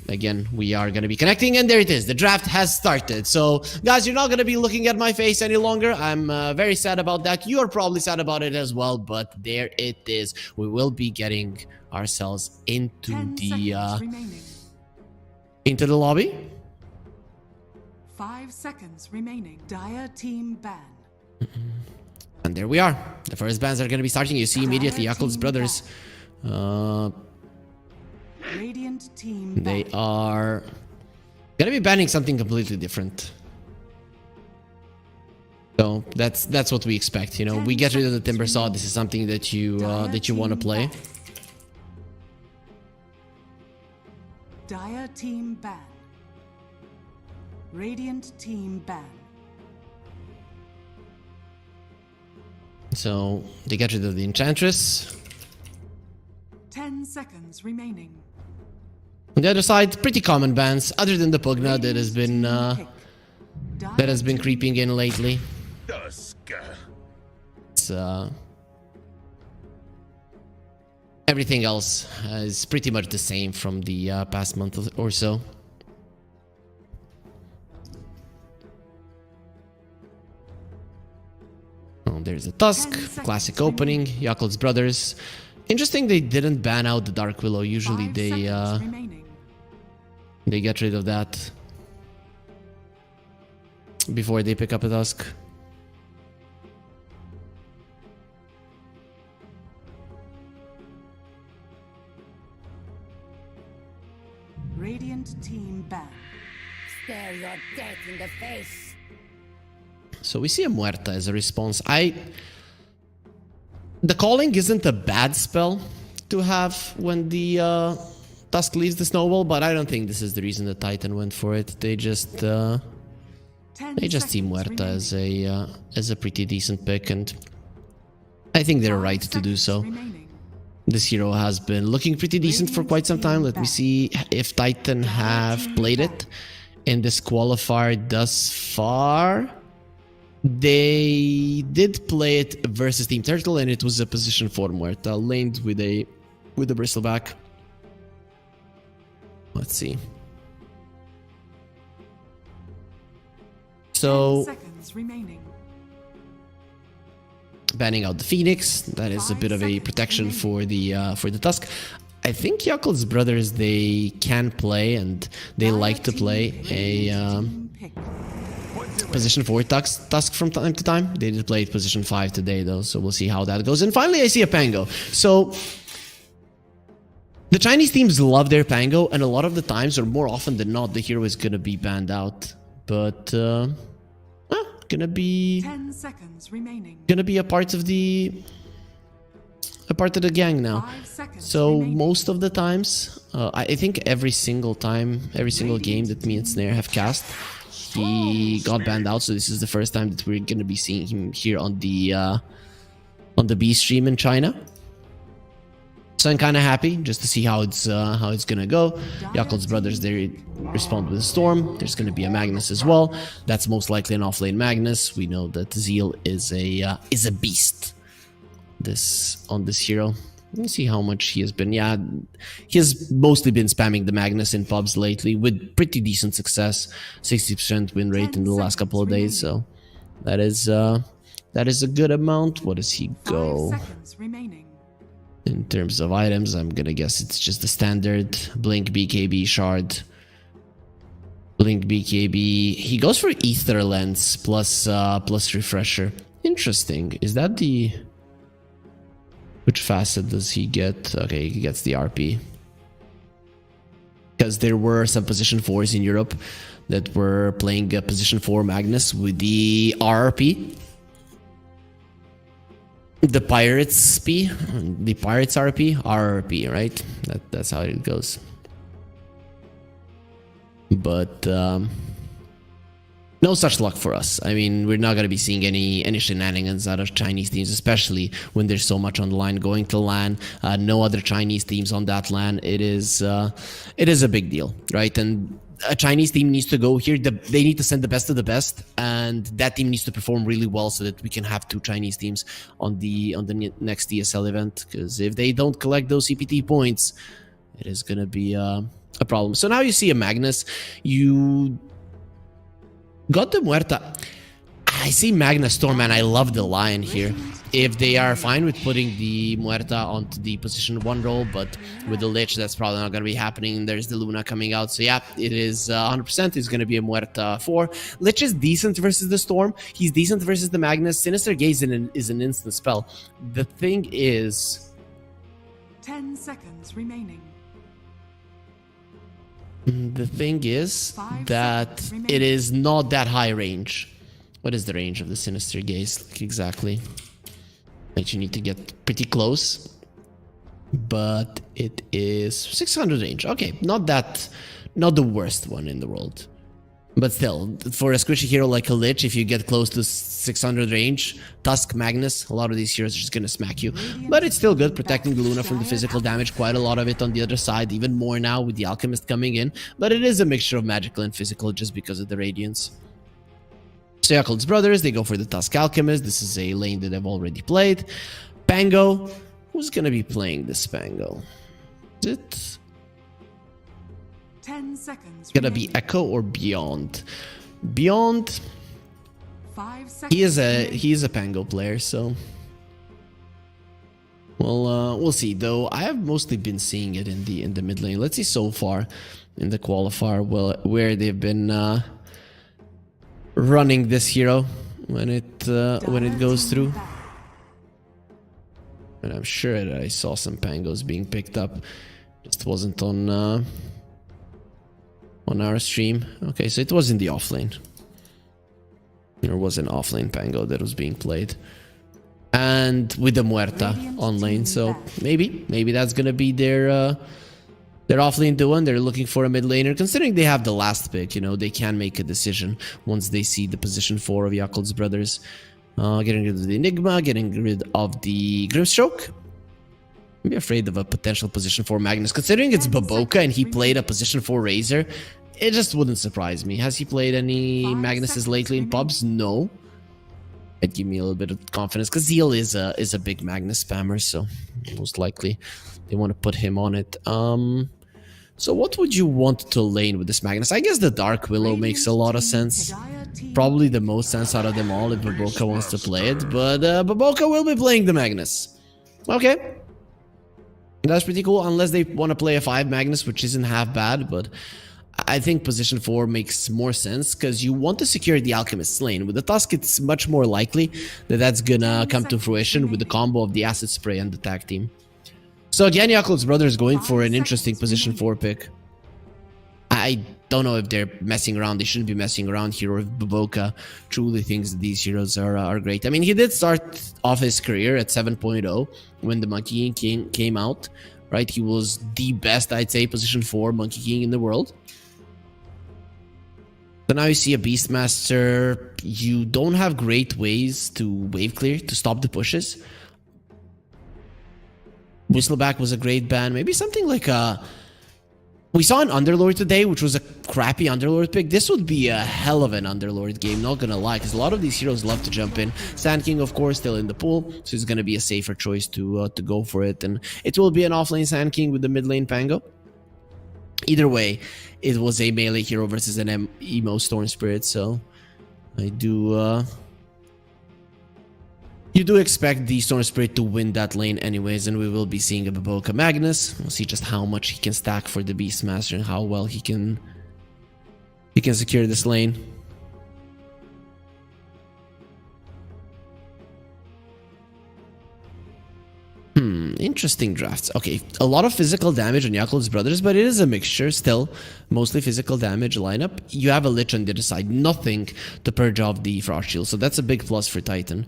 Again, we are going to be connecting, and there it is. The draft has started. So, guys, you're not going to be looking at my face any longer. I'm very sad about that. You're probably sad about it as well, but there it is. We will be getting ourselves into the lobby. 5 seconds remaining. Dire team ban. And there we are. The first bans are going to be starting. You see immediately Yakult's brothers. Radiant team They are going to be banning something completely different. So that's what we expect. We get rid of the Timber Saw. This is something that you want to play. Dire team ban. Radiant team ban. So they get rid of the Enchantress. 10 seconds remaining. On the other side, pretty common bans, other than the Pugna that has been creeping in lately. It's, everything else is pretty much the same from the past month or so. Oh, there's a Tusk, classic opening, Yakult's brothers. Interesting, they didn't ban out the Dark Willow. Usually they get rid of that before they pick up a Tusk. Radiant team ban. Stare your death in the face. So we see a Muerta as a response. The calling isn't a bad spell to have when the Tusk leaves the snowball, but I don't think this is the reason that Titan went for it. They just see Muerta as a pretty decent pick, and I think they're right to do so. This hero has been looking pretty decent for quite some time. Let me see if Titan have played it in this qualifier thus far. They did play it versus Team Turtle, and it was a position 4 Muerta, laned with a bristleback. Let's see. So banning out the Phoenix. That is a bit of a protection for the Tusk. I think Yakul's brothers, they can play and they like to play a position 4 Tusk from time to time. They did play position 5 today though, so we'll see how that goes. And finally I see a Pango. So the Chinese teams love their Pango, and a lot of the times, or more often than not, the hero is gonna be banned out. But gonna be 10 seconds remaining. Gonna be a part of the gang now. 5 seconds So remaining. most of the times, I think every single game that me and Snare have cast, he got banned out. So this is the first time that we're gonna be seeing him here on the B stream in China. So I'm kind of happy just to see how it's gonna go. Yakul's brothers, they respond with a Storm. There's gonna be a Magnus as well. That's most likely an offlane Magnus. We know that Zeal is a beast. On this hero. Let me see how much he has been. Yeah, he has mostly been spamming the Magnus in pubs lately with pretty decent success. 60% win rate in the last couple of days. So that is a good amount. What does he 5 go? seconds remaining. In terms of items, I'm gonna guess it's just the standard Blink, BKB, Shard. Blink, BKB. He goes for Ether Lens plus Refresher. Interesting. Is that the... Which facet does he get? Okay, he gets the RP. Because there were some position 4s in Europe that were playing a position 4 Magnus with the RP. The Pirates P, the Pirates RP, right? That's how it goes. But no such luck for us. I mean, we're not going to be seeing any shenanigans out of Chinese teams, especially when there's so much on the line. Going to LAN, no other Chinese teams on that LAN. It is a big deal, right? And a Chinese team needs to go here. They need to send the best of the best, and that team needs to perform really well so that we can have 2 Chinese teams on the next ESL event. Because if they don't collect those CPT points, it is gonna be a problem. So now you see a Magnus. You got the Muerta. I see Magnus Storm, and I love the Lion here. If they are fine with putting the Muerta onto the position 1 role, but with the Lich, that's probably not going to be happening. There's the Luna coming out. So yeah, it is 100%. It's going to be a Muerta 4. Lich is decent versus the Storm. He's decent versus the Magnus. Sinister Gaze is an instant spell. The thing is... 10 seconds remaining. The thing is 5 that seconds remaining. it is not that high range. What is the range of the Sinister Gaze? Like exactly. Like you need to get pretty close. But it is 600 range. Okay, not the worst one in the world. But still, for a squishy hero like a Lich, if you get close to 600 range, Tusk, Magnus, a lot of these heroes are just gonna smack you. But it's still good, protecting the Luna from the physical damage, quite a lot of it on the other side, even more now with the Alchemist coming in. But it is a mixture of magical and physical just because of the Radiance. So Yakul's brothers, they go for the Tusk Alchemist. This is a lane that I've already played. Pango, who's gonna be playing this Pango? Is it 10 seconds gonna be remaining. Echo or Beyond? Beyond... 5 seconds He is remaining. a Pango player, so we'll see. Though I have mostly been seeing it in the mid lane. Let's see so far in the qualifier where they've been running this hero when it goes through. And I'm sure that I saw some Pangos being picked up. Just wasn't on our stream. Okay, so it was in the offlane. There was an offlane Pango that was being played. And with the Muerta on lane, so maybe that's gonna be their offlane duo, and they're looking for a mid laner. Considering they have the last pick, you know, they can make a decision once they see the position 4 of Yakul's brothers. Getting rid of the Enigma, getting rid of the Grimstroke. I'm afraid of a potential position 4 Magnus. Considering it's Baboka and he played a position 4 Razor, it just wouldn't surprise me. Has he played any Magnuses lately in pubs? No. It'd give me a little bit of confidence because Zeal is a big Magnus spammer, so most likely they want to put him on it. So what would you want to lane with this Magnus? I guess the Dark Willow makes a lot of sense. probably the most sense out of them all if Baboka wants to play it, but Baboka will be playing the Magnus. Okay. That's pretty cool, unless they want to play a 5 Magnus, which isn't half bad, but I think position 4 makes more sense because you want to secure the Alchemist's lane. With the Tusk, it's much more likely that that's gonna come to fruition with the combo of the Acid Spray and the tag team. So again, Yakult's brother is going for an interesting position 4 pick. I don't know if they're messing around. They shouldn't be messing around here, or if Baboka truly thinks that these heroes are great. I mean, he did start off his career at 7.0 when the Monkey King came out, right? He was the best, I'd say, position 4 Monkey King in the world. So now you see a Beastmaster. You don't have great ways to wave clear to stop the pushes. Whistleback was a great ban. Maybe something like a... We saw an Underlord today, which was a crappy Underlord pick. This would be a hell of an Underlord game, not gonna lie, because a lot of these heroes love to jump in. Sand King, of course, still in the pool, so it's gonna be a safer choice to go for it. And it will be an offlane Sand King with the mid lane Pango. Either way, it was a melee hero versus an emo Storm Spirit, so I do... You do expect the Storm Spirit to win that lane anyways, and we will be seeing a Baboka Magnus. We'll see just how much he can stack for the Beastmaster and how well he can secure this lane. Interesting drafts. Okay, a lot of physical damage on Yakult's brothers, but it is a mixture still. Mostly physical damage lineup. You have a Lich on the other side. Nothing to purge off the Frost Shield, so that's a big plus for Titan.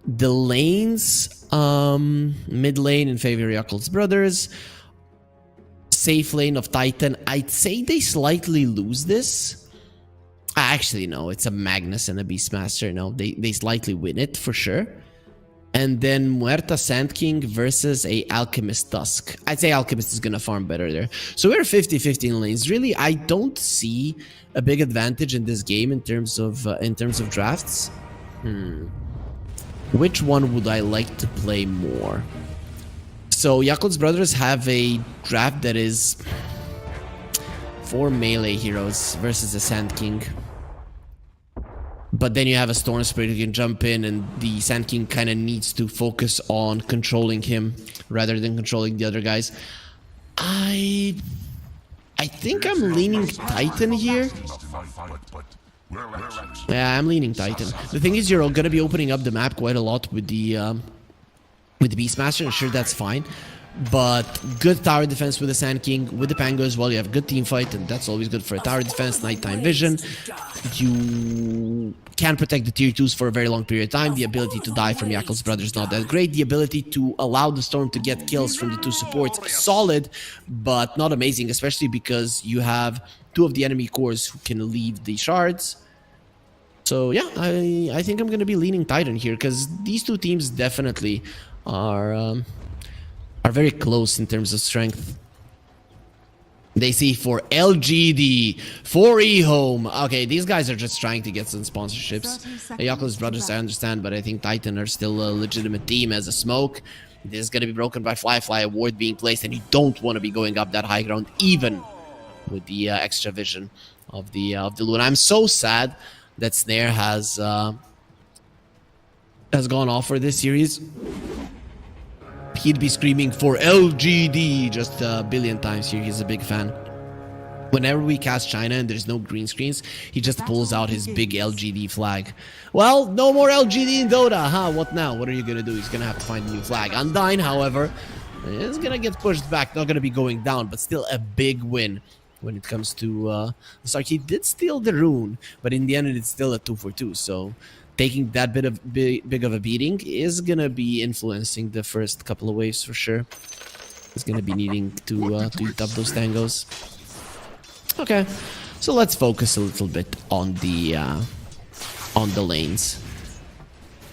The lanes, mid lane in favor of Yakult's brothers. Safe lane of Titan. I'd say they slightly lose this. Actually, no, it's a Magnus and a Beastmaster. No, they slightly win it for sure. And then Muerta Sand King versus a Alchemist Tusk. I'd say Alchemist is gonna farm better there. So we're 50-50 in lanes. Really, I don't see a big advantage in this game in terms of drafts. Which one would I like to play more? So Yakult's brothers have a draft that is 4 melee heroes versus a Sand King. But then you have a Storm Spirit who can jump in, and the Sand King kind of needs to focus on controlling him rather than controlling the other guys. I think I'm leaning Titan here. Yeah, I'm leaning Titan. The thing is, you're going to be opening up the map quite a lot with the Beastmaster, and sure, that's fine. But good tower defense with the Sand King, with the Pango as well. You have good team fight, and that's always good for a tower defense. Nighttime vision. You can protect the tier 2s for a very long period of time. The ability to die from Yakult's brother is not that great. The ability to allow the Storm to get kills from the 2 supports is solid, but not amazing, especially because you have 2 of the enemy cores who can leave the shards. So yeah, I think I'm going to be leaning Titan here, because these 2 teams definitely are very close in terms of strength. They see for LGD, for eHome. Okay, these guys are just trying to get some sponsorships. Yakult's brothers, I understand, but I think Titan are still a legitimate team as a smoke. This is going to be broken by Fly, a ward being placed, and you don't want to be going up that high ground, even with the extra vision of the Lune. I'm so sad that Snare has gone off for this series. He'd be screaming for LGD just a billion times here. He's a big fan. Whenever we cast China and there's no green screens, he just pulls out his big LGD flag. Well, no more LGD in Dota, huh? What now? What are you gonna do? He's gonna have to find a new flag. Undyne, however, is gonna get pushed back. Not gonna be going down, but still a big win when it comes to the start. He did steal the rune, but in the end, it's still a 2-for-2. So taking that big of a beating is gonna be influencing the first couple of waves for sure. He's gonna be needing to eat up those tangos. Okay, so let's focus a little bit on the lanes.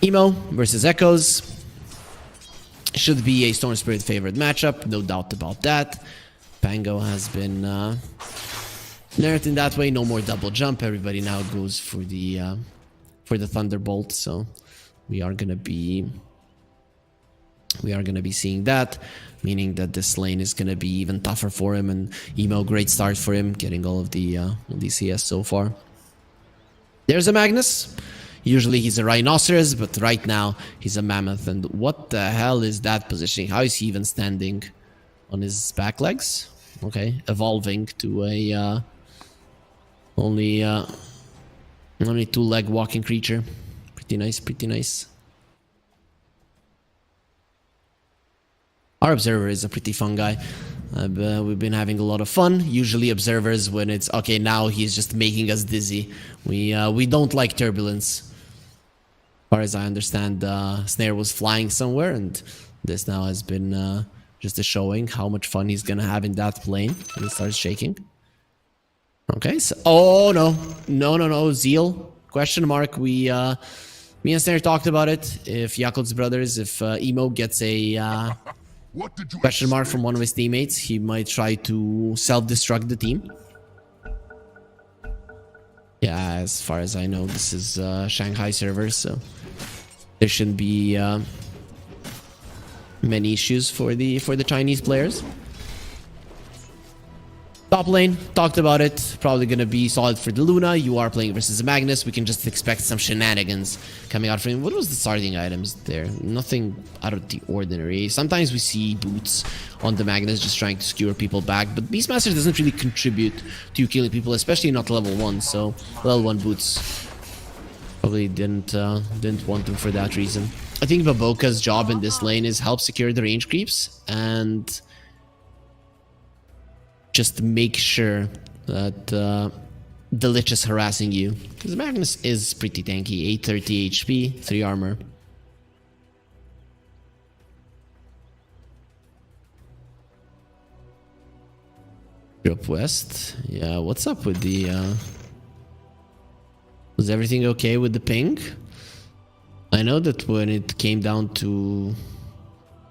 Emo versus Echoes should be a Storm Spirit favored matchup, no doubt about that. Pango has been nerfed in that way. No more double jump. Everybody now goes for the Thunderbolt. So we are gonna be seeing that, meaning that this lane is gonna be even tougher for him. And Emo, great start for him, getting all of the CS so far. There's a Magnus. Usually he's a rhinoceros, but right now he's a mammoth. And what the hell is that positioning? How is he even standing on his back legs? Okay, evolving to a only two-leg walking creature. Pretty nice, pretty nice. Our observer is a pretty fun guy. We've been having a lot of fun. Usually observers, when it's okay, now he's just making us dizzy. We don't like turbulence. As far as I understand, Snare was flying somewhere, and this now has been just a showing how much fun he's gonna have in that plane when it starts shaking. Okay, so oh no, Zeal question mark. Me and Snare talked about it. If Yakult's brothers, if Emo gets a question mark from one of his teammates, he might try to self-destruct the team. Yeah, as far as I know, this is Shanghai servers, so there shouldn't be many issues for the Chinese players. Top lane, talked about it. Probably gonna be solid for the Luna. You are playing versus a Magnus. We can just expect some shenanigans coming out from him. What was the starting items there? Nothing out of the ordinary. Sometimes we see boots on the Magnus just trying to skewer people back, but Beastmaster doesn't really contribute to you killing people, especially not level 1. So level 1 boots probably didn't want them for that reason. I think Baboka's job in this lane is help secure the range creeps and just make sure that the Lich is harassing you. Because Magnus is pretty tanky. 830 HP, 3 armor. Drop west. Yeah, what's up with the... Was everything okay with the ping? I know that when it came down to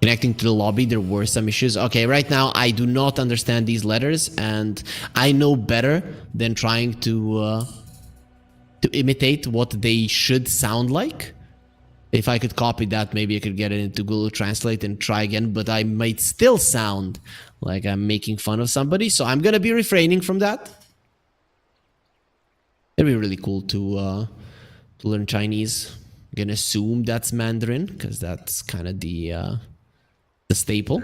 connecting to the lobby, there were some issues. Okay, right now I do not understand these letters, and I know better than trying to imitate what they should sound like. If I could copy that, maybe I could get it into Google Translate and try again, but I might still sound like I'm making fun of somebody, so I'm gonna be refraining from that. It'd be really cool to learn Chinese. I'm gonna assume that's Mandarin, because that's kind of the staple.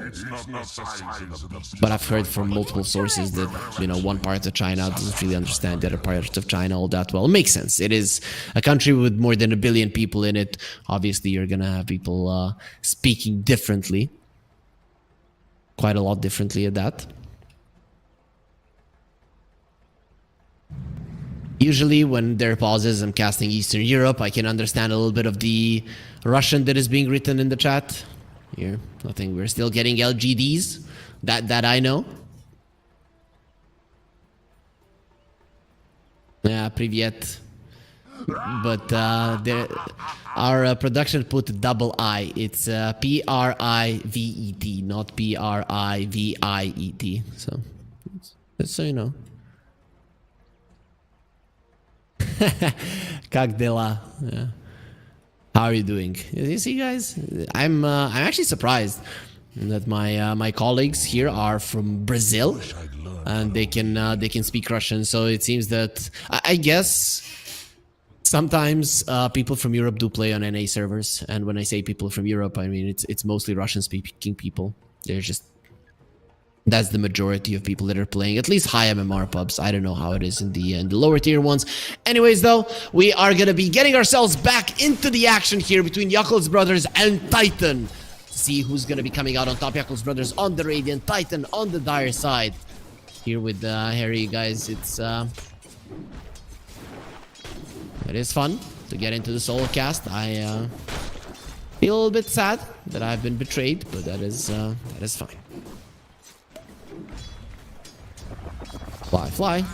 But I've heard from multiple sources that, you know, one part of China doesn't really understand the other part of China all that well. It makes sense. It is a country with more than 1 billion people in it. Obviously, you're gonna have people speaking differently. Quite a lot differently at that. Usually when there are pauses, I'm casting Eastern Europe. I can understand a little bit of the Russian that is being written in the chat. Here, nothing. We're still getting LGDs. That I know. Yeah, привет. But our production put double I. It's Privet, not Priviet. So, just so you know. Как дела? Yeah. How are you doing? You see, guys, I'm actually surprised that my colleagues here are from Brazil, and they can speak Russian. So it seems that I guess sometimes people from Europe do play on NA servers, and when I say people from Europe, I mean it's mostly Russian-speaking people. They're just that's the majority of people that are playing, at least high MMR pubs. I don't know how it is in the lower tier ones. Anyways, though, we are going to be getting ourselves back into the action here between Yakult's brothers and Titan. See who's going to be coming out on top. Yakult's brothers on the Radiant, Titan on the Dire side. Here with Harry, guys, it is fun to get into the solo cast. I feel a little bit sad that I've been betrayed, but that is fine. Fly.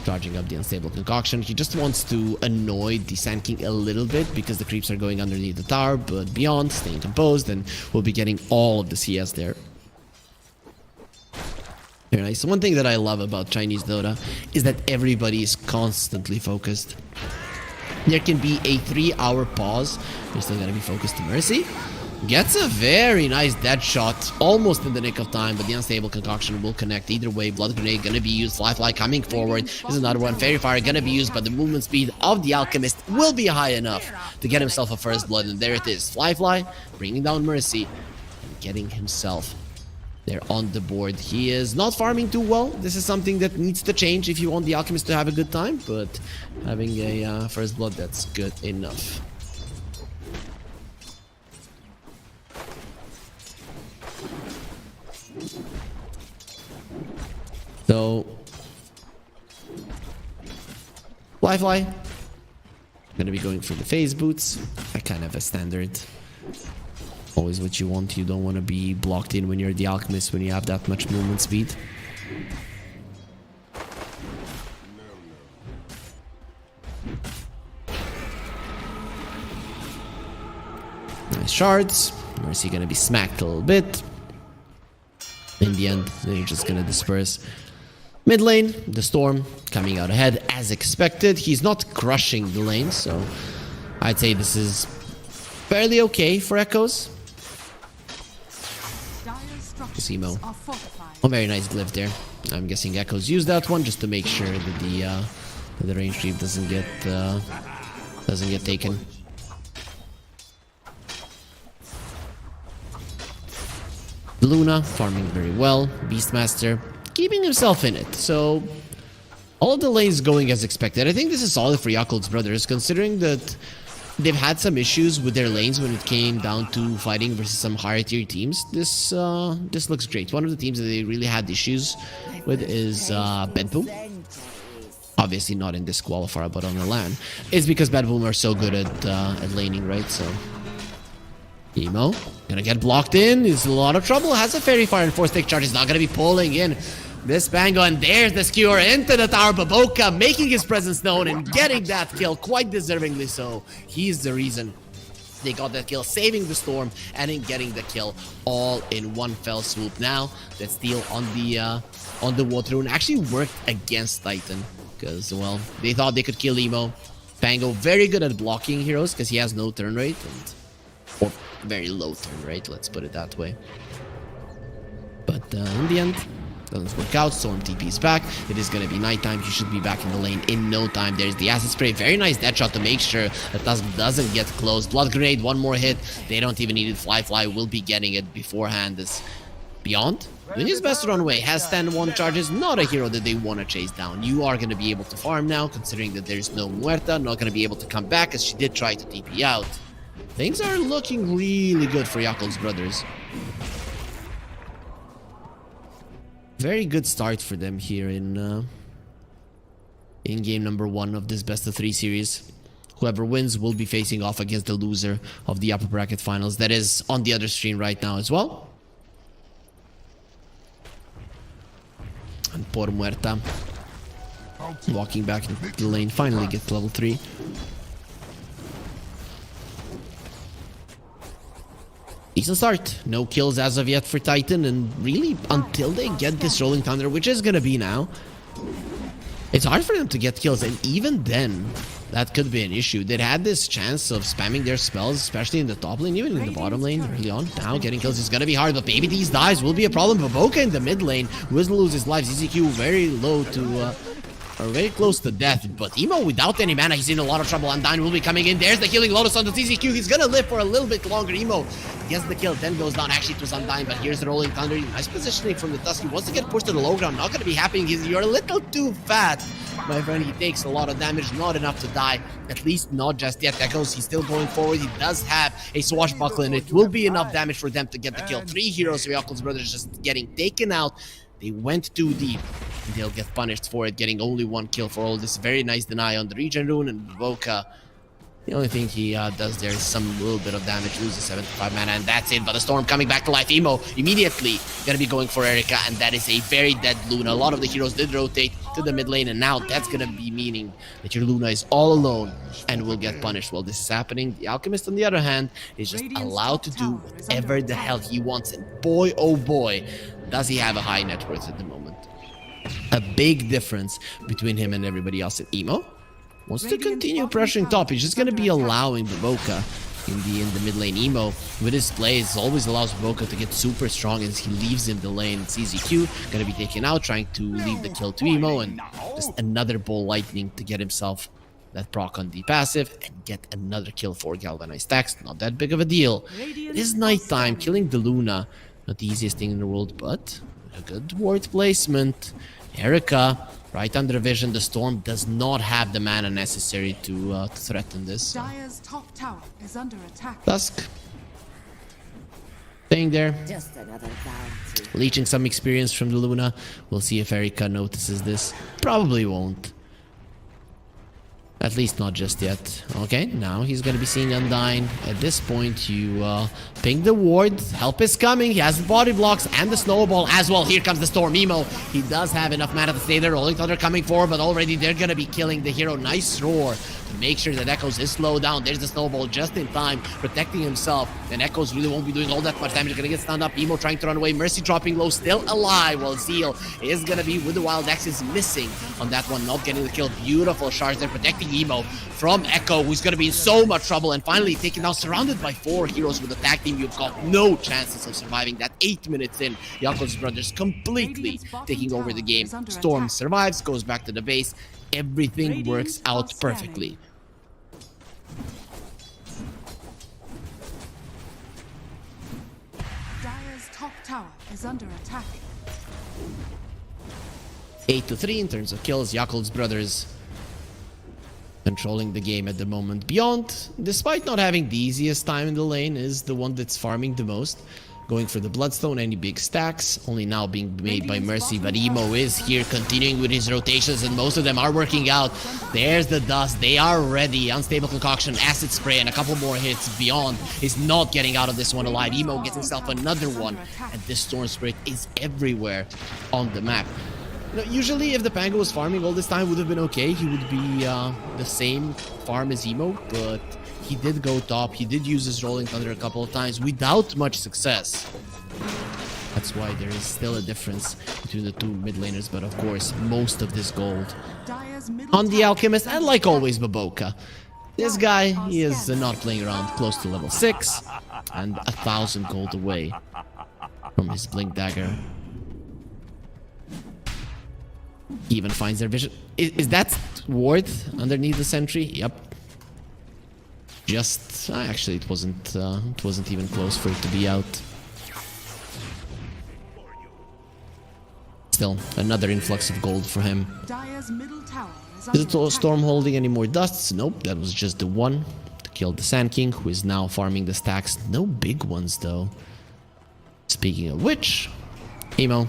Charging up the unstable concoction. He just wants to annoy the Sand King a little bit because the creeps are going underneath the tower, but beyond, staying composed, and we'll be getting all of the CS there. Very nice. One thing that I love about Chinese Dota is that everybody is constantly focused. There can be a 3-hour pause. You're still gonna be focused to Mercy. Gets a very nice dead shot, almost in the nick of time, but the unstable concoction will connect either way. Blood grenade gonna be used, Fly coming forward. There's another one, Fairy Fire gonna be used, but the movement speed of the Alchemist will be high enough to get himself a first blood, and there it is. Fly bringing down Mercy and getting himself there on the board. He is not farming too well. This is something that needs to change if you want the Alchemist to have a good time, but having a first blood, that's good enough. So, Fly. Gonna be going for the phase boots. I kind of a standard. Always what you want. You don't want to be blocked in when you're the Alchemist when you have that much movement speed. Nice shards. Mercy gonna be smacked a little bit. In the end, they're just gonna disperse. Mid lane, the Storm coming out ahead as expected. He's not crushing the lane, so I'd say this is fairly okay for Echoes. Simo. A very nice glyph there. I'm guessing Echoes used that one just to make sure that the range creep doesn't get taken. Luna farming very well. Beastmaster keeping himself in it. So all of the lanes going as expected. I think this is solid for Yakult's brothers, considering that they've had some issues with their lanes when it came down to fighting versus some higher tier teams. This looks great. One of the teams that they really had issues with is Bedboom. Obviously not in this qualifier, but on the LAN. It's because Bedboom are so good at laning, right? So Emo gonna get blocked in. He's in a lot of trouble. Has a Fairy Fire and 4-stick charge. He's not gonna be pulling in this Bango, and there's the skewer into the tower. Baboka making his presence known and getting that kill quite deservingly so. He's the reason they got that kill, saving the Storm and in getting the kill all in one fell swoop. Now that steal on the water rune actually worked against Titan because, well, they thought they could kill Emo. Bango very good at blocking heroes because he has no turn rate, or very low turn rate, let's put it that way. But in the end, doesn't work out. Storm TP's back. It is going to be nighttime. He should be back in the lane in no time. There's the acid spray. Very nice dead shot to make sure that doesn't get close. Blood grenade, one more hit. They don't even need it. Fly will be getting it beforehand. Is Beyond doing his best to run away. Has stand-1 charges. Not a hero that they want to chase down. You are going to be able to farm now, considering that there's no Muerta. Not going to be able to come back as she did try to TP out. Things are looking really good for Yakult's brothers. Very good start for them here in game number 1 of this best of 3 series. Whoever wins will be facing off against the loser of the upper bracket finals. That is on the other screen right now as well. And Por Muerta walking back into the lane, finally gets level 3. Decent start. No kills as of yet for Titan, and really until they get this Rolling Thunder, which is gonna be now, it's hard for them to get kills, and even then that could be an issue. They had this chance of spamming their spells, especially in the top lane, even in the bottom lane early on. Now getting kills is gonna be hard, but Baby D's dies will be a problem. Baboka in the mid lane will lose his life. ZZQ very low to are very close to death, but Emo without any mana, he's in a lot of trouble. Undyne will be coming in. There's the healing Lotus on the ZZQ. He's gonna live for a little bit longer. Emo gets the kill, then goes down. Actually, it was Undyne, but here's the Rolling Thunder. Nice positioning from the Tusk. He wants to get pushed to the low ground. Not gonna be happening. You're a little too fat, my friend. He takes a lot of damage, not enough to die. At least not just yet. Echoes, he's still going forward. He does have a swashbuckler, and it will be enough damage for them to get the kill. 3 heroes of Yakult's brothers just getting taken out. They went too deep, and they'll get punished for it, getting only 1 kill for all this. Very nice deny on the regen rune, and Baboka, the only thing he does there is some little bit of damage, loses 75 mana, and that's it. But the Storm coming back to life. Emo immediately gonna be going for Erika, and that is a very dead Luna. A lot of the heroes did rotate to the mid lane, and now that's gonna be meaning that your Luna is all alone and will get punished. While this is happening, the Alchemist, on the other hand, is just allowed to do whatever the hell he wants, and boy, oh boy, does he have a high net worth at the moment. A big difference between him and everybody else. At Emo wants to continue pressuring top. He's just going to be allowing Baboka in the mid lane. Emo with his plays always allows Boca to get super strong as he leaves in the lane. It's EZQ gonna be taken out, trying to leave the kill to Emo, and just another ball lightning to get himself that proc on the passive and get another kill for Galvanized Stacks. Not that big of a deal. It is nighttime. Killing the Luna, not the easiest thing in the world, but a good ward placement. Erica right under vision. The Storm does not have the mana necessary to threaten this. Dire's top tower is under attack. Dusk staying there, Just another bounty. leeching some experience from the Luna. We'll see if Erica notices this. Probably won't. At least not just yet. Okay, now he's gonna be seeing Undyne. At this point, you ping the ward. Help is coming. He has the body blocks and the snowball as well. Here comes the Storm. Emo, he does have enough mana to stay there. Rolling Thunder coming forward, but already they're gonna be killing the hero. Nice roar to make sure that Echoes is slowed down. There's the snowball just in time, protecting himself. And Echoes really won't be doing all that much damage. Gonna get stunned up. Emo trying to run away. Mercy dropping low, still alive. While Zeal is gonna be with the Wild Axes missing on that one, not getting the kill. Beautiful shards there, protecting Emo from Echo, who's gonna be in so much trouble, and finally taken down, surrounded by 4 heroes with a tag team. You've got no chances of surviving that. 8 minutes in, Jakob's brothers completely taking over the game. Storm survives, goes back to the base. Everything works out perfectly. Dire's top tower is under attack. 8-3 in terms of kills. Jakob's brothers controlling the game at the moment. Beyond, despite not having the easiest time in the lane, is the one that's farming the most. Going for the Bloodstone, any big stacks, only now being made by Mercy, but Emo is here continuing with his rotations, and most of them are working out. There's the dust, they are ready. Unstable Concoction, Acid Spray, and a couple more hits. Beyond is not getting out of this one alive. Emo gets himself another one, and this Storm Spirit is everywhere on the map. You know, usually if the Pango was farming all this time, would have been okay. He would be the same farm as Emo, but he did go top. He did use his Rolling Thunder a couple of times without much success. That's why there is still a difference between the two mid laners, but of course, most of this gold Dire's middle on the tower Alchemist, is and under like attack. always, Baboka. This guy, he is not playing around, close to level 6, and 1,000 gold away from his Blink Dagger. He even finds their vision. Is that ward underneath the sentry? Yep. Just actually, it wasn't even close for it to be out. Still, another influx of gold for him. Dire's middle tower is Is under it attack. Storm holding any more dusts? Nope, that was just the one to kill the Sand King, who is now farming the stacks. No big ones though. Speaking of which, Emo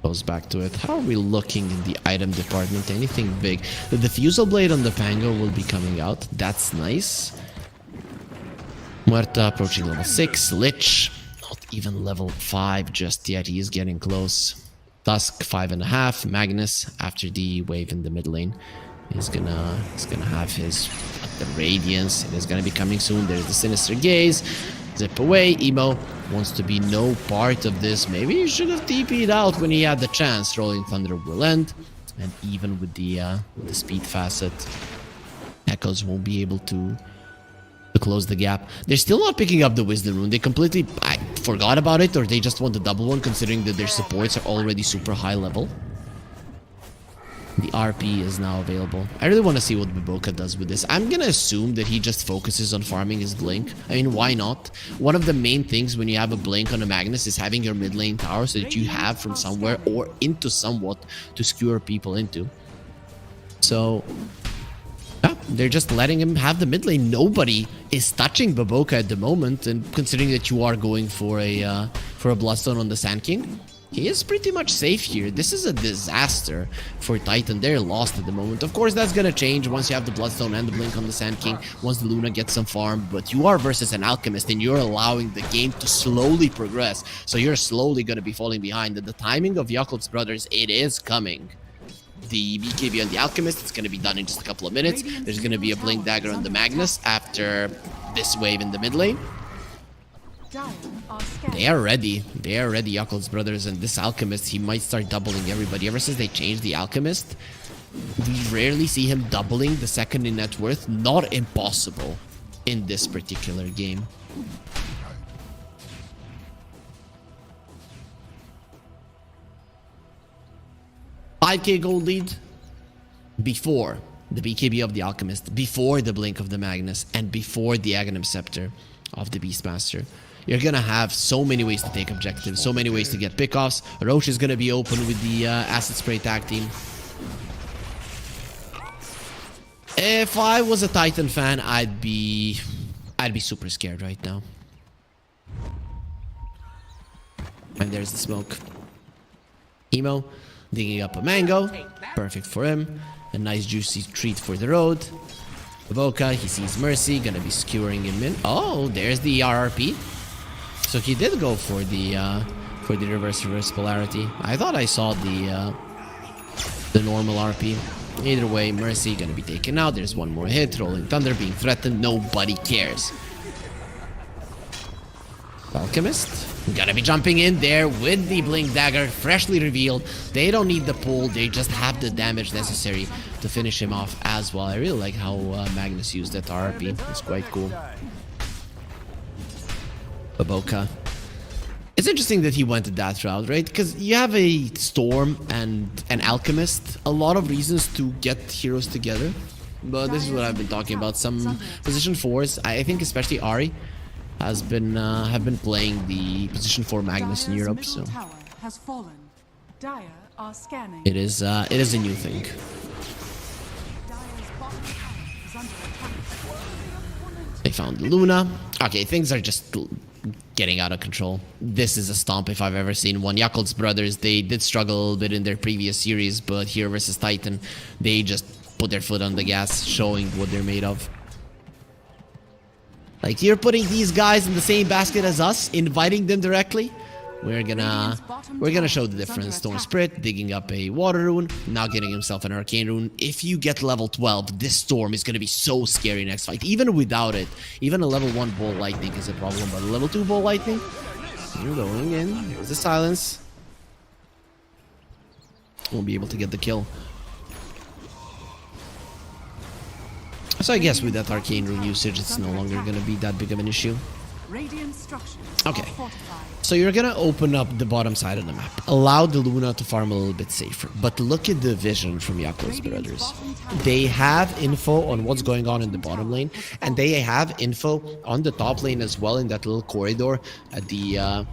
goes back to it. How are we looking in the item department? Anything big? The Diffusal Blade on the Pango will be coming out. That's nice. Muerta approaching level 6. Lich, not even level 5 just yet. He is getting close. Dusk 5.5. Magnus, after the wave in the mid lane, is gonna have his the Radiance. It is gonna be coming soon. There's the Sinister Gaze. Zip away. Emo wants to be no part of this. Maybe he should have TP'd out when he had the chance. Rolling Thunder will end, and even with the speed facet, Echoes won't be able to close the gap. They're still not picking up the Wisdom Rune. They completely forgot about it, or they just want the double one, considering that their supports are already super high level. The RP is now available. I really want to see what Baboka does with this. I'm gonna assume that he just focuses on farming his Blink. I mean, why not? One of the main things when you have a Blink on a Magnus is having your mid lane tower so that you have from somewhere or into somewhat to skewer people into. So yeah, they're just letting him have the mid lane. Nobody is touching Baboka at the moment, and considering that you are going for a Bloodstone on the Sand King, he is pretty much safe here. This is a disaster for Titan. They're lost at the moment. Of course, that's gonna change once you have the Bloodstone and the Blink on the Sand King, once the Luna gets some farm, but you are versus an Alchemist, and you're allowing the game to slowly progress, so you're slowly gonna be falling behind. And the timing of Jakob's brothers, it is coming. The BKB on the Alchemist, it's gonna be done in just a couple of minutes. There's gonna be a Blink Dagger on the Magnus after this wave in the mid lane. They are ready. They are ready, Jakob's brothers, and this Alchemist, he might start doubling everybody. Ever since they changed the Alchemist, we rarely see him doubling the second in net worth. Not impossible. in this particular game. $5K gold lead before the BKB of the Alchemist, before the Blink of the Magnus, and before the Aghanim Scepter of the Beastmaster. You're gonna have so many ways to take objectives, so many ways to get pickoffs. Roche is gonna be open with the Acid Spray tag team. If I was a Titan fan, I'd be super scared right now. And there's the smoke. Emo digging up a mango, perfect for him. A nice juicy treat for the road. Evoca, he sees Mercy, gonna be skewering him in. Oh, there's the RRP. So he did go for the reverse polarity. I thought I saw the normal RP. Either way, Mercy gonna be taken out. There's one more hit. Rolling Thunder being threatened. Nobody cares. Alchemist gonna be jumping in there with the Blink Dagger, freshly revealed. They don't need the pull, they just have the damage necessary to finish him off as well. I really like how Magnus used that RP. It's quite cool. Baboka. It's interesting that he went that route, right? Because you have a Storm and an Alchemist. A lot of reasons to get heroes together. But this is what I've been talking about. Some position 4s, I think especially Ahri, have been playing the position 4 Magnus in Europe, so it is a new thing. They found Luna. Okay, things are just getting out of control. This is a stomp if I've ever seen one. Yakult's brothers, they did struggle a little bit in their previous series, but here versus Titan, they just put their foot on the gas, showing what they're made of. Like, you're putting these guys in the same basket as us, inviting them directly. We're gonna show the difference. Storm Spirit digging up a water rune, now getting himself an arcane rune. If you get level 12, this Storm is gonna be so scary next fight. Even without it, even a level 1 Bolt Lightning is a problem, but a level 2 Bolt Lightning, you're going in. There's the silence. Won't be able to get the kill. So I guess with that arcane rune usage, it's no longer gonna be that big of an issue. Okay, so you're gonna open up the bottom side of the map, allow the Luna to farm a little bit safer, but look at the vision from Yakult's brothers. They have info on what's going on in the bottom lane, and they have info on the top lane as well, in that little corridor at the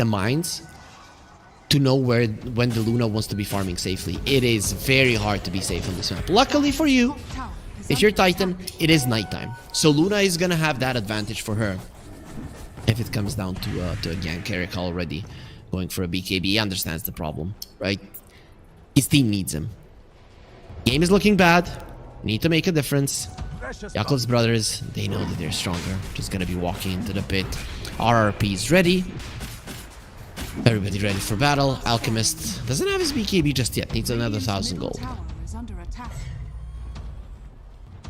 mines, to know when the Luna wants to be farming safely. It is very hard to be safe on this map. Luckily for you, if you're Titan, it is nighttime, so Luna is gonna have that advantage for her. If it comes down to a gank, Eric already going for a BKB, he understands the problem, right? His team needs him. Game is looking bad. Need to make a difference. Yakult's brothers, they know that they're stronger. Just gonna be walking into the pit. RRP is ready. Everybody ready for battle. Alchemist doesn't have his BKB just yet. Needs another 1,000 gold.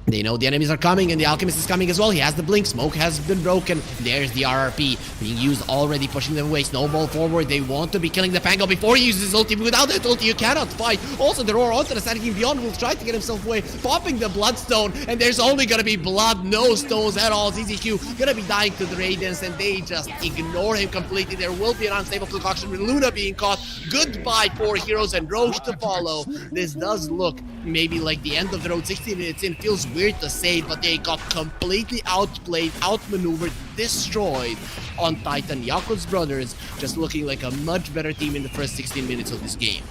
They know the enemies are coming, and the Alchemist is coming as well. He has the blink. Smoke has been broken. There's the RRP being used already, pushing them away. Snowball forward. They want to be killing the Pango before he uses his ulti. Without that ulti, you cannot fight. Also, the Roar onto the Static Beyond will try to get himself away, popping the Bloodstone, and there's only gonna be blood, no stones at all. ZZQ gonna be dying to the Radiance, and they just ignore him completely. There will be an unstable concoction with Luna being caught. Goodbye, poor heroes, and Roche to follow. This does look maybe like the end of the road. 16 minutes in, feels weird to say, but they got completely outplayed, outmaneuvered, destroyed on Titan. Yakult's brothers just looking like a much better team in the first 16 minutes of this game.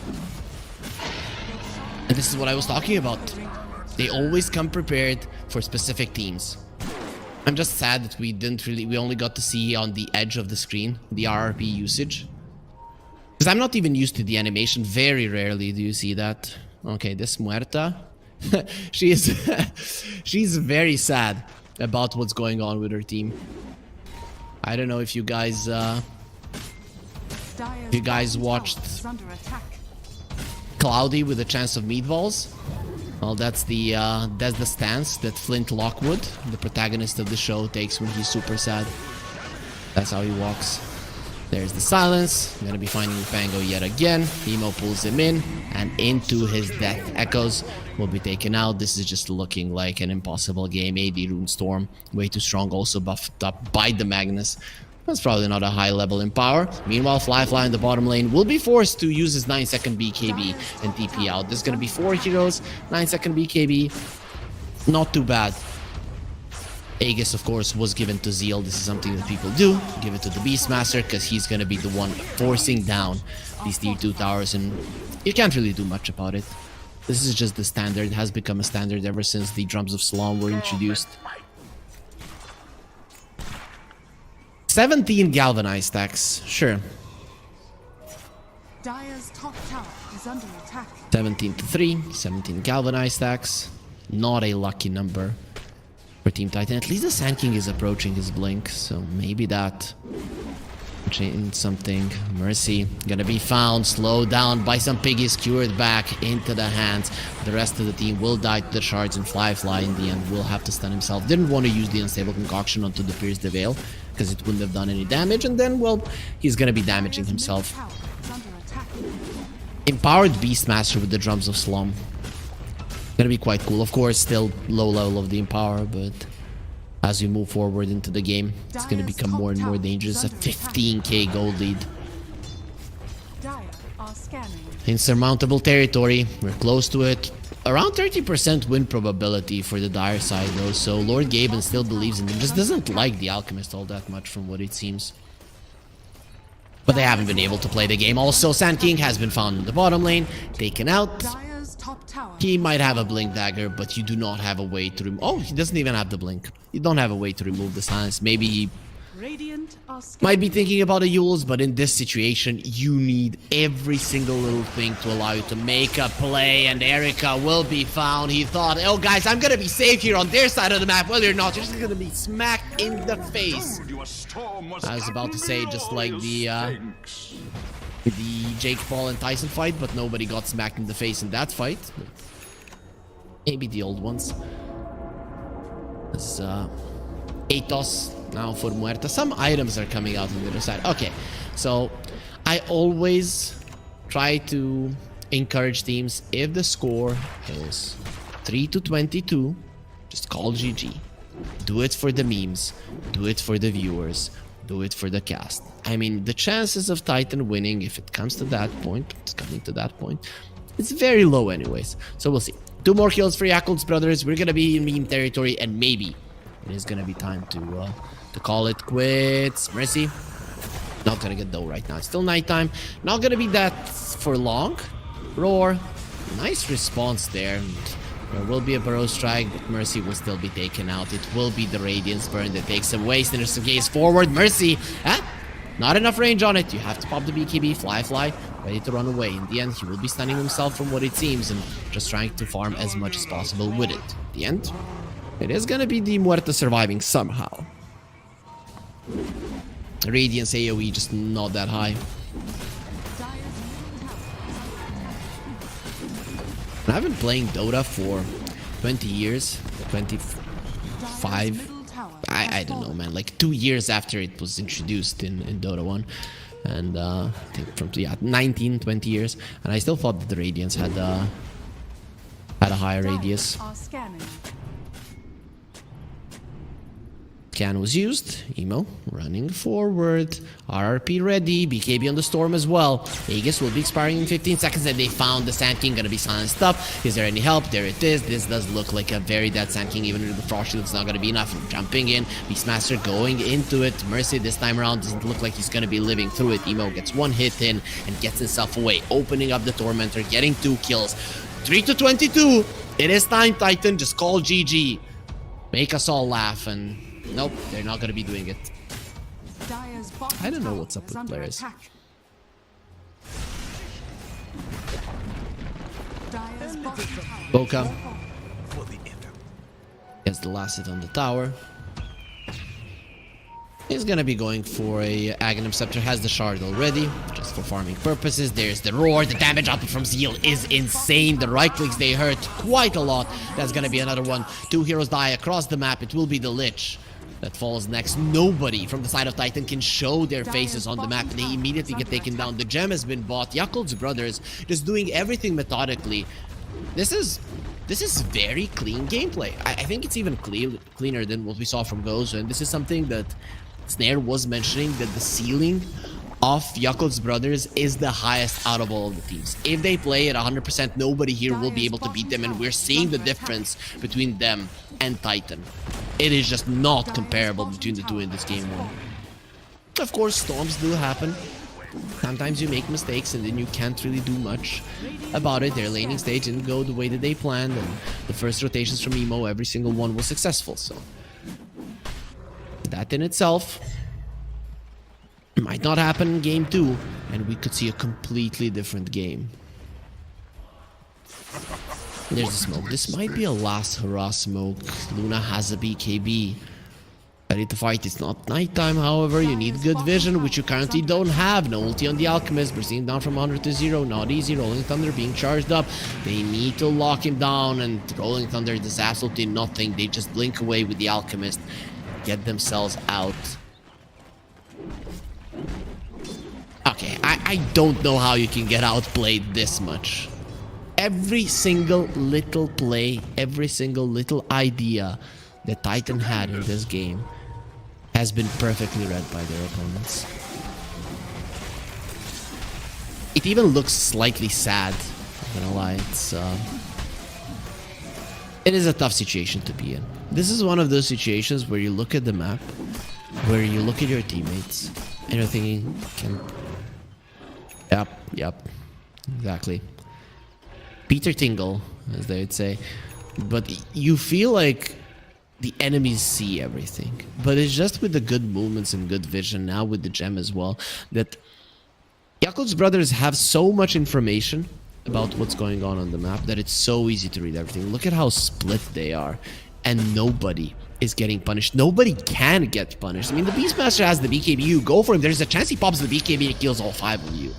And this is what I was talking about. They always come prepared for specific teams. I'm just sad that we only got to see on the edge of the screen the RRP usage. Because I'm not even used to the animation. Very rarely do you see that. Okay, this Muerta, she's very sad about what's going on with her team. I don't know if you guys watched Cloudy with a Chance of Meatballs. Well, that's the stance that Flint Lockwood, the protagonist of the show, takes when he's super sad. That's how he walks. There's the silence. I'm gonna be finding Pango yet again. Emo pulls him in, and into his death echoes will be taken out. This is just looking like an impossible game. AD Runestorm, way too strong, also buffed up by the Magnus. That's probably not a high level in power. Meanwhile, Fly in the bottom lane will be forced to use his 9-second BKB and TP out. There's gonna be 4 heroes, 9-second BKB. Not too bad. Aegis, of course, was given to Zeal. This is something that people do. Give it to the Beastmaster because he's going to be the one forcing down these tier 2 towers, and you can't really do much about it. This is just the standard. It has become a standard ever since the Drums of Slom were introduced. 17 galvanized stacks. Sure. Dire's top tower is under attack. 17 to 3. 17 galvanized stacks. Not a lucky number for Team Titan. At least the Sand King is approaching his blink, so maybe that change something. Mercy gonna be found, slowed down by some piggies, cured back into the hands. The rest of the team will die to the shards, and Fly in the end will have to stun himself. Didn't want to use the unstable concoction onto the Pierce the Veil because it wouldn't have done any damage, and then, well, he's gonna be damaging himself. Tower is under attack. Empowered Beastmaster with the Drums of Slum. Gonna be quite cool. Of course, still low level of the Empower, but as we move forward into the game, it's gonna become more and more dangerous. A 15k gold lead. Dire are scanning. Insurmountable territory. We're close to it. Around 30% win probability for the Dire side, though, so Lord Gaben still believes in them. Just doesn't like the Alchemist all that much from what it seems. But they haven't been able to play the game. Also, Sand King has been found in the bottom lane, taken out. Dire's top tower. He might have a blink dagger, but you do not have a way to remove. Oh, he doesn't even have the blink. You don't have a way to remove the silence. Maybe he Radiant are scanning. might be thinking about the Yules, but in this situation, you need every single little thing to allow you to make a play. And Erika will be found. He thought, oh guys, I'm gonna be safe here on their side of the map. Well, you're not. You're just gonna be smacked in the face. I was about to say, just like the Jake Paul and Tyson fight, but nobody got smacked in the face in that fight. Maybe the old ones. It's Atos now for Muerta. Some items are coming out on the other side. Okay, so I always try to encourage teams, if the score is 3-22, just call GG. Do it for the memes. Do it for the viewers. Do it for the cast. I mean, the chances of Titan winning, if it comes to that point, it's coming to that point, it's very low anyways. So we'll see. 2 more kills for Yakult's brothers. We're gonna be in meme territory, and maybe it is gonna be time to call it quits. Mercy, not gonna get though right now. It's still nighttime. Not gonna be that for long. Roar, nice response there. There will be a Burrow Strike, but Mercy will still be taken out. It will be the Radiance Burn that takes him away. Sinister Gaze forward. Mercy, not enough range on it. You have to pop the BKB. Fly, ready to run away. In the end, he will be stunning himself from what it seems, and just trying to farm as much as possible with it. At the end, it is gonna be the Muerta surviving somehow. Radiance AoE just not that high. I've been playing Dota for 20 years, 25. I don't know, man. Like 2 years after it was introduced in Dota 1. And I think from 19, 20 years. And I still thought that the Radiance had a higher radius. Are scanning. Scan was used. Emo running forward. RRP ready. BKB on the storm as well. Aegis will be expiring in 15 seconds, and they found the Sand King. Gonna be silenced up. Is there any help? There it is. This does look like a very dead Sand King. Even with the Frost Shield, it's not gonna be enough. Jumping in. Beastmaster going into it. Mercy this time around doesn't look like he's gonna be living through it. Emo gets 1 hit in and gets himself away. Opening up the Tormentor. Getting 2 kills. 3-22. It is time, Titan. Just call GG. Make us all laugh, and nope, they're not gonna be doing it. Dire's bottom I don't know tower what's up is with under players. attack. Dire's bottom tower. Boca gets the last hit on the tower. He's gonna be going for a Aghanim Scepter. Has the shard already, just for farming purposes. There's the roar. The damage output from Zeal is insane. The right clicks, they hurt quite a lot. That's gonna be another one. 2 heroes die across the map. It will be the Lich. that falls next. Nobody from the side of Titan can show their faces on the map. They immediately get taken down. The gem has been bought. Yakult's brothers just doing everything methodically. This is very clean gameplay. I think it's even cleaner than what we saw from Gozo, and this is something that Snare was mentioning, that the ceiling of Yakult's brothers is the highest out of all of the teams. If they play at 100%, nobody here will be able to beat them, and we're seeing the difference between them and Titan. It is just not comparable between the two in this game one. Of course, storms do happen. Sometimes you make mistakes and then you can't really do much about it. Their laning stage didn't go the way that they planned, and the first rotations from Emo, every single one was successful. So that in itself might not happen in game 2, and we could see a completely different game. There's the smoke. This might be a last hurrah smoke. Luna has a BKB. Ready to fight. It's not nighttime, however. You need good vision, which you currently don't have. No ulti on the Alchemist. We're seeing down from 100 to 0. Not easy. Rolling Thunder being charged up. They need to lock him down, and Rolling Thunder does absolutely nothing. They just blink away with the Alchemist. Get themselves out. Okay, I don't know how you can get outplayed this much. Every single little play, every single little idea that Titan had in this game has been perfectly read by their opponents. It even looks slightly sad, I'm not gonna lie. It is a tough situation to be in. This is one of those situations where you look at the map, where you look at your teammates, and you're thinking, Yep, exactly. Peter Tingle, as they would say. But you feel like the enemies see everything. But it's just with the good movements and good vision, now with the gem as well, that Yakult's brothers have so much information about what's going on the map that it's so easy to read everything. Look at how split they are. And nobody is getting punished. Nobody can get punished. I mean, the Beastmaster has the BKB. You go for him. There's a chance he pops the BKB and kills all 5 of you.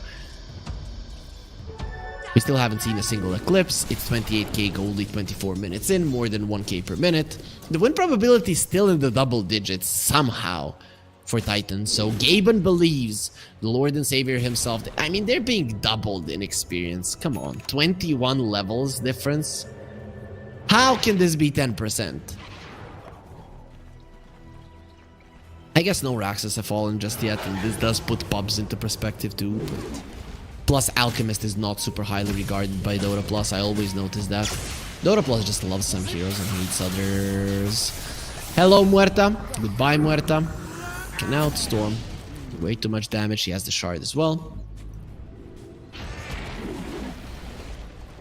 We still haven't seen a single Eclipse. It's 28k goldie, 24 minutes in, more than 1k per minute. The win probability is still in the double digits somehow for Titan. So Gaben believes the Lord and Savior himself. I mean, they're being doubled in experience. Come on, 21 levels difference. How can this be 10%? I guess no Raxus have fallen just yet, and this does put pubs into perspective too. But plus, Alchemist is not super highly regarded by Dota Plus. I always notice that. Dota Plus just loves some heroes and hates others. Hello, Muerta. Goodbye, Muerta. Okay, now it's Storm. Way too much damage. She has the shard as well.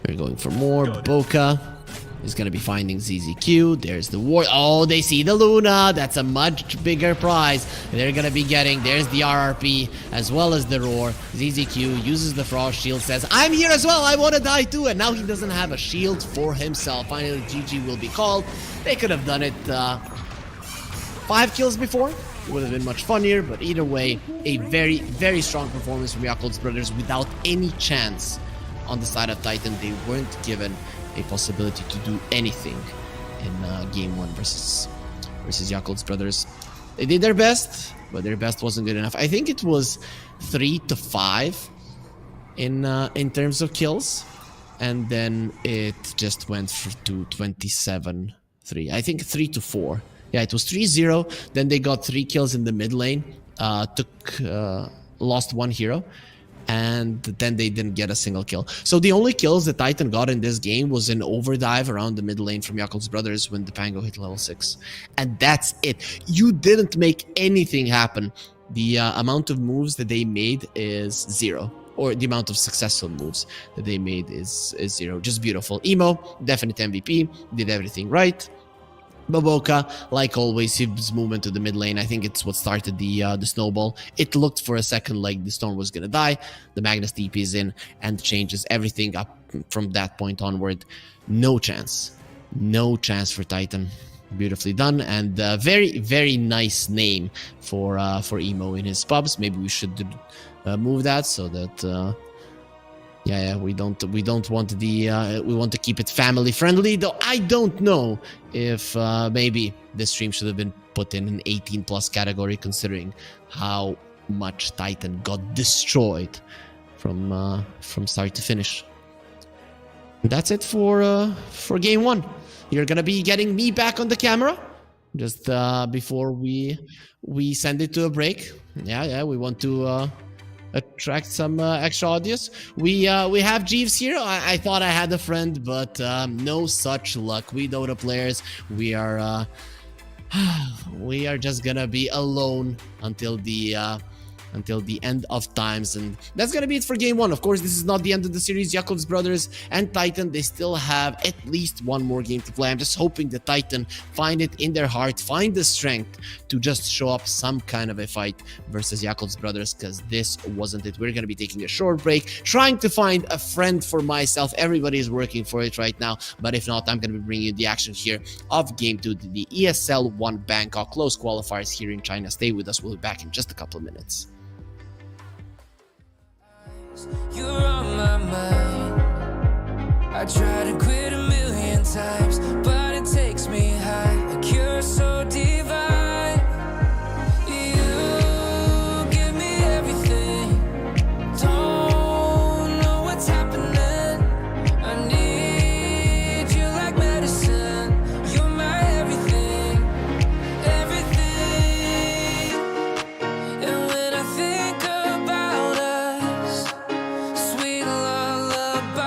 We're going for more. Boca is going to be finding ZZQ. There's the ward. Oh, they see the Luna. That's a much bigger prize they're going to be getting. There's the RRP as well as the Roar. ZZQ uses the Frost Shield, says, I'm here as well. I want to die too. And now he doesn't have a shield for himself. Finally, GG will be called. They could have done it 5 kills before. It would have been much funnier. But either way, a very, very strong performance from Yakult's brothers without any chance on the side of Titan. They weren't given a possibility to do anything in game 1 versus Yakult's brothers. They did their best, but their best wasn't good enough. I think it was 3-5 in terms of kills, and then it just went to 27-3. I think 3-4. Yeah, it was 3-0. Then they got 3 kills in the mid lane. Lost 1 hero. And then they didn't get a single kill. So the only kills that Titan got in this game was an overdive around the mid lane from Yakult's brothers when the Pango hit level 6. And that's it. You didn't make anything happen. The amount of moves that they made is 0. Or the amount of successful moves that they made is 0. Just beautiful. Emo, definite MVP, did everything right. Baboka, like always, his movement to the mid lane, I think it's what started the snowball. It looked for a second like the Storm was gonna die. The Magnus TP is in and changes everything up from that point onward. No chance. No chance for Titan. Beautifully done, and very, very nice name for Emo in his pubs. Maybe we should move that so that Yeah, we don't want we want to keep it family friendly. Though I don't know if maybe this stream should have been put in an 18+ category, considering how much Titan got destroyed from start to finish. And that's it for game 1. You're gonna be getting me back on the camera just before we send it to a break. Yeah, we want to attract some extra audience. We have Jeeves here. I thought I had a friend, but no such luck. We Dota players, we are just gonna be alone until the end of times, and that's gonna be it for game 1. Of course, this is not the end of the series. Jakob's brothers and Titan, they still have at least one more game to play. I'm just hoping the Titan find it in their heart, find the strength to just show up some kind of a fight versus Jakob's brothers, because this wasn't it. We're gonna be taking a short break, trying to find a friend for myself. Everybody is working for it right now, but if not, I'm gonna be bringing you the action here of game 2, the ESL One Bangkok close qualifiers here in China. Stay with us. We'll be back in just a couple of minutes. You're on my mind. I try to quit a million times, but it takes me high. Like you're so divine. You give me everything. Don't know what's happening. I need you like medicine. You're my everything, everything. And when I think about us, sweet lullabies,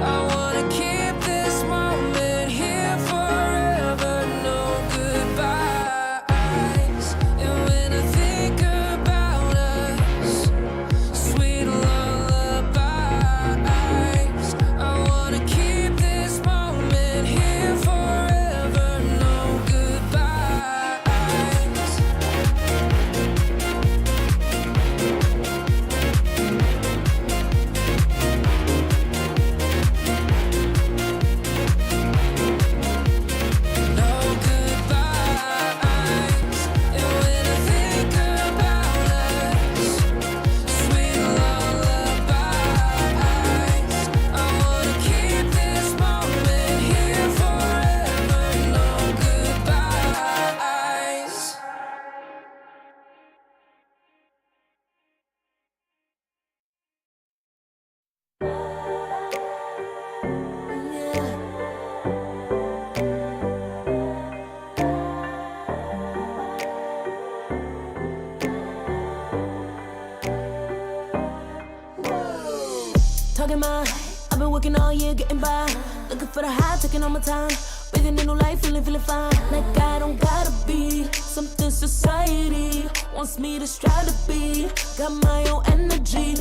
I wanna keep this moment here forever, no goodbyes. And when I think about us, sweet lullabies, I wanna keep this moment here forever, no goodbyes. No goodbyes. And when I think about us, sweet lullabies, I wanna keep this moment here forever. No goodbyes. Talking my, I've been working all year, getting by. Looking for the high, taking all my time. Breathing in new life, feeling fine. Like I don't gotta be something society wants me to strive to be. Got my own energy.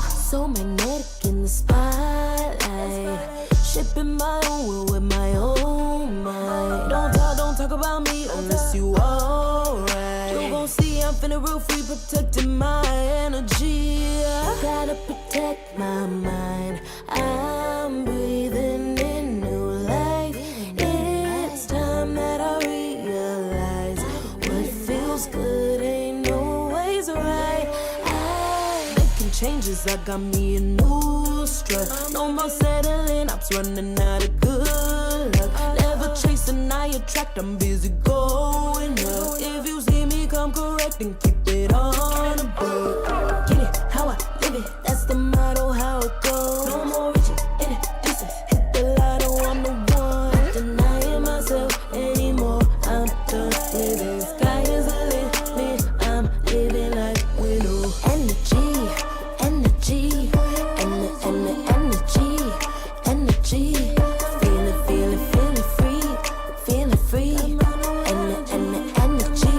So magnetic in the spotlight. Shaping my own will with my own mind. Don't talk about me unless you alright. You gon' see I'm finna real free, protecting my energy. Gotta protect my mind. I'm breathing in new life. It's time that I realize what feels good ain't always right. I'm making changes, I got me a new strut. No more settling, I'm running out of good luck. Never chasing, I attract, I'm busy going up. If you see me come correct, then keep it on the book. Get it, how I live it, that's the motto, how it goes. No more reaching in it, pieces, hit the lotto, I'm the one. Not denying myself anymore, I'm just living. Sky is the limit, I'm living like widow. Energy, and the energy. Feeling free. And the energy.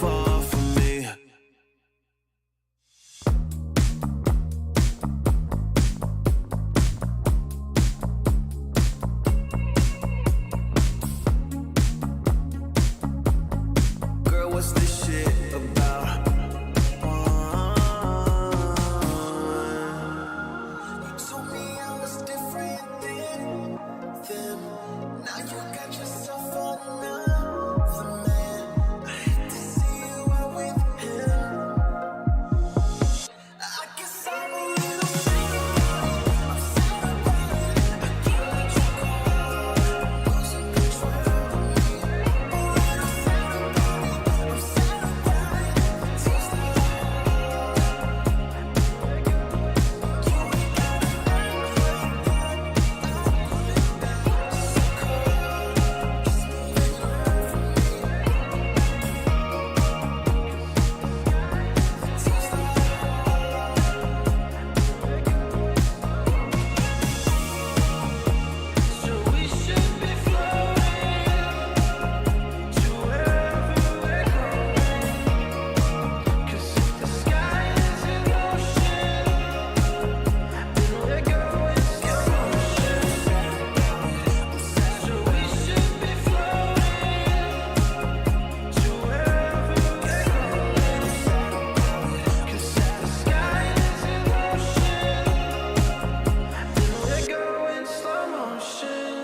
Far from me. Girl, what's this shit about? You told me I was different then. Now you got yourself another man. I hate to see you out with him. I guess I'm a little sad about it. I can't let you go. Losing control of me. A little sad about it. I'm sad about it. Seems that you ain't got a So we should be floating to wherever we're going. 'Cause if the sky is in motion, then we're going slow motion. So we should be floating to wherever we're going. 'Cause if the sky is in motion, then we're going slow motion.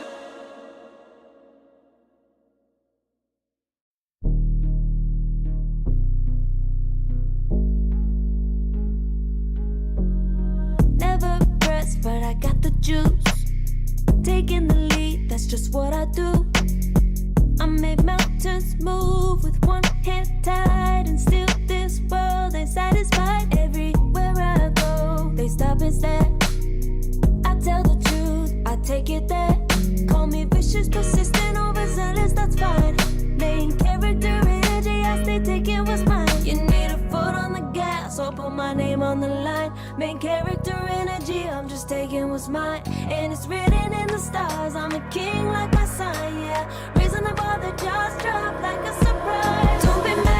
Never pressed, but I got the juice. Taking the lead, that's just what I do. I made mountains move with one hand tied, and still this world ain't satisfied. Everywhere I go, they stop and stare. I tell the truth, I take it there. Call me vicious, persistent, overzealous, that's fine. Main character energy, I stay taking what's mine. You need a foot on the gas, or put my name on the line. Main character energy, I'm just taking what's mine. And it's written in the stars, I'm a king like my sign, yeah. Reason the bar, the jaws drop like a surprise. Don't be mad.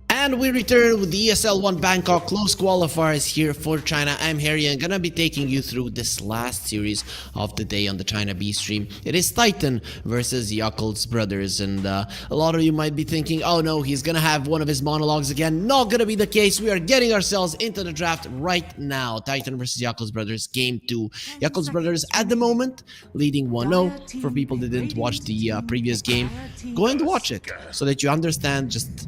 And we return with the ESL One Bangkok close qualifiers here for China. I'm Harry and gonna be taking you through this last series of the day on the China B stream. It is Titan versus Yakult's brothers, and a lot of you might be thinking, oh no, he's gonna have one of his monologues again. Not gonna be the case. We are getting ourselves into the draft right now. Titan versus Yakult's brothers, game 2. Yakult's brothers at the moment leading 1-0. For people that didn't watch the previous game, go and watch it so that you understand just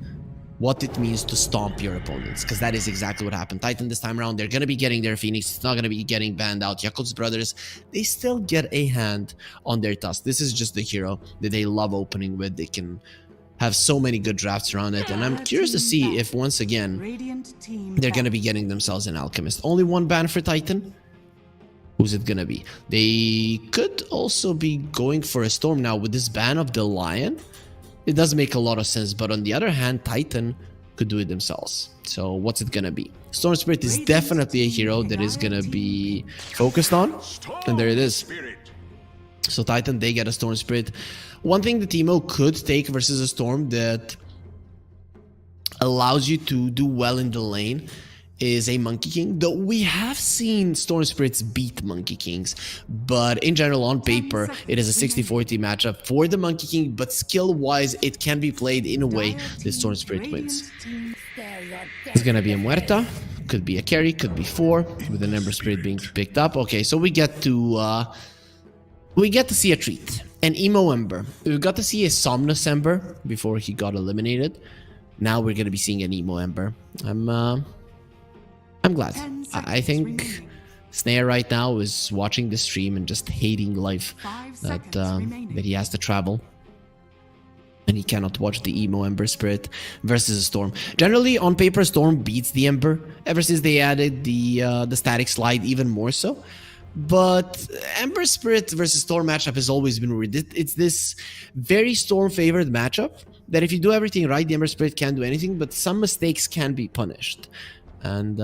what it means to stomp your opponents, because that is exactly what happened. Titan this time around, they're going to be getting their Phoenix. It's not going to be getting banned out. Yakult's brothers, they still get a hand on their Tusk. This is just the hero that they love opening with. They can have so many good drafts around it, and I'm curious to see if once again they're going to be getting themselves an Alchemist. Only one ban for Titan. Who's it gonna be? They could also be going for a Storm now with this ban of the Lion. It does make a lot of sense, but on the other hand, Titan could do it themselves. So what's it gonna be? Storm Spirit is definitely a hero that is gonna be focused on, and there it is. So Titan, they get a Storm Spirit. One thing that Teemo could take versus a Storm that allows you to do well in the lane is a Monkey King, though we have seen Storm Spirits beat Monkey Kings, but in general on paper it is a 60-40 matchup for the Monkey King, but skill wise it can be played in a way that Storm Spirit wins. It's gonna be a Muerta, could be a carry, could be 4 with an Ember Spirit being picked up. Okay, so we get to see a treat, an Emo Ember. We got to see a Somnus Ember before he got eliminated. Now we're gonna be seeing an Emo Ember. I'm glad. I think Snare right now is watching the stream and just hating life 5 that seconds remaining. that he has to travel. And he cannot watch the emo Ember Spirit versus a Storm. Generally, on paper, Storm beats the Ember ever since they added the static slide, even more so. But Ember Spirit versus Storm matchup has always been weird. It's this very Storm favored matchup that if you do everything right, the Ember Spirit can't do anything, but some mistakes can be punished. And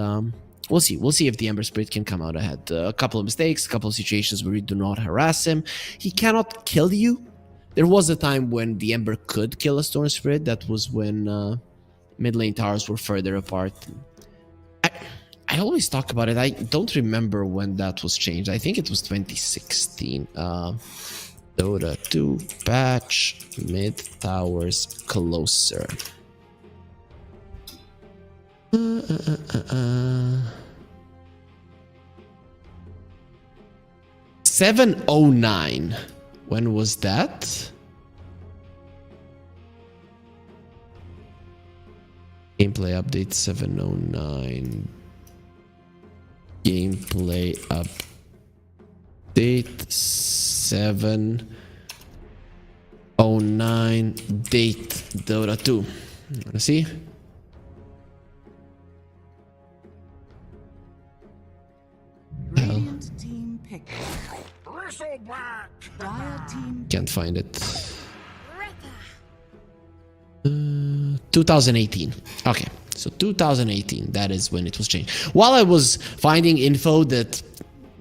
we'll see. We'll see if the Ember Spirit can come out ahead. A couple of mistakes, a couple of situations where you do not harass him. He cannot kill you. There was a time when the Ember could kill a Storm Spirit. That was when mid lane towers were further apart. I always talk about it. I don't remember when that was changed. I think it was 2016. Dota 2 patch, mid towers closer. 709. When was that? Gameplay update 709. Gameplay update 709. Date Dota 2. Let's see. Radiant team pick. Dire team Can't find it. 2018. Okay, so 2018, that is when it was changed. While I was finding info that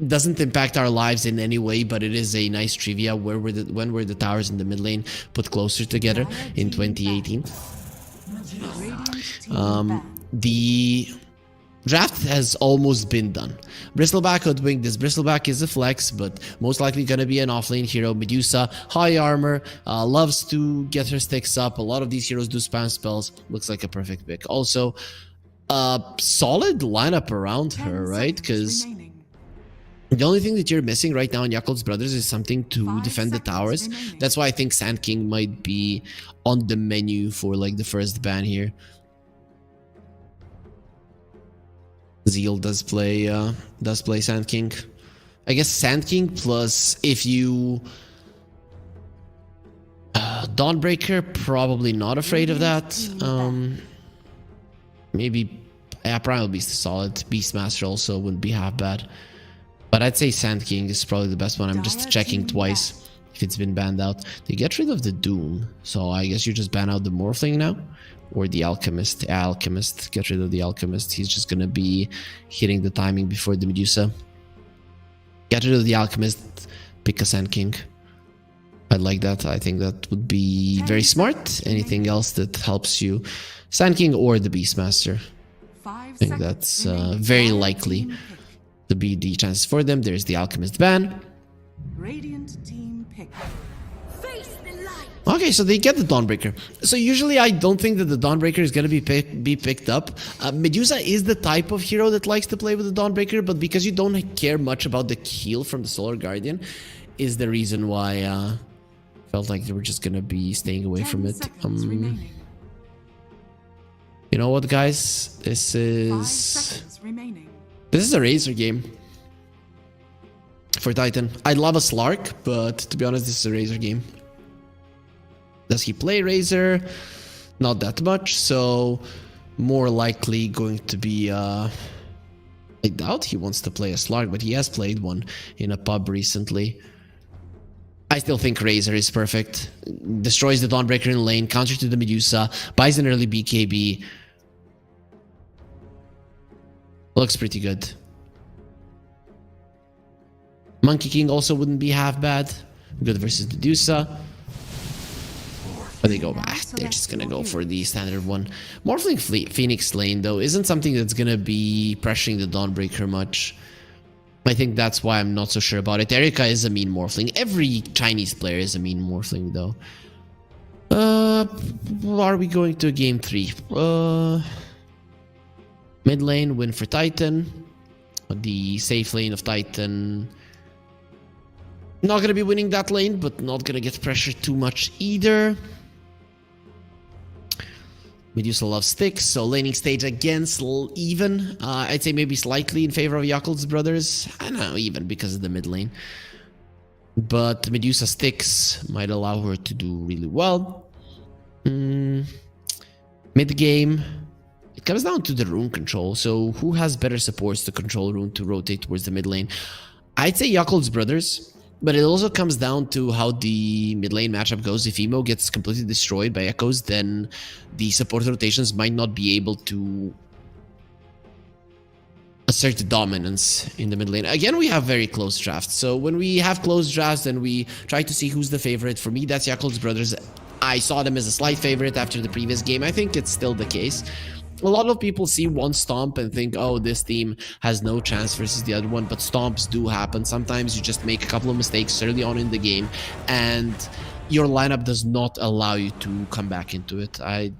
doesn't impact our lives in any way, but it is a nice trivia, when were the towers in the mid lane put closer together in 2018? The draft has almost been done. Bristleback hoodwink. This Bristleback is a flex, but most likely gonna be an offlane hero. Medusa, high armor, loves to get her sticks up. A lot of these heroes do spam spells. Looks like a perfect pick. Also, solid lineup around her, right? Because the only thing that you're missing right now in Yakult's Brothers is something to defend the towers. That's why I think Sand King might be on the menu for like the first ban here. Zeal does play Sand King. I guess Sand King plus if you Dawnbreaker, probably not afraid of that. Maybe Primal Beast is solid. Beastmaster also wouldn't be half bad. But I'd say Sand King is probably the best one. I'm just checking twice if it's been banned out. They get rid of the Doom, so I guess you just ban out the Morphling now. Or the Alchemist. Alchemist. Get rid of the Alchemist. He's just gonna be hitting the timing before the Medusa. Get rid of the Alchemist. Pick a Sand King. I like that. I think that would be very smart. Anything else that helps you. Sand King or the Beastmaster. I think that's very likely to be the chances for them. There's the Alchemist ban. Radiant team pick. Okay, so they get the Dawnbreaker. So usually I don't think that the Dawnbreaker is going to be picked up. Medusa is the type of hero that likes to play with the Dawnbreaker, but because you don't care much about the heal from the Solar Guardian is the reason why I felt like they were just going to be staying away from it. You know what, guys? This is a Razor game for Titan. I love a Slark, but to be honest, this is a Razor game. Does he play Razor? Not that much, so more likely going to be I doubt he wants to play a Slark, but he has played one in a pub recently. I still think Razor is perfect. Destroys the Dawnbreaker in lane, counter to the Medusa, buys an early BKB. Looks pretty good. Monkey King also wouldn't be half bad. Good versus Medusa. But they go back. They're just gonna go for the standard one. Morphling Phoenix lane, though, isn't something that's gonna be pressuring the Dawnbreaker much. I think that's why I'm not so sure about it. Erika is a mean Morphling. Every Chinese player is a mean Morphling, though. Are we going to game 3? Mid lane, win for Titan. The safe lane of Titan. Not gonna be winning that lane, but not gonna get pressured too much either. Medusa loves sticks, so laning stage again, even. I'd say maybe slightly in favor of Yakult's brothers. I don't know, even because of the mid lane. But Medusa sticks might allow her to do really well. Mid game, it comes down to the rune control. So who has better supports to control rune to rotate towards the mid lane? I'd say Yakult's brothers. But it also comes down to how the mid lane matchup goes. If Emo gets completely destroyed by Echoes, then the support rotations might not be able to assert dominance in the mid lane. Again, we have very close drafts. So when we have close drafts, then we try to see who's the favorite. For me, that's Yakult's brothers. I saw them as a slight favorite after the previous game. I think it's still the case. A lot of people see one stomp and think, oh, this team has no chance versus the other one, but stomps do happen. Sometimes you just make a couple of mistakes early on in the game, and your lineup does not allow you to come back into it. I'd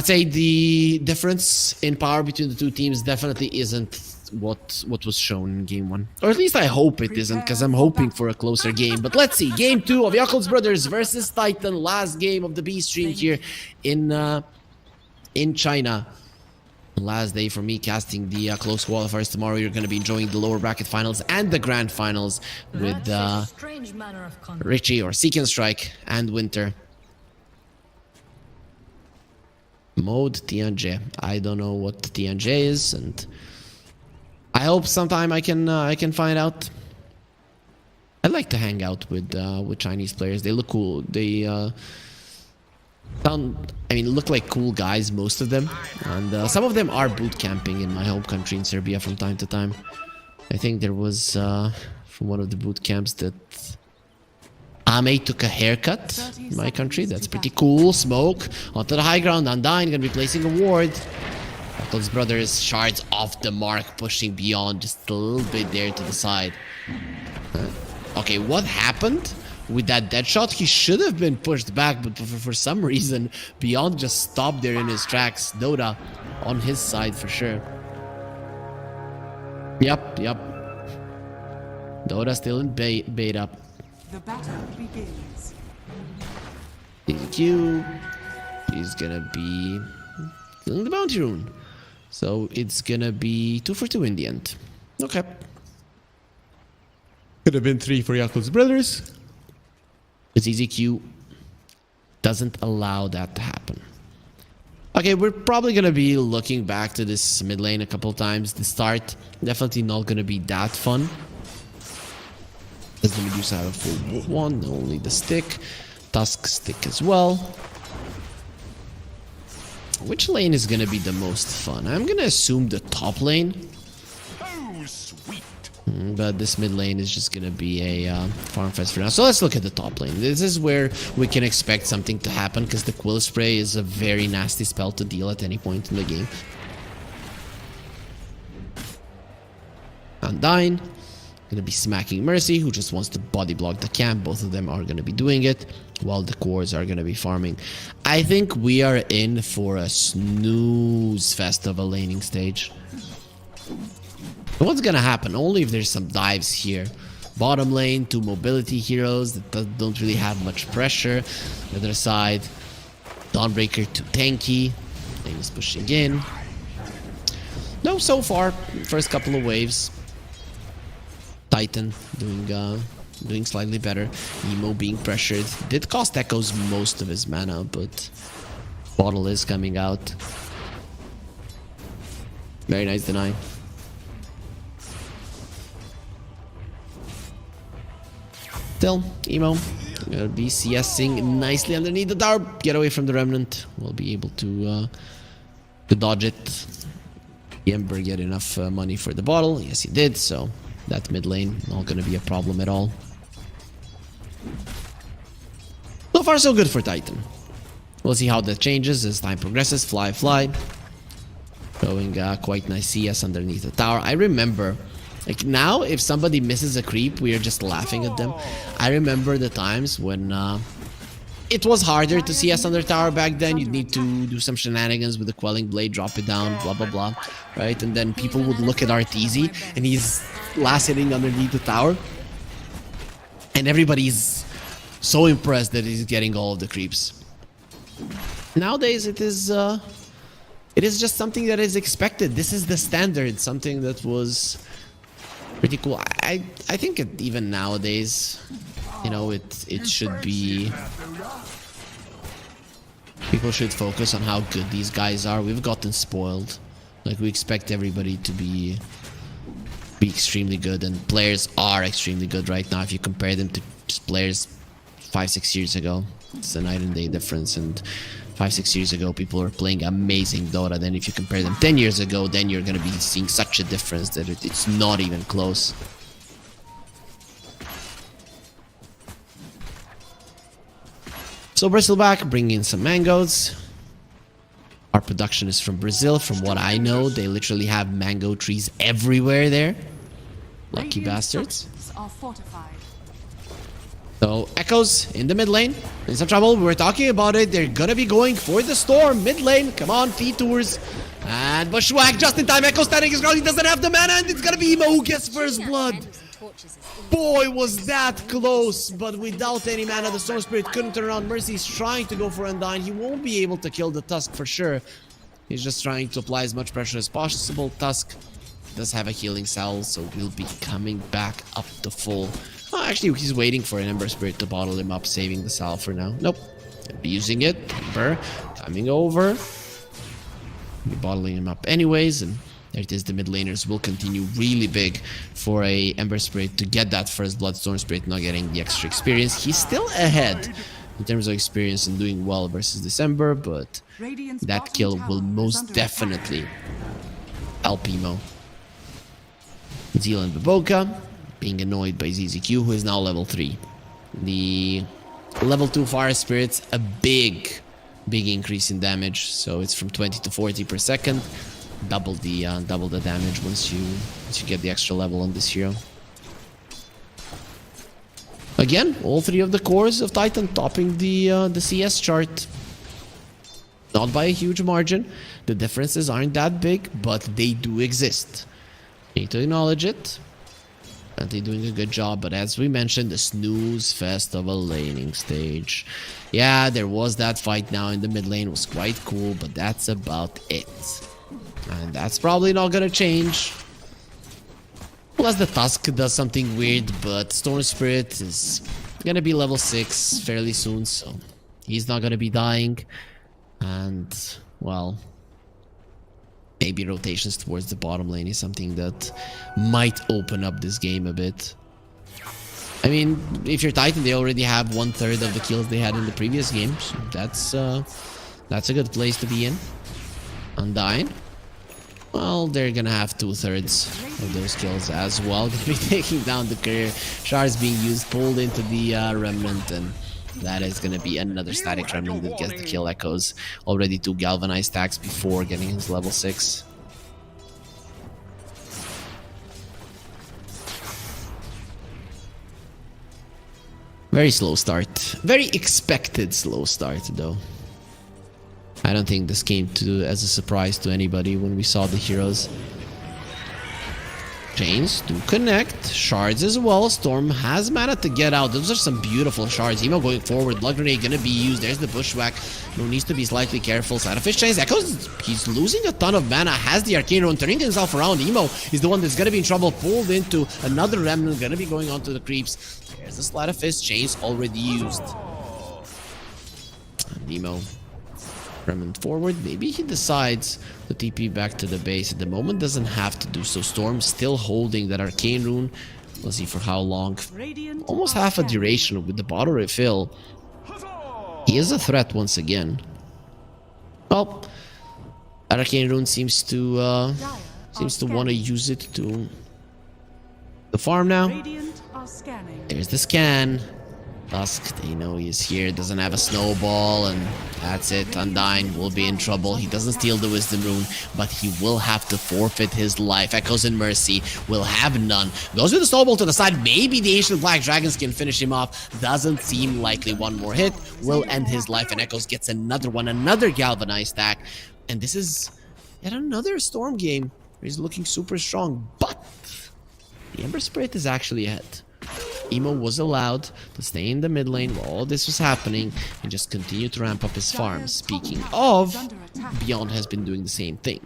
say the difference in power between the two teams definitely isn't what was shown in game 1. Or at least I hope it isn't, because I'm hoping for a closer game. But let's see, game 2 of Yakult's brothers versus Titan, last game of the B stream here in China. Last day for me casting the close qualifiers. Tomorrow you're going to be enjoying the lower bracket finals and the grand finals with Richie or Seek and Strike and Winter. Mode Tianjie. I don't know what Tianjie is, and I hope sometime I can find out. I like to hang out with Chinese players. They look cool. They look like cool guys, most of them. And some of them are boot camping in my home country in Serbia from time to time. I think there was from one of the boot camps that Ame took a haircut in my country. That's pretty cool. Smoke onto the high ground. Undyne gonna be placing a ward. Yakult's brothers shards off the mark, pushing beyond just a little bit there to the side. Okay, what happened? With that dead shot, he should have been pushed back, but for some reason, Beyond just stopped there in his tracks. Dota on his side for sure. Yep. Dota still in bait up. The battle begins. Q. He's gonna be in the bounty rune. So it's gonna be 2 for 2 in the end. Okay. Could have been 3 for Yakult's brothers. It's easy Q doesn't allow that to happen. Okay, we're probably going to be looking back to this mid lane a couple of times. The start, definitely not going to be that fun. As the Medusa have a full one, only the stick. Tusk stick as well. Which lane is going to be the most fun? I'm going to assume the top lane. But this mid lane is just gonna be a farm fest for now. So let's look at the top lane. This is where we can expect something to happen, because the Quill Spray is a very nasty spell to deal at any point in the game. Undyne gonna be smacking Mercy, who just wants to body block the camp. Both of them are gonna be doing it, while the cores are gonna be farming. I think we are in for a snooze fest of a laning stage. What's gonna happen? Only if there's some dives here. Bottom lane, 2 mobility heroes that don't really have much pressure. The other side, Dawnbreaker, 2 tanky. Lane is pushing in. No, so far, first couple of waves. Titan doing slightly better. Emo being pressured. Did cost Echoes most of his mana, but Bottle is coming out. Very nice deny. Still, Emo gonna be CSing nicely underneath the tower. Get away from the Remnant. We'll be able to dodge it. The Ember get enough money for the bottle. Yes, he did. So that mid lane not gonna be a problem at all. So far, so good for Titan. We'll see how that changes as time progresses. Fly. Showing quite nice CS underneath the tower. I remember. Like now, if somebody misses a creep, we are just laughing at them. I remember the times when it was harder to CS under tower back then. You'd need to do some shenanigans with the Quelling Blade, drop it down, blah blah blah, right? And then people would look at Arteezy, and he's last hitting underneath the tower, and everybody's so impressed that he's getting all of the creeps. Nowadays, it is just something that is expected. This is the standard, something that was pretty cool. I think even nowadays, you know, it should be. People should focus on how good these guys are. We've gotten spoiled. Like, we expect everybody to be extremely good, and players are extremely good right now. If you compare them to just players 5-6 years ago, it's a night and day difference. And 5-6 years ago, people were playing amazing Dota. Then if you compare them 10 years ago, then you're going to be seeing such a difference that it's not even close. So Bristleback bringing in some mangoes. Our production is from Brazil. From what I know, they literally have mango trees everywhere there. Lucky bastards. Structures are fortified. So Echoes in the mid lane. In some trouble. We were talking about it. They're gonna be going for the storm. Mid lane. Come on, feed tours. And Bushwhack just in time. Echo standing his ground. He doesn't have the mana, and it's gonna be Emo who gets first blood. Boy, was that close, but without any mana, the Storm Spirit couldn't turn around. Mercy's trying to go for Undyne. He won't be able to kill the Tusk for sure. He's just trying to apply as much pressure as possible. Tusk does have a healing cell, so we'll be coming back up to full. Oh, actually, he's waiting for an Ember Spirit to bottle him up, saving the cell for now. Nope. He'll be using it. Ember coming over. Be bottling him up anyways, and there it is. The mid laners will continue really big for a Ember Spirit to get that first blood. Storm Spirit not getting the extra experience. He's still ahead in terms of experience and doing well versus December, but Radiant's that bottom kill tower will is most under definitely help Emo. Zealand Baboka being annoyed by ZZQ, who is now level 3. The level 2 Fire Spirit's a big increase in damage, so it's from 20 to 40 per second. Double the damage once you get the extra level on this hero. Again, all 3 of the cores of Titan topping the CS chart. Not by a huge margin. The differences aren't that big, but they do exist. Need to acknowledge it. And they're doing a good job, but as we mentioned, the snooze fest of a laning stage. Yeah, there was that fight now in the mid lane. It was quite cool, but that's about it. And that's probably not gonna change. Unless the Tusk does something weird, but Storm Spirit is gonna be level 6 fairly soon, so he's not gonna be dying. And, well, maybe rotations towards the bottom lane is something that might open up this game a bit. I mean, if you're Titan, they already have 1/3 of the kills they had in the previous game, so that's a good place to be in. Undyne. Well, they're gonna have 2/3 of those kills as well. Gonna be taking down the career. Shards being used, pulled into the Remnant, and that is gonna be another static Remnant that gets the kill. Echoes already 2 galvanized stacks before getting his level 6. Very slow start. Very expected slow start, though. I don't think this came as a surprise to anybody when we saw the heroes. Chains do connect. Shards as well. Storm has mana to get out. Those are some beautiful shards. Emo going forward. Blood Grenade gonna be used. There's the Bushwhack. No, needs to be slightly careful. Side of Fish Chains. Echoes, he's losing a ton of mana. Has the Arcane Rune, turning himself around. Emo is the one that's gonna be in trouble. Pulled into another Remnant. Gonna be going onto the creeps. There's the Sleight of Fist. Chains already used. And Emo Remnant forward. Maybe he decides to TP back to the base. At the moment doesn't have to do so. Storm still holding that Arcane Rune. Let's see for how long. Radiant Almost half a duration with the bottle refill. He is a threat once again. Well, Arcane Rune seems to want to use it to the farm now. Radiant are scanning. There's the scan. Tusk, they know he's here, doesn't have a snowball, and that's it. Undyne will be in trouble. He doesn't steal the Wisdom Rune, but he will have to forfeit his life. Echoes and Mercy will have none. Goes with the snowball to the side. Maybe the Ancient Black Dragons can finish him off. Doesn't seem likely. One more hit will end his life, and Echoes gets another one, another galvanized stack. And this is yet another Storm game. He's looking super strong, but the Ember Spirit is actually ahead. Emo was allowed to stay in the mid lane while all this was happening and just continue to ramp up his farm. Speaking of, Beyond has been doing the same thing.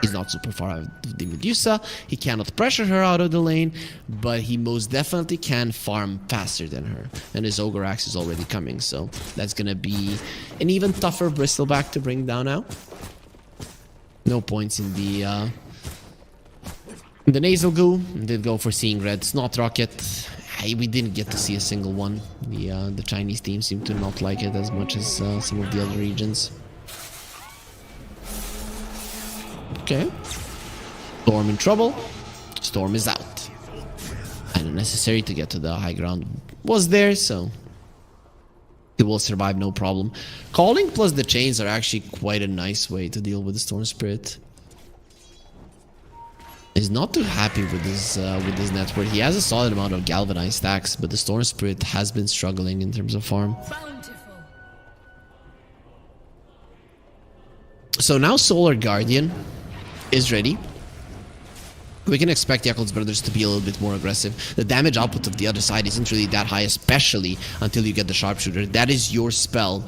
He's not super far out of the Medusa, he cannot pressure her out of the lane, but he most definitely can farm faster than her. And his Ogre Axe is already coming, so that's gonna be an even tougher Bristleback to bring down now. No points in the Nasal Goo. Did go for Seeing Red. Snot Rocket. We didn't get to see a single one. The Chinese team seemed to not like it as much as some of the other regions. Okay. Storm in trouble. Storm is out. And unnecessary to get to the high ground was there, so it will survive no problem. Calling plus the chains are actually quite a nice way to deal with the Storm Spirit. He's not too happy with his network. He has a solid amount of galvanized stacks, but the Storm Spirit has been struggling in terms of farm. So now Solar Guardian is ready. We can expect Yakul's brothers to be a little bit more aggressive. The damage output of the other side isn't really that high, especially until you get the Sharpshooter. That is your spell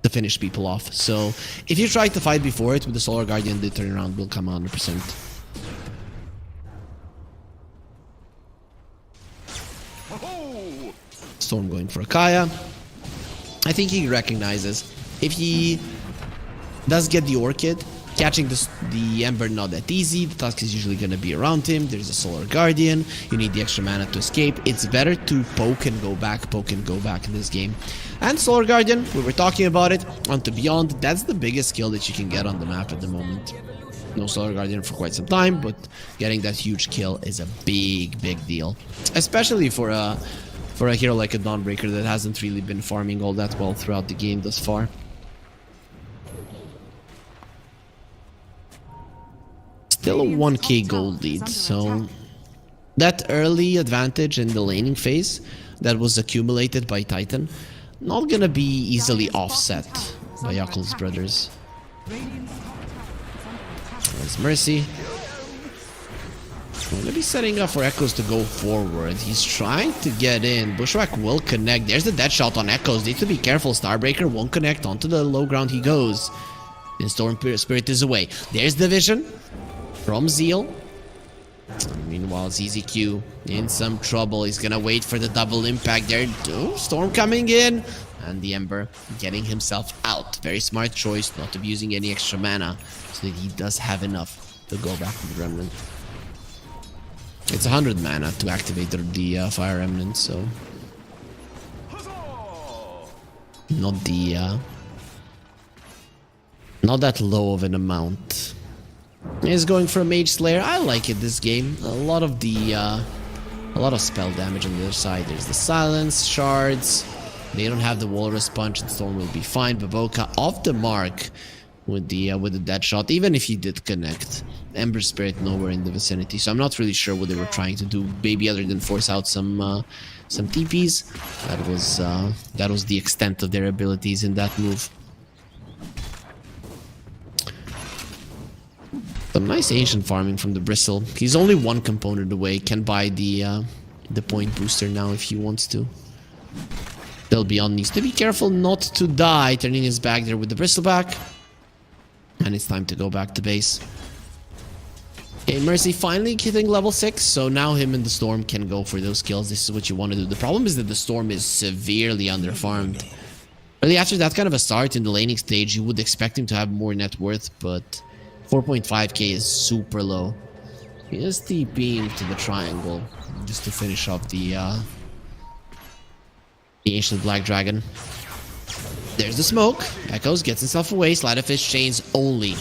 to finish people off. So if you try to fight before it with the Solar Guardian, the turnaround will come 100%. Storm going for Kaya. I think he recognizes if he does get the Orchid, catching the Ember not that easy. The task is usually going to be around him. There's a Solar Guardian. You need the extra mana to escape. It's better to poke and go back in this game. And Solar Guardian, we were talking about it, onto Beyond. That's the biggest skill that you can get on the map at the moment. No Solar Guardian for quite some time, but getting that huge kill is a big deal. Especially for a hero like a Dawnbreaker that hasn't really been farming all that well throughout the game thus far. Still a 1k gold lead, so that early advantage in the laning phase that was accumulated by Titan, not gonna be easily offset by Yakul's brothers. There's Mercy. We're gonna be setting up for Echoes to go forward. He's trying to get in. Bushwhack will connect. There's the dead shot on Echoes. Need to be careful. Starbreaker won't connect. Onto the low ground he goes. And Storm Spirit is away. There's the vision from Zeal. Meanwhile, ZZQ in some trouble. He's gonna wait for the double impact there. Storm coming in. And the Ember getting himself out. Very smart choice not to be using any extra mana, so that he does have enough to go back to the Remnant. It's 100 mana to activate the Fire Remnant, so not that low of an amount. He's going for a Mage Slayer. I like it this game. A lot of spell damage on the other side. There's the Silence, Shards. They don't have the Walrus Punch, and Storm will be fine. Baboka off the mark with the dead shot, even if he did connect. Ember Spirit nowhere in the vicinity, so I'm not really sure what they were trying to do. Maybe other than force out some TPs. That was the extent of their abilities in that move. Some nice ancient farming from the Bristle. He's only one component away. Can buy the point booster now if he wants to. Still Beyond needs to be careful not to die, turning his back there with the Bristleback. And it's time to go back to base. Okay, Mercy finally hitting level 6, so now him and the Storm can go for those kills. This is what you want to do. The problem is that the Storm is severely underfarmed. Really, after that kind of a start in the laning stage, you would expect him to have more net worth, but 4.5k is super low. He is TPing to the triangle just to finish off the Ancient Black Dragon. There's the smoke. Echoes gets himself away. Sleight of Fist chains only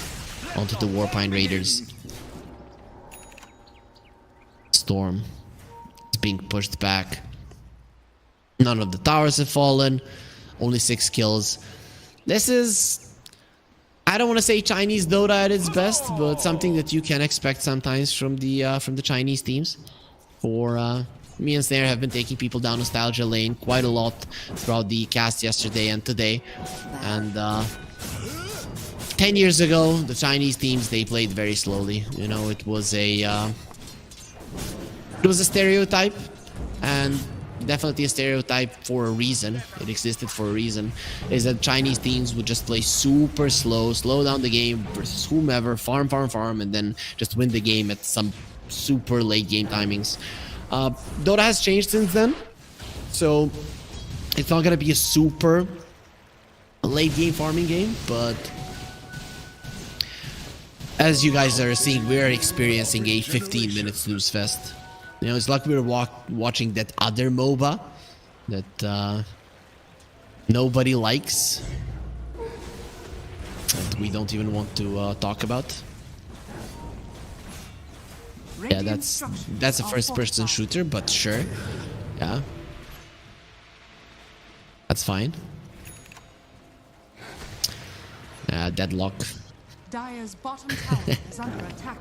onto the Warpine Raiders. Storm is being pushed back. None of the towers have fallen. Only 6 kills. This is, I don't want to say Chinese Dota at its best, but something that you can expect sometimes from the Chinese teams. For me and Snare have been taking people down Nostalgia Lane quite a lot throughout the cast yesterday and today. And 10 years ago, the Chinese teams, they played very slowly. You know, it was a It was a stereotype, and definitely a stereotype for a reason. It existed for a reason. Is that Chinese teams would just play super slow, slow down the game versus whomever, farm, and then just win the game at some super late game timings. Dota has changed since then, so it's not gonna be a super late game farming game, but as you guys are seeing, we are experiencing a 15-minute snooze fest. You know, it's like we were watching that other MOBA that nobody likes, that we don't even want to talk about. Yeah, that's a first-person shooter, but sure, yeah, that's fine. Deadlock. Dire's bottom tower is under attack.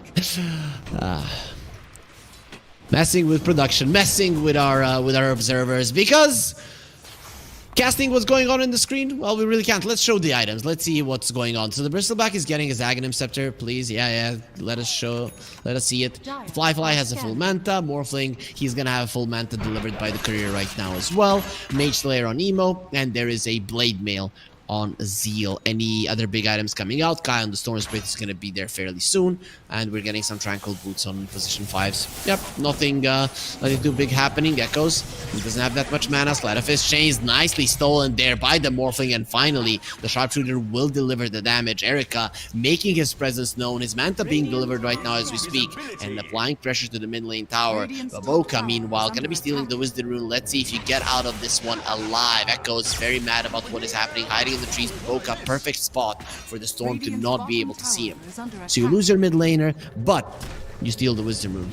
Messing with production, messing with our observers, because casting what's going on in the screen. Well, we really can't. Let's show the items. Let's see what's going on. So the Bristleback is getting his Aghanim Scepter, please. Yeah. Let us see it. Fly has a full Manta. Morphling, he's gonna have a full Manta delivered by the courier right now as well. Mage Slayer on Emo, and there is a Blade Mail on Zeal. Any other big items coming out? Kai on the Storm Spirit is going to be there fairly soon, and we're getting some Tranquil Boots on position 5s. Yep, nothing too big happening. Echoes, he doesn't have that much mana. Sleight of Fist Chains nicely stolen there by the Morphling, and finally the Sharpshooter will deliver the damage. Erika making his presence known, his Manta being delivered right now as we speak, and applying pressure to the mid lane tower. Baboka, meanwhile, going to be stealing the Wisdom Rune. Let's see if you get out of this one alive. Echoes very mad about what is happening, hiding in the trees. Baboka, perfect spot for the Storm to not be able to see him. So you lose your mid laner, but you steal the Wisdom Rune.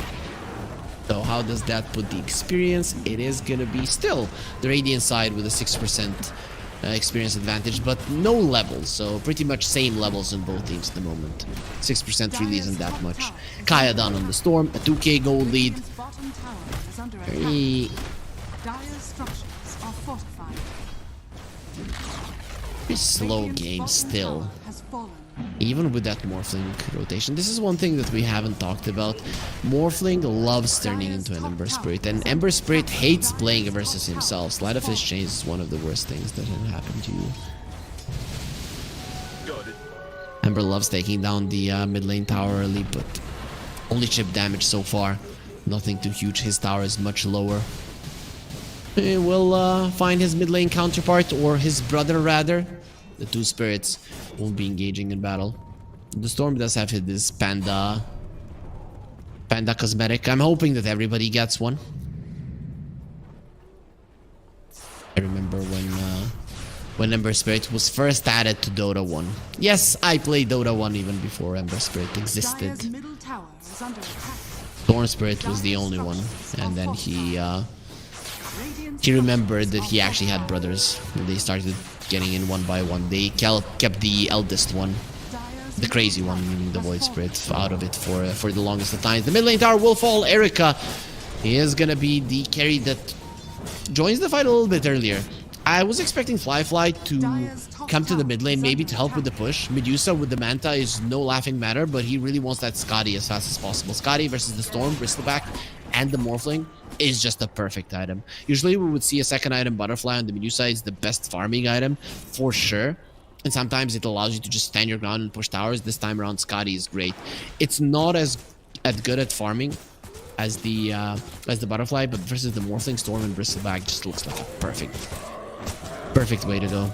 So how does that put the experience? It is gonna be still the Radiant side with a 6% experience advantage, but no levels, so pretty much same levels on both teams at the moment. 6% really isn't that much. Kaya down on the Storm, a 2k gold lead. Very slow game still, even with that Morphling rotation. This is one thing that we haven't talked about. Morphling loves turning into an Ember Spirit, and Ember Spirit hates playing versus himself. Sleight of Fist Chains is one of the worst things that can happen to you. Ember loves taking down the mid lane tower early, but only chip damage so far. Nothing too huge. His tower is much lower. He will find his mid lane counterpart, or his brother rather. The two spirits won't be engaging in battle. The Storm does have this Panda cosmetic. I'm hoping that everybody gets one. I remember when Ember Spirit was first added to Dota 1. Yes, I played Dota 1 even before Ember Spirit existed. Storm Spirit was the only one, and then he remembered that he actually had brothers, and they started getting in one by one. They kept the eldest one, the crazy one, meaning the Void Spirit, out of it for the longest of times. The mid lane tower will fall. Erika is gonna be the carry that joins the fight a little bit earlier. I was expecting Fly to come to the mid lane, maybe to help with the push. Medusa with the Manta is no laughing matter, but he really wants that Scotty as fast as possible. Scotty versus the Storm, Bristleback, and the Morphling is just a perfect item. Usually we would see a second item, Butterfly, on the Medusa is the best farming item for sure, and sometimes it allows you to just stand your ground and push towers. This time around Scotty is great. It's not as good at farming as the Butterfly, but versus the Morphling, Storm, and Bristleback just looks like a perfect way to go.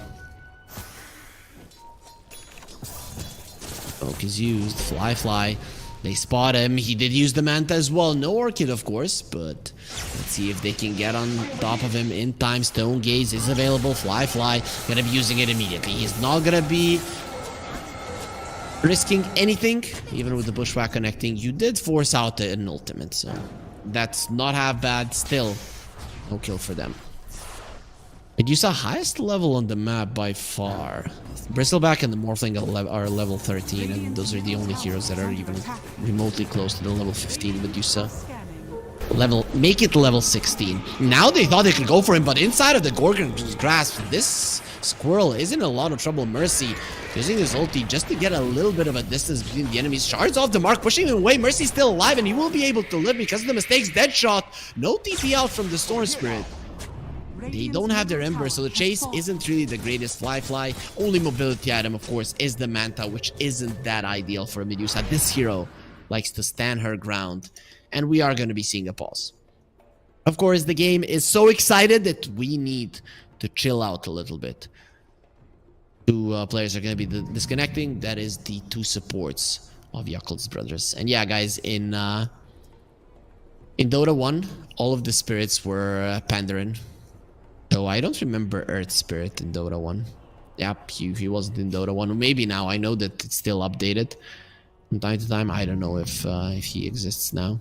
Poke is used. Fly. They spot him. He did use the Manta as well. No Orchid, of course, but let's see if they can get on top of him in time. Stone Gaze is available. Fly. Gonna be using it immediately. He's not gonna be risking anything, even with the Bushwhack connecting. You did force out an ultimate, so that's not half bad. Still, no kill for them. Medusa highest level on the map by far. Bristleback and the Morphling are level 13, and those are the only heroes that are even remotely close to the level 15 Medusa. Make it level 16. Now they thought they could go for him, but inside of the Gorgon's grasp, this Squirrel is in a lot of trouble. Mercy using his ulti just to get a little bit of a distance between the enemies. Shards off the mark, pushing him away. Mercy's still alive, and he will be able to live because of the mistakes. Dead shot. No TP out from the Storm Spirit. They don't have their Ember, so the chase isn't really the greatest. Fly. Only mobility item, of course, is the Manta, which isn't that ideal for Medusa. This hero likes to stand her ground, and we are going to be seeing a pause. Of course, the game is so excited that we need to chill out a little bit. Two players are going to be disconnecting. That is the two supports of Yakult's brothers. And yeah, guys, in Dota 1, all of the spirits were Pandaren. So I don't remember Earth Spirit in Dota 1. Yep, he wasn't in Dota 1. Maybe now. I know that it's still updated from time to time. I don't know if he exists now.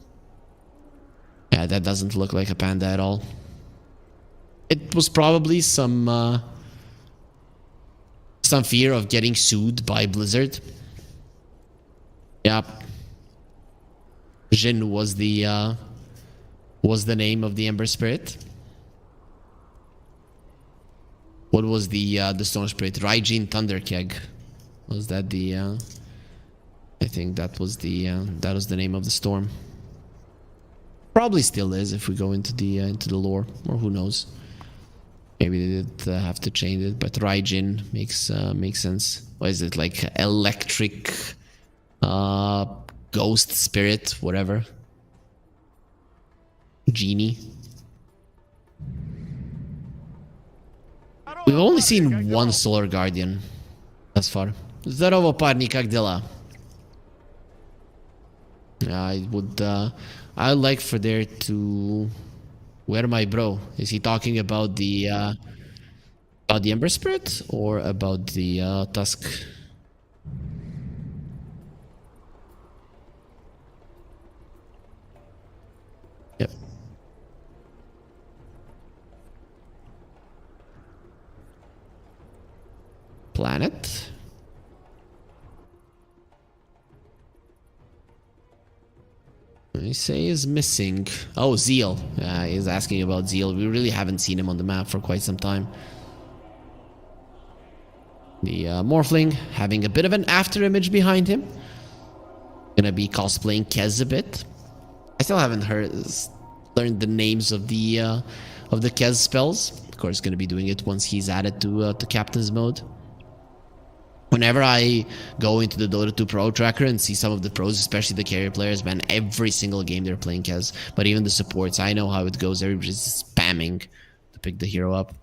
Yeah, that doesn't look like a panda at all. It was probably some fear of getting sued by Blizzard. Yep. Jin was the name of the Ember Spirit. What was the Storm Spirit? Raijin Thunderkeg. Was that the I think that was the name of the storm. Probably still is if we go into the lore, or who knows. Maybe they did have to change it, but Raijin makes sense. What is it, like electric ghost spirit, whatever. Genie. We've only seen one Solar Guardian thus far. Здорово, парни, как дела? I'd like for there to... Where my bro? Is he talking about the Ember Spirit or about the Tusk? Yep. Planet. I say is missing. Oh, Zeal. He's asking about Zeal. We really haven't seen him on the map for quite some time. The Morphling having a bit of an after image behind him. Gonna be cosplaying Kez a bit. I still haven't learned the names of the Kez spells. Of course, gonna be doing it once he's added to Captain's mode. Whenever I go into the Dota 2 Pro Tracker and see some of the pros, especially the carrier players, man, every single game they're playing Kez. But even the supports, I know how it goes. Everybody's spamming to pick the hero up.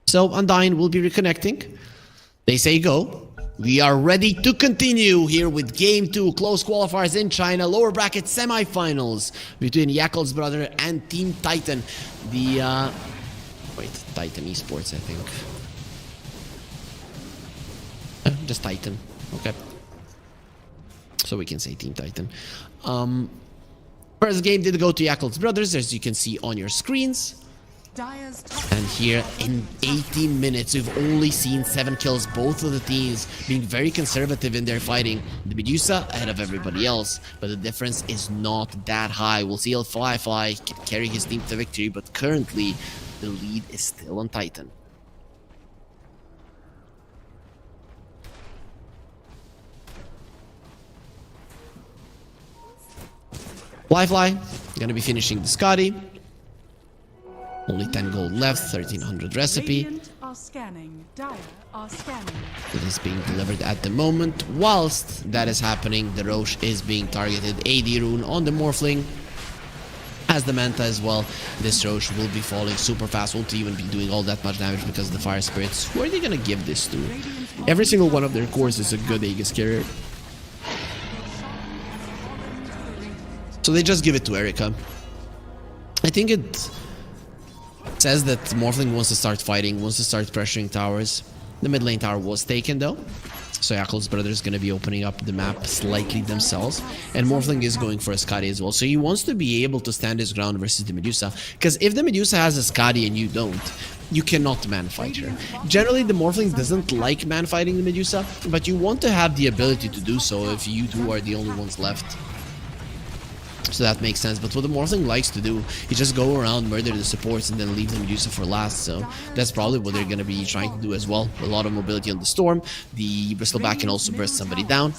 So, Undyne will be reconnecting. They say go. We are ready to continue here with Game 2, close qualifiers in China, lower bracket semifinals between Yakult's brother and Team Titan. Titan Esports, I think. Just Titan. Okay. So we can say Team Titan. First game did go to Yakult's brothers, as you can see on your screens. And here in 18 minutes, we've only seen 7 kills. Both of the teams being very conservative in their fighting. The Medusa ahead of everybody else, but the difference is not that high. We'll see Fly carry his team to victory, but currently the lead is still on Titan. Fly, gonna be finishing the Scotty. Only 10 gold left, 1300 recipe. It is being delivered at the moment. Whilst that is happening, the Roche is being targeted. AD rune on the Morphling. As the Manta as well. This Roche will be falling super fast. Won't even be doing all that much damage because of the Fire Spirits. Who are they gonna give this to? Every single one of their cores is a good Aegis carrier. So they just give it to Erika. I think it says that Morphling wants to start fighting, wants to start pressuring towers. The mid lane tower was taken though. So Yakult's brother is going to be opening up the map slightly themselves. And Morphling is going for a Skadi as well. So he wants to be able to stand his ground versus the Medusa. Because if the Medusa has a Skadi and you don't, you cannot man fight her. Generally, the Morphling doesn't like man fighting the Medusa. But you want to have the ability to do so if you two are the only ones left. So that makes sense. But what the Morphling likes to do is just go around, murder the supports, and then leave the Medusa for last. So that's probably what they're going to be trying to do as well. A lot of mobility on the Storm. The Bristleback can also burst somebody down.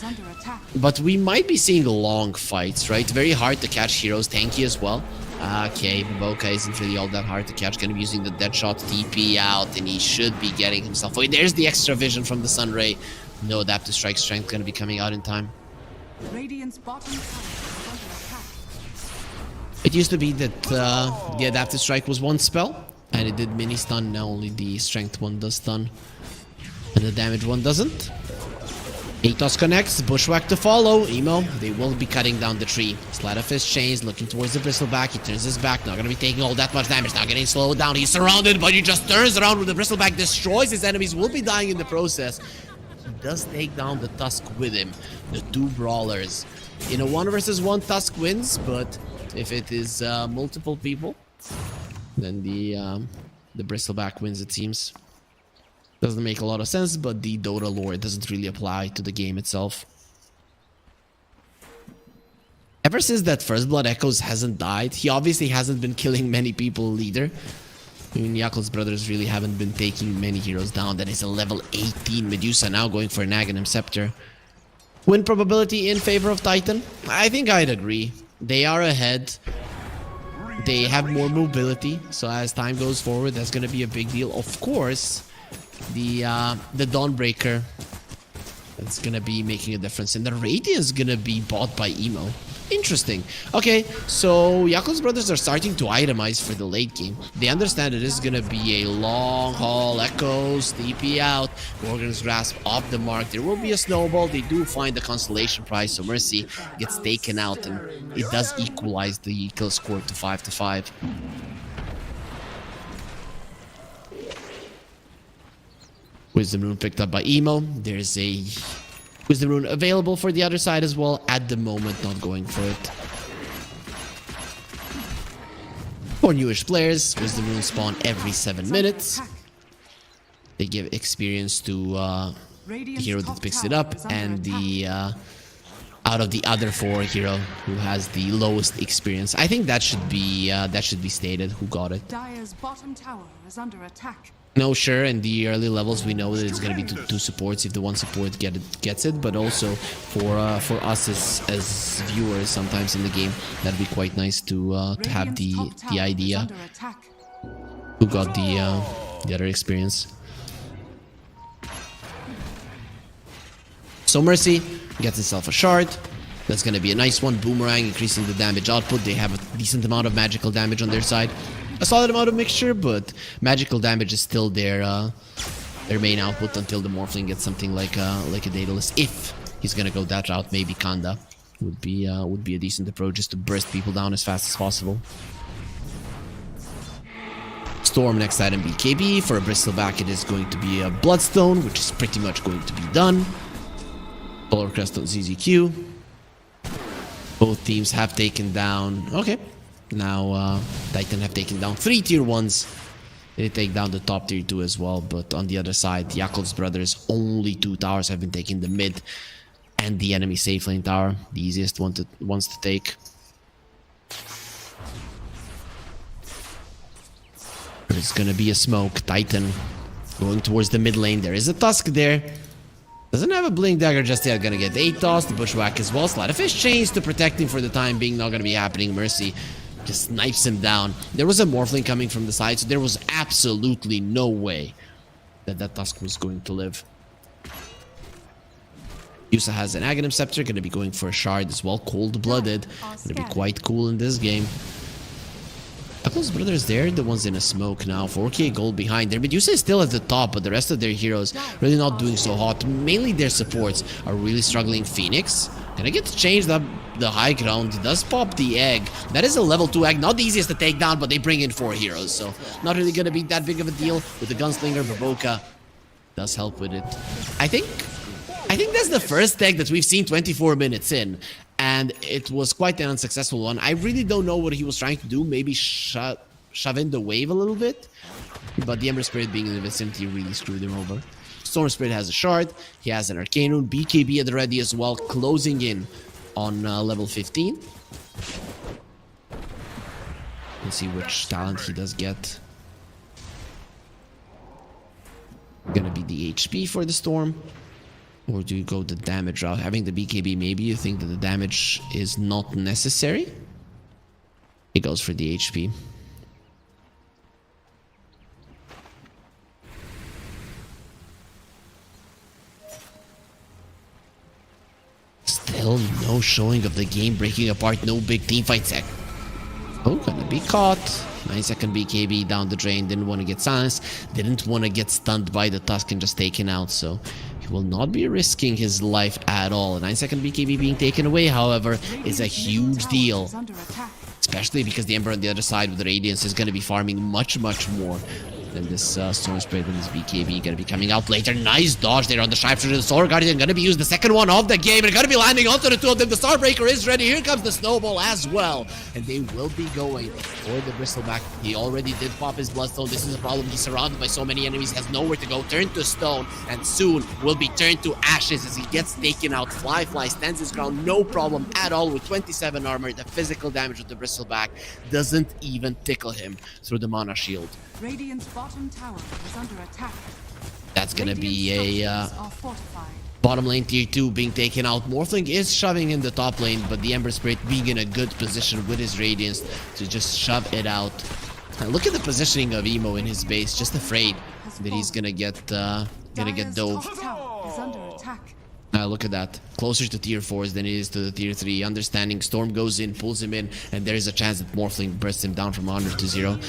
But we might be seeing long fights, right? Very hard to catch heroes. Tanky as well. Okay, Baboka isn't really all that hard to catch. Going to be using the Deadshot TP out, and he should be getting himself away. There's the extra vision from the Sunray. No Adaptive Strike Strength going to be coming out in time. Radiant's bottom tower is under attack. It used to be that the Adaptive Strike was one spell, and it did mini stun. Now only the Strength one does stun, and the damage one doesn't. Atos connects, Bushwhack to follow. Emo, they will be cutting down the tree. Sleight of Fist chains, looking towards the Bristleback. He turns his back, not gonna be taking all that much damage, not getting slowed down. He's surrounded, but he just turns around with the Bristleback, destroys his enemies, will be dying in the process. He does take down the Tusk with him, the two brawlers. In a 1 versus 1, Tusk wins, but if it is multiple people, then the Bristleback wins, it seems. Doesn't make a lot of sense, but the Dota lore doesn't really apply to the game itself. Ever since that First Blood Echoes hasn't died, he obviously hasn't been killing many people either. I mean, Yakul's brothers really haven't been taking many heroes down. That is a level 18 Medusa now going for an Aghanim Scepter. Win probability in favor of Titan? I think I'd agree. They are ahead. They have more mobility, so as time goes forward, that's going to be a big deal. Of course, the Dawnbreaker, that's going to be making a difference. And the Radiant is going to be bought by Emo. Interesting. Okay, so Yakul's brothers are starting to itemize for the late game. They understand that this is going to be a long haul. Echoes, TP out, Gorgon's Grasp off the mark. There will be a snowball. They do find the consolation prize, so Mercy gets taken out, and it does equalize the kill score to 5-5. Wisdom Rune picked up by Emo. There's a Wisdom Rune available for the other side as well. At the moment, not going for it. For newish players, Wisdom Rune spawn every 7 minutes. They give experience to the hero that picks it up, and the out of the other 4 hero who has the lowest experience. I think that should be stated who got it. Dire's bottom tower is under attack. No, sure, in the early levels we know that it's going to be two supports if the one support gets it, but also for us as viewers sometimes in the game, that'd be quite nice to have the idea who got the other experience. So Mercy gets himself a shard. That's going to be a nice one. Boomerang, increasing the damage output. They have a decent amount of magical damage on their side. A solid amount of mixture, but magical damage is still their main output until the Morphling gets something like a Daedalus. If he's gonna go that route, maybe Kanda would be a decent approach, just to burst people down as fast as possible. Storm next item BKB. For a Bristleback, it is going to be a Bloodstone, which is pretty much going to be done. Polar Crest on ZZQ. Both teams have taken down. Okay. Now, Titan have taken down 3 tier 1s. They take down the top tier 2 as well. But on the other side, Yakul's brothers, only 2 towers have been taken. The mid and the enemy safe lane tower. The easiest ones to take. There's going to be a smoke. Titan going towards the mid lane. There is a Tusk there. Doesn't have a Blink Dagger just yet. Gonna get Atos, the Bushwhack as well. Sleight of Fist chains to protect him for the time being. Not gonna be happening. Mercy just snipes him down. There was a Morphling coming from the side, so there was absolutely no way that Tusk was going to live. Yusa has an Aghanim Scepter, gonna be going for a shard as well. Cold-blooded. Gonna be quite cool in this game. Yakul's brothers, they're the ones in a smoke now. 4k gold behind there. Medusa is still at the top, but the rest of their heroes really not doing so hot. Mainly their supports are really struggling. Phoenix gonna get to change the high ground. Does pop the egg. That is a level 2 egg. Not the easiest to take down, but they bring in 4 heroes. So not really gonna be that big of a deal. With the Gunslinger, Baboka does help with it. I think that's the first egg that we've seen 24 minutes in. And it was quite an unsuccessful one. I really don't know what he was trying to do. Maybe shove in the wave a little bit. But the Ember Spirit being in the vicinity really screwed him over. Storm Spirit has a shard. He has an Arcane Rune. BKB at the ready as well. Closing in on level 15. Let's see which talent he does get. Gonna be the HP for the Storm. Or do you go the damage route? Having the BKB, maybe you think that the damage is not necessary? He goes for the HP. Still no showing of the game breaking apart. No big team fight sec. Oh, gonna be caught. 9-second BKB down the drain. Didn't want to get silenced. Didn't want to get stunned by the Tusk and just taken out. So he will not be risking his life at all. A 9-second BKB being taken away, however, is a huge deal. Especially because the Ember on the other side with the Radiance is going to be farming much more than this Storm Spirit and this BKB. Going to be coming out later. Nice dodge there on the Sharpshooter. The Solar Guardian going to be used, the second one of the game. And going to be landing onto the two of them. The Starbreaker is ready. Here comes the Snowball as well. And they will be going for the Bristleback. He already did pop his Bloodstone. This is a problem. He's surrounded by so many enemies. Has nowhere to go. Turned to stone. And soon will be turned to ashes as he gets taken out. Fly stands his ground. No problem at all with 27 armor. The physical damage with the Bristleback doesn't even tickle him through the mana shield. Radiant's bottom tower is under attack. That's gonna be a Are fortified. bottom lane tier 2 being taken out. Morphling is shoving in the top lane, but the Ember Spirit being in a good position with his Radiance to just shove it out. And look at the positioning of Emo in his base, just afraid that he's gonna get dove. Top tower is under attack. Look at that. Closer to tier 4s than it is to the tier 3. Understanding Storm goes in, pulls him in, and there is a chance that Morphling bursts him down from 100 to 0.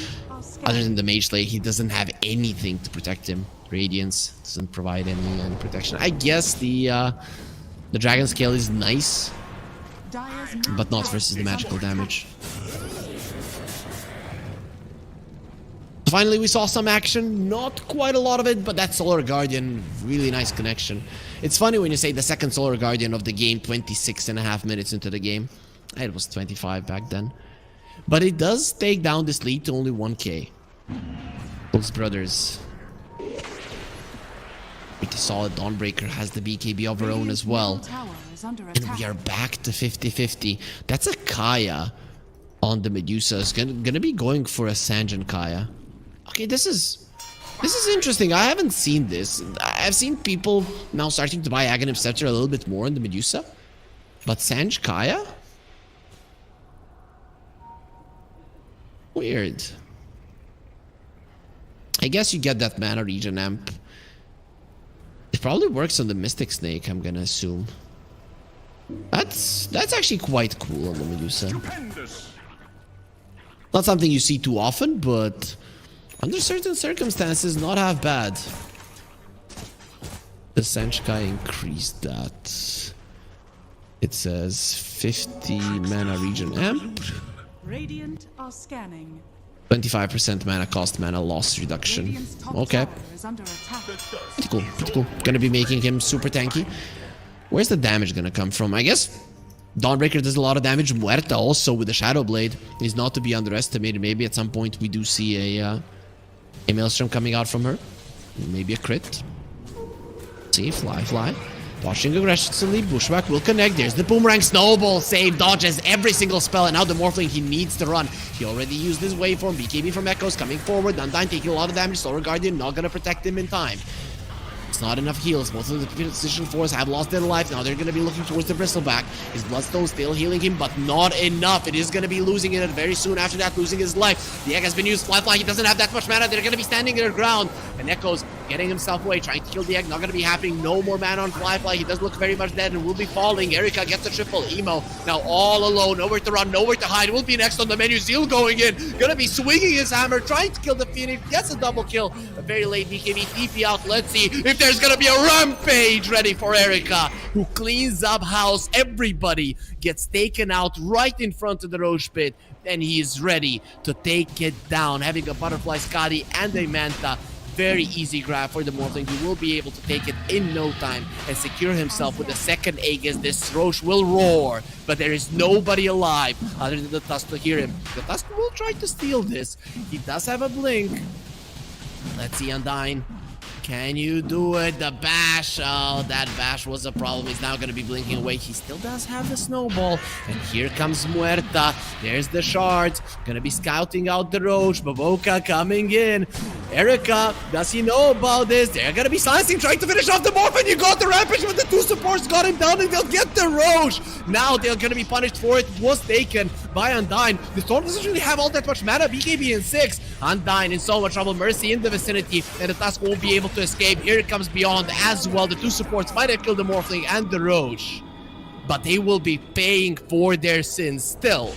Other than the Mage Slay, he doesn't have anything to protect him. Radiance doesn't provide any protection. I guess the Dragon Scale is nice, but not versus the magical damage. Finally, we saw some action. Not quite a lot of it, but that Solar Guardian, really nice connection. It's funny when you say the second Solar Guardian of the game, 26.5 minutes into the game. It was 25 back then. But it does take down this lead to only 1k. Those brothers. Pretty solid. Dawnbreaker has the BKB of her own as well. And we are back to 50-50. That's a Kaya on the Medusa. It's gonna be going for a Sanjin Kaya. Okay, this is interesting. I haven't seen this. I've seen people now starting to buy Aghanim Scepter a little bit more in the Medusa. But Sanj Kaya? Weird. I guess you get that mana regen amp. It probably works on the Mystic Snake, I'm gonna assume. That's actually quite cool on the Medusa. Not something you see too often, but under certain circumstances, not half bad. The Sanjkai increased that. It says 50 mana regen amp. Radiant are scanning. 25% mana cost, mana loss reduction. Okay. Pretty cool, pretty cool. Gonna be making him super tanky. Where's the damage gonna come from? I guess Dawnbreaker does a lot of damage. Muerta also with the Shadow Blade is not to be underestimated. Maybe at some point we do see a Maelstrom coming out from her. Maybe a crit. See, fly. Watching aggressively, Bushwhack will connect. There's the Boomerang. Snowball save, dodges every single spell, and now the Morphling, he needs to run. He already used his waveform. BKB from Echoes coming forward. Undyne taking a lot of damage. Solar Guardian not gonna protect him in time. It's not enough heals. Most of the position 4s have lost their life. Now they're going to be looking towards the Bristleback. His Bloodstone still healing him, but not enough. It is going to be losing it very soon after that, losing his life. The egg has been used. Fly, he doesn't have that much mana. They're going to be standing their ground. And Echoes getting himself away, trying to kill the egg. Not going to be happening. No more mana on Fly. He does look very much dead and will be falling. Erika gets a triple. Emo now all alone. Nowhere to run, nowhere to hide. Will be next on the menu. Zeal going in. Going to be swinging his hammer, trying to kill the Phoenix. Gets a double kill. A very late BKB TP out. Let's see if there's going to be a rampage ready for Erika, who cleans up house. Everybody gets taken out right in front of the Roche Pit, and he is ready to take it down. Having a Butterfly Skadi and a Manta, very easy grab for the Morphling. He will be able to take it in no time and secure himself with the second Aegis. This Roche will roar, but there is nobody alive other than the Tusk to hear him. The Tusk will try to steal this. He does have a blink. Let's see Undyne Can you do it? The bash. Oh, that bash was a problem. He's now going to be blinking away. He still does have the snowball. And here comes Muerta. There's the shards. Going to be scouting out the Roche. Baboka coming in. Erica, does he know about this? They're going to be silencing, trying to finish off the Morph. And you got the Rampage, but the two supports got him down and they'll get the Roche. Now they're going to be punished for it. Was taken by Undyne. The Storm doesn't really have all that much mana. BKB in 6. Undyne in so much trouble. Mercy in the vicinity. And the Tusk won't be able to escape. Here it comes Beyond as well. The two supports might have killed the Morphling and the Roche. But they will be paying for their sins still.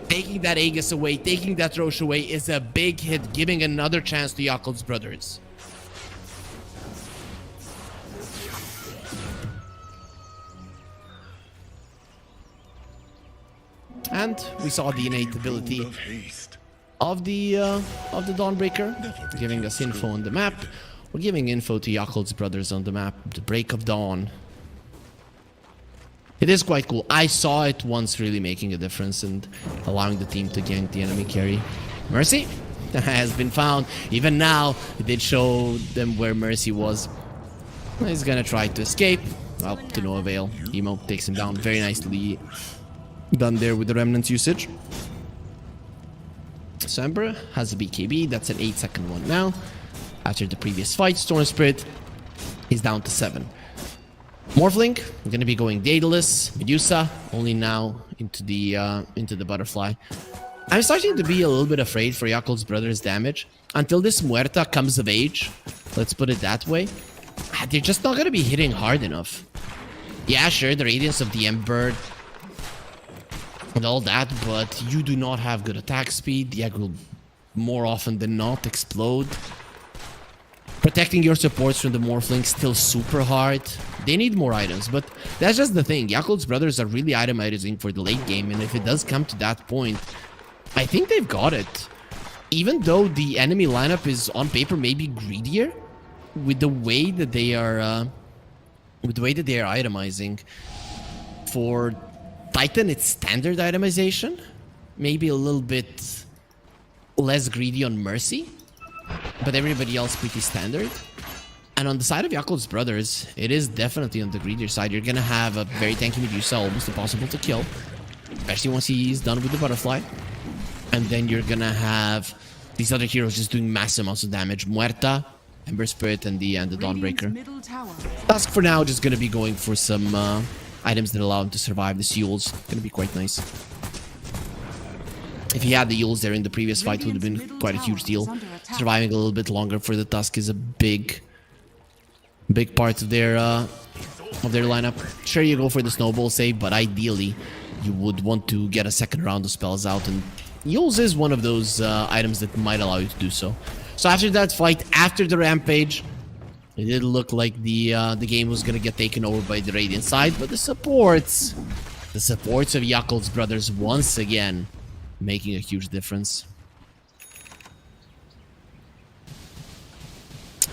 Taking that Aegis away, taking that Roche away is a big hit, giving another chance to Yakul's brothers. And we saw the innate ability of the Dawnbreaker, giving us info on the map. We're giving info to Yakul's brothers on the map, the Break of Dawn. It is quite cool. I saw it once really making a difference and allowing the team to gank the enemy carry. Mercy has been found. Even now, it did show them where Mercy was. He's gonna try to escape. Well, to no avail. Emo takes him down very nicely. Done there with the Remnants usage. So Ember has a BKB. That's an 8-second one now. After the previous fight, Storm Spirit is down to 7. Morphling, we're gonna be going Daedalus, Medusa, only now into the Butterfly. I'm starting to be a little bit afraid for Yakul's brothers' damage. Until this Muerta comes of age, let's put it that way, they're just not gonna be hitting hard enough. Yeah, sure, the Radiance of the Ember and all that, but you do not have good attack speed. The egg will more often than not explode. Protecting your supports from the Morphling still super hard. They need more items, but that's just the thing. Yakul's brothers are really itemizing for the late game, and if it does come to that point, I think they've got it. Even though the enemy lineup is on paper maybe greedier with the way that they are itemizing. For Titan, it's standard itemization, maybe a little bit less greedy on Mercy, but everybody else pretty standard. And on the side of Yakul's brothers, it is definitely on the greedier side. You're gonna have a very tanky Medusa, almost impossible to kill, especially once he's done with the Butterfly. And then you're gonna have these other heroes just doing massive amounts of damage. Muerta, Ember Spirit, and the Dawnbreaker. Tusk for now just gonna be going for some items that allow him to survive. The Seals gonna be quite nice. If he had the Yules there in the previous fight, it would have been quite a huge deal. Surviving a little bit longer for the Tusk is a big part of their lineup. Sure, you go for the snowball save, but ideally you would want to get a second round of spells out, and Yules is one of those items that might allow you to do so. So after that fight, after the Rampage, it did look like the game was gonna get taken over by the Radiant side, but the supports of Yakul's brothers once again making a huge difference.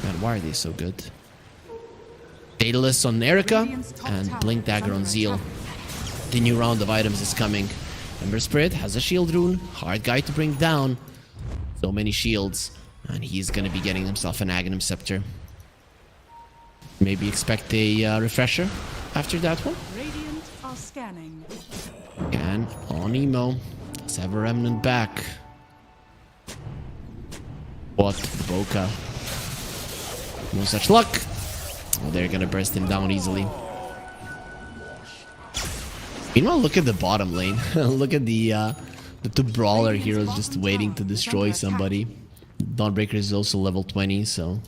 Man, why are they so good? Daedalus on Erica and Blink Dagger on Zeal. The new round of items is coming. Ember Spirit has a shield rune, hard guy to bring down. So many shields, and he's gonna be getting himself an Aghanim Scepter. Maybe expect a refresher after that one. Radiant are scanning. And on Emo, Sever Remnant back. What Boca? No such luck. Oh, they're gonna burst him down easily. Meanwhile, look at the bottom lane. Look at the two brawler heroes just waiting to destroy somebody. Dawnbreaker is also level 20, so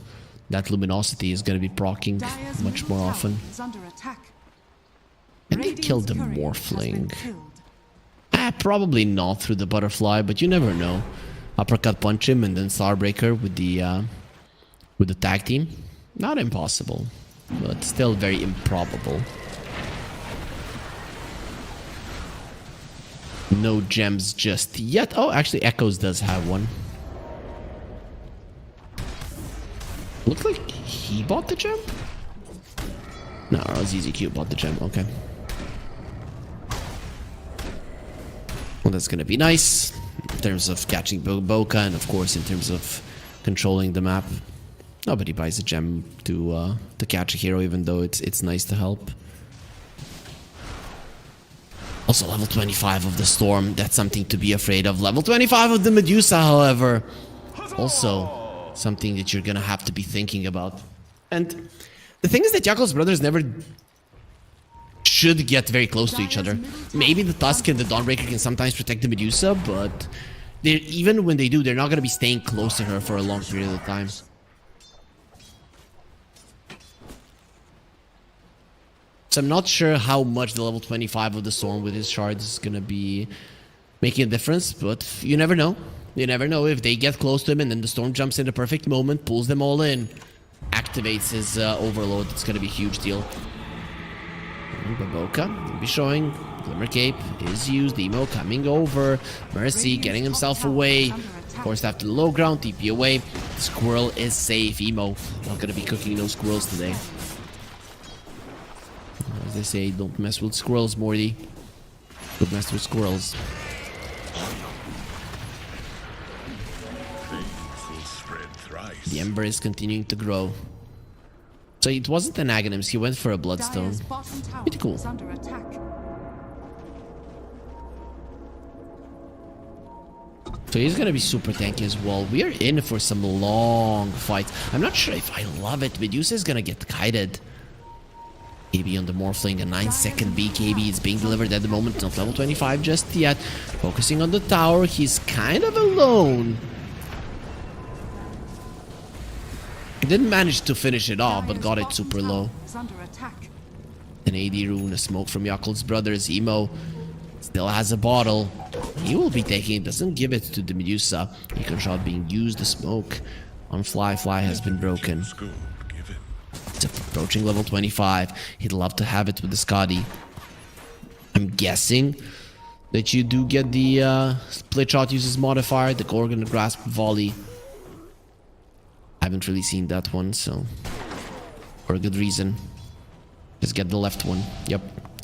that luminosity is gonna be proccing much more often. And they killed the Morphling. Probably not through the Butterfly, but you never know. Uppercut punch him and then Starbreaker with the tag team. Not impossible, but still very improbable. No gems just yet. Oh, actually Echoes does have one. Looks like he bought the gem? No, ZZQ bought the gem, okay. Well, that's gonna be nice in terms of catching Boca and of course in terms of controlling the map. Nobody buys a gem to catch a hero, even though it's nice to help. Also, level 25 of the Storm, that's something to be afraid of. Level 25 of the Medusa, however, also something that you're gonna have to be thinking about. And the thing is that Yakul's brothers never should get very close to each other. Maybe the Tusk and the Dawnbreaker can sometimes protect the Medusa, but even when they do, they're not gonna be staying close to her for a long period of time. So I'm not sure how much the level 25 of the Storm with his shards is gonna be making a difference, but you never know. You never know if they get close to him and then the Storm jumps in the perfect moment, pulls them all in, activates his overload. It's gonna be a huge deal. And Baboka will be showing. Glimmer Cape is used. Emo coming over. Mercy getting himself away. Forced after the low ground. TP away. The squirrel is safe. Emo not gonna be cooking those squirrels today. As they say, don't mess with squirrels, Morty. Don't mess with squirrels. The Ember is continuing to grow. So it wasn't an Aghanims, he went for a Bloodstone. Dire's bottom tower Pretty cool. is under attack. So he's gonna be super tanky as well. We are in for some long fights. I'm not sure if I love it. Medusa is gonna get kited. KB on the Morphling, a 9-second BKB is being delivered at the moment, not level 25 just yet. Focusing on the tower, he's kind of alone. He didn't manage to finish it off, but got it super low. Is under attack. An AD rune, a smoke from Yakul's brothers. Emo still has a bottle. He will be taking it, doesn't give it to the Medusa. Beacon shot being used, the smoke on Fly has been broken. It's approaching level 25. He'd love to have it with the Scotty. I'm guessing that you do get the split shot uses modifier, the Gorgon Grasp volley. I haven't really seen that one, so for a good reason. Just get the left one. Yep.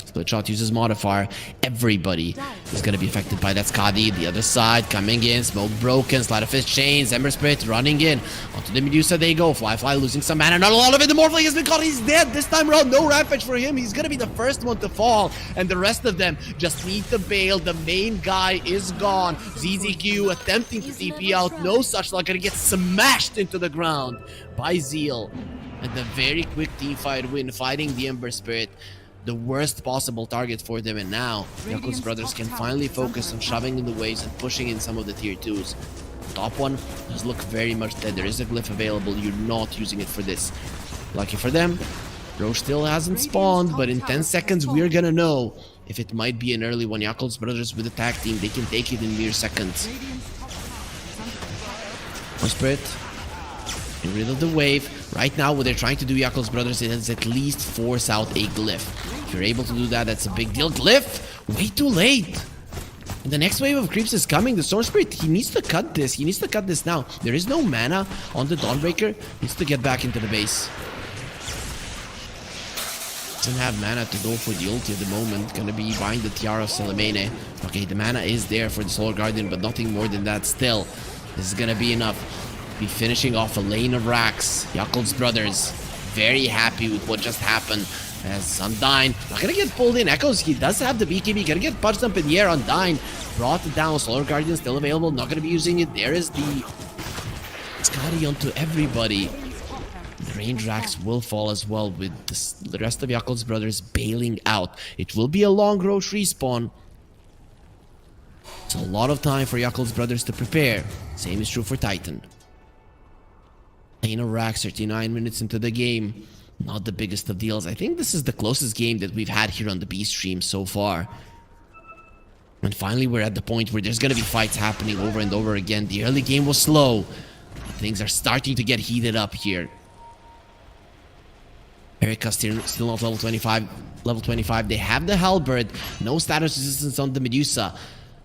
Split shot uses modifier. Everybody is going to be affected by that Skadi. The other side coming in. Smoke broken. Sleight of Fist chains. Ember Spirit running in. Onto the Medusa they go. Fly losing some mana. Not a lot of it. The Morphling has been caught. He's dead. This time around, no Rampage for him. He's going to be the first one to fall. And the rest of them just need to bail. The main guy is gone. ZZQ attempting to TP out. No such luck. Going to get smashed into the ground by Zeal. And the very quick teamfight win fighting the Ember Spirit. The worst possible target for them, and now Yakul's brothers can finally focus on shoving in the waves and pushing in some of the tier 2s. Top one does look very much dead. There is a glyph available. You're not using it for this. Lucky for them, Roche still hasn't spawned, but in 10 seconds we're gonna know if it might be an early one. Yakul's brothers with the tag team, they can take it in mere seconds. No Spirit. Get rid of the wave. Right now, what they're trying to do, Yakul's brothers, is at least force out a glyph. If you're able to do that, that's a big deal. Glyph! Way too late! And the next wave of creeps is coming. The Storm Spirit, he needs to cut this. He needs to cut this now. There is no mana on the Dawnbreaker. He needs to get back into the base. Doesn't have mana to go for the ulti at the moment. Gonna be buying the Tiara of Salamene. Okay, the mana is there for the Solar Guardian, but nothing more than that still. This is gonna be enough. Be finishing off a lane of racks. Yakul's brothers very happy with what just happened. As Undyne not gonna get pulled in. Echoes, he does have the BKB, gonna get punched up in the air. Undyne brought it down. Solar Guardian still available, not gonna be using it. There is the Scotty onto everybody. The range racks will fall as well, with the rest of Yakul's brothers bailing out. It will be a long Roche respawn. It's a lot of time for Yakul's brothers to prepare. Same is true for Titan. Lane of racks, 39 minutes into the game. Not the biggest of deals. I think this is the closest game that we've had here on the B stream so far. And finally, we're at the point where there's gonna be fights happening over and over again. The early game was slow. Things are starting to get heated up here. Erika still not level 25. Level 25. They have the Halberd. No status resistance on the Medusa.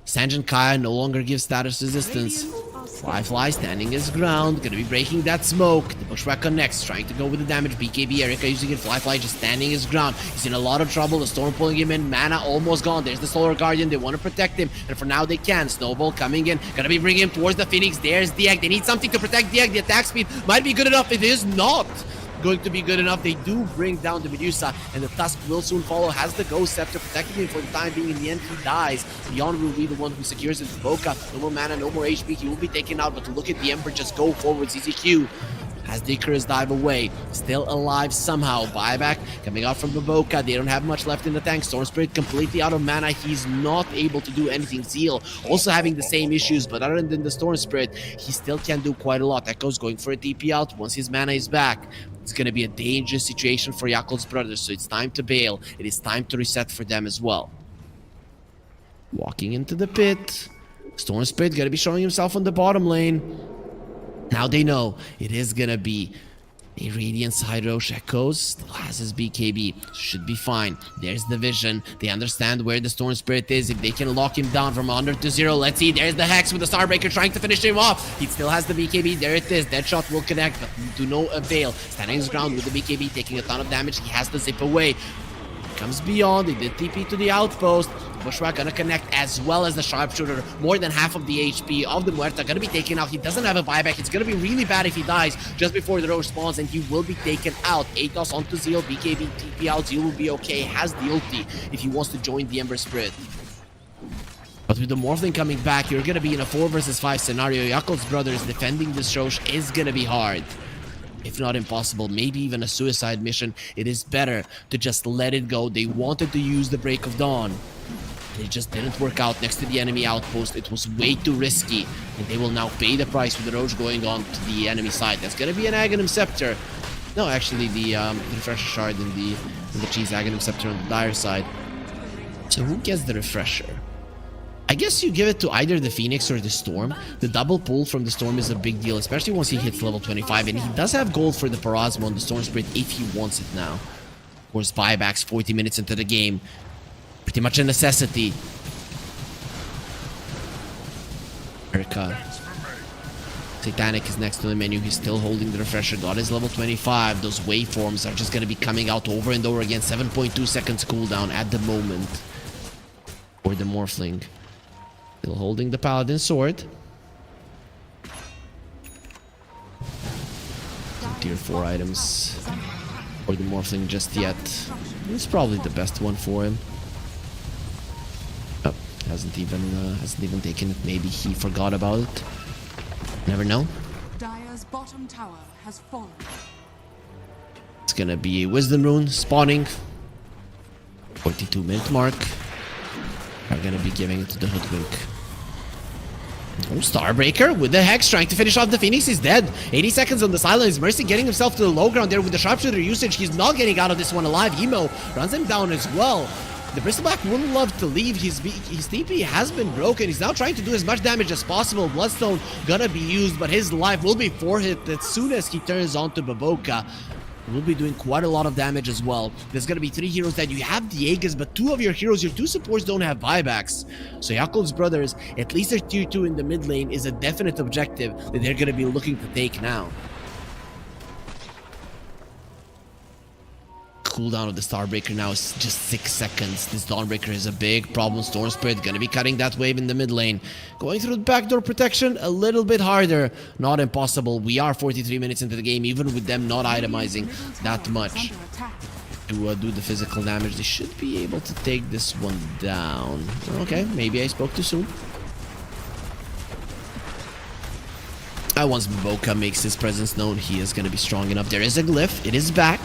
Sanjin Kaya no longer gives status resistance. Firefly standing his ground, gonna be breaking that smoke. The Bushwhack connects, trying to go with the damage. BKB, Erica using it. Firefly just standing his ground. He's in a lot of trouble. The Storm pulling him in. Mana almost gone. There's the Solar Guardian. They want to protect him, and for now they can. Snowball coming in, gonna be bringing him towards the Phoenix. There's the egg. They need something to protect the egg. The attack speed might be good enough. It is not going to be good enough. They do bring down the Medusa, and the Tusk will soon follow. Has the Ghost Scepter protecting him for the time being. In the end, he dies. Beyond will be the one who secures it. Boca, no more mana, no more HP. He will be taken out, but look at the Ember just go forward. ZZQ as the Icarus dive away. Still alive somehow. Buyback coming out from Baboka. They don't have much left in the tank. Storm Spirit completely out of mana. He's not able to do anything. Zeal also having the same issues, but other than the Storm Spirit, he still can do quite a lot. Echo's going for a TP out once his mana is back. It's going to be a dangerous situation for Yakul's brothers, so it's time to bail. It is time to reset for them as well. Walking into the pit. Storm Spirit going to be showing himself on the bottom lane. Now they know it is going to be a Radiant side Roche. Echoes still has his BKB. Should be fine. There's the vision. They understand where the Storm Spirit is. If they can lock him down from 100 to 0. Let's see. There's the Hex with the Starbreaker trying to finish him off. He still has the BKB. There it is. Deadshot will connect, but to no avail. Standing his ground with the BKB, taking a ton of damage. He has to zip away. Comes beyond. He did TP to the outpost. Bushwhack gonna connect as well as the Sharpshooter. More than half of the HP of the Muerta gonna be taken out. He doesn't have a buyback. It's gonna be really bad if he dies just before the Roche spawns, and he will be taken out. Atos onto Zeal. BKB TP out. Zeal will be okay. Has the ulti if he wants to join the Ember Spirit. But with the Morphling coming back, you're gonna be in a 4 versus 5 scenario. Yakul's brothers defending this Roche is gonna be hard, if not impossible, maybe even a suicide mission. It is better to just let it go. They wanted to use the Break of Dawn. It just didn't work out next to the enemy outpost. It was way too risky, and they will now pay the price with the Roche going on to the enemy side. That's gonna be an Aghanim Scepter. No, actually the Refresher Shard and the Cheese Aghanim Scepter on the Dire side. So who gets the Refresher? I guess you give it to either the Phoenix or the Storm. The double pull from the Storm is a big deal, especially once he hits level 25. And he does have gold for the Parasmo on the Storm Spirit if he wants it now. Of course, buybacks 40 minutes into the game. Pretty much a necessity. Erica. Titanic is next to the menu. He's still holding the Refresher. Got his level 25. Those waveforms are just going to be coming out over and over again. 7.2 seconds cooldown at the moment. For the Morphling. Still holding the Paladin Sword. Tier 4 items for the Morphling just yet. It's probably the best one for him. Oh, hasn't even taken it. Maybe he forgot about it. Never know. Dire's bottom tower has fallen. It's gonna be a Wisdom Rune spawning. 42-minute mark. Are gonna be giving it to the Hoodwink. Oh, Starbreaker with the Hex trying to finish off the Phoenix. He's dead. 80 seconds on the silence. Mercy getting himself to the low ground there with the Sharpshooter usage. He's not getting out of this one alive. Emo runs him down as well. The Bristleback would love to leave. His TP has been broken. He's now trying to do as much damage as possible. Bloodstone gonna be used, but his life will be 4 hit as soon as he turns onto Baboka. Will be doing quite a lot of damage as well. There's gonna be 3 heroes that you have the Aegis, but 2 of your heroes, your 2 supports don't have buybacks. So Yakul's brothers, at least their tier 2 in the mid lane is a definite objective that they're gonna be looking to take now. Cooldown of the Starbreaker now is just 6 seconds. This Dawnbreaker is a big problem. Storm Spirit gonna be cutting that wave in the mid lane. Going through the backdoor protection a little bit harder. Not impossible. We are 43 minutes into the game, even with them not itemizing that much to do the physical damage. They should be able to take this one down. Okay, maybe I spoke too soon. Once Baboka makes his presence known, he is gonna be strong enough. There is a glyph. It is back.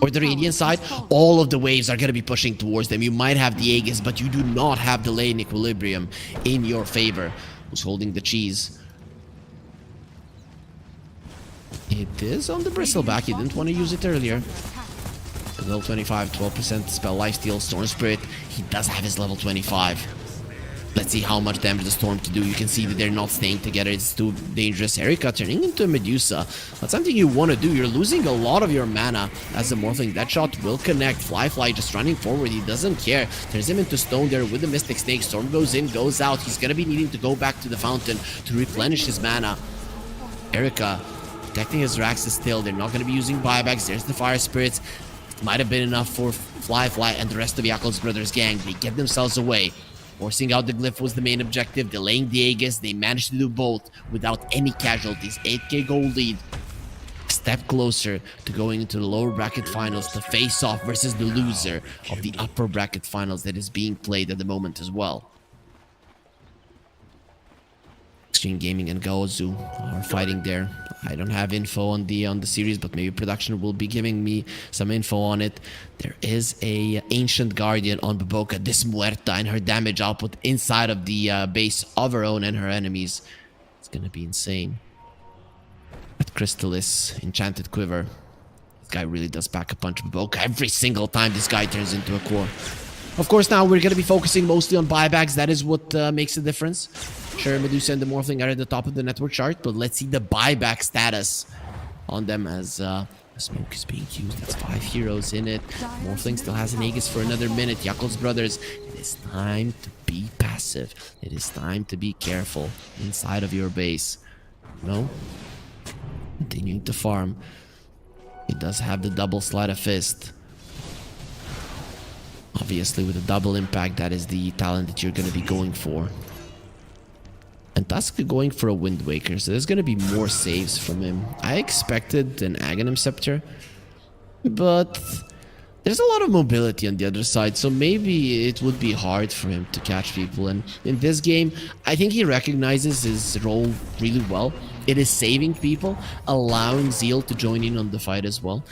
Or the Radiant side, all of the waves are going to be pushing towards them. You might have the Aegis, but you do not have the lane equilibrium in your favor. Who's holding the cheese? It is on the Bristleback. He didn't want to use it earlier. Level 25, 12% spell lifesteal. Storm Spirit, he does have his level 25. Let's see how much damage the Storm can do. You can see that they're not staying together. It's too dangerous. Erika turning into a Medusa. That's something you want to do. You're losing a lot of your mana as the Morphling. That shot will connect. Fly just running forward. He doesn't care. Turns him into stone there with the Mystic Snake. Storm goes in, goes out. He's going to be needing to go back to the fountain to replenish his mana. Erika protecting his Raxus still. They're not going to be using buybacks. There's the Fire Spirits. It might have been enough for Fly and the rest of Yakul's Brothers gang. They get themselves away. Forcing out the Glyph was the main objective. Delaying the Aegis. They managed to do both without any casualties. 8k gold lead. Step closer to going into the lower bracket finals to face off versus the loser of the upper bracket finals that is being played at the moment as well. Extreme Gaming and Gaozu are fighting there. I don't have info on the series, but maybe production will be giving me some info on it. There is a Ancient Guardian on Baboka, Dismuerta, and her damage output inside of the base of her own and her enemies. It's gonna be insane. At Crystalis, Enchanted Quiver. This guy really does pack a punch. Baboka every single time this guy turns into a core. Of course, now we're going to be focusing mostly on buybacks. That is what makes a difference. Sure, Medusa and the Morphling are at the top of the network chart, but let's see the buyback status on them as the smoke is being used. That's 5 heroes in it. Morphling still has an Aegis for another minute. Yakul's Brothers, it is time to be passive. It is time to be careful inside of your base. No? Continuing to farm. He does have the double sleight of fist. Obviously, with a double impact, that is the talent that you're going to be going for. And Tusk going for a Wind Waker, so there's going to be more saves from him. I expected an Aghanim Scepter, but there's a lot of mobility on the other side, so maybe it would be hard for him to catch people. And in this game, I think he recognizes his role really well. It is saving people, allowing Zeal to join in on the fight as well.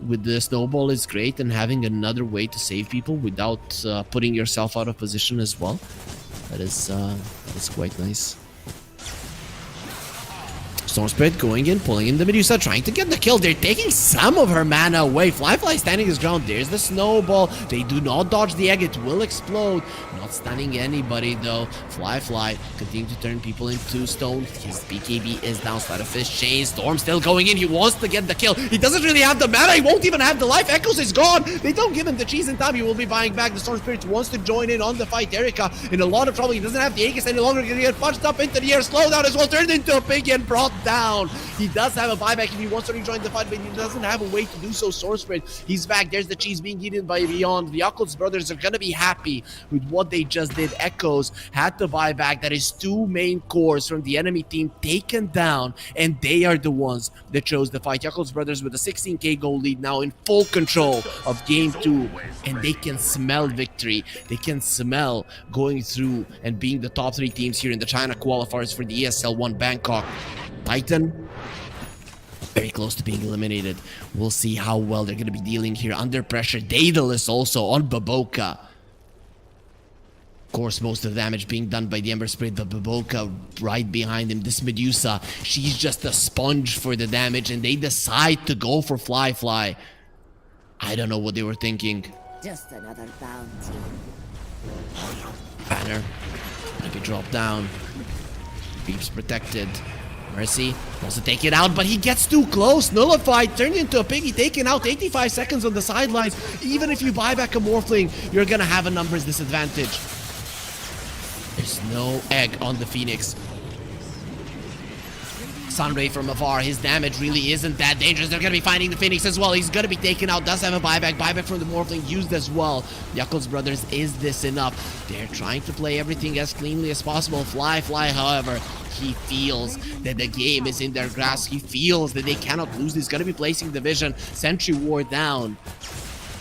With the snowball is great, and having another way to save people without putting yourself out of position as well. That is quite nice. Storm Spirit going in, pulling in the Medusa, trying to get the kill. They're taking some of her mana away. Fly standing his ground. There's the snowball. They do not dodge the egg. It will explode. Not stunning anybody though. Fly continuing to turn people into stone. His BKB is down. Sleight of Fist chain. Storm still going in. He wants to get the kill. He doesn't really have the mana. He won't even have the life. Echoes is gone. They don't give him the cheese in time. He will be buying back. The Storm Spirit wants to join in on the fight. Erika in a lot of trouble. He doesn't have the Aegis any longer. Gonna get punched up into the air. Slowdown as well. Turned into a pig and brought down. He does have a buyback if he wants to rejoin the fight, but he doesn't have a way to do so. Sword Spirit, he's back. There's the cheese being eaten by Beyond. The Yakul's Brothers are gonna be happy with what they just did. Echoes had to buy back. That is 2 main cores from the enemy team taken down, and they are the ones that chose the fight. Yakul's Brothers with a 16k goal lead now in full control of game 2, and they can smell victory. They can smell going through and being the top 3 teams here in the China qualifiers for the ESL One Bangkok. Titan, very close to being eliminated. We'll see how well they're going to be dealing here under pressure. Daedalus also on Baboka. Of course, most of the damage being done by the Ember Spirit, but Baboka right behind him. This Medusa, she's just a sponge for the damage, and they decide to go for Fly. I don't know what they were thinking. Just another bounty. Banner gonna be dropped down. Beeps protected. Mercy wants to take it out, but he gets too close. Nullified, turned into a piggy, taken out. 85 seconds on the sidelines. Even if you buy back a Morphling, you're gonna have a numbers disadvantage. There's no egg on the Phoenix. Sunray from afar, his damage really isn't that dangerous. They're gonna be finding the Phoenix as well. He's gonna be taken out, does have a buyback from the Morphling used as well. Yakul's Brothers, is this enough? They're trying to play everything as cleanly as possible. Fly, however, he feels that the game is in their grasp. He feels that they cannot lose. He's gonna be placing the vision. Sentry Ward down.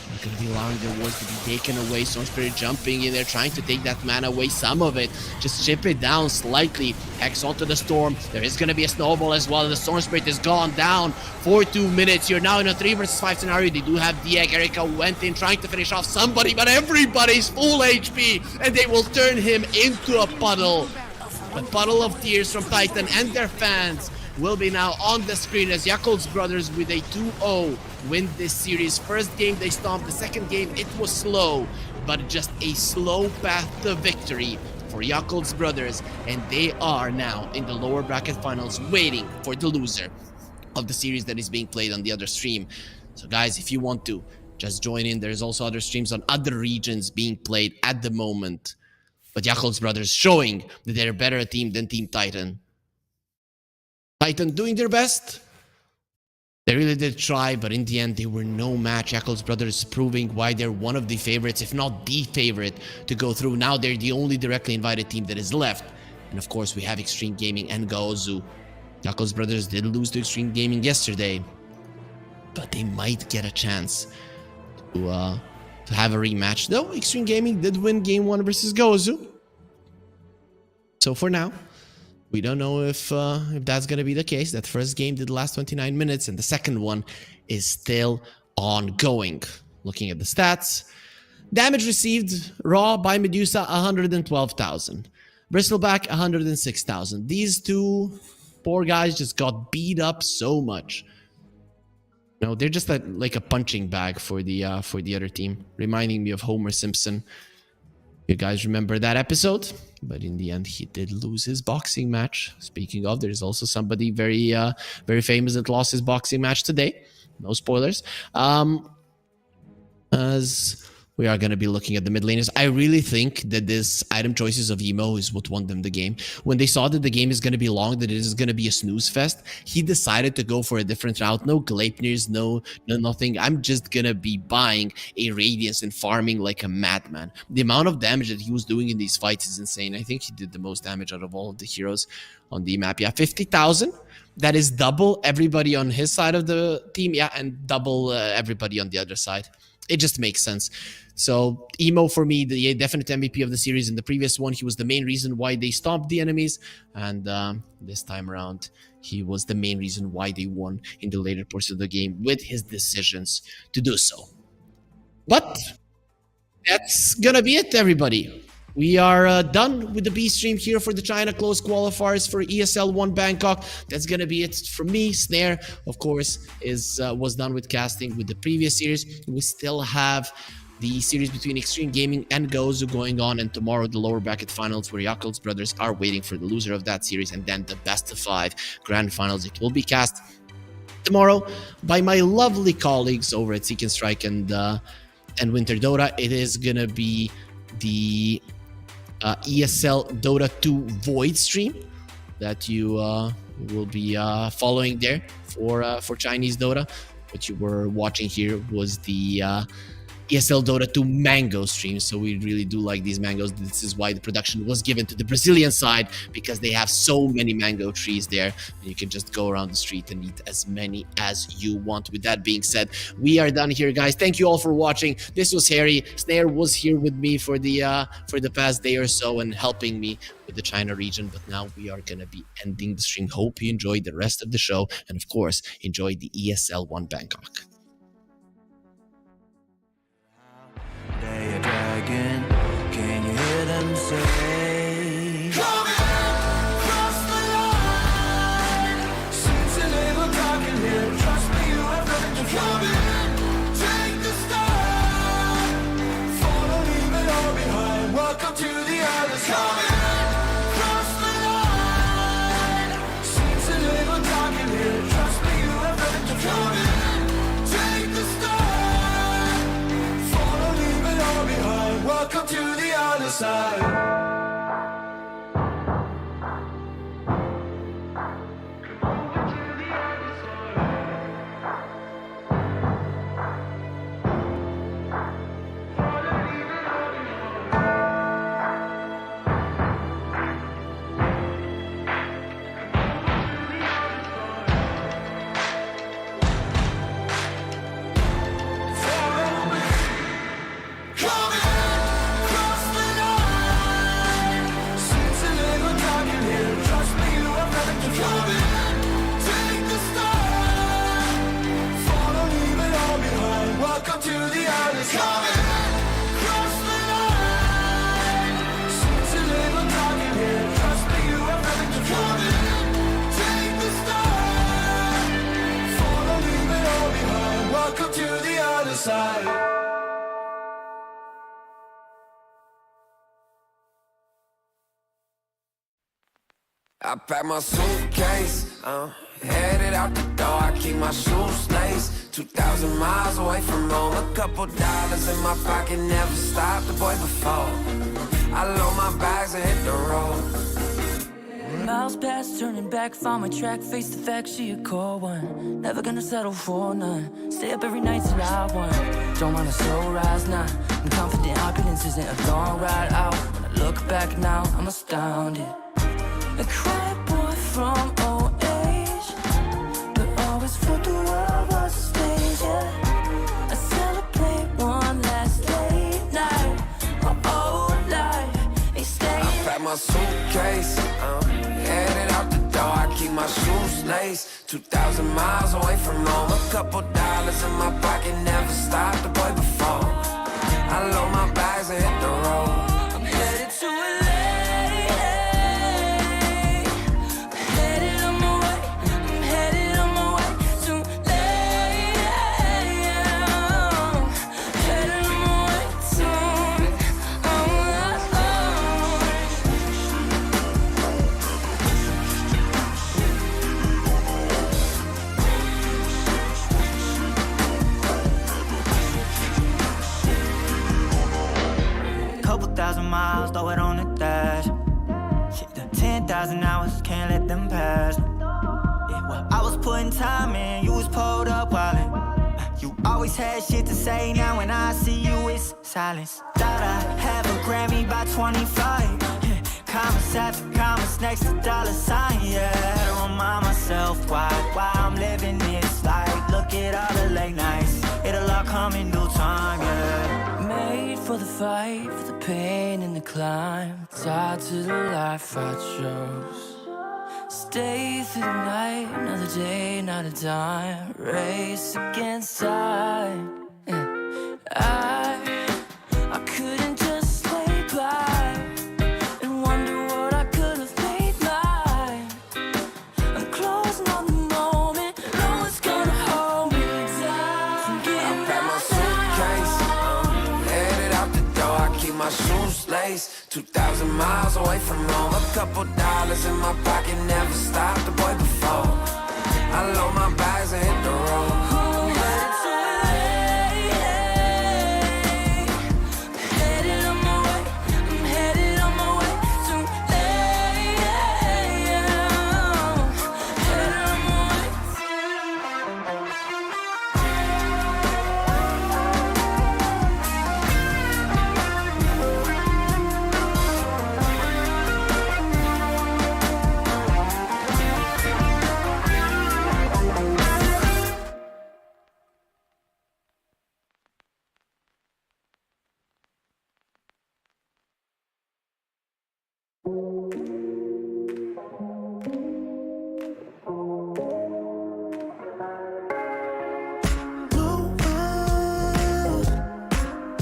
They're going to be allowing their wards to be taken away. Storm Spirit jumping in there, trying to take that mana away. Some of it, just chip it down slightly. Hex onto the Storm. There is going to be a snowball as well. The Storm Spirit is gone down for 2 minutes. You're now in a 3 versus 5 scenario. They do have Dieg. Erika went in trying to finish off somebody, but everybody's full HP, and they will turn him into a puddle. A puddle of tears from Titan and their fans will be now on the screen as Yakul's Brothers with a 2-0 win this series. First game they stomped, the second game it was slow, but just a slow path to victory for Yakult's brothers, and they are now in the lower bracket finals waiting for the loser of the series that is being played on the other stream. So guys, if you want to, just join in. There's also other streams on other regions being played at the moment. But Yakult's brothers showing that they're a better team than Team Titan. Titan doing their best. They really did try, but in the end, they were no match. Yakult's brothers proving why they're one of the favorites, if not the favorite, to go through. Now they're the only directly invited team that is left. And of course, we have Extreme Gaming and Gaozu. Yakult's brothers did lose to Extreme Gaming yesterday, but they might get a chance to have a rematch. Though Extreme Gaming did win Game 1 versus Gaozu. So for now, we don't know if that's going to be the case. That first game did last 29 minutes, and the second one is still ongoing. Looking at the stats, damage received raw by Medusa 112,000, Bristleback 106,000. These two poor guys just got beat up so much. No, they're just like a punching bag for the other team, reminding me of Homer Simpson. You guys remember that episode? But in the end, he did lose his boxing match. Speaking of, there's also somebody very famous that lost his boxing match today. No spoilers. As we are going to be looking at the mid laners, I really think that this item choices of Emo is what won them the game. When they saw that the game is going to be long, that it is going to be a snooze fest, he decided to go for a different route. No Gleipnirs, no nothing. I'm just going to be buying a Radiance and farming like a madman. The amount of damage that he was doing in these fights is insane. I think he did the most damage out of all of the heroes on the map. Yeah, 50,000. That is double everybody on his side of the team. Yeah, and double everybody on the other side. It just makes sense. So Emo, for me, the definite MVP of the series. In the previous one, he was the main reason why they stomped the enemies. And this time around, he was the main reason why they won in the later portion of the game with his decisions to do so. But that's gonna be it, everybody. We are done with the B stream here for the China Close qualifiers for ESL One Bangkok. That's gonna be it from me. Snare, of course, was done with casting with the previous series. We still have the series between Extreme Gaming and Gaozu going on, and tomorrow the lower bracket finals where Yakult's brothers are waiting for the loser of that series, and then the best of 5 grand finals. It will be cast tomorrow by my lovely colleagues over at Seek and Strike and Winter Dota. It is gonna be the ESL Dota 2 Void stream that you will be following there for Chinese Dota. What you were watching here was the ESL Dota 2 Mango stream. So we really do like these mangoes. This is why the production was given to the Brazilian side, because they have so many mango trees there. And you can just go around the street and eat as many as you want. With that being said, we are done here, guys. Thank you all for watching. This was Harry. Snare was here with me for the past day or so and helping me with the China region. But now we are going to be ending the stream. Hope you enjoyed the rest of the show. And of course, enjoy the ESL One Bangkok. They a dragon, can you hear them say? Coming across the line, since a little dark in here, trust me, you have nothing to come in. Take the start, follow, leave it all behind. Welcome to the other side. Cross the line, since a little dark in here, trust me, you have nothing to come in. Take the start, follow, leave it all behind. Welcome to the other side. Welcome to the other side. Cross the line, since a little dark in here, trust me, you have nothing to come in. Take the start, follow, leave it all behind. Welcome to the other side. I pack my suitcase, headed out the door. I keep my shoes laced. 2,000 miles away from home. A couple dollars in my pocket, never stopped the boy before. I load my bags and hit the road. Miles past, turning back, found my track, face the fact, she a cold one. Never gonna settle for none. Stay up every night till I won. Don't want a slow rise now. I'm confident opulence isn't a long ride out. When I look back now, I'm astounded. A quiet boy from old age, but always thought the world was a stage, yeah. I celebrate one last late night. My old life ain't staying. I pack my suitcase, headed out the door. I keep my shoes laced. 2,000 miles away from home. A couple dollars in my pocket, never stopped the boy before. I load my bags and hit the road. I'm headed to LA. Headed on my way. I'm headed on my way to LA. Headed on my way to. Couple thousand miles, throw it on the dash. Shit, the 10,000 hours, can't let them pass. Yeah, well, I was putting time in, you was pulled up wildin'. You always had shit to say, now when I see you, it's silence. Thought I'd have a Grammy by 25. Yeah, commas after commas next to dollar sign. Yeah, to remind myself why I'm living this life. Look at all the late nights, it'll all come in due time, yeah. Made for the fight, for the pain and the climb. Tied to the life I chose. Stay through the night, another day, not a dime. Race against time. I couldn't just lay by and wonder what I could have made mine. I'm closing on the moment, no one's gonna hold me down. I pack my suitcase, headed out the door. I keep my shoes laced. 2,000 miles away from home. A couple dollars in my pocket, never stopped the boy before. I load my bags and hit the road. I'm headed to LA. Headed on my way. I'm headed on my way to LA. Headed on my way. No way.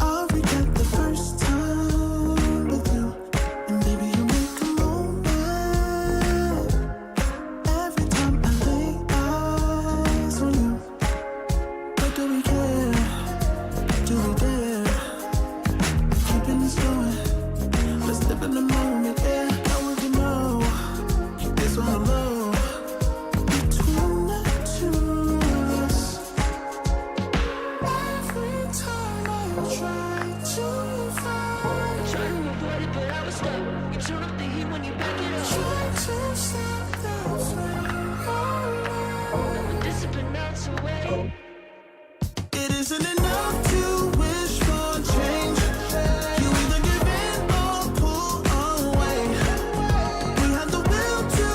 I'll forget the first time with you, and baby you make a moment. Every time I lay eyes on you, but do we care? Do we dare? Keeping this going, let's live in the moment. Yeah, now if you know it's all love between the two of us. Every time I try to find, Trying to avoid it, but I was stuck. You turn up the heat when you back it up. try to stop the flame. Discipline melts away. It isn't enough.